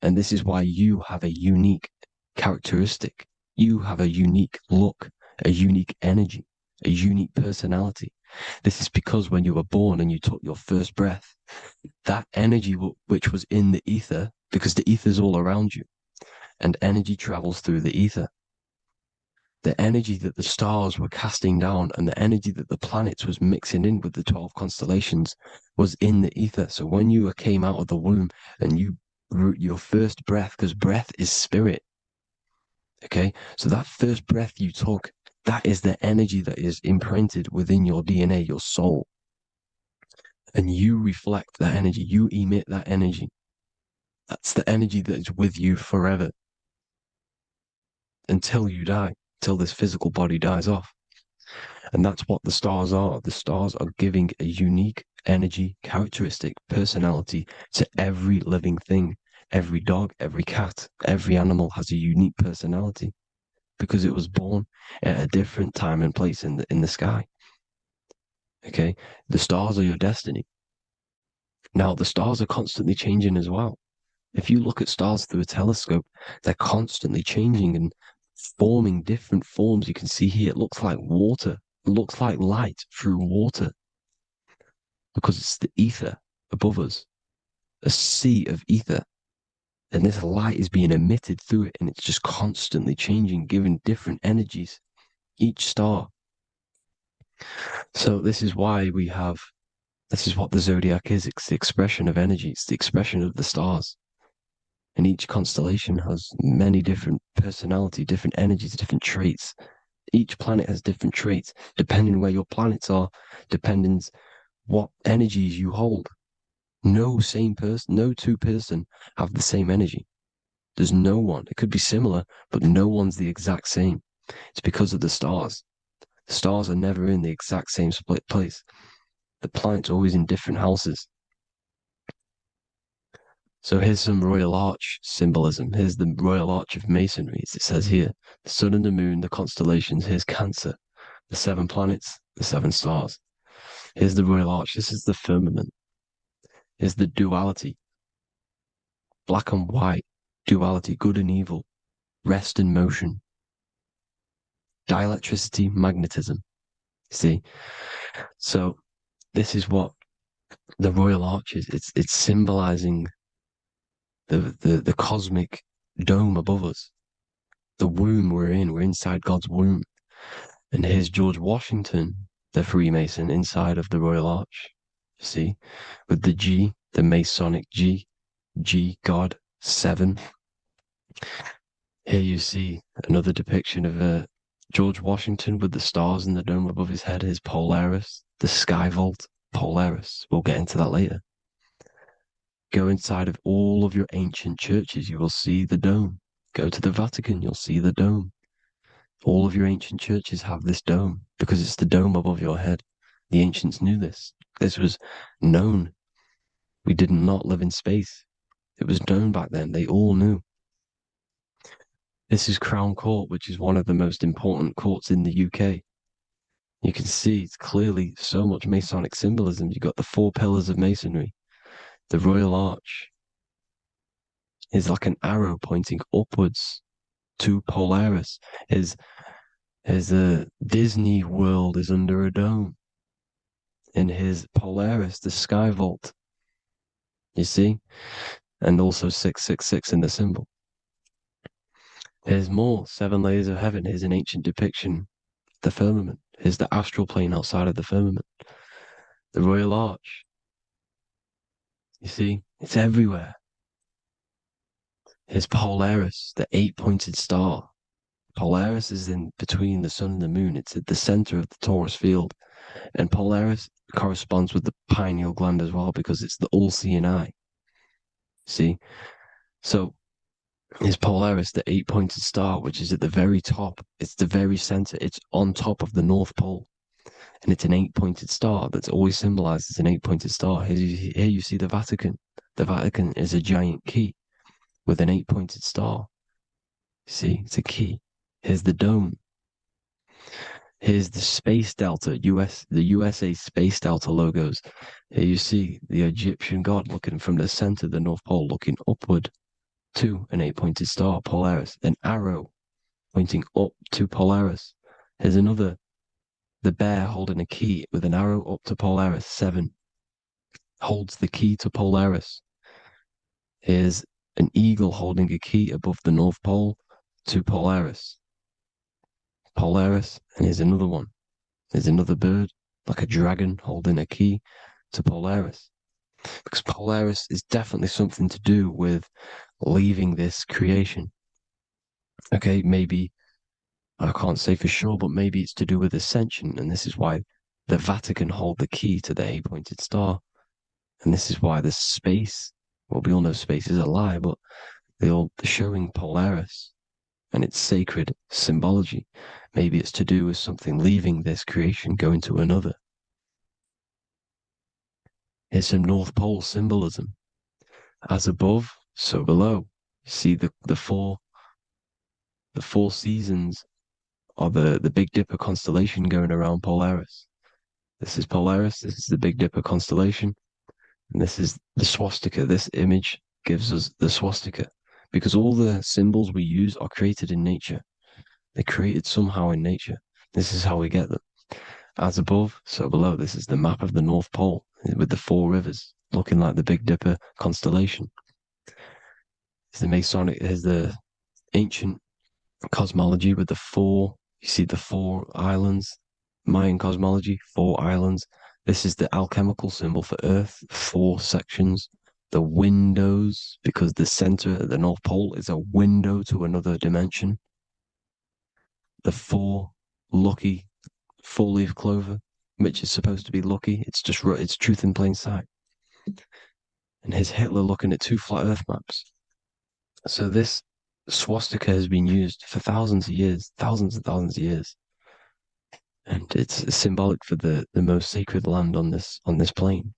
And this is why you have a unique characteristic. You have a unique look, a unique energy, a unique personality. This is because when you were born and you took your first breath, that energy which was in the ether, because the ether is all around you, and energy travels through the ether. The energy that the stars were casting down and the energy that the planets was mixing in with the 12 constellations was in the ether. So when you came out of the womb and your first breath, because breath is spirit, Okay, so that first breath you took, that is the energy that is imprinted within your DNA, your soul. And you reflect that energy, you emit that energy. That's the energy that is with you forever until you die, till this physical body dies off. And that's what the stars are. The stars are giving a unique energy, characteristic, personality to every living thing. Every dog, every cat, every animal has a unique personality because it was born at a different time and place in the sky. Okay, the stars are your destiny. Now, the stars are constantly changing as well. If you look at stars through a telescope, they're constantly changing and forming different forms. You can see here, it looks like water. It looks like light through water because it's the ether above us, a sea of ether. And this light is being emitted through it, and it's just constantly changing, giving different energies, each star. So this is why this is what the zodiac is. It's the expression of energy. It's the expression of the stars. And each constellation has many different personality, different energies, different traits. Each planet has different traits, depending where your planets are, depending what energies you hold. No two person have the same energy. There's no one. It could be similar, but no one's the exact same. It's because of the stars. The stars are never in the exact same split place. The planet's always in different houses. So here's some Royal Arch symbolism. Here's the Royal Arch of Masonry, as it says here. The sun and the moon, the constellations. Here's Cancer, the 7 planets, the 7 stars. Here's the Royal Arch. This is the firmament. Here's the duality. Black and white, duality, good and evil, rest and motion, dielectricity, magnetism. See? So this is what the Royal Arch is. It's symbolizing the cosmic dome above us. The womb we're in. We're inside God's womb. And here's George Washington, the Freemason, inside of the Royal Arch. See? With the G, the Masonic G, God, 7. Here you see another depiction of George Washington with the stars in the dome above his head, his Polaris, the sky vault, Polaris. We'll get into that later. Go inside of all of your ancient churches, you will see the dome. Go to the Vatican, you'll see the dome. All of your ancient churches have this dome because it's the dome above your head. The ancients knew this. This was known. We did not live in space. It was known back then. They all knew. This is Crown Court, which is one of the most important courts in the UK. You can see it's clearly so much Masonic symbolism. You've got the 4 pillars of Masonry. The Royal Arch is like an arrow pointing upwards to Polaris. His Disney World is under a dome. In his Polaris, the sky vault. You see? And also 666 in the symbol. Here's more 7 layers of heaven. Here's an ancient depiction. The firmament. Here's the astral plane outside of the firmament. The Royal Arch. You see? It's everywhere. Here's Polaris, the 8-pointed star. Polaris is in between the sun and the moon. It's at the center of the Taurus field. And Polaris corresponds with the pineal gland as well because it's the all-seeing eye. See? So, is Polaris, the 8-pointed star, which is at the very top. It's the very center. It's on top of the North Pole. And it's an 8-pointed star that's always symbolized as an 8-pointed star. Here you see the Vatican. The Vatican is a giant key with an 8-pointed star. See, it's a key. Here's the dome. Here's the Space Delta, the USA Space Delta logos. Here you see the Egyptian god looking from the center of the North Pole, looking upward to an 8-pointed star, Polaris. An arrow pointing up to Polaris. Here's another, the bear holding a key with an arrow up to Polaris, 7. Holds the key to Polaris. Here's an eagle holding a key above the North Pole to Polaris. Polaris, and here's another one. There's another bird, like a dragon, holding a key to Polaris. Because Polaris is definitely something to do with leaving this creation. Okay, maybe, I can't say for sure, but maybe it's to do with ascension, and this is why the Vatican hold the key to the 8-pointed star. And this is why the space, well, we all know space is a lie, but they're showing Polaris and its sacred symbology. Maybe it's to do with something leaving this creation, going to another. It's some North Pole symbolism. As above, so below. You see the four seasons of the Big Dipper constellation going around Polaris. This is Polaris, this is the Big Dipper constellation, and this is the swastika. This image gives us the swastika, because all the symbols we use are created in nature. They're created somehow in nature. This is how we get them. As above, so below. This is the map of the North Pole with the 4 rivers looking like the Big Dipper constellation. It's the Masonic, there's the ancient cosmology with the 4, you see the 4 islands, Mayan cosmology, 4 islands. This is the alchemical symbol for Earth, 4 sections. The windows, because the center at the North Pole is a window to another dimension. The 4 lucky 4-leaf clover, which is supposed to be lucky. It's just, it's truth in plain sight. And here's Hitler looking at 2 flat Earth maps. So this swastika has been used for thousands of years, thousands and thousands of years. And it's symbolic for the most sacred land on this plane,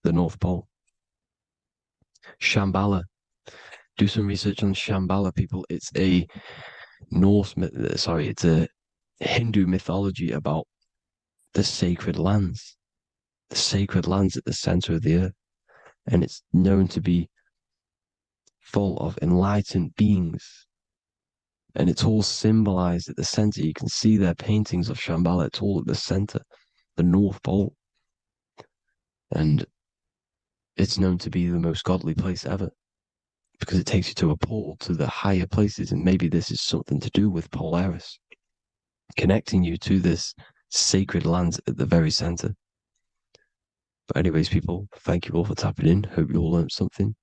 the North Pole. Shambhala. Do some research on Shambhala, people. It's a it's a Hindu mythology about the sacred lands at the center of the earth. And it's known to be full of enlightened beings. And it's all symbolized at the center. You can see their paintings of Shambhala. It's all at the center, the North Pole. And it's known to be the most godly place ever, because it takes you to a portal to the higher places. And maybe this is something to do with Polaris, connecting you to this sacred land at the very center. But anyways, people, thank you all for tapping in. Hope you all learned something.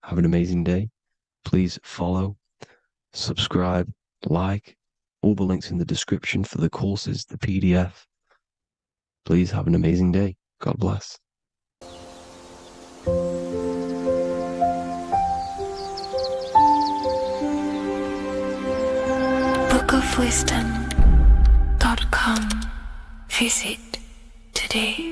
Have an amazing day. Please follow, subscribe, like, all the links in the description for the courses, the PDF. Please have an amazing day. God bless. bookofwisdom.com. Visit today.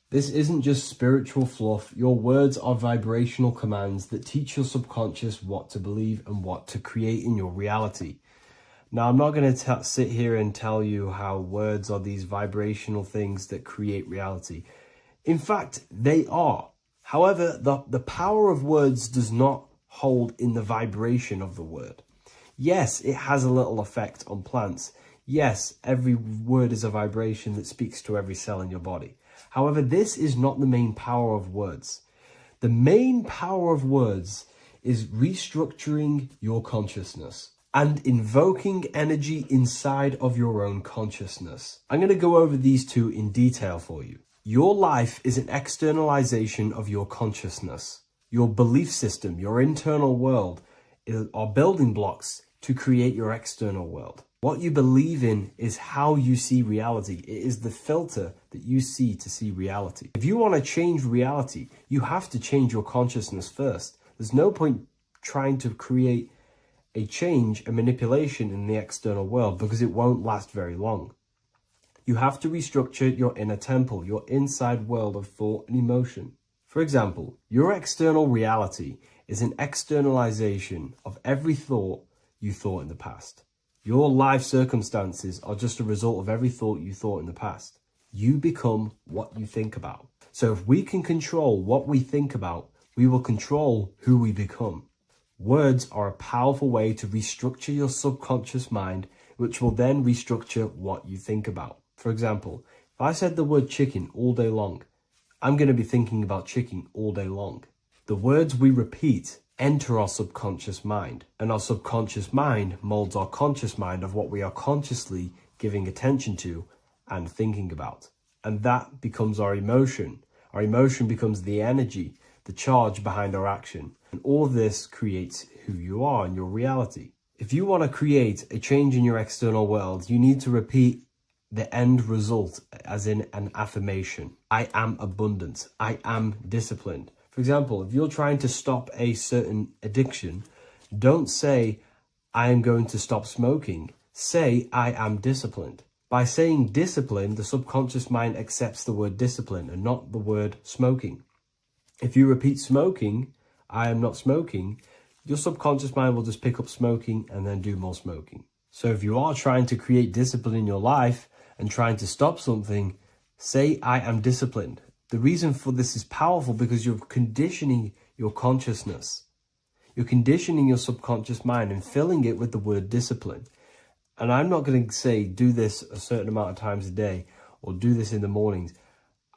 This isn't just spiritual fluff. Your words are vibrational commands that teach your subconscious what to believe and what to create in your reality. Now, I'm not going to sit here and tell you how words are these vibrational things that create reality. In fact, they are. However, the power of words does not hold in the vibration of the word. Yes, it has a little effect on plants. Yes, every word is a vibration that speaks to every cell in your body. However, this is not the main power of words. The main power of words is restructuring your consciousness and invoking energy inside of your own consciousness. I'm going to go over these two in detail for you. Your life is an externalization of your consciousness. Your belief system, your internal world, are building blocks to create your external world. What you believe in is how you see reality. It is the filter that you see to see reality. If you want to change reality, you have to change your consciousness first. There's no point trying to create a change, a manipulation in the external world, because it won't last very long. You have to restructure your inner temple, your inside world of thought and emotion. For example, your external reality is an externalization of every thought you thought in the past. Your life circumstances are just a result of every thought you thought in the past. You become what you think about. So if we can control what we think about, we will control who we become. Words are a powerful way to restructure your subconscious mind, which will then restructure what you think about. For example, if I said the word chicken all day long, I'm going to be thinking about chicken all day long. The words we repeat enter our subconscious mind, and our subconscious mind molds our conscious mind of what we are consciously giving attention to and thinking about. and that becomes our emotion. Our emotion becomes the energy, the charge behind our action. And all of this creates who you are and your reality. If you want to create a change in your external world, you need to repeat the end result as in an affirmation. I am abundant. I am disciplined. For example, if you're trying to stop a certain addiction, don't say, I am going to stop smoking. Say, I am disciplined. By saying discipline, the subconscious mind accepts the word discipline and not the word smoking. If you repeat smoking, I am not smoking, your subconscious mind will just pick up smoking and then do more smoking. So if you are trying to create discipline in your life and trying to stop something, say, I am disciplined. The reason for this is powerful because you're conditioning your consciousness. You're conditioning your subconscious mind and filling it with the word discipline. And I'm not going to say do this a certain amount of times a day or do this in the mornings.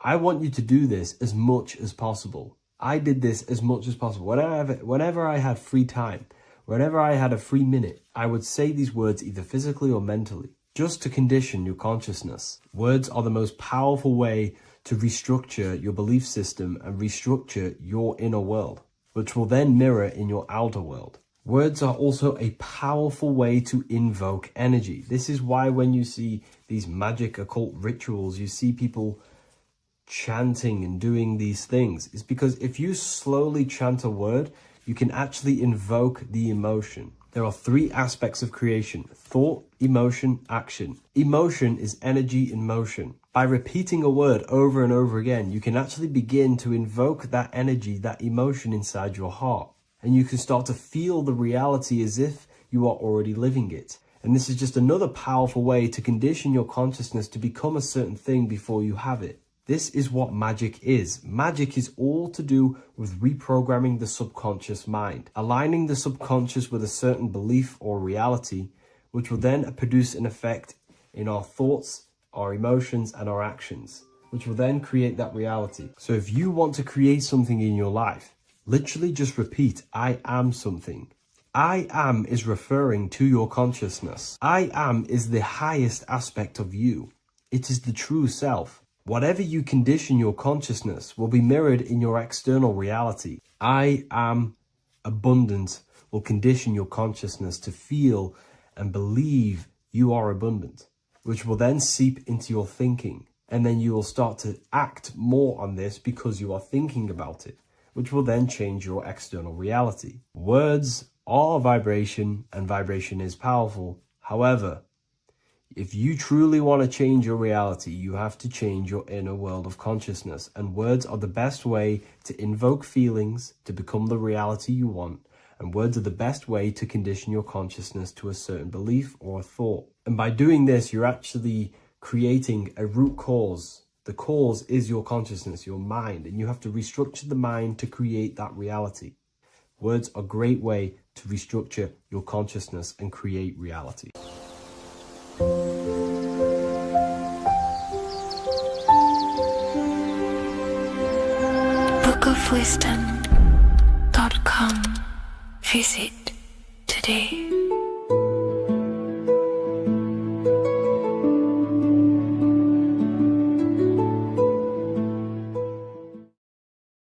I want you to do this as much as possible. I did this as much as possible. Whenever I had free time, whenever I had a free minute, I would say these words either physically or mentally, just to condition your consciousness. Words are the most powerful way to restructure your belief system and restructure your inner world, which will then mirror in your outer world. Words are also a powerful way to invoke energy. This is why when you see these magic occult rituals, you see people chanting and doing these things. It's because if you slowly chant a word, you can actually invoke the emotion. There are three aspects of creation: thought, emotion, action. Emotion is energy in motion. By repeating a word over and over again, you can actually begin to invoke that energy, that emotion inside your heart. And you can start to feel the reality as if you are already living it. And this is just another powerful way to condition your consciousness to become a certain thing before you have it. This is what magic is. Magic is all to do with reprogramming the subconscious mind, aligning the subconscious with a certain belief or reality, which will then produce an effect in our thoughts, our emotions, and our actions, which will then create that reality. So if you want to create something in your life, literally just repeat, I am something. I am is referring to your consciousness. I am is the highest aspect of you. It is the true self. Whatever you condition your consciousness will be mirrored in your external reality. I am abundant will condition your consciousness to feel and believe you are abundant, which will then seep into your thinking. And then you will start to act more on this because you are thinking about it, which will then change your external reality. Words are vibration, and vibration is powerful. However, if you truly want to change your reality, you have to change your inner world of consciousness. And words are the best way to invoke feelings to become the reality you want. And words are the best way to condition your consciousness to a certain belief or a thought. And by doing this, you're actually creating a root cause. The cause is your consciousness, your mind, and you have to restructure the mind to create that reality. Words are a great way to restructure your consciousness and create reality. bookofwisdom.com. Visit today.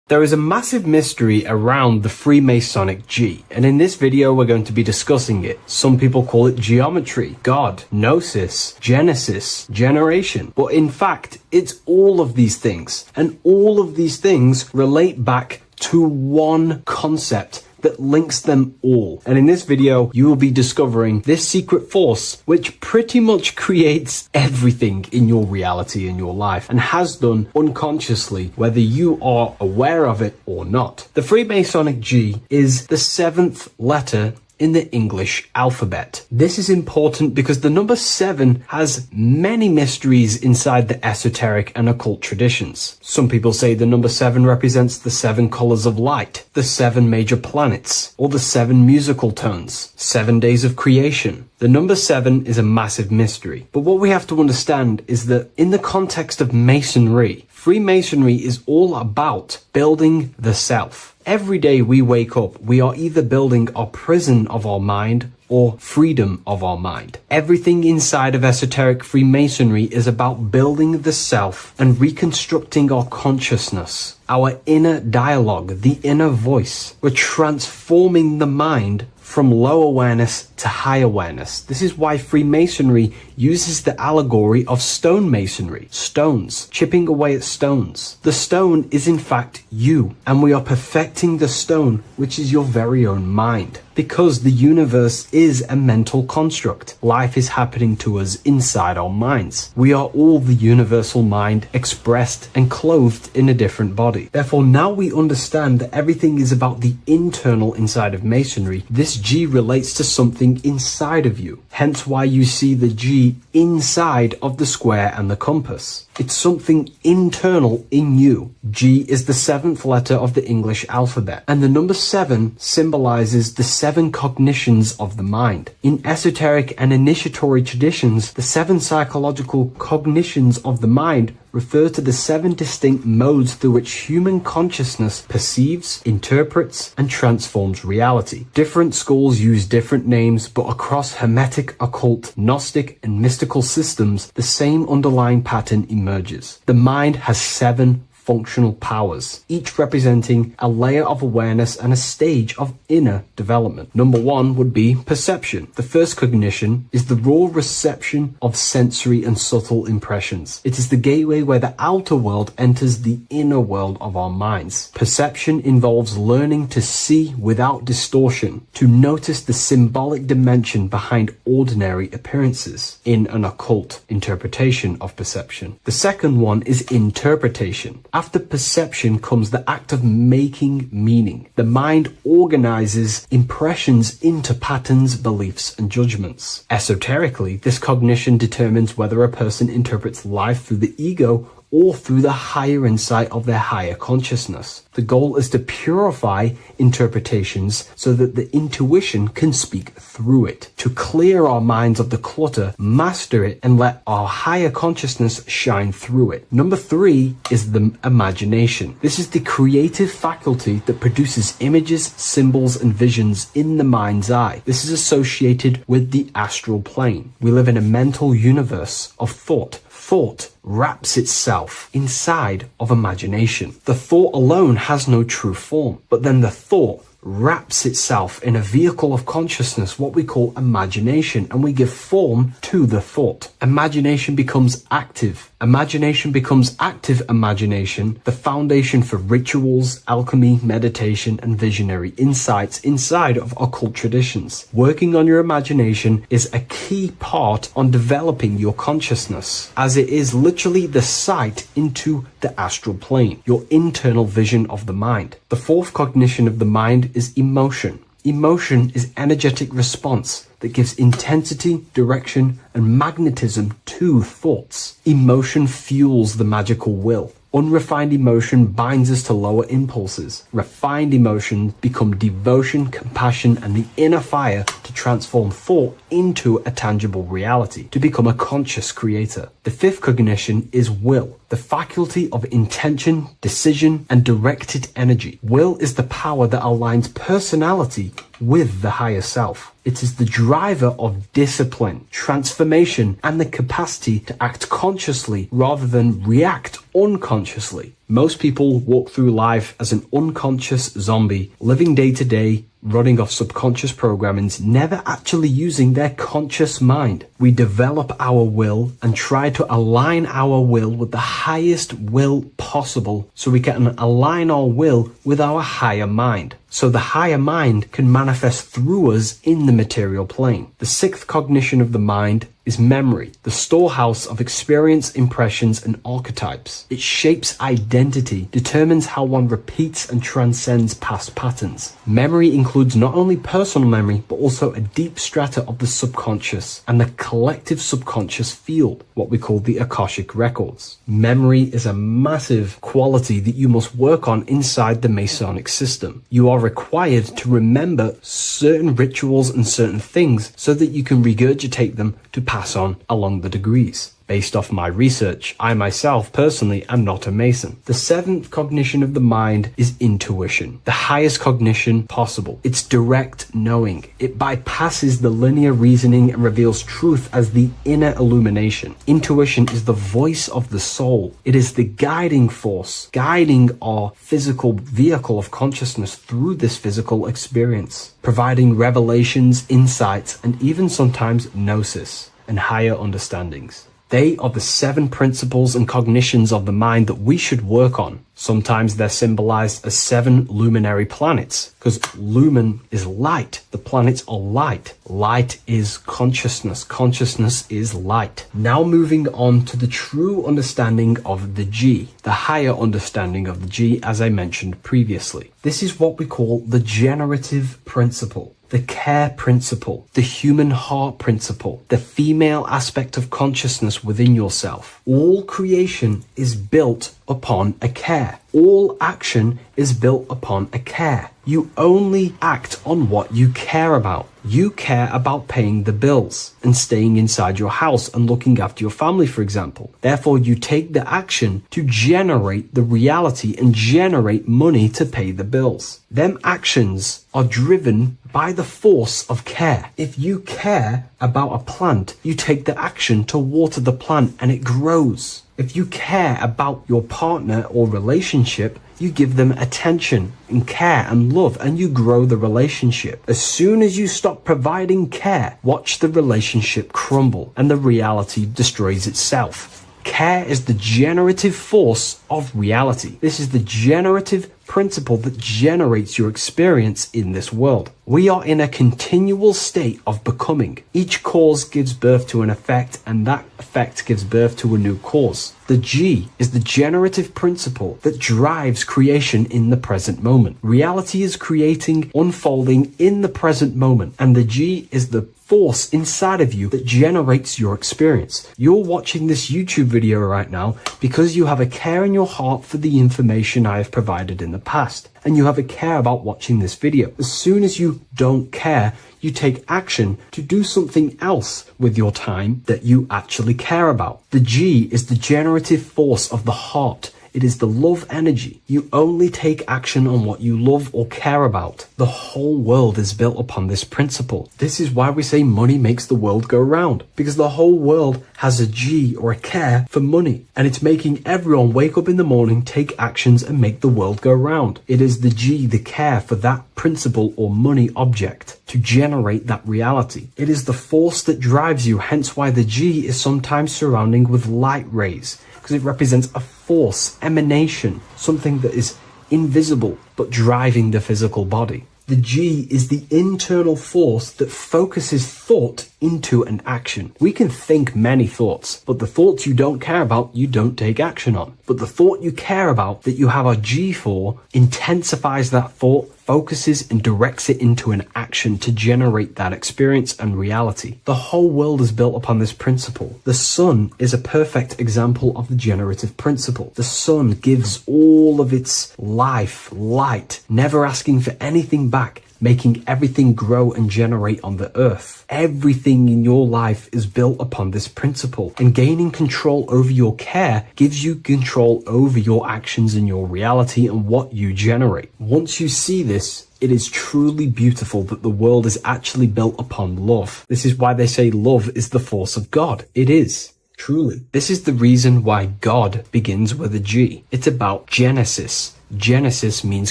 There is a massive mystery around the Freemasonic G, and in this video we're going to be discussing it. Some people call it geometry, God, gnosis, genesis, generation, but in fact it's all of these things, and all of these things relate back to one concept that links them all. And in this video, you will be discovering this secret force, which pretty much creates everything in your reality in your life, and has done unconsciously, whether you are aware of it or not. The Freemasonic G is the 7th letter in the English alphabet. This is important because the number 7 has many mysteries inside the esoteric and occult traditions. Some people say the number 7 represents the 7 colors of light, the 7 major planets, or the 7 musical tones, 7 days of creation. The number 7 is a massive mystery. But what we have to understand is that in the context of Masonry, Freemasonry is all about building the self. Every day we wake up, we are either building our prison of our mind or freedom of our mind. Everything inside of esoteric Freemasonry is about building the self and reconstructing our consciousness, our inner dialogue, the inner voice. We're transforming the mind from low awareness to high awareness. This is why Freemasonry uses the allegory of stonemasonry, stones, chipping away at stones. The stone is in fact you, and we are perfecting the stone, which is your very own mind. Because the universe is a mental construct. Life is happening to us inside our minds. We are all the universal mind expressed and clothed in a different body. Therefore, now we understand that everything is about the internal inside of Masonry. This G relates to something inside of you. Hence why you see the G inside of the square and the compass. It's something internal in you. G is the 7th letter of the English alphabet, and the number 7 symbolizes the 7 cognitions of the mind. In esoteric and initiatory traditions, the 7 psychological cognitions of the mind refer to the 7 distinct modes through which human consciousness perceives, interprets, and transforms reality. Different schools use different names, but across Hermetic, occult, Gnostic, and mystical systems, the same underlying pattern emerges. The mind has 7 functional powers, each representing a layer of awareness and a stage of inner development. Number 1 would be perception. The first cognition is the raw reception of sensory and subtle impressions. It is the gateway where the outer world enters the inner world of our minds. Perception involves learning to see without distortion, to notice the symbolic dimension behind ordinary appearances in an occult interpretation of perception. The second one is interpretation. After perception comes the act of making meaning. The mind organizes impressions into patterns, beliefs, and judgments. Esoterically, this cognition determines whether a person interprets life through the ego or through the higher insight of their higher consciousness. The goal is to purify interpretations so that the intuition can speak through it, to clear our minds of the clutter, master it, and let our higher consciousness shine through it. Number 3 is the imagination. This is the creative faculty that produces images, symbols, and visions in the mind's eye. This is associated with the astral plane. We live in a mental universe of thought. Thought wraps itself inside of imagination. The thought alone has no true form, but then the thought wraps itself in a vehicle of consciousness, what we call imagination, and we give form to the thought. Imagination becomes active. Imagination becomes active imagination, the foundation for rituals, alchemy, meditation, and visionary insights inside of occult traditions. Working on your imagination is a key part on developing your consciousness, as it is literally the sight into the astral plane, your internal vision of the mind. The 4th cognition of the mind is emotion. Emotion is energetic response that gives intensity, direction, and magnetism to thoughts. Emotion fuels the magical will. Unrefined emotion binds us to lower impulses. Refined emotions become devotion, compassion, and the inner fire to transform thought into a tangible reality, to become a conscious creator. The 5th cognition is will, the faculty of intention, decision, and directed energy. Will is the power that aligns personality with the higher self. It is the driver of discipline, transformation, and the capacity to act consciously rather than react unconsciously. Most people walk through life as an unconscious zombie, living day to day, running off subconscious programmings, never actually using their conscious mind. We develop our will and try to align our will with the highest will possible so we can align our will with our higher mind. So the higher mind can manifest through us in the material plane. The 6th cognition of the mind is memory, the storehouse of experience, impressions, and archetypes. It shapes identity, determines how one repeats and transcends past patterns. Memory includes not only personal memory, but also a deep strata of the subconscious and the collective subconscious field, what we call the Akashic records. Memory is a massive quality that you must work on inside the Masonic system. You are required to remember certain rituals and certain things so that you can regurgitate them to pass on along the degrees. based off my research. I myself, personally, am not a Mason. The seventh cognition of the mind is intuition, the highest cognition possible. It's direct knowing. It bypasses the linear reasoning and reveals truth as the inner illumination. Intuition is the voice of the soul. It is the guiding force, guiding our physical vehicle of consciousness through this physical experience, providing revelations, insights, and even sometimes gnosis and higher understandings. They are the seven principles and cognitions of the mind that we should work on. Sometimes they're symbolized as seven luminary planets, because lumen is light. The planets are light. Light is consciousness. Consciousness is light. Now moving on to the true understanding of the G, the higher understanding of the G, as I mentioned previously. This is what we call the generative principle, the care principle, the human heart principle, the female aspect of consciousness within yourself. All creation is built upon a care. All action is built upon a care. You only act on what you care about. You care about paying the bills and staying inside your house and looking after your family, for example. Therefore, you take the action to generate the reality and generate money to pay the bills. Them actions are driven by the force of care. If you care about a plant, you take the action to water the plant and it grows. If you care about your partner or relationship, you give them attention and care and love, and you grow the relationship. As soon as you stop providing care, watch the relationship crumble and the reality destroys itself. Care is the generative force of reality. This is the generative principle that generates your experience in this world. We are in a continual state of becoming. Each cause gives birth to an effect, and that effect gives birth to a new cause. The G is the generative principle that drives creation in the present moment. Reality is creating, unfolding in the present moment, and the G is the force inside of you that generates your experience. You're watching this YouTube video right now because you have a care in your heart for the information I have provided in the past, and you have a care about watching this video. As soon as you don't care, you take action to do something else with your time that you actually care about. The G is the generative force of the heart. It is the love energy. You only take action on what you love or care about. The whole world is built upon this principle. This is why we say money makes the world go round, because the whole world has a G or a care for money, and it's making everyone wake up in the morning, take actions, and make the world go round. It is the G, the care for that principle or money object to generate that reality. It is the force that drives you, hence why the G is sometimes surrounding with light rays, because it represents a force, emanation, something that is invisible but driving the physical body. The G is the internal force that focuses thought into an action. We can think many thoughts, but the thoughts you don't care about, you don't take action on. But the thought you care about, that you have a G for, intensifies that thought, focuses and directs it into an action to generate that experience and reality. The whole world is built upon this principle. The sun is a perfect example of the generative principle. The sun gives all of its life, light, never asking for anything back, making everything grow and generate on the earth. Everything in your life is built upon this principle, and gaining control over your care gives you control over your actions and your reality and what you generate. Once you see this, it is truly beautiful that the world is actually built upon love. This is why they say love is the force of God. It is. Truly. This is the reason why God begins with a G. It's about Genesis. Genesis means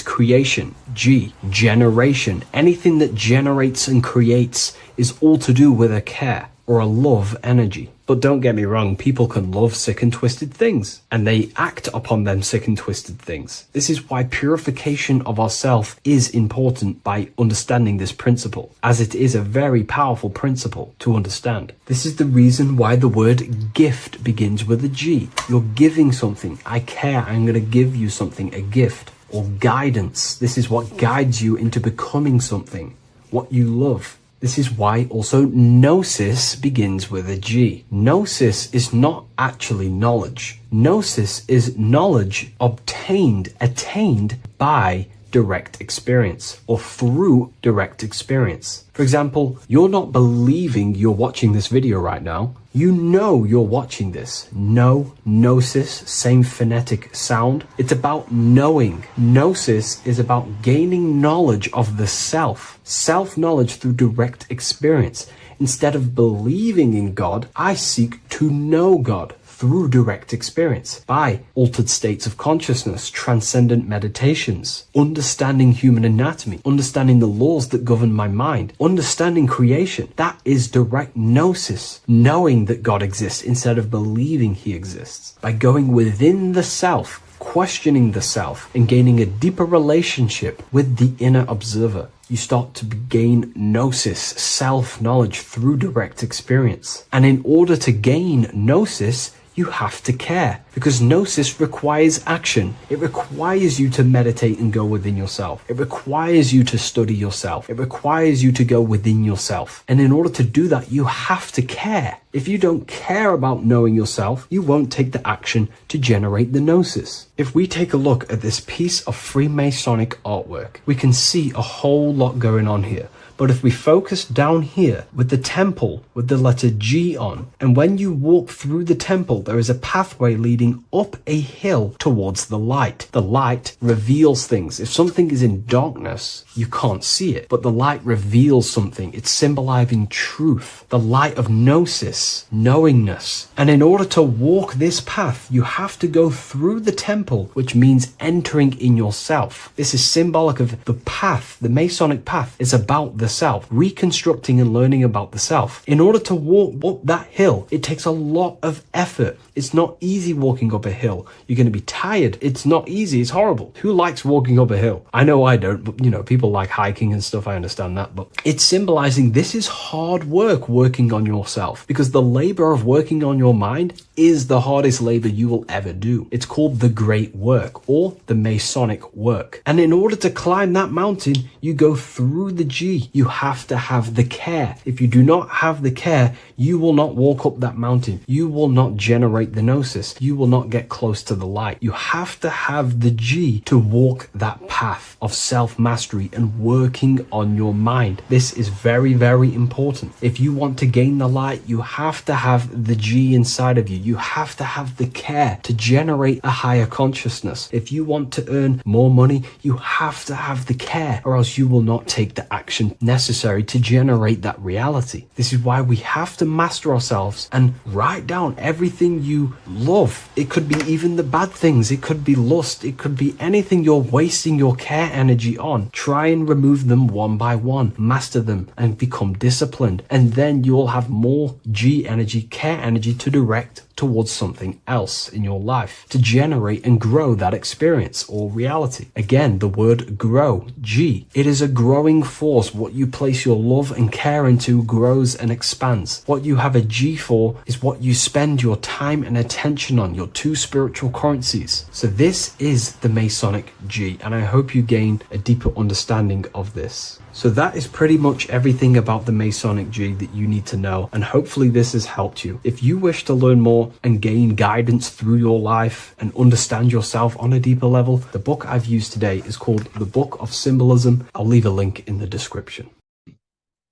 creation. G, generation. Anything that generates and creates is all to do with a care or a love energy. But don't get me wrong, people can love sick and twisted things, and they act upon them sick and twisted things. This is why purification of ourself is important by understanding this principle, as it is a very powerful principle to understand. This is the reason why the word gift begins with a G. You're giving something. I care. I'm going to give you something, a gift. Or guidance. This is what guides you into becoming something, what you love. This is why also gnosis begins with a G. Gnosis is not actually knowledge. Gnosis is knowledge obtained, attained by direct experience or through direct experience. For example, you're not believing you're watching this video right now. You know you're watching this. No, gnosis, same phonetic sound. It's about knowing. Gnosis is about gaining knowledge of the self. Self-knowledge through direct experience. Instead of believing in God, I seek to know God through direct experience by altered states of consciousness, transcendent meditations, understanding human anatomy, understanding the laws that govern my mind, understanding creation. That is direct gnosis, knowing that God exists instead of believing he exists. By going within the self, questioning the self, and gaining a deeper relationship with the inner observer, you start to gain gnosis, self-knowledge through direct experience. And in order to gain gnosis, you have to care, because gnosis requires action. It requires you to meditate and go within yourself. It requires you to study yourself. It requires you to go within yourself. And in order to do that, you have to care. If you don't care about knowing yourself, you won't take the action to generate the gnosis. If we take a look at this piece of Freemasonic artwork, we can see a whole lot going on here. But if we focus down here with the temple with the letter G on, and when you walk through the temple, there is a pathway leading up a hill towards the light. The light reveals things. If something is in darkness, you can't see it, but the light reveals something. It's symbolizing truth, the light of gnosis, knowingness. And in order to walk this path, you have to go through the temple, which means entering in yourself. This is symbolic of the path. The Masonic path is about the self, reconstructing and learning about the self. In order to walk up that hill, it takes a lot of effort. It's not easy walking up a hill. You're going to be tired. It's not easy. It's horrible. Who likes walking up a hill? I know I don't, but you know, people like hiking and stuff. I understand that, but it's symbolizing this is hard work working on yourself, because the labor of working on your mind is the hardest labor you will ever do. It's called the great work or the Masonic work. And in order to climb that mountain, you go through the G. You have to have the care. If you do not have the care, you will not walk up that mountain. You will not generate the gnosis. You will not get close to the light. You have to have the G to walk that path of self-mastery and working on your mind. This is very, very important. If you want to gain the light, you have to have the G inside of you. You have to have the care to generate a higher consciousness. If you want to earn more money, you have to have the care, or else you will not take the action necessary to generate that reality. This is why we have to master ourselves and write down everything you love. It could be even the bad things. It could be lust. It could be anything you're wasting your care energy on. Try and remove them one by one. Master them and become disciplined. And then you will have more G energy, care energy to direct towards something else in your life to generate and grow that experience or reality. Again, the word grow, G. It is a growing force. What you place your love and care into grows and expands. What you have a G for is what you spend your time and attention on, your two spiritual currencies. So this is the Masonic G, and I hope you gain a deeper understanding of this. So that is pretty much everything about the Masonic G that you need to know, and hopefully this has helped you. If you wish to learn more and gain guidance through your life and understand yourself on a deeper level, the book I've used today is called The Book of Symbolism. I'll leave a link in the description.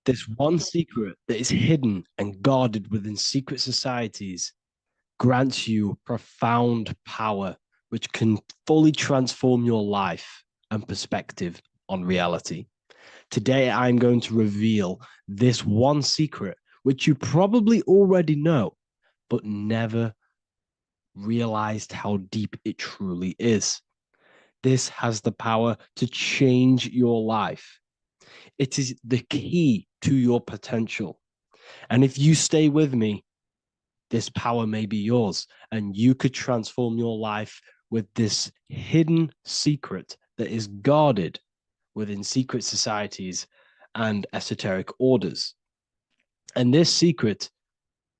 This one secret that is hidden and guarded within secret societies grants you profound power, which can fully transform your life and perspective on reality. Today, I'm going to reveal this one secret, which you probably already know, but never realized how deep it truly is. This has the power to change your life. It is the key to your potential. And if you stay with me, this power may be yours, and you could transform your life with this hidden secret that is guarded within secret societies and esoteric orders. And this secret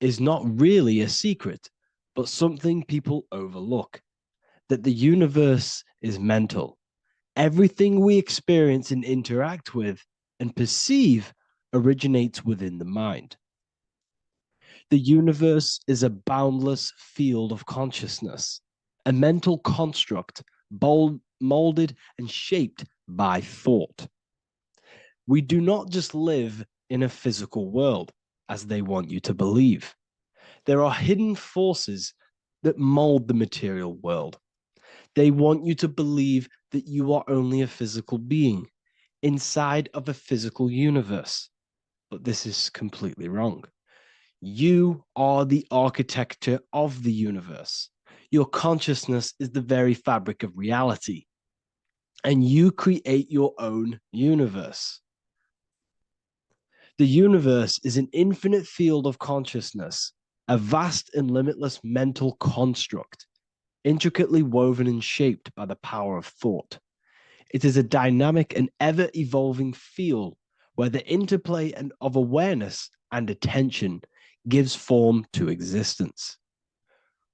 is not really a secret, but something people overlook, that the universe is mental. Everything we experience and interact with and perceive originates within the mind. The universe is a boundless field of consciousness, a mental construct molded and shaped by thought. We do not just live in a physical world, as they want you to believe. There are hidden forces that mold the material world. They want you to believe that you are only a physical being inside of a physical universe. But this is completely wrong. You are the architecture of the universe. Your consciousness is the very fabric of reality, and you create your own universe. The universe is an infinite field of consciousness, a vast and limitless mental construct, intricately woven and shaped by the power of thought. It is a dynamic and ever-evolving field where the interplay of awareness and attention gives form to existence.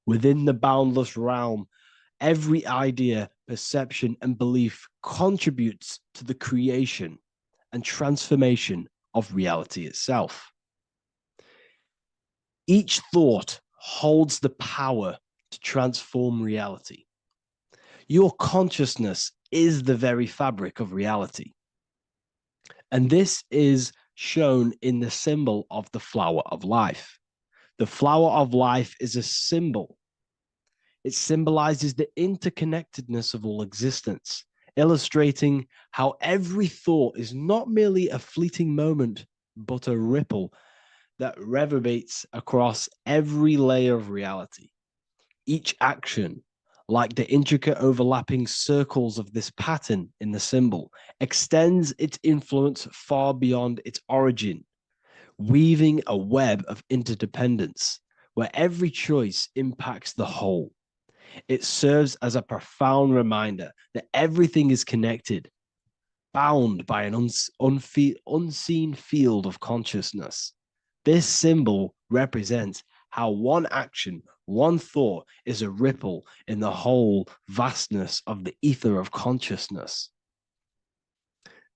Within the boundless realm, every idea, perception, and belief contributes to the creation and transformation of reality itself. Each thought holds the power to transform reality. Your consciousness is the very fabric of reality. And this is shown in the symbol of the flower of life. The flower of life is a symbol. It symbolizes the interconnectedness of all existence, illustrating how every thought is not merely a fleeting moment, but a ripple that reverberates across every layer of reality. Each action, like the intricate overlapping circles of this pattern in the symbol, extends its influence far beyond its origin, weaving a web of interdependence where every choice impacts the whole. It serves as a profound reminder that everything is connected, bound by an unseen field of consciousness. This symbol represents how one action, one thought is a ripple in the whole vastness of the ether of consciousness.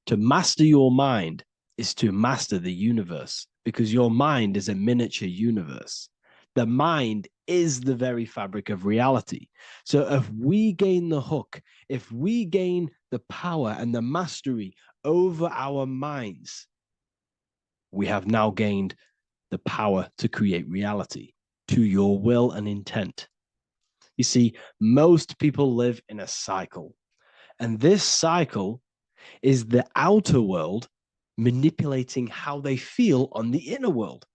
To master your mind is to master the universe, because your mind is a miniature universe. The mind is the very fabric of reality. So if we gain the hook, if we gain the power and the mastery over our minds, we have now gained the power to create reality to your will and intent. You see, most people live in a cycle, and this cycle is the outer world manipulating how they feel on the inner world.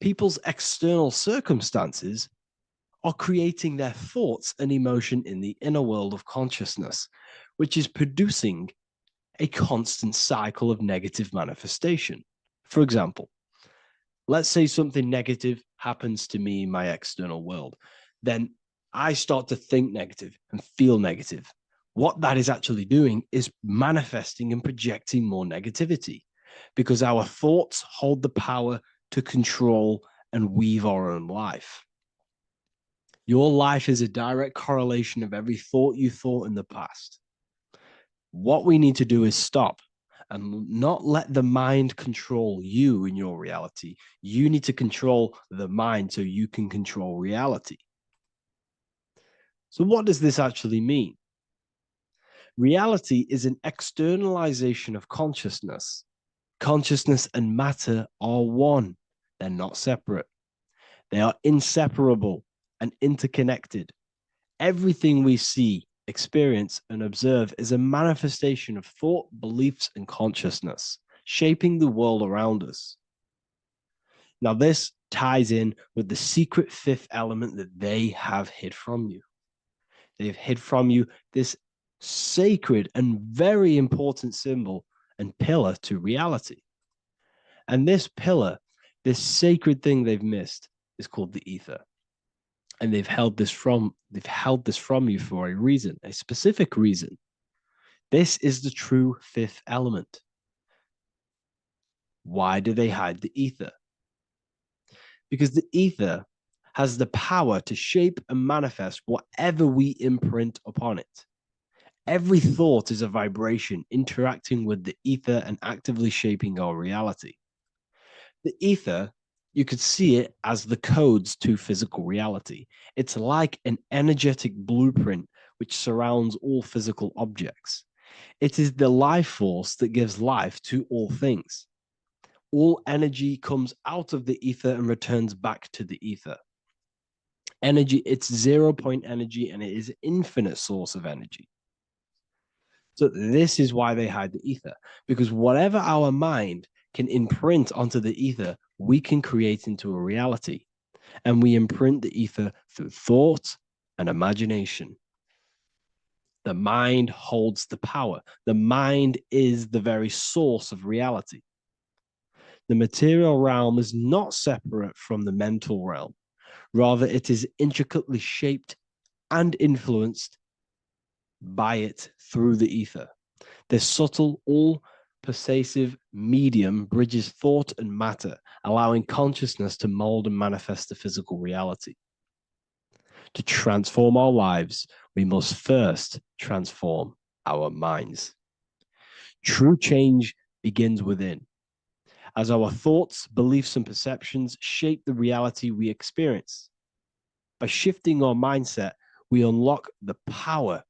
People's external circumstances are creating their thoughts and emotion in the inner world of consciousness, which is producing a constant cycle of negative manifestation. For example, let's say something negative happens to me in my external world. Then I start to think negative and feel negative. What that is actually doing is manifesting and projecting more negativity, because our thoughts hold the power to control and weave our own life. Your life is a direct correlation of every thought you thought in the past. What we need to do is stop and not let the mind control you in your reality. You need to control the mind so you can control reality. So what does this actually mean? Reality is an externalization of consciousness. Consciousness and matter are one. They're not separate. They are inseparable and interconnected. Everything we see, experience, and observe is a manifestation of thought, beliefs, and consciousness, shaping the world around us. Now, this ties in with the secret fifth element that they have hid from you. They've hid from you this sacred and very important symbol and pillar to reality. And this pillar, this sacred thing they've missed, is called the ether. And they've held this from you for a reason, a specific reason. This is the true fifth element. Why do they hide the ether? Because the ether has the power to shape and manifest whatever we imprint upon it. Every thought is a vibration interacting with the ether and actively shaping our reality. The ether, you could see it as the codes to physical reality. It's like an energetic blueprint which surrounds all physical objects. It is the life force that gives life to all things. All energy comes out of the ether and returns back to the ether. Energy, it's 0 point energy, and it is infinite source of energy. So this is why they hide the ether, because whatever our mind can imprint onto the ether, we can create into a reality. And we imprint the ether through thought and imagination. The mind holds the power. The mind is the very source of reality. The material realm is not separate from the mental realm. Rather, it is intricately shaped and influenced by it through the ether. This subtle, all-pervasive medium bridges thought and matter, allowing consciousness to mold and manifest the physical reality. To transform our lives, we must first transform our minds. True change begins within, as our thoughts, beliefs, and perceptions shape the reality we experience. By shifting our mindset, we unlock the power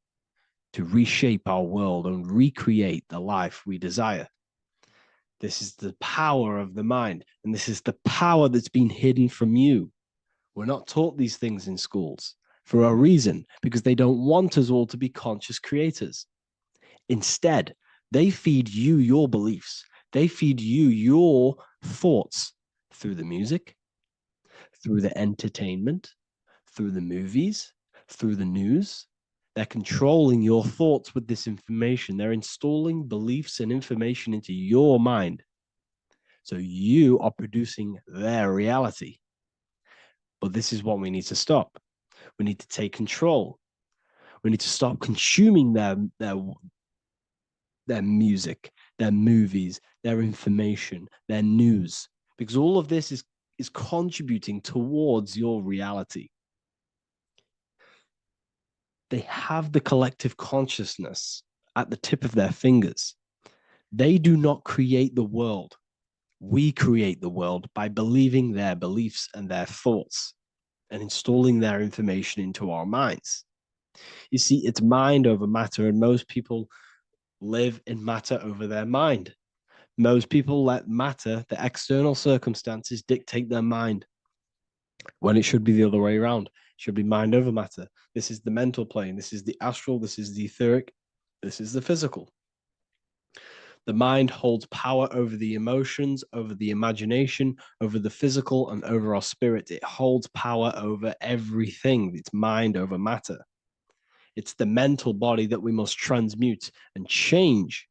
to reshape our world and recreate the life we desire. This is the power of the mind, and this is the power that's been hidden from you. We're not taught these things in schools for a reason, because they don't want us all to be conscious creators. Instead, they feed you your beliefs. They feed you your thoughts through the music, through the entertainment, through the movies, through the news. They're controlling your thoughts with this information. They're installing beliefs and information into your mind. So you are producing their reality. But this is what we need to stop. We need to take control. We need to stop consuming their music, their movies, their information, their news, because all of this is contributing towards your reality. They have the collective consciousness at the tip of their fingers. They do not create the world. We create the world by believing their beliefs and their thoughts and installing their information into our minds. You see, it's mind over matter, and most people live in matter over their mind. Most people let matter, the external circumstances, dictate their mind, when it should be the other way around. It should be mind over matter. This is the mental plane. This is the astral. This is the etheric. This is the physical. The mind holds power over the emotions, over the imagination, over the physical, and over our spirit. It holds power over everything. It's mind over matter. It's the mental body that we must transmute and change.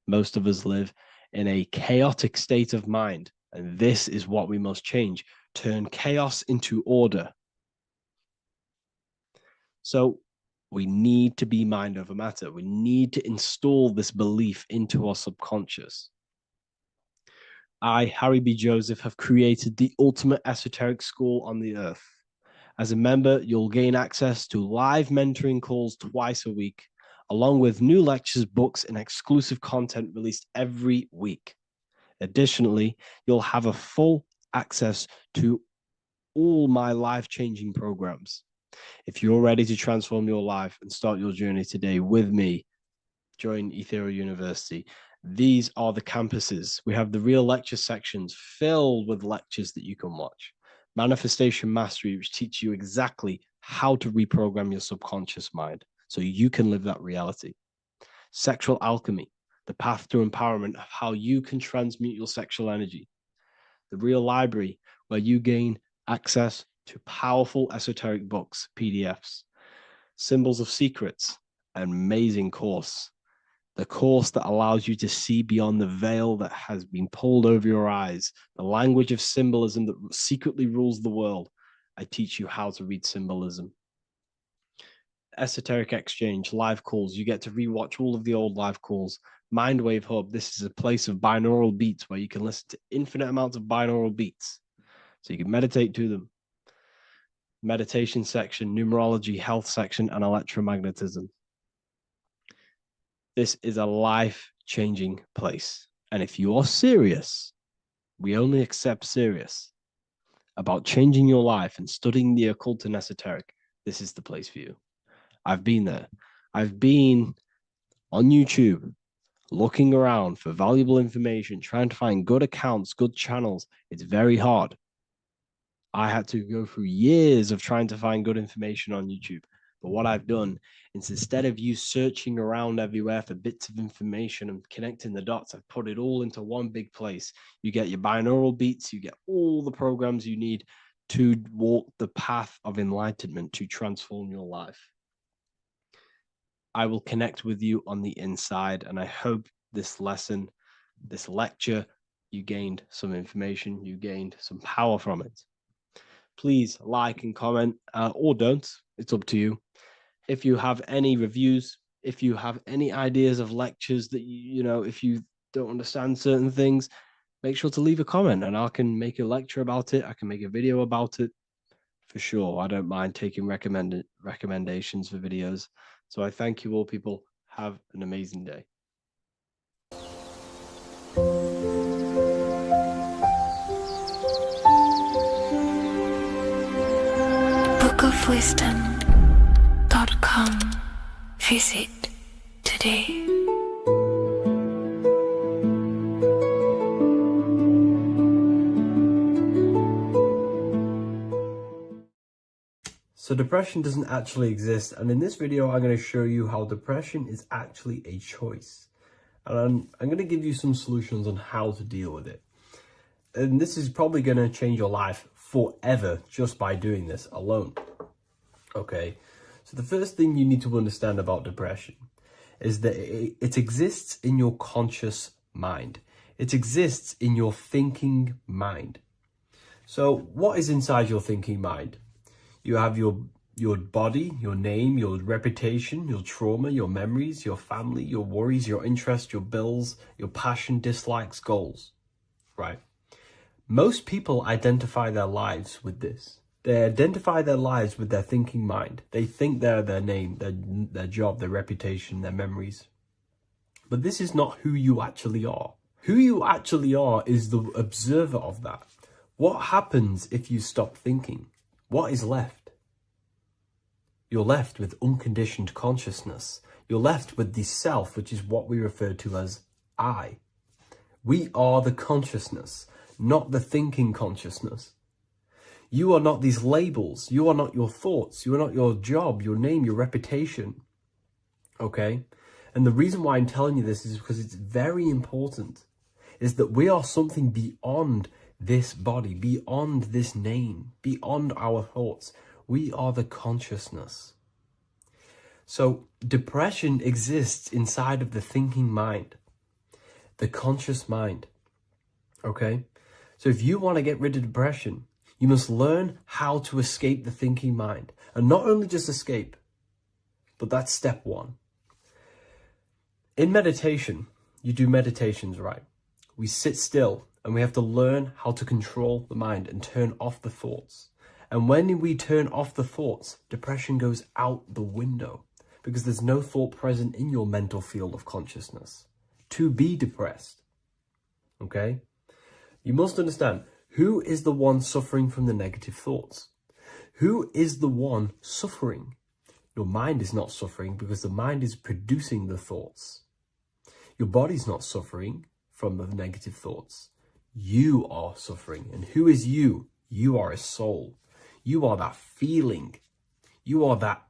Most of us live in a chaotic state of mind, and this is what we must change. Turn chaos into order. So we need to be mind over matter. We need to install this belief into our subconscious. I, Harry B. Joseph, have created the ultimate esoteric school on the earth. As a member, you'll gain access to live mentoring calls twice a week, along with new lectures, books, and exclusive content released every week. Additionally, you'll have a full access to all my life-changing programs. If you're ready to transform your life and start your journey today with me, join Ethereal University. These are the campuses. We have the real lecture sections filled with lectures that you can watch. Manifestation Mastery, which teach you exactly how to reprogram your subconscious mind so you can live that reality. Sexual Alchemy, the path to empowerment of how you can transmute your sexual energy. The Real Library, where you gain access to powerful esoteric books, PDFs. Symbols of Secrets, an amazing course. The course that allows you to see beyond the veil that has been pulled over your eyes, the language of symbolism that secretly rules the world. I teach you how to read symbolism. Esoteric Exchange, live calls. You get to rewatch all of the old live calls. Mindwave Hub, this is a place of binaural beats where you can listen to infinite amounts of binaural beats. So you can meditate to them. Meditation section, numerology, health section, and electromagnetism. This is a life-changing place. And if you are serious, we only accept serious about changing your life and studying the occult and esoteric, this is the place for you. I've been there. I've been on YouTube, looking around for valuable information, trying to find good accounts, good channels, it's very hard. I had to go through years of trying to find good information on YouTube. But what I've done is, instead of you searching around everywhere for bits of information and connecting the dots, I've put it all into one big place. You get your binaural beats, you get all the programs you need to walk the path of enlightenment to transform your life. I will connect with you on the inside, and I hope this lesson, this lecture, you gained some information, you gained some power from it. Please like and comment, or don't. It's up to you. If you have any reviews, if you have any ideas of lectures that you know, if you don't understand certain things, make sure to leave a comment and I can make a lecture about it. I can make a video about it for sure. I don't mind taking recommendations for videos. So I thank you all, people. Have an amazing day. bookofwisdom.com. Visit today. So depression doesn't actually exist, and in this video I'm going to show you how depression is actually a choice. And I'm going to give you some solutions on how to deal with it. And this is probably going to change your life forever just by doing this alone. Okay, so the first thing you need to understand about depression is that it exists in your conscious mind. It exists in your thinking mind. So what is inside your thinking mind? You have your body, your name, your reputation, your trauma, your memories, your family, your worries, your interests, your bills, your passion, dislikes, goals, right? Most people identify their lives with this. They identify their lives with their thinking mind. They think they're their name, their job, their reputation, their memories. But this is not who you actually are. Who you actually are is the observer of that. What happens if you stop thinking? What is left? You're left with unconditioned consciousness. You're left with the self, which is what we refer to as I. We are the consciousness, not the thinking consciousness. You are not these labels. You are not your thoughts. You are not your job, your name, your reputation. Okay? And the reason why I'm telling you this is because it's very important, is that we are something beyond this body, beyond this name, beyond our thoughts. We are the consciousness. So depression exists inside of the thinking mind, the conscious mind. Okay? So if you want to get rid of depression, you must learn how to escape the thinking mind. And not only just escape, but that's step one. In meditation, you do meditations, right? We sit still and we have to learn how to control the mind and turn off the thoughts. And when we turn off the thoughts, depression goes out the window because there's no thought present in your mental field of consciousness to be depressed. Okay? You must understand, who is the one suffering from the negative thoughts? Who is the one suffering? Your mind is not suffering because the mind is producing the thoughts. Your body's not suffering from the negative thoughts. You are suffering. And who is you? You are a soul. You are that feeling. You are that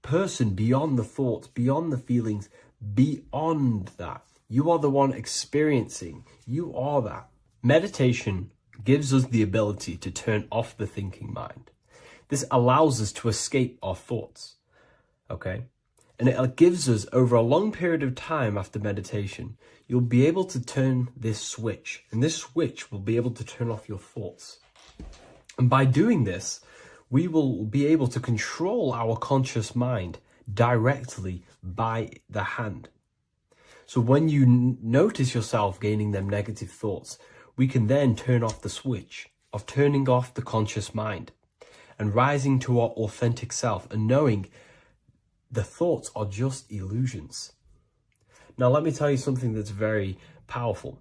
person beyond the thoughts, beyond the feelings, beyond that. You are the one experiencing. You are that. Meditation gives us the ability to turn off the thinking mind. This allows us to escape our thoughts. Okay? And it gives us, over a long period of time after meditation, you'll be able to turn this switch. And this switch will be able to turn off your thoughts. And by doing this, we will be able to control our conscious mind directly by the hand. So when you notice yourself gaining them negative thoughts, we can then turn off the switch of turning off the conscious mind and rising to our authentic self and knowing the thoughts are just illusions. Now, let me tell you something that's very powerful.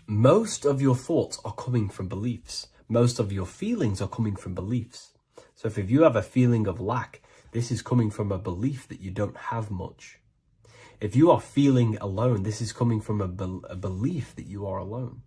Most of your thoughts are coming from beliefs. Most of your feelings are coming from beliefs. So if you have a feeling of lack, this is coming from a belief that you don't have much. If you are feeling alone, this is coming from a belief that you are alone.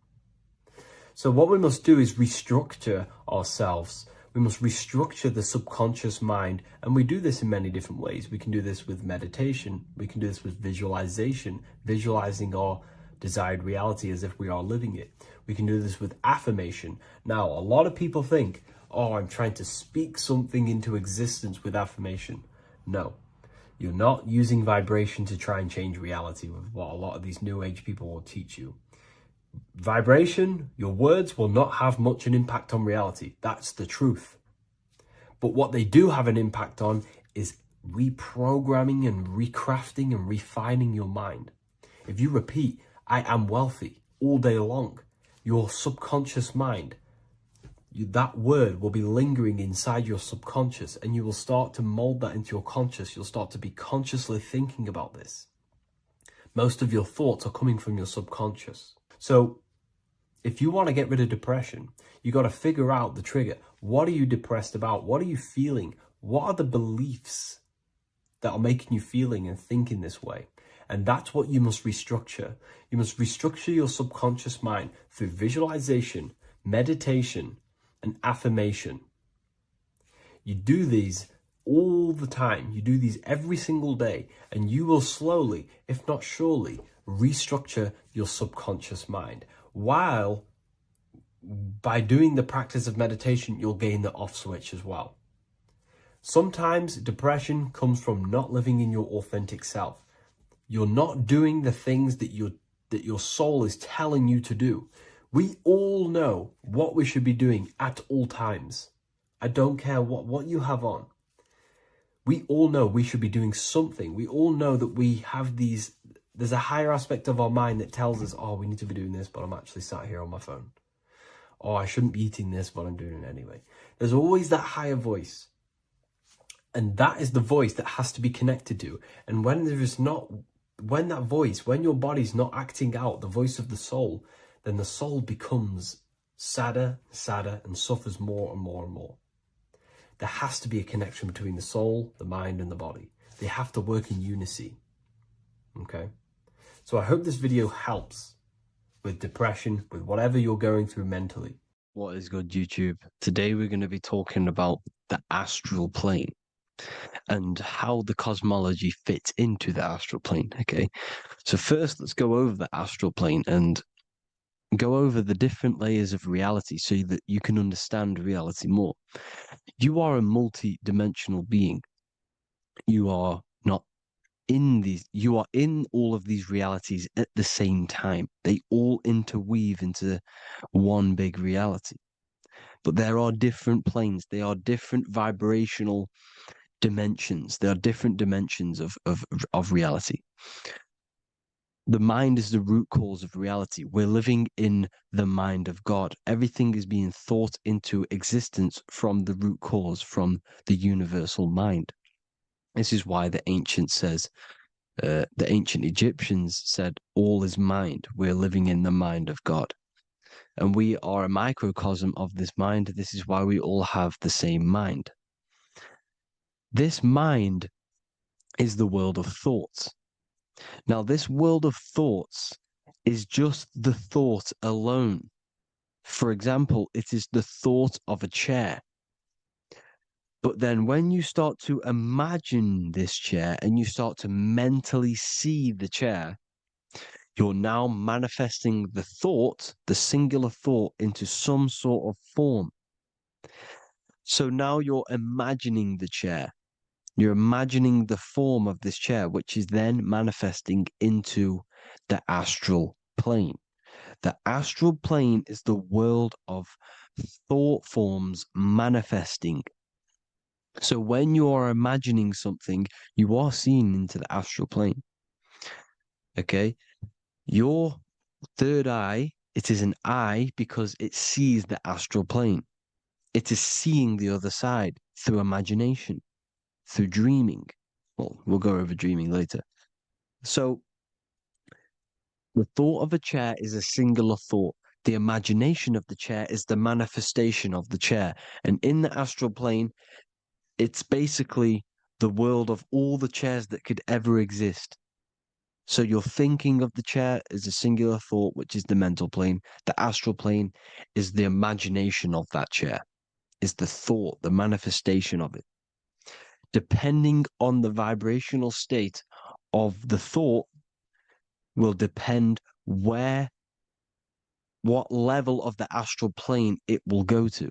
So what we must do is restructure ourselves. We must restructure the subconscious mind, and we do this in many different ways. We can do this with meditation. We can do this with visualization, visualizing our desired reality as if we are living it. We can do this with affirmation. Now, a lot of people think, oh, I'm trying to speak something into existence with affirmation. No, you're not using vibration to try and change reality with what a lot of these new age people will teach you. Vibration, your words will not have much an impact on reality. That's the truth. But what they do have an impact on is reprogramming and recrafting and refining your mind. If you repeat, I am wealthy all day long, your subconscious mind, that word will be lingering inside your subconscious, and you will start to mold that into your conscious. You'll start to be consciously thinking about this. Most of your thoughts are coming from your subconscious. So if you want to get rid of depression, you got to figure out the trigger. What are you depressed about? What are you feeling? What are the beliefs that are making you feeling and thinking this way? And that's what you must restructure. You must restructure your subconscious mind through visualization, meditation, and affirmation. You do these all the time. You do these every single day, and you will slowly, if not surely, restructure your subconscious mind. While by doing the practice of meditation, you'll gain the off switch as well. Sometimes depression comes from not living in your authentic self. You're not doing the things that your soul is telling you to do. We all know what we should be doing at all times. I don't care what you have on. We all know we should be doing something. We all know that we have there's a higher aspect of our mind that tells us, oh, we need to be doing this, but I'm actually sat here on my phone. Oh, I shouldn't be eating this, but I'm doing it anyway. There's always that higher voice. And that is the voice that has to be connected to. And when your body's not acting out the voice of the soul, then the soul becomes sadder, and suffers more and more and more. There has to be a connection between the soul, the mind, and the body. They have to work in unison. Okay? So I hope this video helps with depression, with whatever you're going through mentally. What is good, YouTube? Today we're going to be talking about the astral plane and how the cosmology fits into the astral plane. Okay, so first let's go over the astral plane and go over the different layers of reality so that you can understand reality more. You are a multi-dimensional being. You are not in these, you are in all of these realities at the same time. They all interweave into one big reality. But there are different planes. They are different vibrational dimensions. There are different dimensions of reality. The mind is the root cause of reality. We're living in the mind of God. Everything is being thought into existence from the root cause, from the universal mind. This is why the ancient Egyptians said, all is mind. We're living in the mind of God. And we are a microcosm of this mind. This is why we all have the same mind. This mind is the world of thoughts. Now, this world of thoughts is just the thought alone. For example, it is the thought of a chair. But then when you start to imagine this chair and you start to mentally see the chair, you're now manifesting the thought, the singular thought, into some sort of form. So now you're imagining the chair. You're imagining the form of this chair, which is then manifesting into the astral plane. The astral plane is the world of thought forms manifesting. So when you are imagining something, you are seeing into the astral plane. Okay? Your third eye, it is an eye because it sees the astral plane. It is seeing the other side through imagination, through dreaming. Well, we'll go over dreaming later. So the thought of a chair is a singular thought. The imagination of the chair is the manifestation of the chair. And in the astral plane, it's basically the world of all the chairs that could ever exist. So your thinking of the chair is a singular thought, which is the mental plane. The astral plane is the imagination of that chair, is the thought, the manifestation of it. Depending on the vibrational state of the thought will depend what level of the astral plane it will go to.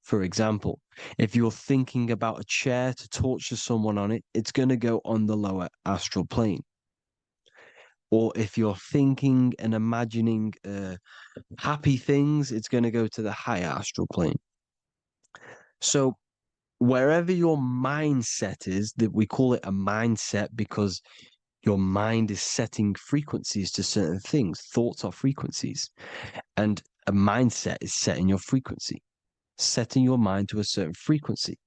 For example, if you're thinking about a chair to torture someone on it, it's going to go on the lower astral plane. Or if you're thinking and imagining happy things, it's going to go to the higher astral plane. So wherever your mindset is, that we call it a mindset because your mind is setting frequencies to certain things. Thoughts are frequencies. And a mindset is setting your frequency, setting your mind to a certain frequency.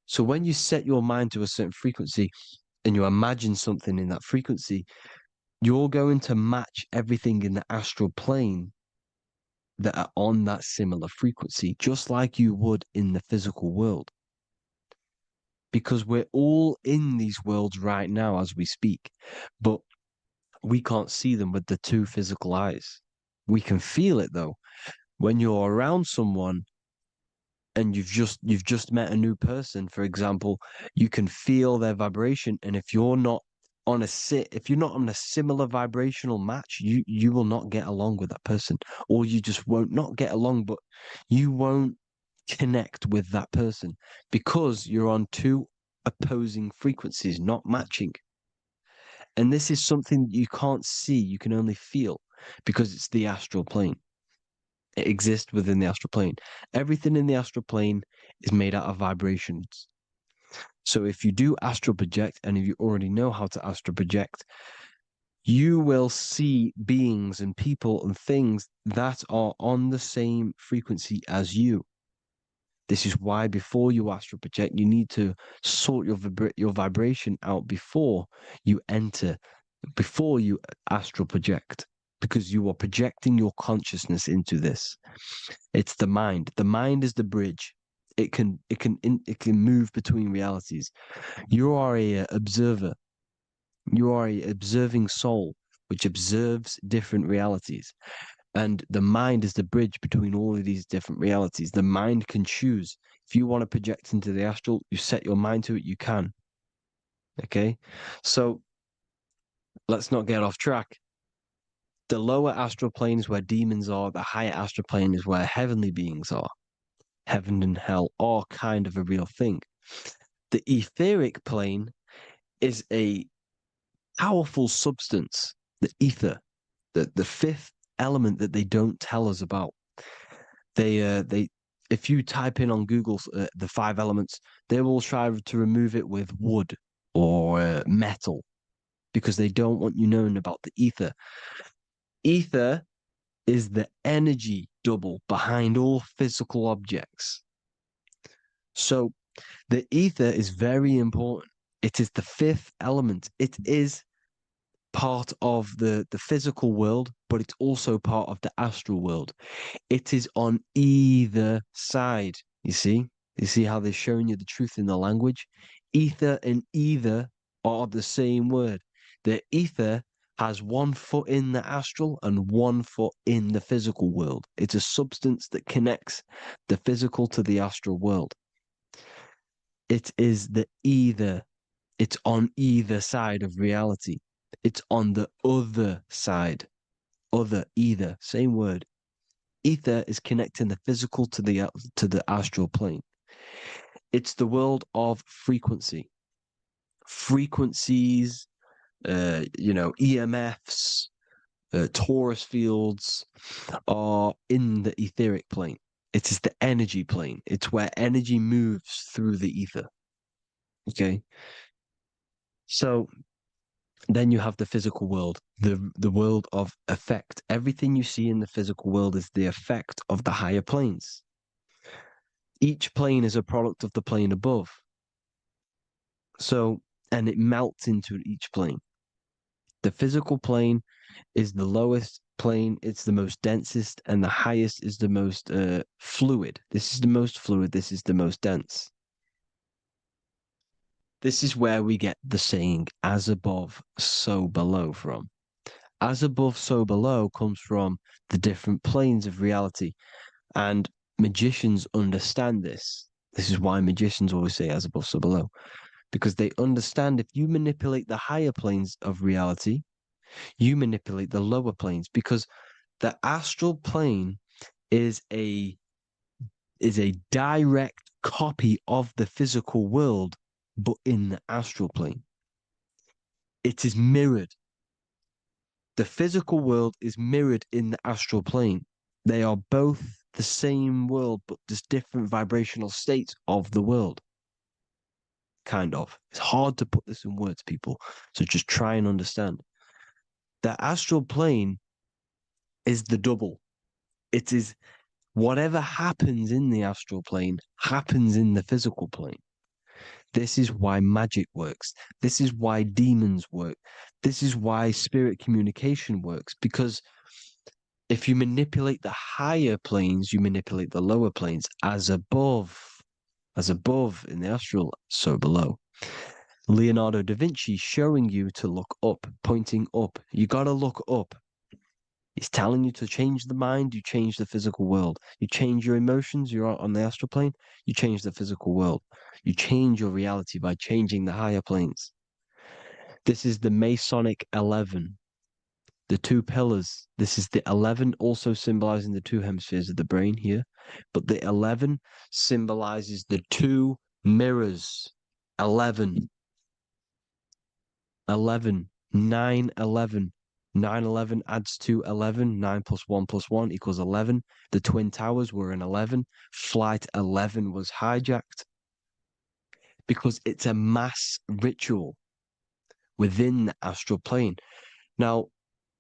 So when you set your mind to a certain frequency and you imagine something in that frequency, you're going to match everything in the astral plane that are on that similar frequency, just like you would in the physical world. Because we're all in these worlds right now as we speak, but we can't see them with the two physical eyes. We can feel it though. When you're around someone and you've just met a new person, for example, you can feel their vibration, and if you're not on a similar vibrational match, you will not get along with that person, or you just won't not get along, but you won't connect with that person because you're on two opposing frequencies, not matching. And this is something you can't see, you can only feel, because it's the astral plane. It exists within the astral plane. Everything in the astral plane is made out of vibrations. So if you do astral project, and if you already know how to astral project, you will see beings and people and things that are on the same frequency as you. This is why before you astral project, you need to sort your vibration out before you astral project, because you are projecting your consciousness into this. It's the mind. The mind is the bridge. It can move between realities. You are a observer. You are a observing soul which observes different realities. And the mind is the bridge between all of these different realities. The mind can choose. If you want to project into the astral, you set your mind to it, you can. Okay? So let's not get off track. The lower astral plane is where demons are. The higher astral plane is where heavenly beings are. Heaven and hell are kind of a real thing. The etheric plane is a powerful substance, the ether, the fifth element that they don't tell us about. If you type in on Google the 5 elements, they will try to remove it with wood or metal, because they don't want you knowing about the ether. Ether is the energy double behind all physical objects. So the ether is very important. It is the 5th element. It is part of the physical world, but it's also part of the astral world. It is on either side. You see how they're showing you the truth in the language? Ether and either are the same word. The ether has 1 foot in the astral and 1 foot in the physical world. It's a substance that connects the physical to the astral world. It is the either. It's on either side of reality. It's on the other side. Other, either, same word. Ether is connecting the physical to the astral plane. It's the world of frequency. Frequencies, EMFs, torus fields are in the etheric plane. It is the energy plane. It's where energy moves through the ether. Okay? So then you have the physical world, the world of effect. Everything you see in the physical world is the effect of the higher planes. Each plane is a product of the plane above. So, and it melts into each plane. The physical plane is the lowest plane, it's the most densest, and the highest is the most fluid. This is the most fluid, this is the most dense. This is where we get the saying, as above, so below from. As above, so below comes from the different planes of reality. And magicians understand this. This is why magicians always say as above, so below. Because they understand if you manipulate the higher planes of reality, you manipulate the lower planes. Because the astral plane is a direct copy of the physical world, but in the astral plane. It is mirrored. The physical world is mirrored in the astral plane. They are both the same world, but there's different vibrational states of the world. Kind of. It's hard to put this in words, people. So just try and understand. The astral plane is the double. It is whatever happens in the astral plane happens in the physical plane. This is why magic works. This is why demons work. This is why spirit communication works. Because if you manipulate the higher planes, you manipulate the lower planes. As above in the astral, so below. Leonardo da Vinci showing you to look up, pointing up. You got to look up. He's telling you to change the mind, you change the physical world. You change your emotions, you're on the astral plane, you change the physical world. You change your reality by changing the higher planes. This is the Masonic 11, the two pillars. This is the 11 also symbolizing the two hemispheres of the brain here. But the 11 symbolizes the two mirrors. 11, 9, 11. 9, 11 adds to 11. 9 plus 1 plus 1 equals 11. The Twin Towers were in 11. Flight 11 was hijacked because it's a mass ritual within the astral plane. Now,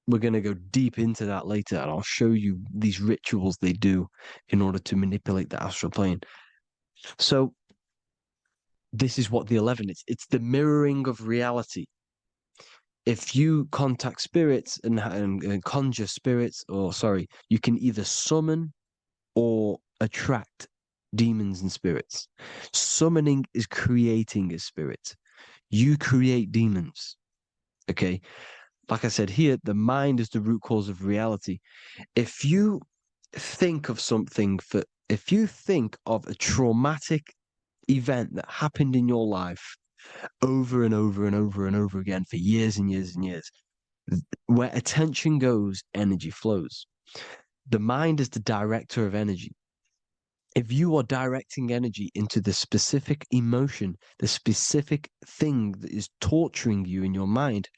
we're going to go deep into that later, and I'll show you these rituals they do in order to manipulate the astral plane. So, this is what the 11 is. It's the mirroring of reality. If you contact spirits and conjure spirits, you can either summon or attract demons and spirits. Summoning is creating a spirit. You create demons. Okay? Like I said here, the mind is the root cause of reality. If you think of if you think of a traumatic event that happened in your life over and over and over and over again for years and years and years, where attention goes, energy flows. The mind is the director of energy. If you are directing energy into the specific emotion, the specific thing that is torturing you in your mind,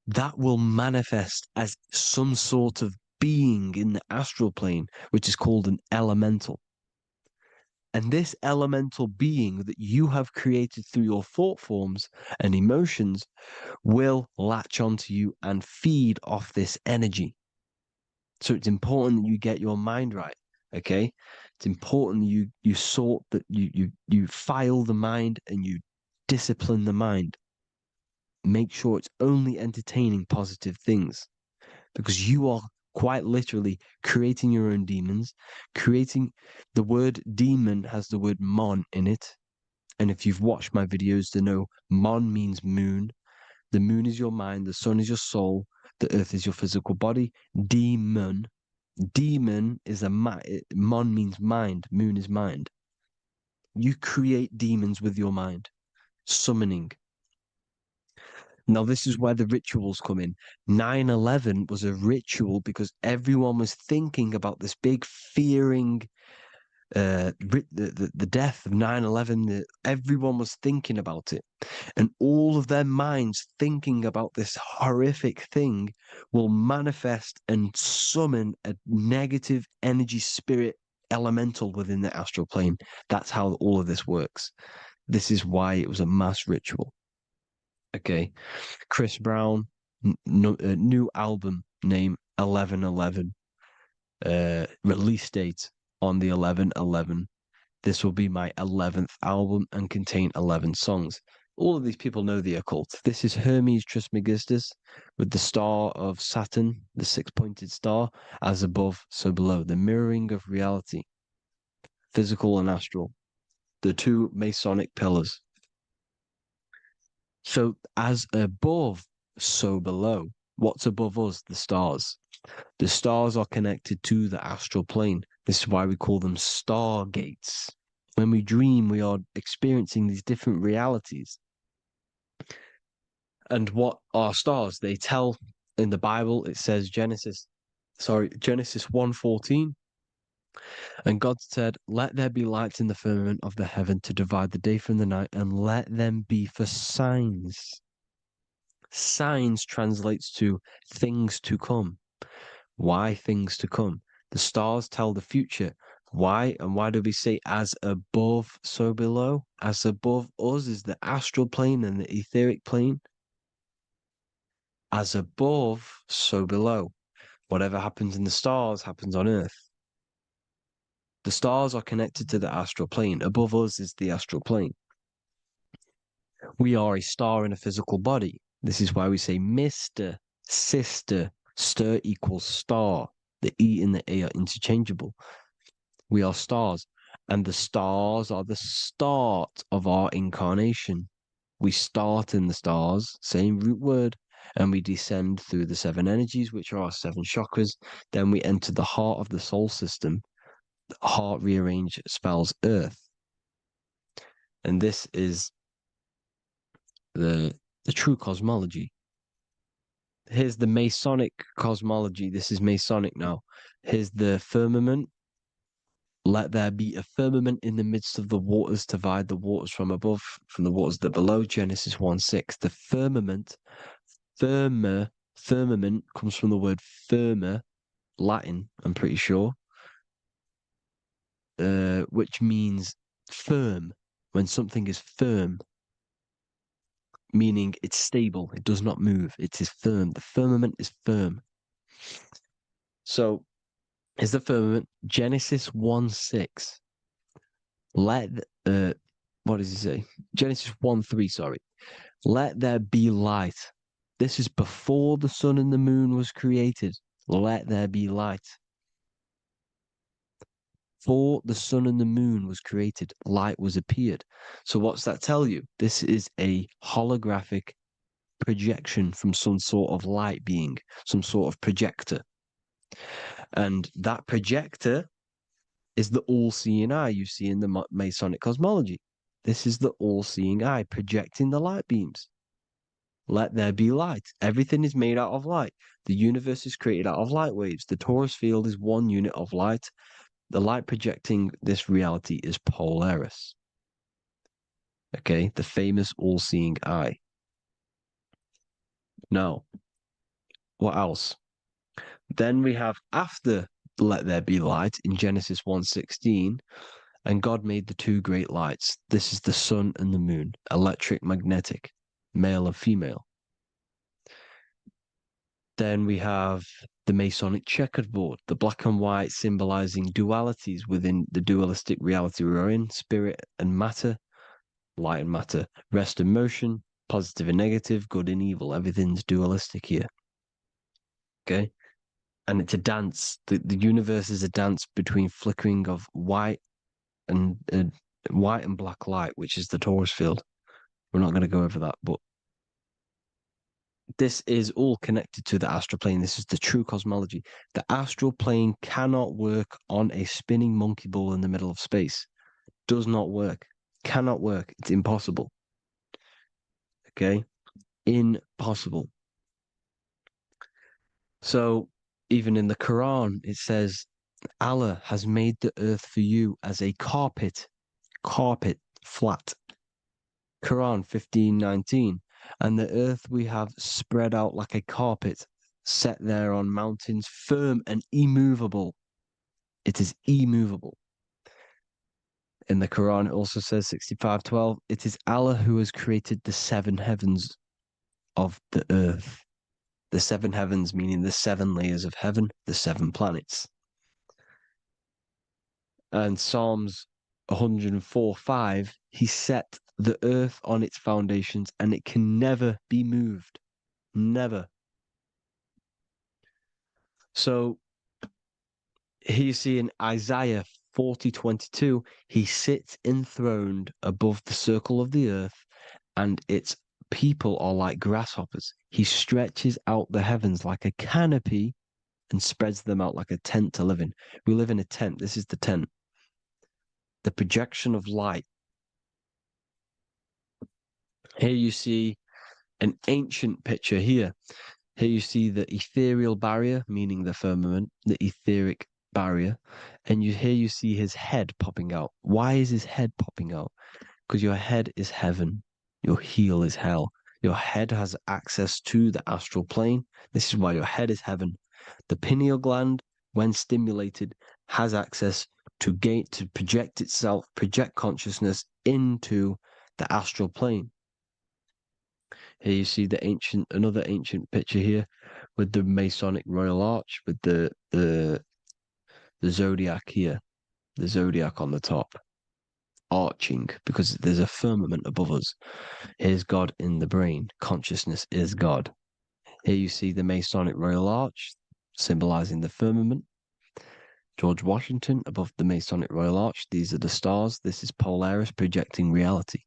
that will manifest as some sort of being in the astral plane, which is called an elemental. And this elemental being that you have created through your thought forms and emotions will latch onto you and feed off this energy. So it's important that you get your mind right, okay? It's important you sort that you file the mind and you discipline the mind. Make sure it's only entertaining positive things, because you are quite literally creating your own demons. The word demon has the word mon in it. And if you've watched my videos to know, mon means moon. The moon is your mind. The sun is your soul. The earth is your physical body. Demon is mon means mind. Moon is mind. You create demons with your mind. Summoning. Now, this is where the rituals come in. 9/11 was a ritual because everyone was thinking about this big fearing, the death of 9/11. Everyone was thinking about it. And all of their minds thinking about this horrific thing will manifest and summon a negative energy spirit elemental within the astral plane. That's how all of this works. This is why it was a mass ritual. Okay, Chris Brown, new album name 11/11, release date on the 11/11. This will be my 11th album and contain 11 songs. All of these people know the occult. This is Hermes Trismegistus with the star of Saturn, the six-pointed star, as above, so below. The mirroring of reality, physical and astral. The two Masonic pillars. So as above, so below. What's above us? The stars. The stars are connected to the astral plane. This is why we call them stargates. When we dream, we are experiencing these different realities. And what are stars? They tell in the Bible, it says Genesis 1:14. And God said, "Let there be lights in the firmament of the heaven to divide the day from the night, and let them be for signs." Signs translates to things to come. Why things to come? The stars tell the future. Why? And why do we say as above, so below? As above us is the astral plane and the etheric plane. As above, so below. Whatever happens in the stars happens on Earth. The stars are connected to the astral plane. Above us is the astral plane. We are a star in a physical body. This is why we say Mr., sister, stir equals star. The E and the A are interchangeable. We are stars, and the stars are the start of our incarnation. We start in the stars, same root word, and we descend through the 7 energies, which are our 7 chakras. Then we enter the heart of the soul system. The heart rearranged spells Earth. And this is the true cosmology. Here's the Masonic cosmology. This is Masonic now. Here's the firmament. Let there be a firmament in the midst of the waters to divide the waters from above, from the waters that below. Genesis 1:6. The firmament, firmament comes from the word firma, Latin, I'm pretty sure, which means firm. When something is firm, meaning it's stable, it does not move, it is firm. The firmament is firm. So, is the firmament Genesis 1:6. What does he say? Genesis 1:3, sorry. Let there be light. This is before the sun and the moon was created. Let there be light. Before the sun and the moon was created, light was appeared. So what's that tell you? This is a holographic projection from some sort of light being, some sort of projector. And that projector is the all-seeing eye you see in the Masonic cosmology. This is the all-seeing eye projecting the light beams. Let there be light. Everything is made out of light. The universe is created out of light waves. The torus field is one unit of light. The light projecting this reality is Polaris. Okay, the famous all-seeing eye. Now, what else? Then we have after let there be light in Genesis 1:16, and God made the 2 great lights. This is the sun and the moon, electric, magnetic, male and female. Then we have the Masonic checkerboard, the black and white symbolizing dualities within the dualistic reality we're in, spirit and matter, light and matter, rest and motion, positive and negative, good and evil. Everything's dualistic here. Okay? And it's a dance. The universe is a dance between flickering of white and black light, which is the torus field. We're not going to go over that, but this is all connected to the astral plane. This is the true cosmology. The astral plane cannot work on a spinning monkey ball in the middle of space. Does not work. Cannot work. It's impossible. Okay? Impossible. So, even in the Quran, it says, Allah has made the earth for you as a carpet, flat. Quran 15:19. And the earth we have spread out like a carpet, set there on mountains, firm and immovable. It is immovable. In the Quran, it also says 65:12, it is Allah who has created the 7 heavens of the earth. The 7 heavens, meaning the 7 layers of heaven, the 7 planets. And Psalms 104:5, he set the earth on its foundations and it can never be moved. Never. So here you see in Isaiah 40:22, he sits enthroned above the circle of the earth and its people are like grasshoppers. He stretches out the heavens like a canopy and spreads them out like a tent to live in. We live in a tent. This is the tent. The projection of light. Here you see an ancient picture here. Here you see the ethereal barrier, meaning the firmament, the etheric barrier. And here you see his head popping out. Why is his head popping out? Because your head is heaven. Your heel is hell. Your head has access to the astral plane. This is why your head is heaven. The pineal gland, when stimulated, has access to project itself, project consciousness into the astral plane. Here you see another ancient picture here with the Masonic Royal Arch, with the zodiac here, the zodiac on the top, arching, because there's a firmament above us. Here's God in the brain. Consciousness is God. Here you see the Masonic Royal Arch, symbolizing the firmament. George Washington above the Masonic Royal Arch. These are the stars. This is Polaris projecting reality.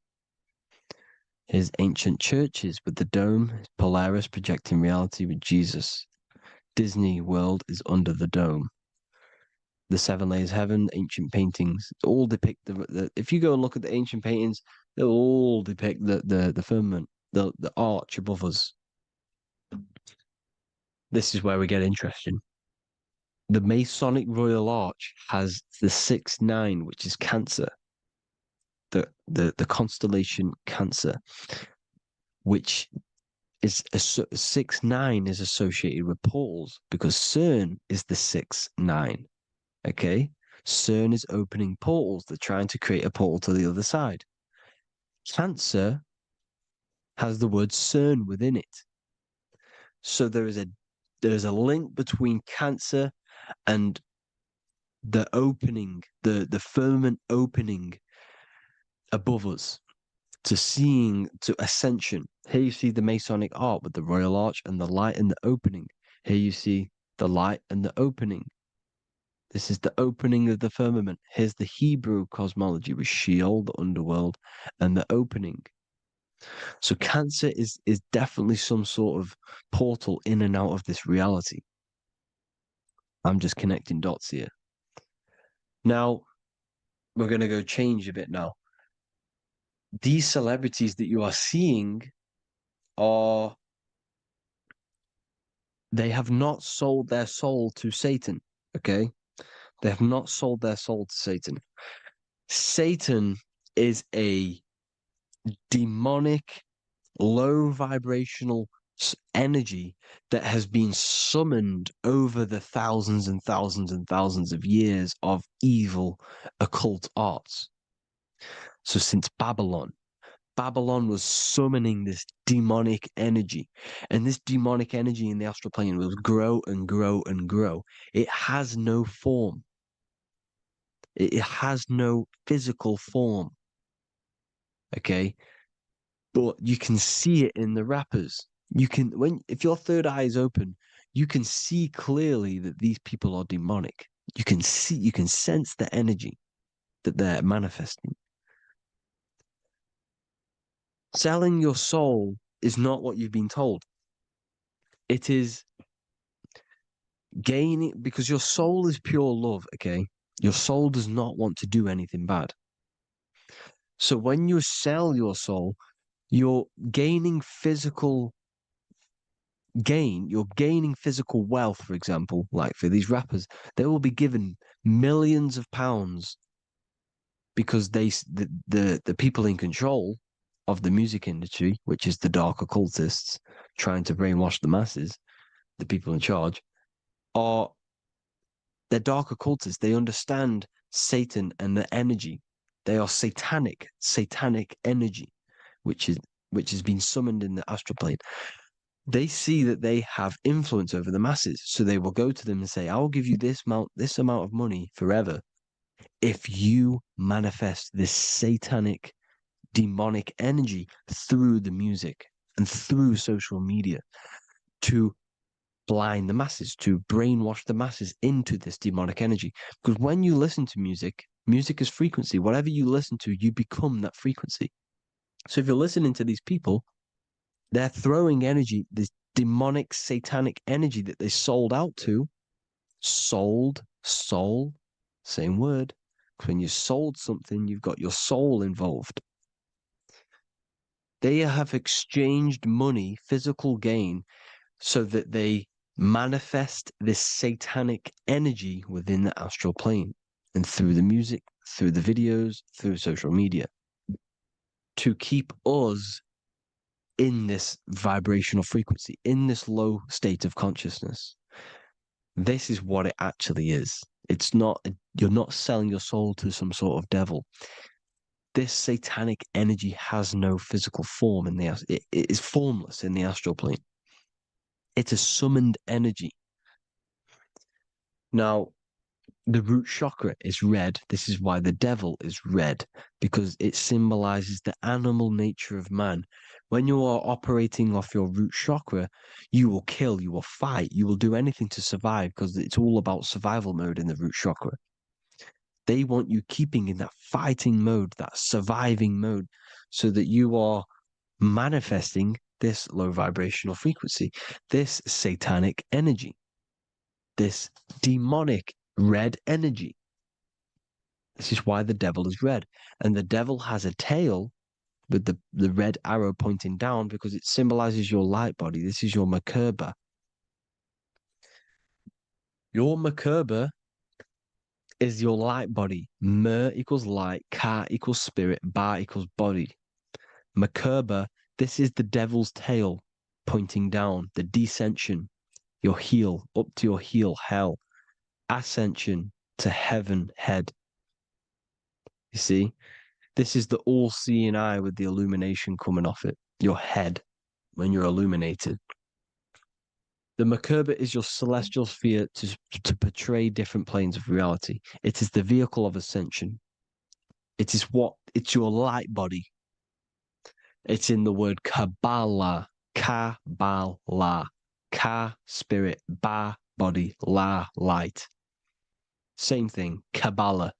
Here's ancient churches with the dome. Polaris projecting reality with Jesus. Disney World is under the dome. The seven layers of heaven, ancient paintings, all depict if you go and look at the ancient paintings, they'll all depict the firmament, the arch above us. This is where we get interesting. The Masonic Royal Arch has the 6-9, which is Cancer. The constellation Cancer, which is 6-9 is associated with portals, because CERN is the 6-9. Okay, CERN is opening portals. They're trying to create a portal to the other side. Cancer has the word CERN within it, so there is a link between Cancer and the opening, the firmament opening above us to ascension. Here you see the Masonic art with the Royal Arch and the light and the opening. Here you see the light and the opening. This is the opening of the firmament. Here's the Hebrew cosmology with Sheol, the underworld, and the opening. So Cancer is definitely some sort of portal in and out of this reality. I'm just connecting dots here. Now, we're going to go change a bit now. These celebrities that you are seeing they have not sold their soul to Satan, okay? They have not sold their soul to Satan. Satan is a demonic, low vibrational energy that has been summoned over the thousands and thousands and thousands of years of evil occult arts. So since Babylon was summoning this demonic energy, and this demonic energy in the astral plane will grow and grow and grow. It has no form. It has no physical form. Okay? But you can see it in the rappers. If your third eye is open, you can see clearly that these people are demonic. You can sense the energy that they're manifesting. Selling your soul is not what you've been told. It is gaining, because your soul is pure love, okay? Your soul does not want to do anything bad. So when you sell your soul, you're gaining physical gain. You're gaining physical wealth, for example, like for these rappers. They will be given millions of pounds because the people in control of the music industry, which is the dark occultists trying to brainwash the masses, the people in charge, they're dark occultists. They understand Satan and the energy. They are satanic energy, which has been summoned in the astral plane. They see that they have influence over the masses, so they will go to them and say, "I will give you this amount of money forever if you manifest this satanic, demonic energy through the music and through social media to blind the masses, to brainwash the masses into this demonic energy." Because when you listen to music is frequency. Whatever you listen to, you become that frequency. So if you're listening to these people, They're throwing energy, this demonic, satanic energy that they sold out to. Sold, soul, same word. When you sold something, you've got your soul involved. They have exchanged money, physical gain, so that they manifest this satanic energy within the astral plane and through the music, through the videos, through social media to keep us in this vibrational frequency, in this low state of consciousness. This is what it actually is. It's not, you're not selling your soul to some sort of devil. This satanic energy has no physical form in it is formless in the astral plane. It's a summoned energy. Now, the root chakra is red. This is why the devil is red, because it symbolizes the animal nature of man. When you are operating off your root chakra, you will kill, you will fight, you will do anything to survive, because it's all about survival mode in the root chakra. They want you keeping in that fighting mode, that surviving mode, so that you are manifesting this low vibrational frequency, this satanic energy, this demonic red energy. This is why the devil is red. And the devil has a tail with the red arrow pointing down because it symbolizes your light body. This is your Merkaba. Your Merkaba is your light body. Mer equals light, Ka equals spirit, Ba equals body. Merkaba, this is the devil's tail pointing down, the descension, your heel, up to your heel, hell. Ascension to heaven, head. You see, this is the all-seeing eye with the illumination coming off it, your head, when you're illuminated. The Merkaba is your celestial sphere to portray different planes of reality. It is the vehicle of ascension. It's your light body. It's in the word Kabbalah, Kabbalah, Ka, spirit, Ba, body, La, light. Same thing, Kabbalah,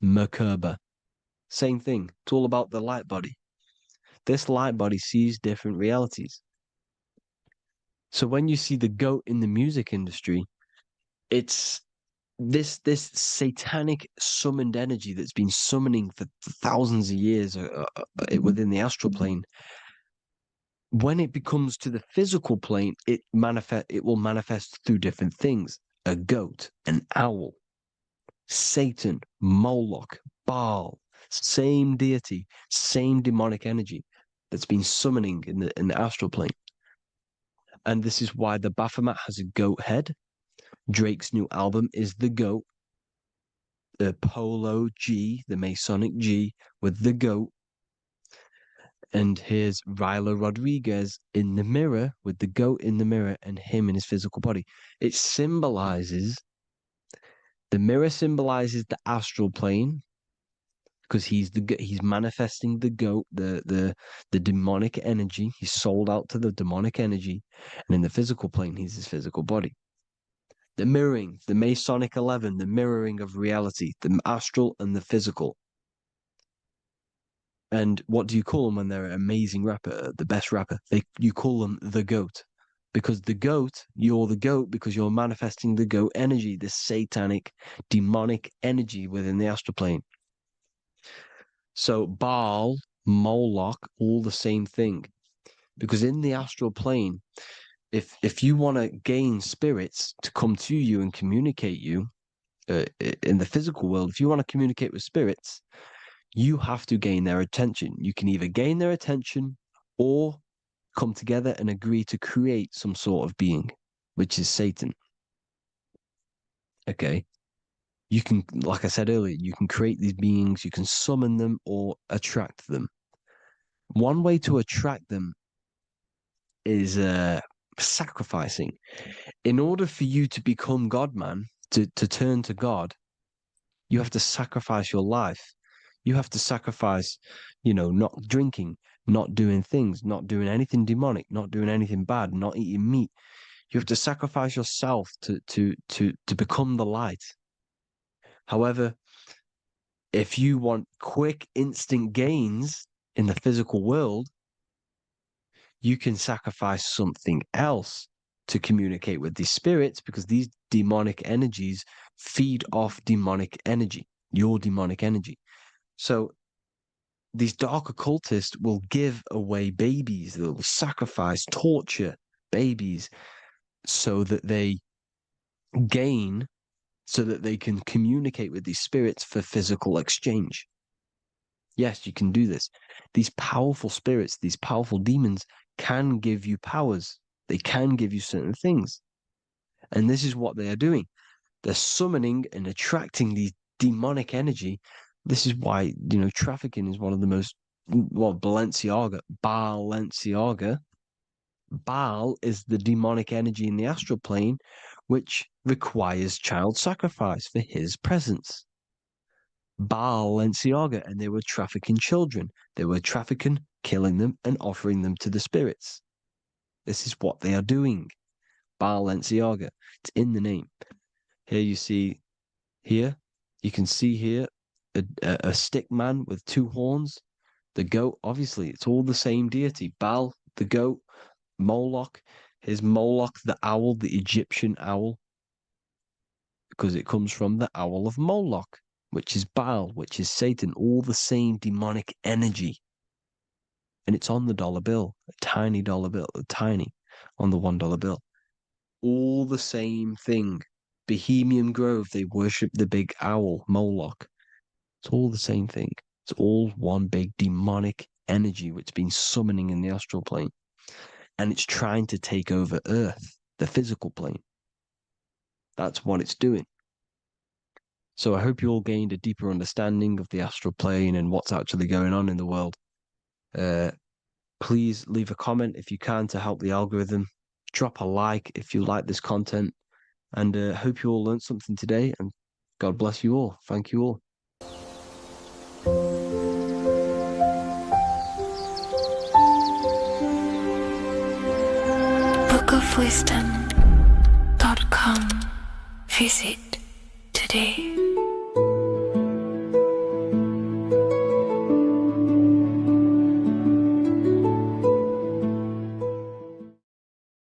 Merkaba. Same thing. It's all about the light body. This light body sees different realities. So when you see the goat in the music industry, it's this satanic summoned energy that's been summoning for thousands of years within the astral plane. When it becomes to the physical plane, it will manifest through different things. A goat, an owl, Satan, Moloch, Baal, same deity, same demonic energy that's been summoning in the astral plane. And this is why the Baphomet has a goat head. Drake's new album is the goat. The Polo G, the Masonic G, with the goat. And here's Rylo Rodriguez in the mirror, with the goat in the mirror and him in his physical body. It symbolizes, the mirror symbolizes the astral plane, because he's manifesting the goat, the demonic energy. He's sold out to the demonic energy. And in the physical plane, he's his physical body. The mirroring, the Masonic 11, the mirroring of reality, the astral and the physical. And what do you call them when they're an amazing rapper, the best rapper? You call them the goat. Because the goat, you're the goat because you're manifesting the goat energy, the satanic, demonic energy within the astral plane. So Baal, Moloch, all the same thing. Because in the astral plane, if you want to gain spirits to come to you and communicate you in the physical world, if you want to communicate with spirits, you have to gain their attention. You can either gain their attention or come together and agree to create some sort of being, which is Satan. Okay. You can, like I said earlier, you can create these beings, you can summon them or attract them. One way to attract them is sacrificing. In order for you to become God, man, to turn to God, you have to sacrifice your life. You have to sacrifice, not drinking, not doing things, not doing anything demonic, not doing anything bad, not eating meat. You have to sacrifice yourself to become the light. However, if you want quick, instant gains in the physical world, you can sacrifice something else to communicate with these spirits, because these demonic energies feed off demonic energy, your demonic energy. So these dark occultists will give away babies, they'll sacrifice, torture babies so that they gain, so that they can communicate with these spirits for physical exchange. Yes, you can do this. These powerful spirits, these powerful demons can give you powers. They can give you certain things. And this is what they are doing. They're summoning and attracting these demonic energy. This is why, trafficking is one of the most, Balenciaga. Baal is the demonic energy in the astral plane, which requires child sacrifice for his presence. Balenciaga, and they were trafficking children. They were trafficking, killing them, and offering them to the spirits. This is what they are doing. Balenciaga. It's in the name. Here you see, you can see here a stick man with two horns. The goat, obviously, it's all the same deity. Baal, the goat. Moloch, here's Moloch, the owl, the Egyptian owl, because it comes from the owl of Moloch, which is Baal, which is Satan, all the same demonic energy. And it's on the dollar bill, a tiny dollar bill, on the $1 bill. All the same thing. Bohemian Grove, they worship the big owl, Moloch. It's all the same thing. It's all one big demonic energy which has been summoning in the astral plane. And it's trying to take over Earth, the physical plane. That's what it's doing. So I hope you all gained a deeper understanding of the astral plane and what's actually going on in the world. Please leave a comment if you can to help the algorithm. Drop a like if you like this content. And hope you all learned something today. And God bless you all. Thank you all. bookofwisdom.com. Visit today.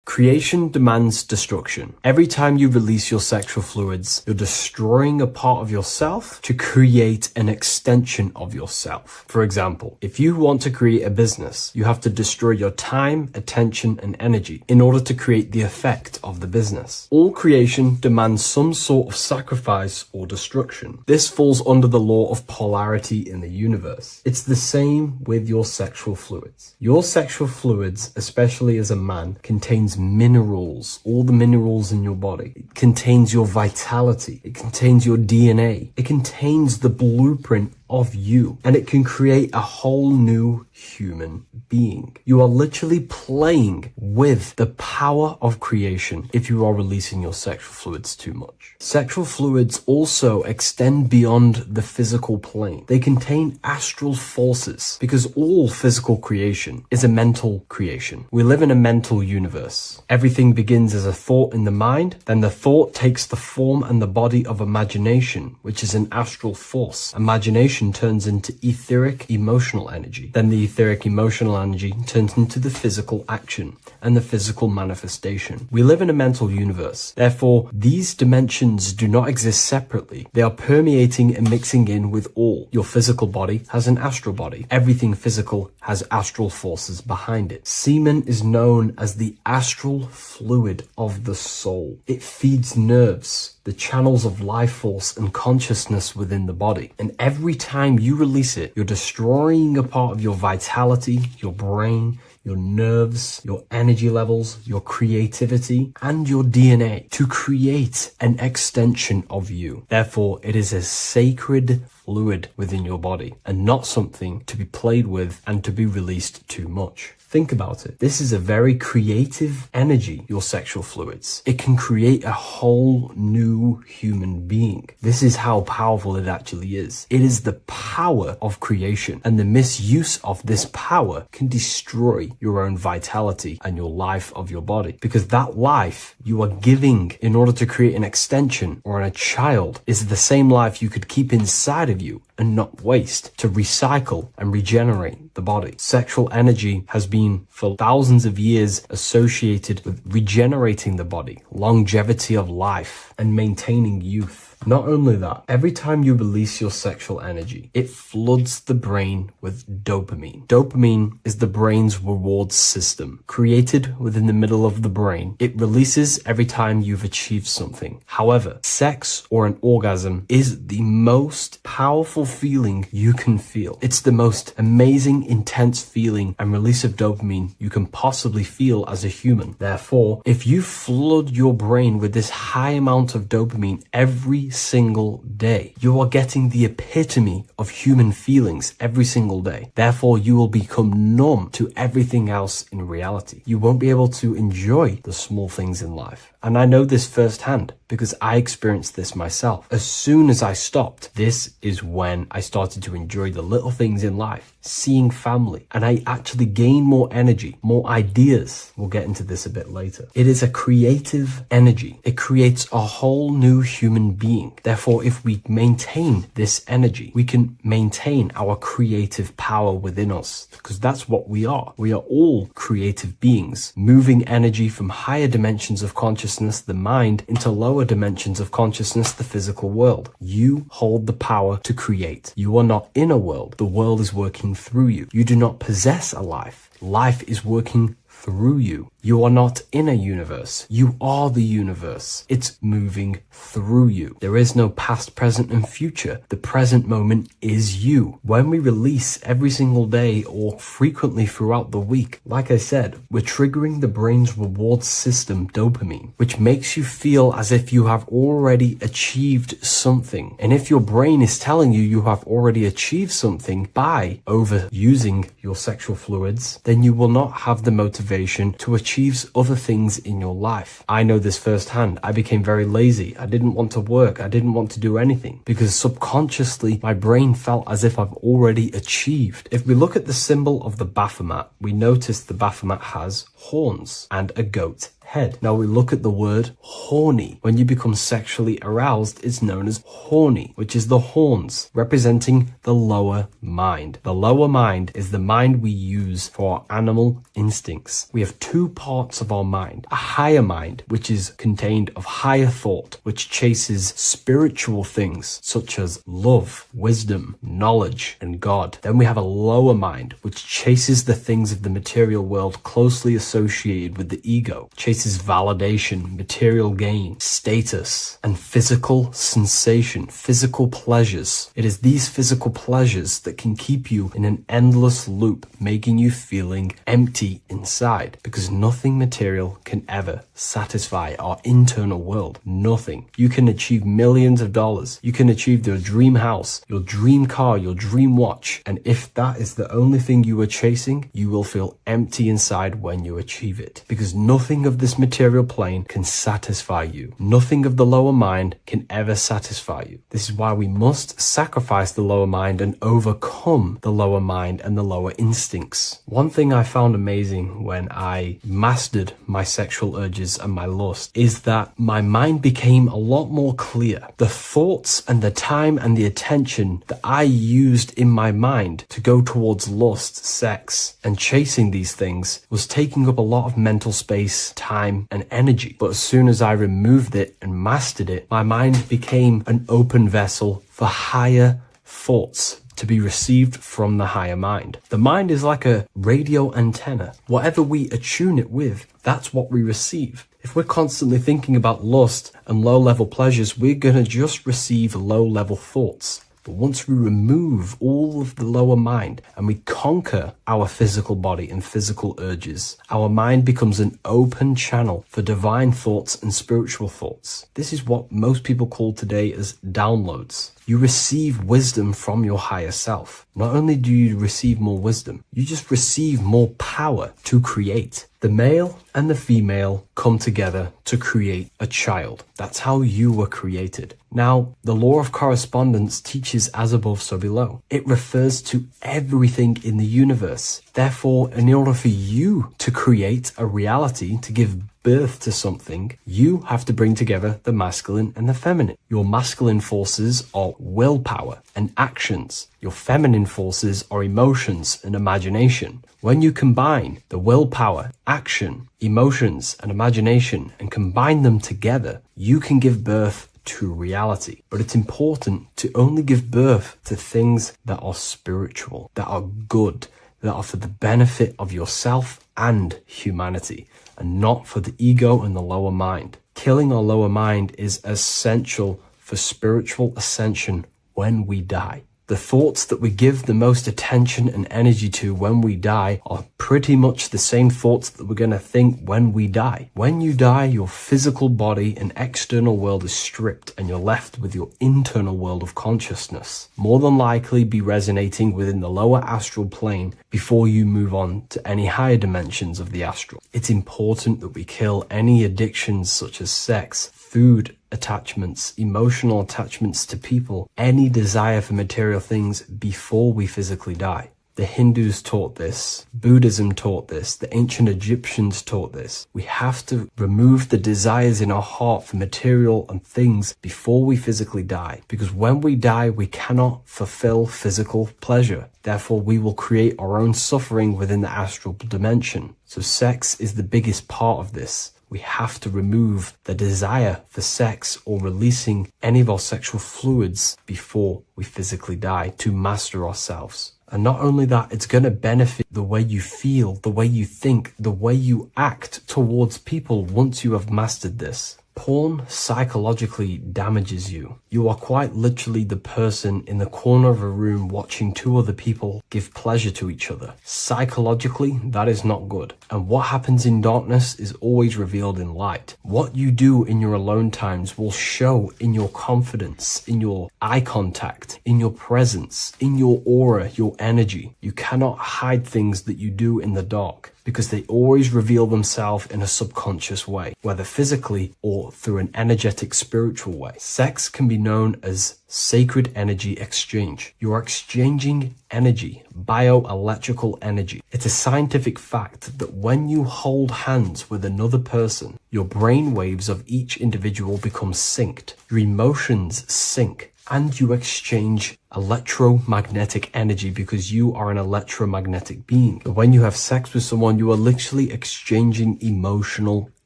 Creation demands destruction. Every time you release your sexual fluids, you're destroying a part of yourself to create an extension of yourself. For example, if you want to create a business, you have to destroy your time, attention, and energy in order to create the effect of the business. All creation demands some sort of sacrifice or destruction. This falls under the law of polarity in the universe. It's the same with your sexual fluids. Your sexual fluids, especially as a man, contains minerals, all the minerals in your body. It contains your vitality. It contains your DNA. It contains the blueprint of you, and it can create a whole new human being. You are literally playing with the power of creation if you are releasing your sexual fluids too much. Sexual fluids also extend beyond the physical plane. They contain astral forces because all physical creation is a mental creation. We live in a mental universe. Everything begins as a thought in the mind, then the thought takes the form and the body of imagination, which is an astral force. Imagination turns into etheric emotional energy. Then the etheric emotional energy turns into the physical action and the physical manifestation. We live in a mental universe. Therefore, these dimensions do not exist separately. They are permeating and mixing in with all. Your physical body has an astral body. Everything physical has astral forces behind it. Semen is known as the astral fluid of the soul. It feeds nerves, the channels of life force and consciousness within the body. And every time you release it, you're destroying a part of your vitality, your brain, your nerves, your energy levels, your creativity, and your DNA to create an extension of you. Therefore, it is a sacred fluid within your body and not something to be played with and to be released too much. Think about it. This is a very creative energy, your sexual fluids. It can create a whole new human being. This is how powerful it actually is. It is the power of creation, and the misuse of this power can destroy your own vitality and your life of your body, because that life you are giving in order to create an extension or a child is the same life you could keep inside of you and not waste, to recycle and regenerate the body. Sexual energy has been for thousands of years associated with regenerating the body, longevity of life, and maintaining youth. Not only that, every time you release your sexual energy, it floods the brain with dopamine. Dopamine is the brain's reward system, created within the middle of the brain. It releases every time you've achieved something. However, sex or an orgasm is the most powerful feeling you can feel. It's the most amazing, intense feeling and release of dopamine you can possibly feel as a human. Therefore, if you flood your brain with this high amount of dopamine every single day, you are getting the epitome of human feelings every single day. Therefore, you will become numb to everything else in reality. You won't be able to enjoy the small things in life. And I know this firsthand because I experienced this myself. As soon as I stopped, this is when I started to enjoy the little things in life, seeing family, and I actually gained more energy, more ideas. We'll get into this a bit later. It is a creative energy. It creates a whole new human being. Therefore, if we maintain this energy, we can maintain our creative power within us, because that's what we are. We are all creative beings, moving energy from higher dimensions of consciousness, the mind, into lower dimensions of consciousness, the physical world. You hold the power to create. You are not in a world. The world is working through you. You do not possess a life. Life is working through you. You are not in a universe. You are the universe. It's moving through you. There is no past, present, and future. The present moment is you. When we release every single day or frequently throughout the week, like I said, we're triggering the brain's reward system, dopamine, which makes you feel as if you have already achieved something. And if your brain is telling you you have already achieved something by overusing your sexual fluids, then you will not have the motivation to achieve other things in your life. I know this firsthand. I became very lazy. I didn't want to work. I didn't want to do anything because subconsciously my brain felt as if I've already achieved. If we look at the symbol of the Baphomet, we notice the Baphomet has horns and a goat head. Now we look at the word horny. When you become sexually aroused, it's known as horny, which is the horns, representing the lower mind. The lower mind is the mind we use for our animal instincts. We have two parts of our mind. A higher mind, which is contained of higher thought, which chases spiritual things such as love, wisdom, knowledge, and God. Then we have a lower mind, which chases the things of the material world closely associated with the ego, chases validation, material gain, status, and physical sensation, physical pleasures. It is these physical pleasures that can keep you in an endless loop, making you feeling empty inside, because nothing material can ever satisfy our internal world. Nothing. You can achieve millions of dollars. You can achieve your dream house, your dream car, your dream watch. And if that is the only thing you are chasing, you will feel empty inside when you achieve it, because nothing of this material plane can satisfy you. Nothing of the lower mind can ever satisfy you. This is why we must sacrifice the lower mind and overcome the lower mind and the lower instincts. One thing I found amazing when I mastered my sexual urges and my lust is that my mind became a lot more clear. The thoughts and the time and the attention that I used in my mind to go towards lust, sex, and chasing these things was taking up a lot of mental space, time, and energy. But as soon as I removed it and mastered it, my mind became an open vessel for higher thoughts to be received from the higher mind. The mind is like a radio antenna. Whatever we attune it with, that's what we receive. If we're constantly thinking about lust and low-level pleasures, we're going to just receive low-level thoughts. But once we remove all of the lower mind and we conquer our physical body and physical urges, our mind becomes an open channel for divine thoughts and spiritual thoughts. This is what most people call today as downloads. You receive wisdom from your higher self. Not only do you receive more wisdom, you just receive more power to create. The male and the female come together to create a child. That's how you were created. Now, the law of correspondence teaches as above, so below. It refers to everything in the universe. Therefore, in order for you to create a reality, to give birth to something, you have to bring together the masculine and the feminine. Your masculine forces are willpower and actions. Your feminine forces are emotions and imagination. When you combine the willpower, action, emotions, and imagination and combine them together, you can give birth to reality. But it's important to only give birth to things that are spiritual, that are good, that are for the benefit of yourself and humanity, and not for the ego and the lower mind. Killing our lower mind is essential for spiritual ascension when we die. The thoughts that we give the most attention and energy to when we die are pretty much the same thoughts that we're going to think when we die. When you die, your physical body and external world is stripped and you're left with your internal world of consciousness. More than likely be resonating within the lower astral plane before you move on to any higher dimensions of the astral. It's important that we kill any addictions such as sex, food, attachments, emotional attachments to people, any desire for material things before we physically die. The Hindus taught this, Buddhism taught this, the ancient Egyptians taught this. We have to remove the desires in our heart for material and things before we physically die, because when we die, we cannot fulfill physical pleasure. Therefore, we will create our own suffering within the astral dimension. So sex is the biggest part of this. We have to remove the desire for sex or releasing any of our sexual fluids before we physically die to master ourselves. And not only that, it's going to benefit the way you feel, the way you think, the way you act towards people once you have mastered this. Porn psychologically damages you. You are quite literally the person in the corner of a room watching two other people give pleasure to each other. Psychologically, that is not good. And what happens in darkness is always revealed in light. What you do in your alone times will show in your confidence, in your eye contact, in your presence, in your aura, your energy. You cannot hide things that you do in the dark, because they always reveal themselves in a subconscious way, whether physically or through an energetic spiritual way. Sex can be known as sacred energy exchange. You are exchanging energy, bioelectrical energy. It's a scientific fact that when you hold hands with another person, your brain waves of each individual become synced. Your emotions sync. And you exchange electromagnetic energy because you are an electromagnetic being. But when you have sex with someone, you are literally exchanging emotional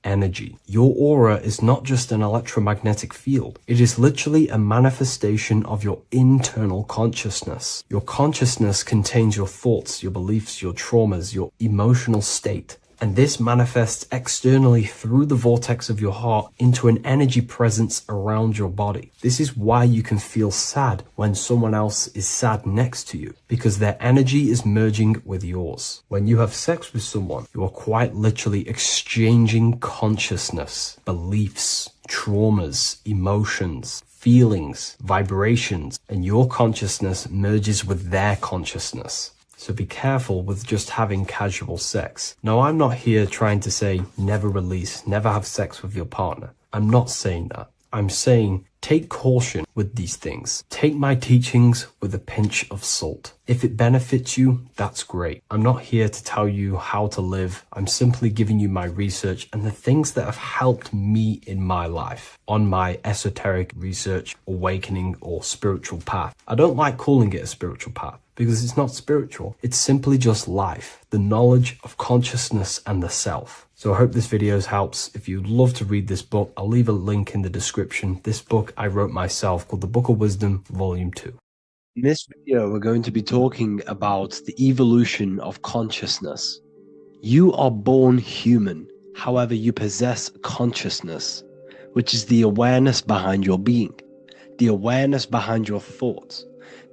energy. Your aura is not just an electromagnetic field. It is literally a manifestation of your internal consciousness. Your consciousness contains your thoughts, your beliefs, your traumas, your emotional state. And this manifests externally through the vortex of your heart into an energy presence around your body. This is why you can feel sad when someone else is sad next to you, because their energy is merging with yours. When you have sex with someone, you are quite literally exchanging consciousness, beliefs, traumas, emotions, feelings, vibrations, and your consciousness merges with their consciousness. So be careful with just having casual sex. Now, I'm not here trying to say never release, never have sex with your partner. I'm not saying that. I'm saying take caution with these things. Take my teachings with a pinch of salt. If it benefits you, that's great. I'm not here to tell you how to live. I'm simply giving you my research and the things that have helped me in my life on my esoteric research, awakening, or spiritual path. I don't like calling it a spiritual path, because it's not spiritual. It's simply just life, the knowledge of consciousness and the self. So I hope this video helps. If you'd love to read this book, I'll leave a link in the description. This book I wrote myself called The Book of Wisdom, Volume 2. In this video, we're going to be talking about the evolution of consciousness. You are born human. However, you possess consciousness, which is the awareness behind your being, the awareness behind your thoughts,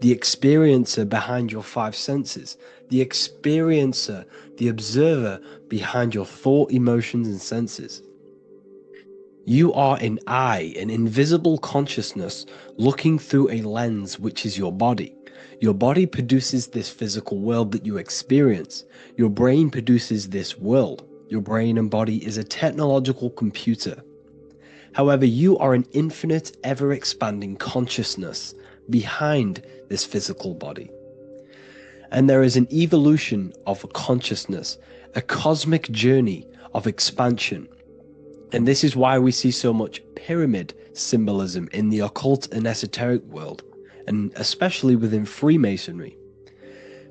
the experiencer behind your five senses, the experiencer, the observer behind your thought, emotions, and senses. You are an eye, an invisible consciousness looking through a lens, which is your body. Your body produces this physical world that you experience. Your brain produces this world. Your brain and body is a technological computer. However, you are an infinite, ever-expanding consciousness behind this physical body. And there is an evolution of consciousness, a cosmic journey of expansion. And this is why we see so much pyramid symbolism in the occult and esoteric world, and especially within Freemasonry.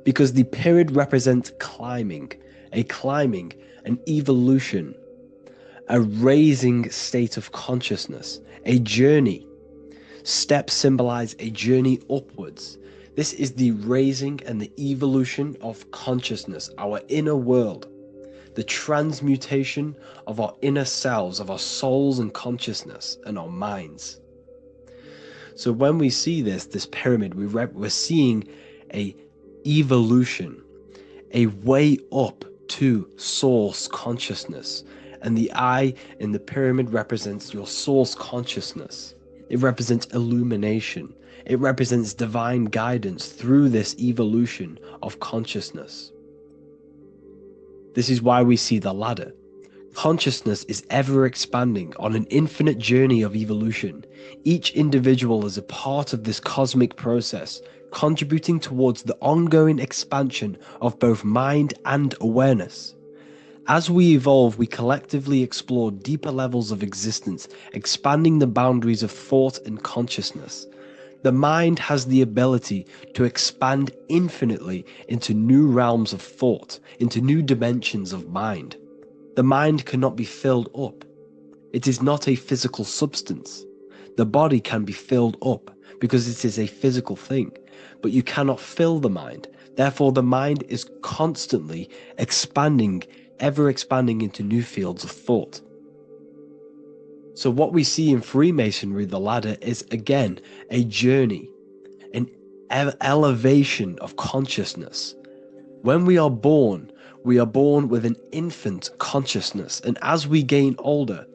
Because the pyramid represents climbing, an evolution, a raising state of consciousness, a journey. Steps symbolize a journey upwards. This is the raising and the evolution of consciousness, our inner world, the transmutation of our inner selves, of our souls and consciousness and our minds. So when we see this pyramid, we're seeing a evolution, a way up to source consciousness. And the eye in the pyramid represents your source consciousness. It represents illumination. It represents divine guidance through this evolution of consciousness. This is why we see the ladder. Consciousness is ever expanding on an infinite journey of evolution. Each individual is a part of this cosmic process, contributing towards the ongoing expansion of both mind and awareness. As we evolve, we collectively explore deeper levels of existence, expanding the boundaries of thought and consciousness. The mind has the ability to expand infinitely into new realms of thought, into new dimensions of mind. The mind cannot be filled up. It is not a physical substance. The body can be filled up because it is a physical thing, but you cannot fill the mind. Therefore, the mind is constantly expanding, ever expanding into new fields of thought. So what we see in Freemasonry, the ladder, is again a journey, an elevation of consciousness. When we are born with an infant consciousness, and as we gain older,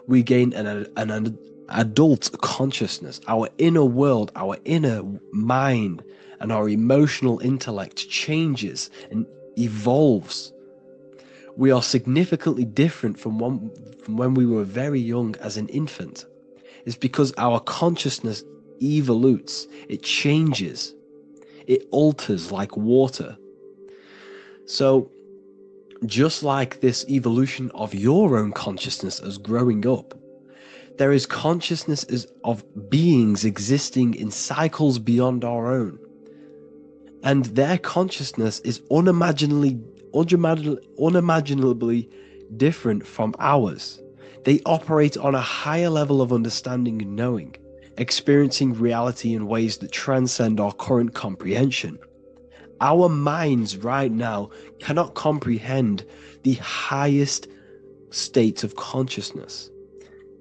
we gain an adult consciousness. Our inner world, our inner mind, and our emotional intellect changes and evolves. We are significantly different from when we were very young as an infant. It's because our consciousness evolutes, it changes, it alters like water. So just like this evolution of your own consciousness as growing up, there is consciousness of beings existing in cycles beyond our own. And their consciousness is unimaginably different from ours. They operate on a higher level of understanding and knowing, experiencing reality in ways that transcend our current comprehension. Our minds right now cannot comprehend the highest states of consciousness.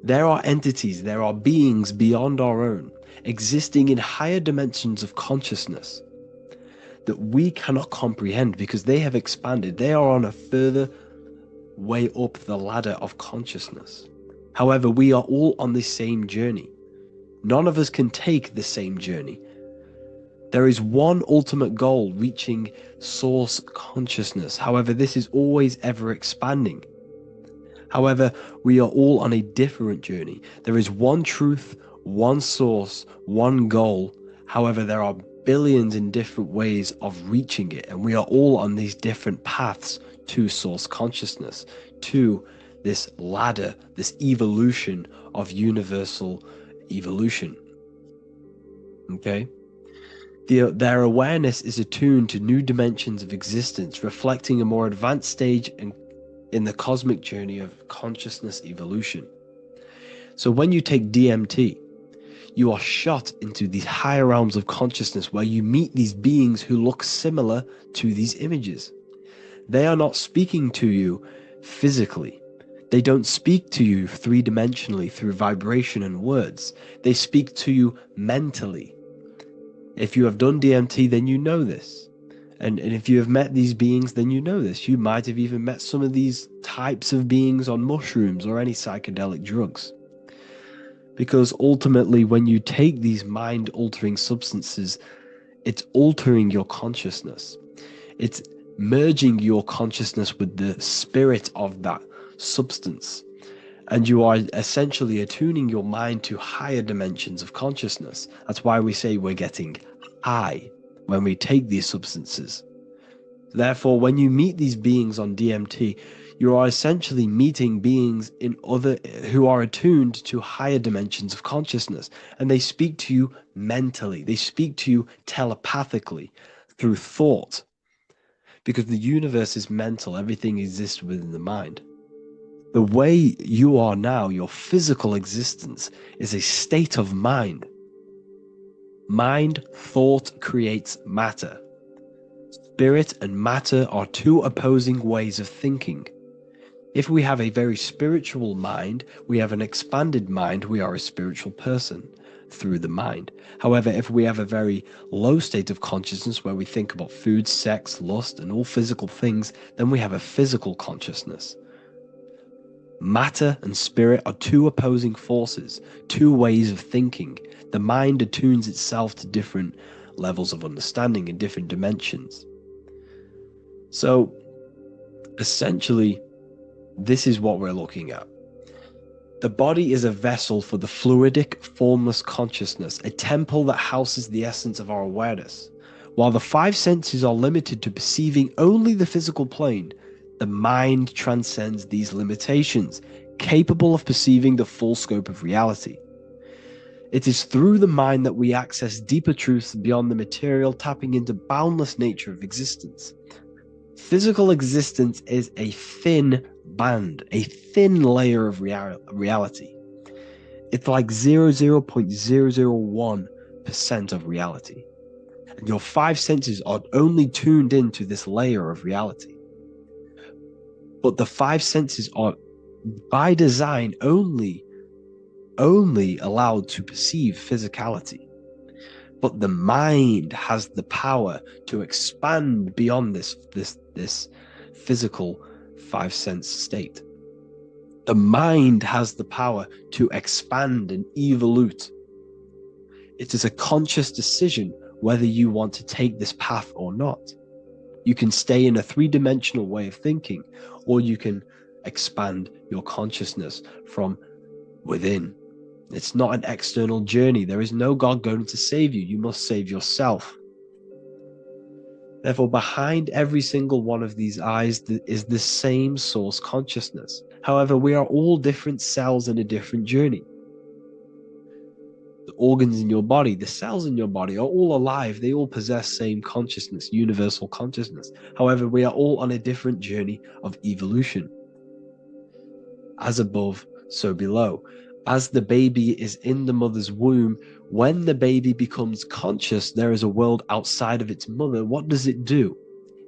There are entities, there are beings beyond our own, existing in higher dimensions of consciousness that we cannot comprehend because they have expanded. They are on a further way up the ladder of consciousness. However, we are all on the same journey. None of us can take the same journey. There is one ultimate goal, reaching source consciousness. However, this is always ever expanding. However, we are all on a different journey. There is one truth, one source, one goal. However, there are billions in different ways of reaching it, and we are all on these different paths to source consciousness, to this ladder, this evolution of universal evolution. Okay? Their awareness is attuned to new dimensions of existence, reflecting a more advanced stage in the cosmic journey of consciousness evolution. So when you take DMT, you are shot into these higher realms of consciousness where you meet these beings who look similar to these images. They are not speaking to you physically. They don't speak to you three-dimensionally through vibration and words. They speak to you mentally. If you have done DMT, then you know this. And if you have met these beings, then you know this. You might have even met some of these types of beings on mushrooms or any psychedelic drugs. Because ultimately, when you take these mind-altering substances, it's altering your consciousness. It's merging your consciousness with the spirit of that substance. And you are essentially attuning your mind to higher dimensions of consciousness. That's why we say we're getting high when we take these substances. Therefore, when you meet these beings on DMT, You are essentially meeting beings who are attuned to higher dimensions of consciousness, and they speak to you mentally. They speak to you telepathically through thought, because the universe is mental. Everything exists within the mind. The way you are now, your physical existence, is a state of mind. Mind, thought creates matter. Spirit and matter are two opposing ways of thinking. If we have a very spiritual mind, we have an expanded mind, we are a spiritual person through the mind. However, if we have a very low state of consciousness where we think about food, sex, lust, and all physical things, then we have a physical consciousness. Matter and spirit are two opposing forces, two ways of thinking. The mind attunes itself to different levels of understanding in different dimensions. So, essentially, this is what we're looking at. The body is a vessel for the fluidic, formless consciousness, a temple that houses the essence of our awareness. While the five senses are limited to perceiving only the physical plane, the mind transcends these limitations, capable of perceiving the full scope of reality. It is through the mind that we access deeper truths beyond the material, tapping into boundless nature of existence. Physical existence is a thin band, a thin layer of reality. It's like 0.001% of reality. And your five senses are only tuned into this layer of reality. But the five senses are, by design, only allowed to perceive physicality. But the mind has the power to expand beyond this physical five sense state. The mind has the power to expand and evolute. It is a conscious decision whether you want to take this path or not. You can stay in a three-dimensional way of thinking, or you can expand your consciousness from within. It's not an external journey. There is no God going to save you. You must save yourself. Therefore, behind every single one of these eyes is the same source consciousness. However, we are all different cells in a different journey. The organs in your body, the cells in your body are all alive. They all possess same consciousness, universal consciousness. However, we are all on a different journey of evolution. As above, so below. As the baby is in the mother's womb, when the baby becomes conscious, there is a world outside of its mother. What does it do?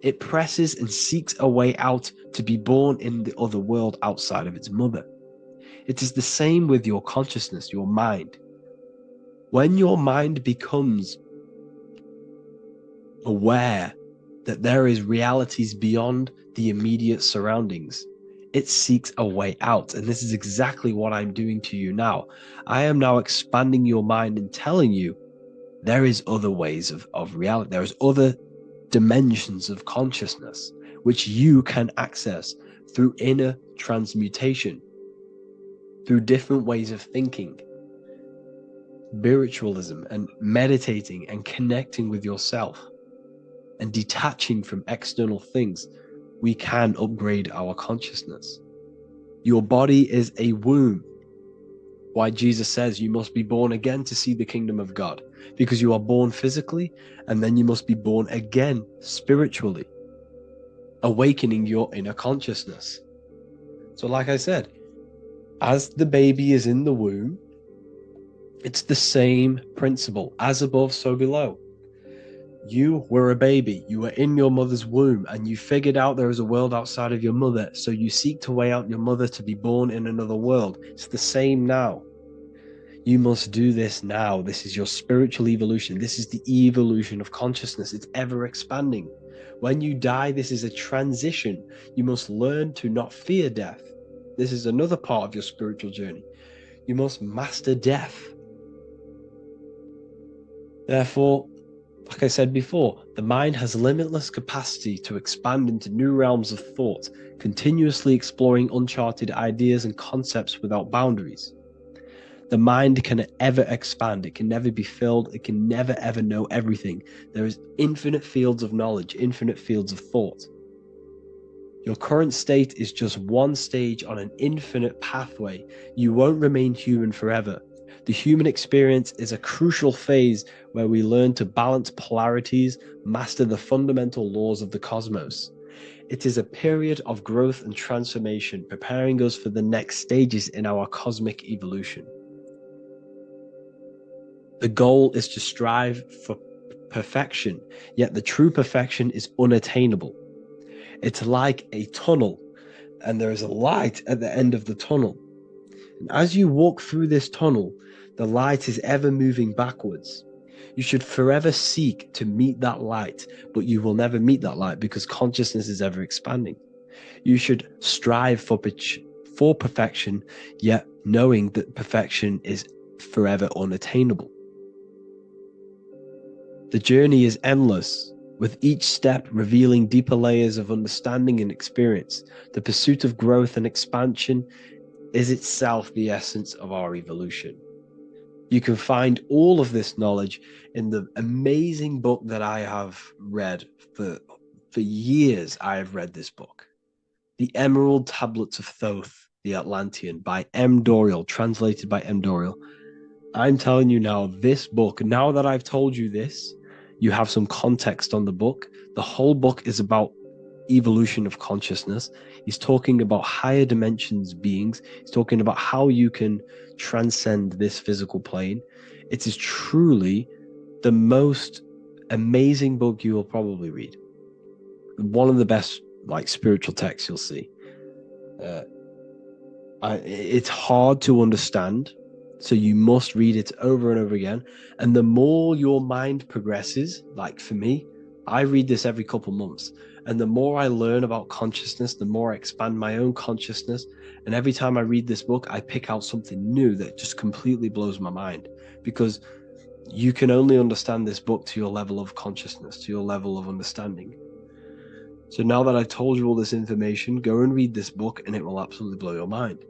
It presses and seeks a way out to be born in the other world outside of its mother. It is the same with your consciousness, your mind. When your mind becomes aware that there is realities beyond the immediate surroundings, it seeks a way out. And this is exactly what I'm doing to you now. I am now expanding your mind and telling you there is other ways of reality. There is other dimensions of consciousness which you can access through inner transmutation, through different ways of thinking, spiritualism, and meditating and connecting with yourself and detaching from external things. We can upgrade our consciousness. Your body is a womb. Why Jesus says you must be born again to see the kingdom of God, because you are born physically and then you must be born again spiritually, awakening your inner consciousness. So like I said, as the baby is in the womb, it's the same principle. As above, so below. You were a baby, you were in your mother's womb, and you figured out there is a world outside of your mother, so you seek to way out your mother to be born in another world. It's the same now. You must do this now. This is your spiritual evolution. This is the evolution of consciousness. It's ever expanding. When you die, this is a transition. You must learn to not fear death. This is another part of your spiritual journey. You must master death. Therefore, like I said before, the mind has limitless capacity to expand into new realms of thought, continuously exploring uncharted ideas and concepts without boundaries. The mind can ever expand. It can never be filled. It can never ever know everything. There is infinite fields of knowledge, infinite fields of thought. Your current state is just one stage on an infinite pathway. You won't remain human forever. The human experience is a crucial phase where we learn to balance polarities, master the fundamental laws of the cosmos. It is a period of growth and transformation, preparing us for the next stages in our cosmic evolution. The goal is to strive for perfection, yet the true perfection is unattainable. It's like a tunnel, and there is a light at the end of the tunnel. And as you walk through this tunnel, the light is ever moving backwards. You should forever seek to meet that light, but you will never meet that light because consciousness is ever expanding. You should strive for perfection, yet knowing that perfection is forever unattainable. The journey is endless, with each step revealing deeper layers of understanding and experience. The pursuit of growth and expansion is itself the essence of our evolution. You can find all of this knowledge in the amazing book that I have read for years. I have read this book, The Emerald Tablets of Thoth, the Atlantean, by M. Dorial, translated by M. Dorial. I'm telling you now, this book, now that I've told you this, you have some context on the book. The whole book is about evolution of consciousness. He's talking about higher dimensions beings. He's talking about how you can transcend this physical plane. It is truly the most amazing book you will probably read. One of the best spiritual texts you'll see. It's hard to understand, so you must read it over and over again. And the more your mind progresses, like for me, I read this every couple months. And the more I learn about consciousness, the more I expand my own consciousness. And every time I read this book, I pick out something new that just completely blows my mind. Because you can only understand this book to your level of consciousness, to your level of understanding. So now that I've told you all this information, go and read this book and it will absolutely blow your mind.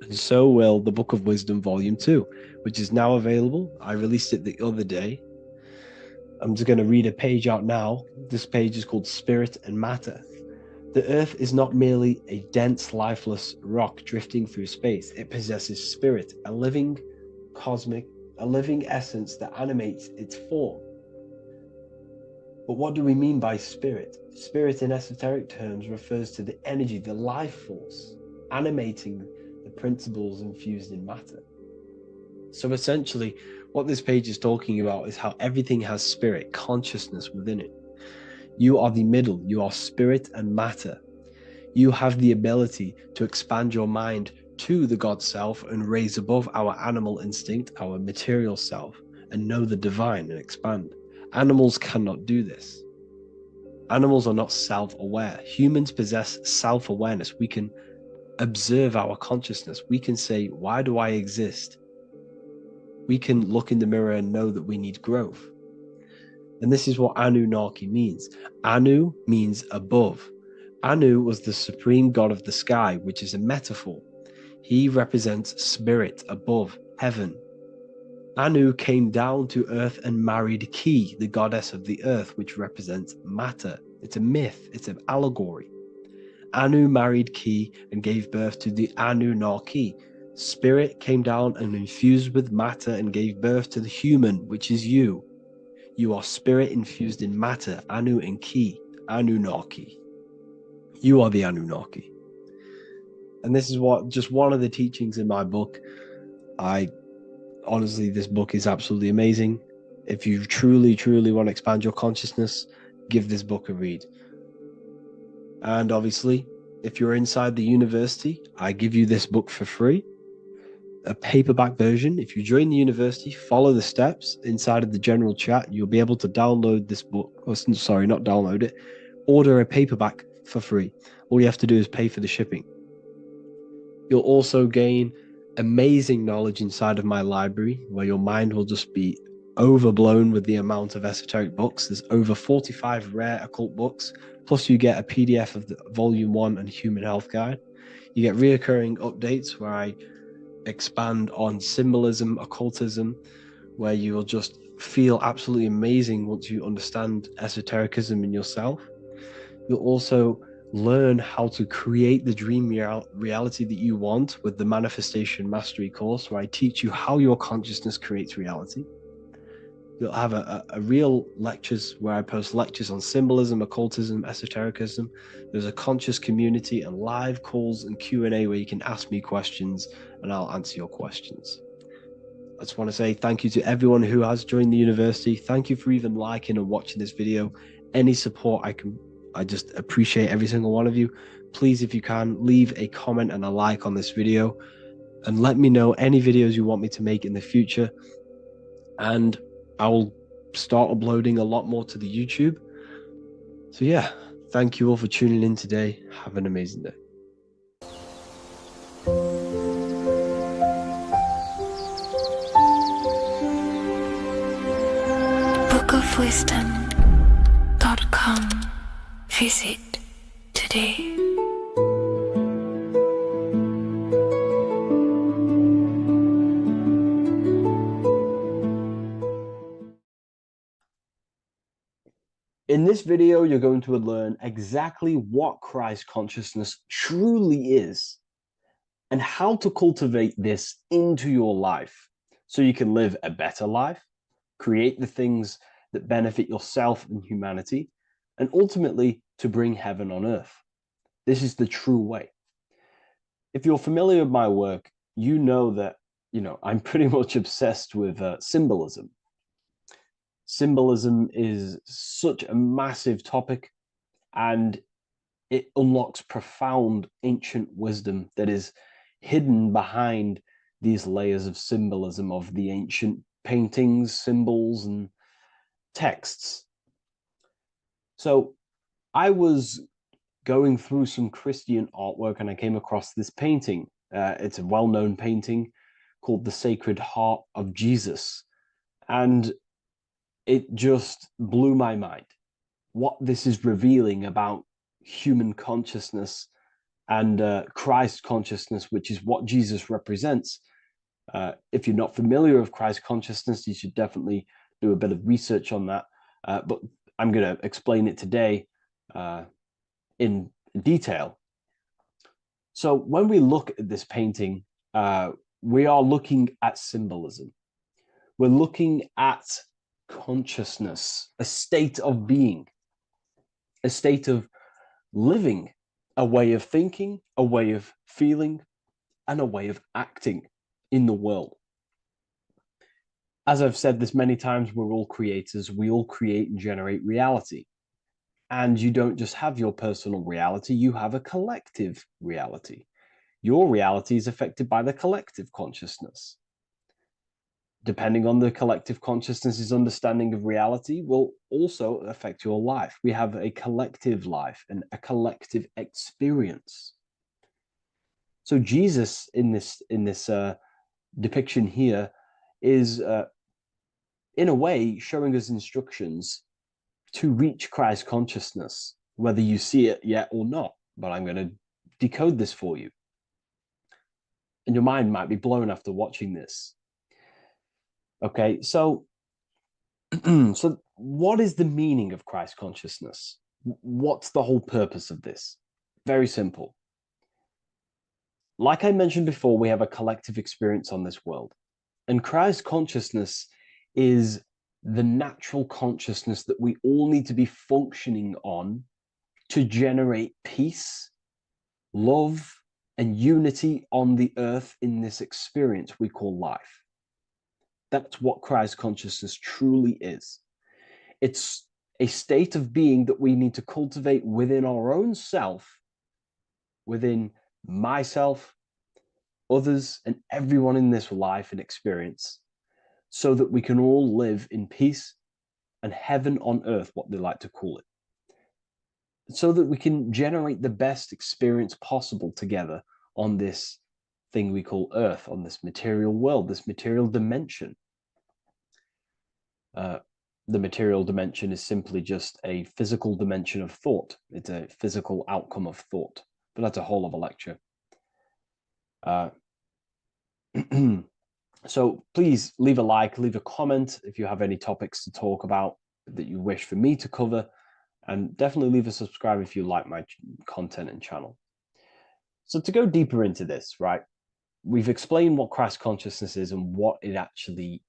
And so will the Book of Wisdom Volume 2, which is now available. I released it the other day. I'm just going to read a page out now. This page is called Spirit and Matter. The Earth is not merely a dense, lifeless rock drifting through space. It possesses spirit, a living essence that animates its form. But what do we mean by spirit? Spirit in esoteric terms refers to the energy, the life force, animating the principles infused in matter. So essentially, what this page is talking about is how everything has spirit, consciousness within it. You are the middle, you are spirit and matter. You have the ability to expand your mind to the God self and raise above our animal instinct, our material self, and know the divine and expand. Animals cannot do this. Animals are not self-aware. Humans possess self-awareness. We can observe our consciousness. We can say, why do I exist? We can look in the mirror and know that we need growth. And this is what Anunnaki means. Anu means above. Anu was the supreme god of the sky, which is a metaphor. He represents spirit above, heaven. Anu came down to earth and married Ki, the goddess of the earth, which represents matter. It's a myth, it's an allegory. Anu married Ki and gave birth to the Anunnaki. Spirit came down and infused with matter and gave birth to the human, which is you. You are spirit infused in matter, Anu and Ki, Anunnaki. You are the Anunnaki. And this is just one of the teachings in my book. Honestly, this book is absolutely amazing. If you truly, truly want to expand your consciousness, give this book a read. And obviously, if you're inside the university, I give you this book for free. A paperback version. If you join the university, follow the steps inside of the general chat. You'll be able to download this book. Sorry, not download it. Order a paperback for free. All you have to do is pay for the shipping. You'll also gain amazing knowledge inside of my library, where your mind will just be overblown with the amount of esoteric books. There's over 45 rare occult books. Plus you get a PDF of the Volume 1 and Human Health Guide. You get reoccurring updates where I expand on symbolism, occultism, where you will just feel absolutely amazing once you understand esotericism in yourself. You'll also learn how to create the dream reality that you want with the Manifestation Mastery course, where I teach you how your consciousness creates reality. You'll have a real lectures where I post lectures on symbolism, occultism, esotericism. There's a conscious community and live calls and Q&A where you can ask me questions and I'll answer your questions. I just want to say thank you to everyone who has joined the university. Thank you for even liking and watching this video. Any support I just appreciate every single one of you. Please, if you can, leave a comment and a like on this video and let me know any videos you want me to make in the future. And I will start uploading a lot more to the YouTube. So yeah, thank you all for tuning in today. Have an amazing day. bookofwisdom.com. Visit today. In this video, you're going to learn exactly what Christ consciousness truly is and how to cultivate this into your life so you can live a better life, create the things that benefit yourself and humanity, and ultimately to bring heaven on earth. This is the true way. If you're familiar with my work, you know that, I'm pretty much obsessed with symbolism. Symbolism is such a massive topic, and it unlocks profound ancient wisdom that is hidden behind these layers of symbolism of the ancient paintings, symbols, and texts. So I was going through some Christian artwork and I came across this painting. It's a well-known painting called The Sacred Heart of Jesus. And it just blew my mind what this is revealing about human consciousness and Christ consciousness, which is what Jesus represents. If you're not familiar with Christ consciousness, you should definitely do a bit of research on that. But I'm going to explain it today in detail. So when we look at this painting, we are looking at symbolism. We're looking at consciousness, a state of being, a state of living, a way of thinking, a way of feeling, and a way of acting in the world. As I've said this many times, we're all creators. We all create and generate reality. And you don't just have your personal reality, you have a collective reality. Your reality is affected by the collective consciousness. Depending on the collective consciousness's understanding of reality will also affect your life. We have a collective life and a collective experience. So Jesus in this depiction here is in a way showing us instructions to reach Christ consciousness, whether you see it yet or not. But I'm going to decode this for you. And your mind might be blown after watching this. Okay, so what is the meaning of Christ consciousness? What's the whole purpose of this? Very simple. Like I mentioned before, we have a collective experience on this world. And Christ consciousness is the natural consciousness that we all need to be functioning on to generate peace, love, and unity on the earth in this experience we call life. That's what Christ consciousness truly is. It's a state of being that we need to cultivate within our own self, within myself, others, and everyone in this life and experience, so that we can all live in peace and heaven on earth, what they like to call it, so that we can generate the best experience possible together on this thing we call earth, on this material world, this material dimension. The material dimension is simply just a physical dimension of thought. It's a physical outcome of thought, but that's a whole other lecture. So please leave a like, leave a comment if you have any topics to talk about that you wish for me to cover. And definitely leave a subscribe if you like my content and channel. So to go deeper into this, right, we've explained what Christ consciousness is and what it actually,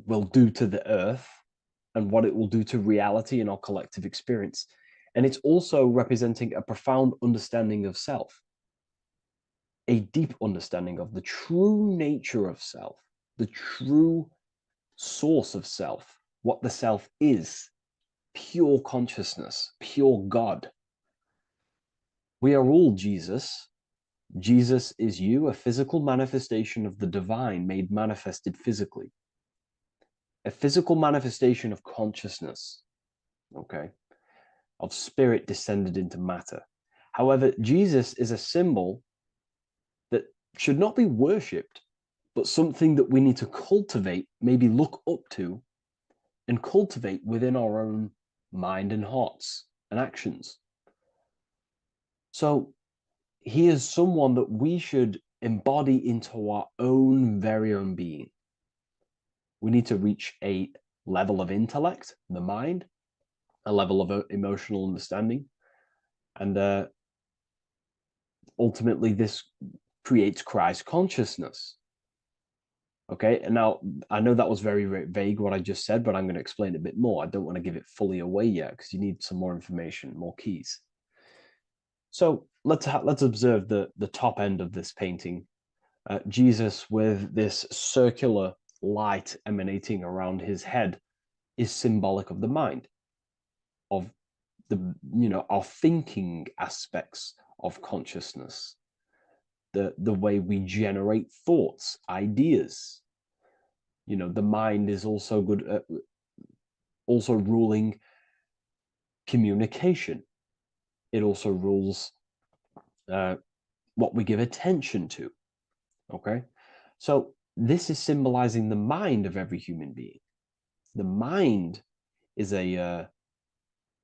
will do to the earth and what it will do to reality and our collective experience. And it's also representing a profound understanding of self, a deep understanding of the true nature of self, the true source of self, what the self is, pure consciousness, pure God. We are all Jesus. Jesus is you, a physical manifestation of the divine made manifested physically. A physical manifestation of consciousness, okay, of spirit descended into matter. However, Jesus is a symbol that should not be worshipped, but something that we need to cultivate, maybe look up to, and cultivate within our own mind and hearts and actions. So he is someone that we should embody into our own very own being. We need to reach a level of intellect, the mind, a level of emotional understanding, and ultimately this creates Christ consciousness. Okay, and now I know that was very, very vague what I just said, but I'm going to explain a bit more. I don't want to give it fully away yet because you need some more information, more keys. So let's observe the top end of this painting. Jesus with this circular light emanating around his head is symbolic of the mind, of the our thinking aspects of consciousness, the way we generate thoughts, ideas. The mind is also good at also ruling communication. It also rules what we give attention to. Okay, so this is symbolizing the mind of every human being. The mind is a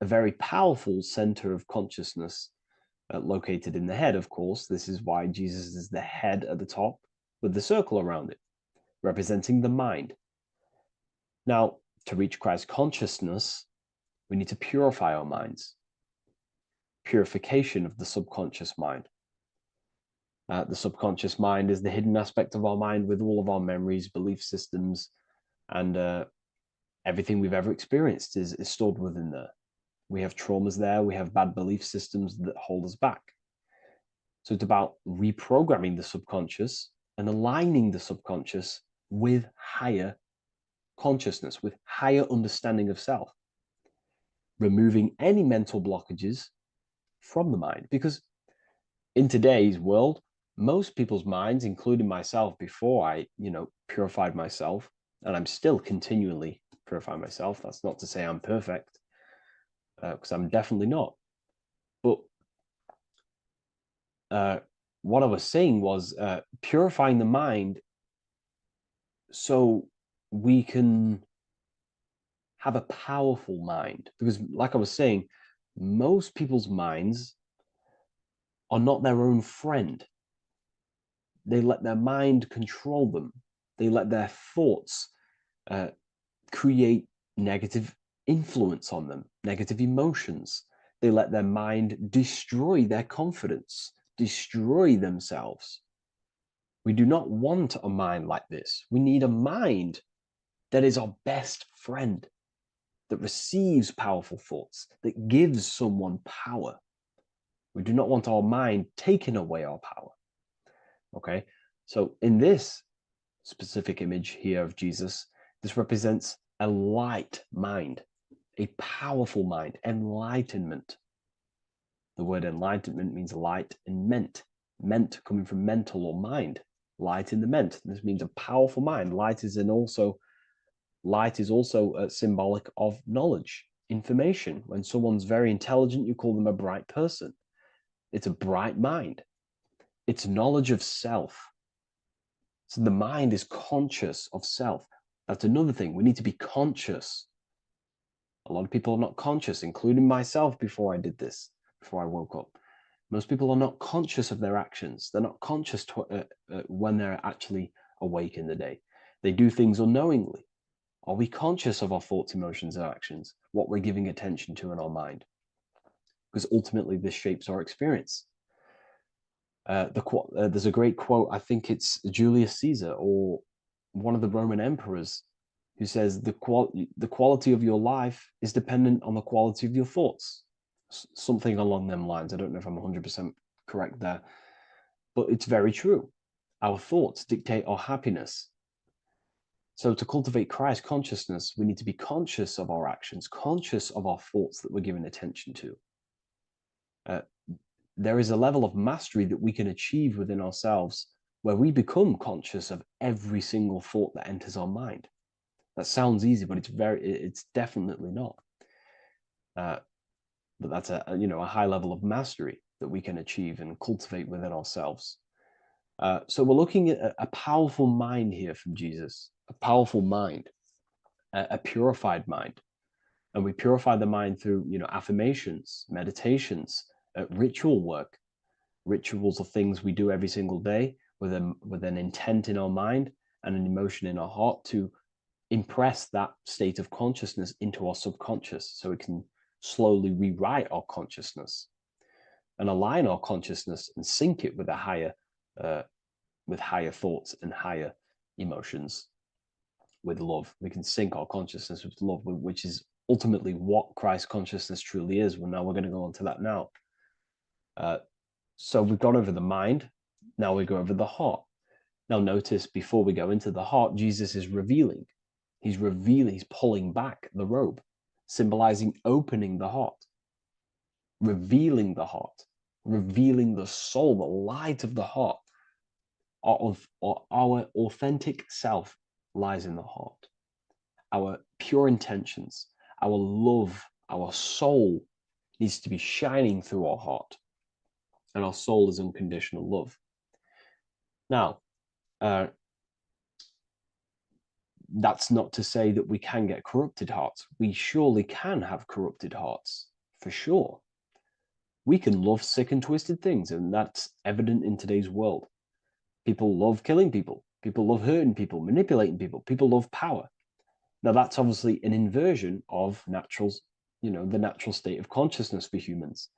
very powerful center of consciousness located in the head, of course. This is why Jesus is the head at the top with the circle around it, representing the mind. Now, to reach Christ consciousness, we need to purify our minds. Purification of the subconscious mind. The subconscious mind is the hidden aspect of our mind with all of our memories, belief systems, and everything we've ever experienced is stored within there. We have traumas there, we have bad belief systems that hold us back. So it's about reprogramming the subconscious and aligning the subconscious with higher consciousness, with higher understanding of self. Removing any mental blockages from the mind. Because in today's world, most people's minds, including myself before I, purified myself, and I'm still continually purifying myself. That's not to say I'm perfect, because I'm definitely not. But what I was saying was purifying the mind so we can have a powerful mind. Because like I was saying, most people's minds are not their own friend. They let their mind control them. They let their thoughts create negative influence on them, negative emotions. They let their mind destroy their confidence, destroy themselves. We do not want a mind like this. We need a mind that is our best friend, that receives powerful thoughts, that gives someone power. We do not want our mind taking away our power. Okay, so in this specific image here of Jesus, this represents a light mind, a powerful mind, enlightenment. The word enlightenment means light and ment coming from mental or mind, light in the ment. This means a powerful mind. Light is also symbolic of knowledge, information. When someone's very intelligent, you call them a bright person. It's a bright mind. It's knowledge of self. So the mind is conscious of self. That's another thing. We need to be conscious. A lot of people are not conscious, including myself before I did this, before I woke up. Most people are not conscious of their actions. They're not conscious when they're actually awake in the day. They do things unknowingly. Are we conscious of our thoughts, emotions, and actions? What we're giving attention to in our mind? Because ultimately this shapes our experience. There's a great quote, I think it's Julius Caesar or one of the Roman emperors, who says the quality of your life is dependent on the quality of your thoughts. Something along them lines. I don't know if I'm 100% correct there, but it's very true. Our thoughts dictate our happiness. So to cultivate Christ consciousness, we need to be conscious of our actions, conscious of our thoughts that we're giving attention to. There is a level of mastery that we can achieve within ourselves where we become conscious of every single thought that enters our mind. That sounds easy, but it's definitely not. But that's a high level of mastery that we can achieve and cultivate within ourselves. So we're looking at a powerful mind here from Jesus, a powerful mind, a purified mind. And we purify the mind through, affirmations, meditations, ritual work. Rituals are things we do every single day with an intent in our mind and an emotion in our heart to impress that state of consciousness into our subconscious, so it can slowly rewrite our consciousness and align our consciousness and sync it with higher thoughts and higher emotions with love. We can sync our consciousness with love, which is ultimately what Christ consciousness truly is. Well, now we're going to go on to that now. So we've gone over the mind. Now we go over the heart. Now notice, before we go into the heart, Jesus is revealing. He's pulling back the robe, symbolizing opening the heart, revealing the heart, revealing the soul, the light of the heart. Our authentic self lies in the heart. Our pure intentions, our love, our soul needs to be shining through our heart. And our soul is unconditional love. Now, that's not to say that we can get corrupted hearts. We surely can have corrupted hearts, for sure. We can love sick and twisted things, and that's evident in today's world. People love killing people. People love hurting people, manipulating people. People love power. Now, that's obviously an inversion of the natural state of consciousness for humans.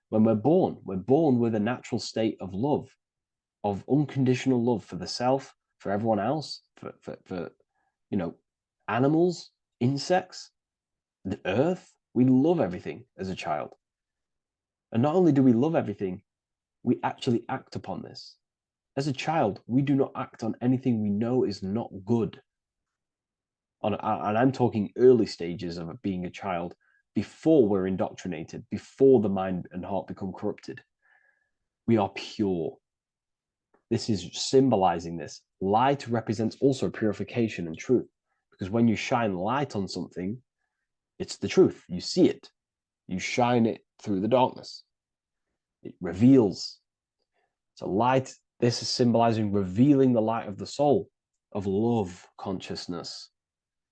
When we're born with a natural state of love, of unconditional love for the self, for everyone else, for animals, insects, the earth. We love everything as a child. And not only do we love everything, we actually act upon this. As a child, we do not act on anything we know is not good. And I'm talking early stages of being a child, before we're indoctrinated, before the mind and heart become corrupted. We are pure. This is symbolizing this. Light represents also purification and truth, because when you shine light on something, it's the truth. You see it. You shine it through the darkness. It reveals. So light, this is symbolizing revealing the light of the soul, of love consciousness,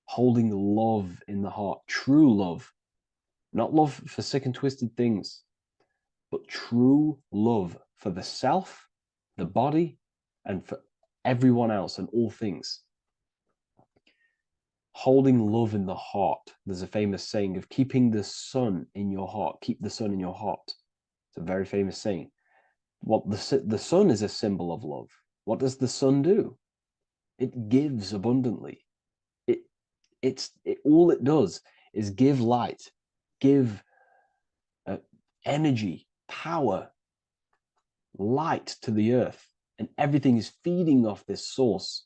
holding love in the heart, true love, not love for sick and twisted things, but true love for the self, the body, and for everyone else and all things. Holding love in the heart. There's a famous saying of keeping the sun in your heart. Keep the sun in your heart. It's a very famous saying. The sun is a symbol of love. What does the sun do? It gives abundantly. All it does is give light, give energy, power, light to the earth, and everything is feeding off this source.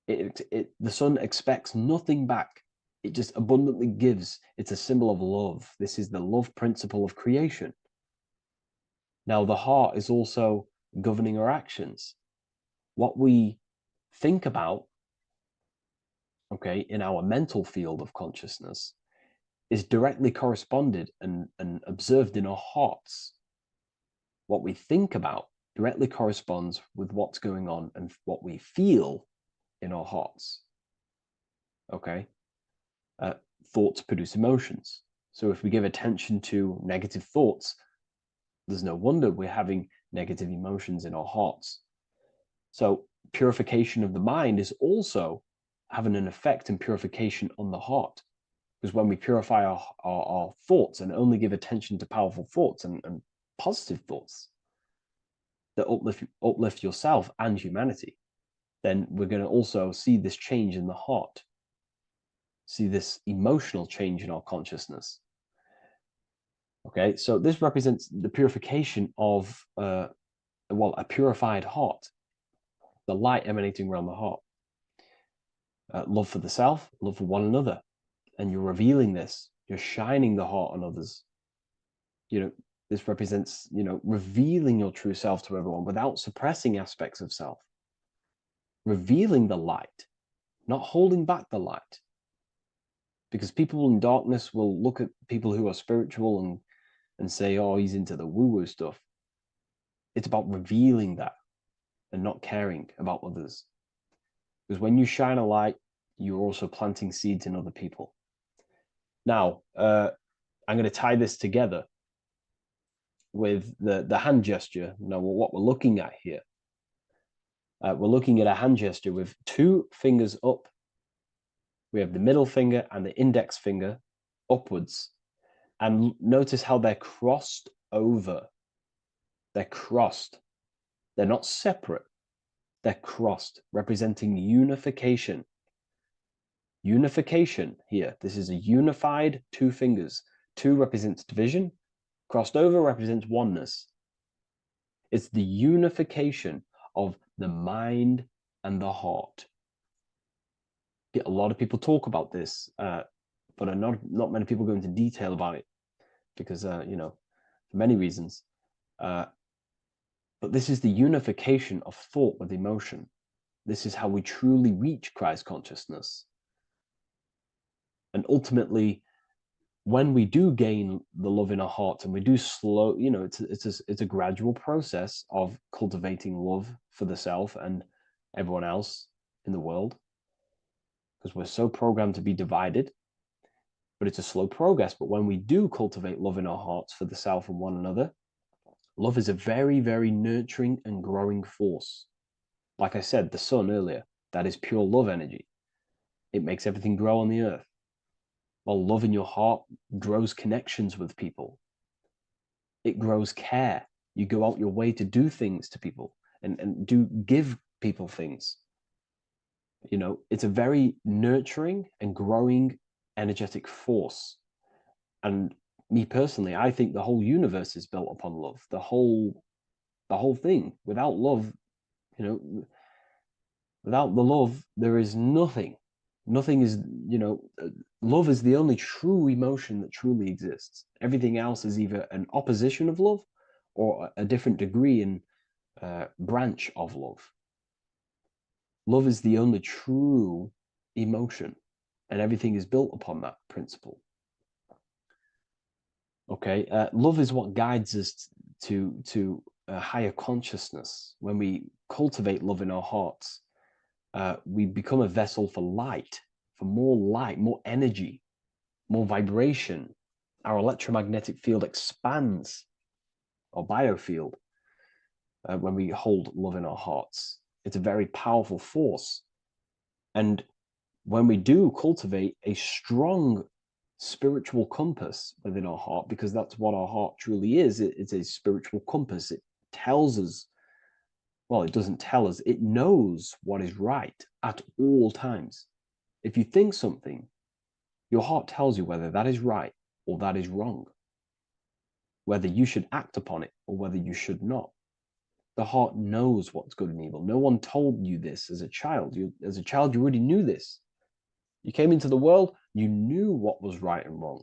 The sun expects nothing back. It just abundantly gives. It's a symbol of love. This is the love principle of creation. Now, the heart is also governing our actions. What we think about, in our mental field of consciousness, is directly corresponded and observed in our hearts. What we think about directly corresponds with what's going on and what we feel in our hearts. Thoughts produce emotions. So if we give attention to negative thoughts, there's no wonder we're having negative emotions in our hearts. So purification of the mind is also having an effect and purification on the heart. Because when we purify our thoughts and only give attention to powerful thoughts and positive thoughts that uplift yourself and humanity, then we're going to also see this change in the heart, see this emotional change in our consciousness. Okay, so this represents the purification of, a purified heart, the light emanating around the heart. Love for the self, love for one another. And you're revealing this, you're shining the heart on others. This represents, revealing your true self to everyone without suppressing aspects of self. Revealing the light, not holding back the light. Because people in darkness will look at people who are spiritual and say, oh, he's into the woo-woo stuff. It's about revealing that and not caring about others. Because when you shine a light, you're also planting seeds in other people. Now, I'm going to tie this together with the hand gesture. Now, what we're looking at here, we're looking at a hand gesture with 2 fingers up. We have the middle finger and the index finger upwards. And notice how they're crossed over. They're crossed. They're not separate. They're crossed, representing unification. Unification here. This is a unified 2 fingers. 2 represents division. Crossed over represents oneness. It's the unification of the mind and the heart. A lot of people talk about this, but not many people go into detail about it because, for many reasons. But this is the unification of thought with emotion. This is how we truly reach Christ consciousness. And ultimately, when we do gain the love in our hearts and we do slow, it's a gradual process of cultivating love for the self and everyone else in the world, because we're so programmed to be divided. But it's a slow progress. But when we do cultivate love in our hearts for the self and one another, love is a very, very nurturing and growing force. Like I said, the sun earlier, that is pure love energy. It makes everything grow on the earth. While love in your heart grows connections with people. It grows care. You go out your way to do things to people and give people things. It's a very nurturing and growing energetic force. And me personally, I think the whole universe is built upon love. The whole thing. Without love, without the love, there is nothing. Nothing is, love is the only true emotion that truly exists. Everything else is either an opposition of love or a different degree and branch of love. Love is the only true emotion, and everything is built upon that principle. Okay, love is what guides us to a higher consciousness. When we cultivate love in our hearts, we become a vessel for light, more energy, more vibration. Our electromagnetic field expands, or biofield, when we hold love in our hearts. It's a very powerful force. And when we do cultivate a strong spiritual compass within our heart, because that's what our heart truly is, it's a spiritual compass. It tells us, well, it doesn't tell us, it knows what is right at all times. If you think something, your heart tells you whether that is right or that is wrong, whether you should act upon it or whether you should not. The heart knows what's good and evil. No one told you this as a child. As a child, you already knew this. You came into the world, you knew what was right and wrong.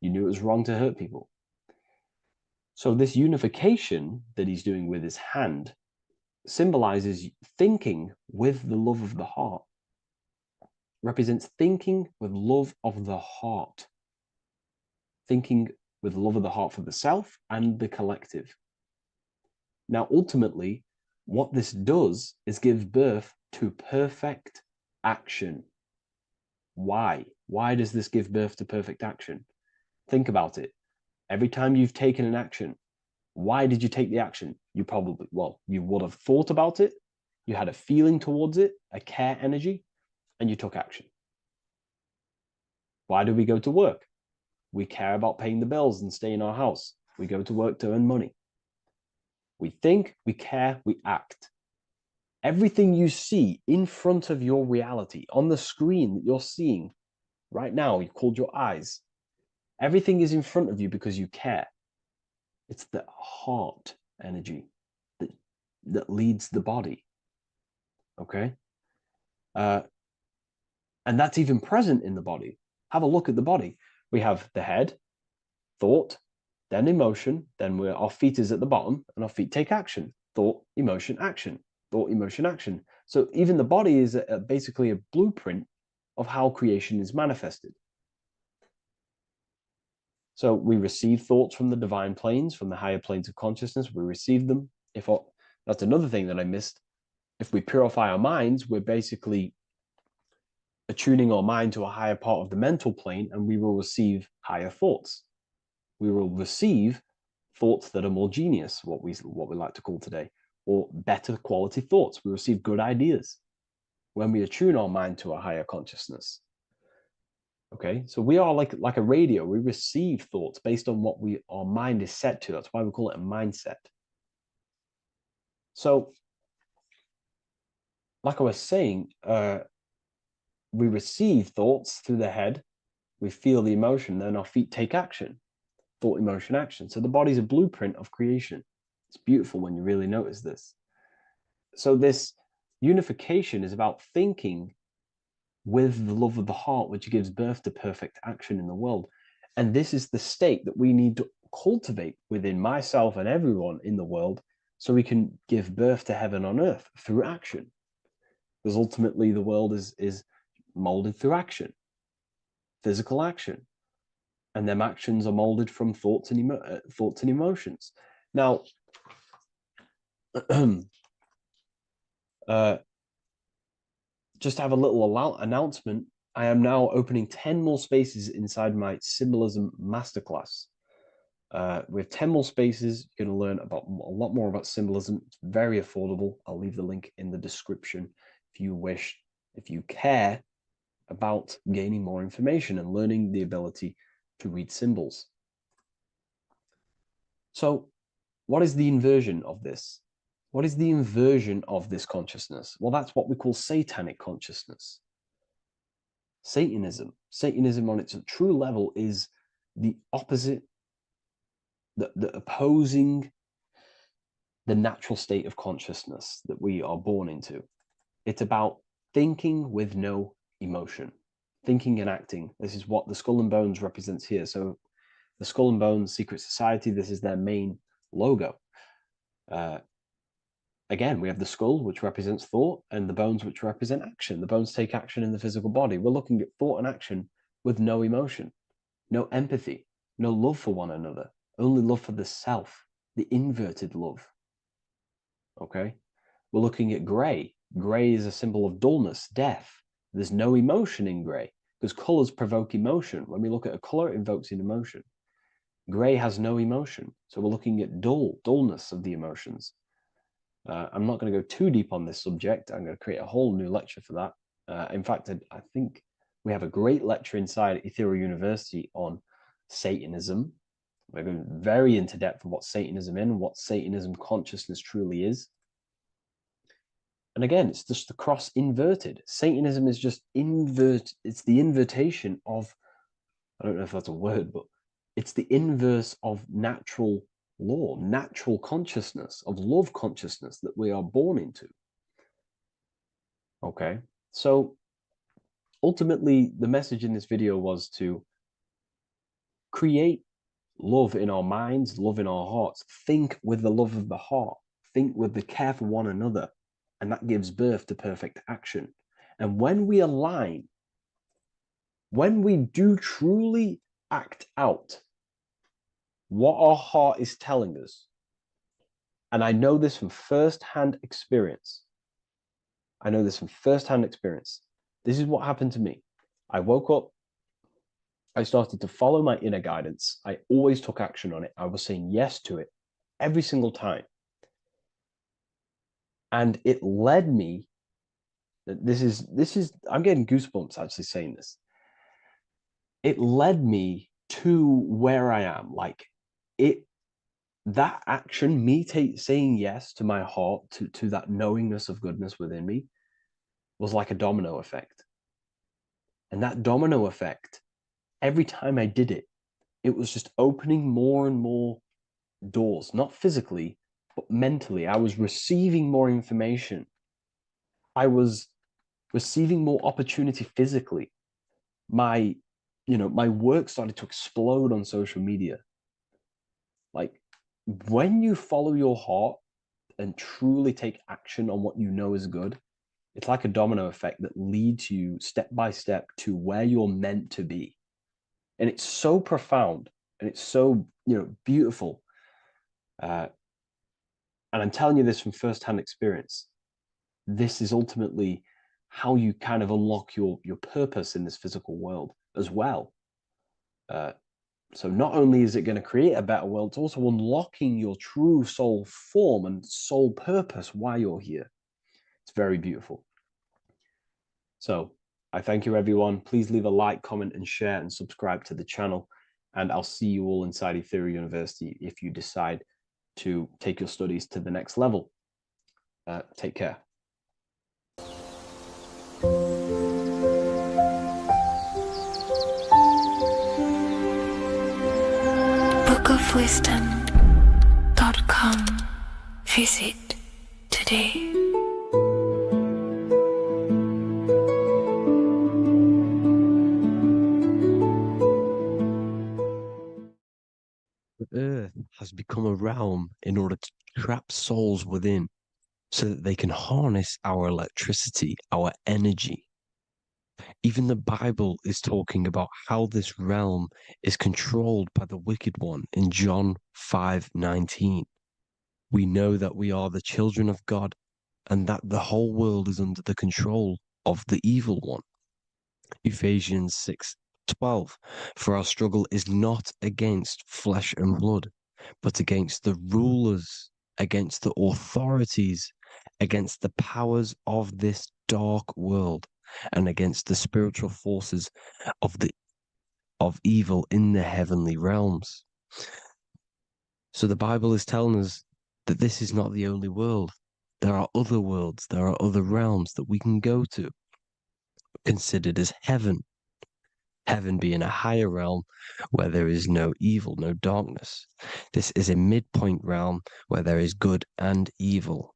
You knew it was wrong to hurt people. So this unification that he's doing with his hand symbolizes thinking with the love of the heart. Represents thinking with love of the heart. Thinking with love of the heart for the self and the collective. Now, ultimately, what this does is give birth to perfect action. Why? Why does this give birth to perfect action? Think about it. Every time you've taken an action, why did you take the action? You probably, you would have thought about it. You had a feeling towards it, a care energy. and you took action. Why do we go to work? We care about paying the bills and staying in our house. We go to work to earn money. We think, we care, we act. Everything you see in front of your reality, on the screen that you're seeing right now, you've called your eyes. Everything is in front of you because you care. It's the heart energy that leads the body. Okay? And that's even present in the body. Have a look at the body. We have the head, thought, then emotion, then our feet is at the bottom, and our feet take action. Thought, emotion, action. Thought, emotion, action. So even the body is basically a blueprint of how creation is manifested. So we receive thoughts from the divine planes, from the higher planes of consciousness. We receive them. That's another thing that I missed. If we purify our minds, we're basically attuning our mind to a higher part of the mental plane, and we will receive higher thoughts. We will receive thoughts that are more genius, what we like to call today, or better quality thoughts. We receive good ideas when we attune our mind to a higher consciousness. Okay, so we are like a radio. We receive thoughts based on what our mind is set to. That's why we call it a mindset. So, like I was saying, we receive thoughts through the head. We feel the emotion, then our feet take action. Thought, emotion, action. So the body's a blueprint of creation. It's beautiful when you really notice this. So this unification is about thinking with the love of the heart, which gives birth to perfect action in the world. And this is the state that we need to cultivate within myself and everyone in the world, so we can give birth to heaven on earth through action. Because ultimately the world is molded through action, physical action. And them actions are molded from thoughts and emotions. Now, just to have a little announcement, I am now opening 10 more spaces inside my Symbolism Masterclass. We have 10 more spaces. You're going to learn about a lot more about symbolism. It's very affordable. I'll leave the link in the description if you wish, if you care about gaining more information and learning the ability to read symbols. So what is the inversion of this? What is the inversion of this consciousness? Well, that's what we call satanic consciousness. Satanism. Satanism on its true level is the opposite, the opposing the natural state of consciousness that we are born into. It's about thinking with no emotion, thinking and acting. This is what the Skull and Bones represents here. So the Skull and Bones Secret Society, this is their main logo. Again, we have the skull, which represents thought, and the bones, which represent action. The bones take action in the physical body. We're looking at thought and action with no emotion, no empathy, no love for one another, only love for the self, the inverted love. Okay? We're looking at gray. Gray is a symbol of dullness, death. There's no emotion in gray because colors provoke emotion. When we look at a color, it invokes an emotion. Gray has no emotion. So we're looking at dullness of the emotions. I'm not going to go too deep on this subject. I'm going to create a whole new lecture for that. In fact, I think we have a great lecture inside Ethereal University on Satanism. We're going very into depth of what Satanism is and what Satanism consciousness truly is. And again, it's just the cross inverted. Satanism is just it's the invertation of, I don't know if that's a word, but it's the inverse of natural law, natural consciousness, of love consciousness that we are born into. Okay, so ultimately the message in this video was to create love in our minds, love in our hearts, think with the love of the heart, think with the care for one another, and that gives birth to perfect action. And when we align, when we do truly act out what our heart is telling us, and I know this from first-hand experience. I know this from first-hand experience. This is what happened to me. I woke up. I started to follow my inner guidance. I always took action on it. I was saying yes to it every single time. And it led me This is I'm getting goosebumps actually saying this. It led me to where I am. Like that action, me saying yes to my heart, to that knowingness of goodness within me, was like a domino effect. And that domino effect, every time I did it, it was just opening more and more doors, not physically, but mentally. I was receiving more information. I was receiving more opportunity physically. My work started to explode on social media. Like, when you follow your heart and truly take action on what you know is good, it's like a domino effect that leads you step by step to where you're meant to be. And it's so profound and it's so, beautiful. And I'm telling you this from firsthand experience. This is ultimately how you kind of unlock your purpose in this physical world as well. So not only is it going to create a better world, it's also unlocking your true soul form and soul purpose why you're here. It's very beautiful. So I thank you, everyone. Please leave a like, comment, and share, and subscribe to the channel. And I'll see you all inside Ethereal University if you decide to take your studies to the next level. Take care. bookofwisdom.com. Visit today. The earth has become a realm in order to trap souls within so that they can harness our electricity, our energy. Even the Bible is talking about how this realm is controlled by the wicked one in John 5:19. We know that we are the children of God and that the whole world is under the control of the evil one. Ephesians 6:12. For our struggle is not against flesh and blood, but against the rulers, against the authorities, against the powers of this dark world, and against the spiritual forces of evil in the heavenly realms. So the Bible is telling us that this is not the only world. There are other worlds, there are other realms that we can go to, considered as heaven. Heaven being a higher realm where there is no evil, no darkness. This is a midpoint realm where there is good and evil.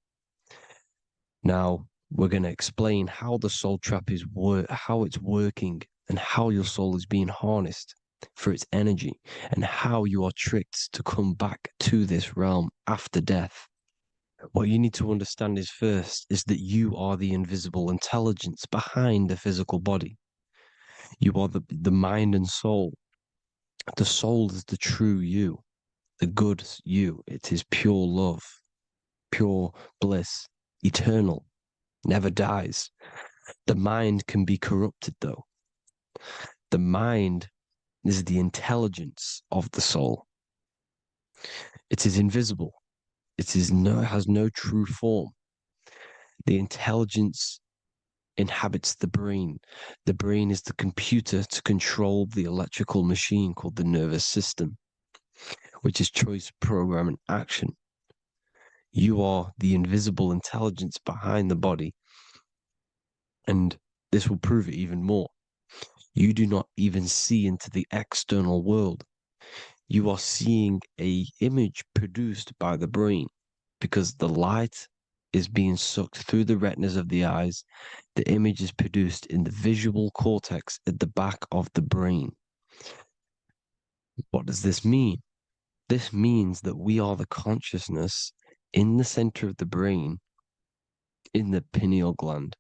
Now, we're going to explain how the soul trap is how it's working and how your soul is being harnessed for its energy and how you are tricked to come back to this realm after death. What you need to understand is first is that you are the invisible intelligence behind the physical body. You are the mind and soul. The soul is the true you, the good you. It is pure love, pure bliss, eternal, never dies. The mind can be corrupted, though. The mind is the intelligence of the soul. It is invisible. It has no true form. The intelligence inhabits the brain. The brain is the computer to control the electrical machine called the nervous system, which is choice, program, and action. You are the invisible intelligence behind the body, and this will prove it even more. You do not even see into the external world. You are seeing an image produced by the brain because the light is being sucked through the retinas of the eyes. The image is produced in the visual cortex at the back of the brain. What does this mean? This means that we are the consciousness in the center of the brain, in the pineal gland,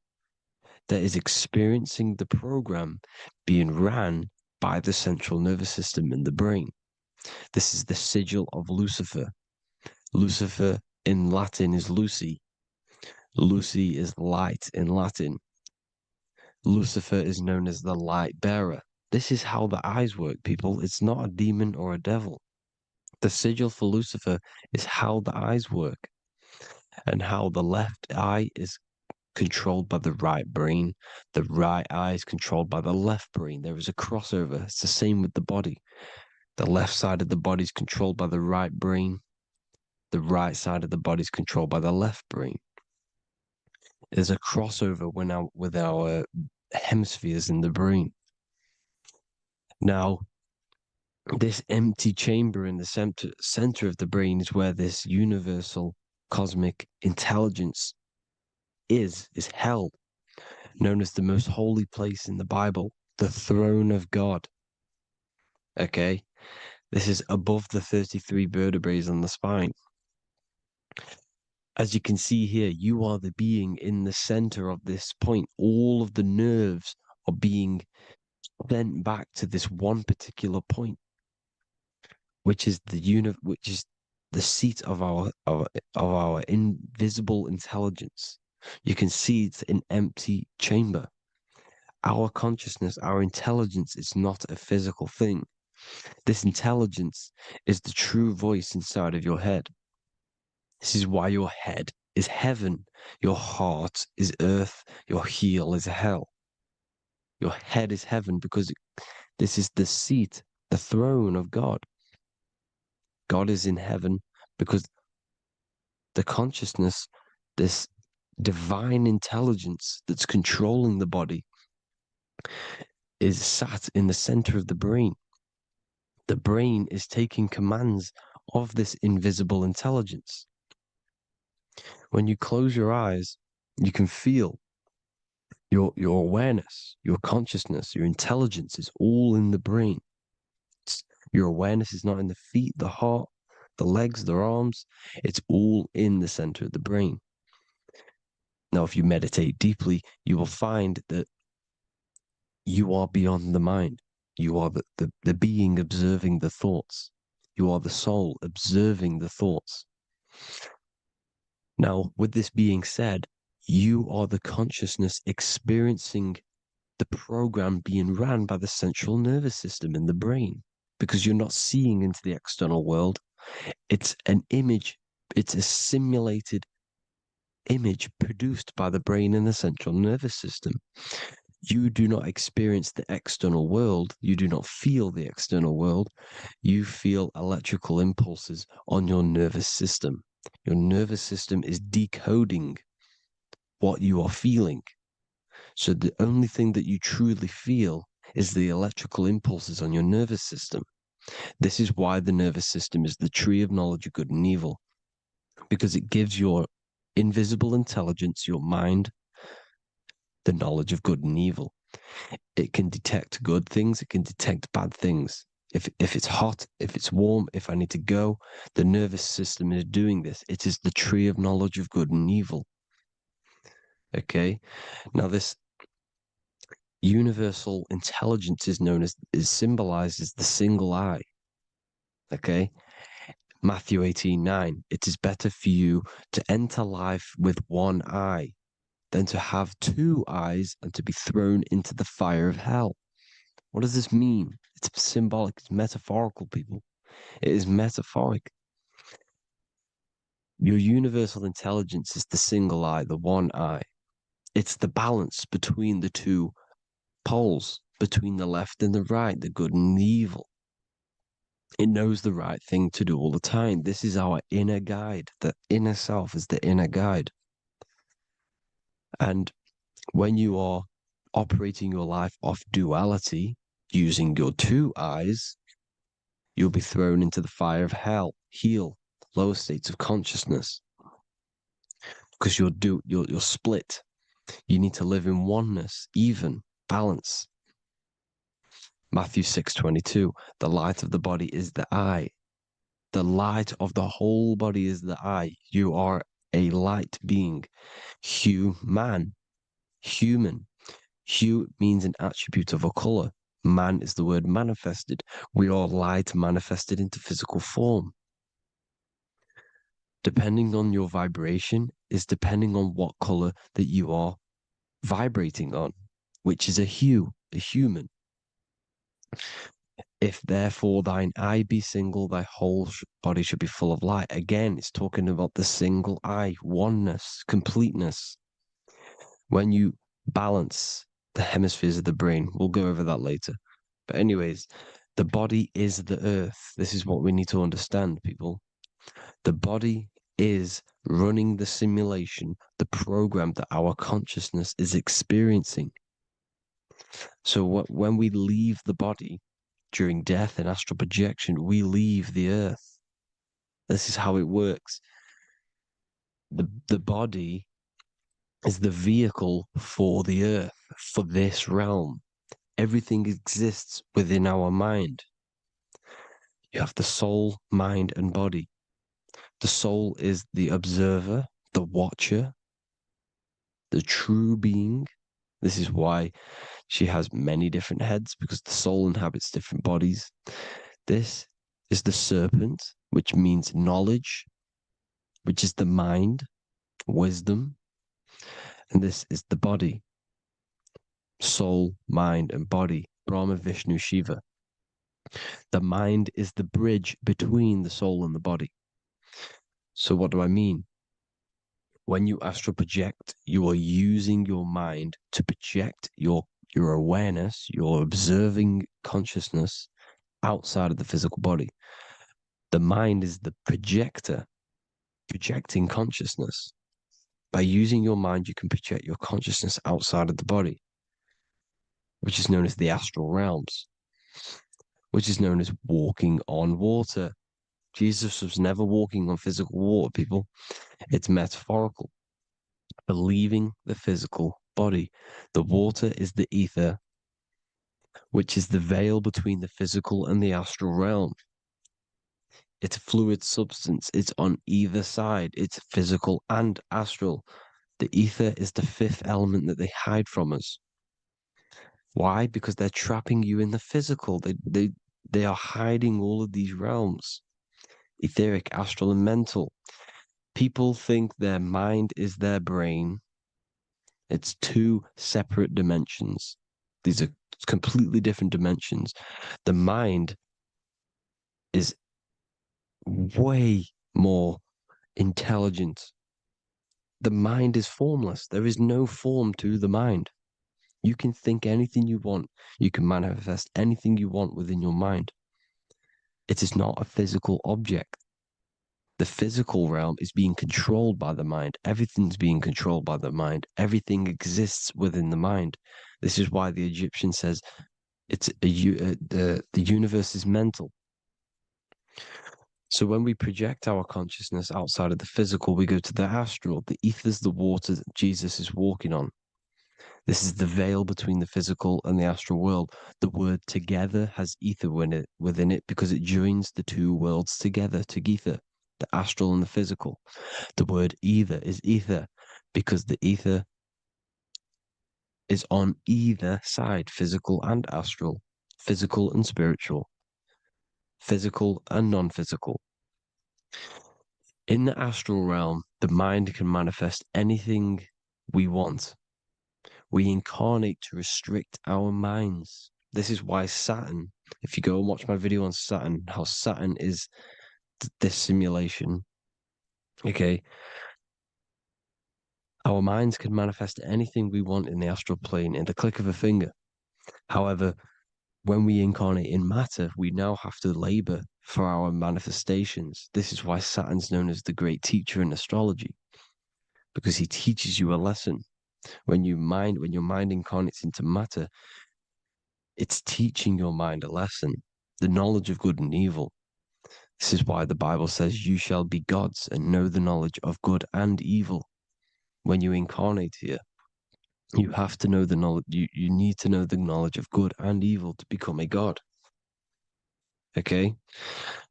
that is experiencing the program being ran by the central nervous system in the brain. This is the sigil of Lucifer. Lucifer in Latin is Lucy. Lucy is light in Latin. Lucifer is known as the light bearer. This is how the eyes work, people. It's not a demon or a devil. The sigil for Lucifer is how the eyes work and how the left eye is controlled by the right brain. The right eye is controlled by the left brain. There is a crossover. It's the same with the body. The left side of the body is controlled by the right brain. The right side of the body is controlled by the left brain. There's a crossover with our hemispheres in the brain. Now, this empty chamber in the center of the brain is where this universal cosmic intelligence is held, known as the most holy place in the Bible, the throne of God. Okay? This is above the 33 vertebrae on the spine. As you can see here, you are the being in the center of this point. All of the nerves are being sent back to this one particular point, which is the seat of our invisible intelligence. You can see it's an empty chamber. Our consciousness, our intelligence is not a physical thing. This intelligence is the true voice inside of your head. This is why your head is heaven, your heart is earth, your heel is hell. Your head is heaven because this is the seat, the throne of God. God is in heaven because the consciousness, this divine intelligence that's controlling the body, is sat in the center of the brain. The brain is taking commands of this invisible intelligence. When you close your eyes, you can feel your awareness, your consciousness, your intelligence is all in the brain. Your awareness is not in the feet, the heart, the legs, the arms. It's all in the center of the brain. Now, if you meditate deeply, you will find that you are beyond the mind. You are the being observing the thoughts. You are the soul observing the thoughts. Now, with this being said, you are the consciousness experiencing the program being ran by the central nervous system in the brain, because you're not seeing into the external world. It's an image, it's a simulated image produced by the brain and the central nervous system. You do not experience the external world. You do not feel the external world. You feel electrical impulses on your nervous system. Your nervous system is decoding what you are feeling. So the only thing that you truly feel is the electrical impulses on your nervous system. This is why the nervous system is the tree of knowledge of good and evil, because it gives your invisible intelligence, your mind, the knowledge of good and evil. It can detect good things, it can detect bad things. If it's hot, if it's warm, if I need to go, the nervous system is doing this. It is the tree of knowledge of good and evil. Okay? Now this universal intelligence is symbolized as the single eye. Okay? Matthew 18:9. It is better for you to enter life with one eye than to have two eyes and to be thrown into the fire of hell. What does this mean? It's symbolic, it's metaphorical, people. It is metaphoric. Your universal intelligence is the single eye, the one eye. It's the balance between the two poles, between the left and the right, the good and the evil. It knows the right thing to do all the time. This is our inner guide. The inner self is the inner guide. And when you are operating your life off duality, using your two eyes, you'll be thrown into the fire of hell, lower states of consciousness. Because you're split. You need to live in oneness, even, balance. Matthew 6:22, the light of the body is the eye. The light of the whole body is the eye. You are a light being. Human. Hue means an attribute of a color. Man is the word manifested. We are light manifested into physical form. Depending on your vibration is depending on what color that you are vibrating on, which is a hue, a human. If therefore thine eye be single, thy whole body should be full of light. Again, it's talking about the single eye, oneness, completeness. when you balance the hemispheres of the brain, we'll go over that later. But anyways, the body is the earth. This is what we need to understand, people. The body is running the simulation, the program that our consciousness is experiencing. So when we leave the body during death and astral projection, we leave the earth. This is how it works. The body is the vehicle for the earth, for this realm. Everything exists within our mind. You have the soul, mind, and body. The soul is the observer, the watcher, the true being. This is why she has many different heads, because the soul inhabits different bodies. This is the serpent, which means knowledge, which is the mind, wisdom. And this is the body, soul, mind, and body, Brahma, Vishnu, Shiva. The mind is the bridge between the soul and the body. So what do I mean? When you astral project, you are using your mind to project your awareness, your observing consciousness outside of the physical body. The mind is the projector, projecting consciousness. By using your mind, you can project your consciousness outside of the body, which is known as the astral realms, which is known as walking on water. Jesus was never walking on physical water, people. It's metaphorical. Believing the physical body. The water is the ether, which is the veil between the physical and the astral realm. It's a fluid substance. It's on either side. It's physical and astral. The ether is the fifth element that they hide from us. Why? Because they're trapping you in the physical. They are hiding all of these realms. Etheric, astral, and mental. People think their mind is their brain. It's two separate dimensions. These are completely different dimensions. The mind is way more intelligent. The mind is formless. There is no form to the mind. You can think anything you want. You can manifest anything you want within your mind. It is not a physical object. The physical realm is being controlled by the mind. Everything's being controlled by the mind. Everything exists within the mind. This is why the Egyptian says the universe is mental. So when we project our consciousness outside of the physical, we go to the astral. The ether is the water that Jesus is walking on. This is the veil between the physical and the astral world. The word together has ether within it because it joins the two worlds together, together, the astral and the physical. The word either is ether because the ether is on either side, physical and astral, physical and spiritual, physical and non-physical. In the astral realm, the mind can manifest anything we want. We incarnate to restrict our minds. This is why Saturn, if you go and watch my video on Saturn, how Saturn is this simulation, okay? Our minds can manifest anything we want in the astral plane in the click of a finger. However, when we incarnate in matter, we now have to labor for our manifestations. This is why Saturn's known as the great teacher in astrology, because he teaches you a lesson. When your mind incarnates into matter, it's teaching your mind a lesson, the knowledge of good and evil. This is why the Bible says, you shall be gods and know the knowledge of good and evil. When you incarnate here, you have to know the knowledge, you need to know the knowledge of good and evil to become a god. Okay?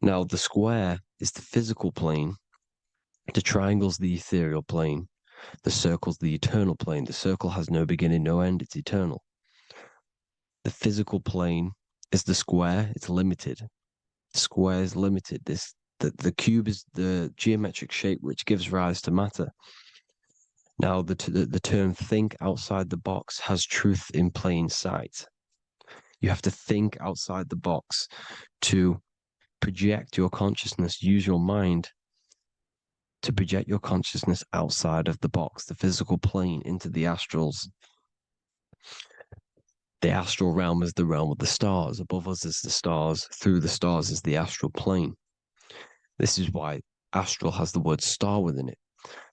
Now, the square is the physical plane, the triangle's the ethereal plane, the circle's the eternal plane. The circle has no beginning, no end, it's eternal. The physical plane is the square, it's limited. The square is limited. The cube is the geometric shape which gives rise to matter. Now, the term think outside the box has truth in plain sight. You have to think outside the box to project your consciousness, use your mind to project your consciousness outside of the box, the physical plane, into the astrals. The astral realm is the realm of the stars. Above us is the stars. Through the stars is the astral plane. This is why astral has the word star within it.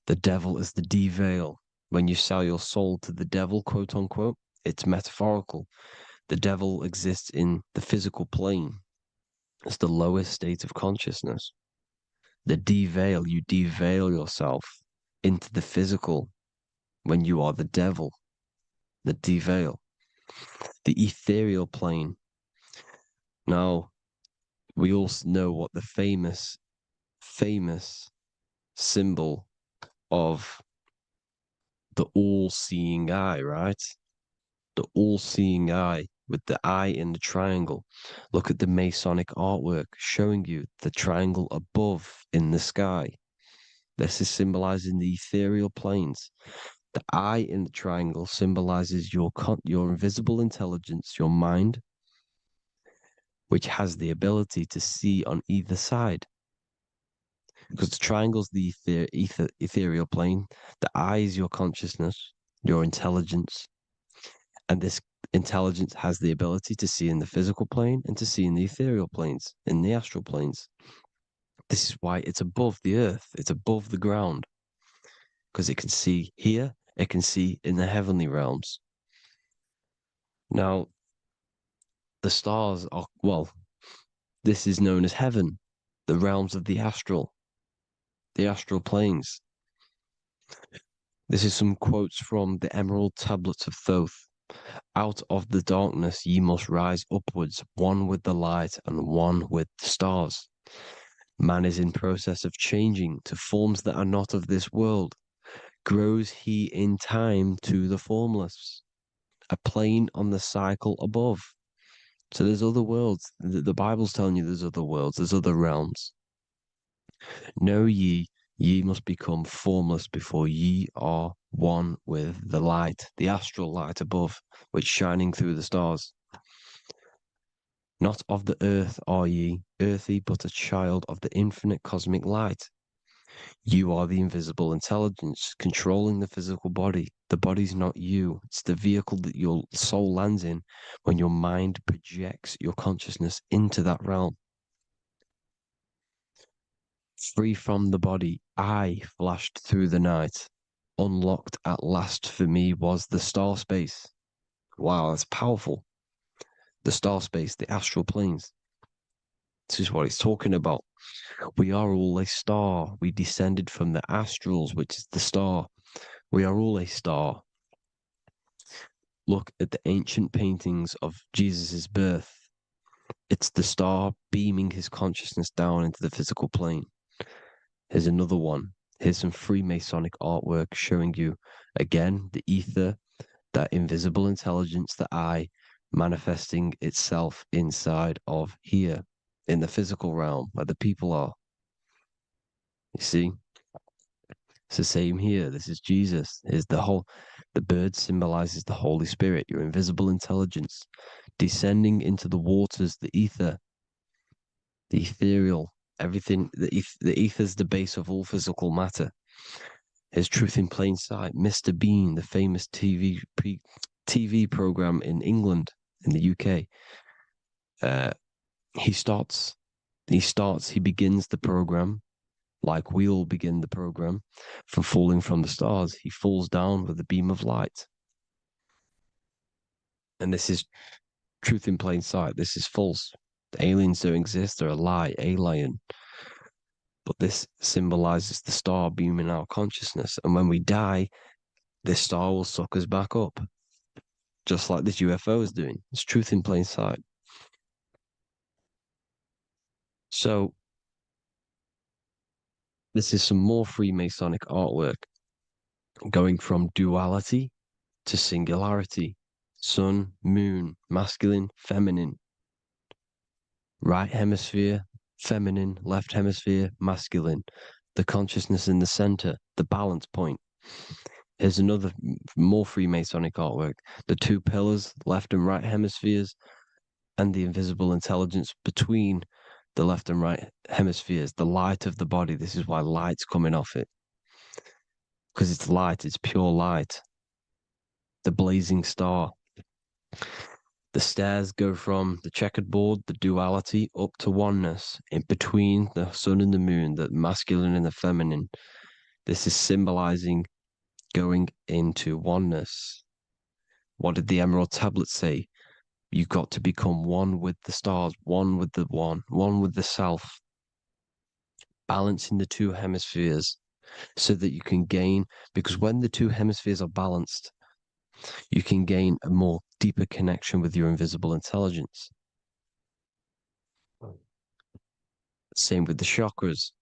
The devil is the deveil. When you sell your soul to the devil, quote unquote, it's metaphorical. The devil exists in the physical plane. It's the lowest state of consciousness. The deveil, you deveil yourself into the physical when you are the devil. The deveil. The ethereal plane. Now, we all know what the famous symbol of the all-seeing eye, right? The all-seeing eye with the eye in the triangle. Look at the Masonic artwork showing you the triangle above in the sky. This is symbolizing the ethereal planes. The eye in the triangle symbolizes your invisible intelligence, your mind, which has the ability to see on either side. Because the triangle's the ethereal plane. The eye is your consciousness, your intelligence. And this intelligence has the ability to see in the physical plane and to see in the ethereal planes, in the astral planes. This is why it's above the earth. It's above the ground. Because it can see here, it can see in the heavenly realms. Now, the stars are, well, this is known as heaven, the realms of the astral planes. This is some quotes from the Emerald Tablets of Thoth. Out of the darkness ye must rise upwards, one with the light and one with the stars. Man is in process of changing to forms that are not of this world. Grows he in time to the formless, a plane on the cycle above. So there's other worlds. The Bible's telling you there's other worlds, there's other realms. Know ye must become formless before ye are one with the light, the astral light above, which shining through the stars. Not of the earth are ye, earthy, but a child of the infinite cosmic light. You are the invisible intelligence controlling the physical body. The body's not you. It's the vehicle that your soul lands in when your mind projects your consciousness into that realm. Free from the body, I flashed through the night. Unlocked at last for me was the star space. Wow, that's powerful. The star space, the astral planes. This is what it's talking about. We are all a star. We descended from the astrals, which is the star. We are all a star. Look at the ancient paintings of Jesus' birth. It's the star beaming his consciousness down into the physical plane. Here's another one. Here's some Freemasonic artwork showing you, again, the ether, that invisible intelligence, the eye, manifesting itself inside of here, in the physical realm, where the people are. You see? It's the same here. This is Jesus. Here's the bird symbolizes the Holy Spirit, your invisible intelligence, descending into the waters, the ether, the ethereal, everything. The ether's the base of all physical matter. Here's Truth in Plain Sight. Mr. Bean, the famous TV program in England, in the UK. He begins the program like we all begin the program from falling from the stars. He falls down with a beam of light. And this is Truth in Plain Sight. This is false. The aliens don't exist. They're a lie, alien. But this symbolizes the star beaming our consciousness. And when we die, this star will suck us back up. Just like this UFO is doing. It's Truth in Plain Sight. So, this is some more Freemasonic artwork. Going from duality to singularity. Sun, moon, masculine, feminine. Right hemisphere, feminine, left hemisphere, masculine. The consciousness in the center, the balance point. Here's another more Freemasonic artwork. The two pillars, left and right hemispheres, and the invisible intelligence between the left and right hemispheres, the light of the body. This is why light's coming off it. Because it's light, it's pure light. The blazing star. The stairs go from the checkered board, the duality, up to oneness, in between the sun and the moon, the masculine and the feminine. This is symbolizing going into oneness. What did the Emerald Tablet say? You've got to become one with the stars, one with the one with the self. Balancing the two hemispheres so that you can gain, because when the two hemispheres are balanced, you can gain a more deeper connection with your invisible intelligence. Same with the chakras.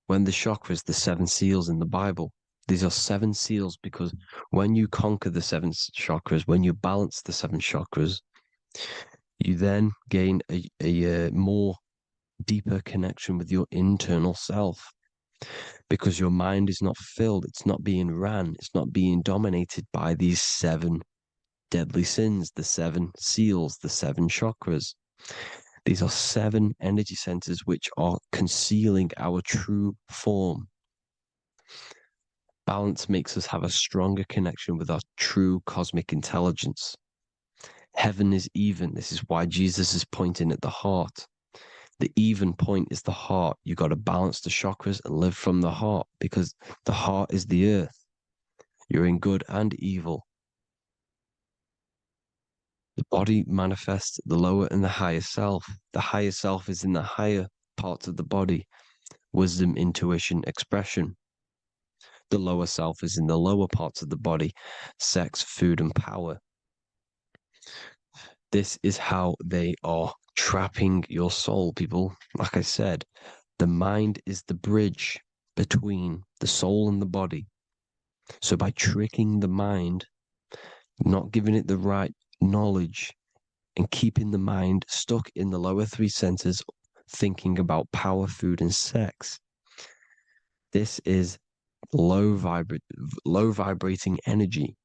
When the chakras, the 7 seals in the Bible, these are 7 seals because when you conquer the 7 chakras, when you balance the 7 chakras, you then gain a more deeper connection with your internal self because your mind is not filled, it's not being ran, it's not being dominated by these 7 deadly sins, the 7 seals, the 7 chakras. These are 7 energy centers which are concealing our true form. Balance makes us have a stronger connection with our true cosmic intelligence. Heaven is even. This is why Jesus is pointing at the heart. The even point is the heart. You got to balance the chakras and live from the heart because the heart is the earth. You're in good and evil. The body manifests the lower and the higher self. The higher self is in the higher parts of the body. Wisdom, intuition, expression. The lower self is in the lower parts of the body. Sex, food, and power. This is how they are trapping your soul, people. Like I said, the mind is the bridge between the soul and the body. So by tricking the mind, not giving it the right knowledge, and keeping the mind stuck in the lower 3 centers, thinking about power, food, and sex, this is low vibrating energy.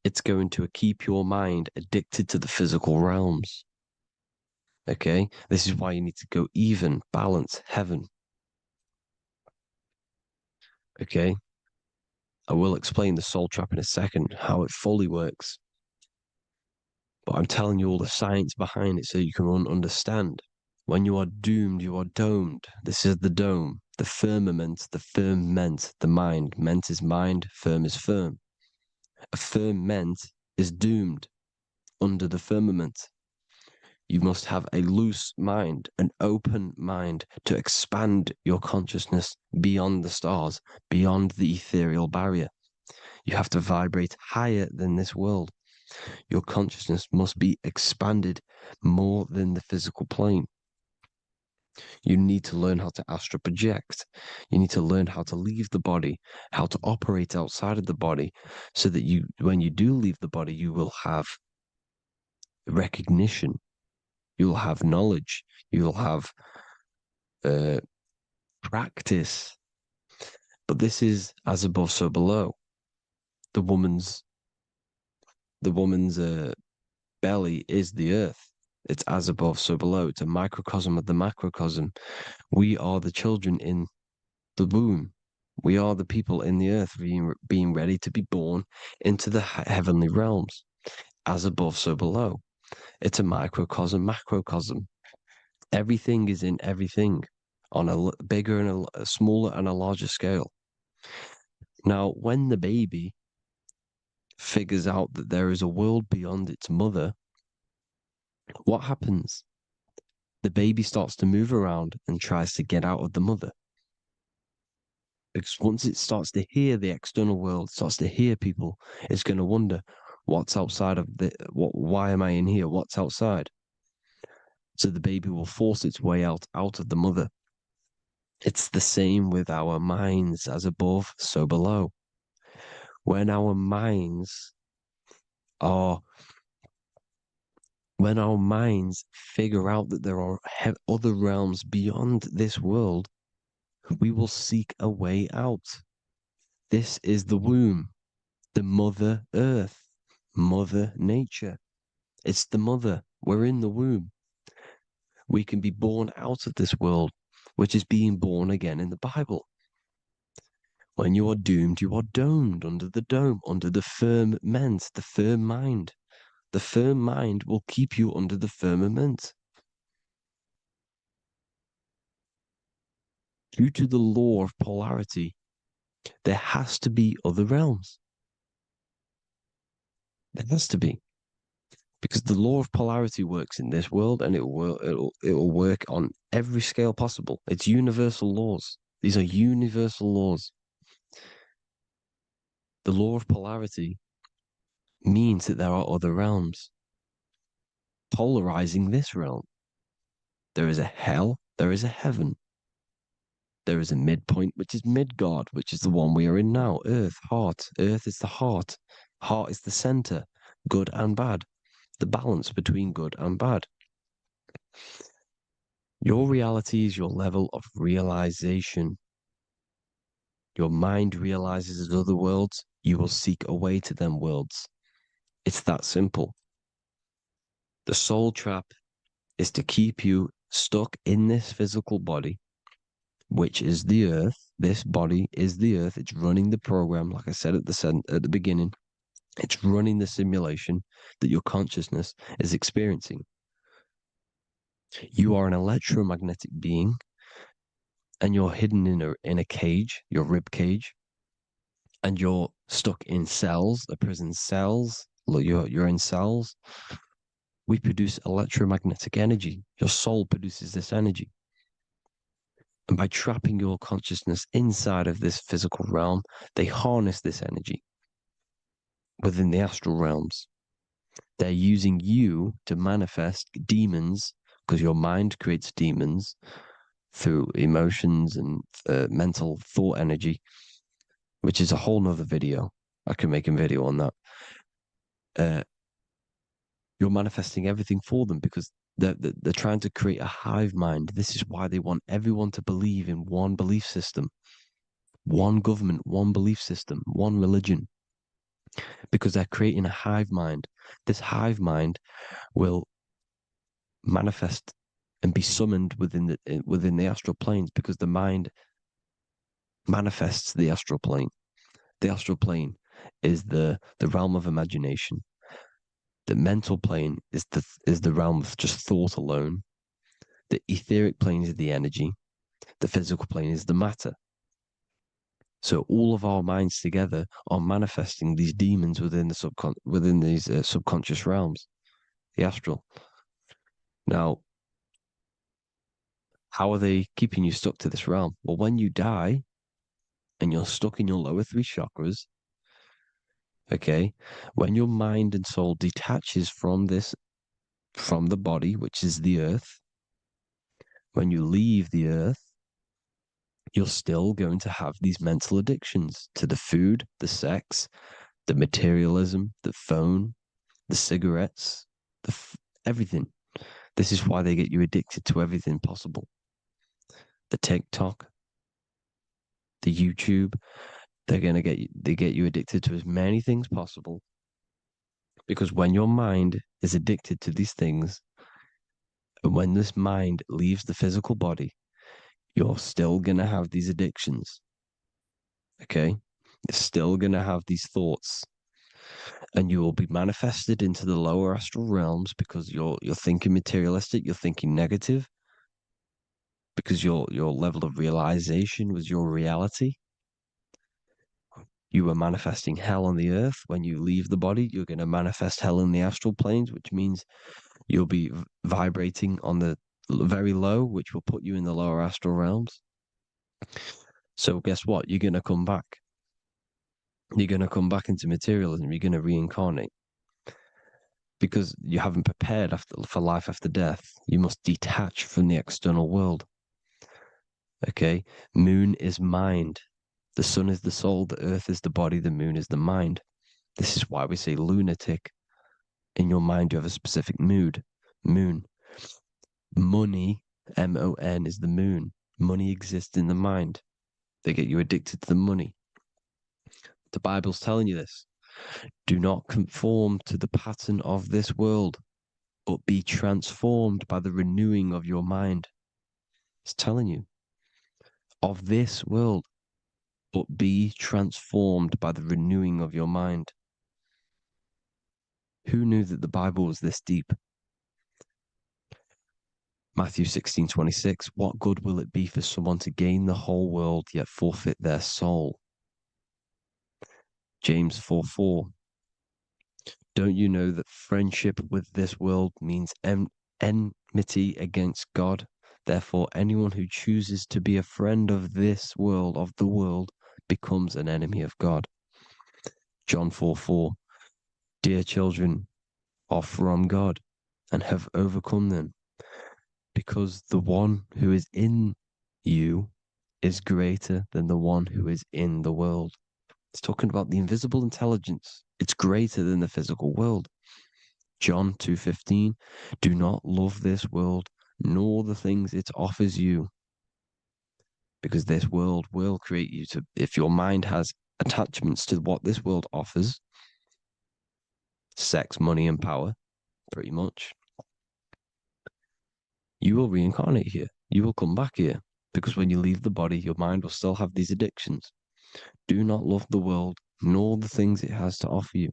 It's going to keep your mind addicted to the physical realms. Okay? This is why you need to go even, balance, heaven. Okay? I will explain the soul trap in a second, how it fully works. But I'm telling you all the science behind it so you can understand. When you are doomed, you are domed. This is the dome, the firmament, the firmament, the mind. Ment is mind, firm is firm. A firmament is doomed under the firmament. You must have a loose mind, an open mind to expand your consciousness beyond the stars, beyond the ethereal barrier. You have to vibrate higher than this world. Your consciousness must be expanded more than the physical plane. You need to learn how to astral project. You need to learn how to leave the body, how to operate outside of the body, so that you, when you do leave the body, you will have recognition. You'll have knowledge. You'll have practice. But this is as above, so below. The woman's belly is the earth. It's as above, so below. It's a microcosm of the macrocosm. We are the children in the womb. We are the people in the earth being ready to be born into the heavenly realms. As above, so below. It's a microcosm, macrocosm. Everything is in everything on a bigger and a smaller and a larger scale. Now, when the baby figures out that there is a world beyond its mother, what happens? The baby starts to move around and tries to get out of the mother. Because once it starts to hear the external world, starts to hear people, it's going to wonder, what's outside of why am I in here? What's outside? So the baby will force its way out of the mother. It's the same with our minds, as above, so below. When our minds figure out that there are other realms beyond this world, we will seek a way out. This is the womb, the mother earth, mother nature. It's the mother. We're in the womb. We can be born out of this world, which is being born again in the Bible. When you are doomed, you are domed under the dome, under the firmament, the firm mind. The firm mind will keep you under the firmament. Due to the law of polarity, there has to be other realms. There has to be. Because the law of polarity works in this world, and it will work on every scale possible. It's universal laws. These are universal laws. The law of polarity means that there are other realms polarizing this realm. There is a hell, there is a heaven. There is a midpoint, which is Midgard, which is the one we are in now. Earth, heart. Earth is the heart. Heart is the center, good and bad. The balance between good and bad. Your reality is your level of realization. Your mind realizes other worlds, you will seek a way to them worlds. It's that simple. The soul trap is to keep you stuck in this physical body, which is the earth. This body is the earth. It's running the program, like I said at the beginning. It's running the simulation that your consciousness is experiencing. You are an electromagnetic being, and you're hidden in a cage, your rib cage, and you're stuck in cells, a prison cells. Look, you're in cells. We produce electromagnetic energy. Your soul produces this energy. And by trapping your consciousness inside of this physical realm, they harness this energy within the astral realms. They're using you to manifest demons, because your mind creates demons through emotions and mental thought energy, which is a whole nother video. I can make a video on that. You're manifesting everything for them because they're trying to create a hive mind. This is why they want everyone to believe in one belief system, one government, one belief system, one religion, because they're creating a hive mind. This hive mind will manifest and be summoned within the astral planes, because the mind manifests the astral plane. The astral plane is the realm of imagination. The mental plane is the realm of just thought alone. The etheric plane is the energy. The physical plane is the matter. So all of our minds together are manifesting these demons within these subconscious realms, the astral. Now, how are they keeping you stuck to this realm? Well, when you die and you're stuck in your lower three chakras, okay, when your mind and soul detaches from the body, which is the earth, when you leave the earth, you're still going to have these mental addictions to the food, the sex, the materialism, the phone, the cigarettes, everything. This is why they get you addicted to everything possible. The TikTok, the YouTube, they get you addicted to as many things possible. Because when your mind is addicted to these things, and when this mind leaves the physical body, you're still going to have these addictions. Okay? You're still going to have these thoughts. And you will be manifested into the lower astral realms because you're thinking materialistic, you're thinking negative, because your level of realization was your reality. You were manifesting hell on the earth. When you leave the body, you're going to manifest hell in the astral planes, which means you'll be vibrating on the very low, which will put you in the lower astral realms. So guess what? You're going to come back. You're going to come back into materialism. You're going to reincarnate. Because you haven't prepared for life after death. You must detach from the external world. Okay? Moon is mind. The sun is the soul. The earth is the body. The moon is the mind. This is why we say lunatic. In your mind, you have a specific mood. Moon. Money, M-O-N, is the moon. Money exists in the mind. They get you addicted to the money. The Bible's telling you this. Do not conform to the pattern of this world. but be transformed by the renewing of your mind. It's telling you, of this world, but be transformed by the renewing of your mind. Who knew that the Bible was this deep? Matthew 16:26, what good will it be for someone to gain the whole world yet forfeit their soul? James 4:4, don't you know that friendship with this world means enmity against God? Therefore, anyone who chooses to be a friend of this world, of the world, becomes an enemy of God. John 4:4, dear children, are from God and have overcome them, because the one who is in you is greater than the one who is in the world. It's talking about the invisible intelligence. It's greater than the physical world. John 2:15, do not love this world, nor the things it offers you, because this world will create you to, if your mind has attachments to what this world offers, sex, money, and power, pretty much, you will reincarnate here. You will come back here, because when you leave the body, your mind will still have these addictions. Do not love the world, nor the things it has to offer you.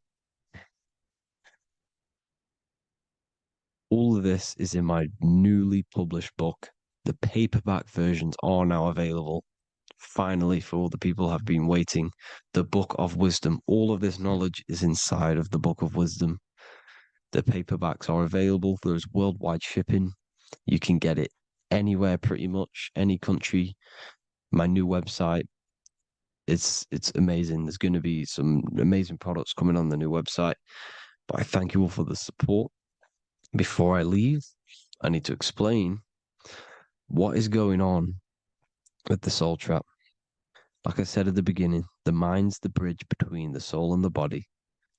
All of this is in my newly published book. The paperback versions are now available. Finally, for all the people who have been waiting, the Book of Wisdom. All of this knowledge is inside of the Book of Wisdom. The paperbacks are available. There's worldwide shipping. You can get it anywhere, pretty much, any country. My new website, it's amazing. There's going to be some amazing products coming on the new website. But I thank you all for the support. Before I leave, I need to explain what is going on with the soul trap. Like I said at the beginning, the mind's the bridge between the soul and the body.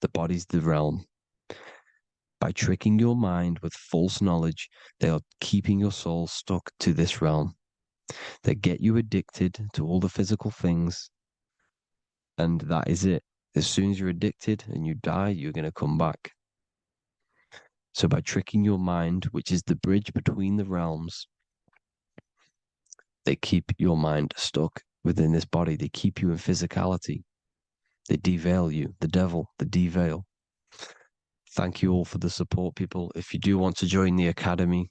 The body's the realm. By tricking your mind with false knowledge, they are keeping your soul stuck to this realm. They get you addicted to all the physical things, and that is it. As soon as you're addicted and you die, you're going to come back. So by tricking your mind, which is the bridge between the realms, they keep your mind stuck within this body. They keep you in physicality. They deveil you, the devil, the deveil. Thank you all for the support, people. If you do want to join the Academy,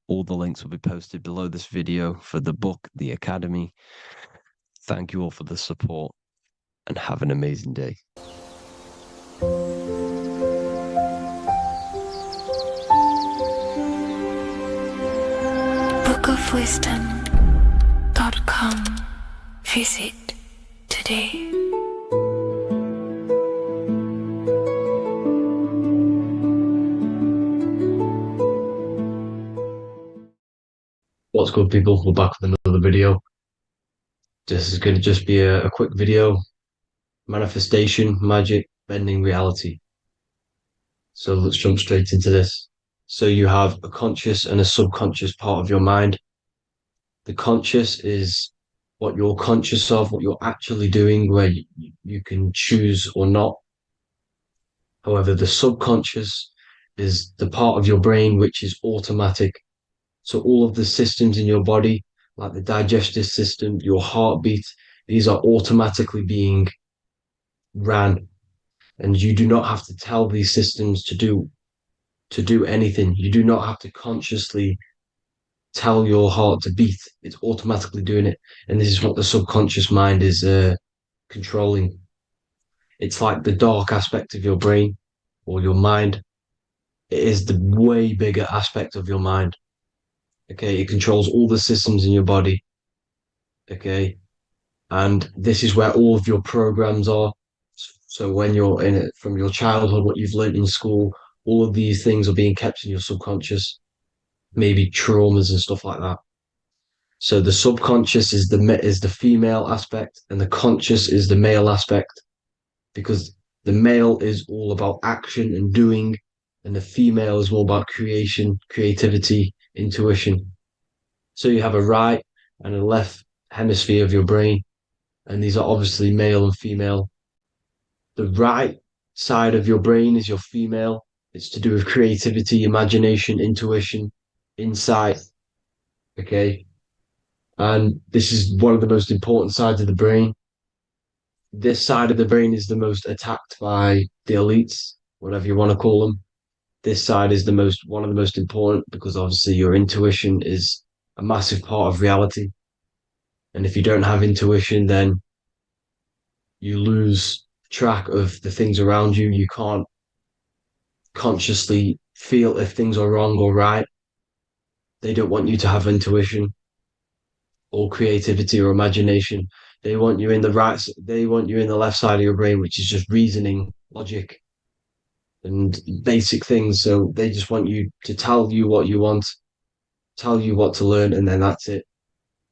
all the links will be posted below this video for the book, The Academy. Thank you all for the support and have an amazing day. bookofwisdom.com. Visit today. What's good, people? We're back with another video. This is going to just be a quick video. Manifestation, magic, bending reality. So let's jump straight into this. So you have a conscious and a subconscious part of your mind. The conscious is what you're conscious of, what you're actually doing, where you can choose or not. However, the subconscious is the part of your brain which is automatic. So all of the systems in your body, like the digestive system, your heartbeat, these are automatically being ran. And you do not have to tell these systems to do anything. You do not have to consciously tell your heart to beat. It's automatically doing it. And this is what the subconscious mind is controlling. It's like the dark aspect of your brain or your mind. It is the way bigger aspect of your mind. Okay, it controls all the systems in your body. Okay, and this is where all of your programs are. So when you're in it, from your childhood, what you've learned in school, all of these things are being kept in your subconscious, maybe traumas and stuff like that. So the subconscious is the female aspect, and the conscious is the male aspect, because the male is all about action and doing, and the female is more about creation, creativity, intuition. So you have a right and a left hemisphere of your brain, and these are obviously male and female. The right side of your brain is your female, It's to do with creativity, imagination, intuition, insight. Okay. And this is one of the most important sides of the brain. This side of the brain is the most attacked by the elites, whatever you want to call them. This side is one of the most important because obviously your intuition is a massive part of reality. And if you don't have intuition, then you lose track of the things around you. You can't consciously feel if things are wrong or right. They don't want you to have intuition or creativity or imagination. They want you in the left side of your brain, which is just reasoning, logic, and basic things. So they just want you to tell you what you want, tell you what to learn, and then that's it.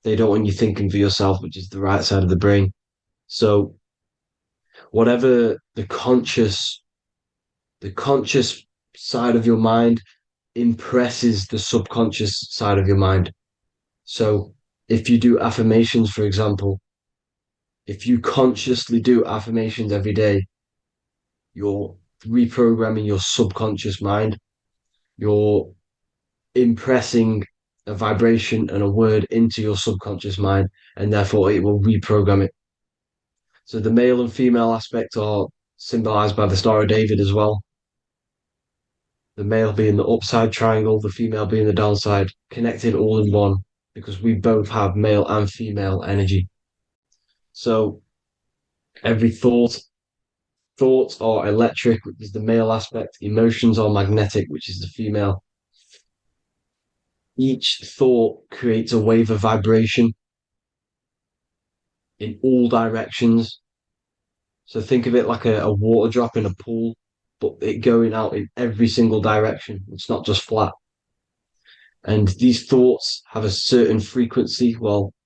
They don't want you thinking for yourself, which is the right side of the brain. So whatever the conscious side of your mind impresses the subconscious side of your mind. So if you do affirmations, for example, if you consciously do affirmations every day, you're reprogramming your subconscious mind. You're impressing a vibration and a word into your subconscious mind, and therefore it will reprogram it. So the male and female aspect are symbolized by the Star of David as well. The male being the upside triangle, the female being the downside, connected all in one, because we both have male and female energy. So every thoughts are electric, which is the male aspect. Emotions are magnetic, which is the female. Each thought creates a wave of vibration in all directions. So think of it like a water drop in a pool, but it going out in every single direction. It's not just flat. And these thoughts have a certain frequency,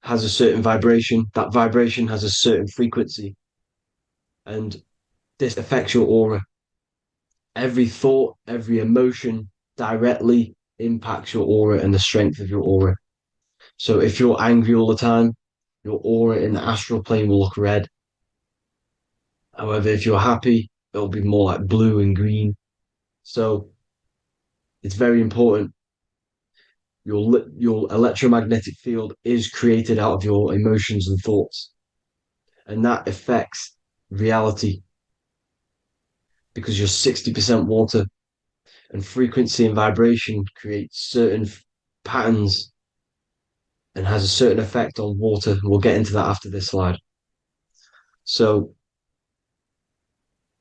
has a certain vibration. That vibration has a certain frequency. And this affects your aura. Every thought, every emotion directly impacts your aura and the strength of your aura. So if you're angry all the time, your aura in the astral plane will look red. However, if you're happy, it'll be more like blue and green. So it's very important. Your electromagnetic field is created out of your emotions and thoughts. And that affects reality because you're 60% water, and frequency and vibration create certain patterns and has a certain effect on water. We'll get into that after this slide. So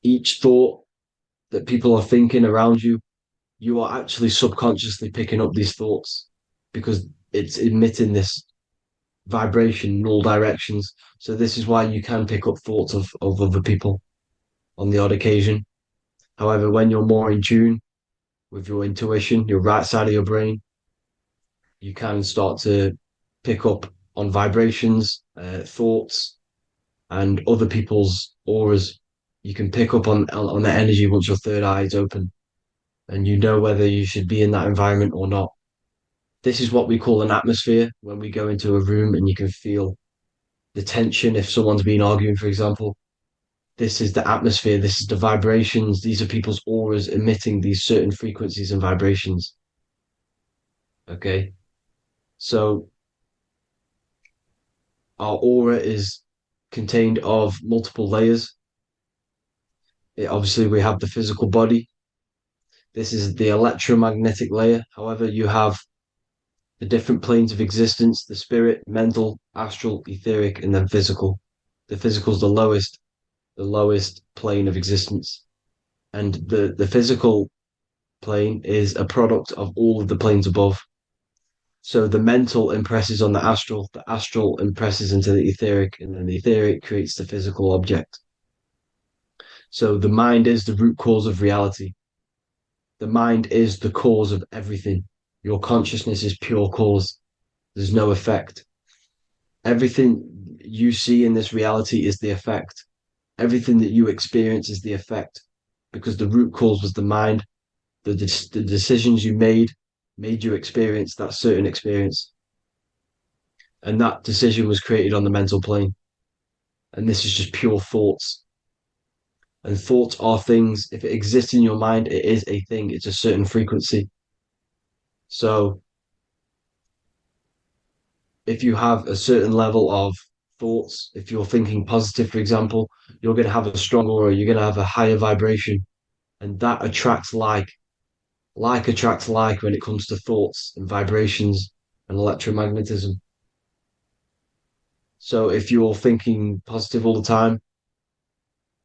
each thought that people are thinking around you, you are actually subconsciously picking up these thoughts because it's emitting this vibration in all directions. So this is why you can pick up thoughts of other people on the odd occasion. However, when you're more in tune with your intuition, your right side of your brain, you can start to pick up on vibrations, thoughts, and other people's auras. You can pick up on the energy once your third eye is open, and you know whether you should be in that environment or not. This is what we call an atmosphere. When we go into a room and you can feel the tension if someone's been arguing, for example. This is the atmosphere, this is the vibrations, these are people's auras emitting these certain frequencies and vibrations. Okay, so our aura is contained of multiple layers. Obviously, we have the physical body. This is the electromagnetic layer. However, you have the different planes of existence, the spirit, mental, astral, etheric, and then physical. The physical is the lowest plane of existence. And the physical plane is a product of all of the planes above. So the mental impresses on the astral impresses into the etheric, and then the etheric creates the physical object. So the mind is the root cause of reality. The mind is the cause of everything. Your consciousness is pure cause. There's no effect. Everything you see in this reality is the effect. Everything that you experience is the effect, because the root cause was the mind. The decisions you made you experience that certain experience. And that decision was created on the mental plane. And this is just pure thoughts. And thoughts are things. If it exists in your mind, it is a thing. It's a certain frequency. So if you have a certain level of thoughts, if you're thinking positive, for example, you're going to have a strong aura, you're going to have a higher vibration, and that attracts like. Like attracts like when it comes to thoughts and vibrations and electromagnetism. So if you're thinking positive all the time,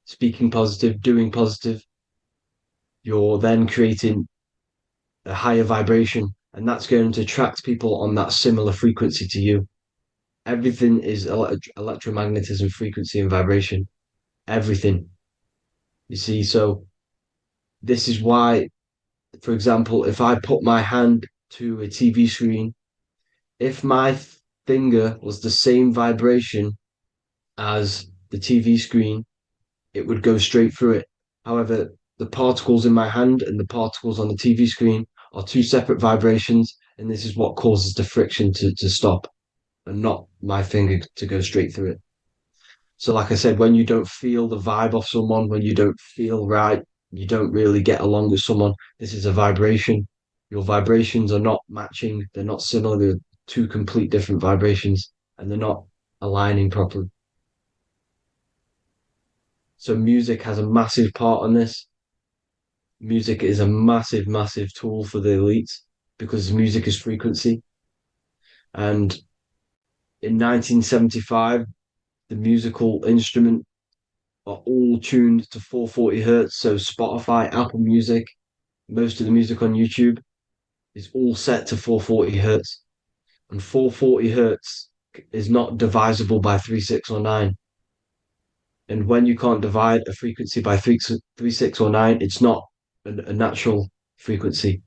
speaking positive, doing positive, you're then creating a higher vibration, and that's going to attract people on that similar frequency to you. Everything is electromagnetism, frequency, and vibration. Everything. You see, so this is why, for example, if I put my hand to a TV screen, if my finger was the same vibration as the TV screen, it would go straight through it. However, the particles in my hand and the particles on the TV screen are two separate vibrations, and this is what causes the friction to stop and not my finger to go straight through it. So, like I said, when you don't feel the vibe of someone, when you don't feel right, you don't really get along with someone, this is a vibration. Your vibrations are not matching, they're not similar, they're two complete different vibrations, and they're not aligning properly. So music has a massive part on this. Music is a massive, massive tool for the elites because music is frequency. And in 1975, the musical instrument are all tuned to 440 hertz. So Spotify, Apple Music, most of the music on YouTube is all set to 440 hertz. And 440 hertz is not divisible by 3, 6, or 9. And when you can't divide a frequency by 3, 6, or 9, it's not a natural frequency.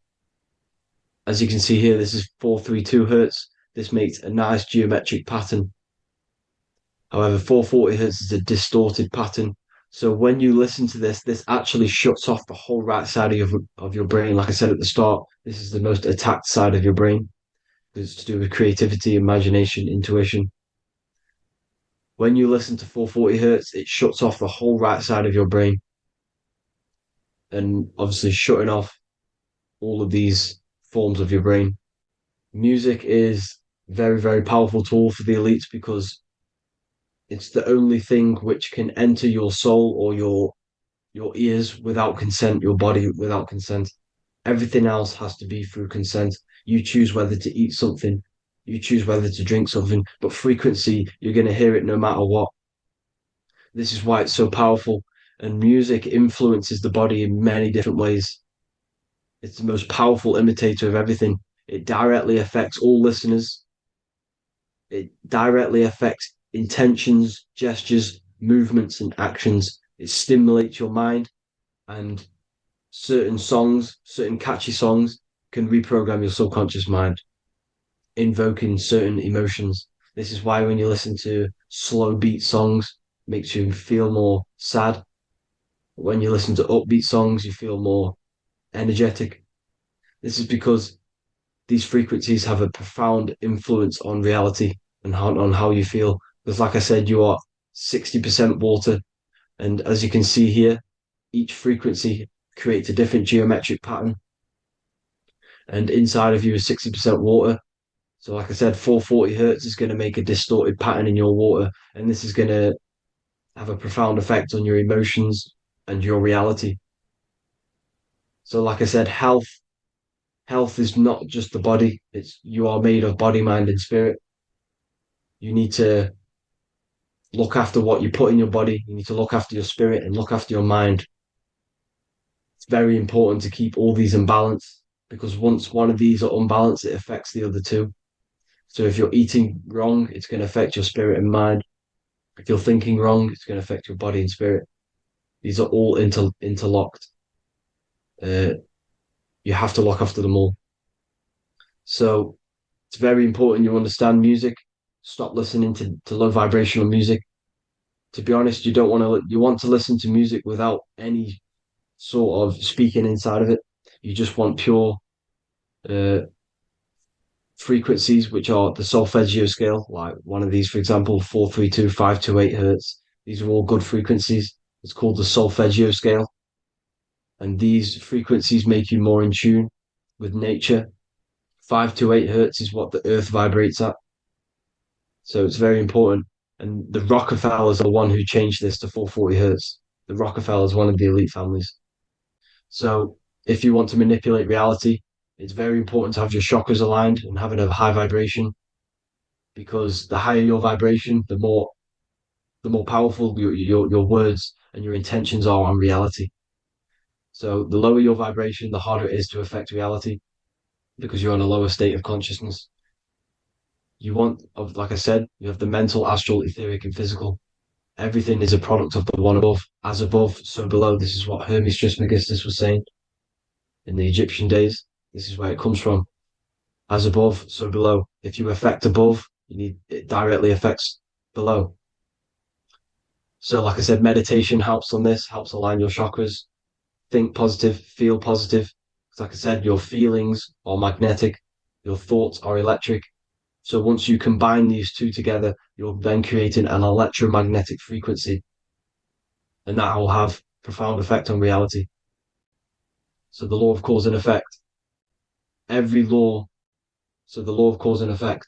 As you can see here, this is 432 hertz. This makes a nice geometric pattern. However, 440 hertz is a distorted pattern. So when you listen to this, this actually shuts off the whole right side of your brain. Like I said at the start, this is the most attacked side of your brain. It's to do with creativity, imagination, intuition. When you listen to 440 hertz, it shuts off the whole right side of your brain. And obviously shutting off all of these forms of your brain. Music is a very, very powerful tool for the elites because it's the only thing which can enter your soul or your ears without consent, your body without consent. Everything else has to be through consent. You choose whether to eat something, you choose whether to drink something, but frequency, you're going to hear it no matter what. This is why it's so powerful. And music influences the body in many different ways. It's the most powerful imitator of everything. It directly affects all listeners. It directly affects intentions, gestures, movements, and actions. It stimulates your mind, and certain songs, certain catchy songs, can reprogram your subconscious mind, invoking certain emotions. This is why when you listen to slow beat songs, it makes you feel more sad. When you listen to upbeat songs, you feel more energetic. This is because these frequencies have a profound influence on reality and on how you feel. Because like I said, you are 60% water. And as you can see here, each frequency creates a different geometric pattern. And inside of you is 60% water. So like I said, 440 hertz is going to make a distorted pattern in your water. And this is going to have a profound effect on your emotions and your reality. So like I said, health is not just the body. You are made of body, mind, and spirit. You need to look after what you put in your body. You need to look after your spirit and look after your mind. It's very important to keep all these in balance because once one of these are unbalanced, it affects the other two. So if you're eating wrong, it's going to affect your spirit and mind. If you're thinking wrong, it's going to affect your body and spirit. These are all interlocked. You have to look after them all. So it's very important you understand music. Stop listening to low vibrational music. To be honest, you want to listen to music without any sort of speaking inside of it. You just want pure frequencies, which are the solfeggio scale, like one of these, for example, 432, 528 hertz. These are all good frequencies. It's called the solfeggio scale. And these frequencies make you more in tune with nature. 5 to 8 hertz is what the earth vibrates at. So it's very important. And the Rockefellers are the one who changed this to 440 hertz. The Rockefellers, one of the elite families. So if you want to manipulate reality, it's very important to have your chakras aligned and having a high vibration, because the higher your vibration, the more powerful your words and your intentions are on reality. So the lower your vibration, the harder it is to affect reality, because you're on a lower state of consciousness. You want, like I said, you have the mental, astral, etheric, and physical. Everything is a product of the one above. As above, so below. This is what Hermes Trismegistus was saying in the Egyptian days. This is where it comes from. As above, so below. If you affect above, it directly affects below. So, like I said, meditation helps on this, helps align your chakras. Think positive, feel positive. Like I said, your feelings are magnetic, your thoughts are electric. So once you combine these two together, you're then creating an electromagnetic frequency, and that will have profound effect on reality. So the law of cause and effect. The law of cause and effect.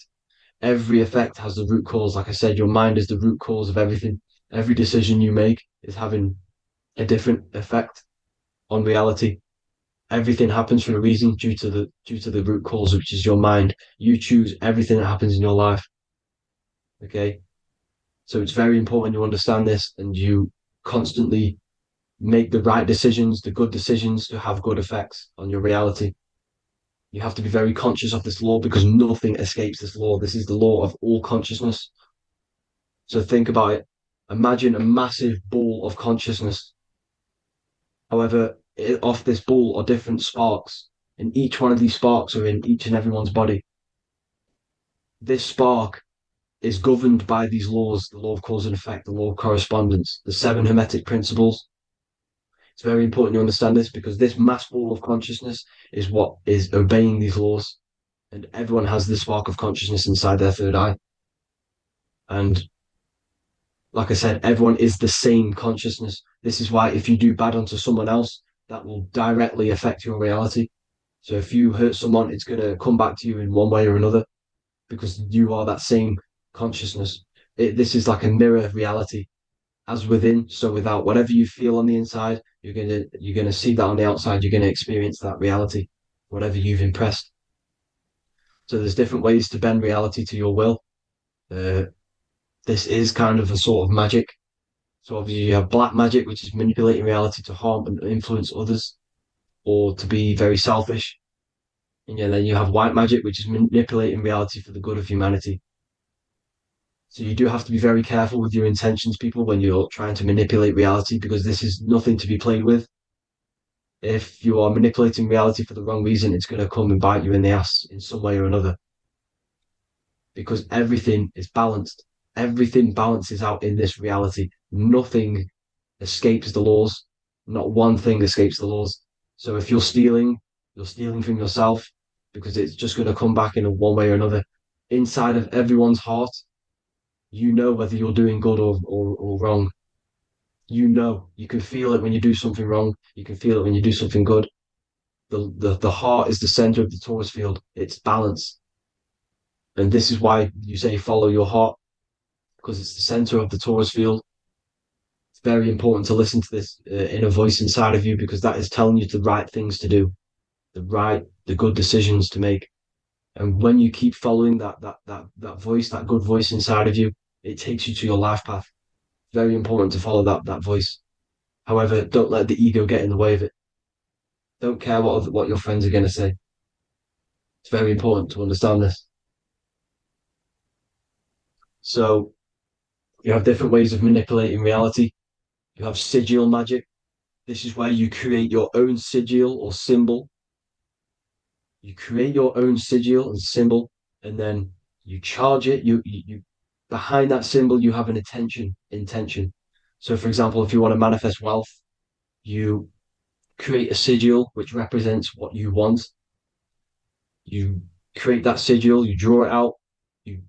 Every effect has the root cause. Like I said, your mind is the root cause of everything. Every decision you make is having a different effect on reality. Everything happens for a reason due to the root cause, which is your mind. You choose everything that happens in your life. Okay? So it's very important you understand this and you constantly make the right decisions, the good decisions, to have good effects on your reality. You have to be very conscious of this law, because nothing escapes this law. This is the law of all consciousness. So think about it. Imagine a massive ball of consciousness. However, off this ball are different sparks, and each one of these sparks are in each and everyone's body. This spark is governed by these laws, the law of cause and effect, the law of correspondence, the 7 hermetic principles. It's very important you understand this, because this mass ball of consciousness is what is obeying these laws, and everyone has this spark of consciousness inside their third eye. And like I said, everyone is the same consciousness. This is why if you do bad onto someone else, that will directly affect your reality. So if you hurt someone, it's going to come back to you in one way or another, because you are that same consciousness. This is like a mirror reality. As within, so without. Whatever you feel on the inside, you're gonna see that on the outside. You're gonna experience that reality, whatever you've impressed. So there's different ways to bend reality to your will. This is kind of a sort of magic. So obviously you have black magic, which is manipulating reality to harm and influence others, or to be very selfish. And then you have white magic, which is manipulating reality for the good of humanity. So you do have to be very careful with your intentions, people, when you're trying to manipulate reality, because this is nothing to be played with. If you are manipulating reality for the wrong reason, it's going to come and bite you in the ass in some way or another. Because everything is balanced. Everything balances out in this reality. Nothing escapes the laws. Not one thing escapes the laws. So if you're stealing from yourself, because it's just going to come back in one way or another. Inside of everyone's heart, you know whether you're doing good or wrong. You can feel it when you do something wrong. You can feel it when you do something good. The heart is the center of the torus field. It's balance. And this is why you say follow your heart, because it's the center of the torus field. It's very important to listen to this inner voice inside of you, because that is telling you the right things to do, the good decisions to make. And when you keep following that voice, that good voice inside of you, it takes you to your life path. Very important to follow that voice. However, don't let the ego get in the way of it. Don't care what your friends are going to say. It's very important to understand this. So you have different ways of manipulating reality. You have sigil magic. This is where you create your own sigil or symbol. You create your own sigil and symbol, and then you charge it. You behind that symbol, you have an intention. So, for example, if you want to manifest wealth, you create a sigil which represents what you want. You create that sigil, you draw it out, you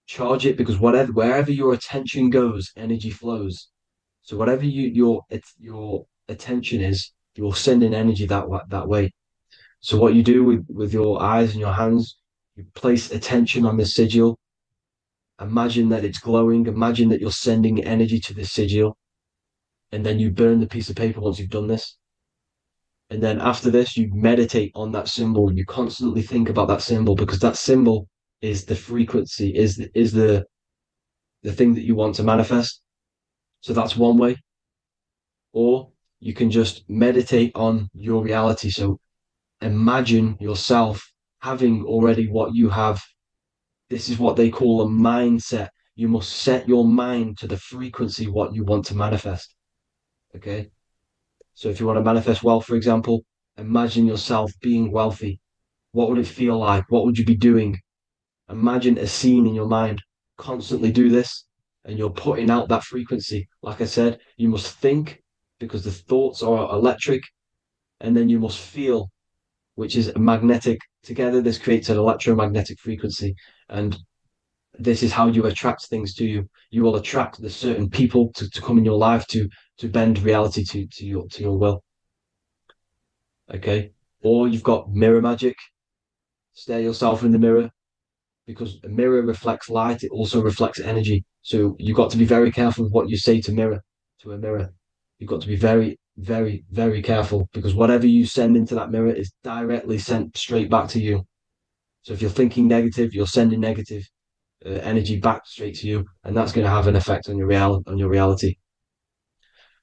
charge it, because wherever your attention goes, energy flows. So whatever your attention is, you're sending energy that way. So what you do with your eyes and your hands, you place attention on the sigil. Imagine that it's glowing. Imagine that you're sending energy to the sigil, and then you burn the piece of paper once you've done this. And then after this, you meditate on that symbol. You constantly think about that symbol, because that symbol is the frequency, is the thing that you want to manifest. So that's one way. Or you can just meditate on your reality. So imagine yourself having already what you have. This is what they call a mindset. You must set your mind to the frequency what you want to manifest. Okay. So if you want to manifest wealth, for example, imagine yourself being wealthy. What would it feel like? What would you be doing? Imagine a scene in your mind. Constantly do this, and you're putting out that frequency. Like I said, you must think, because the thoughts are electric, and then you must feel, which is magnetic. Together, this creates an electromagnetic frequency, and this is how you attract things to you. You will attract the certain people to come in your life to bend reality to your will. Okay. Or you've got mirror magic. Stare yourself in the mirror, because a mirror reflects light. It also reflects energy. So you've got to be very careful with what you say to a mirror. You've got to be very, very, very careful, because whatever you send into that mirror is directly sent straight back to you. So if you're thinking negative, you're sending negative energy back straight to you, and that's going to have an effect on your reality.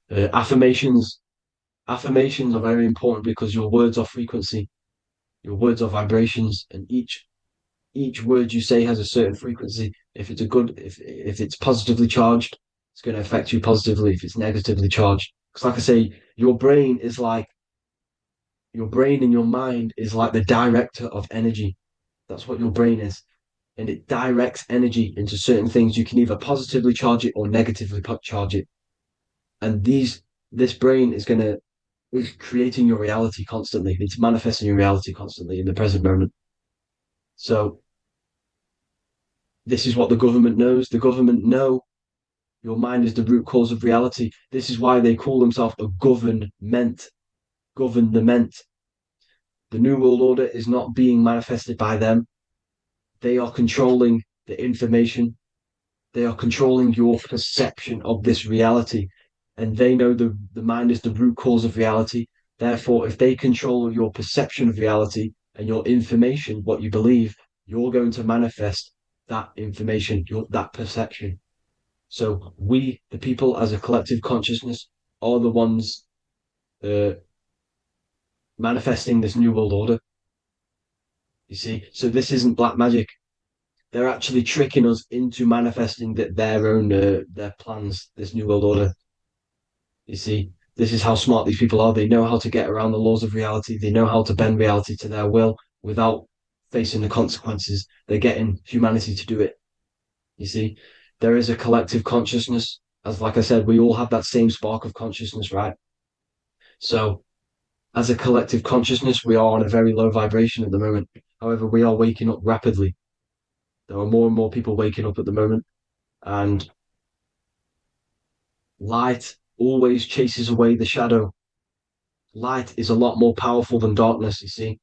Affirmations are very important, because your words are frequency, your words are vibrations, and each word you say has a certain frequency. If it's if it's positively charged, it's going to affect you positively. If it's negatively charged, because like I say, your brain and your mind is like the director of energy. That's what your brain is. And it directs energy into certain things. You can either positively charge it or negatively charge it. And this brain is creating your reality constantly. It's manifesting your reality constantly in the present moment. So this is what the government knows. The government know your mind is the root cause of reality. This is why they call themselves a government. Government. The New World Order is not being manifested by them. They are controlling the information. They are controlling your perception of this reality. And they know the mind is the root cause of reality. Therefore, if they control your perception of reality and your information, what you believe, you're going to manifest that information, that perception. So we, the people as a collective consciousness, are the ones manifesting this New World Order. You see, so this isn't black magic. They're actually tricking us into manifesting their own their plans, this New World Order. You see, this is how smart these people are. They know how to get around the laws of reality. They know how to bend reality to their will without facing the consequences. They're getting humanity to do it. You see, there is a collective consciousness. As like I said, we all have that same spark of consciousness, right? So as a collective consciousness, we are on a very low vibration at the moment. However, we are waking up rapidly. There are more and more people waking up at the moment, and light always chases away the shadow. Light is a lot more powerful than darkness, you see.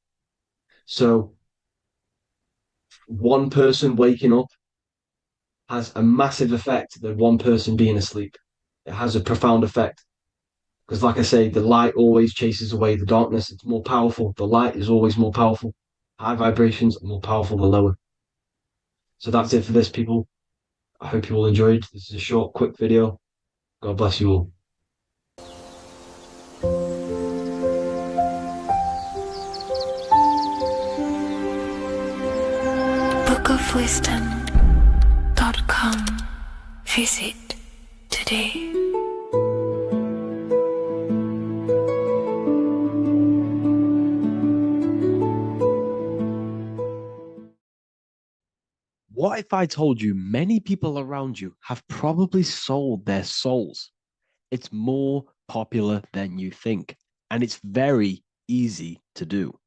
So one person waking up has a massive effect than one person being asleep. It has a profound effect. Because like I say, the light always chases away the darkness. It's more powerful. The light is always more powerful. High vibrations are more powerful than lower. So that's it for this, people. I hope you all enjoyed. This is a short, quick video. God bless you all. bookofwisdom.com. Visit today. What if I told you many people around you have probably sold their souls? It's more popular than you think, and it's very easy to do.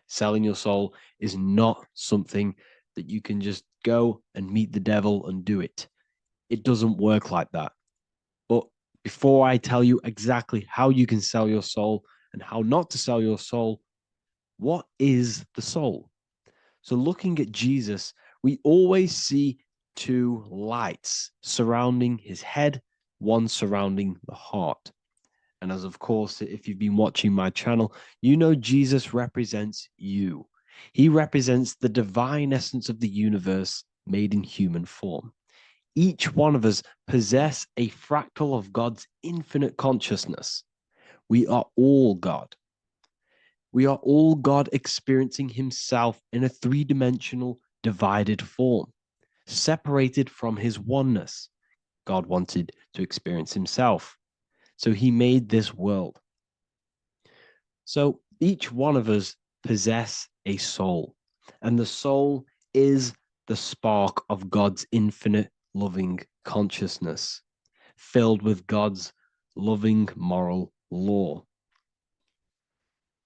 Selling your soul is not something that you can just go and meet the devil and do it. It doesn't work like that. But before I tell you exactly how you can sell your soul and how not to sell your soul, what is the soul? So looking at Jesus, we always see two lights surrounding his head, one surrounding the heart. And as of course, if you've been watching my channel, you know Jesus represents you. He represents the divine essence of the universe made in human form. Each one of us possess a fractal of God's infinite consciousness. We are all God. We are all God experiencing himself in a three-dimensional divided form, separated from his oneness. God wanted to experience himself, so he made this world. So each one of us possess a soul, and the soul is the spark of God's infinite loving consciousness, filled with God's loving moral law.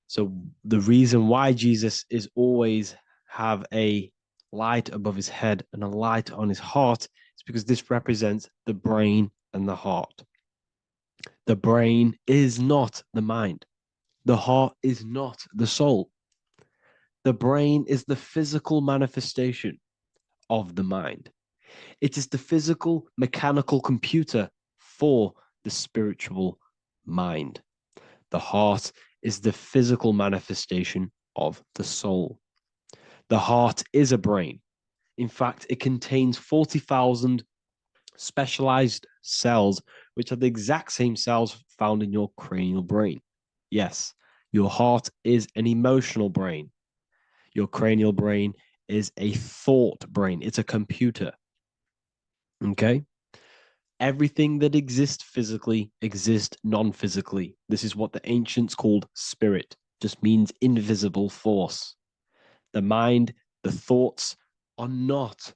So the reason why Jesus is always have a light above his head and a light on his heart is because this represents the brain and the heart. The brain is not the mind. The heart is not the soul. The brain is the physical manifestation of the mind. It is the physical mechanical computer for the spiritual mind. The heart is the physical manifestation of the soul. The heart is a brain. In fact, it contains 40,000 specialized cells, which are the exact same cells found in your cranial brain. Yes, your heart is an emotional brain. Your cranial brain is a thought brain. It's a computer. Okay? Everything that exists physically exists non-physically. This is what the ancients called spirit, just means invisible force. The mind, the thoughts are not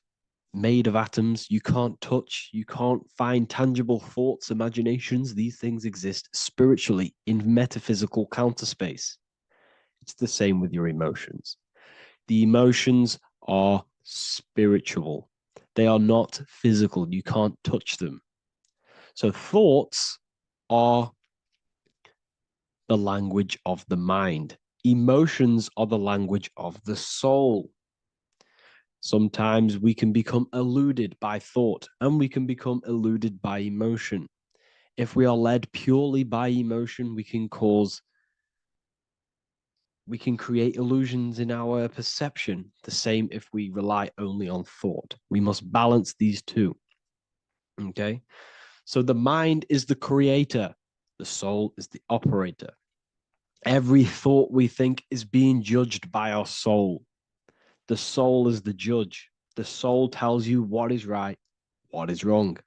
made of atoms. You can't touch, you can't find tangible thoughts, imaginations. These things exist spiritually in metaphysical counterspace. It's the same with your emotions. The emotions are spiritual. They are not physical. You can't touch them. So thoughts are the language of the mind. Emotions are the language of the soul. Sometimes we can become eluded by thought and we can become eluded by emotion. If we are led purely by emotion, we can create illusions in our perception. The same if we rely only on thought. We must balance these two. Okay? So the mind is the creator. The soul is the operator. Every thought we think is being judged by our soul. The soul is the judge. The soul tells you what is right, what is wrong.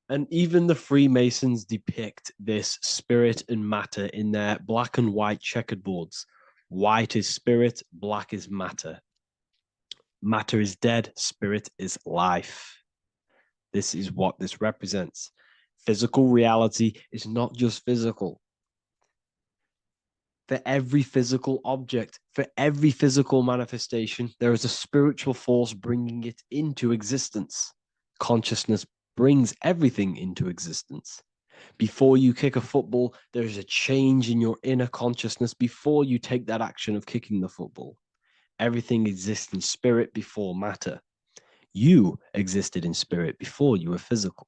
And even the Freemasons depict this spirit and matter in their black and white checkerboards. White is spirit, black is matter. Matter is dead, spirit is life. This is what this represents. Physical reality is not just physical. For every physical object, for every physical manifestation, there is a spiritual force bringing it into existence. Consciousness brings everything into existence. Before you kick a football, there is a change in your inner consciousness before you take that action of kicking the football. Everything exists in spirit before matter. You existed in spirit before you were physical.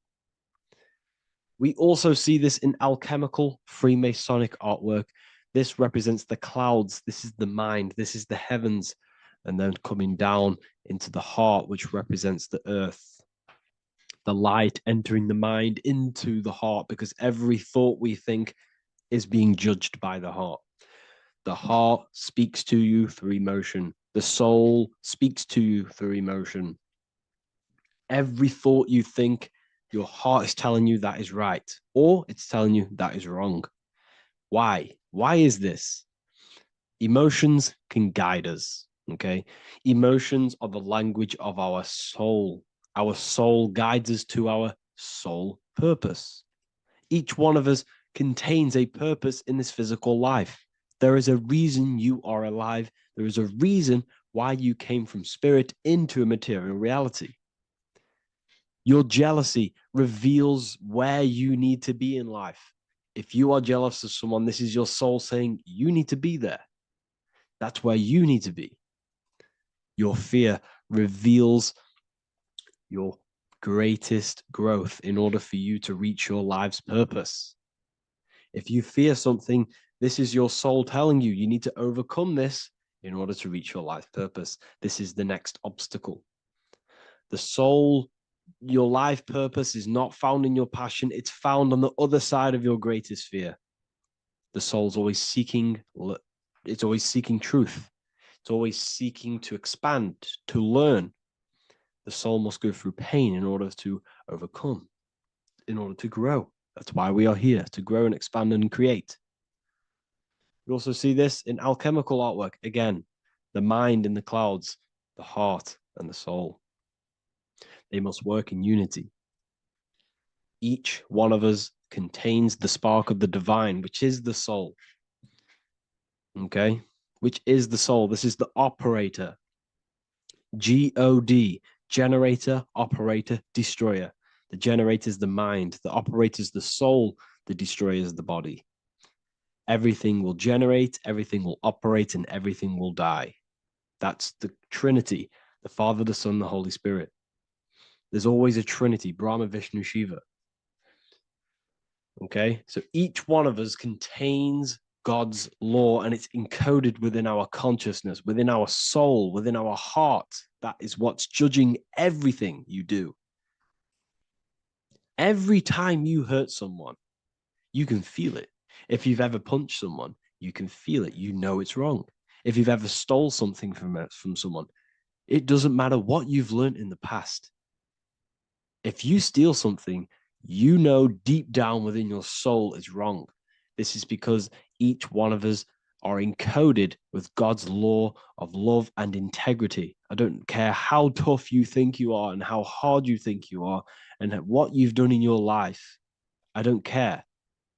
We also see this in alchemical Freemasonic artwork. This represents the clouds. This is the mind. This is the heavens. And then coming down into the heart, which represents the earth. The light entering the mind into the heart, because every thought we think is being judged by the heart. The heart speaks to you through emotion. The soul speaks to you through emotion. Every thought you think, your heart is telling you that is right, or it's telling you that is wrong. Why? Why is this? Emotions can guide us, okay? Emotions are the language of our soul. Our soul guides us to our soul purpose. Each one of us contains a purpose in this physical life. There is a reason you are alive. There is a reason why you came from spirit into a material reality. Your jealousy reveals where you need to be in life. If you are jealous of someone, this is your soul saying you need to be there. That's where you need to be. Your fear reveals your greatest growth in order for you to reach your life's purpose. If you fear something, this is your soul telling you need to overcome this in order to reach your life purpose. This is the next obstacle. The soul, your life purpose is not found in your passion. It's found on the other side of your greatest fear. The soul's always seeking, it's always seeking truth. It's always seeking to expand, to learn. The soul must go through pain in order to overcome, in order to grow. That's why we are here, to grow and expand and create. We also see this in alchemical artwork. Again, the mind in the clouds, the heart and the soul. They must work in unity. Each one of us contains the spark of the divine, which is the soul. Okay? Which is the soul. This is the operator. G-O-D, generator, operator, destroyer. The generator is the mind. The operator is the soul. The destroyer is the body. Everything will generate, everything will operate, and everything will die. That's the Trinity, the Father, the Son, the Holy Spirit. There's always a Trinity, Brahma, Vishnu, Shiva. Okay, so each one of us contains God's law, and it's encoded within our consciousness, within our soul, within our heart. That is what's judging everything you do. Every time you hurt someone, you can feel it. If you've ever punched someone, you can feel it. You know it's wrong. If you've ever stole something from someone, it doesn't matter what you've learned in the past. If you steal something, you know deep down within your soul is wrong. This is because each one of us are encoded with God's law of love and integrity. I don't care how tough you think you are and how hard you think you are and what you've done in your life. I don't care.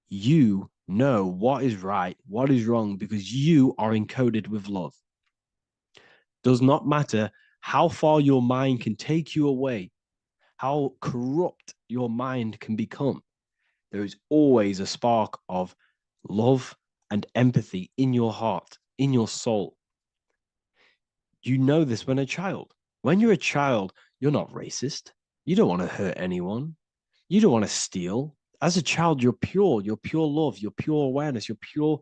You know what is right, what is wrong, because you are encoded with love. Does not matter how far your mind can take you away, how corrupt your mind can become. There is always a spark of love and empathy in your heart, in your soul. You know this when a child. When you're a child, you're not racist. You don't want to hurt anyone. You don't want to steal. As a child, you're pure love, you're pure awareness, you're pure.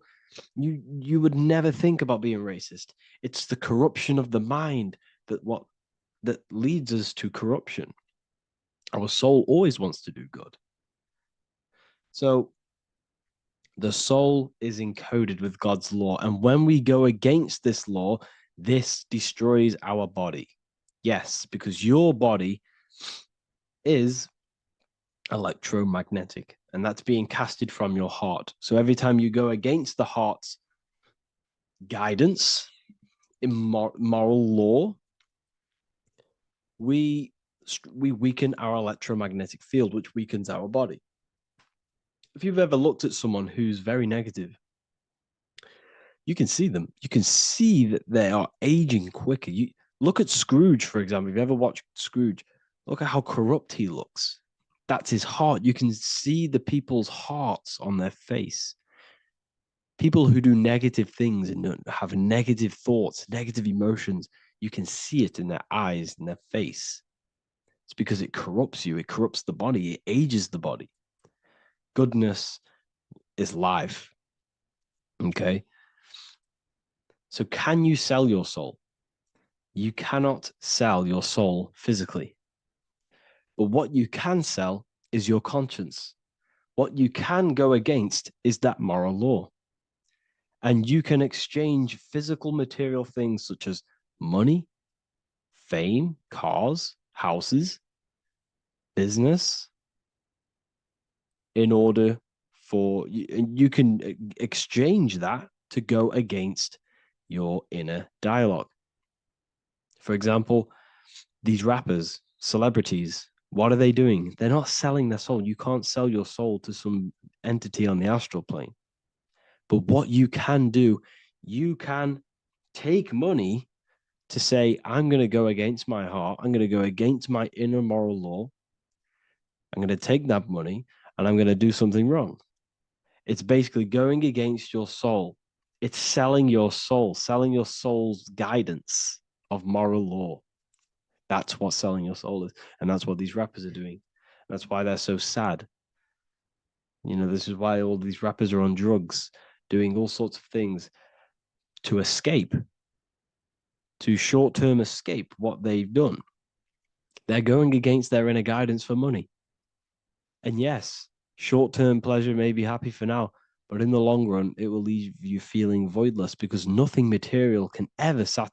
You would never think about being racist. It's the corruption of the mind that leads us to corruption. Our soul always wants to do good. So the soul is encoded with God's law. And when we go against this law, this destroys our body. Yes, because your body is electromagnetic, and that's being casted from your heart. So every time you go against the heart's guidance in moral law, we weaken our electromagnetic field, which weakens our body. If you've ever looked at someone who's very negative, you can see them. You can see that they are aging quicker. You look at Scrooge, for example. If you ever watched Scrooge, look at how corrupt he looks. That's his heart. You can see the people's hearts on their face. People who do negative things and have negative thoughts, negative emotions, you can see it in their eyes and their face. It's because it corrupts you. It corrupts the body. It ages the body. Goodness is life. Okay? So can you sell your soul? You cannot sell your soul physically. But what you can sell is your conscience. What you can go against is that moral law. And you can exchange physical material things such as money, fame, cars, houses, business, in order for you can exchange that to go against your inner dialogue. For example, these rappers, celebrities, what are they doing? They're not selling their soul. You can't sell your soul to some entity on the astral plane. But what you can do, you can take money to say, I'm going to go against my heart. I'm going to go against my inner moral law. I'm going to take that money and I'm going to do something wrong. It's basically going against your soul. It's selling your soul's guidance of moral law. That's what selling your soul is. And that's what these rappers are doing. That's why they're so sad. You know, this is why all these rappers are on drugs, doing all sorts of things to escape, to short-term escape what they've done. They're going against their inner guidance for money. And yes, short-term pleasure may be happy for now, but in the long run, it will leave you feeling voidless because nothing material can ever satisfy